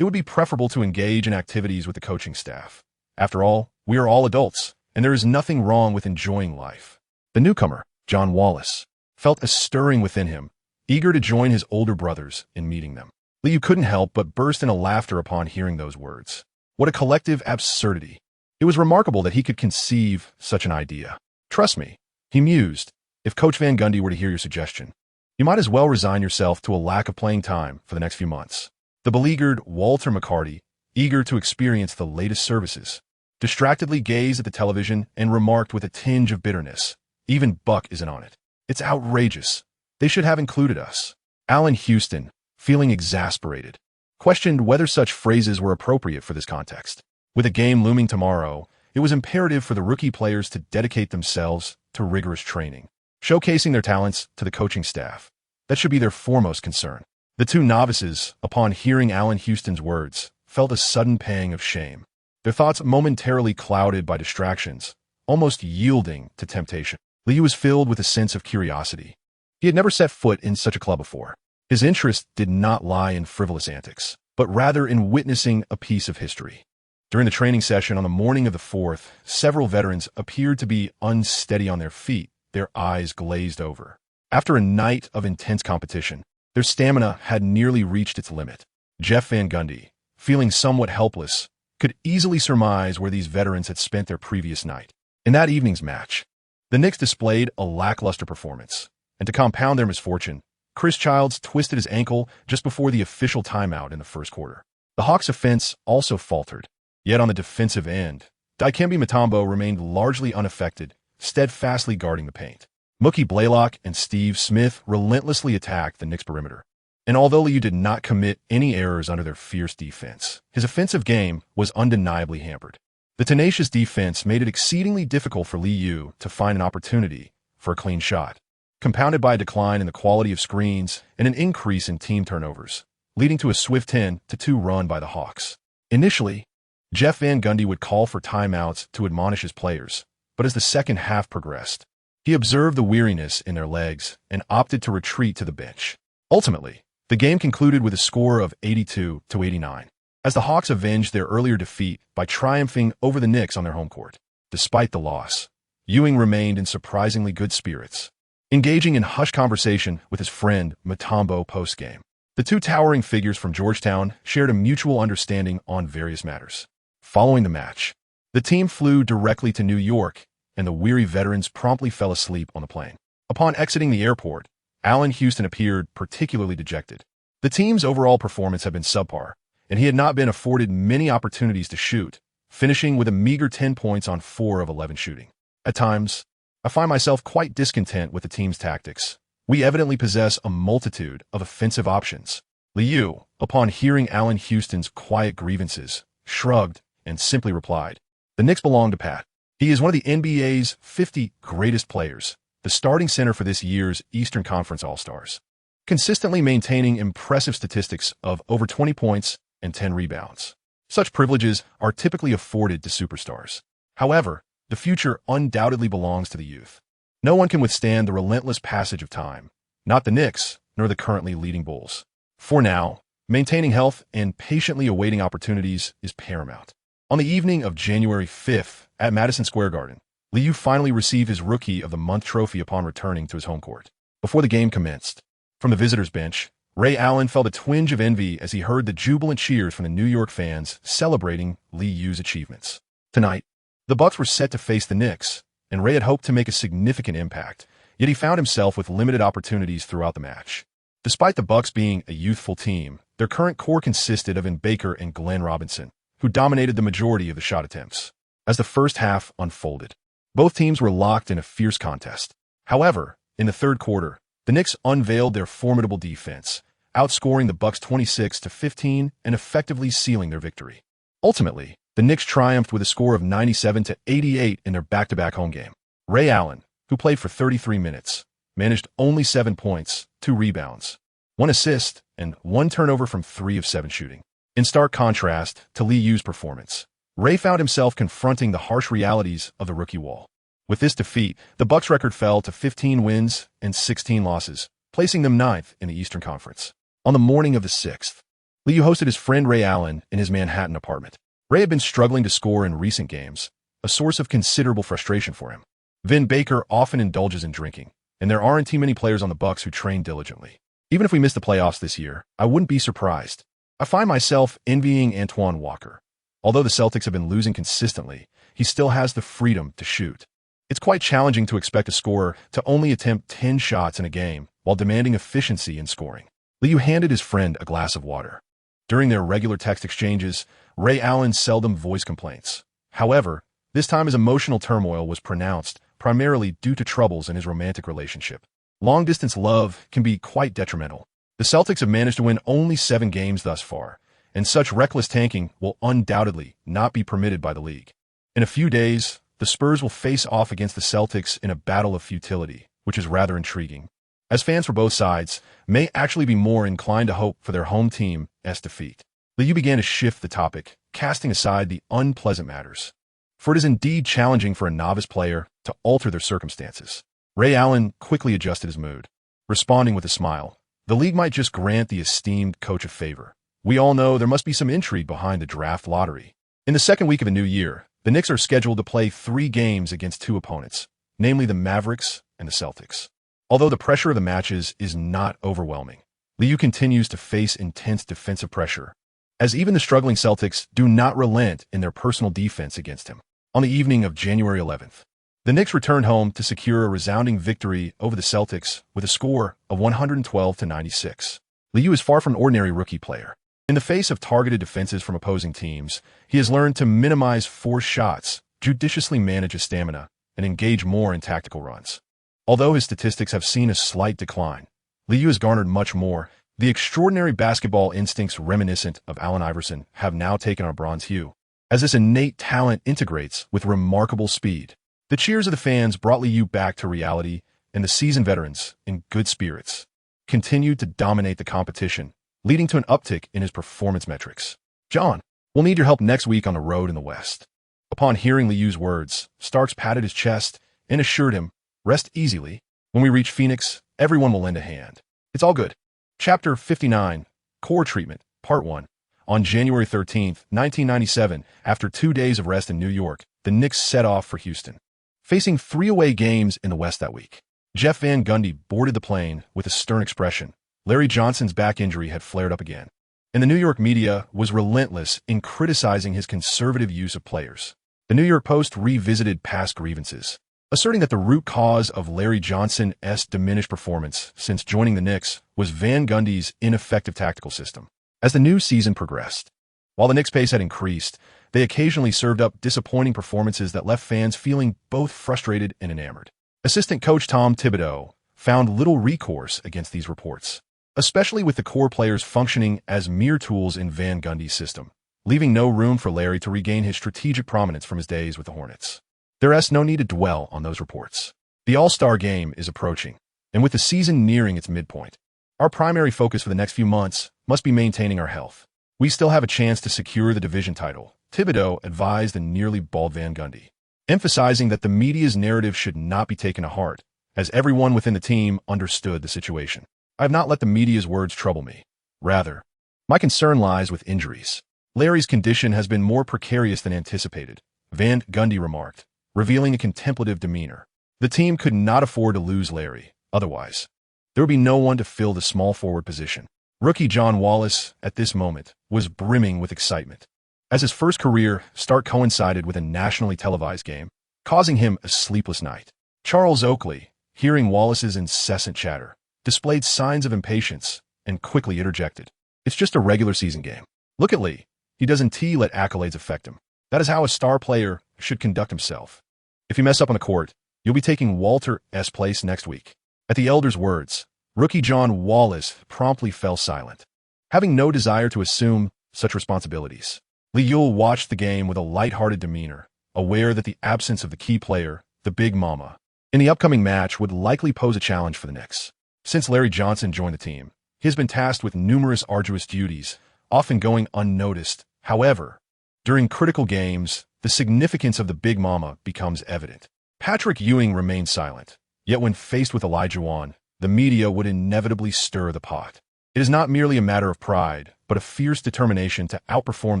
It would be preferable to engage in activities with the coaching staff. After all, we are all adults, and there is nothing wrong with enjoying life. The newcomer, John Wallace, felt a stirring within him, eager to join his older brothers in meeting them. Liu couldn't help but burst into laughter upon hearing those words. What a collective absurdity. It was remarkable that he could conceive such an idea. "Trust me," he mused, "if Coach Van Gundy were to hear your suggestion, you might as well resign yourself to a lack of playing time for the next few months." The beleaguered Walter McCarty, eager to experience the latest services, distractedly gazed at the television and remarked with a tinge of bitterness, "Even Buck isn't on it. It's outrageous. They should have included us." Allen Houston, feeling exasperated, questioned whether such phrases were appropriate for this context. With a game looming tomorrow, it was imperative for the rookie players to dedicate themselves to rigorous training, showcasing their talents to the coaching staff. That should be their foremost concern. The two novices, upon hearing Allen Houston's words, felt a sudden pang of shame, their thoughts momentarily clouded by distractions, almost yielding to temptation. Liu was filled with a sense of curiosity. He had never set foot in such a club before. His interest did not lie in frivolous antics, but rather in witnessing a piece of history. During the training session on the morning of the 4th, several veterans appeared to be unsteady on their feet, their eyes glazed over. After a night of intense competition, their stamina had nearly reached its limit. Jeff Van Gundy, feeling somewhat helpless, could easily surmise where these veterans had spent their previous night. In that evening's match, the Knicks displayed a lackluster performance, and to compound their misfortune, Chris Childs twisted his ankle just before the official timeout in the first quarter. The Hawks' offense also faltered, yet on the defensive end, Dikembe Mutombo remained largely unaffected, steadfastly guarding the paint. Mookie Blaylock and Steve Smith relentlessly attacked the Knicks' perimeter. And although Liu did not commit any errors under their fierce defense, his offensive game was undeniably hampered. The tenacious defense made it exceedingly difficult for Liu to find an opportunity for a clean shot, compounded by a decline in the quality of screens and an increase in team turnovers, leading to a swift 10-2 run by the Hawks. Initially, Jeff Van Gundy would call for timeouts to admonish his players, but as the second half progressed, he observed the weariness in their legs and opted to retreat to the bench. Ultimately, the game concluded with a score of 82-89, as the Hawks avenged their earlier defeat by triumphing over the Knicks on their home court. Despite the loss, Ewing remained in surprisingly good spirits, engaging in hushed conversation with his friend Mutombo post-game. The two towering figures from Georgetown shared a mutual understanding on various matters. Following the match, the team flew directly to New York, and the weary veterans promptly fell asleep on the plane. Upon exiting the airport, Allen Houston appeared particularly dejected. The team's overall performance had been subpar, and he had not been afforded many opportunities to shoot, finishing with a meager 10 points on 4 of 11 shooting. At times, I find myself quite discontent with the team's tactics. We evidently possess a multitude of offensive options. Liu, upon hearing Allen Houston's quiet grievances, shrugged and simply replied, "The Knicks belong to Pat. He is one of the NBA's 50 greatest players, the starting center for this year's Eastern Conference All-Stars, consistently maintaining impressive statistics of over 20 points and 10 rebounds. Such privileges are typically afforded to superstars. However, the future undoubtedly belongs to the youth. No one can withstand the relentless passage of time, not the Knicks, nor the currently leading Bulls. For now, maintaining health and patiently awaiting opportunities is paramount." On the evening of January 5th at Madison Square Garden, Liu finally received his Rookie of the Month trophy upon returning to his home court. Before the game commenced, from the visitors' bench, Ray Allen felt a twinge of envy as he heard the jubilant cheers from the New York fans celebrating Liu's achievements. Tonight, the Bucks were set to face the Knicks, and Ray had hoped to make a significant impact, yet he found himself with limited opportunities throughout the match. Despite the Bucks being a youthful team, their current core consisted of Baker and Glenn Robinson, who dominated the majority of the shot attempts. As the first half unfolded, both teams were locked in a fierce contest. However, in the third quarter, the Knicks unveiled their formidable defense, outscoring the Bucks 26-15 and effectively sealing their victory. Ultimately, the Knicks triumphed with a score of 97-88 in their back-to-back home game. Ray Allen, who played for 33 minutes, managed only 7 points, 2 rebounds, 1 assist, and 1 turnover from 3 of 7 shooting. In stark contrast to Liu's performance, Ray found himself confronting the harsh realities of the rookie wall. With this defeat, the Bucks' record fell to 15 wins and 16 losses, placing them 9th in the Eastern Conference. On the morning of the 6th, Liu hosted his friend Ray Allen in his Manhattan apartment. Ray had been struggling to score in recent games, a source of considerable frustration for him. Vin Baker often indulges in drinking, and there aren't too many players on the Bucks who train diligently. Even if we miss the playoffs this year, I wouldn't be surprised. I find myself envying Antoine Walker. Although the Celtics have been losing consistently, he still has the freedom to shoot. It's quite challenging to expect a scorer to only attempt 10 shots in a game while demanding efficiency in scoring. Liu handed his friend a glass of water. During their regular text exchanges, Ray Allen seldom voiced complaints. However, this time his emotional turmoil was pronounced, primarily due to troubles in his romantic relationship. Long-distance love can be quite detrimental. The Celtics have managed to win only 7 games thus far, and such reckless tanking will undoubtedly not be permitted by the league. In a few days, the Spurs will face off against the Celtics in a battle of futility, which is rather intriguing, as fans for both sides may actually be more inclined to hope for their home team's defeat. Liu began to shift the topic, casting aside the unpleasant matters. For it is indeed challenging for a novice player to alter their circumstances. Ray Allen quickly adjusted his mood, responding with a smile. The league might just grant the esteemed coach a favor. We all know there must be some intrigue behind the draft lottery. In the second week of a new year, the Knicks are scheduled to play 3 games against 2 opponents, namely the Mavericks and the Celtics. Although the pressure of the matches is not overwhelming, Liu continues to face intense defensive pressure, as even the struggling Celtics do not relent in their personal defense against him. On the evening of January 11th, the Knicks returned home to secure a resounding victory over the Celtics with a score of 112-96. Liu is far from an ordinary rookie player. In the face of targeted defenses from opposing teams, he has learned to minimize forced shots, judiciously manage his stamina, and engage more in tactical runs. Although his statistics have seen a slight decline, Liu has garnered much more. The extraordinary basketball instincts reminiscent of Allen Iverson have now taken on a bronze hue, as this innate talent integrates with remarkable speed. The cheers of the fans brought Liu back to reality, and the seasoned veterans, in good spirits, continued to dominate the competition, leading to an uptick in his performance metrics. John, we'll need your help next week on the road in the West. Upon hearing Liu's words, Starks patted his chest and assured him, rest easily. When we reach Phoenix, everyone will lend a hand. It's all good. Chapter 59, Core Treatment, Part 1. On January 13, 1997, after 2 days of rest in New York, the Knicks set off for Houston. Facing 3 away games in the West that week, Jeff Van Gundy boarded the plane with a stern expression. Larry Johnson's back injury had flared up again, and the New York media was relentless in criticizing his conservative use of players. The New York Post revisited past grievances, asserting that the root cause of Larry Johnson's diminished performance since joining the Knicks was Van Gundy's ineffective tactical system. As the new season progressed, while the Knicks' pace had increased, they occasionally served up disappointing performances that left fans feeling both frustrated and enamored. Assistant coach Tom Thibodeau found little recourse against these reports, especially with the core players functioning as mere tools in Van Gundy's system, leaving no room for Larry to regain his strategic prominence from his days with the Hornets. There's no need to dwell on those reports. The All-Star game is approaching, and with the season nearing its midpoint, our primary focus for the next few months must be maintaining our health. We still have a chance to secure the division title, Thibodeau advised the nearly bald Van Gundy, emphasizing that the media's narrative should not be taken to heart, as everyone within the team understood the situation. I have not let the media's words trouble me. Rather, my concern lies with injuries. Larry's condition has been more precarious than anticipated, Van Gundy remarked, revealing a contemplative demeanor. The team could not afford to lose Larry, otherwise there would be no one to fill the small forward position. Rookie John Wallace, at this moment, was brimming with excitement, as his first career start coincided with a nationally televised game, causing him a sleepless night. Charles Oakley, hearing Wallace's incessant chatter, displayed signs of impatience and quickly interjected. It's just a regular season game. Look at Lee. He doesn't let accolades affect him. That is how a star player should conduct himself. If you mess up on the court, you'll be taking Walter's place next week. At the elder's words, rookie John Wallace promptly fell silent, having no desire to assume such responsibilities. Lee Yule watched the game with a light-hearted demeanor, aware that the absence of the key player, the Big Mama, in the upcoming match would likely pose a challenge for the Knicks. Since Larry Johnson joined the team, he has been tasked with numerous arduous duties, often going unnoticed. However, during critical games, the significance of the Big Mama becomes evident. Patrick Ewing remained silent, yet when faced with Olajuwon, the media would inevitably stir the pot. It is not merely a matter of pride, but a fierce determination to outperform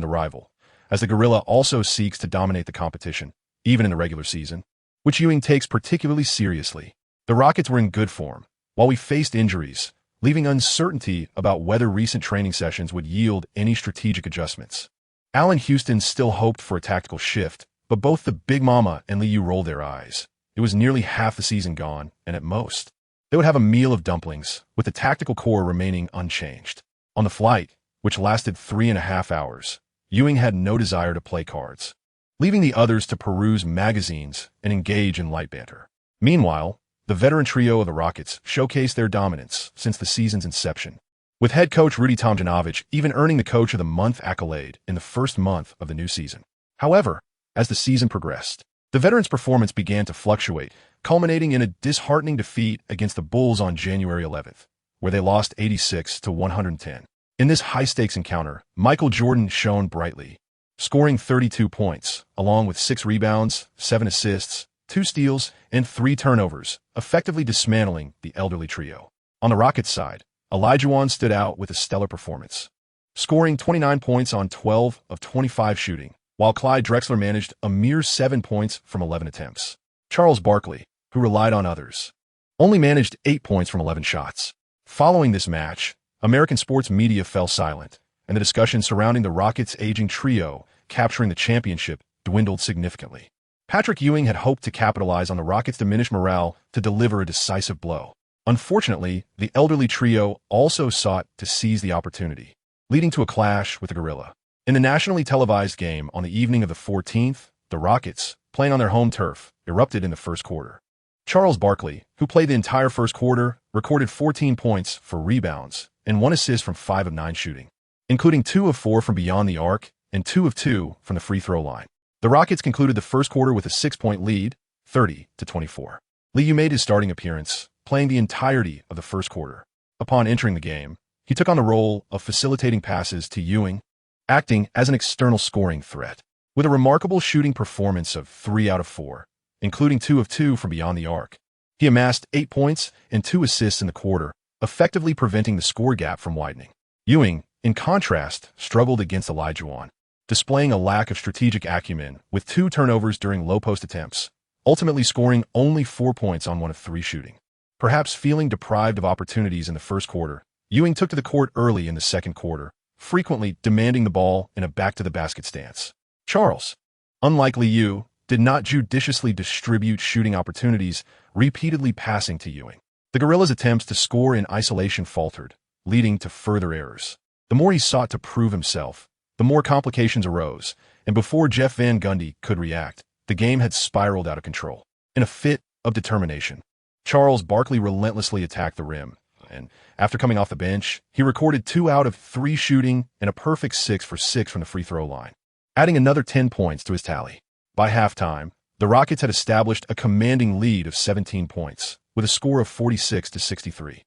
the rival, as the gorilla also seeks to dominate the competition, even in the regular season, which Ewing takes particularly seriously. The Rockets were in good form, while we faced injuries, leaving uncertainty about whether recent training sessions would yield any strategic adjustments. Allen Houston still hoped for a tactical shift, but both the Big Mama and Liu rolled their eyes. It was nearly half the season gone, and at most, they would have a meal of dumplings, with the tactical core remaining unchanged. On the flight, which lasted 3.5 hours, Ewing had no desire to play cards, leaving the others to peruse magazines and engage in light banter. Meanwhile, the veteran trio of the Rockets showcased their dominance since the season's inception, with head coach Rudy Tomjanovich even earning the Coach of the Month accolade in the first month of the new season. However, as the season progressed, the veterans' performance began to fluctuate, culminating in a disheartening defeat against the Bulls on January 11th, where they lost 86-110. In this high-stakes encounter, Michael Jordan shone brightly, scoring 32 points, along with 6 rebounds, 7 assists, 2 steals, and 3 turnovers, effectively dismantling the elderly trio. On the Rockets' side, Olajuwon stood out with a stellar performance, scoring 29 points on 12 of 25 shooting, while Clyde Drexler managed a mere 7 points from 11 attempts. Charles Barkley, who relied on others, only managed 8 points from 11 shots. Following this match, American sports media fell silent, and the discussion surrounding the Rockets' aging trio capturing the championship dwindled significantly. Patrick Ewing had hoped to capitalize on the Rockets' diminished morale to deliver a decisive blow. Unfortunately, the elderly trio also sought to seize the opportunity, leading to a clash with the Gorilla. In the nationally televised game on the evening of the 14th, the Rockets, playing on their home turf, erupted in the first quarter. Charles Barkley, who played the entire first quarter, recorded 14 points for rebounds and 1 assist from 5 of 9 shooting, including 2 of 4 from beyond the arc and 2 of 2 from the free throw line. The Rockets concluded the first quarter with a 6-point lead, 30-24. Liu made his starting appearance, playing the entirety of the first quarter. Upon entering the game, he took on the role of facilitating passes to Ewing, acting as an external scoring threat. With a remarkable shooting performance of 3 out of 4, including 2 of 2 from beyond the arc, he amassed 8 points and 2 assists in the quarter, effectively preventing the score gap from widening. Ewing, in contrast, struggled against Olajuwon, displaying a lack of strategic acumen with 2 turnovers during low-post attempts, ultimately scoring only 4 points on 1 of 3 shooting. Perhaps feeling deprived of opportunities in the first quarter, Ewing took to the court early in the second quarter, frequently demanding the ball in a back-to-the-basket stance. Charles, unlike Liu, did not judiciously distribute shooting opportunities, repeatedly passing to Ewing. The Gorilla's attempts to score in isolation faltered, leading to further errors. The more he sought to prove himself, the more complications arose, and before Jeff Van Gundy could react, the game had spiraled out of control. In a fit of determination, Charles Barkley relentlessly attacked the rim, and after coming off the bench, he recorded 2 out of 3 shooting and a perfect 6 for 6 from the free throw line, adding another 10 points to his tally. By halftime, the Rockets had established a commanding lead of 17 points, with a score of 46-63.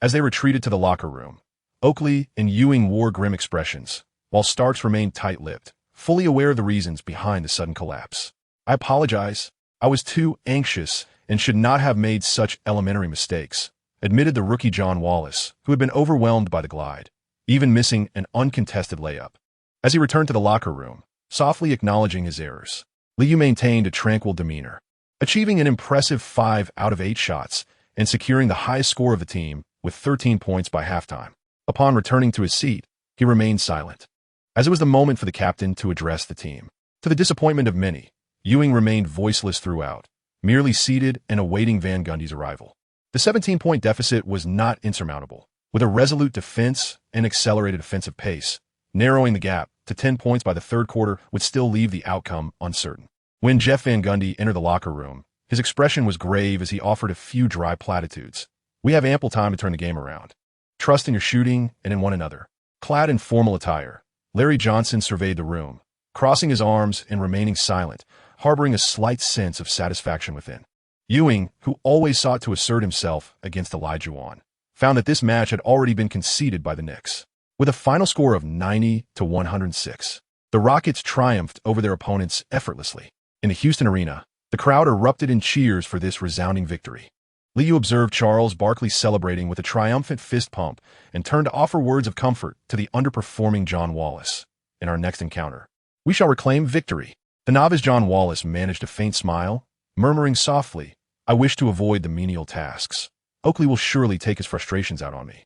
As they retreated to the locker room, Oakley and Ewing wore grim expressions, while Starks remained tight-lipped, fully aware of the reasons behind the sudden collapse. "I apologize. I was too anxious and should not have made such elementary mistakes," admitted the rookie John Wallace, who had been overwhelmed by the glide, even missing an uncontested layup. As he returned to the locker room, softly acknowledging his errors, Liu maintained a tranquil demeanor, achieving an impressive 5 out of 8 shots and securing the highest score of the team with 13 points by halftime. Upon returning to his seat, he remained silent, as it was the moment for the captain to address the team. To the disappointment of many, Ewing remained voiceless throughout, merely seated and awaiting Van Gundy's arrival. The 17-point deficit was not insurmountable, with a resolute defense and accelerated offensive pace. Narrowing the gap to 10 points by the third quarter would still leave the outcome uncertain. When Jeff Van Gundy entered the locker room, his expression was grave as he offered a few dry platitudes. "We have ample time to turn the game around. Trust in your shooting and in one another." Clad in formal attire, Larry Johnson surveyed the room, crossing his arms and remaining silent, harboring a slight sense of satisfaction within. Ewing, who always sought to assert himself against Olajuwon, found that this match had already been conceded by the Knicks. With a final score of 90-106, the Rockets triumphed over their opponents effortlessly. In the Houston arena, the crowd erupted in cheers for this resounding victory. Liu observed Charles Barkley celebrating with a triumphant fist pump and turned to offer words of comfort to the underperforming John Wallace. "In our next encounter, we shall reclaim victory." The novice John Wallace managed a faint smile, murmuring softly, "I wish to avoid the menial tasks. Oakley will surely take his frustrations out on me."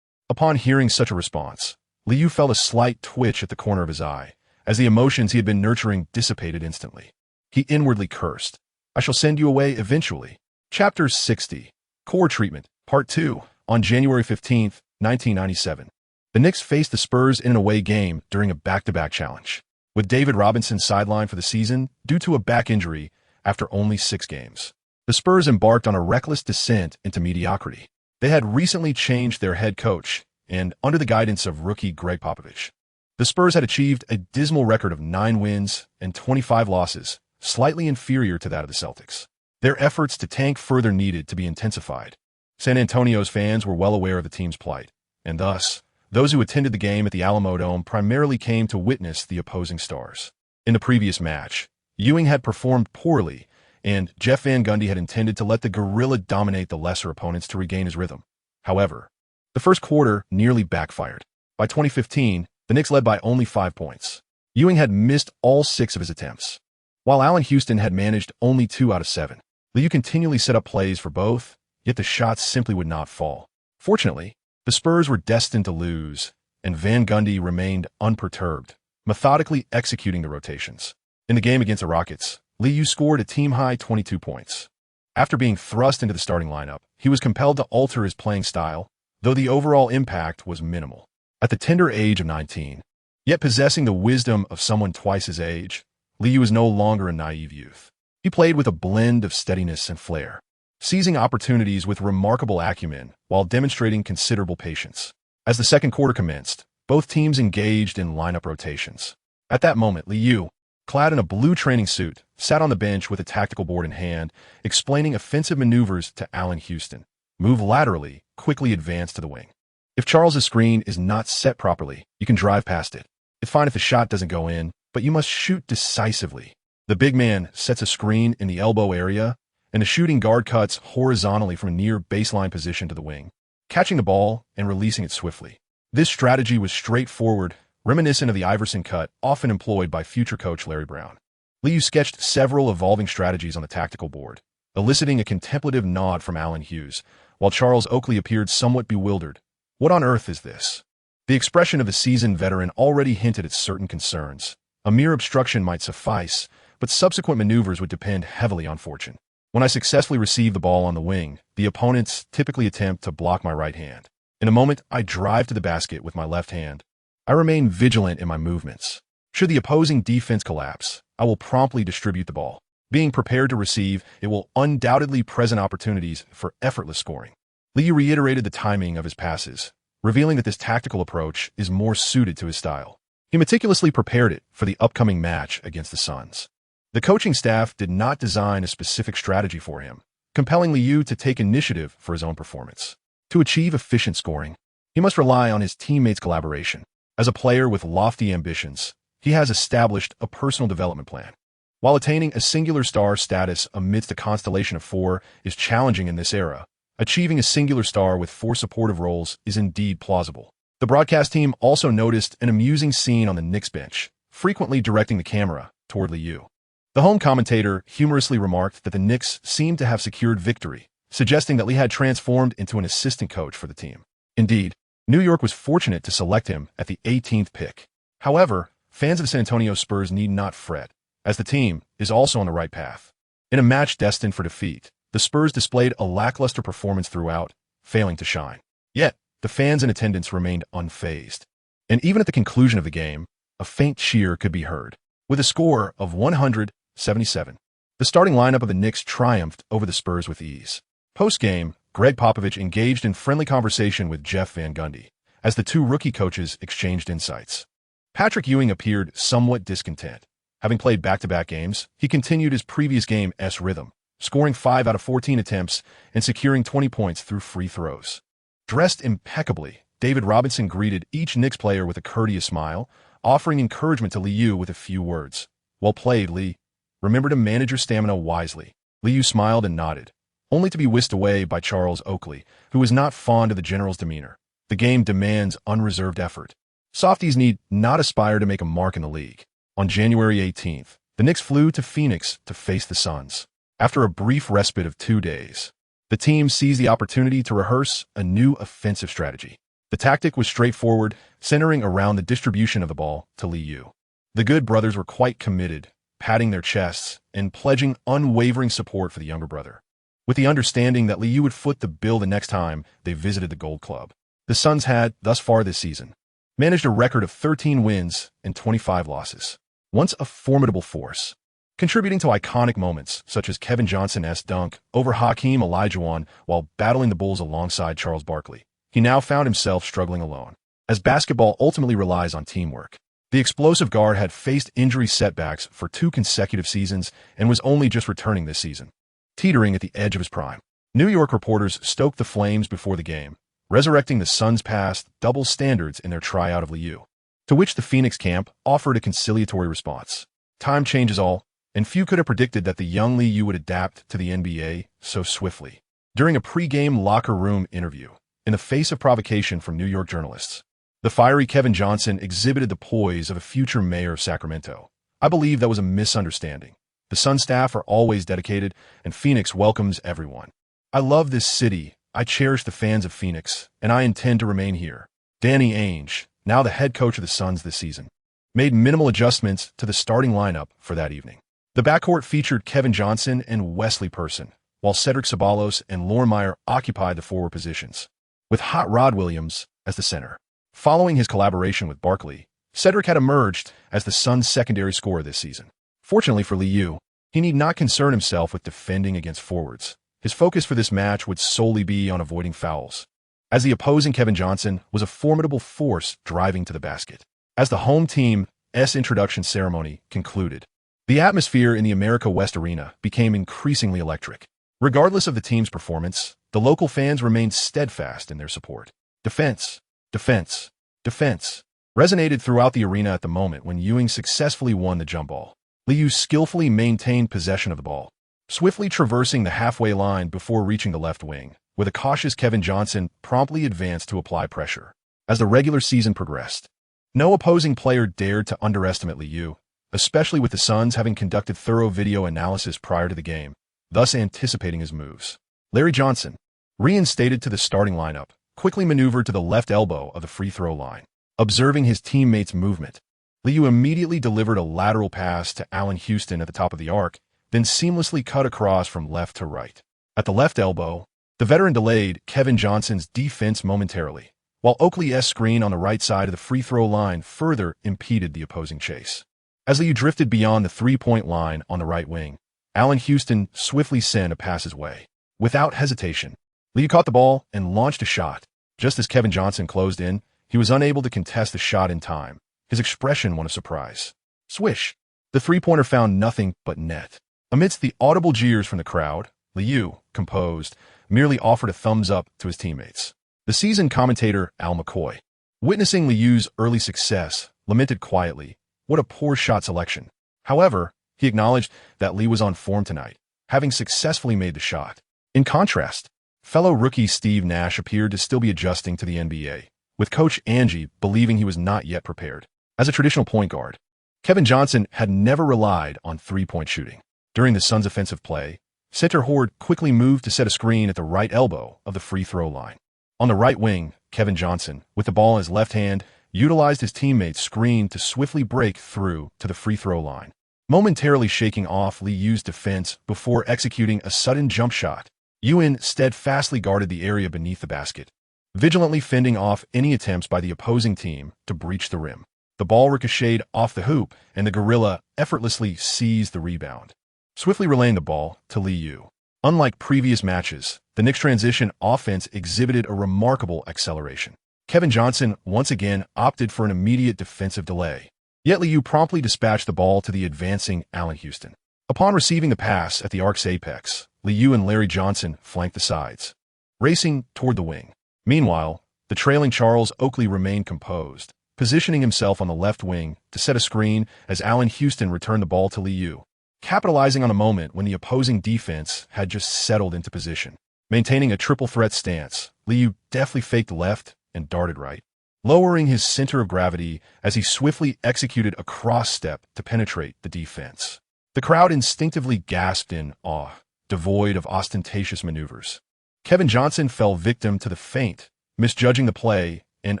Upon hearing such a response, Liu felt a slight twitch at the corner of his eye, as the emotions he had been nurturing dissipated instantly. He inwardly cursed, "I shall send you away eventually." Chapter 60, Core Treatment, Part 2, on January 15, 1997. The Knicks faced the Spurs in an away game during a back-to-back challenge, with David Robinson sidelined for the season due to a back injury after only 6 games. The Spurs embarked on a reckless descent into mediocrity. They had recently changed their head coach, and under the guidance of rookie Greg Popovich, the Spurs had achieved a dismal record of 9 wins and 25 losses, slightly inferior to that of the Celtics. Their efforts to tank further needed to be intensified. San Antonio's fans were well aware of the team's plight, and thus, those who attended the game at the Alamo Dome primarily came to witness the opposing stars. In the previous match, Ewing had performed poorly and Jeff Van Gundy had intended to let the gorilla dominate the lesser opponents to regain his rhythm. However, the first quarter nearly backfired. By 2015, the Knicks led by only 5 points. Ewing had missed all 6 of his attempts, while Allen Houston had managed only 2 out of 7. Liu continually set up plays for both, yet the shots simply would not fall. Fortunately, the Spurs were destined to lose, and Van Gundy remained unperturbed, methodically executing the rotations. In the game against the Rockets, Liu scored a team-high 22 points. After being thrust into the starting lineup, he was compelled to alter his playing style, though the overall impact was minimal. At the tender age of 19, yet possessing the wisdom of someone twice his age, Liu is no longer a naive youth. He played with a blend of steadiness and flair, seizing opportunities with remarkable acumen while demonstrating considerable patience. As the second quarter commenced, both teams engaged in lineup rotations. At that moment, Liu, clad in a blue training suit, sat on the bench with a tactical board in hand, explaining offensive maneuvers to Allen Houston. Move laterally, quickly advance to the wing. If Charles's screen is not set properly, you can drive past it. It's fine if the shot doesn't go in, but you must shoot decisively. The big man sets a screen in the elbow area, and the shooting guard cuts horizontally from a near baseline position to the wing, catching the ball and releasing it swiftly. This strategy was straightforward, reminiscent of the Iverson cut often employed by future coach Larry Brown. Liu sketched several evolving strategies on the tactical board, eliciting a contemplative nod from Allen Hughes, while Charles Oakley appeared somewhat bewildered. What on earth is this? The expression of a seasoned veteran already hinted at certain concerns. A mere obstruction might suffice, but subsequent maneuvers would depend heavily on fortune. When I successfully receive the ball on the wing, the opponents typically attempt to block my right hand. In a moment, I drive to the basket with my left hand. I remain vigilant in my movements. Should the opposing defense collapse, I will promptly distribute the ball. Being prepared to receive, it will undoubtedly present opportunities for effortless scoring. Liu reiterated the timing of his passes, revealing that this tactical approach is more suited to his style. He meticulously prepared it for the upcoming match against the Suns. The coaching staff did not design a specific strategy for him, compelling Liu to take initiative for his own performance. To achieve efficient scoring, he must rely on his teammates' collaboration. As a player with lofty ambitions, he has established a personal development plan. While attaining a singular star status amidst a constellation of 4 is challenging in this era, achieving a singular star with 4 supportive roles is indeed plausible. The broadcast team also noticed an amusing scene on the Knicks bench, frequently directing the camera toward Liu. The home commentator humorously remarked that the Knicks seemed to have secured victory, suggesting that Lee had transformed into an assistant coach for the team. Indeed, New York was fortunate to select him at the 18th pick. However, fans of the San Antonio Spurs need not fret, as the team is also on the right path. In a match destined for defeat, the Spurs displayed a lackluster performance throughout, failing to shine. Yet, the fans in attendance remained unfazed. And even at the conclusion of the game, a faint cheer could be heard. With a score of 177, the starting lineup of the Knicks triumphed over the Spurs with ease. Post-game, Greg Popovich engaged in friendly conversation with Jeff Van Gundy, as the two rookie coaches exchanged insights. Patrick Ewing appeared somewhat discontent. Having played back-to-back games, he continued his previous game's rhythm, scoring 5 out of 14 attempts and securing 20 points through free throws. Dressed impeccably, David Robinson greeted each Knicks player with a courteous smile, offering encouragement to Liu with a few words. "Well played, Lee. Remember to manage your stamina wisely." Liu smiled and nodded, only to be whisked away by Charles Oakley, who was not fond of the general's demeanor. The game demands unreserved effort. Softies need not aspire to make a mark in the league. On January 18th, the Knicks flew to Phoenix to face the Suns. After a brief respite of 2 days, the team seized the opportunity to rehearse a new offensive strategy. The tactic was straightforward, centering around the distribution of the ball to Liu. The Good brothers were quite committed, patting their chests and pledging unwavering support for the younger brother, with the understanding that Liu would foot the bill the next time they visited the Gold Club. The Suns had, thus far this season, managed a record of 13 wins and 25 losses. Once a formidable force, contributing to iconic moments such as Kevin Johnson's dunk over Hakeem Olajuwon while battling the Bulls alongside Charles Barkley, he now found himself struggling alone. As basketball ultimately relies on teamwork, the explosive guard had faced injury setbacks for 2 consecutive seasons and was only just returning this season, teetering at the edge of his prime. New York reporters stoked the flames before the game, resurrecting the Suns' past double standards in their tryout of Liu, to which the Phoenix camp offered a conciliatory response. "Time changes all. and few could have predicted that the young Li Yu would adapt to the NBA so swiftly. During a pre-game locker room interview, in the face of provocation from New York journalists, the fiery Kevin Johnson exhibited the poise of a future mayor of Sacramento. "I believe that was a misunderstanding. The Sun staff are always dedicated, and Phoenix welcomes everyone. I love this city, I cherish the fans of Phoenix, and I intend to remain here." Danny Ainge, now the head coach of the Suns this season, made minimal adjustments to the starting lineup for that evening. The backcourt featured Kevin Johnson and Wesley Person, while Cedric Ceballos and Lauren Meyer occupied the forward positions, with Hot Rod Williams as the center. Following his collaboration with Barkley, Cedric had emerged as the Suns' secondary scorer this season. Fortunately for Li Yu, he need not concern himself with defending against forwards. His focus for this match would solely be on avoiding fouls, as the opposing Kevin Johnson was a formidable force driving to the basket. As the home team's introduction ceremony concluded, the atmosphere in the America West Arena became increasingly electric. Regardless of the team's performance, the local fans remained steadfast in their support. "Defense, defense, defense," resonated throughout the arena at the moment when Ewing successfully won the jump ball. Li Yu skillfully maintained possession of the ball, swiftly traversing the halfway line before reaching the left wing, with a cautious Kevin Johnson promptly advanced to apply pressure. As the regular season progressed, no opposing player dared to underestimate Li Yu, especially with the Suns having conducted thorough video analysis prior to the game, thus anticipating his moves. Larry Johnson, reinstated to the starting lineup, quickly maneuvered to the left elbow of the free throw line. Observing his teammates' movement, Li Yu immediately delivered a lateral pass to Allen Houston at the top of the arc, then seamlessly cut across from left to right. At the left elbow, the veteran delayed Kevin Johnson's defense momentarily, while Oakley's screen on the right side of the free throw line further impeded the opposing chase. As Li Yu drifted beyond the three-point line on the right wing, Allen Houston swiftly sent a pass his way. Without hesitation, Li Yu caught the ball and launched a shot. Just as Kevin Johnson closed in, he was unable to contest the shot in time, his expression one of surprise. Swish! The three-pointer found nothing but net. Amidst the audible jeers from the crowd, Li Yu, composed, merely offered a thumbs up to his teammates. The seasoned commentator Al McCoy, witnessing Li Yu's early success, lamented quietly, "What a poor shot selection." However, he acknowledged that Li was on form tonight, having successfully made the shot. In contrast, fellow rookie Steve Nash appeared to still be adjusting to the NBA, with Coach Angie believing he was not yet prepared. As a traditional point guard, Kevin Johnson had never relied on three-point shooting. During the Suns' offensive play, center Horde quickly moved to set a screen at the right elbow of the free throw line. On the right wing, Kevin Johnson, with the ball in his left hand, utilized his teammate's screen to swiftly break through to the free throw line, momentarily shaking off Li Yu's defense before executing a sudden jump shot. Ewing steadfastly guarded the area beneath the basket, vigilantly fending off any attempts by the opposing team to breach the rim. The ball ricocheted off the hoop, and the Gorilla effortlessly seized the rebound, swiftly relaying the ball to Li Yu. Unlike previous matches, the Knicks' transition offense exhibited a remarkable acceleration. Kevin Johnson once again opted for an immediate defensive delay, yet Li Yu promptly dispatched the ball to the advancing Allen Houston. Upon receiving the pass at the arc's apex, Li Yu and Larry Johnson flanked the sides, racing toward the wing. Meanwhile, the trailing Charles Oakley remained composed, positioning himself on the left wing to set a screen as Allen Houston returned the ball to Li Yu, capitalizing on a moment when the opposing defense had just settled into position. Maintaining a triple threat stance, Li Yu deftly faked left and darted right, lowering his center of gravity as he swiftly executed a cross step to penetrate the defense. The crowd instinctively gasped in awe, devoid of ostentatious maneuvers. Kevin Johnson fell victim to the feint, misjudging the play and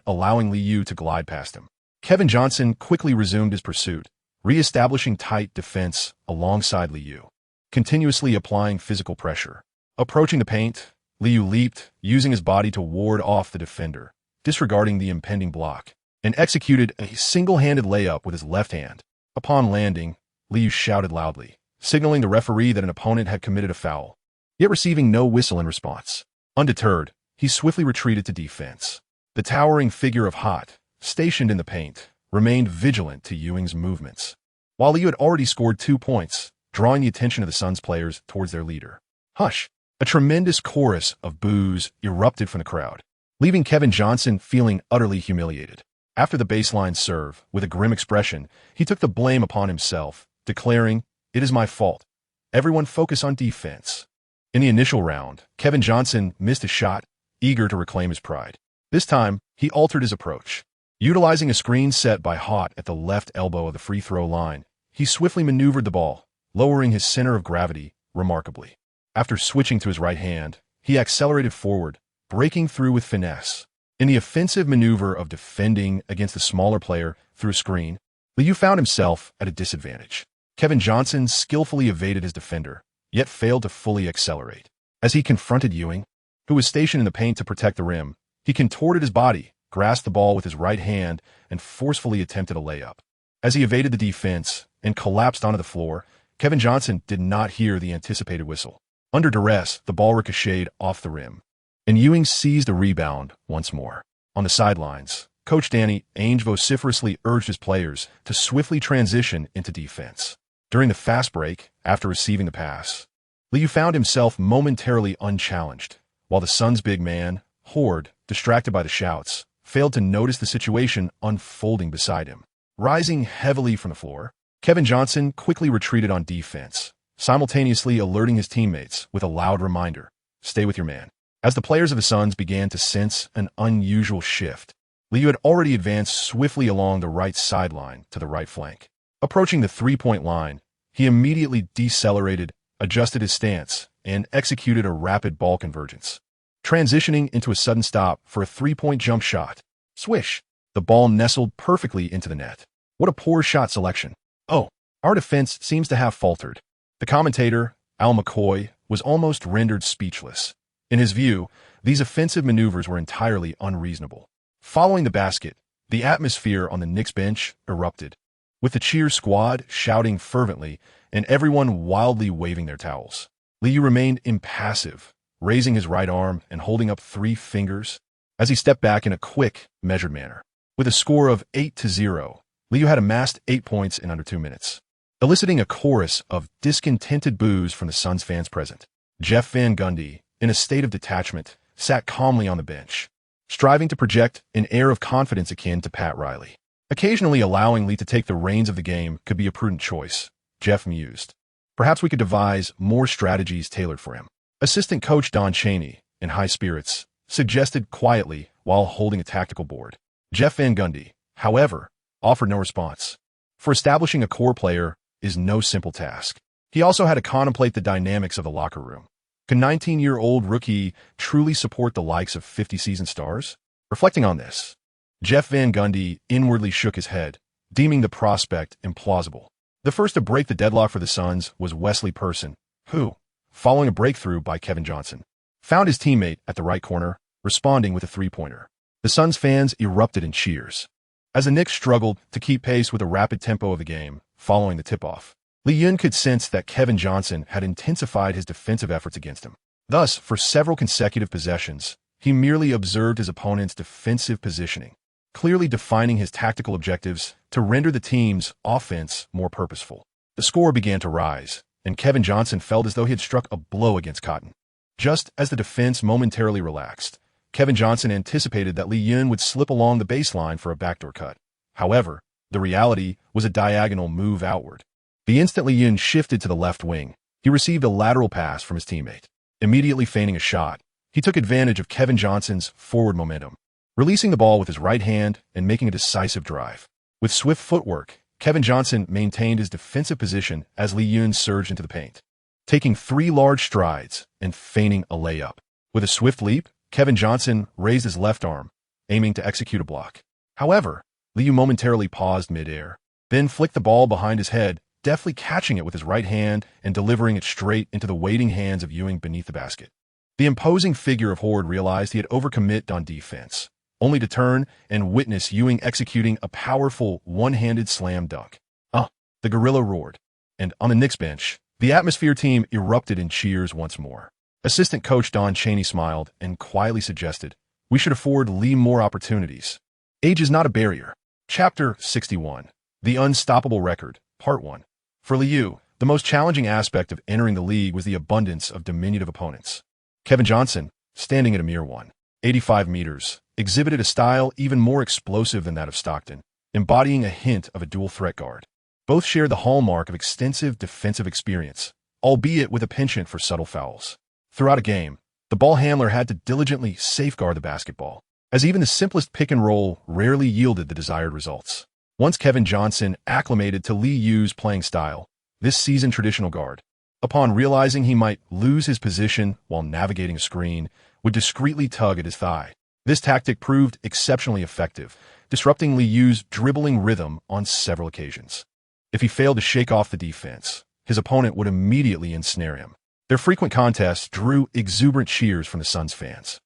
allowing Li Yu to glide past him. Kevin Johnson quickly resumed his pursuit, re-establishing tight defense alongside Li Yu, continuously applying physical pressure. Approaching the paint, Li Yu leaped, using his body to ward off the defender, disregarding the impending block, and executed a single-handed layup with his left hand. Upon landing, Li Yu shouted loudly, signaling the referee that an opponent had committed a foul, yet receiving no whistle in response. Undeterred, he swiftly retreated to defense. The towering figure of Hot, stationed in the paint, remained vigilant to Ewing's movements, while Li Yu had already scored 2 points, drawing the attention of the Suns players towards their leader. Hush! A tremendous chorus of boos erupted from the crowd, leaving Kevin Johnson feeling utterly humiliated. After the baseline serve, with a grim expression, he took the blame upon himself, declaring, It is my fault. Everyone focus on defense. In the initial round, Kevin Johnson missed a shot, eager to reclaim his pride. This time, he altered his approach. Utilizing a screen set by Hott at the left elbow of the free throw line, he swiftly maneuvered the ball, lowering his center of gravity remarkably. After switching to his right hand, he accelerated forward, breaking through with finesse. In the offensive maneuver of defending against a smaller player through a screen, Liu found himself at a disadvantage. Kevin Johnson skillfully evaded his defender, yet failed to fully accelerate. As he confronted Ewing, who was stationed in the paint to protect the rim, he contorted his body, grasped the ball with his right hand, and forcefully attempted a layup. As he evaded the defense and collapsed onto the floor, Kevin Johnson did not hear the anticipated whistle. Under duress, the ball ricocheted off the rim, and Ewing seized a rebound once more. On the sidelines, Coach Danny Ainge vociferously urged his players to swiftly transition into defense. During the fast break, after receiving the pass, Liu found himself momentarily unchallenged, while the Suns' big man, Horde, distracted by the shouts, failed to notice the situation unfolding beside him. Rising heavily from the floor, Kevin Johnson quickly retreated on defense, simultaneously alerting his teammates with a loud reminder, "Stay with your man." As the players of the Suns began to sense an unusual shift, Liu had already advanced swiftly along the right sideline to the right flank. Approaching the three-point line, he immediately decelerated, adjusted his stance, and executed a rapid ball convergence. Transitioning into a sudden stop for a three-point jump shot. Swish! The ball nestled perfectly into the net. What a poor shot selection. Oh, our defense seems to have faltered. The commentator, Al McCoy, was almost rendered speechless. In his view, these offensive maneuvers were entirely unreasonable. Following the basket, the atmosphere on the Knicks bench erupted, with the cheer squad shouting fervently and everyone wildly waving their towels. Liu remained impassive, raising his right arm and holding up 3 fingers as he stepped back in a quick, measured manner. With a score of 8-0, Liu had amassed 8 points in under 2 minutes, eliciting a chorus of discontented boos from the Suns fans present. Jeff Van Gundy, in a state of detachment, sat calmly on the bench, striving to project an air of confidence akin to Pat Riley. Occasionally allowing Lee to take the reins of the game could be a prudent choice, Jeff mused. Perhaps we could devise more strategies tailored for him. Assistant coach Don Chaney, in high spirits, suggested quietly while holding a tactical board. Jeff Van Gundy, however, offered no response. For establishing a core player is no simple task. He also had to contemplate the dynamics of the locker room. Can 19-year-old rookie truly support the likes of 50-season stars? Reflecting on this, Jeff Van Gundy inwardly shook his head, deeming the prospect implausible. The first to break the deadlock for the Suns was Wesley Person, who, following a breakthrough by Kevin Johnson, found his teammate at the right corner, responding with a three-pointer. The Suns fans erupted in cheers. As the Knicks struggled to keep pace with the rapid tempo of the game following the tip-off, Lee Yun could sense that Kevin Johnson had intensified his defensive efforts against him. Thus, for several consecutive possessions, he merely observed his opponent's defensive positioning, clearly defining his tactical objectives to render the team's offense more purposeful. The score began to rise, and Kevin Johnson felt as though he had struck a blow against cotton. Just as the defense momentarily relaxed, Kevin Johnson anticipated that Lee Yun would slip along the baseline for a backdoor cut. However, the reality was a diagonal move outward. The instant Lee Yun shifted to the left wing, he received a lateral pass from his teammate. Immediately feigning a shot, he took advantage of Kevin Johnson's forward momentum, releasing the ball with his right hand and making a decisive drive. With swift footwork, Kevin Johnson maintained his defensive position as Lee Yun surged into the paint, taking 3 large strides and feigning a layup. With a swift leap, Kevin Johnson raised his left arm, aiming to execute a block. However, Lee Yun momentarily paused midair, then flicked the ball behind his head, deftly catching it with his right hand and delivering it straight into the waiting hands of Ewing beneath the basket. The imposing figure of Horde realized he had overcommitted on defense, only to turn and witness Ewing executing a powerful one-handed slam dunk. The gorilla roared, and on the Knicks bench, the Atmosphere team erupted in cheers once more. Assistant coach Don Chaney smiled and quietly suggested, "We should afford Lee more opportunities." Age is not a barrier. Chapter 61. The Unstoppable Record, Part 1. For Liu, the most challenging aspect of entering the league was the abundance of diminutive opponents. Kevin Johnson, standing at a mere 185 meters, exhibited a style even more explosive than that of Stockton, embodying a hint of a dual-threat guard. Both shared the hallmark of extensive defensive experience, albeit with a penchant for subtle fouls. Throughout a game, the ball handler had to diligently safeguard the basketball, as even the simplest pick and roll rarely yielded the desired results. Once Kevin Johnson acclimated to Lee Yu's playing style, this seasoned traditional guard, upon realizing he might lose his position while navigating a screen, would discreetly tug at his thigh. This tactic proved exceptionally effective, disrupting Lee Yu's dribbling rhythm on several occasions. If he failed to shake off the defense, his opponent would immediately ensnare him. Their frequent contests drew exuberant cheers from the Suns fans.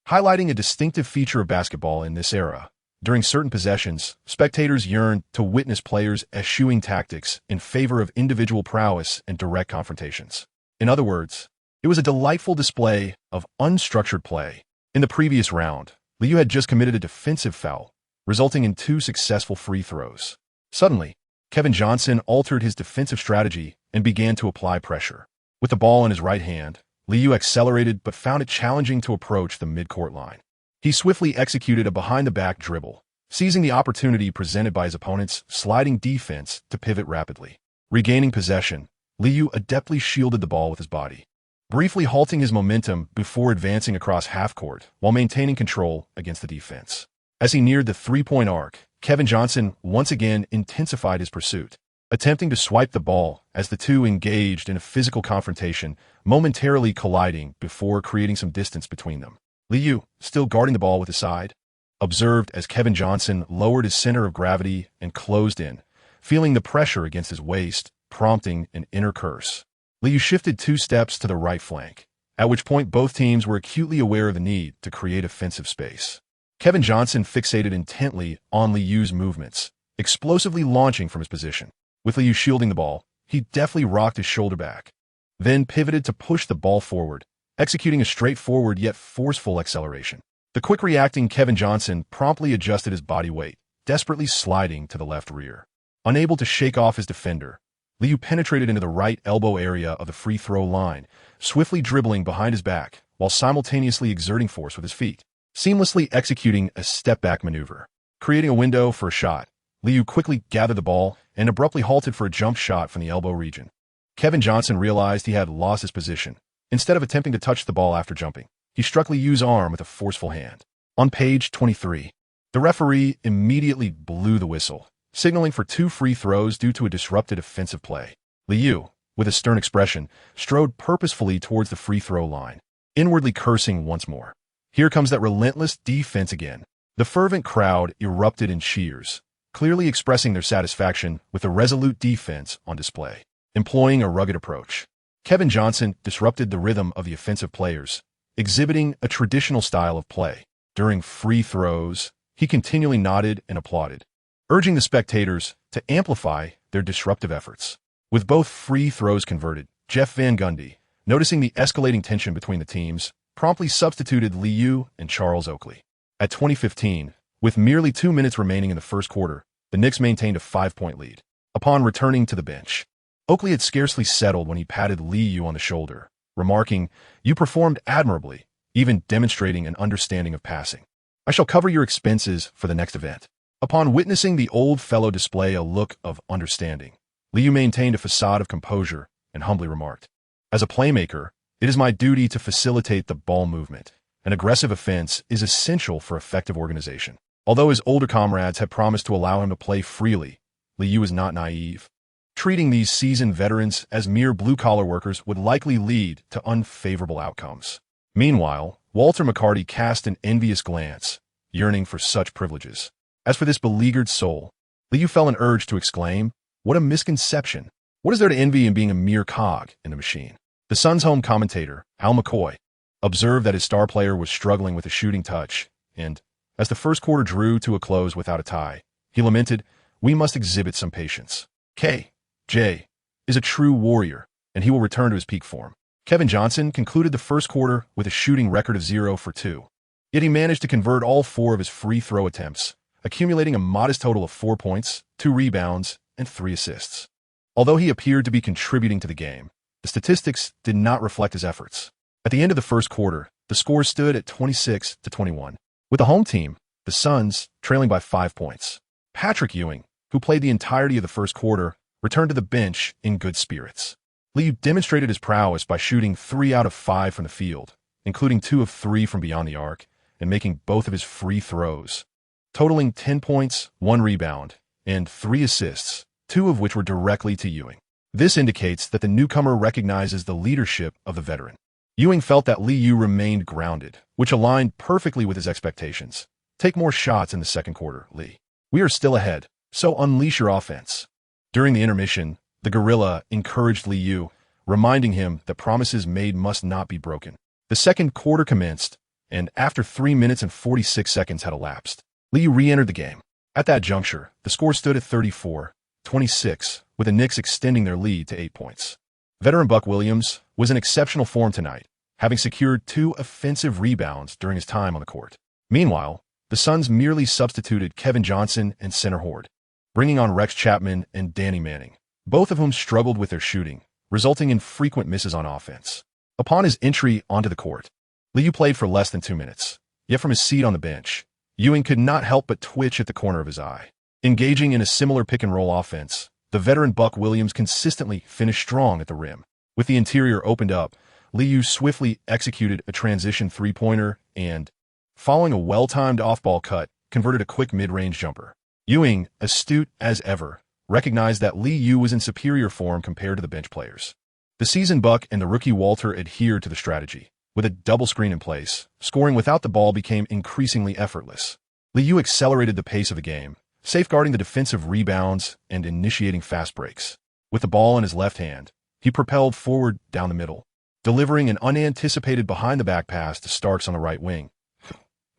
Highlighting a distinctive feature of basketball in this era, during certain possessions, spectators yearned to witness players eschewing tactics in favor of individual prowess and direct confrontations. In other words, it was a delightful display of unstructured play. In the previous round, Liu had just committed a defensive foul, resulting in 2 successful free throws. Suddenly, Kevin Johnson altered his defensive strategy and began to apply pressure. With the ball in his right hand, Liu accelerated but found it challenging to approach the midcourt line. He swiftly executed a behind-the-back dribble, seizing the opportunity presented by his opponent's sliding defense to pivot rapidly. Regaining possession, Liu adeptly shielded the ball with his body, briefly halting his momentum before advancing across half-court while maintaining control against the defense. As he neared the three-point arc, Kevin Johnson once again intensified his pursuit, attempting to swipe the ball as the two engaged in a physical confrontation, momentarily colliding before creating some distance between them. Liu, still guarding the ball with his side, observed as Kevin Johnson lowered his center of gravity and closed in, feeling the pressure against his waist, prompting an inner curse. Liu shifted 2 steps to the right flank, at which point both teams were acutely aware of the need to create offensive space. Kevin Johnson fixated intently on Liu's movements, explosively launching from his position. With Liu shielding the ball, he deftly rocked his shoulder back, then pivoted to push the ball forward, executing a straightforward yet forceful acceleration. The quick-reacting Kevin Johnson promptly adjusted his body weight, desperately sliding to the left rear. Unable to shake off his defender, Liu penetrated into the right elbow area of the free throw line, swiftly dribbling behind his back while simultaneously exerting force with his feet, seamlessly executing a step-back maneuver. Creating a window for a shot, Liu quickly gathered the ball and abruptly halted for a jump shot from the elbow region. Kevin Johnson realized he had lost his position. Instead of attempting to touch the ball after jumping, he struck Liu's arm with a forceful hand. On page 23, the referee immediately blew the whistle, signaling for 2 free throws due to a disrupted offensive play. Liu, with a stern expression, strode purposefully towards the free throw line, inwardly cursing once more. Here comes that relentless defense again. The fervent crowd erupted in cheers, clearly expressing their satisfaction with the resolute defense on display. Employing a rugged approach, Kevin Johnson disrupted the rhythm of the offensive players, exhibiting a traditional style of play. During free throws, he continually nodded and applauded, urging the spectators to amplify their disruptive efforts. With both free throws converted, Jeff Van Gundy, noticing the escalating tension between the teams, promptly substituted Liu and Charles Oakley. At 2015, with merely 2 minutes remaining in the first quarter, the Knicks maintained a 5-point lead. Upon returning to the bench, Oakley had scarcely settled when he patted Liu on the shoulder, remarking, "You performed admirably, even demonstrating an understanding of passing. I shall cover your expenses for the next event." Upon witnessing the old fellow display a look of understanding, Liu maintained a facade of composure and humbly remarked, "As a playmaker, it is my duty to facilitate the ball movement. An aggressive offense is essential for effective organization." Although his older comrades had promised to allow him to play freely, Liu was not naive. Treating these seasoned veterans as mere blue-collar workers would likely lead to unfavorable outcomes. Meanwhile, Walter McCarty cast an envious glance, yearning for such privileges. As for this beleaguered soul, Liu felt an urge to exclaim, "What a misconception! What is there to envy in being a mere cog in the machine?" The Suns' home commentator, Al McCoy, observed that his star player was struggling with a shooting touch, and, as the first quarter drew to a close without a tie, he lamented, "We must exhibit some patience. K.J. is a true warrior, and he will return to his peak form." Kevin Johnson concluded the first quarter with a shooting record of 0 for 2. Yet he managed to convert all 4 of his free throw attempts, accumulating a modest total of 4 points, 2 rebounds, and 3 assists. Although he appeared to be contributing to the game, the statistics did not reflect his efforts. At the end of the first quarter, the score stood at 26-21, with the home team, the Suns, trailing by 5 points. Patrick Ewing, who played the entirety of the first quarter, returned to the bench in good spirits. Liu demonstrated his prowess by shooting 3 out of 5 from the field, including 2 of 3 from beyond the arc, and making both of his free throws, totaling 10 points, 1 rebound, and 3 assists, 2 of which were directly to Ewing. This indicates that the newcomer recognizes the leadership of the veteran. Ewing felt that Liu remained grounded, which aligned perfectly with his expectations. Take more shots in the second quarter, Lee. We are still ahead, so unleash your offense. During the intermission, the gorilla encouraged Liu, reminding him that promises made must not be broken. The second quarter commenced, and after 3 minutes and 46 seconds had elapsed, Liu re-entered the game. At that juncture, the score stood at 34-26, with the Knicks extending their lead to 8 points. Veteran Buck Williams was in exceptional form tonight, having secured 2 offensive rebounds during his time on the court. Meanwhile, the Suns merely substituted Kevin Johnson and center Horde, bringing on Rex Chapman and Danny Manning, both of whom struggled with their shooting, resulting in frequent misses on offense. Upon his entry onto the court, Liu played for less than 2 minutes, yet from his seat on the bench, Ewing could not help but twitch at the corner of his eye. Engaging in a similar pick-and-roll offense, the veteran Buck Williams consistently finished strong at the rim. With the interior opened up, Liu swiftly executed a transition three-pointer and, following a well-timed off-ball cut, converted a quick mid-range jumper. Ewing, astute as ever, recognized that Liu was in superior form compared to the bench players. The seasoned Buck and the rookie Walter adhered to the strategy. With a double screen in place, scoring without the ball became increasingly effortless. Liu accelerated the pace of the game, safeguarding the defensive rebounds and initiating fast breaks. With the ball in his left hand, he propelled forward down the middle, delivering an unanticipated behind-the-back pass to Starks on the right wing.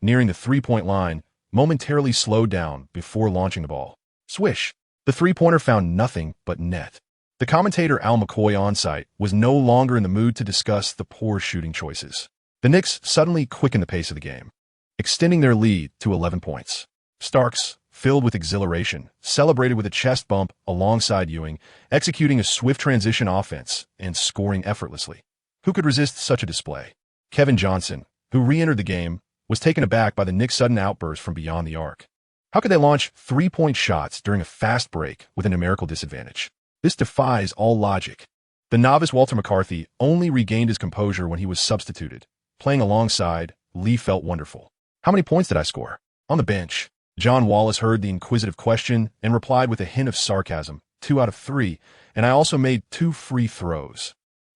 Nearing the three-point line, momentarily slowed down before launching the ball. Swish! The three-pointer found nothing but net. The commentator Al McCoy on-site was no longer in the mood to discuss the poor shooting choices. The Knicks suddenly quickened the pace of the game, extending their lead to 11 points. Starks, filled with exhilaration, celebrated with a chest bump alongside Ewing, executing a swift transition offense and scoring effortlessly. Who could resist such a display? Kevin Johnson, who re-entered the game, was taken aback by the Knicks' sudden outburst from beyond the arc. How could they launch three-point shots during a fast break with a numerical disadvantage? This defies all logic. The novice Walter McCarthy only regained his composure when he was substituted. Playing alongside, Lee felt wonderful. How many points did I score? On the bench, John Wallace heard the inquisitive question and replied with a hint of sarcasm, 2 out of 3, and I also made 2 free throws.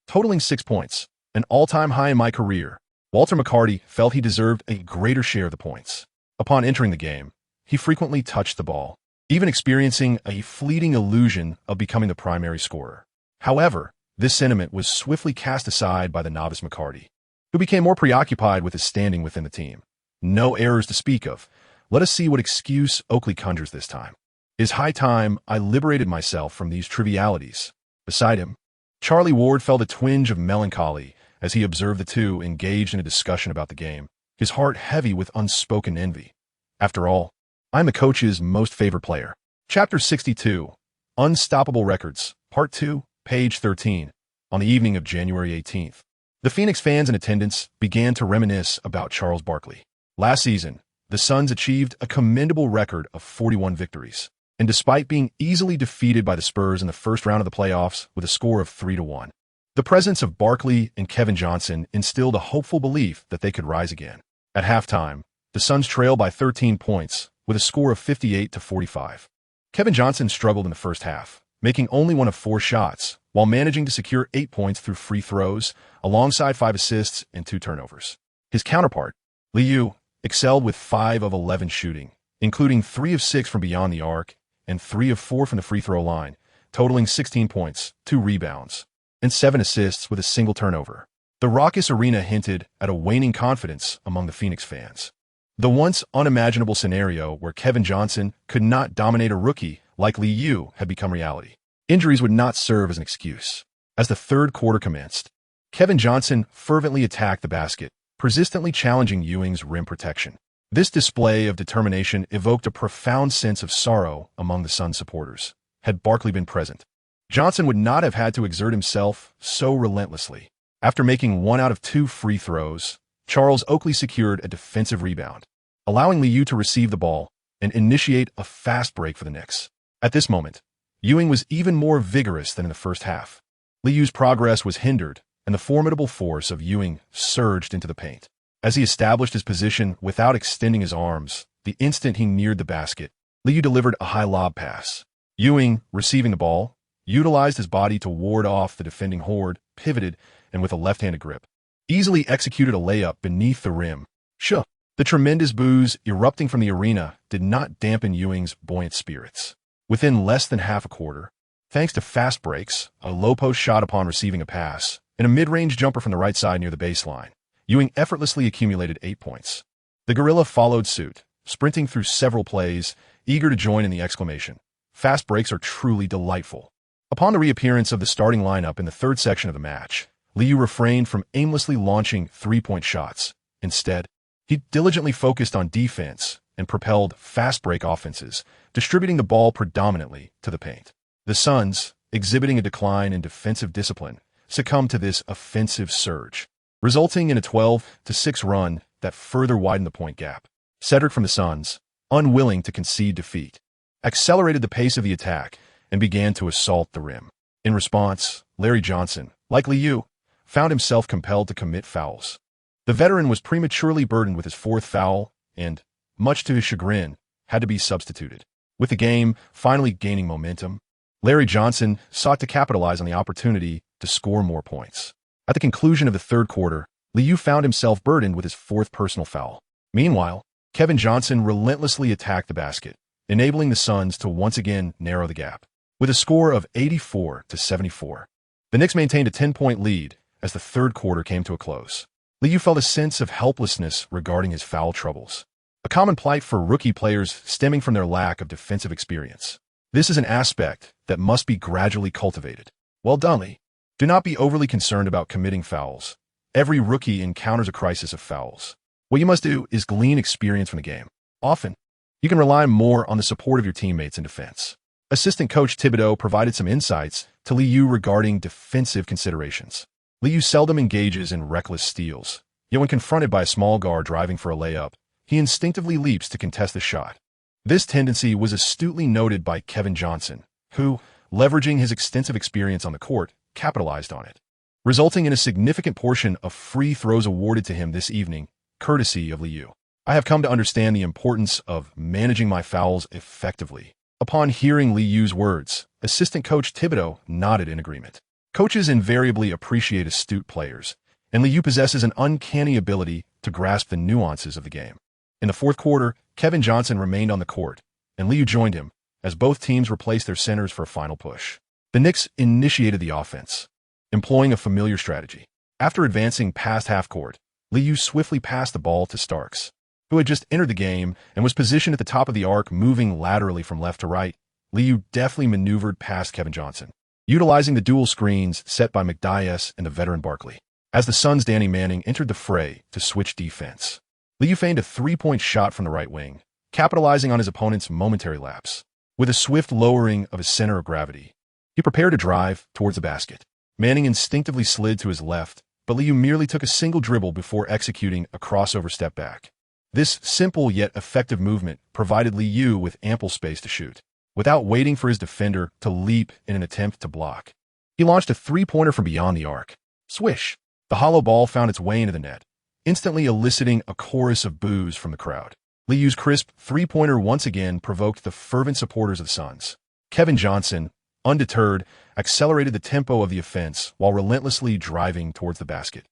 Totaling 6 points, an all-time high in my career, Walter McCarty felt he deserved a greater share of the points. Upon entering the game, he frequently touched the ball, even experiencing a fleeting illusion of becoming the primary scorer. However, this sentiment was swiftly cast aside by the novice McCarty, who became more preoccupied with his standing within the team. No errors to speak of. Let us see what excuse Oakley conjures this time. It is high time I liberated myself from these trivialities. Beside him, Charlie Ward felt a twinge of melancholy as he observed the two engaged in a discussion about the game, his heart heavy with unspoken envy. After all, I'm the coach's most favored player. Chapter 62, Unstoppable Records, Part 2, page 13. On the evening of January 18th, the Phoenix fans in attendance began to reminisce about Charles Barkley. Last season, the Suns achieved a commendable record of 41 victories, and despite being easily defeated by the Spurs in the first round of the playoffs with a score of 3-1, the presence of Barkley and Kevin Johnson instilled a hopeful belief that they could rise again. At halftime, the Suns trailed by 13 points, with a score of 58-45. Kevin Johnson struggled in the first half, making only 1 of 4 shots, while managing to secure 8 points through free throws, alongside 5 assists and 2 turnovers. His counterpart, Liu, excelled with 5 of 11 shooting, including 3 of 6 from beyond the arc and 3 of 4 from the free throw line, totaling 16 points, 2 rebounds, and 7 assists with a single turnover. The raucous arena hinted at a waning confidence among the Phoenix fans. The once unimaginable scenario where Kevin Johnson could not dominate a rookie like Liu had become reality. Injuries would not serve as an excuse. As the third quarter commenced, Kevin Johnson fervently attacked the basket, persistently challenging Ewing's rim protection. This display of determination evoked a profound sense of sorrow among the Suns supporters. Had Barkley been present, Johnson would not have had to exert himself so relentlessly. After making 1 out of 2 free throws, Charles Oakley secured a defensive rebound, allowing Liu to receive the ball and initiate a fast break for the Knicks. At this moment, Ewing was even more vigorous than in the first half. Liu's progress was hindered, and the formidable force of Ewing surged into the paint. As he established his position without extending his arms, the instant he neared the basket, Liu delivered a high lob pass. Ewing, receiving the ball, utilized his body to ward off the defending horde, pivoted, and with a left-handed grip, easily executed a layup beneath the rim. Sure. The tremendous boos erupting from the arena did not dampen Ewing's buoyant spirits. Within less than half a quarter, thanks to fast breaks, a low-post shot upon receiving a pass, and a mid-range jumper from the right side near the baseline, Ewing effortlessly accumulated 8 points. The Gorilla followed suit, sprinting through several plays, eager to join in the exclamation. Fast breaks are truly delightful. Upon the reappearance of the starting lineup in the third section of the match, Liu refrained from aimlessly launching three-point shots. Instead, he diligently focused on defense and propelled fast break offenses, distributing the ball predominantly to the paint. The Suns, exhibiting a decline in defensive discipline, succumbed to this offensive surge, resulting in a 12-6 run that further widened the point gap. Cedric from the Suns, unwilling to concede defeat, accelerated the pace of the attack and began to assault the rim. In response, Larry Johnson, like Liu, found himself compelled to commit fouls. The veteran was prematurely burdened with his fourth foul and, much to his chagrin, had to be substituted. With the game finally gaining momentum, Larry Johnson sought to capitalize on the opportunity to score more points. At the conclusion of the third quarter, Liu found himself burdened with his fourth personal foul. Meanwhile, Kevin Johnson relentlessly attacked the basket, enabling the Suns to once again narrow the gap. With a score of 84-74, the Knicks maintained a 10-point lead as the third quarter came to a close. Liu felt a sense of helplessness regarding his foul troubles, a common plight for rookie players stemming from their lack of defensive experience. This is an aspect that must be gradually cultivated. Well done, Lee. Do not be overly concerned about committing fouls. Every rookie encounters a crisis of fouls. What you must do is glean experience from the game. Often, you can rely more on the support of your teammates in defense. Assistant coach Thibodeau provided some insights to Liu regarding defensive considerations. Liu seldom engages in reckless steals, yet when confronted by a small guard driving for a layup, he instinctively leaps to contest the shot. This tendency was astutely noted by Kevin Johnson, who, leveraging his extensive experience on the court, capitalized on it, resulting in a significant portion of free throws awarded to him this evening, courtesy of Liu. I have come to understand the importance of managing my fouls effectively. Upon hearing Liu's words, assistant coach Thibodeau nodded in agreement. Coaches invariably appreciate astute players, and Liu possesses an uncanny ability to grasp the nuances of the game. In the fourth quarter, Kevin Johnson remained on the court, and Liu joined him, as both teams replaced their centers for a final push. The Knicks initiated the offense, employing a familiar strategy. After advancing past half-court, Liu swiftly passed the ball to Starks, who had just entered the game and was positioned at the top of the arc, moving laterally from left to right. Liu deftly maneuvered past Kevin Johnson, utilizing the dual screens set by McDyess and the veteran Barkley. As the Suns' Danny Manning entered the fray to switch defense, Liu feigned a three-point shot from the right wing, capitalizing on his opponent's momentary lapse. With a swift lowering of his center of gravity, he prepared to drive towards the basket. Manning instinctively slid to his left, but Liu merely took a single dribble before executing a crossover step back. This simple yet effective movement provided Liu with ample space to shoot. Without waiting for his defender to leap in an attempt to block, he launched a three-pointer from beyond the arc. Swish! The hollow ball found its way into the net, instantly eliciting a chorus of boos from the crowd. Liu's crisp three-pointer once again provoked the fervent supporters of the Suns. Kevin Johnson, undeterred, accelerated the tempo of the offense while relentlessly driving towards the basket,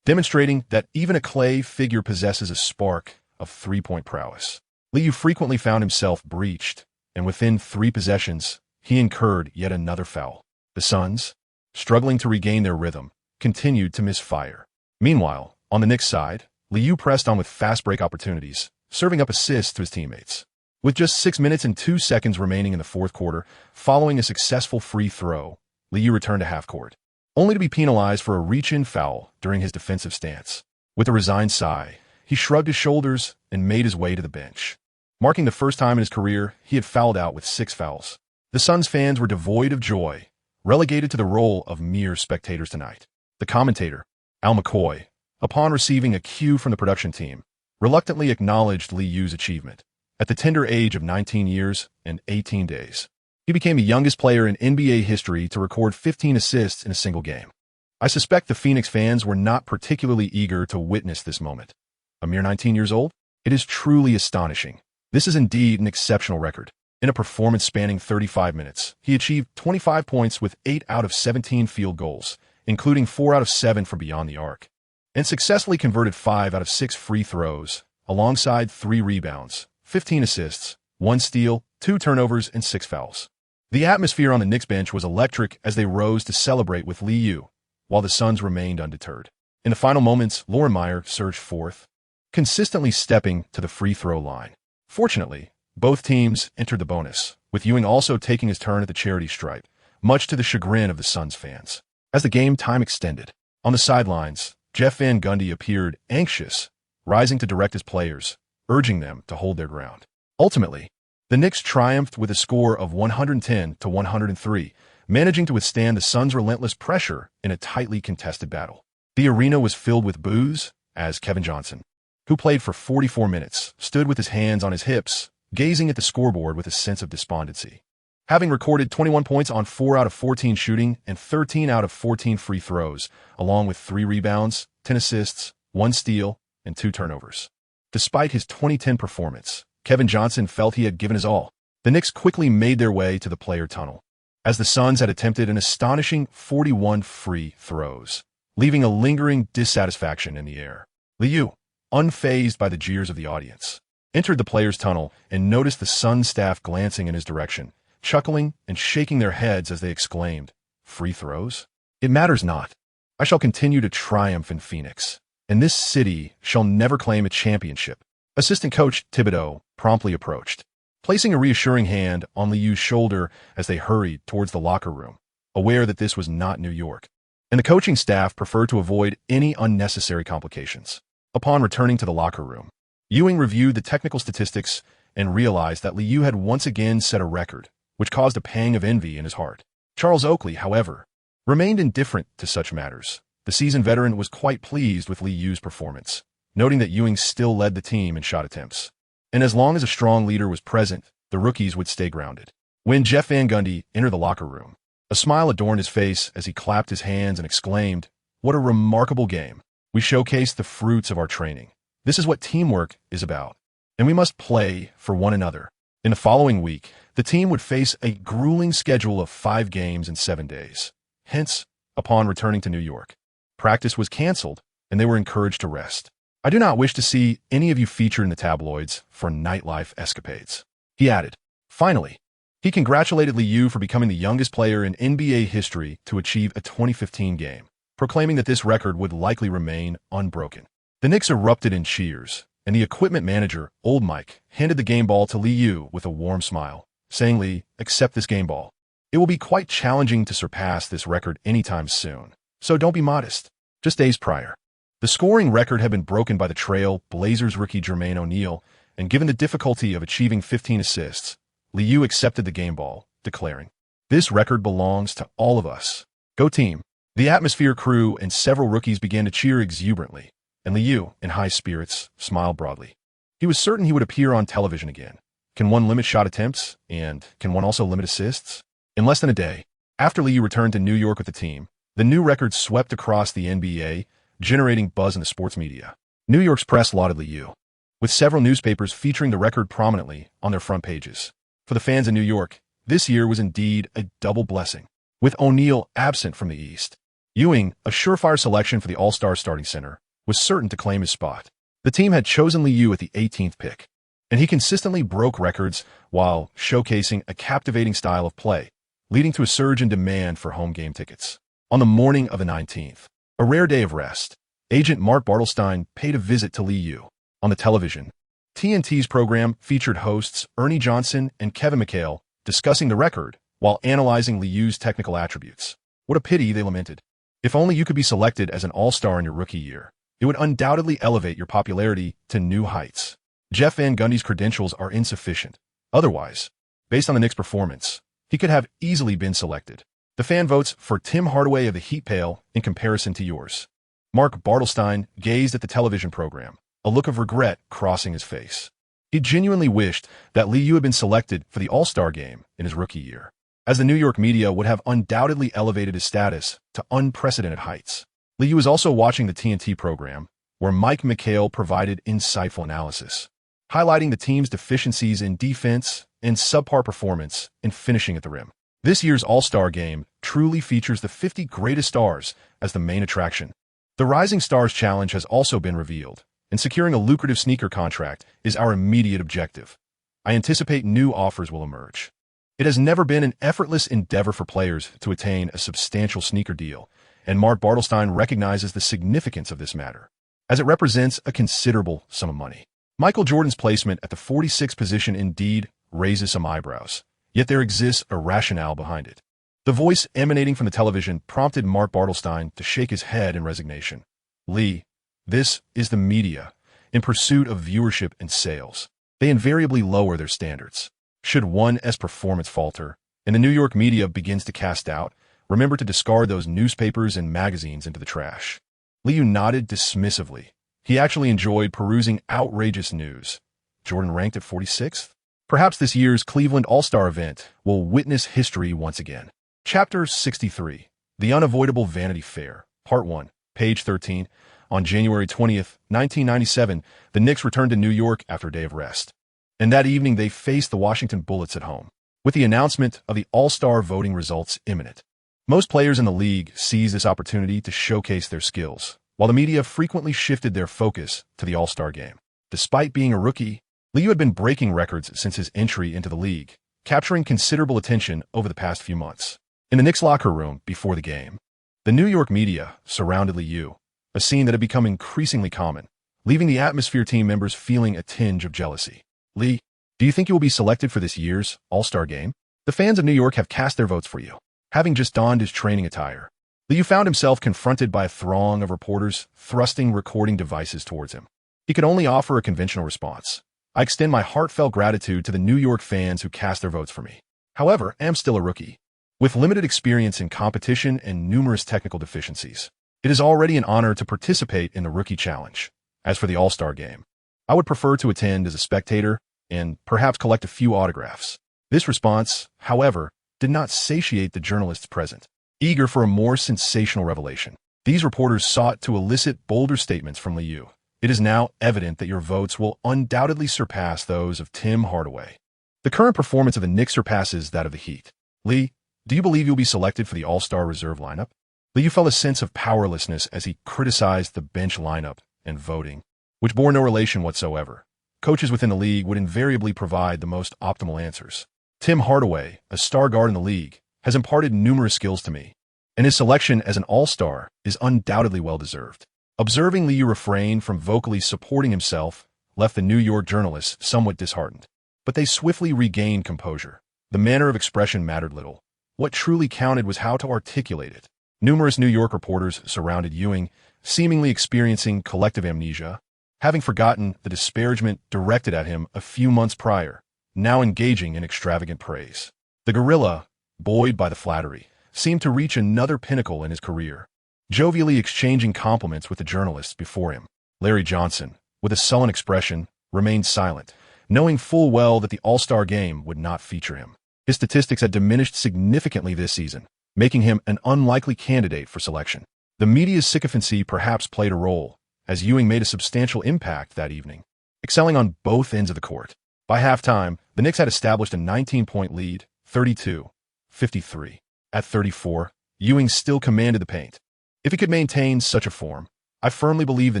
demonstrating that even a clay figure possesses a spark of three-point prowess. Liu frequently found himself breached, and within 3 possessions, he incurred yet another foul. The Suns, struggling to regain their rhythm, continued to miss fire. Meanwhile, on the Knicks side, Liu pressed on with fast break opportunities, serving up assists to his teammates. With just 6 minutes and 2 seconds remaining in the fourth quarter, following a successful free throw, Liu returned to half-court, only to be penalized for a reach-in foul during his defensive stance. With a resigned sigh, he shrugged his shoulders and made his way to the bench. Marking the first time in his career, he had fouled out with 6 fouls. The Suns fans were devoid of joy, relegated to the role of mere spectators tonight. The commentator, Al McCoy, upon receiving a cue from the production team, reluctantly acknowledged Liu's achievement. At the tender age of 19 years and 18 days, He became the youngest player in NBA history to record 15 assists in a single game. I suspect the Phoenix fans were not particularly eager to witness this moment. A mere 19 years old? It is truly astonishing. This is indeed an exceptional record. In a performance spanning 35 minutes, he achieved 25 points with 8 out of 17 field goals, including 4 out of 7 from beyond the arc, and successfully converted 5 out of 6 free throws, alongside 3 rebounds, 15 assists, 1 steal, 2 turnovers, and 6 fouls. The atmosphere on the Knicks bench was electric as they rose to celebrate with Lee Yu, while the Suns remained undeterred. In the final moments, Lauren Meyer surged forth, consistently stepping to the free throw line. Fortunately, both teams entered the bonus, with Ewing also taking his turn at the charity stripe, much to the chagrin of the Suns fans. As the game time extended, on the sidelines, Jeff Van Gundy appeared anxious, rising to direct his players, urging them to hold their ground. Ultimately, the Knicks triumphed with a score of 110-103, managing to withstand the Suns' relentless pressure in a tightly contested battle. The arena was filled with boos as Kevin Johnson, who played for 44 minutes, stood with his hands on his hips, gazing at the scoreboard with a sense of despondency. Having recorded 21 points on 4 out of 14 shooting and 13 out of 14 free throws, along with 3 rebounds, 10 assists, 1 steal, and 2 turnovers. Despite his 2010 performance, Kevin Johnson felt he had given his all. The Knicks quickly made their way to the player tunnel, as the Suns had attempted an astonishing 41 free throws, leaving a lingering dissatisfaction in the air. Liu, unfazed by the jeers of the audience, entered the players' tunnel and noticed the Suns staff glancing in his direction, chuckling and shaking their heads as they exclaimed, "Free throws? It matters not. I shall continue to triumph in Phoenix, and this city shall never claim a championship." Assistant coach Thibodeau promptly approached, placing a reassuring hand on Liu's shoulder as they hurried towards the locker room, aware that this was not New York, and the coaching staff preferred to avoid any unnecessary complications. Upon returning to the locker room, Ewing reviewed the technical statistics and realized that Liu had once again set a record, which caused a pang of envy in his heart. Charles Oakley, however, remained indifferent to such matters. The seasoned veteran was quite pleased with Liu's performance, noting that Ewing still led the team in shot attempts. And as long as a strong leader was present, the rookies would stay grounded. When Jeff Van Gundy entered the locker room, a smile adorned his face as he clapped his hands and exclaimed, "What a remarkable game. We showcased the fruits of our training. This is what teamwork is about, and we must play for one another." In the following week, the team would face a grueling schedule of 5 games in 7 days. Hence, upon returning to New York, practice was canceled, and they were encouraged to rest. "I do not wish to see any of you featured in the tabloids for nightlife escapades," he added. Finally, he congratulated Liu for becoming the youngest player in NBA history to achieve a 2015 game, proclaiming that this record would likely remain unbroken. The Knicks erupted in cheers, and the equipment manager, Old Mike, handed the game ball to Liu with a warm smile, saying, "Lee, accept this game ball. It will be quite challenging to surpass this record anytime soon, so don't be modest." Just days prior, the scoring record had been broken by the Trail Blazers rookie Jermaine O'Neal, and given the difficulty of achieving 15 assists, Liu accepted the game ball, declaring, "This record belongs to all of us. Go team." The atmosphere grew and several rookies began to cheer exuberantly, and Liu, in high spirits, smiled broadly. He was certain he would appear on television again. Can one limit shot attempts, and can one also limit assists? In less than a day, after Liu returned to New York with the team, the new record swept across the NBA, generating buzz in the sports media. New York's press lauded Liu, with several newspapers featuring the record prominently on their front pages. For the fans in New York, this year was indeed a double blessing. With O'Neal absent from the East, Ewing, a surefire selection for the All-Star starting center, was certain to claim his spot. The team had chosen Liu at the 18th pick, and he consistently broke records while showcasing a captivating style of play, leading to a surge in demand for home game tickets. On the morning of the 19th, a rare day of rest, agent Mark Bartelstein paid a visit to Liu. On the television, TNT's program featured hosts Ernie Johnson and Kevin McHale discussing the record while analyzing Liu's technical attributes. "What a pity," they lamented. "If only you could be selected as an all-star in your rookie year. It would undoubtedly elevate your popularity to new heights." Jeff Van Gundy's credentials are insufficient. Otherwise, based on the Knicks' performance, he could have easily been selected. The fan votes for Tim Hardaway of the Heat pale in comparison to yours. Mark Bartelstein gazed at the television program, a look of regret crossing his face. He genuinely wished that Liu had been selected for the All-Star game in his rookie year. as the New York media would have undoubtedly elevated his status to unprecedented heights. Liu was also watching the TNT program, where Mike McHale provided insightful analysis, highlighting the team's deficiencies in defense and subpar performance in finishing at the rim. This year's All-Star Game truly features the 50 greatest stars as the main attraction. The Rising Stars Challenge has also been revealed, and securing a lucrative sneaker contract is our immediate objective. I anticipate new offers will emerge. It has never been an effortless endeavor for players to attain a substantial sneaker deal, and Mark Bartelstein recognizes the significance of this matter, as it represents a considerable sum of money. Michael Jordan's placement at the 46th position indeed raises some eyebrows, yet there exists a rationale behind it. The voice emanating from the television prompted Mark Bartelstein to shake his head in resignation. Lee, this is the media, in pursuit of viewership and sales. They invariably lower their standards. Should one's performance falter, and the New York media begins to cast doubt, remember to discard those newspapers and magazines into the trash. Liu nodded dismissively. He actually enjoyed perusing outrageous news. Jordan ranked at 46th? Perhaps this year's Cleveland All-Star event will witness history once again. Chapter 63, The Unavoidable Vanity Fair, Part 1, page 13. On January 20th, 1997, the Knicks returned to New York after a day of rest. And that evening, they faced the Washington Bullets at home, with the announcement of the All-Star voting results imminent. Most players in the league seized this opportunity to showcase their skills, while the media frequently shifted their focus to the All-Star game. Despite being a rookie, Liu had been breaking records since his entry into the league, capturing considerable attention over the past few months. In the Knicks locker room before the game, the New York media surrounded Liu, a scene that had become increasingly common, leaving the Atmosphere team members feeling a tinge of jealousy. Lee, do you think you will be selected for this year's All-Star Game? The fans of New York have cast their votes for you. Having just donned his training attire, Liu found himself confronted by a throng of reporters thrusting recording devices towards him. He could only offer a conventional response. I extend my heartfelt gratitude to the New York fans who cast their votes for me. However, I am still a rookie, with limited experience in competition and numerous technical deficiencies. It is already an honor to participate in the Rookie Challenge. As for the All-Star Game, I would prefer to attend as a spectator and perhaps collect a few autographs. This response, however, did not satiate the journalists present, eager for a more sensational revelation. These reporters sought to elicit bolder statements from Liu. It is now evident that your votes will undoubtedly surpass those of Tim Hardaway. The current performance of the Knicks surpasses that of the Heat. Lee, do you believe you'll be selected for the All-Star reserve lineup? Liu felt a sense of powerlessness as he criticized the bench lineup and voting, which bore no relation whatsoever. Coaches within the league would invariably provide the most optimal answers. Tim Hardaway, a star guard in the league, has imparted numerous skills to me, and his selection as an all-star is undoubtedly well-deserved. Observing Liu refrain from vocally supporting himself left the New York journalists somewhat disheartened, but they swiftly regained composure. The manner of expression mattered little. What truly counted was how to articulate it. Numerous New York reporters surrounded Ewing, seemingly experiencing collective amnesia, having forgotten the disparagement directed at him a few months prior, now engaging in extravagant praise. The gorilla, buoyed by the flattery, seemed to reach another pinnacle in his career, jovially exchanging compliments with the journalists before him. Larry Johnson, with a sullen expression, remained silent, knowing full well that the All-Star Game would not feature him. His statistics had diminished significantly this season, making him an unlikely candidate for selection. The media's sycophancy perhaps played a role, as Ewing made a substantial impact that evening, excelling on both ends of the court. By halftime, the Knicks had established a 19-point lead, 32-53. At 34, Ewing still commanded the paint. If he could maintain such a form, I firmly believe the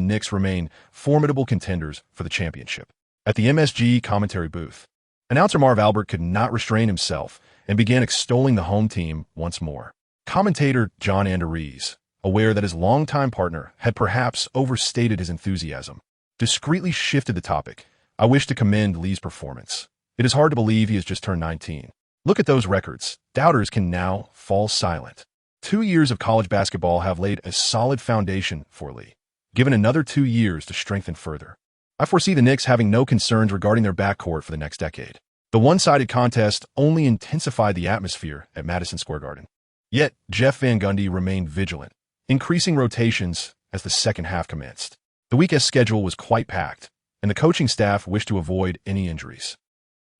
Knicks remain formidable contenders for the championship. At the MSG commentary booth, announcer Marv Albert could not restrain himself and began extolling the home team once more. Commentator John Anderes, aware that his longtime partner had perhaps overstated his enthusiasm, discreetly shifted the topic. I wish to commend Lee's performance. It is hard to believe he has just turned 19. Look at those records. Doubters can now fall silent. 2 years of college basketball have laid a solid foundation for Lee, given another 2 years to strengthen further. I foresee the Knicks having no concerns regarding their backcourt for the next decade. The one-sided contest only intensified the atmosphere at Madison Square Garden. Yet, Jeff Van Gundy remained vigilant, increasing rotations as the second half commenced. The week's schedule was quite packed, and the coaching staff wished to avoid any injuries.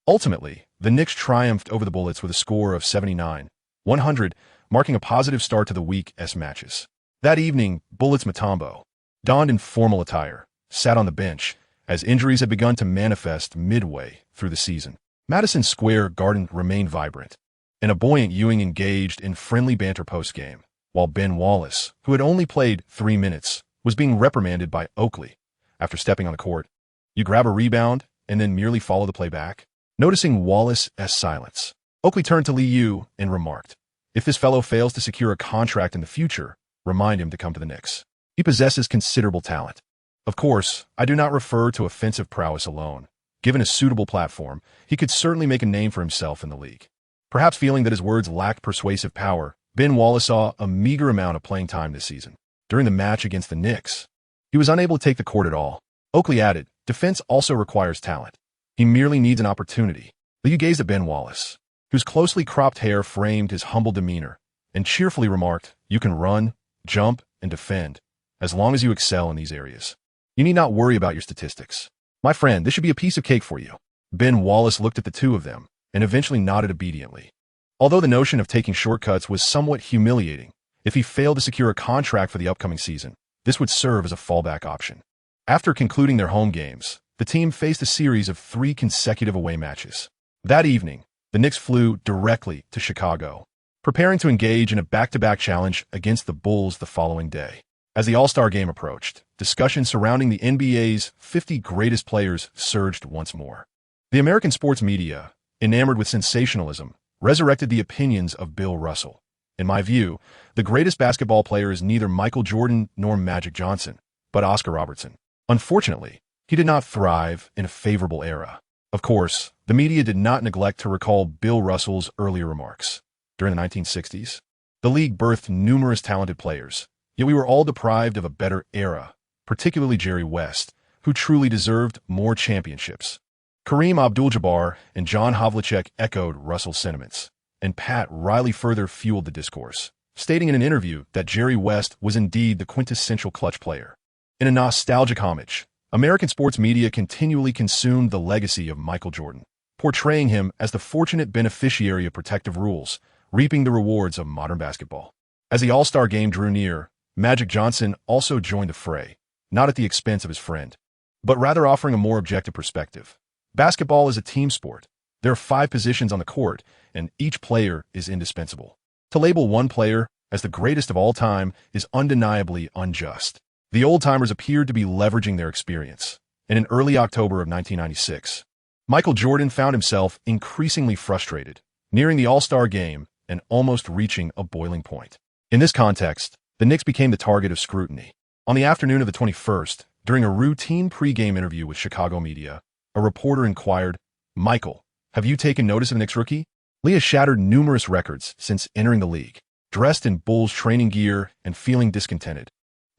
Ultimately, the Knicks triumphed over the Bullets with a score of 79-100, marking a positive start to the week's matches. That evening, Bullets Mutombo, donned in formal attire, sat on the bench, as injuries had begun to manifest midway through the season. Madison Square Garden remained vibrant, and a buoyant Ewing engaged in friendly banter post-game, while Ben Wallace, who had only played 3 minutes, was being reprimanded by Oakley after stepping on the court. You grab a rebound and then merely follow the play back? Noticing Wallace's silence, Oakley turned to Liu and remarked, "If this fellow fails to secure a contract in the future, remind him to come to the Knicks. He possesses considerable talent." Of course, I do not refer to offensive prowess alone. Given a suitable platform, he could certainly make a name for himself in the league. Perhaps feeling that his words lacked persuasive power, Ben Wallace saw a meager amount of playing time this season. During the match against the Knicks, he was unable to take the court at all. Oakley added, "Defense also requires talent. He merely needs an opportunity." Liu gazed at Ben Wallace, whose closely cropped hair framed his humble demeanor, and cheerfully remarked, "You can run, jump, and defend, as long as you excel in these areas. You need not worry about your statistics. My friend, this should be a piece of cake for you." Ben Wallace looked at the two of them, and eventually nodded obediently. Although the notion of taking shortcuts was somewhat humiliating, if he failed to secure a contract for the upcoming season, this would serve as a fallback option. After concluding their home games, the team faced a series of 3 consecutive away matches. That evening, the Knicks flew directly to Chicago, preparing to engage in a back-to-back challenge against the Bulls the following day. As the All-Star game approached, discussion surrounding the NBA's 50 greatest players surged once more. The American sports media, enamored with sensationalism, resurrected the opinions of Bill Russell. In my view, the greatest basketball player is neither Michael Jordan nor Magic Johnson, but Oscar Robertson. Unfortunately, he did not thrive in a favorable era. Of course, the media did not neglect to recall Bill Russell's earlier remarks. During the 1960s, the league birthed numerous talented players, yet we were all deprived of a better era, particularly Jerry West, who truly deserved more championships. Kareem Abdul-Jabbar and John Havlicek echoed Russell's sentiments, and Pat Riley further fueled the discourse, stating in an interview that Jerry West was indeed the quintessential clutch player. In a nostalgic homage, American sports media continually consumed the legacy of Michael Jordan, portraying him as the fortunate beneficiary of protective rules, reaping the rewards of modern basketball. As the All-Star game drew near, Magic Johnson also joined the fray, not at the expense of his friend, but rather offering a more objective perspective. Basketball is a team sport. There are 5 positions on the court, and each player is indispensable. To label one player as the greatest of all time is undeniably unjust. The old-timers appeared to be leveraging their experience, and in early October of 1996, Michael Jordan found himself increasingly frustrated, nearing the All-Star game and almost reaching a boiling point. In this context, the Knicks became the target of scrutiny. On the afternoon of the 21st, during a routine pre-game interview with Chicago media, a reporter inquired, "Michael, have you taken notice of the Knicks rookie? Lee has shattered numerous records since entering the league, dressed in Bulls training gear and feeling discontented."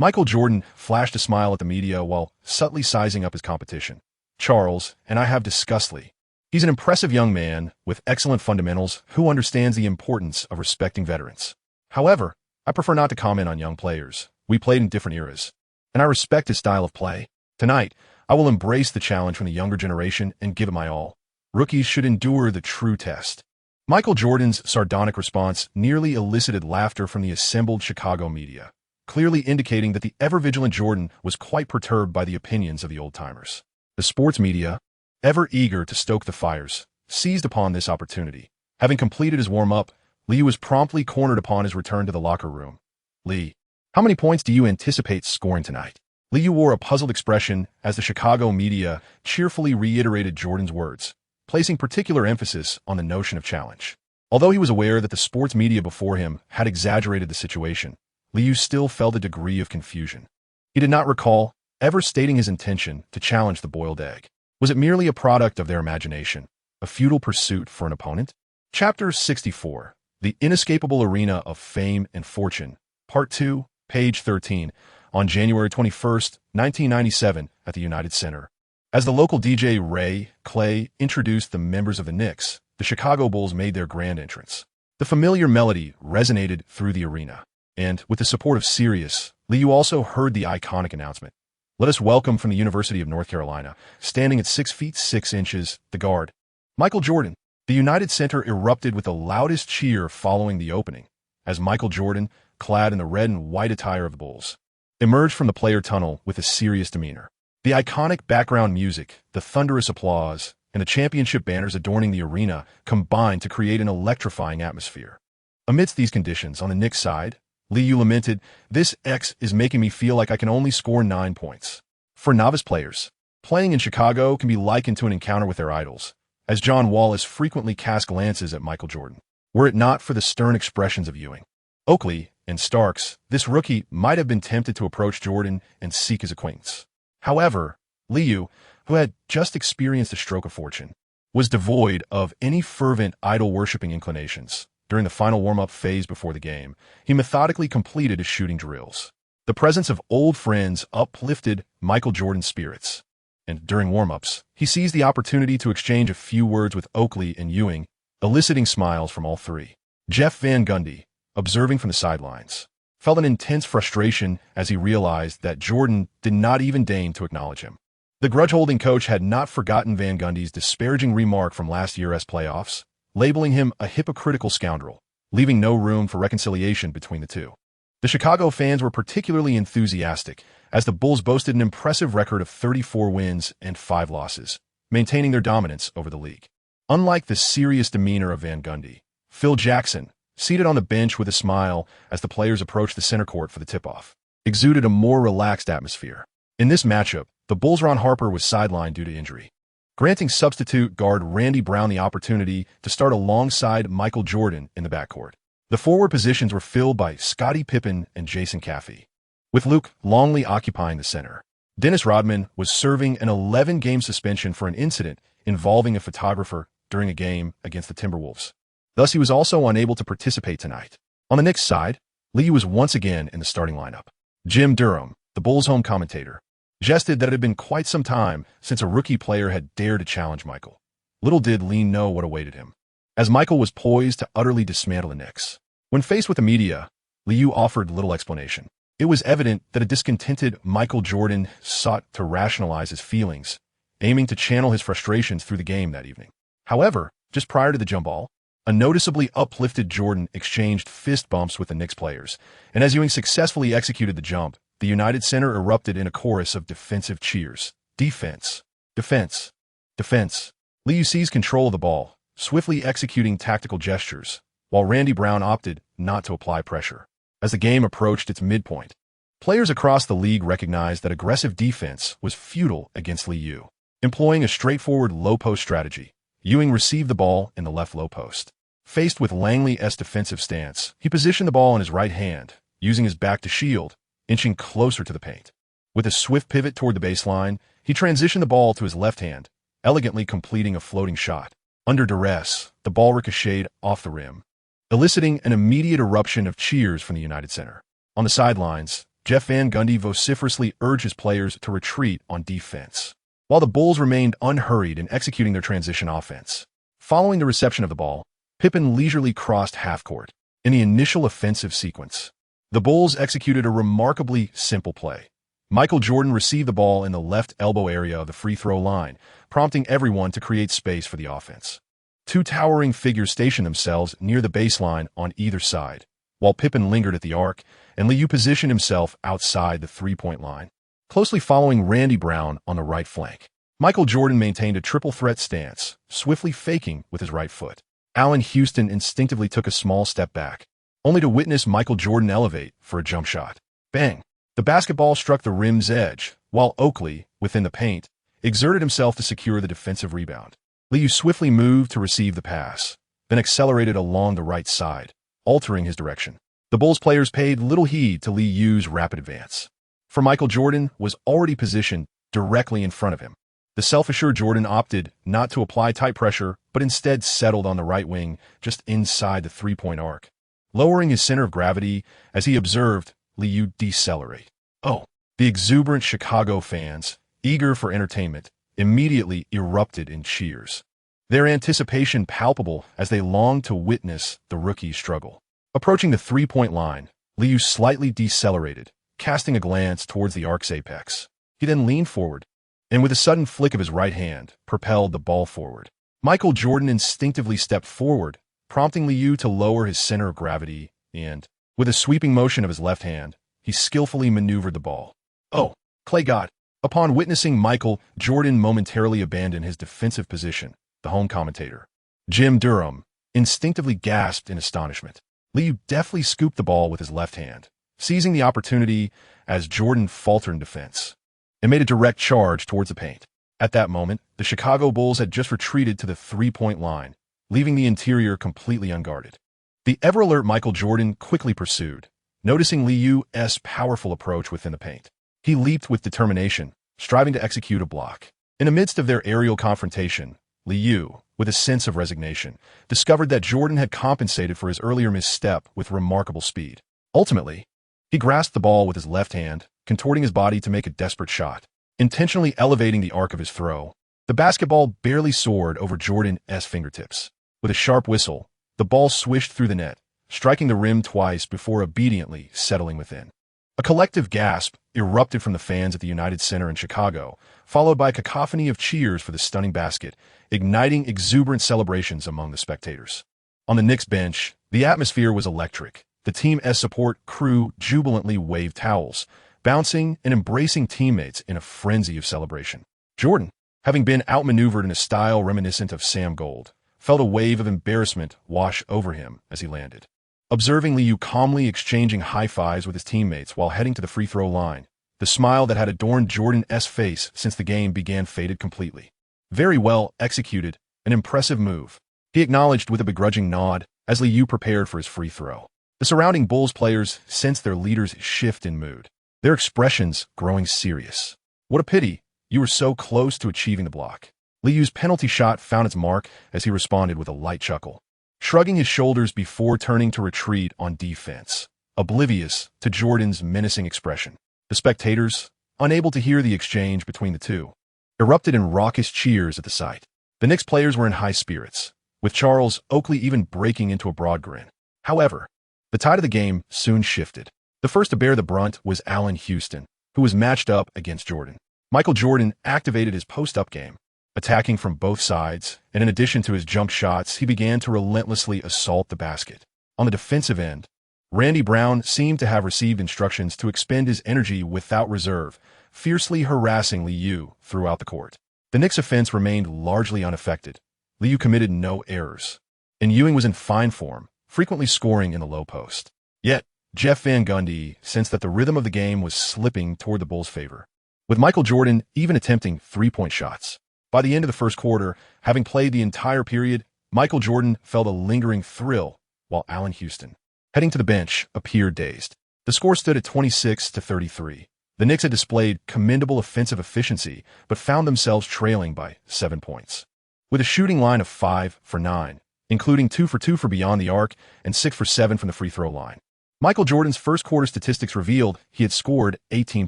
Michael Jordan flashed a smile at the media while subtly sizing up his competition. "Charles, and I have discussed Lee. He's an impressive young man with excellent fundamentals who understands the importance of respecting veterans. However, I prefer not to comment on young players. We played in different eras, and I respect his style of play. Tonight, I will embrace the challenge from the younger generation and give it my all. Rookies should endure the true test." Michael Jordan's sardonic response nearly elicited laughter from the assembled Chicago media, clearly indicating that the ever-vigilant Jordan was quite perturbed by the opinions of the old-timers. The sports media, ever eager to stoke the fires, seized upon this opportunity. Having completed his warm-up, Lee was promptly cornered upon his return to the locker room. "Lee, how many points do you anticipate scoring tonight?" Lee wore a puzzled expression as the Chicago media cheerfully reiterated Jordan's words, placing particular emphasis on the notion of challenge. Although he was aware that the sports media before him had exaggerated the situation, Liu still felt a degree of confusion. He did not recall ever stating his intention to challenge the boiled egg. Was it merely a product of their imagination, a futile pursuit for an opponent? Chapter 64, The Inescapable Arena of Fame and Fortune, Part 2, page 13, on January 21, 1997, at the United Center. As the local DJ Ray Clay introduced the members of the Knicks, the Chicago Bulls made their grand entrance. The familiar melody resonated through the arena, and with the support of Sirius, Liu also heard the iconic announcement. "Let us welcome from the University of North Carolina, standing at 6 feet 6 inches, the guard, Michael Jordan. The United Center erupted with the loudest cheer following the opening, as Michael Jordan, clad in the red and white attire of the Bulls, emerged from the player tunnel with a serious demeanor. The iconic background music, the thunderous applause, and the championship banners adorning the arena combined to create an electrifying atmosphere. Amidst these conditions, on the Knicks side, Liu lamented, "This X is making me feel like I can only score 9 points." For novice players, playing in Chicago can be likened to an encounter with their idols, as John Wallace frequently cast glances at Michael Jordan. Were it not for the stern expressions of Ewing, Oakley, and Starks, this rookie might have been tempted to approach Jordan and seek his acquaintance. However, Liu, who had just experienced a stroke of fortune, was devoid of any fervent idol-worshipping inclinations. During the final warm-up phase before the game, he methodically completed his shooting drills. The presence of old friends uplifted Michael Jordan's spirits, and during warm-ups, he seized the opportunity to exchange a few words with Oakley and Ewing, eliciting smiles from all three. Jeff Van Gundy, observing from the sidelines, felt an intense frustration as he realized that Jordan did not even deign to acknowledge him. The grudge-holding coach had not forgotten Van Gundy's disparaging remark from last year's playoffs, labeling him a hypocritical scoundrel, leaving no room for reconciliation between the two. The Chicago fans were particularly enthusiastic, as the Bulls boasted an impressive record of 34 wins and 5 losses, maintaining their dominance over the league. Unlike the serious demeanor of Van Gundy, Phil Jackson, seated on the bench with a smile as the players approached the center court for the tip-off, exuded a more relaxed atmosphere. In this matchup, the Bulls' Ron Harper was sidelined due to injury, granting substitute guard Randy Brown the opportunity to start alongside Michael Jordan in the backcourt. The forward positions were filled by Scottie Pippen and Jason Caffey, with Luke Longley occupying the center. Dennis Rodman was serving an 11-game suspension for an incident involving a photographer during a game against the Timberwolves. Thus, he was also unable to participate tonight. On the Knicks side, Liu was once again in the starting lineup. Jim Durham, the Bulls' home commentator, jested that it had been quite some time since a rookie player had dared to challenge Michael. Little did Lee know what awaited him, as Michael was poised to utterly dismantle the Knicks. When faced with the media, Liu offered little explanation. It was evident that a discontented Michael Jordan sought to rationalize his feelings, aiming to channel his frustrations through the game that evening. However, just prior to the jump ball, a noticeably uplifted Jordan exchanged fist bumps with the Knicks players, and as Ewing successfully executed the jump, the United Center erupted in a chorus of defensive cheers. Defense, defense, defense. Liu seized control of the ball, swiftly executing tactical gestures, while Randy Brown opted not to apply pressure. As the game approached its midpoint, players across the league recognized that aggressive defense was futile against Liu. Employing a straightforward low-post strategy, Ewing received the ball in the left low post. Faced with Langley's defensive stance, he positioned the ball in his right hand, using his back to shield, inching closer to the paint. With a swift pivot toward the baseline, he transitioned the ball to his left hand, elegantly completing a floating shot. Under duress, the ball ricocheted off the rim, eliciting an immediate eruption of cheers from the United Center. On the sidelines, Jeff Van Gundy vociferously urged his players to retreat on defense, while the Bulls remained unhurried in executing their transition offense. Following the reception of the ball, Pippen leisurely crossed half-court. In the initial offensive sequence, the Bulls executed a remarkably simple play. Michael Jordan received the ball in the left elbow area of the free throw line, prompting everyone to create space for the offense. Two towering figures stationed themselves near the baseline on either side, while Pippen lingered at the arc and Liu positioned himself outside the three-point line, closely following Randy Brown on the right flank. Michael Jordan maintained a triple-threat stance, swiftly faking with his right foot. Allen Houston instinctively took a small step back, only to witness Michael Jordan elevate for a jump shot. Bang! The basketball struck the rim's edge, while Oakley, within the paint, exerted himself to secure the defensive rebound. Liu swiftly moved to receive the pass, then accelerated along the right side, altering his direction. The Bulls players paid little heed to Liu's rapid advance, for Michael Jordan was already positioned directly in front of him. The self-assured Jordan opted not to apply tight pressure, but instead settled on the right wing just inside the three-point arc, lowering his center of gravity as he observed Liu decelerate. Oh, the exuberant Chicago fans, eager for entertainment, immediately erupted in cheers, their anticipation palpable as they longed to witness the rookie's struggle. Approaching the three-point line, Liu slightly decelerated, casting a glance towards the arc's apex. He then leaned forward, and with a sudden flick of his right hand, propelled the ball forward. Michael Jordan instinctively stepped forward, prompting Liu to lower his center of gravity and, with a sweeping motion of his left hand, he skillfully maneuvered the ball. "Oh, Clay God." Upon witnessing Michael Jordan momentarily abandon his defensive position, the home commentator, Jim Durham, instinctively gasped in astonishment. Liu deftly scooped the ball with his left hand, seizing the opportunity as Jordan faltered in defense, and made a direct charge towards the paint. At that moment, the Chicago Bulls had just retreated to the three-point line, leaving the interior completely unguarded. The ever-alert Michael Jordan quickly pursued, noticing Liu's powerful approach within the paint. He leaped with determination, striving to execute a block. In the midst of their aerial confrontation, Liu, with a sense of resignation, discovered that Jordan had compensated for his earlier misstep with remarkable speed. Ultimately, he grasped the ball with his left hand, contorting his body to make a desperate shot, intentionally elevating the arc of his throw. The basketball barely soared over Jordan's fingertips. With a sharp whistle, the ball swished through the net, striking the rim twice before obediently settling within. A collective gasp erupted from the fans at the United Center in Chicago, followed by a cacophony of cheers for the stunning basket, igniting exuberant celebrations among the spectators. On the Knicks bench, the atmosphere was electric. The team's support crew jubilantly waved towels, bouncing and embracing teammates in a frenzy of celebration. Jordan, having been outmaneuvered in a style reminiscent of Sam Gold, felt a wave of embarrassment wash over him as he landed. Observing Liu calmly exchanging high-fives with his teammates while heading to the free-throw line, the smile that had adorned Jordan's face since the game began faded completely. "Very well executed, an impressive move," he acknowledged with a begrudging nod as Liu prepared for his free throw. The surrounding Bulls players sensed their leader's shift in mood, their expressions growing serious. "What a pity, you were so close to achieving the block." Liu's penalty shot found its mark as he responded with a light chuckle, shrugging his shoulders before turning to retreat on defense, oblivious to Jordan's menacing expression. The spectators, unable to hear the exchange between the two, erupted in raucous cheers at the sight. The Knicks players were in high spirits, with Charles Oakley even breaking into a broad grin. However, the tide of the game soon shifted. The first to bear the brunt was Allen Houston, who was matched up against Jordan. Michael Jordan activated his post-up game, attacking from both sides, and in addition to his jump shots, he began to relentlessly assault the basket. On the defensive end, Randy Brown seemed to have received instructions to expend his energy without reserve, fiercely harassing Liu throughout the court. The Knicks' offense remained largely unaffected. Liu committed no errors, and Ewing was in fine form, frequently scoring in the low post. Yet, Jeff Van Gundy sensed that the rhythm of the game was slipping toward the Bulls' favor, with Michael Jordan even attempting three-point shots. By the end of the first quarter, having played the entire period, Michael Jordan felt a lingering thrill, while Allen Houston, heading to the bench, appeared dazed. The score stood at 26-33. The Knicks had displayed commendable offensive efficiency, but found themselves trailing by 7 points. With a shooting line of 5 for 9, including 2 for 2 for beyond the arc and 6 for 7 from the free throw line, Michael Jordan's first quarter statistics revealed he had scored 18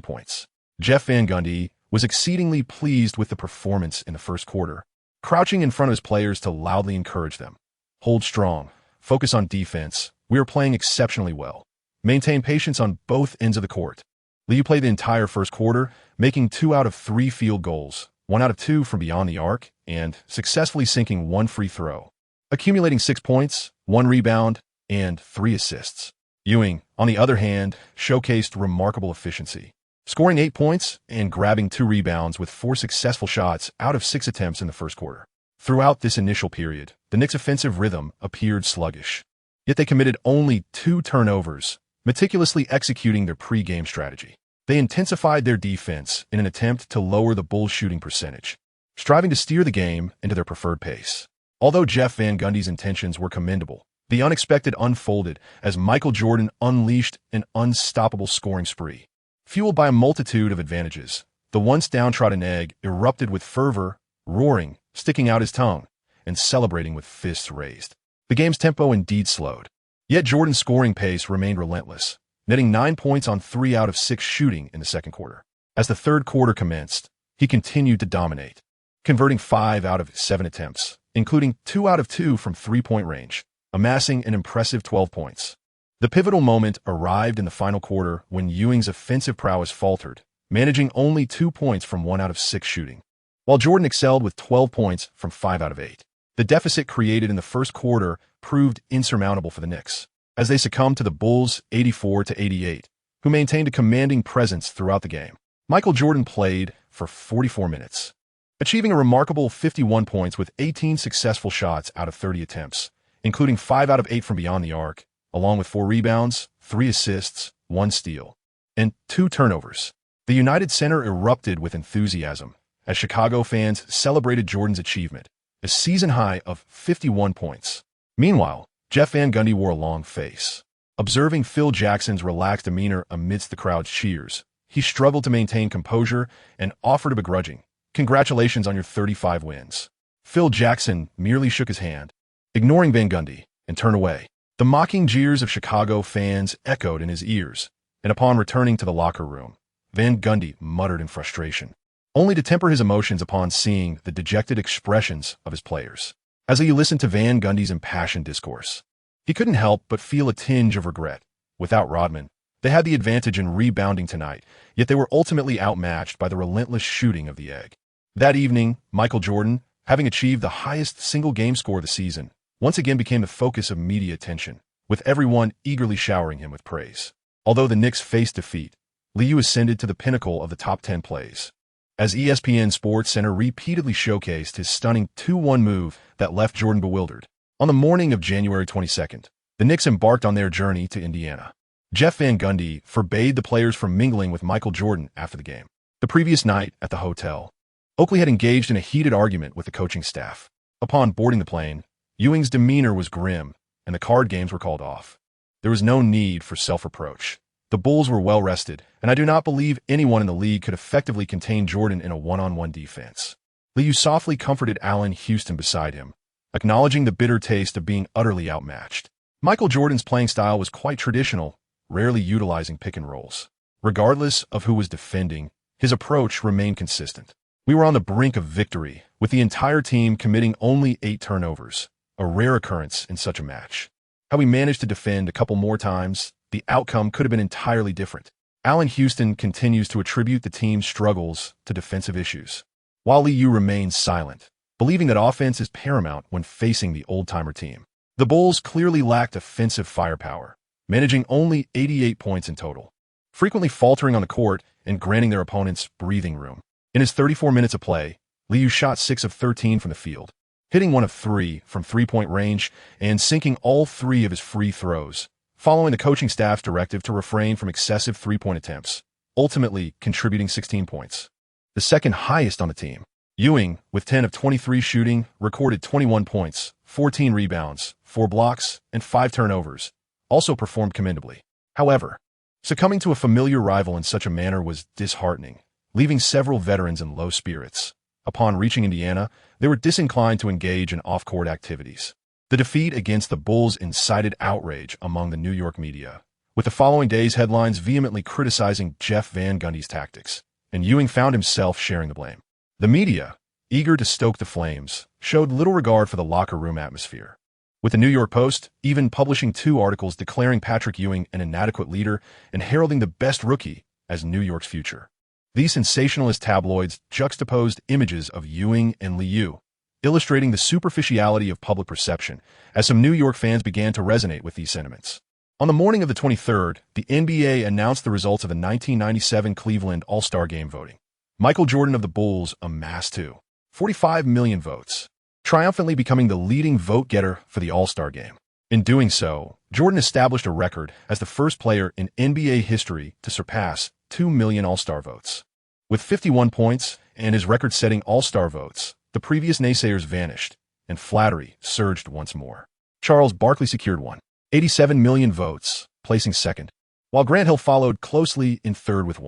points. Jeff Van Gundy was exceedingly pleased with the performance in the first quarter, crouching in front of his players to loudly encourage them. "Hold strong. Focus on defense. We are playing exceptionally well. Maintain patience on both ends of the court." Liu played the entire first quarter, making 2 out of 3 field goals, 1 out of 2 from beyond the arc, and successfully sinking 1 free throw, accumulating 6 points, 1 rebound, and 3 assists. Ewing, on the other hand, showcased remarkable efficiency, scoring 8 points and grabbing 2 rebounds with 4 successful shots out of 6 attempts in the first quarter. Throughout this initial period, the Knicks' offensive rhythm appeared sluggish, yet they committed only 2 turnovers, meticulously executing their pre-game strategy. They intensified their defense in an attempt to lower the Bulls' shooting percentage, striving to steer the game into their preferred pace. Although Jeff Van Gundy's intentions were commendable, the unexpected unfolded as Michael Jordan unleashed an unstoppable scoring spree. Fueled by a multitude of advantages, the once downtrodden egg erupted with fervor, roaring, sticking out his tongue, and celebrating with fists raised. The game's tempo indeed slowed, yet Jordan's scoring pace remained relentless, netting 9 points on 3 out of 6 shooting in the second quarter. As the third quarter commenced, he continued to dominate, converting 5 out of 7 attempts, including 2 out of 2 from three-point range, amassing an impressive 12 points. The pivotal moment arrived in the final quarter when Ewing's offensive prowess faltered, managing only 2 points from 1 out of 6 shooting, while Jordan excelled with 12 points from 5 out of 8. The deficit created in the first quarter proved insurmountable for the Knicks, as they succumbed to the Bulls 84-88, who maintained a commanding presence throughout the game. Michael Jordan played for 44 minutes, achieving a remarkable 51 points with 18 successful shots out of 30 attempts, including 5 out of 8 from beyond the arc, along with 4 rebounds, 3 assists, 1 steal, and 2 turnovers. The United Center erupted with enthusiasm as Chicago fans celebrated Jordan's achievement, a season high of 51 points. Meanwhile, Jeff Van Gundy wore a long face. Observing Phil Jackson's relaxed demeanor amidst the crowd's cheers, he struggled to maintain composure and offered a begrudging, "Congratulations on your 35 wins." Phil Jackson merely shook his hand, ignoring Van Gundy, and turned away. The mocking jeers of Chicago fans echoed in his ears, and upon returning to the locker room, Van Gundy muttered in frustration, only to temper his emotions upon seeing the dejected expressions of his players. As he listened to Van Gundy's impassioned discourse, he couldn't help but feel a tinge of regret. Without Rodman, they had the advantage in rebounding tonight, yet they were ultimately outmatched by the relentless shooting of the egg. That evening, Michael Jordan, having achieved the highest single-game score of the season, once again became the focus of media attention, with everyone eagerly showering him with praise. Although the Knicks faced defeat, Liu ascended to the pinnacle of the top 10 plays, as ESPN Sports Center repeatedly showcased his stunning 2-1 move that left Jordan bewildered. On the morning of January 22nd, the Knicks embarked on their journey to Indiana. Jeff Van Gundy forbade the players from mingling with Michael Jordan after the game. The previous night at the hotel, Oakley had engaged in a heated argument with the coaching staff. Upon boarding the plane, Ewing's demeanor was grim, and the card games were called off. There was no need for self-reproach. The Bulls were well-rested, and I do not believe anyone in the league could effectively contain Jordan in a one-on-one defense. Liu softly comforted Allen Houston beside him, acknowledging the bitter taste of being utterly outmatched. Michael Jordan's playing style was quite traditional, rarely utilizing pick-and-rolls. Regardless of who was defending, his approach remained consistent. We were on the brink of victory, with the entire team committing only 8 turnovers, a rare occurrence in such a match. Had we managed to defend a couple more times, the outcome could have been entirely different. Allen Houston continues to attribute the team's struggles to defensive issues, while Liu remains silent, believing that offense is paramount when facing the old-timer team. The Bulls clearly lacked offensive firepower, managing only 88 points in total, frequently faltering on the court and granting their opponents breathing room. In his 34 minutes of play, Liu shot 6 of 13 from the field, hitting 1 of 3 from three-point range and sinking all 3 of his free throws, following the coaching staff's directive to refrain from excessive three-point attempts, ultimately contributing 16 points, the second highest on the team. Ewing, with 10 of 23 shooting, recorded 21 points, 14 rebounds, 4 blocks, and 5 turnovers, also performed commendably. However, succumbing to a familiar rival in such a manner was disheartening, leaving several veterans in low spirits. Upon reaching Indiana, they were disinclined to engage in off-court activities. The defeat against the Bulls incited outrage among the New York media, with the following day's headlines vehemently criticizing Jeff Van Gundy's tactics, and Ewing found himself sharing the blame. The media, eager to stoke the flames, showed little regard for the locker room atmosphere, with the New York Post even publishing 2 articles declaring Patrick Ewing an inadequate leader and heralding the best rookie as New York's future. These sensationalist tabloids juxtaposed images of Ewing and Liu, illustrating the superficiality of public perception, as some New York fans began to resonate with these sentiments. On the morning of the 23rd, the NBA announced the results of the 1997 Cleveland All-Star Game voting. Michael Jordan of the Bulls amassed 45 million votes, triumphantly becoming the leading vote-getter for the All-Star Game. In doing so, Jordan established a record as the first player in NBA history to surpass 2 million All-Star votes. With 51 points and his record-setting All-Star votes, the previous naysayers vanished, and flattery surged once more. Charles Barkley secured 87 million votes, placing second, while Grant Hill followed closely in third with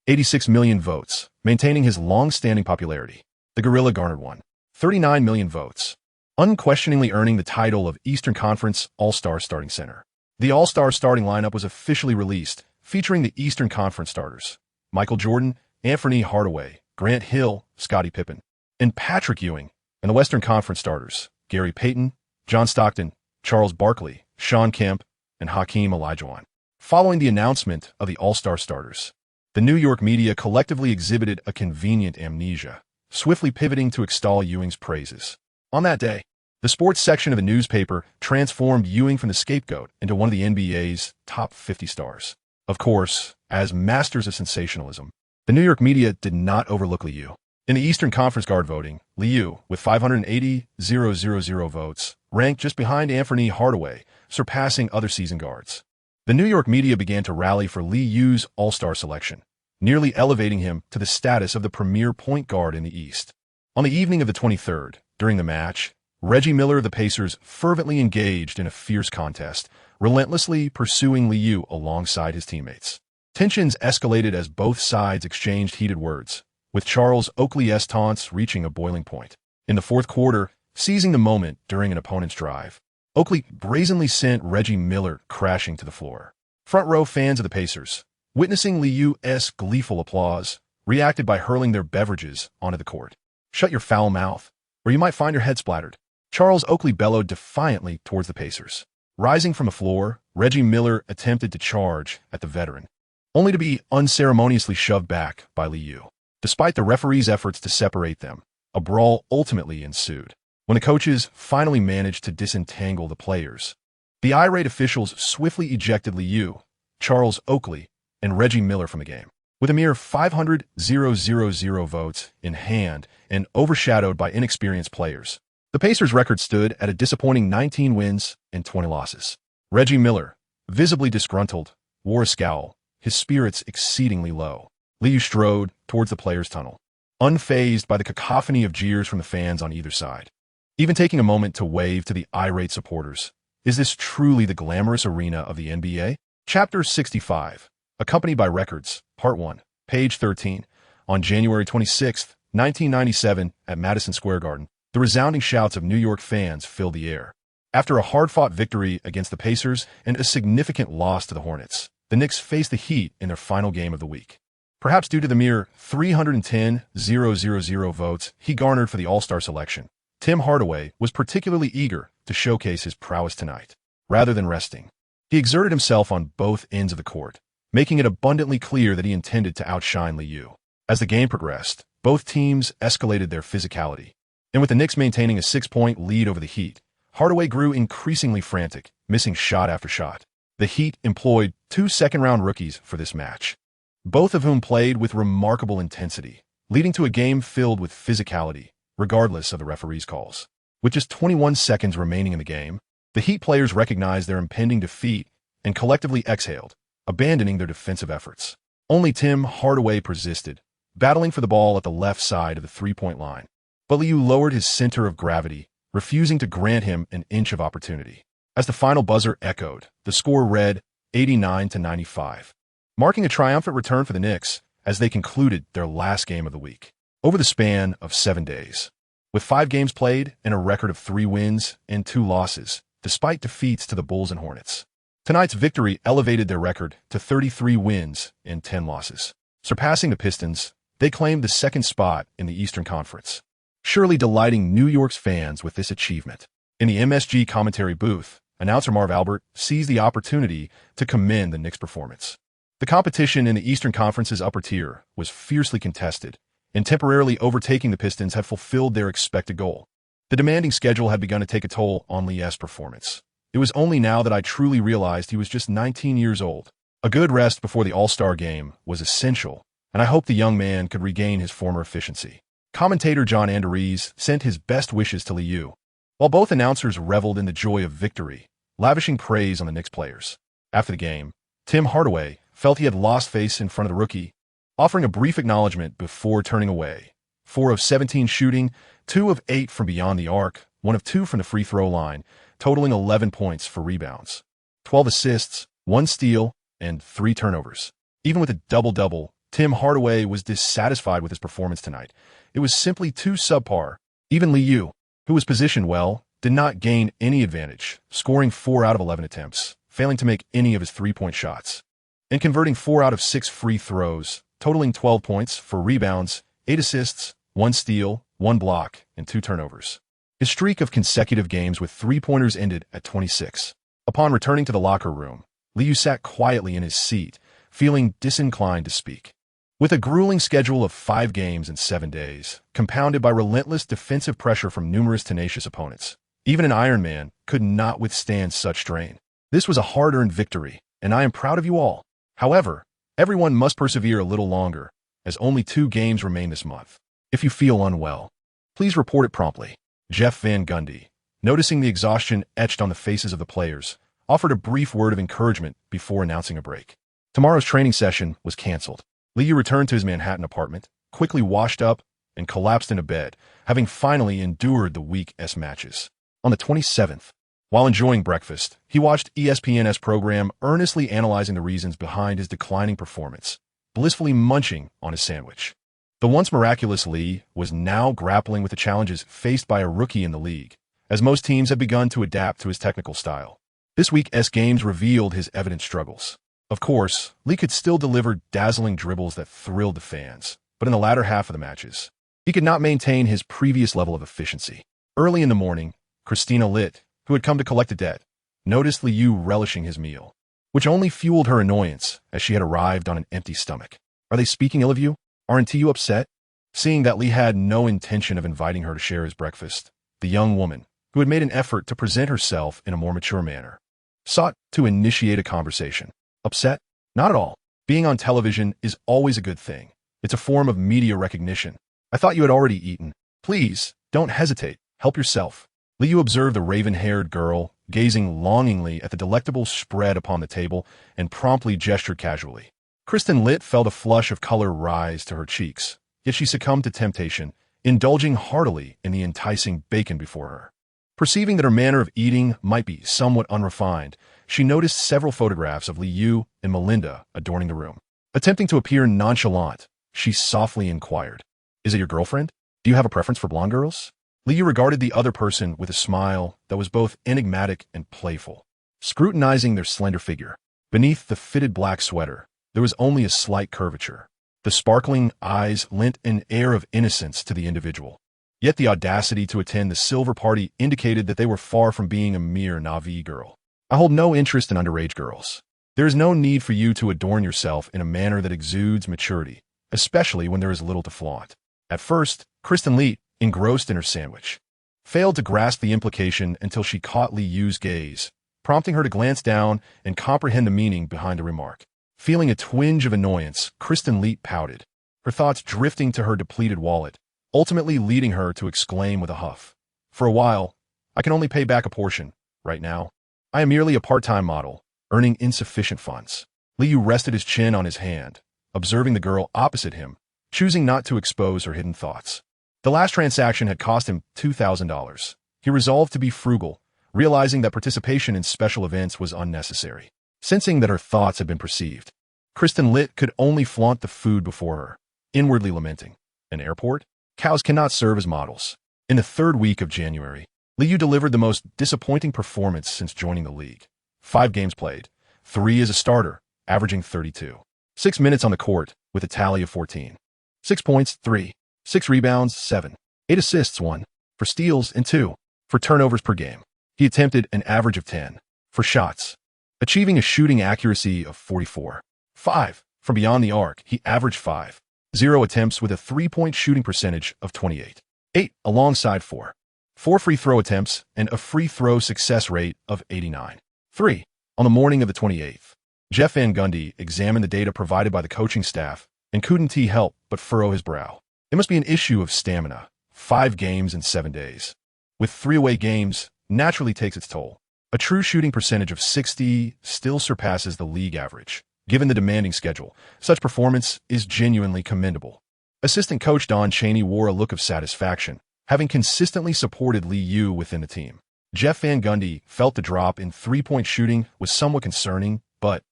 86 million votes, maintaining his long-standing popularity. The Gorilla garnered 39 million votes, unquestioningly earning the title of Eastern Conference All-Star Starting Center. The All-Star starting lineup was officially released, featuring the Eastern Conference starters: Michael Jordan, Anthony Hardaway, Grant Hill, Scottie Pippen, and Patrick Ewing, and the Western Conference starters: Gary Payton, John Stockton, Charles Barkley, Shawn Kemp, and Hakeem Olajuwon. Following the announcement of the All-Star starters, the New York media collectively exhibited a convenient amnesia, swiftly pivoting to extol Ewing's praises. On that day, The sports section of the newspaper transformed Ewing from the scapegoat into one of the NBA's top 50 stars. Of course, as masters of sensationalism, the New York media did not overlook Liu. In the Eastern Conference guard voting, Liu, with 580,000 votes, ranked just behind Anthony Hardaway, surpassing other season guards. The New York media began to rally for Liu's All-Star selection, nearly elevating him to the status of the premier point guard in the East. On the evening of the 23rd, during the match, Reggie Miller of the Pacers fervently engaged in a fierce contest, relentlessly pursuing Liu alongside his teammates. Tensions escalated as both sides exchanged heated words, with Charles Oakley's taunts reaching a boiling point. In the fourth quarter, seizing the moment during an opponent's drive, Oakley brazenly sent Reggie Miller crashing to the floor. Front row fans of the Pacers, witnessing Liu's gleeful applause, reacted by hurling their beverages onto the court. "Shut your foul mouth, or you might find your head splattered," Charles Oakley bellowed defiantly towards the Pacers. Rising from the floor, Reggie Miller attempted to charge at the veteran, only to be unceremoniously shoved back by Liu. Despite the referee's efforts to separate them, a brawl ultimately ensued. When the coaches finally managed to disentangle the players, the irate officials swiftly ejected Liu, Charles Oakley, and Reggie Miller from the game. With a mere 500,000 votes in hand and overshadowed by inexperienced players, the Pacers' record stood at a disappointing 19 wins and 20 losses. Reggie Miller, visibly disgruntled, wore a scowl, his spirits exceedingly low. Liu strode towards the players' tunnel, unfazed by the cacophony of jeers from the fans on either side. Even taking a moment to wave to the irate supporters, is this truly the glamorous arena of the NBA? Chapter 65, accompanied by records, Part 1, page 13. On January 26, 1997, at Madison Square Garden, the resounding shouts of New York fans filled the air. After a hard-fought victory against the Pacers and a significant loss to the Hornets, the Knicks faced the Heat in their final game of the week. Perhaps due to the mere 310,000 votes he garnered for the All-Star selection, Tim Hardaway was particularly eager to showcase his prowess tonight. Rather than resting, he exerted himself on both ends of the court, making it abundantly clear that he intended to outshine Liu. As the game progressed, both teams escalated their physicality, and with the Knicks maintaining a 6-point lead over the Heat, Hardaway grew increasingly frantic, missing shot after shot. The Heat employed 2 second-round rookies for this match, both of whom played with remarkable intensity, leading to a game filled with physicality, regardless of the referee's calls. With just 21 seconds remaining in the game, the Heat players recognized their impending defeat and collectively exhaled, abandoning their defensive efforts. Only Tim Hardaway persisted, battling for the ball at the left side of the three-point line. But Liu lowered his center of gravity, refusing to grant him an inch of opportunity. As the final buzzer echoed, the score read 89-95. Marking a triumphant return for the Knicks as they concluded their last game of the week. Over the span of 7 days, with 5 games played and a record of 3 wins and 2 losses, despite defeats to the Bulls and Hornets, tonight's victory elevated their record to 33 wins and 10 losses. Surpassing the Pistons, they claimed the second spot in the Eastern Conference, surely delighting New York's fans with this achievement. In the MSG commentary booth, announcer Marv Albert seized the opportunity to commend the Knicks' performance. The competition in the Eastern Conference's upper tier was fiercely contested, and temporarily overtaking the Pistons had fulfilled their expected goal. The demanding schedule had begun to take a toll on Liu's performance. It was only now that I truly realized he was just 19 years old. A good rest before the All-Star game was essential, and I hoped the young man could regain his former efficiency. Commentator John Anderes sent his best wishes to Liu, while both announcers reveled in the joy of victory, lavishing praise on the Knicks players. After the game, Tim Hardaway felt he had lost face in front of the rookie, offering a brief acknowledgement before turning away. 4 of 17 shooting, 2 of 8 from beyond the arc, 1 of 2 from the free throw line, totaling 11 points for rebounds, 12 assists, 1 steal, and 3 turnovers. Even with a double-double, Tim Hardaway was dissatisfied with his performance tonight. It was simply too subpar. Even Liu, who was positioned well, did not gain any advantage, scoring 4 out of 11 attempts, failing to make any of his 3-point shots, and converting 4 out of 6 free throws, totaling 12 points for rebounds, 8 assists, 1 steal, 1 block, and 2 turnovers. His streak of consecutive games with 3-pointers ended at 26. Upon returning to the locker room, Liu sat quietly in his seat, feeling disinclined to speak. With a grueling schedule of 5 games in 7 days, compounded by relentless defensive pressure from numerous tenacious opponents, Even an Iron Man could not withstand such strain. This was a hard-earned victory, and I am proud of you all. However, everyone must persevere a little longer, as only 2 games remain this month. If you feel unwell, please report it promptly. Jeff Van Gundy, noticing the exhaustion etched on the faces of the players, offered a brief word of encouragement before announcing a break. Tomorrow's training session was canceled. Liu returned to his Manhattan apartment, quickly washed up, and collapsed into bed, having finally endured the week's matches. On the 27th, while enjoying breakfast, he watched ESPN's program, earnestly analyzing the reasons behind his declining performance, blissfully munching on his sandwich. The once miraculous Lee was now grappling with the challenges faced by a rookie in the league, as most teams had begun to adapt to his technical style. This week's games revealed his evident struggles. Of course, Lee could still deliver dazzling dribbles that thrilled the fans, but in the latter half of the matches, he could not maintain his previous level of efficiency. Early in the morning, Christina Litt, who had come to collect a debt, noticed Liu relishing his meal, which only fueled her annoyance as she had arrived on an empty stomach. "Are they speaking ill of you? Aren't you upset?" Seeing that Lee had no intention of inviting her to share his breakfast, the young woman, who had made an effort to present herself in a more mature manner, sought to initiate a conversation. "Upset? Not at all. Being on television is always a good thing. It's a form of media recognition. I thought you had already eaten. Please, don't hesitate. Help yourself." Liu observed the raven-haired girl, gazing longingly at the delectable spread upon the table, and promptly gestured casually. Kristen Litt felt a flush of color rise to her cheeks, yet she succumbed to temptation, indulging heartily in the enticing bacon before her. Perceiving that her manner of eating might be somewhat unrefined, she noticed several photographs of Liu and Melinda adorning the room. Attempting to appear nonchalant, she softly inquired, "Is it your girlfriend? Do you have a preference for blonde girls?" Liu regarded the other person with a smile that was both enigmatic and playful. Scrutinizing their slender figure, beneath the fitted black sweater, there was only a slight curvature. The sparkling eyes lent an air of innocence to the individual. Yet the audacity to attend the silver party indicated that they were far from being a mere Na'vi girl. "I hold no interest in underage girls. There is no need for you to adorn yourself in a manner that exudes maturity, especially when there is little to flaunt." At first, Kristen Lee, engrossed in her sandwich, failed to grasp the implication until she caught Liu's gaze, prompting her to glance down and comprehend the meaning behind the remark. Feeling a twinge of annoyance, Kristen Lee pouted, her thoughts drifting to her depleted wallet, ultimately leading her to exclaim with a huff, "For a while, I can only pay back a portion. Right now, I am merely a part-time model, earning insufficient funds." Liu rested his chin on his hand, observing the girl opposite him, choosing not to expose her hidden thoughts. The last transaction had cost him $2,000. He resolved to be frugal, realizing that participation in special events was unnecessary. Sensing that her thoughts had been perceived, Kristen Litt could only flaunt the food before her, inwardly lamenting, "An airport? Cows cannot serve as models." In the 3rd week of January, Liu delivered the most disappointing performance since joining the league. 5 games played, 3 as a starter, averaging 32. 6 minutes on the court, with a tally of 14. 6 points, 3. 6 rebounds, 7. 8 assists, 1. For steals, and 2. For turnovers per game. He attempted an average of 10. For shots, achieving a shooting accuracy of 44. 5. From beyond the arc, he averaged 5. 0 attempts with a 3-point shooting percentage of 28. 8 alongside 4. 4 free throw attempts and a free throw success rate of 89. 3. On the morning of the 28th, Jeff Van Gundy examined the data provided by the coaching staff and couldn't help but furrow his brow. It must be an issue of stamina. 5 games in 7 days, with 3 away games, naturally takes its toll. A true shooting percentage of 60 still surpasses the league average. Given the demanding schedule, such performance is genuinely commendable. Assistant coach Don Chaney wore a look of satisfaction, having consistently supported Liu within the team. Jeff Van Gundy felt the drop in 3-point shooting was somewhat concerning, but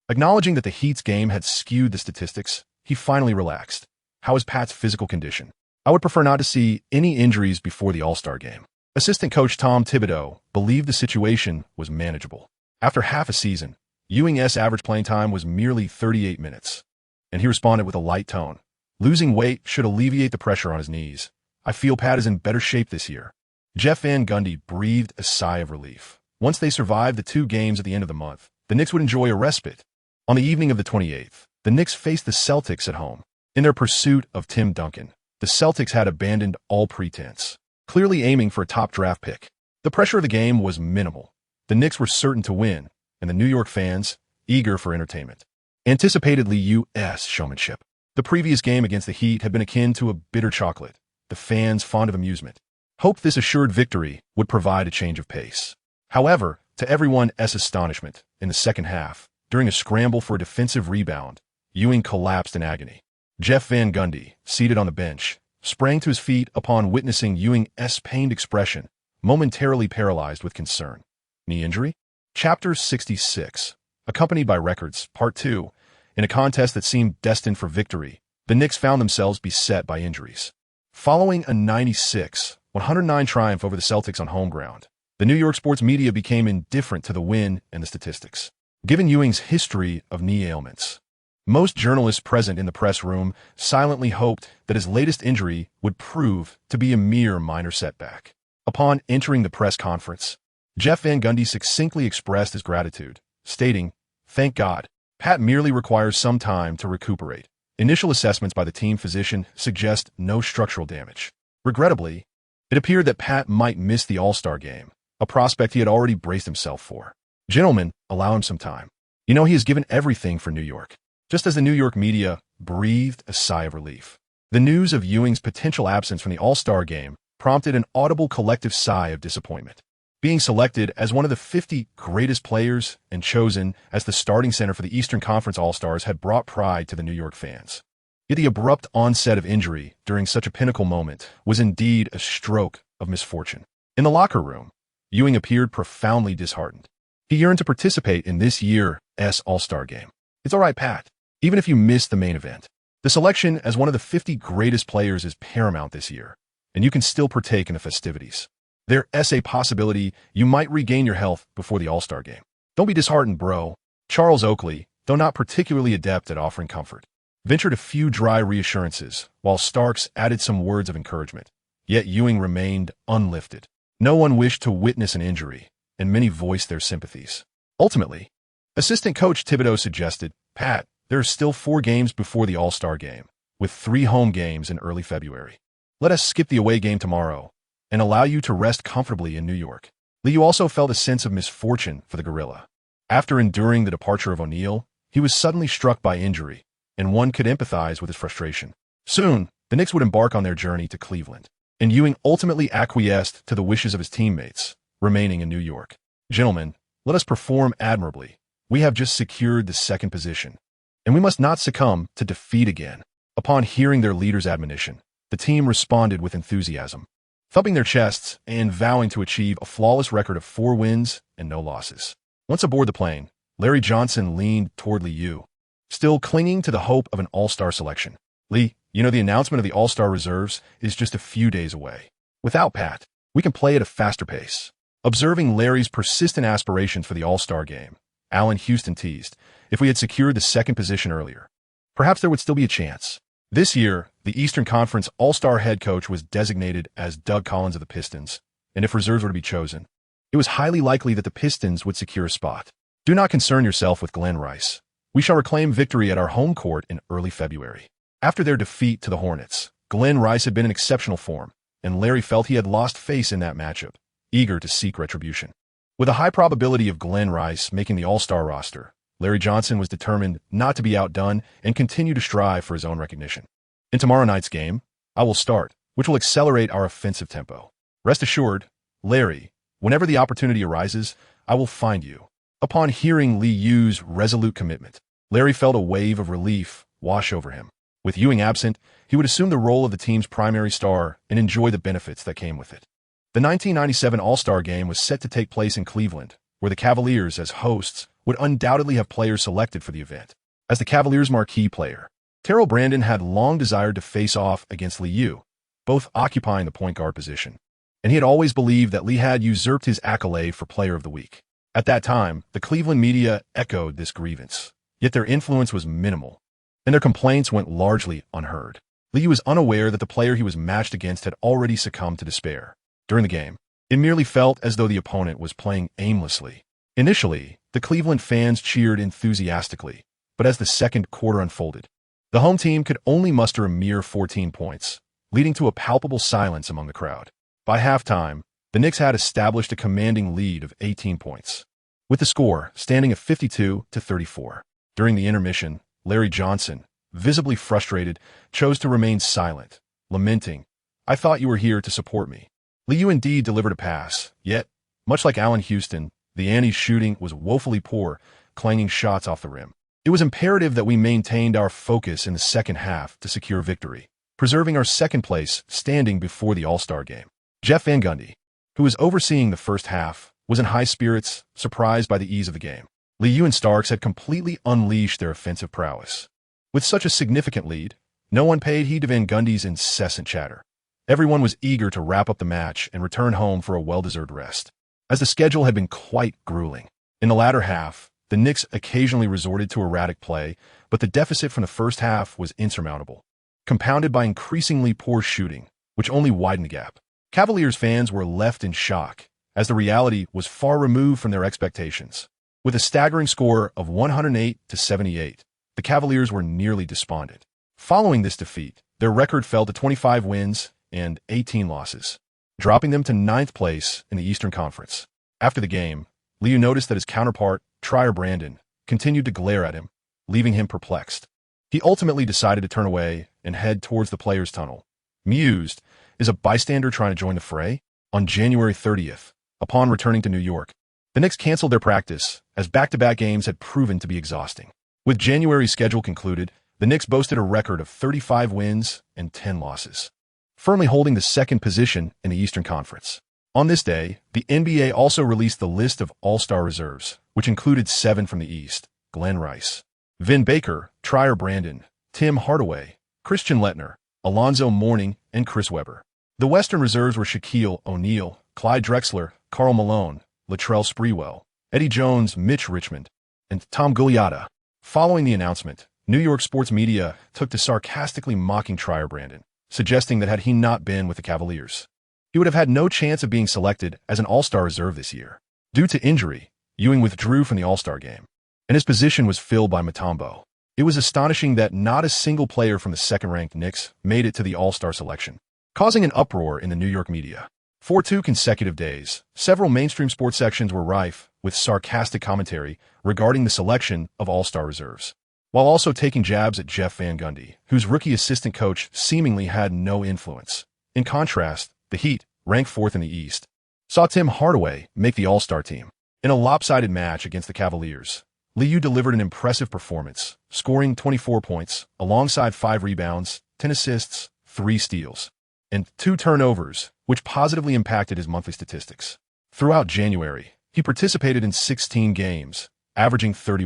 acknowledging that the Heat's game had skewed the statistics, he finally relaxed. "How is Pat's physical condition? I would prefer not to see any injuries before the All-Star game." Assistant coach Tom Thibodeau believed the situation was manageable. After half a season, Ewing's average playing time was merely 38 minutes, and he responded with a light tone. "Losing weight should alleviate the pressure on his knees. I feel Pat is in better shape this year." Jeff Van Gundy breathed a sigh of relief. Once they survived the 2 games at the end of the month, the Knicks would enjoy a respite. On the evening of the 28th, the Knicks faced the Celtics at home. In their pursuit of Tim Duncan, the Celtics had abandoned all pretense, clearly aiming for a top draft pick. The pressure of the game was minimal. The Knicks were certain to win, and the New York fans, eager for entertainment, anticipated Lee Yu's showmanship. The previous game against the Heat had been akin to a bitter chocolate. The fans, fond of amusement, hoped this assured victory would provide a change of pace. However, to everyone's astonishment, in the second half, during a scramble for a defensive rebound, Ewing collapsed in agony. Jeff Van Gundy, seated on the bench, sprang to his feet upon witnessing Ewing's pained expression, momentarily paralyzed with concern. Knee injury? Chapter 66. Accompanied by records, Part 2. In a contest that seemed destined for victory, the Knicks found themselves beset by injuries. Following a 96-109 triumph over the Celtics on home ground, the New York sports media became indifferent to the win and the statistics. Given Ewing's history of knee ailments, most journalists present in the press room silently hoped that his latest injury would prove to be a mere minor setback. Upon entering the press conference, Jeff Van Gundy succinctly expressed his gratitude, stating, "Thank God, Pat merely requires some time to recuperate. Initial assessments by the team physician suggest no structural damage." Regrettably, it appeared that Pat might miss the All-Star game, a prospect he had already braced himself for. "Gentlemen, allow him some time. He has given everything for New York." Just as the New York media breathed a sigh of relief, the news of Ewing's potential absence from the All-Star game prompted an audible collective sigh of disappointment. Being selected as one of the 50 greatest players and chosen as the starting center for the Eastern Conference All-Stars had brought pride to the New York fans. Yet the abrupt onset of injury during such a pinnacle moment was indeed a stroke of misfortune. In the locker room, Ewing appeared profoundly disheartened. He yearned to participate in this year's All-Star game. "It's all right, Pat. Even if you miss the main event, the selection as one of the 50 greatest players is paramount this year, and you can still partake in the festivities. There's a possibility you might regain your health before the All-Star game. Don't be disheartened, bro." Charles Oakley, though not particularly adept at offering comfort, ventured a few dry reassurances, while Starks added some words of encouragement. Yet Ewing remained unlifted. No one wished to witness an injury, and many voiced their sympathies. Ultimately, assistant coach Thibodeau suggested, "Pat, there are still 4 games before the All-Star game, with 3 home games in early February. Let us skip the away game tomorrow and allow you to rest comfortably in New York." Liu also felt a sense of misfortune for the gorilla. After enduring the departure of O'Neal, he was suddenly struck by injury, and one could empathize with his frustration. Soon, the Knicks would embark on their journey to Cleveland, and Ewing ultimately acquiesced to the wishes of his teammates, remaining in New York. "Gentlemen, let us perform admirably. We have just secured the second position, and we must not succumb to defeat again." Upon hearing their leader's admonition, the team responded with enthusiasm, thumping their chests and vowing to achieve a flawless record of 4 wins and no losses. Once aboard the plane, Larry Johnson leaned toward Liu, still clinging to the hope of an All-Star selection. "Lee, the announcement of the All-Star reserves is just a few days away. Without Pat, we can play at a faster pace." Observing Larry's persistent aspirations for the All-Star game, Allen Houston teased, "If we had secured the second position earlier, perhaps there would still be a chance." This year, the Eastern Conference All-Star head coach was designated as Doug Collins of the Pistons, and if reserves were to be chosen, it was highly likely that the Pistons would secure a spot. "Do not concern yourself with Glenn Rice. We shall reclaim victory at our home court in early February." After their defeat to the Hornets, Glenn Rice had been in exceptional form, and Larry felt he had lost face in that matchup, eager to seek retribution. With a high probability of Glenn Rice making the All-Star roster, Larry Johnson was determined not to be outdone and continue to strive for his own recognition. "In tomorrow night's game, I will start, which will accelerate our offensive tempo. Rest assured, Larry, whenever the opportunity arises, I will find you." Upon hearing Liu's resolute commitment, Larry felt a wave of relief wash over him. With Ewing absent, he would assume the role of the team's primary star and enjoy the benefits that came with it. The 1997 All-Star Game was set to take place in Cleveland, where the Cavaliers, as hosts, would undoubtedly have players selected for the event. As the Cavaliers' marquee player, Terrell Brandon had long desired to face off against Liu, both occupying the point guard position, and he had always believed that Lee had usurped his accolade for Player of the Week. At that time, the Cleveland media echoed this grievance, yet their influence was minimal, and their complaints went largely unheard. Lee was unaware that the player he was matched against had already succumbed to despair. During the game, it merely felt as though the opponent was playing aimlessly. Initially, the Cleveland fans cheered enthusiastically, but as the second quarter unfolded, the home team could only muster a mere 14 points, leading to a palpable silence among the crowd. By halftime, the Knicks had established a commanding lead of 18 points, with the score standing at 52-34. During the intermission, Larry Johnson, visibly frustrated, chose to remain silent, lamenting, "I thought you were here to support me." Liu indeed delivered a pass, yet, much like Allen Houston, the Annie's shooting was woefully poor, clanging shots off the rim. It was imperative that we maintained our focus in the second half to secure victory, preserving our second place standing before the All-Star game. Jeff Van Gundy, who was overseeing the first half, was in high spirits, surprised by the ease of the game. Liu and Starks had completely unleashed their offensive prowess. With such a significant lead, no one paid heed to Van Gundy's incessant chatter. Everyone was eager to wrap up the match and return home for a well-deserved rest, as the schedule had been quite grueling. In the latter half, the Knicks occasionally resorted to erratic play, but the deficit from the first half was insurmountable, compounded by increasingly poor shooting, which only widened the gap. Cavaliers fans were left in shock, as the reality was far removed from their expectations. With a staggering score of 108-78, the Cavaliers were nearly despondent. Following this defeat, their record fell to 25 wins and 18 losses, dropping them to 9th place in the Eastern Conference. After the game, Liu noticed that his counterpart, Trier Brandon, continued to glare at him, leaving him perplexed. He ultimately decided to turn away and head towards the players' tunnel. Mused, is a bystander trying to join the fray? On January 30th, upon returning to New York, the Knicks canceled their practice, as back-to-back games had proven to be exhausting. With January's schedule concluded, the Knicks boasted a record of 35 wins and 10 losses, firmly holding the second position in the Eastern Conference. On this day, the NBA also released the list of All-Star reserves, which included 7 from the East: Glenn Rice, Vin Baker, Trier Brandon, Tim Hardaway, Christian Leitner, Alonzo Mourning, and Chris Webber. The Western reserves were Shaquille O'Neal, Clyde Drexler, Karl Malone, Latrell Sprewell, Eddie Jones, Mitch Richmond, and Tom Gugliotta. Following the announcement, New York sports media took to sarcastically mocking Trier Brandon, suggesting that had he not been with the Cavaliers, he would have had no chance of being selected as an All-Star reserve this year. Due to injury, Ewing withdrew from the All-Star game, and his position was filled by Mutombo. It was astonishing that not a single player from the second-ranked Knicks made it to the All-Star selection, causing an uproar in the New York media. For 2 consecutive days, several mainstream sports sections were rife with sarcastic commentary regarding the selection of All-Star reserves, while also taking jabs at Jeff Van Gundy, whose rookie assistant coach seemingly had no influence. In contrast, the Heat, ranked 4th in the East, saw Tim Hardaway make the All-Star team. In a lopsided match against the Cavaliers, Liu delivered an impressive performance, scoring 24 points, alongside 5 rebounds, 10 assists, 3 steals, and 2 turnovers, which positively impacted his monthly statistics. Throughout January, he participated in 16 games, averaging 3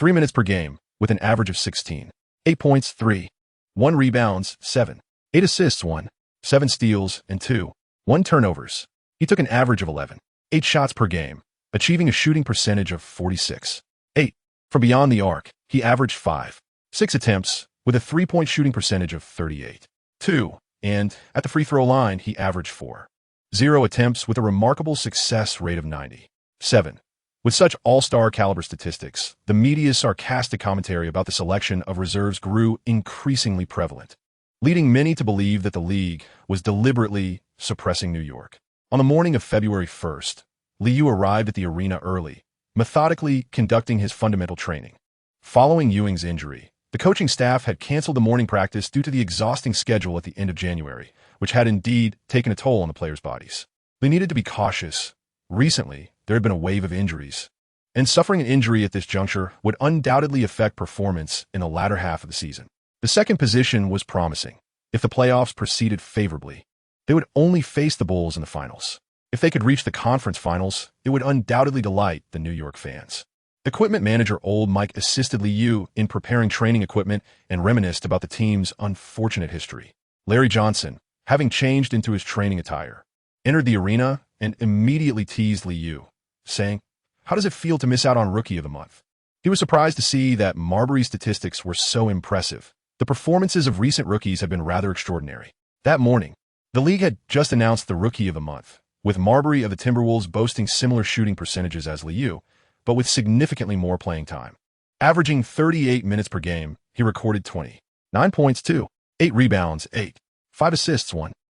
minutes per game, with an average of 16, 8 points, 1 rebounds, 8 assists, 7 steals, and 1 turnovers. He took an average of 8 shots per game, achieving a shooting percentage of 46.8. From beyond the arc, he averaged 6 attempts, with a 3-point shooting percentage of 38.2. And at the free throw line, he averaged 0 attempts with a remarkable success rate of 97. With such all-star caliber statistics, the media's sarcastic commentary about the selection of reserves grew increasingly prevalent, leading many to believe that the league was deliberately suppressing New York. On the morning of February 1st, Liu arrived at the arena early, methodically conducting his fundamental training. Following Ewing's injury, the coaching staff had canceled the morning practice due to the exhausting schedule at the end of January, which had indeed taken a toll on the players' bodies. They needed to be cautious. Recently, there had been a wave of injuries, and suffering an injury at this juncture would undoubtedly affect performance in the latter half of the season. The second position was promising. If the playoffs proceeded favorably, they would only face the Bulls in the finals. If they could reach the conference finals, it would undoubtedly delight the New York fans. Equipment manager Old Mike assisted Liu in preparing training equipment and reminisced about the team's unfortunate history. Larry Johnson, having changed into his training attire, entered the arena and immediately teased Liu, saying, "How does it feel to miss out on Rookie of the Month?" He was surprised to see that Marbury's statistics were so impressive. The performances of recent rookies had been rather extraordinary. That morning, the league had just announced the Rookie of the Month, with Marbury of the Timberwolves boasting similar shooting percentages as Liu, but with significantly more playing time. Averaging 38 minutes per game, he recorded 29 points, 8 rebounds, 5 assists,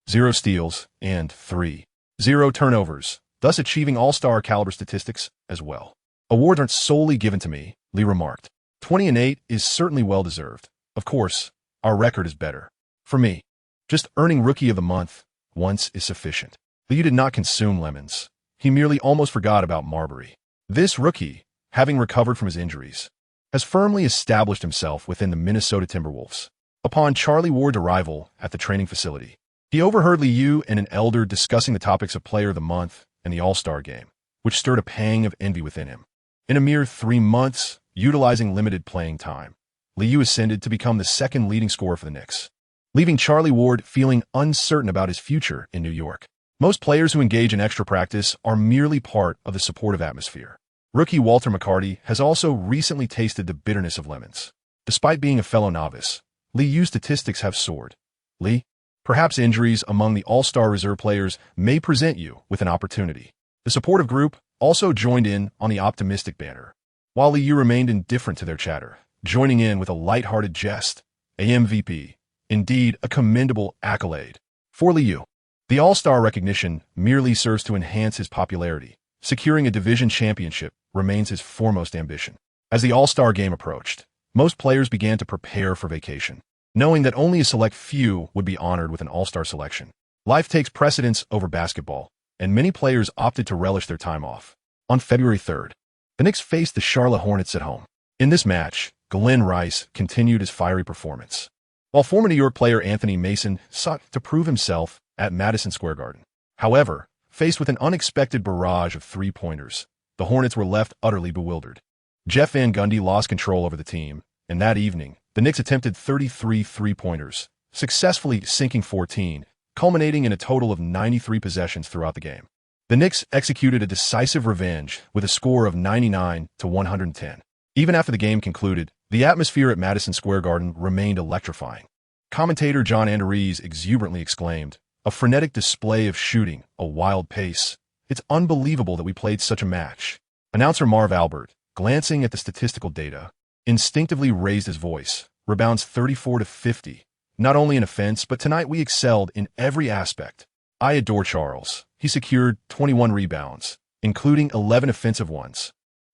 0 steals, and 3 0 turnovers, thus achieving all-star caliber statistics as well. Awards aren't solely given to me, Lee remarked. 20-8 is certainly well-deserved. Of course, our record is better. For me, just earning Rookie of the Month once is sufficient. Lee did not consume lemons. He merely almost forgot about Marbury. This rookie, having recovered from his injuries, has firmly established himself within the Minnesota Timberwolves. Upon Charlie Ward's arrival at the training facility, he overheard Liu and an elder discussing the topics of Player of the Month and the All-Star Game, which stirred a pang of envy within him. In a mere 3 months, utilizing limited playing time, Liu ascended to become the second leading scorer for the Knicks, leaving Charlie Ward feeling uncertain about his future in New York. Most players who engage in extra practice are merely part of the supportive atmosphere. Rookie Walter McCarty has also recently tasted the bitterness of lemons. Despite being a fellow novice, Liu's statistics have soared. Lee, perhaps injuries among the All-Star reserve players may present you with an opportunity. The supportive group also joined in on the optimistic banner, while Liu remained indifferent to their chatter, joining in with a light-hearted jest. A MVP, indeed a commendable accolade. For Liu, the All-Star recognition merely serves to enhance his popularity. Securing a division championship remains his foremost ambition. As the All-Star game approached, most players began to prepare for vacation, knowing that only a select few would be honored with an All-Star selection. Life takes precedence over basketball, and many players opted to relish their time off. On February 3rd, the Knicks faced the Charlotte Hornets at home. In this match, Glenn Rice continued his fiery performance, while former New York player Anthony Mason sought to prove himself at Madison Square Garden. However, faced with an unexpected barrage of three-pointers, the Hornets were left utterly bewildered. Jeff Van Gundy lost control over the team, and that evening, the Knicks attempted 33 three-pointers, successfully sinking 14, culminating in a total of 93 possessions throughout the game. The Knicks executed a decisive revenge with a score of 99-110. Even after the game concluded, the atmosphere at Madison Square Garden remained electrifying. Commentator John Anderese exuberantly exclaimed, "A frenetic display of shooting, a wild pace. It's unbelievable that we played such a match." Announcer Marv Albert, glancing at the statistical data, instinctively raised his voice. Rebounds 34-50. Not only an offense, but tonight we excelled in every aspect. I adore Charles. He secured 21 rebounds, including 11 offensive ones.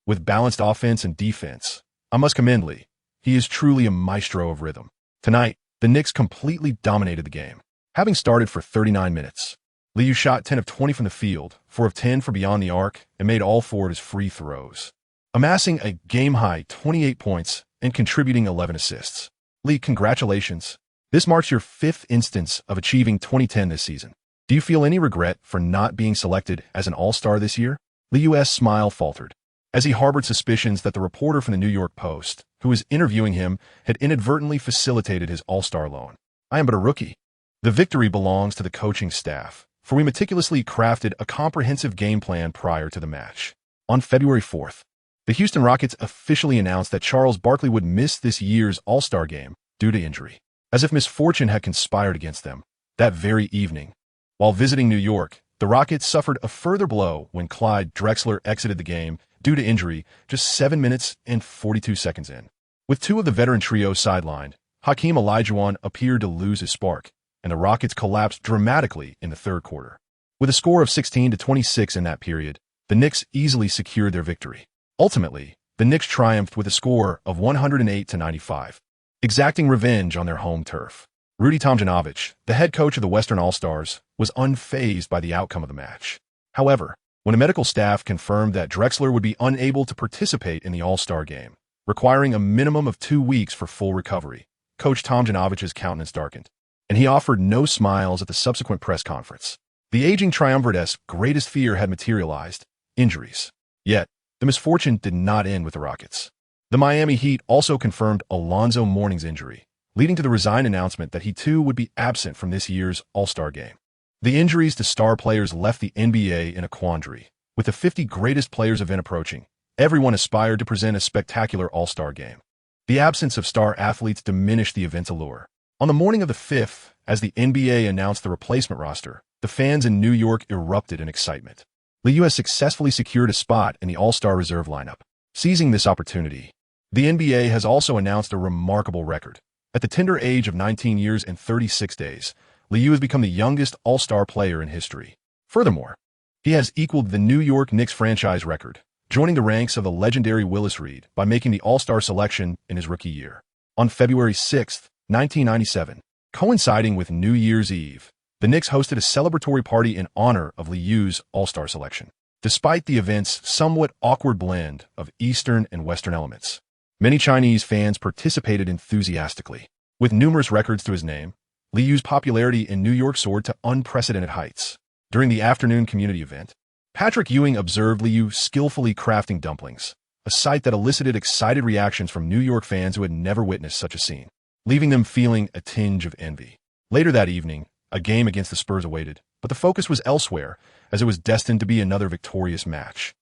With balanced offense and defense, I must commend Lee. He is truly a maestro of rhythm. Tonight, the Knicks completely dominated the game. Having started for 39 minutes, Liu shot 10 of 20 from the field, 4 of 10 from beyond the arc, and made all 4 of his free throws, amassing a game-high 28 points and contributing 11 assists. Lee, congratulations. This marks your 5th instance of achieving 2010 this season. Do you feel any regret for not being selected as an All-Star this year? Liu's smile faltered, as he harbored suspicions that the reporter from the New York Post, who was interviewing him, had inadvertently facilitated his All-Star loan. I am but a rookie. The victory belongs to the coaching staff, for we meticulously crafted a comprehensive game plan prior to the match. On February 4th, the Houston Rockets officially announced that Charles Barkley would miss this year's All-Star game due to injury. As if misfortune had conspired against them, that very evening, while visiting New York, the Rockets suffered a further blow when Clyde Drexler exited the game due to injury just 7 minutes and 42 seconds in. With 2 of the veteran trio sidelined, Hakeem Olajuwon appeared to lose his spark, and the Rockets collapsed dramatically in the third quarter. With a score of 16-26 in that period, the Knicks easily secured their victory. Ultimately, the Knicks triumphed with a score of 108-95, exacting revenge on their home turf. Rudy Tomjanovich, the head coach of the Western All-Stars, was unfazed by the outcome of the match. However, when a medical staff confirmed that Drexler would be unable to participate in the All-Star game, requiring a minimum of 2 weeks for full recovery, Coach Tomjanovich's countenance darkened, and he offered no smiles at the subsequent press conference. The aging triumvirate's greatest fear had materialized: injuries. Yet, the misfortune did not end with the Rockets. The Miami Heat also confirmed Alonzo Mourning's injury, leading to the resigned announcement that he too would be absent from this year's All-Star game. The injuries to star players left the NBA in a quandary. With the 50 greatest players event approaching, everyone aspired to present a spectacular All-Star game. The absence of star athletes diminished the event's allure. On the morning of the 5th, as the NBA announced the replacement roster, the fans in New York erupted in excitement. Liu has successfully secured a spot in the All-Star reserve lineup. Seizing this opportunity, the NBA has also announced a remarkable record. At the tender age of 19 years and 36 days, Liu has become the youngest All-Star player in history. Furthermore, he has equaled the New York Knicks franchise record, joining the ranks of the legendary Willis Reed by making the All-Star selection in his rookie year. On February 6, 1997, coinciding with New Year's Eve, the Knicks hosted a celebratory party in honor of Liu's All-Star selection. Despite the event's somewhat awkward blend of Eastern and Western elements, many Chinese fans participated enthusiastically. With numerous records to his name, Liu's popularity in New York soared to unprecedented heights. During the afternoon community event, Patrick Ewing observed Liu skillfully crafting dumplings, a sight that elicited excited reactions from New York fans who had never witnessed such a scene, leaving them feeling a tinge of envy. Later that evening, a game against the Spurs awaited, but the focus was elsewhere, as it was destined to be another victorious match.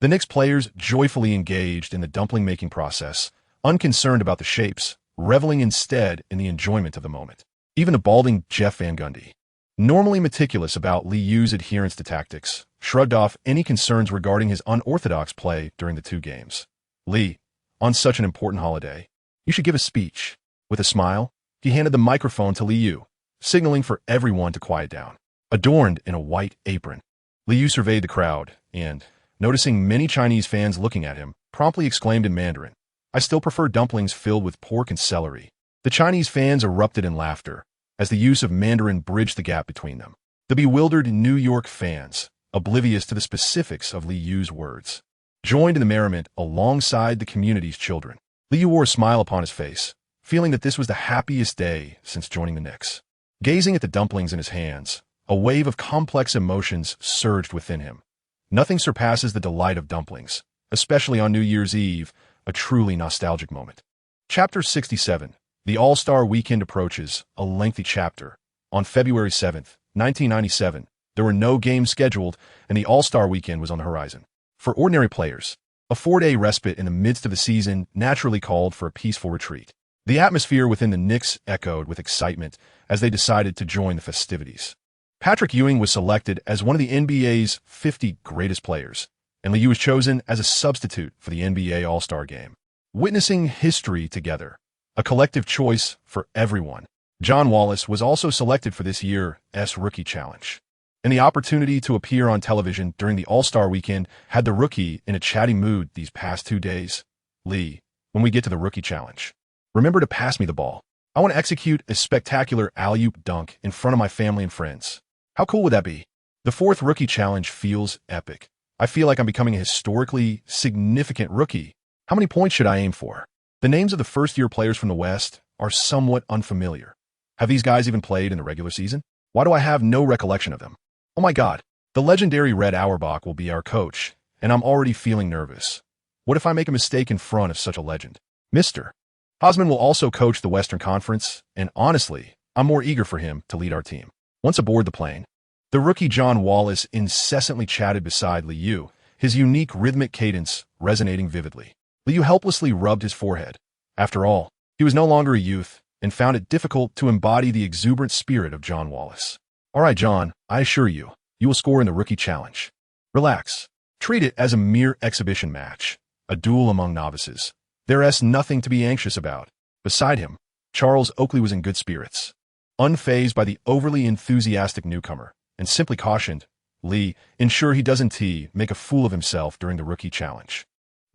The Knicks players joyfully engaged in the dumpling-making process, unconcerned about the shapes, reveling instead in the enjoyment of the moment. Even a balding Jeff Van Gundy, normally meticulous about Liu's adherence to tactics, shrugged off any concerns regarding his unorthodox play during the two games. "Li, on such an important holiday, you should give a speech." With a smile, he handed the microphone to Liu, signaling for everyone to quiet down. Adorned in a white apron, Liu surveyed the crowd and, noticing many Chinese fans looking at him, promptly exclaimed in Mandarin, "I still prefer dumplings filled with pork and celery." The Chinese fans erupted in laughter as the use of Mandarin bridged the gap between them. The bewildered New York fans, oblivious to the specifics of Liu's words, joined in the merriment alongside the community's children. Liu wore a smile upon his face, feeling that this was the happiest day since joining the Knicks. Gazing at the dumplings in his hands, a wave of complex emotions surged within him. Nothing surpasses the delight of dumplings, especially on New Year's Eve, a truly nostalgic moment. Chapter 67. The All-Star Weekend approaches, a lengthy chapter. On February 7, 1997, there were no games scheduled, and the All-Star Weekend was on the horizon. For ordinary players, a 4-day respite in the midst of the season naturally called for a peaceful retreat. The atmosphere within the Knicks echoed with excitement as they decided to join the festivities. Patrick Ewing was selected as one of the NBA's 50 greatest players, and Liu was chosen as a substitute for the NBA All-Star Game. Witnessing history together, a collective choice for everyone, John Wallace was also selected for this year's Rookie Challenge. And the opportunity to appear on television during the All-Star Weekend had the rookie in a chatty mood these past 2 days. "Li, when we get to the Rookie Challenge, remember to pass me the ball. I want to execute a spectacular alley-oop dunk in front of my family and friends." How cool would that be? The 4th Rookie Challenge feels epic. I feel like I'm becoming a historically significant rookie. How many points should I aim for? The names of the first-year players from the West are somewhat unfamiliar. Have these guys even played in the regular season? Why do I have no recollection of them? Oh my God, the legendary Red Auerbach will be our coach, and I'm already feeling nervous. What if I make a mistake in front of such a legend? Mr. Osman will also coach the Western Conference, and honestly, I'm more eager for him to lead our team. Once aboard the plane, the rookie John Wallace incessantly chatted beside Liu, his unique rhythmic cadence resonating vividly. Liu helplessly rubbed his forehead. After all, he was no longer a youth and found it difficult to embody the exuberant spirit of John Wallace. "All right, John, I assure you, you will score in the Rookie Challenge. Relax. Treat it as a mere exhibition match, a duel among novices. There's nothing to be anxious about." Beside him, Charles Oakley was in good spirits, unfazed by the overly enthusiastic newcomer, and simply cautioned, "Li, ensure he doesn't make a fool of himself during the Rookie Challenge.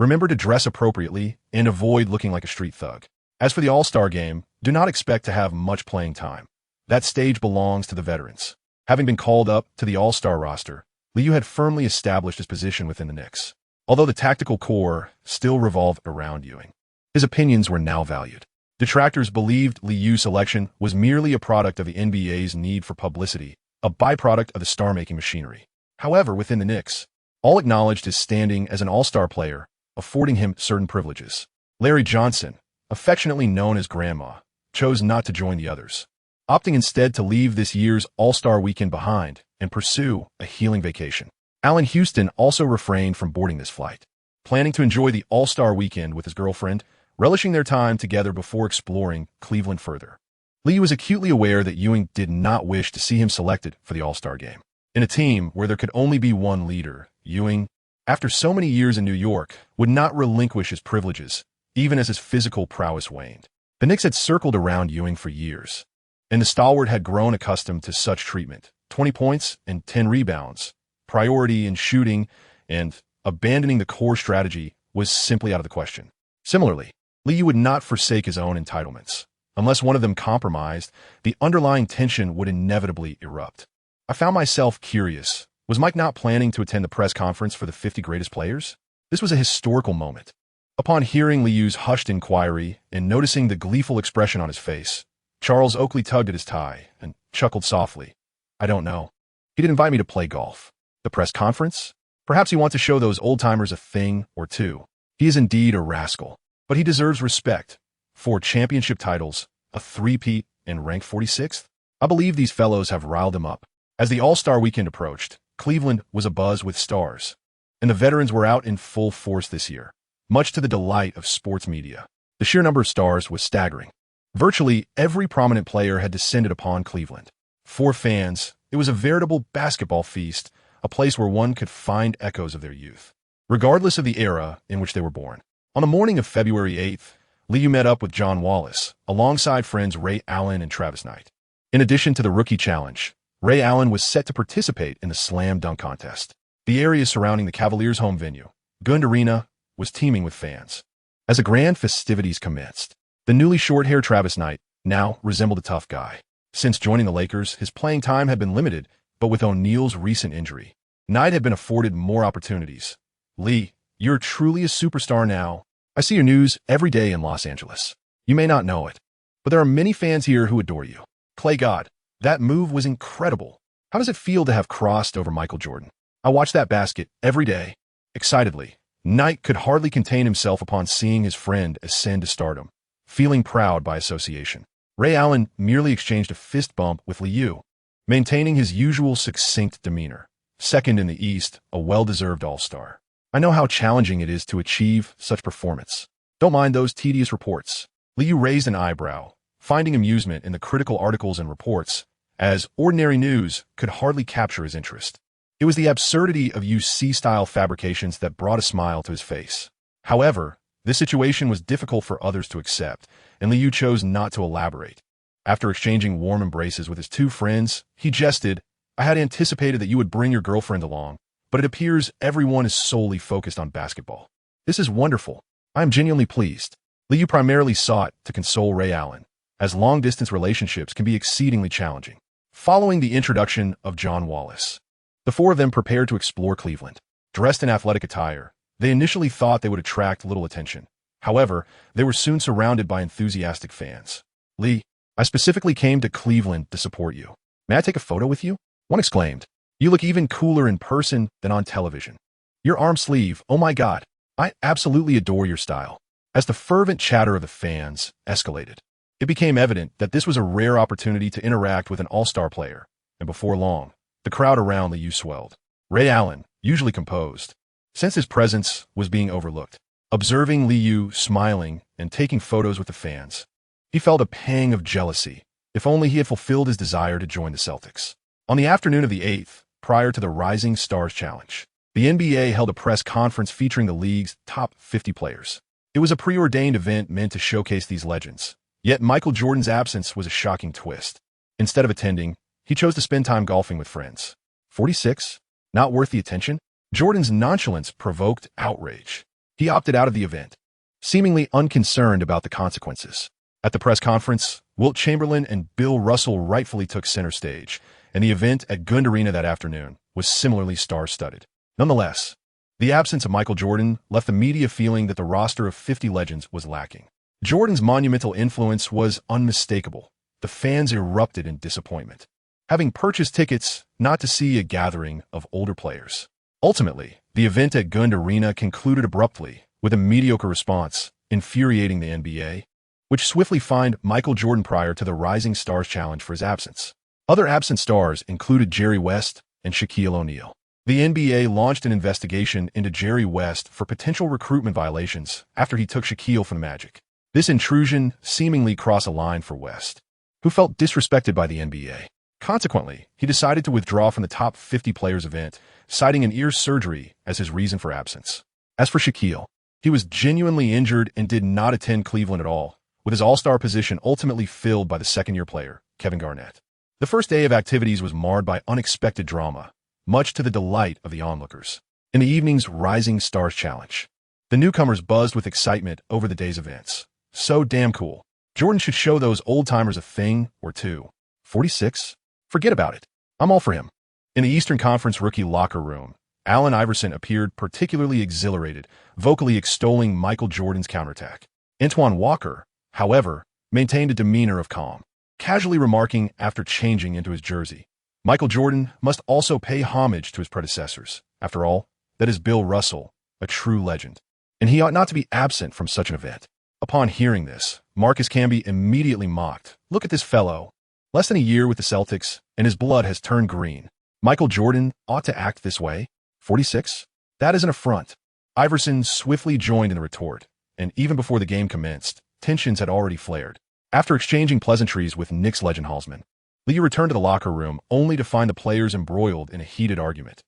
Remember to dress appropriately and avoid looking like a street thug. As for the All-Star Game, do not expect to have much playing time. That stage belongs to the veterans." Having been called up to the All-Star roster, Liu had firmly established his position within the Knicks, although the tactical core still revolved around Ewing. His opinions were now valued. Detractors believed Liu's selection was merely a product of the NBA's need for publicity, a byproduct of the star-making machinery. However, within the Knicks, all acknowledged his standing as an all-star player, affording him certain privileges. Larry Johnson, affectionately known as Grandma, chose not to join the others, opting instead to leave this year's All-Star Weekend behind and pursue a healing vacation. Allen Houston also refrained from boarding this flight, planning to enjoy the All-Star Weekend with his girlfriend, relishing their time together before exploring Cleveland further. Lee was acutely aware that Ewing did not wish to see him selected for the All-Star Game. In a team where there could only be one leader, Ewing, after so many years in New York, would not relinquish his privileges, even as his physical prowess waned. The Knicks had circled around Ewing for years, and the stalwart had grown accustomed to such treatment, 20 points and 10 rebounds. Priority in shooting and abandoning the core strategy was simply out of the question. Similarly, Liu would not forsake his own entitlements. Unless one of them compromised, the underlying tension would inevitably erupt. I found myself curious. Was Mike not planning to attend the press conference for the 50 greatest players? This was a historical moment. Upon hearing Liu's hushed inquiry and noticing the gleeful expression on his face, Charles Oakley tugged at his tie and chuckled softly. I don't know. He didn't invite me to play golf. The press conference? Perhaps he wants to show those old-timers a thing or two. He is indeed a rascal, but he deserves respect. 4 championship titles, a three-peat, and ranked 46th? I believe these fellows have riled him up. As the All-Star weekend approached, Cleveland was abuzz with stars, and the veterans were out in full force this year, much to the delight of sports media. The sheer number of stars was staggering. Virtually every prominent player had descended upon Cleveland. For fans, it was a veritable basketball feast, a place where one could find echoes of their youth, regardless of the era in which they were born. On the morning of February 8th, Liu met up with John Wallace, alongside friends Ray Allen and Travis Knight. In addition to the Rookie Challenge, Ray Allen was set to participate in the Slam Dunk Contest. The area surrounding the Cavaliers' home venue, Gund Arena, was teeming with fans. As the grand festivities commenced, the newly short-haired Travis Knight now resembled a tough guy. Since joining the Lakers, his playing time had been limited, but with O'Neal's recent injury, Knight had been afforded more opportunities. Lee, you're truly a superstar now. I see your news every day in Los Angeles. You may not know it, but there are many fans here who adore you. Clay God, that move was incredible. How does it feel to have crossed over Michael Jordan? I watch that basket every day, excitedly. Knight could hardly contain himself upon seeing his friend ascend to stardom, feeling proud by association. Ray Allen merely exchanged a fist bump with Liu, maintaining his usual succinct demeanor. Second in the East, a well-deserved all-star. I know how challenging it is to achieve such performance. Don't mind those tedious reports. Liu raised an eyebrow, finding amusement in the critical articles and reports, as ordinary news could hardly capture his interest. It was the absurdity of UC-style fabrications that brought a smile to his face. However, this situation was difficult for others to accept, and Liu chose not to elaborate. After exchanging warm embraces with his 2 friends, he jested, I had anticipated that you would bring your girlfriend along, but it appears everyone is solely focused on basketball. This is wonderful. I am genuinely pleased. Liu primarily sought to console Ray Allen, as long-distance relationships can be exceedingly challenging. Following the introduction of John Wallace, the 4 of them prepared to explore Cleveland. Dressed in athletic attire, they initially thought they would attract little attention. However, they were soon surrounded by enthusiastic fans. Lee, I specifically came to Cleveland to support you. May I take a photo with you? One exclaimed. You look even cooler in person than on television. Your arm sleeve, oh my God. I absolutely adore your style. As the fervent chatter of the fans escalated, it became evident that this was a rare opportunity to interact with an all-star player, and before long, the crowd around Liu swelled. Ray Allen, usually composed, sensed his presence was being overlooked. Observing Liu smiling and taking photos with the fans, he felt a pang of jealousy. If only he had fulfilled his desire to join the Celtics. On the afternoon of the 8th, prior to the Rising Stars Challenge, the NBA held a press conference featuring the league's top 50 players. It was a preordained event meant to showcase these legends. Yet Michael Jordan's absence was a shocking twist. Instead of attending, he chose to spend time golfing with friends. 46? Not worth the attention? Jordan's nonchalance provoked outrage. He opted out of the event, seemingly unconcerned about the consequences. At the press conference, Wilt Chamberlain and Bill Russell rightfully took center stage, and the event at Gund Arena that afternoon was similarly star-studded. Nonetheless, the absence of Michael Jordan left the media feeling that the roster of 50 legends was lacking. Jordan's monumental influence was unmistakable. The fans erupted in disappointment, having purchased tickets not to see a gathering of older players. Ultimately, the event at Gund Arena concluded abruptly with a mediocre response, infuriating the NBA, which swiftly fined Michael Jordan prior to the Rising Stars Challenge for his absence. Other absent stars included Jerry West and Shaquille O'Neal. The NBA launched an investigation into Jerry West for potential recruitment violations after he took Shaquille from the Magic. This intrusion seemingly crossed a line for West, who felt disrespected by the NBA. Consequently, he decided to withdraw from the top 50 players event, citing an ear surgery as his reason for absence. As for Shaquille, he was genuinely injured and did not attend Cleveland at all, with his all-star position ultimately filled by the second-year player, Kevin Garnett. The first day of activities was marred by unexpected drama, much to the delight of the onlookers. In the evening's Rising Stars Challenge, the newcomers buzzed with excitement over the day's events. So damn cool. Jordan should show those old-timers a thing or two. 46? Forget about it. I'm all for him. In the Eastern Conference rookie locker room, Allen Iverson appeared particularly exhilarated, vocally extolling Michael Jordan's counterattack. Antoine Walker, however, maintained a demeanor of calm, casually remarking after changing into his jersey, Michael Jordan must also pay homage to his predecessors. After all, that is Bill Russell, a true legend, and he ought not to be absent from such an event. Upon hearing this, Marcus Camby immediately mocked. Look at this fellow. Less than a year with the Celtics, and his blood has turned green. Michael Jordan ought to act this way. 46? That is an affront. Iverson swiftly joined in the retort, and even before the game commenced, tensions had already flared. After exchanging pleasantries with Knicks legend Halsman, Liu returned to the locker room only to find the players embroiled in a heated argument.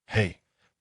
Hey,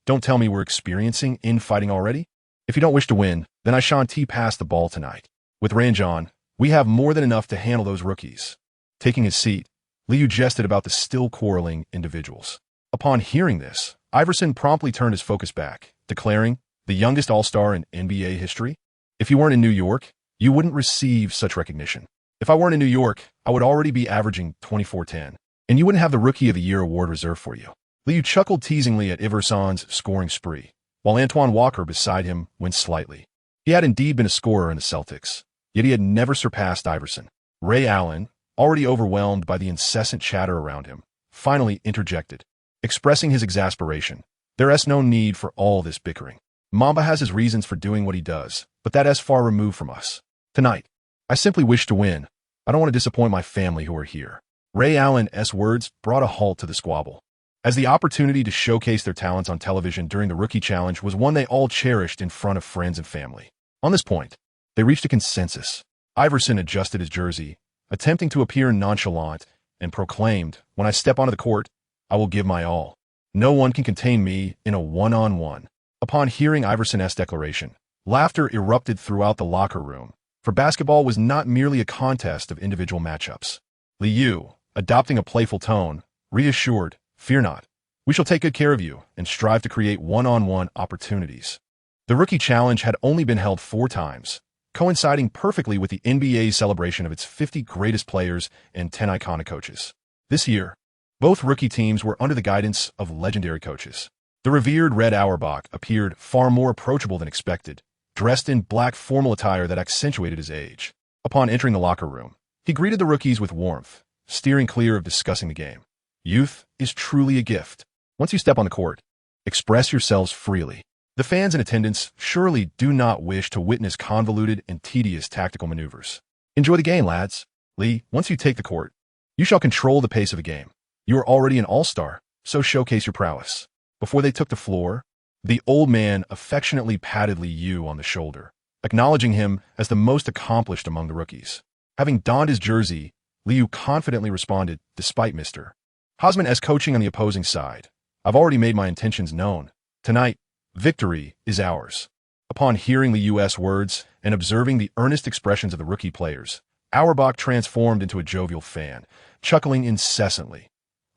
don't tell me we're experiencing infighting already? If you don't wish to win, then I shan't pass the ball tonight. With range on, we have more than enough to handle those rookies. Taking his seat, Liu jested about the still quarreling individuals. Upon hearing this, Iverson promptly turned his focus back, declaring, the youngest all-star in NBA history? If you weren't in New York, you wouldn't receive such recognition. If I weren't in New York, I would already be averaging 24-10, and you wouldn't have the Rookie of the Year award reserved for you. Liu chuckled teasingly at Iverson's scoring spree, while Antoine Walker beside him winced slightly. He had indeed been a scorer in the Celtics, yet he had never surpassed Iverson. Ray Allen, already overwhelmed by the incessant chatter around him, finally interjected, expressing his exasperation. There's no need for all this bickering. Mamba has his reasons for doing what he does, but that is far removed from us. Tonight, I simply wish to win. I don't want to disappoint my family who are here. Ray Allen's words brought a halt to the squabble, as the opportunity to showcase their talents on television during the Rookie Challenge was one they all cherished in front of friends and family. On this point, they reached a consensus. Iverson adjusted his jersey, attempting to appear nonchalant, and proclaimed, when I step onto the court, I will give my all. No one can contain me in a one-on-one. Upon hearing Iverson's declaration, laughter erupted throughout the locker room, for basketball was not merely a contest of individual matchups. Liu, adopting a playful tone, reassured, fear not. We shall take good care of you and strive to create one-on-one opportunities. The Rookie Challenge had only been held 4 times, coinciding perfectly with the NBA's celebration of its 50 greatest players and 10 iconic coaches. This year, both rookie teams were under the guidance of legendary coaches. The revered Red Auerbach appeared far more approachable than expected, dressed in black formal attire that accentuated his age. Upon entering the locker room, he greeted the rookies with warmth, steering clear of discussing the game. Youth is truly a gift. Once you step on the court, express yourselves freely. The fans in attendance surely do not wish to witness convoluted and tedious tactical maneuvers. Enjoy the game, lads. Lee, once you take the court, you shall control the pace of the game. You are already an all-star, so showcase your prowess. Before they took the floor, the old man affectionately patted Liu on the shoulder, acknowledging him as the most accomplished among the rookies. Having donned his jersey, Liu confidently responded, despite Mr. Hosman's coaching on the opposing side, I've already made my intentions known. Tonight, victory is ours. Upon hearing Liu's words and observing the earnest expressions of the rookie players, Auerbach transformed into a jovial fan, chuckling incessantly.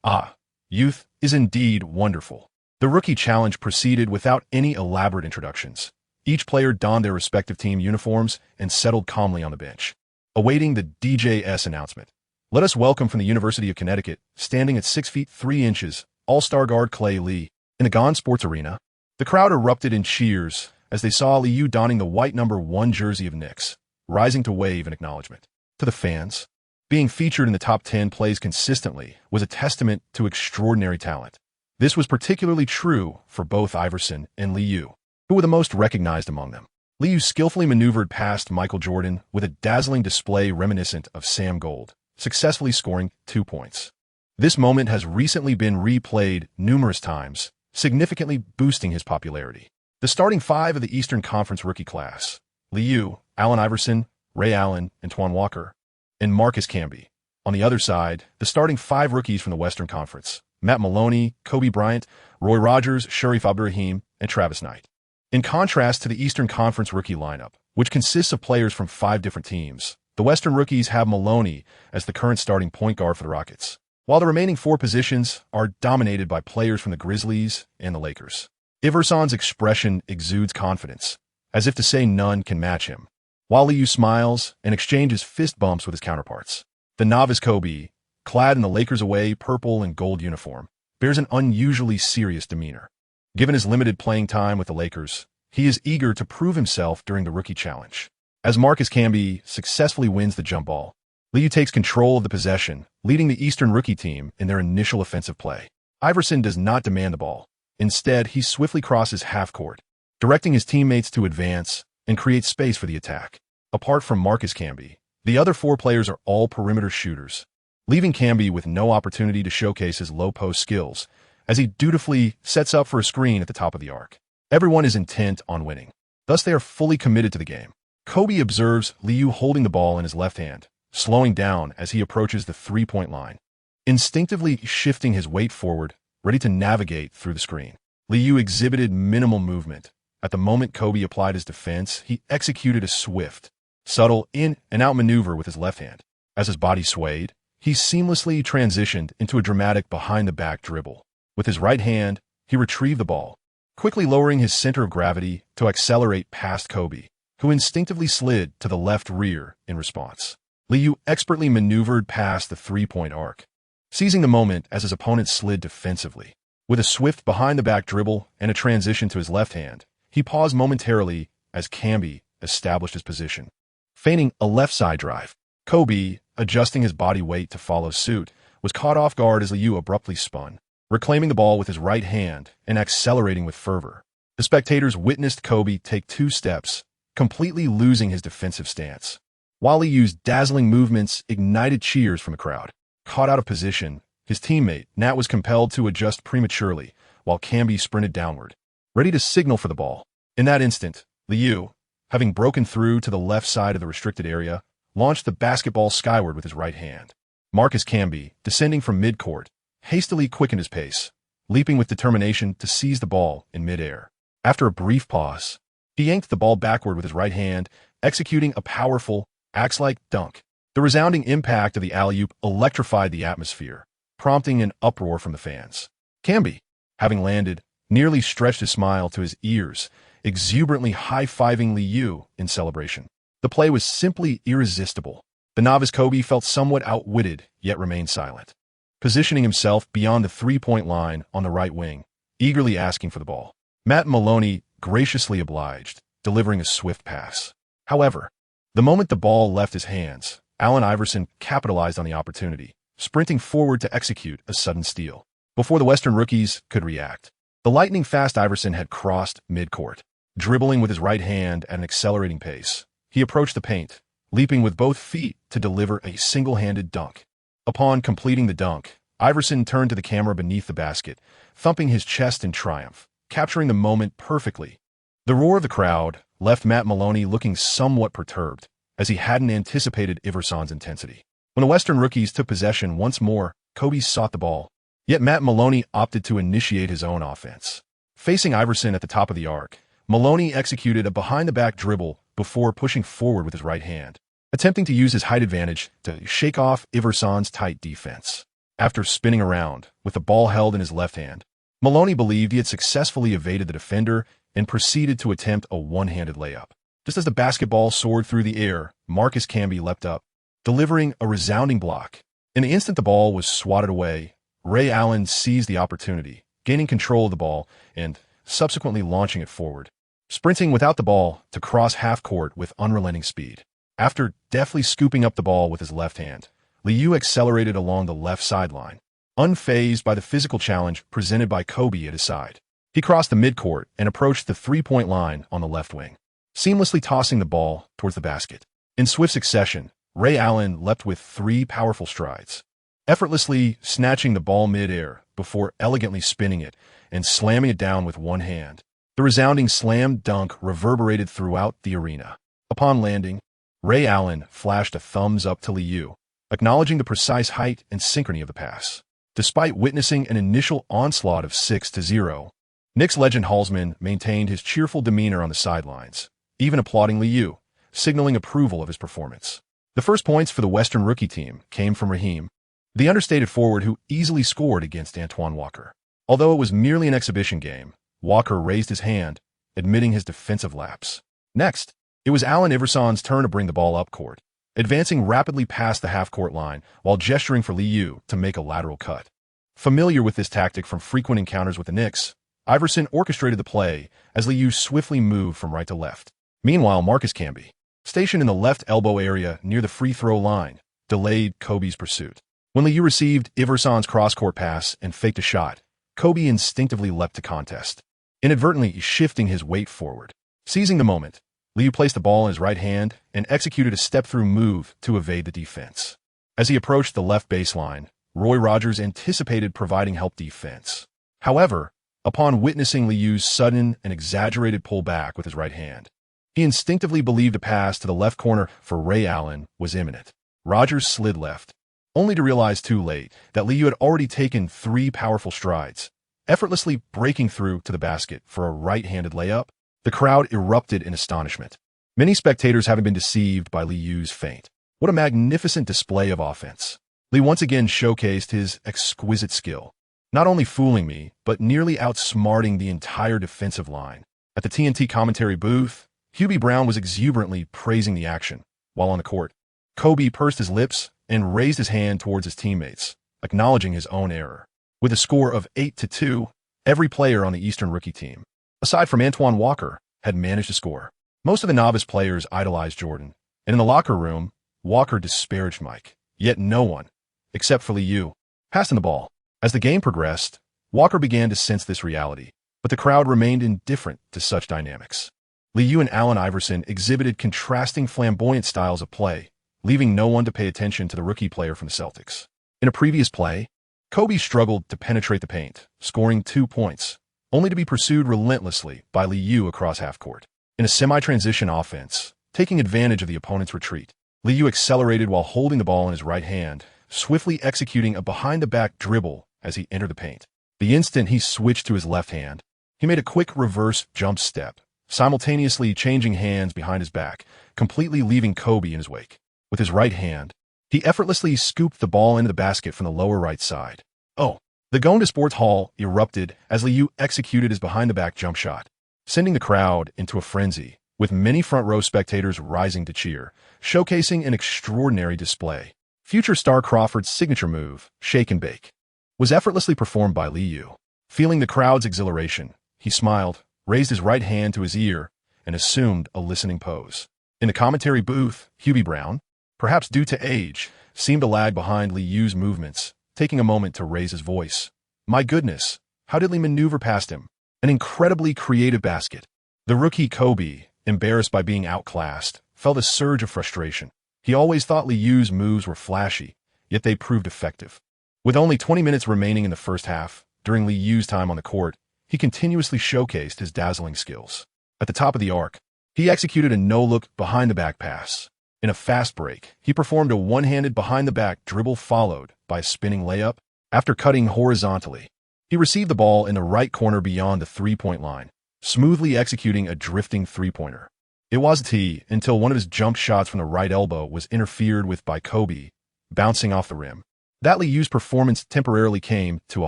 Ah, youth is indeed wonderful. The Rookie Challenge proceeded without any elaborate introductions. Each player donned their respective team uniforms and settled calmly on the bench, awaiting the DJ's announcement. Let us welcome from the University of Connecticut, standing at 6 feet 3 inches, all-star guard Clay Lee. In the Gone Sports Arena, the crowd erupted in cheers as they saw Liu donning the white number 1 jersey of Knicks, rising to wave in acknowledgement. To the fans, being featured in the top 10 plays consistently was a testament to extraordinary talent. This was particularly true for both Iverson and Liu, who were the most recognized among them. Liu skillfully maneuvered past Michael Jordan with a dazzling display reminiscent of Sam Gold, successfully scoring 2 points. This moment has recently been replayed numerous times, significantly boosting his popularity. The starting 5 of the Eastern Conference rookie class, Liu, Allen Iverson, Ray Allen, Antoine Walker, and Marcus Camby. On the other side, the starting 5 rookies from the Western Conference, Matt Maloney, Kobe Bryant, Roy Rogers, Sharif Abdurrahim, and Travis Knight. In contrast to the Eastern Conference rookie lineup, which consists of players from 5 different teams, the Western rookies have Maloney as the current starting point guard for the Rockets, while the remaining 4 positions are dominated by players from the Grizzlies and the Lakers. Iverson's expression exudes confidence, as if to say none can match him, while Liu smiles and exchanges fist bumps with his counterparts. The novice Kobe, clad in the Lakers away purple and gold uniform, bears an unusually serious demeanor. Given his limited playing time with the Lakers, he is eager to prove himself during the rookie challenge. As Marcus Camby successfully wins the jump ball, Liu takes control of the possession, leading the Eastern rookie team in their initial offensive play. Iverson does not demand the ball. Instead, he swiftly crosses half-court, directing his teammates to advance and create space for the attack. Apart from Marcus Camby, the other 4 players are all perimeter shooters, leaving Camby with no opportunity to showcase his low-post skills as he dutifully sets up for a screen at the top of the arc. Everyone is intent on winning. Thus, they are fully committed to the game. Kobe observes Liu holding the ball in his left hand, slowing down as he approaches the three-point line, instinctively shifting his weight forward, ready to navigate through the screen. Liu exhibited minimal movement. At the moment Kobe applied his defense, he executed a swift, subtle in-and-out maneuver with his left hand. As his body swayed, he seamlessly transitioned into a dramatic behind-the-back dribble. With his right hand, he retrieved the ball, quickly lowering his center of gravity to accelerate past Kobe, who instinctively slid to the left rear in response. Liu expertly maneuvered past the three-point arc, seizing the moment as his opponent slid defensively. With a swift behind-the-back dribble and a transition to his left hand, he paused momentarily as Camby established his position, feigning a left-side drive. Kobe, adjusting his body weight to follow suit, was caught off guard as Liu abruptly spun, reclaiming the ball with his right hand and accelerating with fervor. The spectators witnessed Kobe take 2 steps, completely losing his defensive stance. While Liu's dazzling movements ignited cheers from the crowd. Caught out of position, his teammate, Nat, was compelled to adjust prematurely, while Camby sprinted downward, ready to signal for the ball. In that instant, Liu, having broken through to the left side of the restricted area, launched the basketball skyward with his right hand. Marcus Camby, descending from midcourt, hastily quickened his pace, leaping with determination to seize the ball in midair. After a brief pause, he yanked the ball backward with his right hand, executing a powerful, axe-like dunk. The resounding impact of the alley-oop electrified the atmosphere, prompting an uproar from the fans. Camby, having landed, nearly stretched his smile to his ears, exuberantly high-fiving Liu in celebration. The play was simply irresistible. The novice Kobe felt somewhat outwitted, yet remained silent, positioning himself beyond the three-point line on the right wing, eagerly asking for the ball. Matt Maloney graciously obliged, delivering a swift pass. However, the moment the ball left his hands, Allen Iverson capitalized on the opportunity, sprinting forward to execute a sudden steal. Before the Western rookies could react, the lightning-fast Iverson had crossed midcourt. Dribbling with his right hand at an accelerating pace, he approached the paint, leaping with both feet to deliver a single-handed dunk. Upon completing the dunk, Iverson turned to the camera beneath the basket, thumping his chest in triumph, capturing the moment perfectly. The roar of the crowd left Matt Maloney looking somewhat perturbed, as he hadn't anticipated Iverson's intensity. When the Western rookies took possession once more, Kobe sought the ball. Yet Matt Maloney opted to initiate his own offense. Facing Iverson at the top of the arc, Maloney executed a behind-the-back dribble before pushing forward with his right hand, attempting to use his height advantage to shake off Iverson's tight defense. After spinning around, with the ball held in his left hand, Maloney believed he had successfully evaded the defender and proceeded to attempt a one-handed layup. Just as the basketball soared through the air, Marcus Camby leapt up, delivering a resounding block. In the instant the ball was swatted away, Ray Allen seized the opportunity, gaining control of the ball and subsequently launching it forward, sprinting without the ball to cross half-court with unrelenting speed. After deftly scooping up the ball with his left hand, Liu accelerated along the left sideline, unfazed by the physical challenge presented by Kobe at his side. He crossed the midcourt and approached the three-point line on the left wing, seamlessly tossing the ball towards the basket. In swift succession, Ray Allen leapt with 3 powerful strides, effortlessly snatching the ball mid-air before elegantly spinning it and slamming it down with one hand. The resounding slam dunk reverberated throughout the arena. Upon landing, Ray Allen flashed a thumbs up to Liu, acknowledging the precise height and synchrony of the pass. Despite witnessing an initial onslaught of 6-0, Knicks legend Halsman maintained his cheerful demeanor on the sidelines, even applauding Liu, signaling approval of his performance. The first points for the Western rookie team came from Raheem, the understated forward who easily scored against Antoine Walker. Although it was merely an exhibition game, Walker raised his hand, admitting his defensive lapse. Next, it was Allen Iverson's turn to bring the ball up court, advancing rapidly past the half-court line while gesturing for Liu to make a lateral cut. Familiar with this tactic from frequent encounters with the Knicks, Iverson orchestrated the play as Liu swiftly moved from right to left. Meanwhile, Marcus Camby, stationed in the left elbow area near the free throw line, delayed Kobe's pursuit. When Liu received Iverson's cross-court pass and faked a shot, Kobe instinctively leapt to contest, inadvertently shifting his weight forward. Seizing the moment, Liu placed the ball in his right hand and executed a step-through move to evade the defense. As he approached the left baseline, Roy Rogers anticipated providing help defense. However, upon witnessing Liu's sudden and exaggerated pullback with his right hand, he instinctively believed a pass to the left corner for Ray Allen was imminent. Rogers slid left, only to realize too late that Liu had already taken 3 powerful strides, effortlessly breaking through to the basket for a right-handed layup. The crowd erupted in astonishment, many spectators having been deceived by Liu's feint. What a magnificent display of offense. Liu once again showcased his exquisite skill, not only fooling me, but nearly outsmarting the entire defensive line. At the TNT commentary booth, Hubie Brown was exuberantly praising the action, while on the court, Kobe pursed his lips and raised his hand towards his teammates, acknowledging his own error. With a score of 8-2, every player on the Eastern rookie team, aside from Antoine Walker, had managed to score. Most of the novice players idolized Jordan, and in the locker room, Walker disparaged Mike. Yet no one, except for Liu, passed him the ball. As the game progressed, Walker began to sense this reality, but the crowd remained indifferent to such dynamics. Liu and Allen Iverson exhibited contrasting flamboyant styles of play, leaving no one to pay attention to the rookie player from the Celtics. In a previous play, Kobe struggled to penetrate the paint, scoring 2 points, only to be pursued relentlessly by Liu across half-court. In a semi-transition offense, taking advantage of the opponent's retreat, Liu accelerated while holding the ball in his right hand, swiftly executing a behind-the-back dribble as he entered the paint. The instant he switched to his left hand, he made a quick reverse jump step, simultaneously changing hands behind his back, completely leaving Kobe in his wake. With his right hand, he effortlessly scooped the ball into the basket from the lower right side. Oh! The Gonda Sports Hall erupted as Liu executed his behind-the-back jump shot, sending the crowd into a frenzy, with many front-row spectators rising to cheer, showcasing an extraordinary display. Future star Crawford's signature move, shake and bake, was effortlessly performed by Liu. Feeling the crowd's exhilaration, he smiled, raised his right hand to his ear, and assumed a listening pose. In the commentary booth, Hubie Brown, perhaps due to age, seemed to lag behind Liu's movements, taking a moment to raise his voice. My goodness, how did Liu maneuver past him? An incredibly creative basket. The rookie Kobe, embarrassed by being outclassed, felt a surge of frustration. He always thought Liu's moves were flashy, yet they proved effective. With only 20 minutes remaining in the first half, during Liu's time on the court, he continuously showcased his dazzling skills. At the top of the arc, he executed a no-look behind-the-back pass. In a fast break, he performed a one-handed behind-the-back dribble followed by a spinning layup. After cutting horizontally, he received the ball in the right corner beyond the three-point line, smoothly executing a drifting three-pointer. It wasn't until one of his jump shots from the right elbow was interfered with by Kobe, bouncing off the rim, that Liu's performance temporarily came to a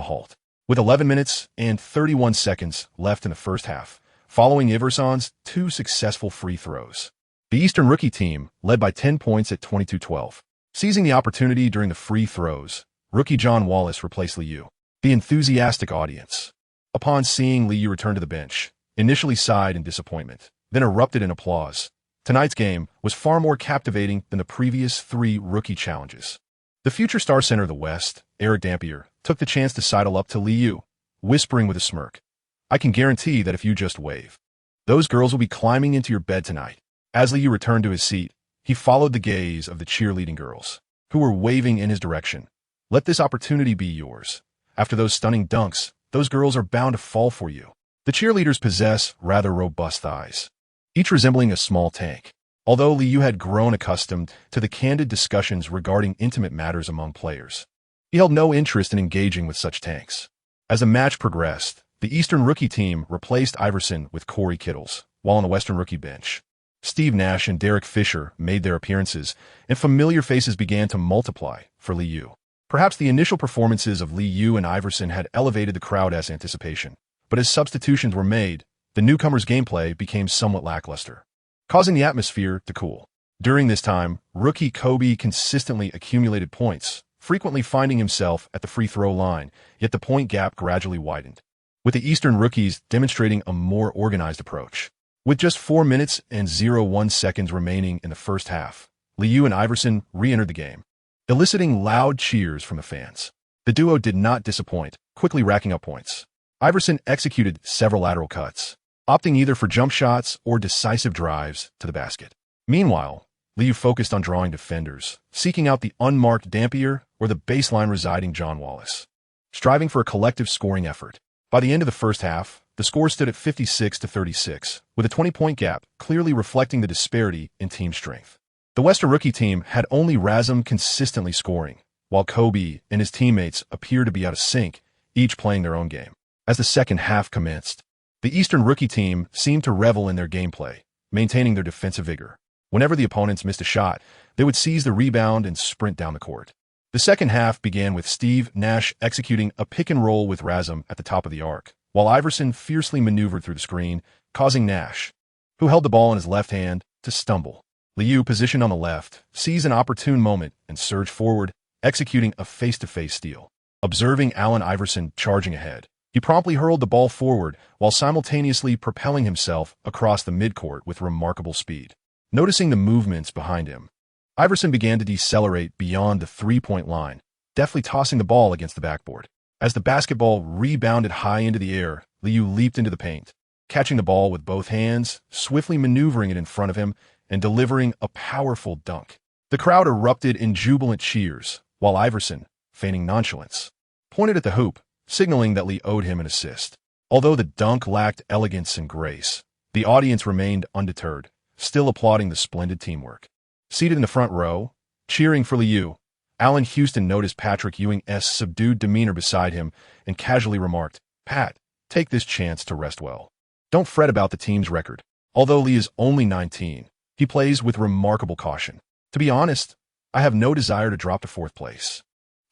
halt. With 11 minutes and 31 seconds left in the first half, following Iverson's 2 successful free throws, the Eastern rookie team led by 10 points at 22-12. Seizing the opportunity during the free throws, rookie John Wallace replaced Liu. The enthusiastic audience, upon seeing Liu return to the bench, initially sighed in disappointment, then erupted in applause. Tonight's game was far more captivating than the previous 3 rookie challenges. The future star center of the West, Eric Dampier, took the chance to sidle up to Liu, whispering with a smirk, I can guarantee that if you just wave, those girls will be climbing into your bed tonight. As Liu returned to his seat, he followed the gaze of the cheerleading girls, who were waving in his direction. Let this opportunity be yours. After those stunning dunks, those girls are bound to fall for you. The cheerleaders possess rather robust thighs, each resembling a small tank. Although Liu had grown accustomed to the candid discussions regarding intimate matters among players, he held no interest in engaging with such tanks. As the match progressed, the Eastern rookie team replaced Iverson with Corey Kittles, while on the Western rookie bench, Steve Nash and Derek Fisher made their appearances, and familiar faces began to multiply for Liu. Perhaps the initial performances of Liu and Iverson had elevated the crowd's anticipation, but as substitutions were made, the newcomers' gameplay became somewhat lackluster, causing the atmosphere to cool. During this time, rookie Kobe consistently accumulated points, frequently finding himself at the free throw line, yet the point gap gradually widened, with the Eastern rookies demonstrating a more organized approach. With just 4 minutes and 0.1 seconds remaining in the first half, Liu and Iverson re-entered the game, eliciting loud cheers from the fans. The duo did not disappoint, quickly racking up points. Iverson executed several lateral cuts, opting either for jump shots or decisive drives to the basket. Meanwhile, Liu focused on drawing defenders, seeking out the unmarked Dampier or the baseline residing John Wallace, striving for a collective scoring effort. By the end of the first half, the score stood at 56-36, with a 20-point gap clearly reflecting the disparity in team strength. The Western rookie team had only Razum consistently scoring, while Kobe and his teammates appeared to be out of sync, each playing their own game. As the second half commenced, the Eastern rookie team seemed to revel in their gameplay, maintaining their defensive vigor. Whenever the opponents missed a shot, they would seize the rebound and sprint down the court. The second half began with Steve Nash executing a pick-and-roll with Razum at the top of the arc, while Iverson fiercely maneuvered through the screen, causing Nash, who held the ball in his left hand, to stumble. Liu, positioned on the left, seized an opportune moment and surged forward, executing a face-to-face steal. Observing Allen Iverson charging ahead, he promptly hurled the ball forward while simultaneously propelling himself across the midcourt with remarkable speed. Noticing the movements behind him, Iverson began to decelerate beyond the three-point line, deftly tossing the ball against the backboard. As the basketball rebounded high into the air, Liu leaped into the paint, catching the ball with both hands, swiftly maneuvering it in front of him, and delivering a powerful dunk. The crowd erupted in jubilant cheers, while Iverson, feigning nonchalance, pointed at the hoop, signaling that Lee owed him an assist. Although the dunk lacked elegance and grace, the audience remained undeterred, still applauding the splendid teamwork. Seated in the front row, cheering for Liu, Allen Houston noticed Patrick Ewing's subdued demeanor beside him and casually remarked, "Pat, take this chance to rest well. Don't fret about the team's record. Although Lee is only 19, he plays with remarkable caution. To be honest, I have no desire to drop to 4th place.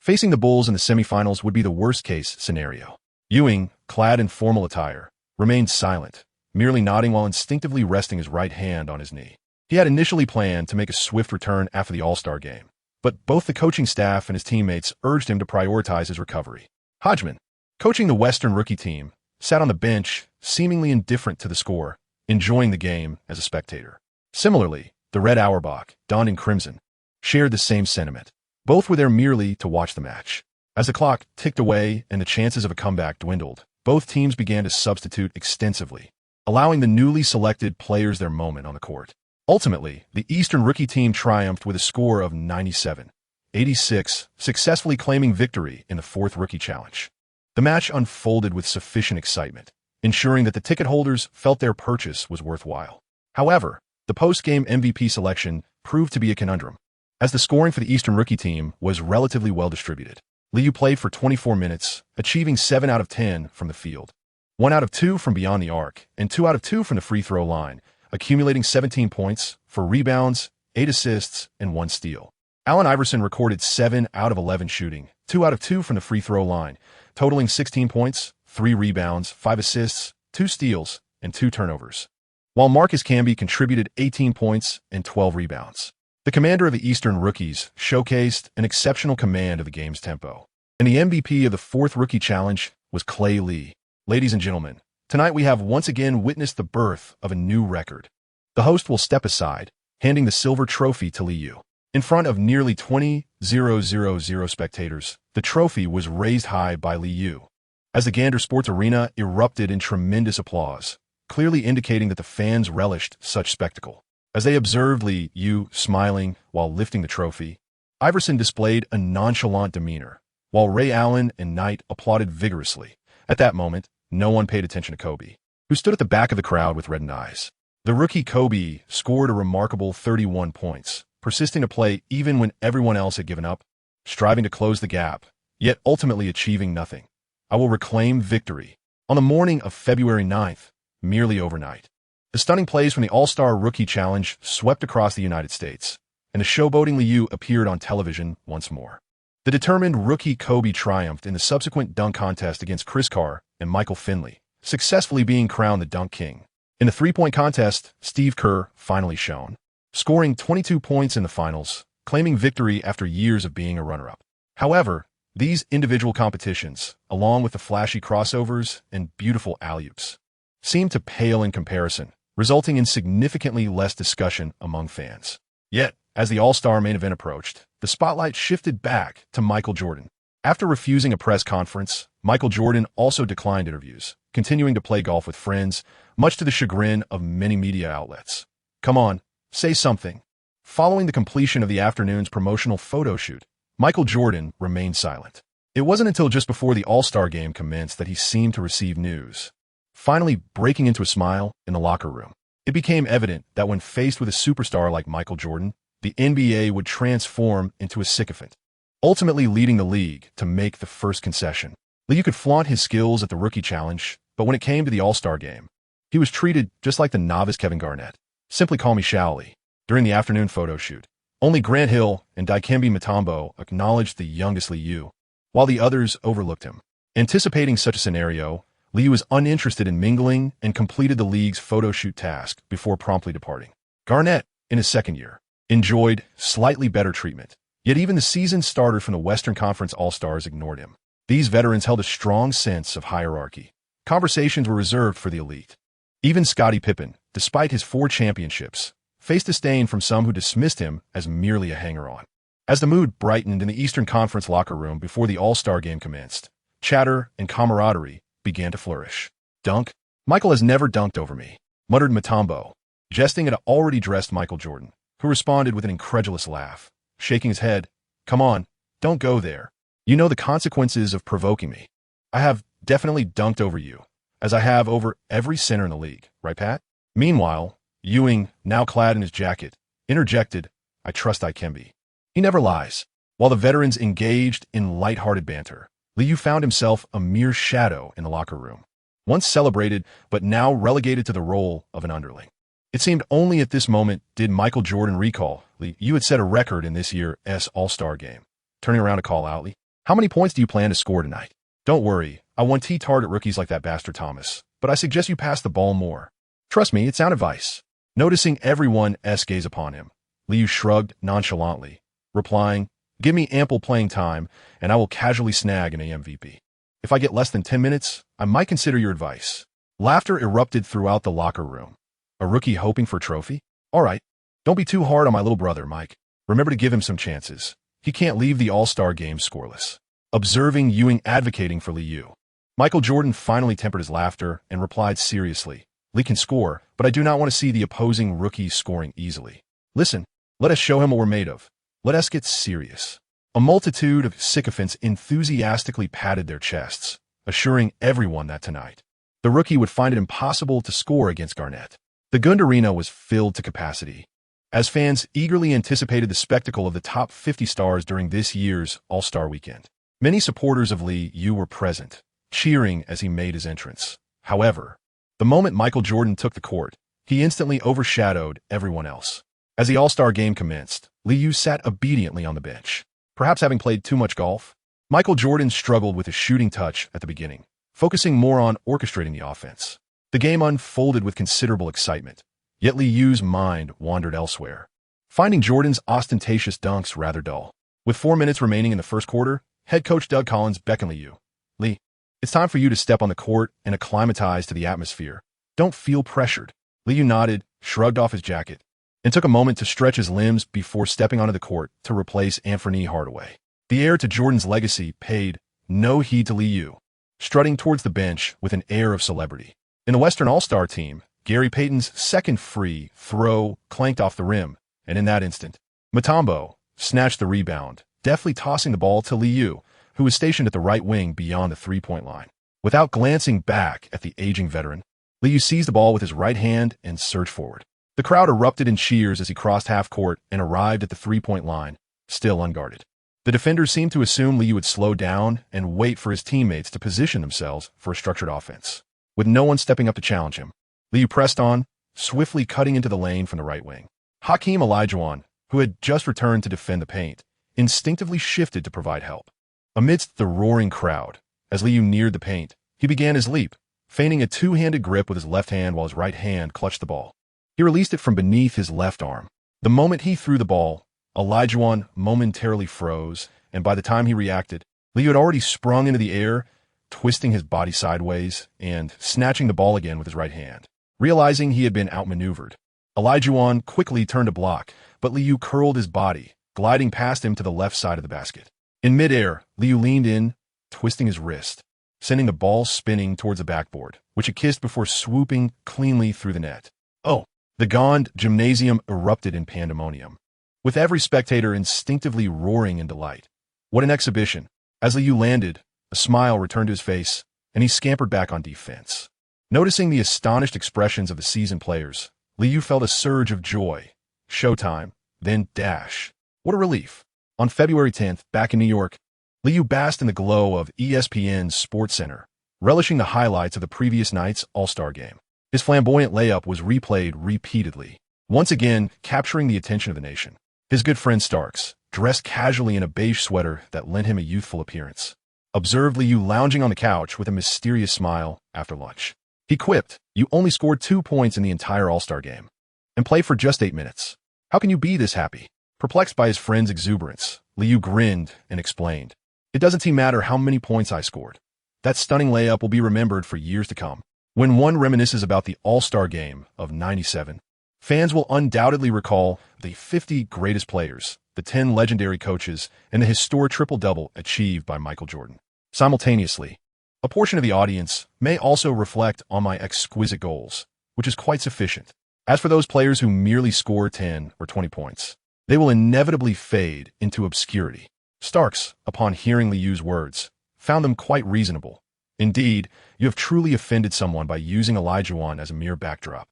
Facing the Bulls in the semifinals would be the worst-case scenario." Ewing, clad in formal attire, remained silent, merely nodding while instinctively resting his right hand on his knee. He had initially planned to make a swift return after the All-Star game, but both the coaching staff and his teammates urged him to prioritize his recovery. Hodgman, coaching the Western rookie team, sat on the bench, seemingly indifferent to the score, enjoying the game as a spectator. Similarly, the Red Auerbach, donned in crimson, shared the same sentiment. Both were there merely to watch the match. As the clock ticked away and the chances of a comeback dwindled, both teams began to substitute extensively, allowing the newly selected players their moment on the court. Ultimately, the Eastern rookie team triumphed with a score of 97-86, successfully claiming victory in the 4th Rookie Challenge. The match unfolded with sufficient excitement, ensuring that the ticket holders felt their purchase was worthwhile. However, the post-game MVP selection proved to be a conundrum, as the scoring for the Eastern rookie team was relatively well distributed. Liu played for 24 minutes, achieving 7 out of 10 from the field, 1 out of 2 from beyond the arc, and 2 out of 2 from the free throw line, accumulating 17 points, 4 rebounds, 8 assists, and 1 steal. Allen Iverson recorded 7 out of 11 shooting, 2 out of 2 from the free throw line, totaling 16 points, 3 rebounds, 5 assists, 2 steals, and 2 turnovers, while Marcus Camby contributed 18 points and 12 rebounds. The commander of the Eastern rookies showcased an exceptional command of the game's tempo, and the MVP of the 4th Rookie Challenge was Clay Lee. Ladies and gentlemen, tonight we have once again witnessed the birth of a new record. The host will step aside, handing the silver trophy to Liu. In front of nearly 20,000 spectators, the trophy was raised high by Liu, as the Gander Sports Arena erupted in tremendous applause, clearly indicating that the fans relished such spectacle. As they observed Liu smiling while lifting the trophy, Iverson displayed a nonchalant demeanor, while Ray Allen and Knight applauded vigorously. At that moment, no one paid attention to Kobe, who stood at the back of the crowd with reddened eyes. The rookie Kobe scored a remarkable 31 points, persisting to play even when everyone else had given up, striving to close the gap, yet ultimately achieving nothing. "I will reclaim victory." On the morning of February 9th, merely overnight, the stunning plays from the All-Star Rookie Challenge swept across the United States, and the showboating Liu appeared on television once more. The determined rookie Kobe triumphed in the subsequent dunk contest against Chris Carr and Michael Finley, successfully being crowned the dunk king. In the three-point contest, Steve Kerr finally shone, scoring 22 points in the finals, claiming victory after years of being a runner-up. However, these individual competitions, along with the flashy crossovers and beautiful alley-oops, seemed to pale in comparison, resulting in significantly less discussion among fans. Yet, as the All-Star main event approached, the spotlight shifted back to Michael Jordan. After refusing a press conference, Michael Jordan also declined interviews, continuing to play golf with friends, much to the chagrin of many media outlets. Come on, say something. Following the completion of the afternoon's promotional photo shoot, Michael Jordan remained silent. It wasn't until just before the All-Star game commenced that he seemed to receive news, finally breaking into a smile in the locker room. It became evident that when faced with a superstar like Michael Jordan, the NBA would transform into a sycophant, ultimately leading the league to make the first concession. You could flaunt his skills at the Rookie Challenge, but when it came to the All-Star game, he was treated just like the novice Kevin Garnett. Simply call me Shaoli. During the afternoon photo shoot, only Grant Hill and Dikembe Mutombo acknowledged the youngest Liu, while the others overlooked him. Anticipating such a scenario, Liu was uninterested in mingling and completed the league's photo shoot task before promptly departing. Garnett, in his second year, enjoyed slightly better treatment, yet even the seasoned starter from the Western Conference All-Stars ignored him. These veterans held a strong sense of hierarchy. Conversations were reserved for the elite. Even Scottie Pippen, despite his 4 championships, faced disdain from some who dismissed him as merely a hanger-on. As the mood brightened in the Eastern Conference locker room before the All-Star game commenced, chatter and camaraderie began to flourish. Dunk? Michael has never dunked over me, muttered Mutombo, jesting at an already dressed Michael Jordan, who responded with an incredulous laugh, shaking his head. Come on, don't go there. You know the consequences of provoking me. I have definitely dunked over you, as I have over every center in the league, right, Pat? Meanwhile, Ewing, now clad in his jacket, interjected, I trust Dikembe. He never lies. While the veterans engaged in light-hearted banter, Liu found himself a mere shadow in the locker room, once celebrated but now relegated to the role of an underling. It seemed only at this moment did Michael Jordan recall, you had set a record in this year's All-Star game. Turning around to call out, Lee, how many points do you plan to score tonight? Don't worry, I won't target rookies like that bastard Thomas, but I suggest you pass the ball more. Trust me, it's sound advice. Noticing everyone's gaze upon him, Liu shrugged nonchalantly, replying, give me ample playing time, and I will casually snag an MVP. If I get less than 10 minutes, I might consider your advice. Laughter erupted throughout the locker room. A rookie hoping for a trophy? All right, don't be too hard on my little brother, Mike. Remember to give him some chances. He can't leave the All-Star game scoreless. Observing Ewing advocating for Liu, Michael Jordan finally tempered his laughter and replied seriously, Lee can score, but I do not want to see the opposing rookie scoring easily. Listen, let us show him what we're made of. Let us get serious. A multitude of sycophants enthusiastically patted their chests, assuring everyone that tonight, the rookie would find it impossible to score against Garnett. The Gund Arena was filled to capacity, as fans eagerly anticipated the spectacle of the top 50 stars during this year's All-Star weekend. Many supporters of Liu were present, cheering as he made his entrance. However, the moment Michael Jordan took the court, he instantly overshadowed everyone else. As the All-Star game commenced, Liu sat obediently on the bench. Perhaps having played too much golf, Michael Jordan struggled with his shooting touch at the beginning, focusing more on orchestrating the offense. The game unfolded with considerable excitement, yet Liu's mind wandered elsewhere, finding Jordan's ostentatious dunks rather dull. With 4 minutes remaining in the first quarter, head coach Doug Collins beckoned Liu. Lee, it's time for you to step on the court and acclimatize to the atmosphere. Don't feel pressured. Liu nodded, shrugged off his jacket, and took a moment to stretch his limbs before stepping onto the court to replace Anthony Hardaway. The heir to Jordan's legacy paid no heed to Liu, strutting towards the bench with an air of celebrity. In the Western All-Star team, Gary Payton's second free throw clanked off the rim, and in that instant, Mutombo snatched the rebound, deftly tossing the ball to Liu, who was stationed at the right wing beyond the three-point line. Without glancing back at the aging veteran, Liu seized the ball with his right hand and surged forward. The crowd erupted in cheers as he crossed half-court and arrived at the three-point line, still unguarded. The defenders seemed to assume Liu would slow down and wait for his teammates to position themselves for a structured offense. With no one stepping up to challenge him, Liu pressed on, swiftly cutting into the lane from the right wing. Hakeem Olajuwon, who had just returned to defend the paint, instinctively shifted to provide help. Amidst the roaring crowd, as Liu neared the paint, he began his leap, feigning a two-handed grip with his left hand while his right hand clutched the ball. He released it from beneath his left arm. The moment he threw the ball, Olajuwon momentarily froze, and by the time he reacted, Liu had already sprung into the air, twisting his body sideways and snatching the ball again with his right hand. Realizing he had been outmaneuvered, Olajuwon quickly turned to block, but Liu curled his body, gliding past him to the left side of the basket. In midair, Liu leaned in, twisting his wrist, sending the ball spinning towards the backboard, which it kissed before swooping cleanly through the net. Oh! The Gond gymnasium erupted in pandemonium, with every spectator instinctively roaring in delight. What an exhibition! As Liu landed, a smile returned to his face, and he scampered back on defense. Noticing the astonished expressions of the seasoned players, Liu felt a surge of joy. Showtime, then dash. What a relief. On February 10th, back in New York, Liu basked in the glow of ESPN's SportsCenter, relishing the highlights of the previous night's All-Star game. His flamboyant layup was replayed repeatedly, once again capturing the attention of the nation. His good friend Starks, dressed casually in a beige sweater that lent him a youthful appearance, observed Liu lounging on the couch with a mysterious smile after lunch. He quipped, "You only scored 2 points in the entire All-Star game, and played for just 8 minutes. How can you be this happy?" Perplexed by his friend's exuberance, Liu grinned and explained, "It doesn't matter how many points I scored. That stunning layup will be remembered for years to come. When one reminisces about the All-Star game of '97, fans will undoubtedly recall the 50 greatest players, the 10 legendary coaches, and the historic triple-double achieved by Michael Jordan. Simultaneously, a portion of the audience may also reflect on my exquisite goals, which is quite sufficient. As for those players who merely score 10 or 20 points, they will inevitably fade into obscurity." Starks, upon hearing Liu's words, found them quite reasonable. Indeed, you have truly offended someone by using Olajuwon as a mere backdrop.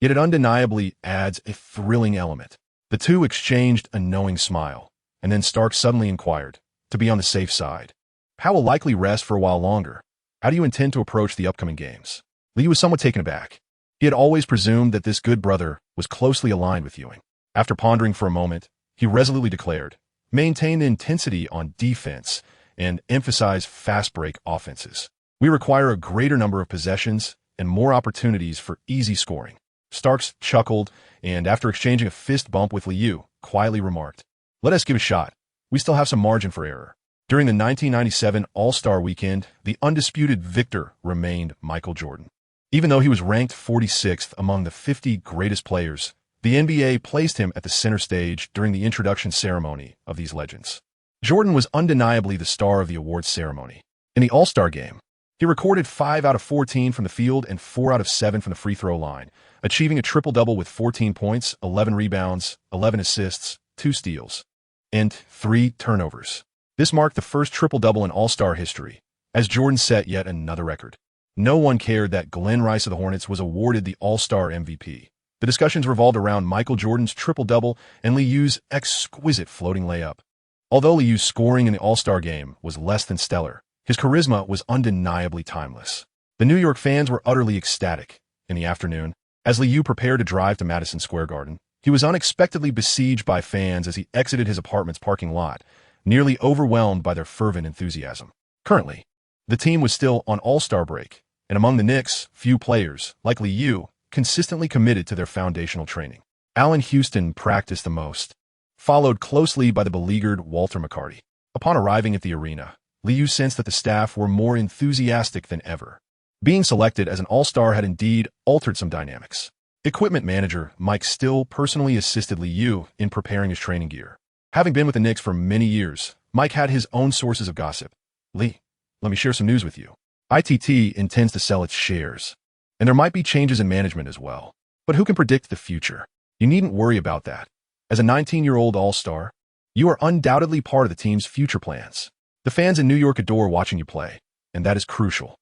Yet it undeniably adds a thrilling element. The two exchanged a knowing smile, and then Stark suddenly inquired, to be on the safe side, "How will likely rest for a while longer? How do you intend to approach the upcoming games?" Liu was somewhat taken aback. He had always presumed that this good brother was closely aligned with Ewing. After pondering for a moment, he resolutely declared, "Maintain the intensity on defense and emphasize fast-break offenses. We require a greater number of possessions and more opportunities for easy scoring." Starks chuckled, and after exchanging a fist bump with Liu, quietly remarked, "Let us give a shot. We still have some margin for error." During the 1997 All-Star Weekend, the undisputed victor remained Michael Jordan. Even though he was ranked 46th among the 50 greatest players, the NBA placed him at the center stage during the introduction ceremony of these legends. Jordan was undeniably the star of the awards ceremony. In the All-Star game, he recorded 5 out of 14 from the field and 4 out of 7 from the free throw line, achieving a triple-double with 14 points, 11 rebounds, 11 assists, 2 steals, and 3 turnovers. This marked the first triple-double in All-Star history, as Jordan set yet another record. No one cared that Glenn Rice of the Hornets was awarded the All-Star MVP. The discussions revolved around Michael Jordan's triple-double and Liu's exquisite floating layup. Although Liu's scoring in the All-Star game was less than stellar, his charisma was undeniably timeless. The New York fans were utterly ecstatic. In the afternoon, as Liu prepared to drive to Madison Square Garden, he was unexpectedly besieged by fans as he exited his apartment's parking lot, nearly overwhelmed by their fervent enthusiasm. Currently, the team was still on All-Star break, and among the Knicks, few players, like Liu, consistently committed to their foundational training. Allen Houston practiced the most, followed closely by the beleaguered Walter McCarty. Upon arriving at the arena, Liu sensed that the staff were more enthusiastic than ever. Being selected as an All-Star had indeed altered some dynamics. Equipment manager Mike Still personally assisted Liu in preparing his training gear. Having been with the Knicks for many years, Mike had his own sources of gossip. "Lee, let me share some news with you. ITT intends to sell its shares, and there might be changes in management as well. But who can predict the future? You needn't worry about that. As a 19-year-old All-Star, you are undoubtedly part of the team's future plans. The fans in New York adore watching you play, and that is crucial.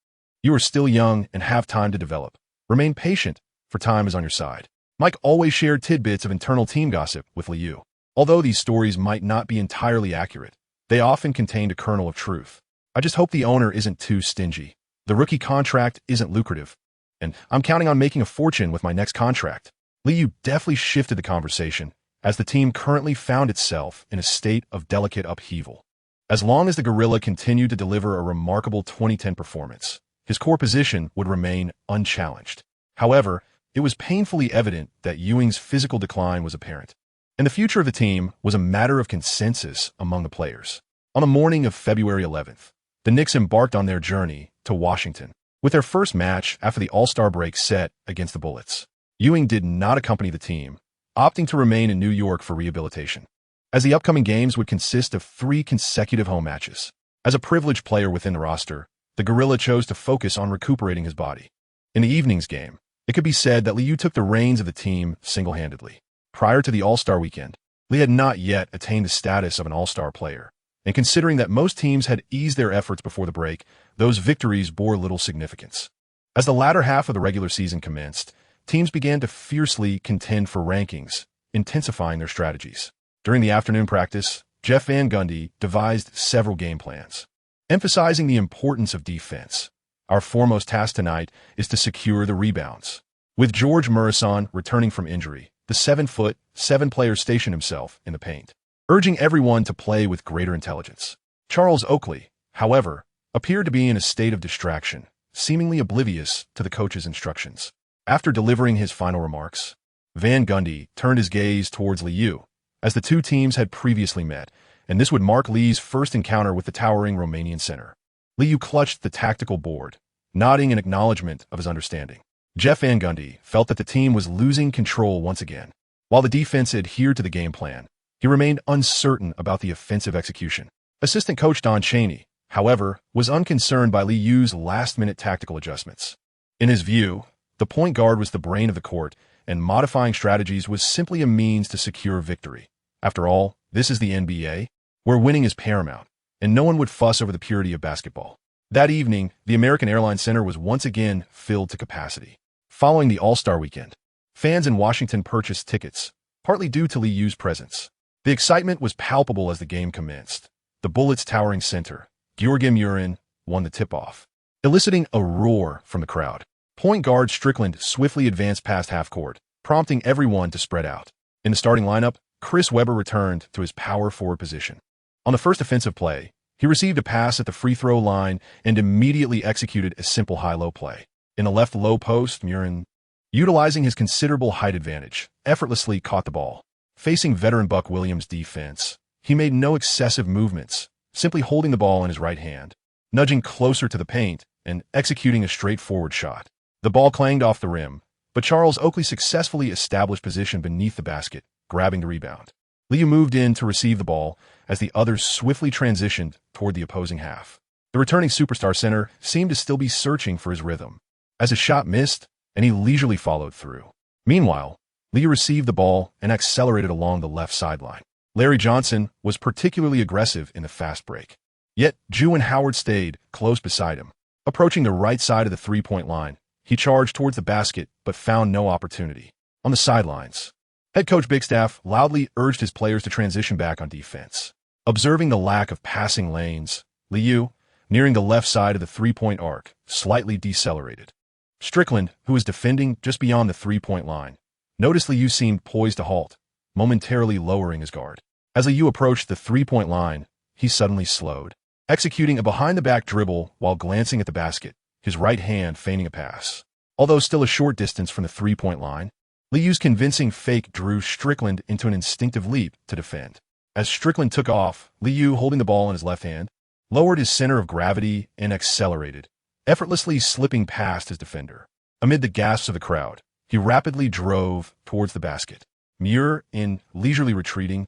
You are still young and have time to develop. Remain patient, for time is on your side." Mike always shared tidbits of internal team gossip with Liu. Although these stories might not be entirely accurate, they often contained a kernel of truth. "I just hope the owner isn't too stingy. The rookie contract isn't lucrative, and I'm counting on making a fortune with my next contract." Liu deftly shifted the conversation, as the team currently found itself in a state of delicate upheaval. As long as the Gorilla continued to deliver a remarkable 2010 performance, his core position would remain unchallenged. However, it was painfully evident that Ewing's physical decline was apparent, and the future of the team was a matter of consensus among the players. On the morning of February 11th, the Knicks embarked on their journey to Washington, with their first match after the All-Star break set against the Bullets. Ewing did not accompany the team, opting to remain in New York for rehabilitation, as the upcoming games would consist of 3 consecutive home matches. As a privileged player within the roster, the Gorilla chose to focus on recuperating his body. In the evening's game, it could be said that Liu took the reins of the team single-handedly. Prior to the All-Star weekend, Lee had not yet attained the status of an All-Star player, and considering that most teams had eased their efforts before the break, those victories bore little significance. As the latter half of the regular season commenced, teams began to fiercely contend for rankings, intensifying their strategies. During the afternoon practice, Jeff Van Gundy devised several game plans, emphasizing the importance of defense. Our foremost task tonight is to secure the rebounds. With George Murison returning from injury, the 7-foot, 7-player stationed himself in the paint, urging everyone to play with greater intelligence. Charles Oakley, however, appeared to be in a state of distraction, seemingly oblivious to the coach's instructions. After delivering his final remarks, Van Gundy turned his gaze towards Liu, as the two teams had previously met, and this would mark Lee's first encounter with the towering Romanian center. Liu clutched the tactical board, nodding in acknowledgement of his understanding. Jeff Van Gundy felt that the team was losing control once again. While the defense adhered to the game plan, he remained uncertain about the offensive execution. Assistant coach Don Chaney, however, was unconcerned by Liu's last-minute tactical adjustments. In his view, the point guard was the brain of the court, and modifying strategies was simply a means to secure victory. After all, this is the NBA, where winning is paramount, and no one would fuss over the purity of basketball. That evening, the American Airlines Center was once again filled to capacity. Following the All-Star weekend, fans in Washington purchased tickets, partly due to Liu's presence. The excitement was palpable as the game commenced. The Bullets' towering center, Georgi Murin, won the tip-off, eliciting a roar from the crowd. Point guard Strickland swiftly advanced past half-court, prompting everyone to spread out. In the starting lineup, Chris Webber returned to his power forward position. On the first offensive play, he received a pass at the free throw line and immediately executed a simple high-low play. In the left low post, Murin, utilizing his considerable height advantage, effortlessly caught the ball. Facing veteran Buck Williams' defense, he made no excessive movements, simply holding the ball in his right hand, nudging closer to the paint, and executing a straightforward shot. The ball clanged off the rim, but Charles Oakley successfully established position beneath the basket, grabbing the rebound. Liu moved in to receive the ball as the others swiftly transitioned toward the opposing half. The returning superstar center seemed to still be searching for his rhythm, as his shot missed, and he leisurely followed through. Meanwhile, Liu received the ball and accelerated along the left sideline. Larry Johnson was particularly aggressive in the fast break. Yet, Juwan Howard stayed close beside him. Approaching the right side of the three-point line, he charged towards the basket but found no opportunity. On the sidelines, head coach Bigstaff loudly urged his players to transition back on defense. Observing the lack of passing lanes, Liu, nearing the left side of the three-point arc, slightly decelerated. Strickland, who was defending just beyond the three-point line, noticed Liu seemed poised to halt, momentarily lowering his guard. As Liu approached the three-point line, he suddenly slowed, executing a behind-the-back dribble while glancing at the basket, his right hand feigning a pass. Although still a short distance from the three-point line, Liu's convincing fake drew Strickland into an instinctive leap to defend. As Strickland took off, Liu, holding the ball in his left hand, lowered his center of gravity and accelerated, effortlessly slipping past his defender. Amid the gasps of the crowd, he rapidly drove towards the basket. Muir, in leisurely retreating,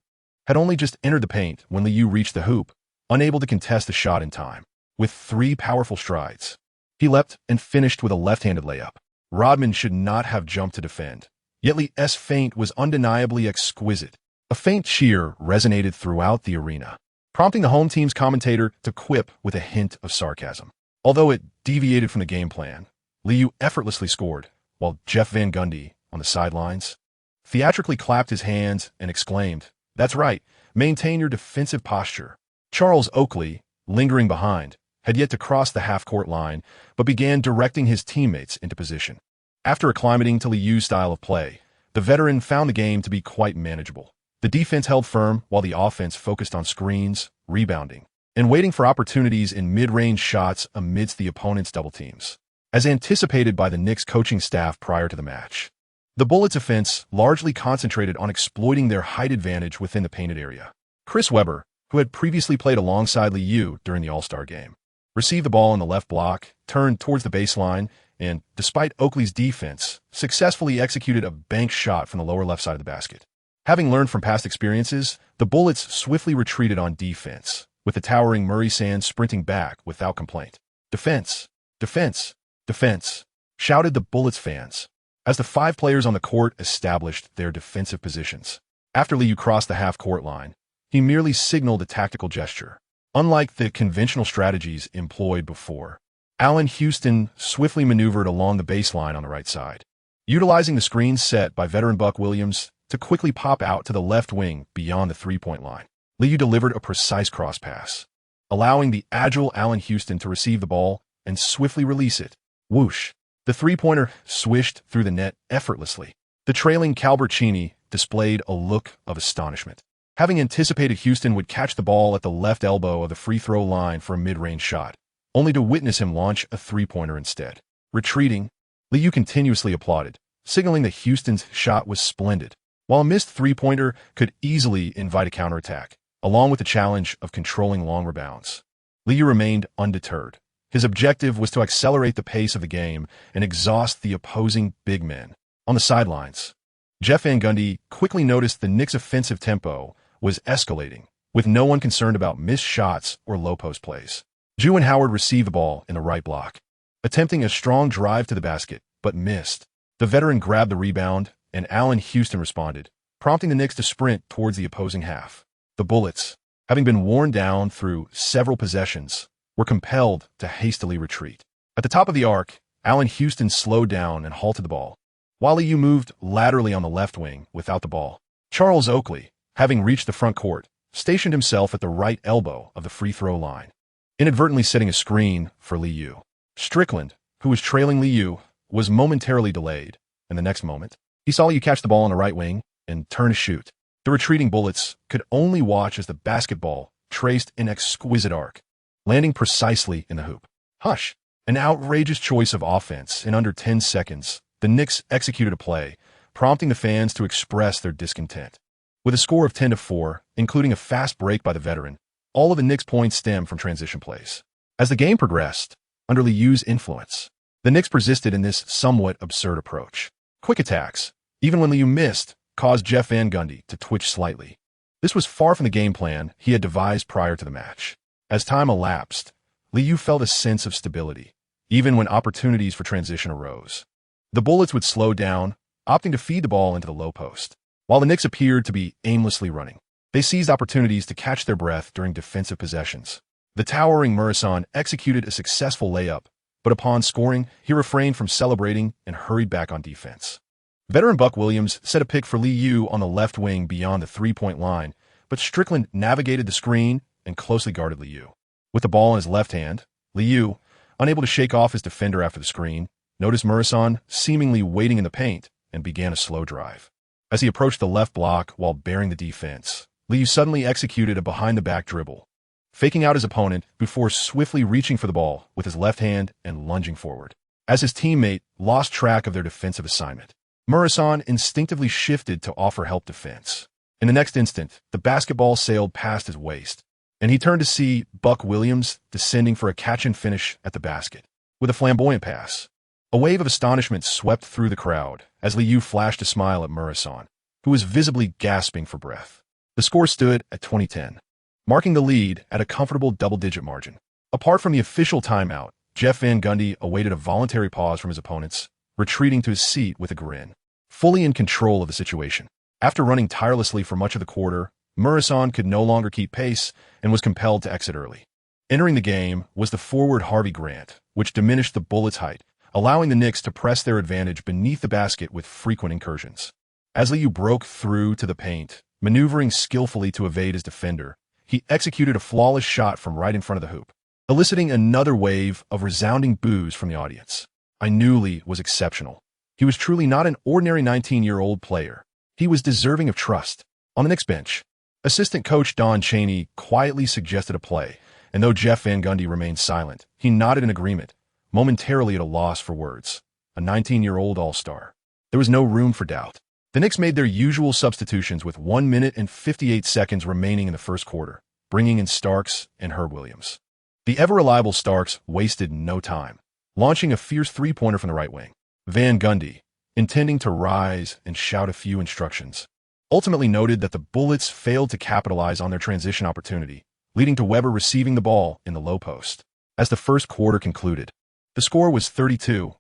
had only just entered the paint when Liu reached the hoop, unable to contest the shot in time. With 3 powerful strides, he leapt and finished with a left-handed layup. Rodman should not have jumped to defend, yet Li's feint was undeniably exquisite. A faint cheer resonated throughout the arena, prompting the home team's commentator to quip with a hint of sarcasm. Although it deviated from the game plan, Liu effortlessly scored, while Jeff Van Gundy, on the sidelines, theatrically clapped his hands and exclaimed, "That's right, maintain your defensive posture." Charles Oakley, lingering behind, had yet to cross the half-court line, but began directing his teammates into position. After acclimating to Liu's style of play, the veteran found the game to be quite manageable. The defense held firm while the offense focused on screens, rebounding, and waiting for opportunities in mid-range shots amidst the opponent's double teams. As anticipated by the Knicks coaching staff prior to the match, the Bullets' offense largely concentrated on exploiting their height advantage within the painted area. Chris Webber, who had previously played alongside Liu during the All-Star game, received the ball in the left block, turned towards the baseline, and, despite Oakley's defense, successfully executed a bank shot from the lower left side of the basket. Having learned from past experiences, the Bullets swiftly retreated on defense, with the towering Murray Sands sprinting back without complaint. "Defense! Defense! Defense!" shouted the Bullets fans, as the 5 players on the court established their defensive positions. After Liu crossed the half-court line, he merely signaled a tactical gesture. Unlike the conventional strategies employed before, Allen Houston swiftly maneuvered along the baseline on the right side, utilizing the screen set by veteran Buck Williams to quickly pop out to the left wing beyond the three-point line. Liu delivered a precise cross pass, allowing the agile Allen Houston to receive the ball and swiftly release it. Whoosh! The three-pointer swished through the net effortlessly. The trailing Calbertini displayed a look of astonishment, having anticipated Houston would catch the ball at the left elbow of the free throw line for a mid-range shot, only to witness him launch a three-pointer instead. Retreating, Liu continuously applauded, signaling that Houston's shot was splendid. While a missed three-pointer could easily invite a counterattack, along with the challenge of controlling long rebounds, Liu remained undeterred. His objective was to accelerate the pace of the game and exhaust the opposing big men. On the sidelines, Jeff Van Gundy quickly noticed the Knicks' offensive tempo was escalating, with no one concerned about missed shots or low-post plays. Juwan Howard received the ball in the right block, attempting a strong drive to the basket, but missed. The veteran grabbed the rebound, and Allen Houston responded, prompting the Knicks to sprint towards the opposing half. The Bullets, having been worn down through several possessions, were compelled to hastily retreat. At the top of the arc, Allen Houston slowed down and halted the ball, while Liu moved laterally on the left wing without the ball. Charles Oakley, having reached the front court, stationed himself at the right elbow of the free throw line, inadvertently setting a screen for Liu. Strickland, who was trailing Liu, was momentarily delayed, and the next moment, he saw Liu catch the ball on the right wing and turn to shoot. The retreating Bullets could only watch as the basketball traced an exquisite arc, landing precisely in the hoop. Hush! An outrageous choice of offense. In under 10 seconds, the Knicks executed a play, prompting the fans to express their discontent. With a score of 10-4, including a fast break by the veteran, all of the Knicks' points stemmed from transition plays. As the game progressed, under Liu's influence, the Knicks persisted in this somewhat absurd approach. Quick attacks, even when Liu missed, caused Jeff Van Gundy to twitch slightly. This was far from the game plan he had devised prior to the match. As time elapsed, Liu felt a sense of stability, even when opportunities for transition arose. The Bullets would slow down, opting to feed the ball into the low post, while the Knicks appeared to be aimlessly running. They seized opportunities to catch their breath during defensive possessions. The towering Iverson executed a successful layup, but upon scoring, he refrained from celebrating and hurried back on defense. Veteran Buck Williams set a pick for Liu on the left wing beyond the three-point line, but Strickland navigated the screen and closely guarded Liu. With the ball in his left hand, Liu, unable to shake off his defender after the screen, noticed Iverson seemingly waiting in the paint and began a slow drive. As he approached the left block while bearing the defense, Liu suddenly executed a behind-the-back dribble, faking out his opponent before swiftly reaching for the ball with his left hand and lunging forward. As his teammate lost track of their defensive assignment, Iverson instinctively shifted to offer help defense. In the next instant, the basketball sailed past his waist, and he turned to see Buck Williams descending for a catch-and-finish at the basket with a flamboyant pass. A wave of astonishment swept through the crowd as Liu flashed a smile at Iverson, who was visibly gasping for breath. The score stood at 20-10, marking the lead at a comfortable double-digit margin. Apart from the official timeout, Jeff Van Gundy awaited a voluntary pause from his opponents, retreating to his seat with a grin, fully in control of the situation. After running tirelessly for much of the quarter, Iverson could no longer keep pace and was compelled to exit early. Entering the game was the forward Harvey Grant, which diminished the Bullets' height, allowing the Knicks to press their advantage beneath the basket with frequent incursions. As Liu broke through to the paint, maneuvering skillfully to evade his defender, he executed a flawless shot from right in front of the hoop, eliciting another wave of resounding boos from the audience. I knew Liu was exceptional. He was truly not an ordinary 19-year-old player. He was deserving of trust. On the Knicks bench, assistant coach Don Chaney quietly suggested a play, and though Jeff Van Gundy remained silent, he nodded in agreement, momentarily at a loss for words. A 19-year-old all-star. There was no room for doubt. The Knicks made their usual substitutions with 1 minute and 58 seconds remaining in the first quarter, bringing in Starks and Herb Williams. The ever-reliable Starks wasted no time, launching a fierce three-pointer from the right wing. Van Gundy, intending to rise and shout a few instructions, ultimately noted that the Bullets failed to capitalize on their transition opportunity, leading to Weber receiving the ball in the low post. As the first quarter concluded, the score was 32-22,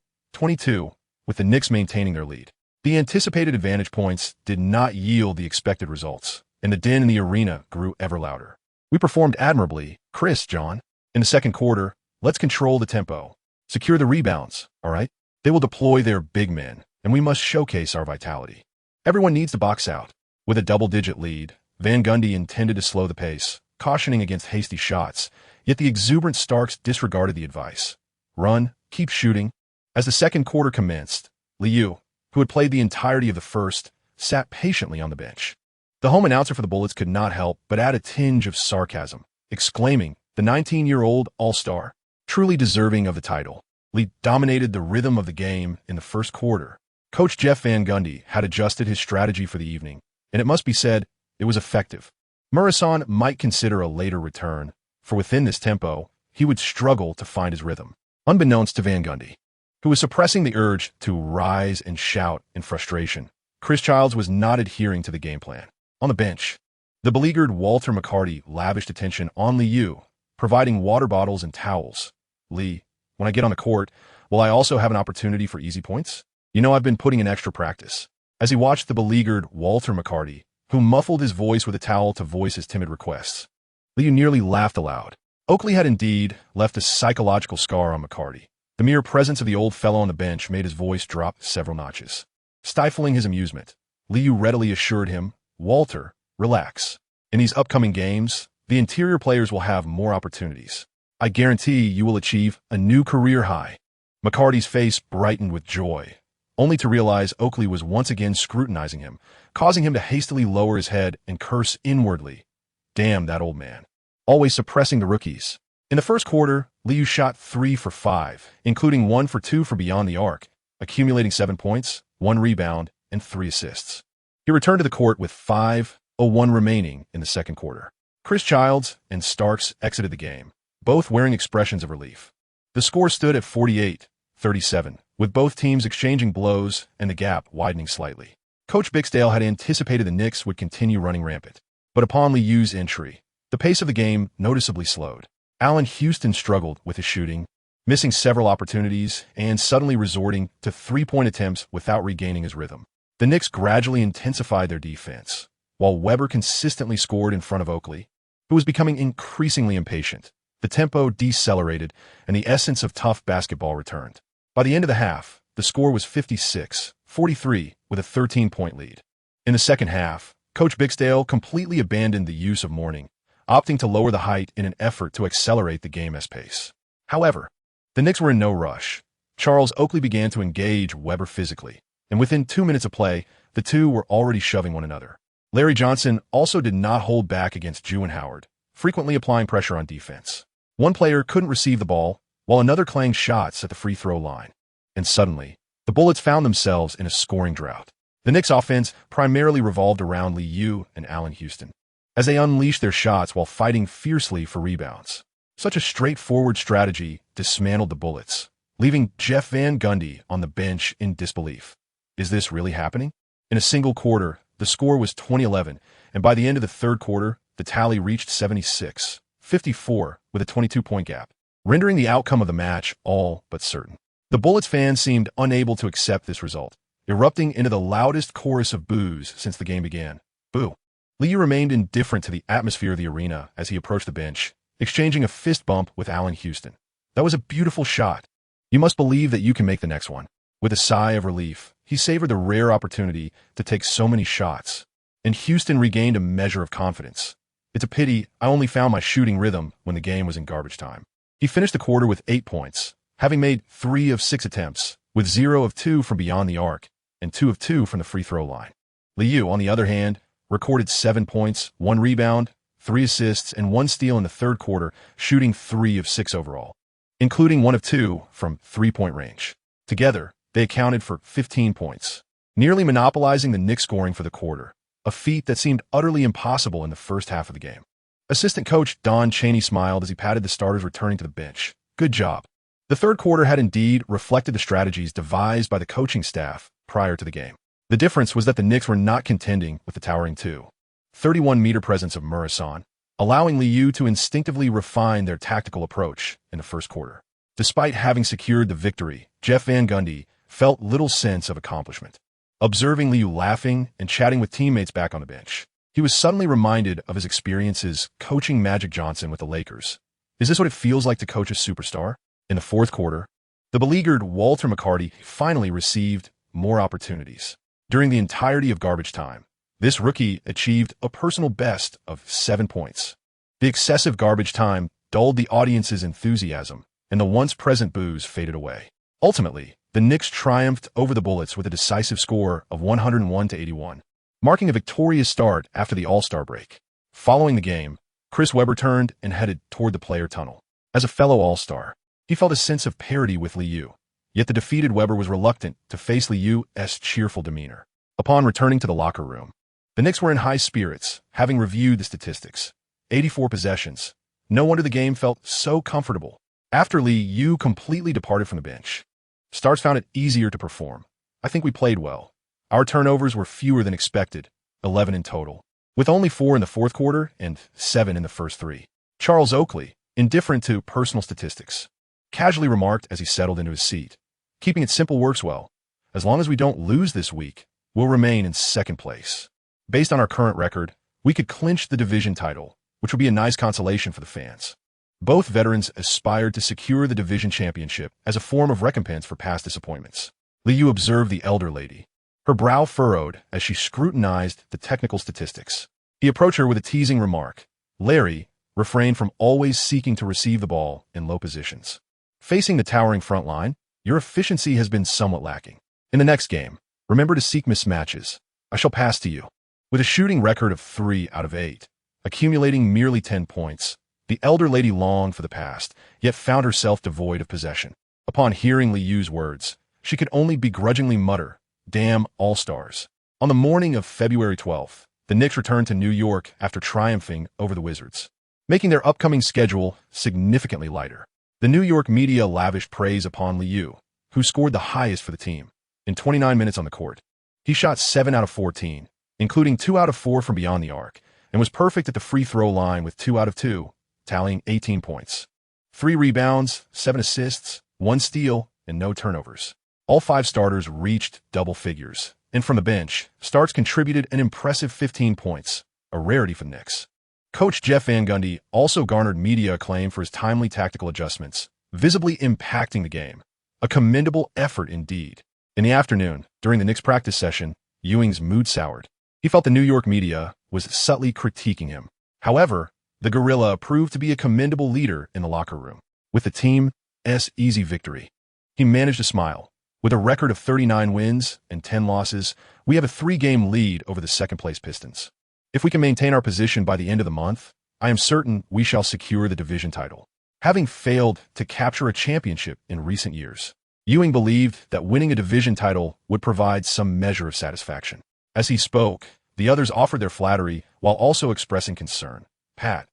with the Knicks maintaining their lead. The anticipated advantage points did not yield the expected results, and the din in the arena grew ever louder. We performed admirably, Chris, John. In the second quarter, let's control the tempo. Secure the rebounds, all right? They will deploy their big men, and we must showcase our vitality. Everyone needs to box out. With a double-digit lead, Van Gundy intended to slow the pace, cautioning against hasty shots, yet the exuberant Starks disregarded the advice. Run, keep shooting. As the second quarter commenced, Liu, who had played the entirety of the first, sat patiently on the bench. The home announcer for the Bullets could not help but add a tinge of sarcasm, exclaiming, "The 19-year-old all-star, truly deserving of the title." Lee dominated the rhythm of the game in the first quarter. Coach Jeff Van Gundy had adjusted his strategy for the evening, and it must be said, it was effective. Murison might consider a later return, for within this tempo, he would struggle to find his rhythm. Unbeknownst to Van Gundy, who was suppressing the urge to rise and shout in frustration, Chris Childs was not adhering to the game plan. On the bench, the beleaguered Walter McCarty lavished attention on Liu, providing water bottles and towels. "Lee, when I get on the court, will I also have an opportunity for easy points? You know I've been putting in extra practice." As he watched the beleaguered Walter McCarty, who muffled his voice with a towel to voice his timid requests, Liu nearly laughed aloud. Oakley had indeed left a psychological scar on McCarty. The mere presence of the old fellow on the bench made his voice drop several notches. Stifling his amusement, Liu readily assured him, "Walter, relax. In these upcoming games, the interior players will have more opportunities. I guarantee you will achieve a new career high." McCarty's face brightened with joy, only to realize Oakley was once again scrutinizing him, causing him to hastily lower his head and curse inwardly. Damn that old man. Always suppressing the rookies. In the first quarter, Liu shot 3 for 5, including 1 for 2 from beyond the arc, accumulating 7 points, 1 rebound, and 3 assists. He returned to the court with 5:01 remaining in the second quarter. Chris Childs and Starks exited the game, both wearing expressions of relief. The score stood at 48-37, with both teams exchanging blows and the gap widening slightly. Coach Bixdale had anticipated the Knicks would continue running rampant, but upon Liu's entry, the pace of the game noticeably slowed. Allen Houston struggled with his shooting, missing several opportunities and suddenly resorting to three-point attempts without regaining his rhythm. The Knicks gradually intensified their defense, while Weber consistently scored in front of Oakley, who was becoming increasingly impatient. The tempo decelerated, and the essence of tough basketball returned. By the end of the half, the score was 56-43, with a 13-point lead. In the second half, Coach Bixdale completely abandoned the use of mourning, opting to lower the height in an effort to accelerate the game's pace. However, the Knicks were in no rush. Charles Oakley began to engage Weber physically, and within 2 minutes of play, the two were already shoving one another. Larry Johnson also did not hold back against Juwan Howard, frequently applying pressure on defense. One player couldn't receive the ball, while another clanged shots at the free throw line. And suddenly, the Bullets found themselves in a scoring drought. The Knicks' offense primarily revolved around Liu and Allen Houston, as they unleashed their shots while fighting fiercely for rebounds. Such a straightforward strategy dismantled the Bullets, leaving Jeff Van Gundy on the bench in disbelief. Is this really happening? In a single quarter, the score was 20-11, and by the end of the third quarter, the tally reached 76-54 with a 22-point gap, rendering the outcome of the match all but certain. The Bullets fans seemed unable to accept this result, erupting into the loudest chorus of boos since the game began. Boo. Liu remained indifferent to the atmosphere of the arena as he approached the bench, exchanging a fist bump with Allen Houston. "That was a beautiful shot. You must believe that you can make the next one." With a sigh of relief, he savored the rare opportunity to take so many shots, and Houston regained a measure of confidence. "It's a pity I only found my shooting rhythm when the game was in garbage time." He finished the quarter with 8 points, having made 3 of 6 attempts, with 0 of 2 from beyond the arc and 2 of 2 from the free throw line. Liu, on the other hand, recorded 7 points, 1 rebound, 3 assists, and 1 steal in the third quarter, shooting 3 of 6 overall, including 1 of 2 from three-point range. Together, they accounted for 15 points, nearly monopolizing the Knicks' scoring for the quarter, a feat that seemed utterly impossible in the first half of the game. Assistant coach Don Chaney smiled as he patted the starters returning to the bench. Good job. The third quarter had indeed reflected the strategies devised by the coaching staff prior to the game. The difference was that the Knicks were not contending with the towering 231-meter presence of Iverson, allowing Liu to instinctively refine their tactical approach in the first quarter. Despite having secured the victory, Jeff Van Gundy felt little sense of accomplishment. Observing Liu laughing and chatting with teammates back on the bench, he was suddenly reminded of his experiences coaching Magic Johnson with the Lakers. Is this what it feels like to coach a superstar? In the fourth quarter, the beleaguered Walter McCarty finally received more opportunities. During the entirety of garbage time, this rookie achieved a personal best of 7 points. The excessive garbage time dulled the audience's enthusiasm, and the once-present boos faded away. Ultimately, the Knicks triumphed over the Bullets with a decisive score of 101-81, marking a victorious start after the All-Star break. Following the game, Chris Webber turned and headed toward the player tunnel. As a fellow All-Star, he felt a sense of parity with Liu, yet the defeated Webber was reluctant to face Liu's cheerful demeanor. Upon returning to the locker room, the Knicks were in high spirits, having reviewed the statistics. 84 possessions. No wonder the game felt so comfortable. After Liu completely departed from the bench, Stars found it easier to perform. I think we played well. Our turnovers were fewer than expected, 11 in total, with only 4 in the fourth quarter and 7 in the first 3. Charles Oakley, indifferent to personal statistics, casually remarked as he settled into his seat. Keeping it simple works well. As long as we don't lose this week, we'll remain in second place. Based on our current record, we could clinch the division title, which would be a nice consolation for the fans. Both veterans aspired to secure the division championship as a form of recompense for past disappointments. Liu observed the elder lady, her brow furrowed as she scrutinized the technical statistics. He approached her with a teasing remark. Larry refrained from always seeking to receive the ball in low positions. Facing the towering front line, your efficiency has been somewhat lacking. In the next game, remember to seek mismatches. I shall pass to you. With a shooting record of 3 out of 8, accumulating merely 10 points, the elder lady longed for the past, yet found herself devoid of possession. Upon hearing Liu's words, she could only begrudgingly mutter, "Damn All-Stars." On the morning of February 12th, the Knicks returned to New York after triumphing over the Wizards, making their upcoming schedule significantly lighter. The New York media lavished praise upon Liu, who scored the highest for the team. In 29 minutes on the court, he shot 7 out of 14, including 2 out of 4 from beyond the arc, and was perfect at the free throw line with 2 out of 2, tallying 18 points. 3 rebounds, 7 assists, 1 steal, and no turnovers. All 5 starters reached double figures, and from the bench, Starks contributed an impressive 15 points, a rarity for the Knicks. Coach Jeff Van Gundy also garnered media acclaim for his timely tactical adjustments, visibly impacting the game. A commendable effort indeed. In the afternoon, during the Knicks practice session, Ewing's mood soured. He felt the New York media was subtly critiquing him. However, the Gorilla proved to be a commendable leader in the locker room. With the team's easy victory, he managed to smile. With a record of 39 wins and 10 losses, we have a 3-game lead over the second-place Pistons. If we can maintain our position by the end of the month, I am certain we shall secure the division title. Having failed to capture a championship in recent years, Ewing believed that winning a division title would provide some measure of satisfaction. As he spoke, the others offered their flattery while also expressing concern. Pat,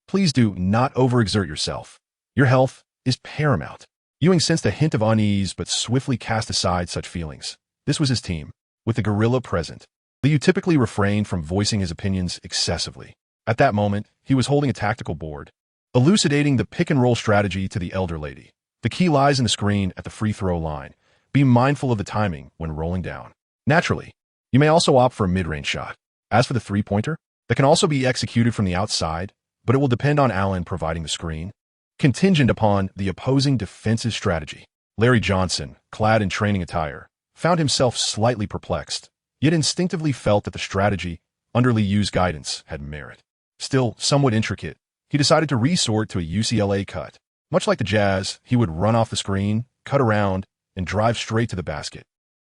please do not overexert yourself. Your health is paramount. Ewing sensed a hint of unease but swiftly cast aside such feelings. This was his team, with the Gorilla present. Liu typically refrained from voicing his opinions excessively. At that moment, he was holding a tactical board, elucidating the pick-and-roll strategy to the elder lady. The key lies in the screen at the free throw line. Be mindful of the timing when rolling down. Naturally, you may also opt for a mid-range shot. As for the three-pointer, that can also be executed from the outside, but it will depend on Allen providing the screen, contingent upon the opposing defensive strategy. Larry Johnson, clad in training attire, found himself slightly perplexed, yet instinctively felt that the strategy, under Liu's guidance, had merit. Still somewhat intricate, he decided to resort to a UCLA cut. Much like the Jazz, he would run off the screen, cut around, and drive straight to the basket.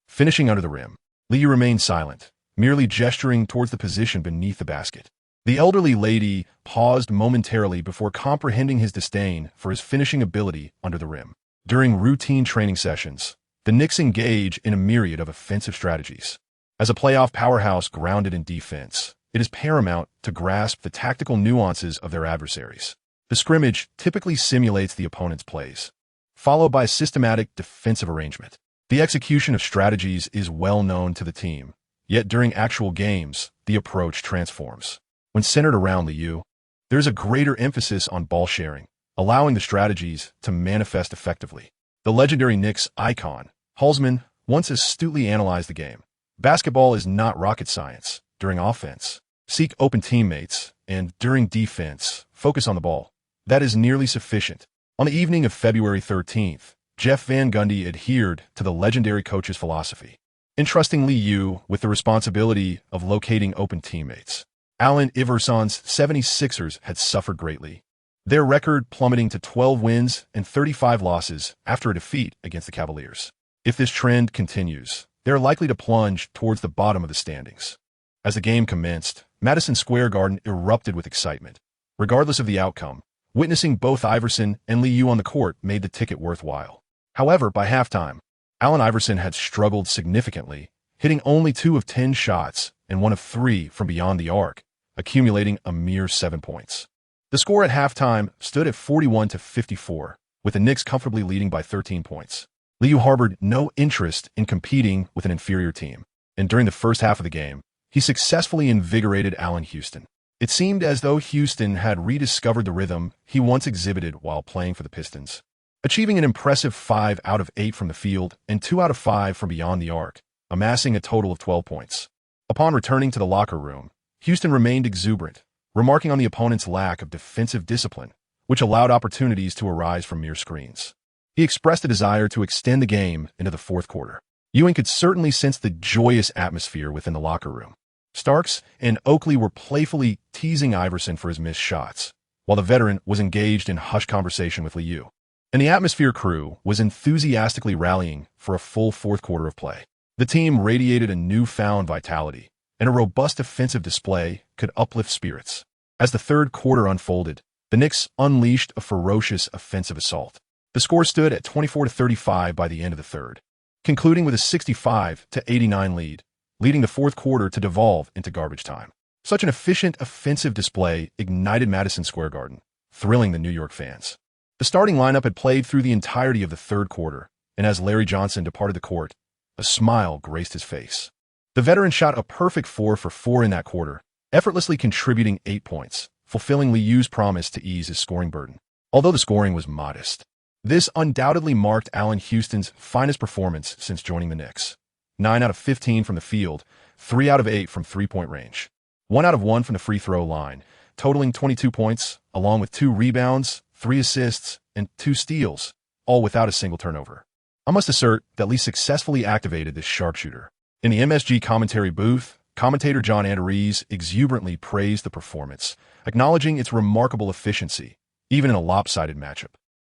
Finishing under the rim, Liu remained silent, merely gesturing towards the position beneath the basket. The elderly lady paused momentarily before comprehending his disdain for his finishing ability under the rim. During routine training sessions, the Knicks engage in a myriad of offensive strategies. As a playoff powerhouse grounded in defense, it is paramount to grasp the tactical nuances of their adversaries. The scrimmage typically simulates the opponent's plays, followed by a systematic defensive arrangement. The execution of strategies is well known to the team, yet during actual games, the approach transforms. When centered around Liu, there is a greater emphasis on ball sharing, allowing the strategies to manifest effectively. The legendary Knicks icon, Halsman, once astutely analyzed the game. Basketball is not rocket science. During offense, seek open teammates, and during defense, focus on the ball. That is nearly sufficient. On the evening of February 13th, Jeff Van Gundy adhered to the legendary coach's philosophy, entrusting Liu with the responsibility of locating open teammates. Allen Iverson's 76ers had suffered greatly, their record plummeting to 12 wins and 35 losses after a defeat against the Cavaliers. If this trend continues, they are likely to plunge towards the bottom of the standings. As the game commenced, Madison Square Garden erupted with excitement. Regardless of the outcome, witnessing both Iverson and Liu on the court made the ticket worthwhile. However, by halftime, Allen Iverson had struggled significantly, hitting only 2 of 10 shots and 1 of 3 from beyond the arc, accumulating a mere 7 points. The score at halftime stood at 41-54, with the Knicks comfortably leading by 13 points. Liu harbored no interest in competing with an inferior team, and during the first half of the game, he successfully invigorated Allen Houston. It seemed as though Houston had rediscovered the rhythm he once exhibited while playing for the Pistons, achieving an impressive 5 out of 8 from the field and 2 out of 5 from beyond the arc, amassing a total of 12 points. Upon returning to the locker room, Houston remained exuberant, remarking on the opponent's lack of defensive discipline, which allowed opportunities to arise from mere screens. He expressed a desire to extend the game into the fourth quarter. Ewing could certainly sense the joyous atmosphere within the locker room. Starks and Oakley were playfully teasing Iverson for his missed shots, while the veteran was engaged in hushed conversation with Liu. And the Atmosphere crew was enthusiastically rallying for a full fourth quarter of play. The team radiated a newfound vitality, and a robust offensive display could uplift spirits. As the third quarter unfolded, the Knicks unleashed a ferocious offensive assault. The score stood at 24-35 by the end of the third, concluding with a 65-89 lead, leading the fourth quarter to devolve into garbage time. Such an efficient offensive display ignited Madison Square Garden, thrilling the New York fans. The starting lineup had played through the entirety of the third quarter, and as Larry Johnson departed the court, a smile graced his face. The veteran shot a perfect 4 for 4 in that quarter, effortlessly contributing 8 points, fulfilling Liu's promise to ease his scoring burden. Although the scoring was modest, this undoubtedly marked Allen Houston's finest performance since joining the Knicks. 9 out of 15 from the field, 3 out of 8 from three-point range, 1 out of 1 from the free throw line, totaling 22 points, along with 2 rebounds, 3 assists, and 2 steals, all without a single turnover. I must assert that Lee successfully activated this sharpshooter. In the MSG commentary booth, commentator John Andrees exuberantly praised the performance, acknowledging its remarkable efficiency, even in a lopsided matchup.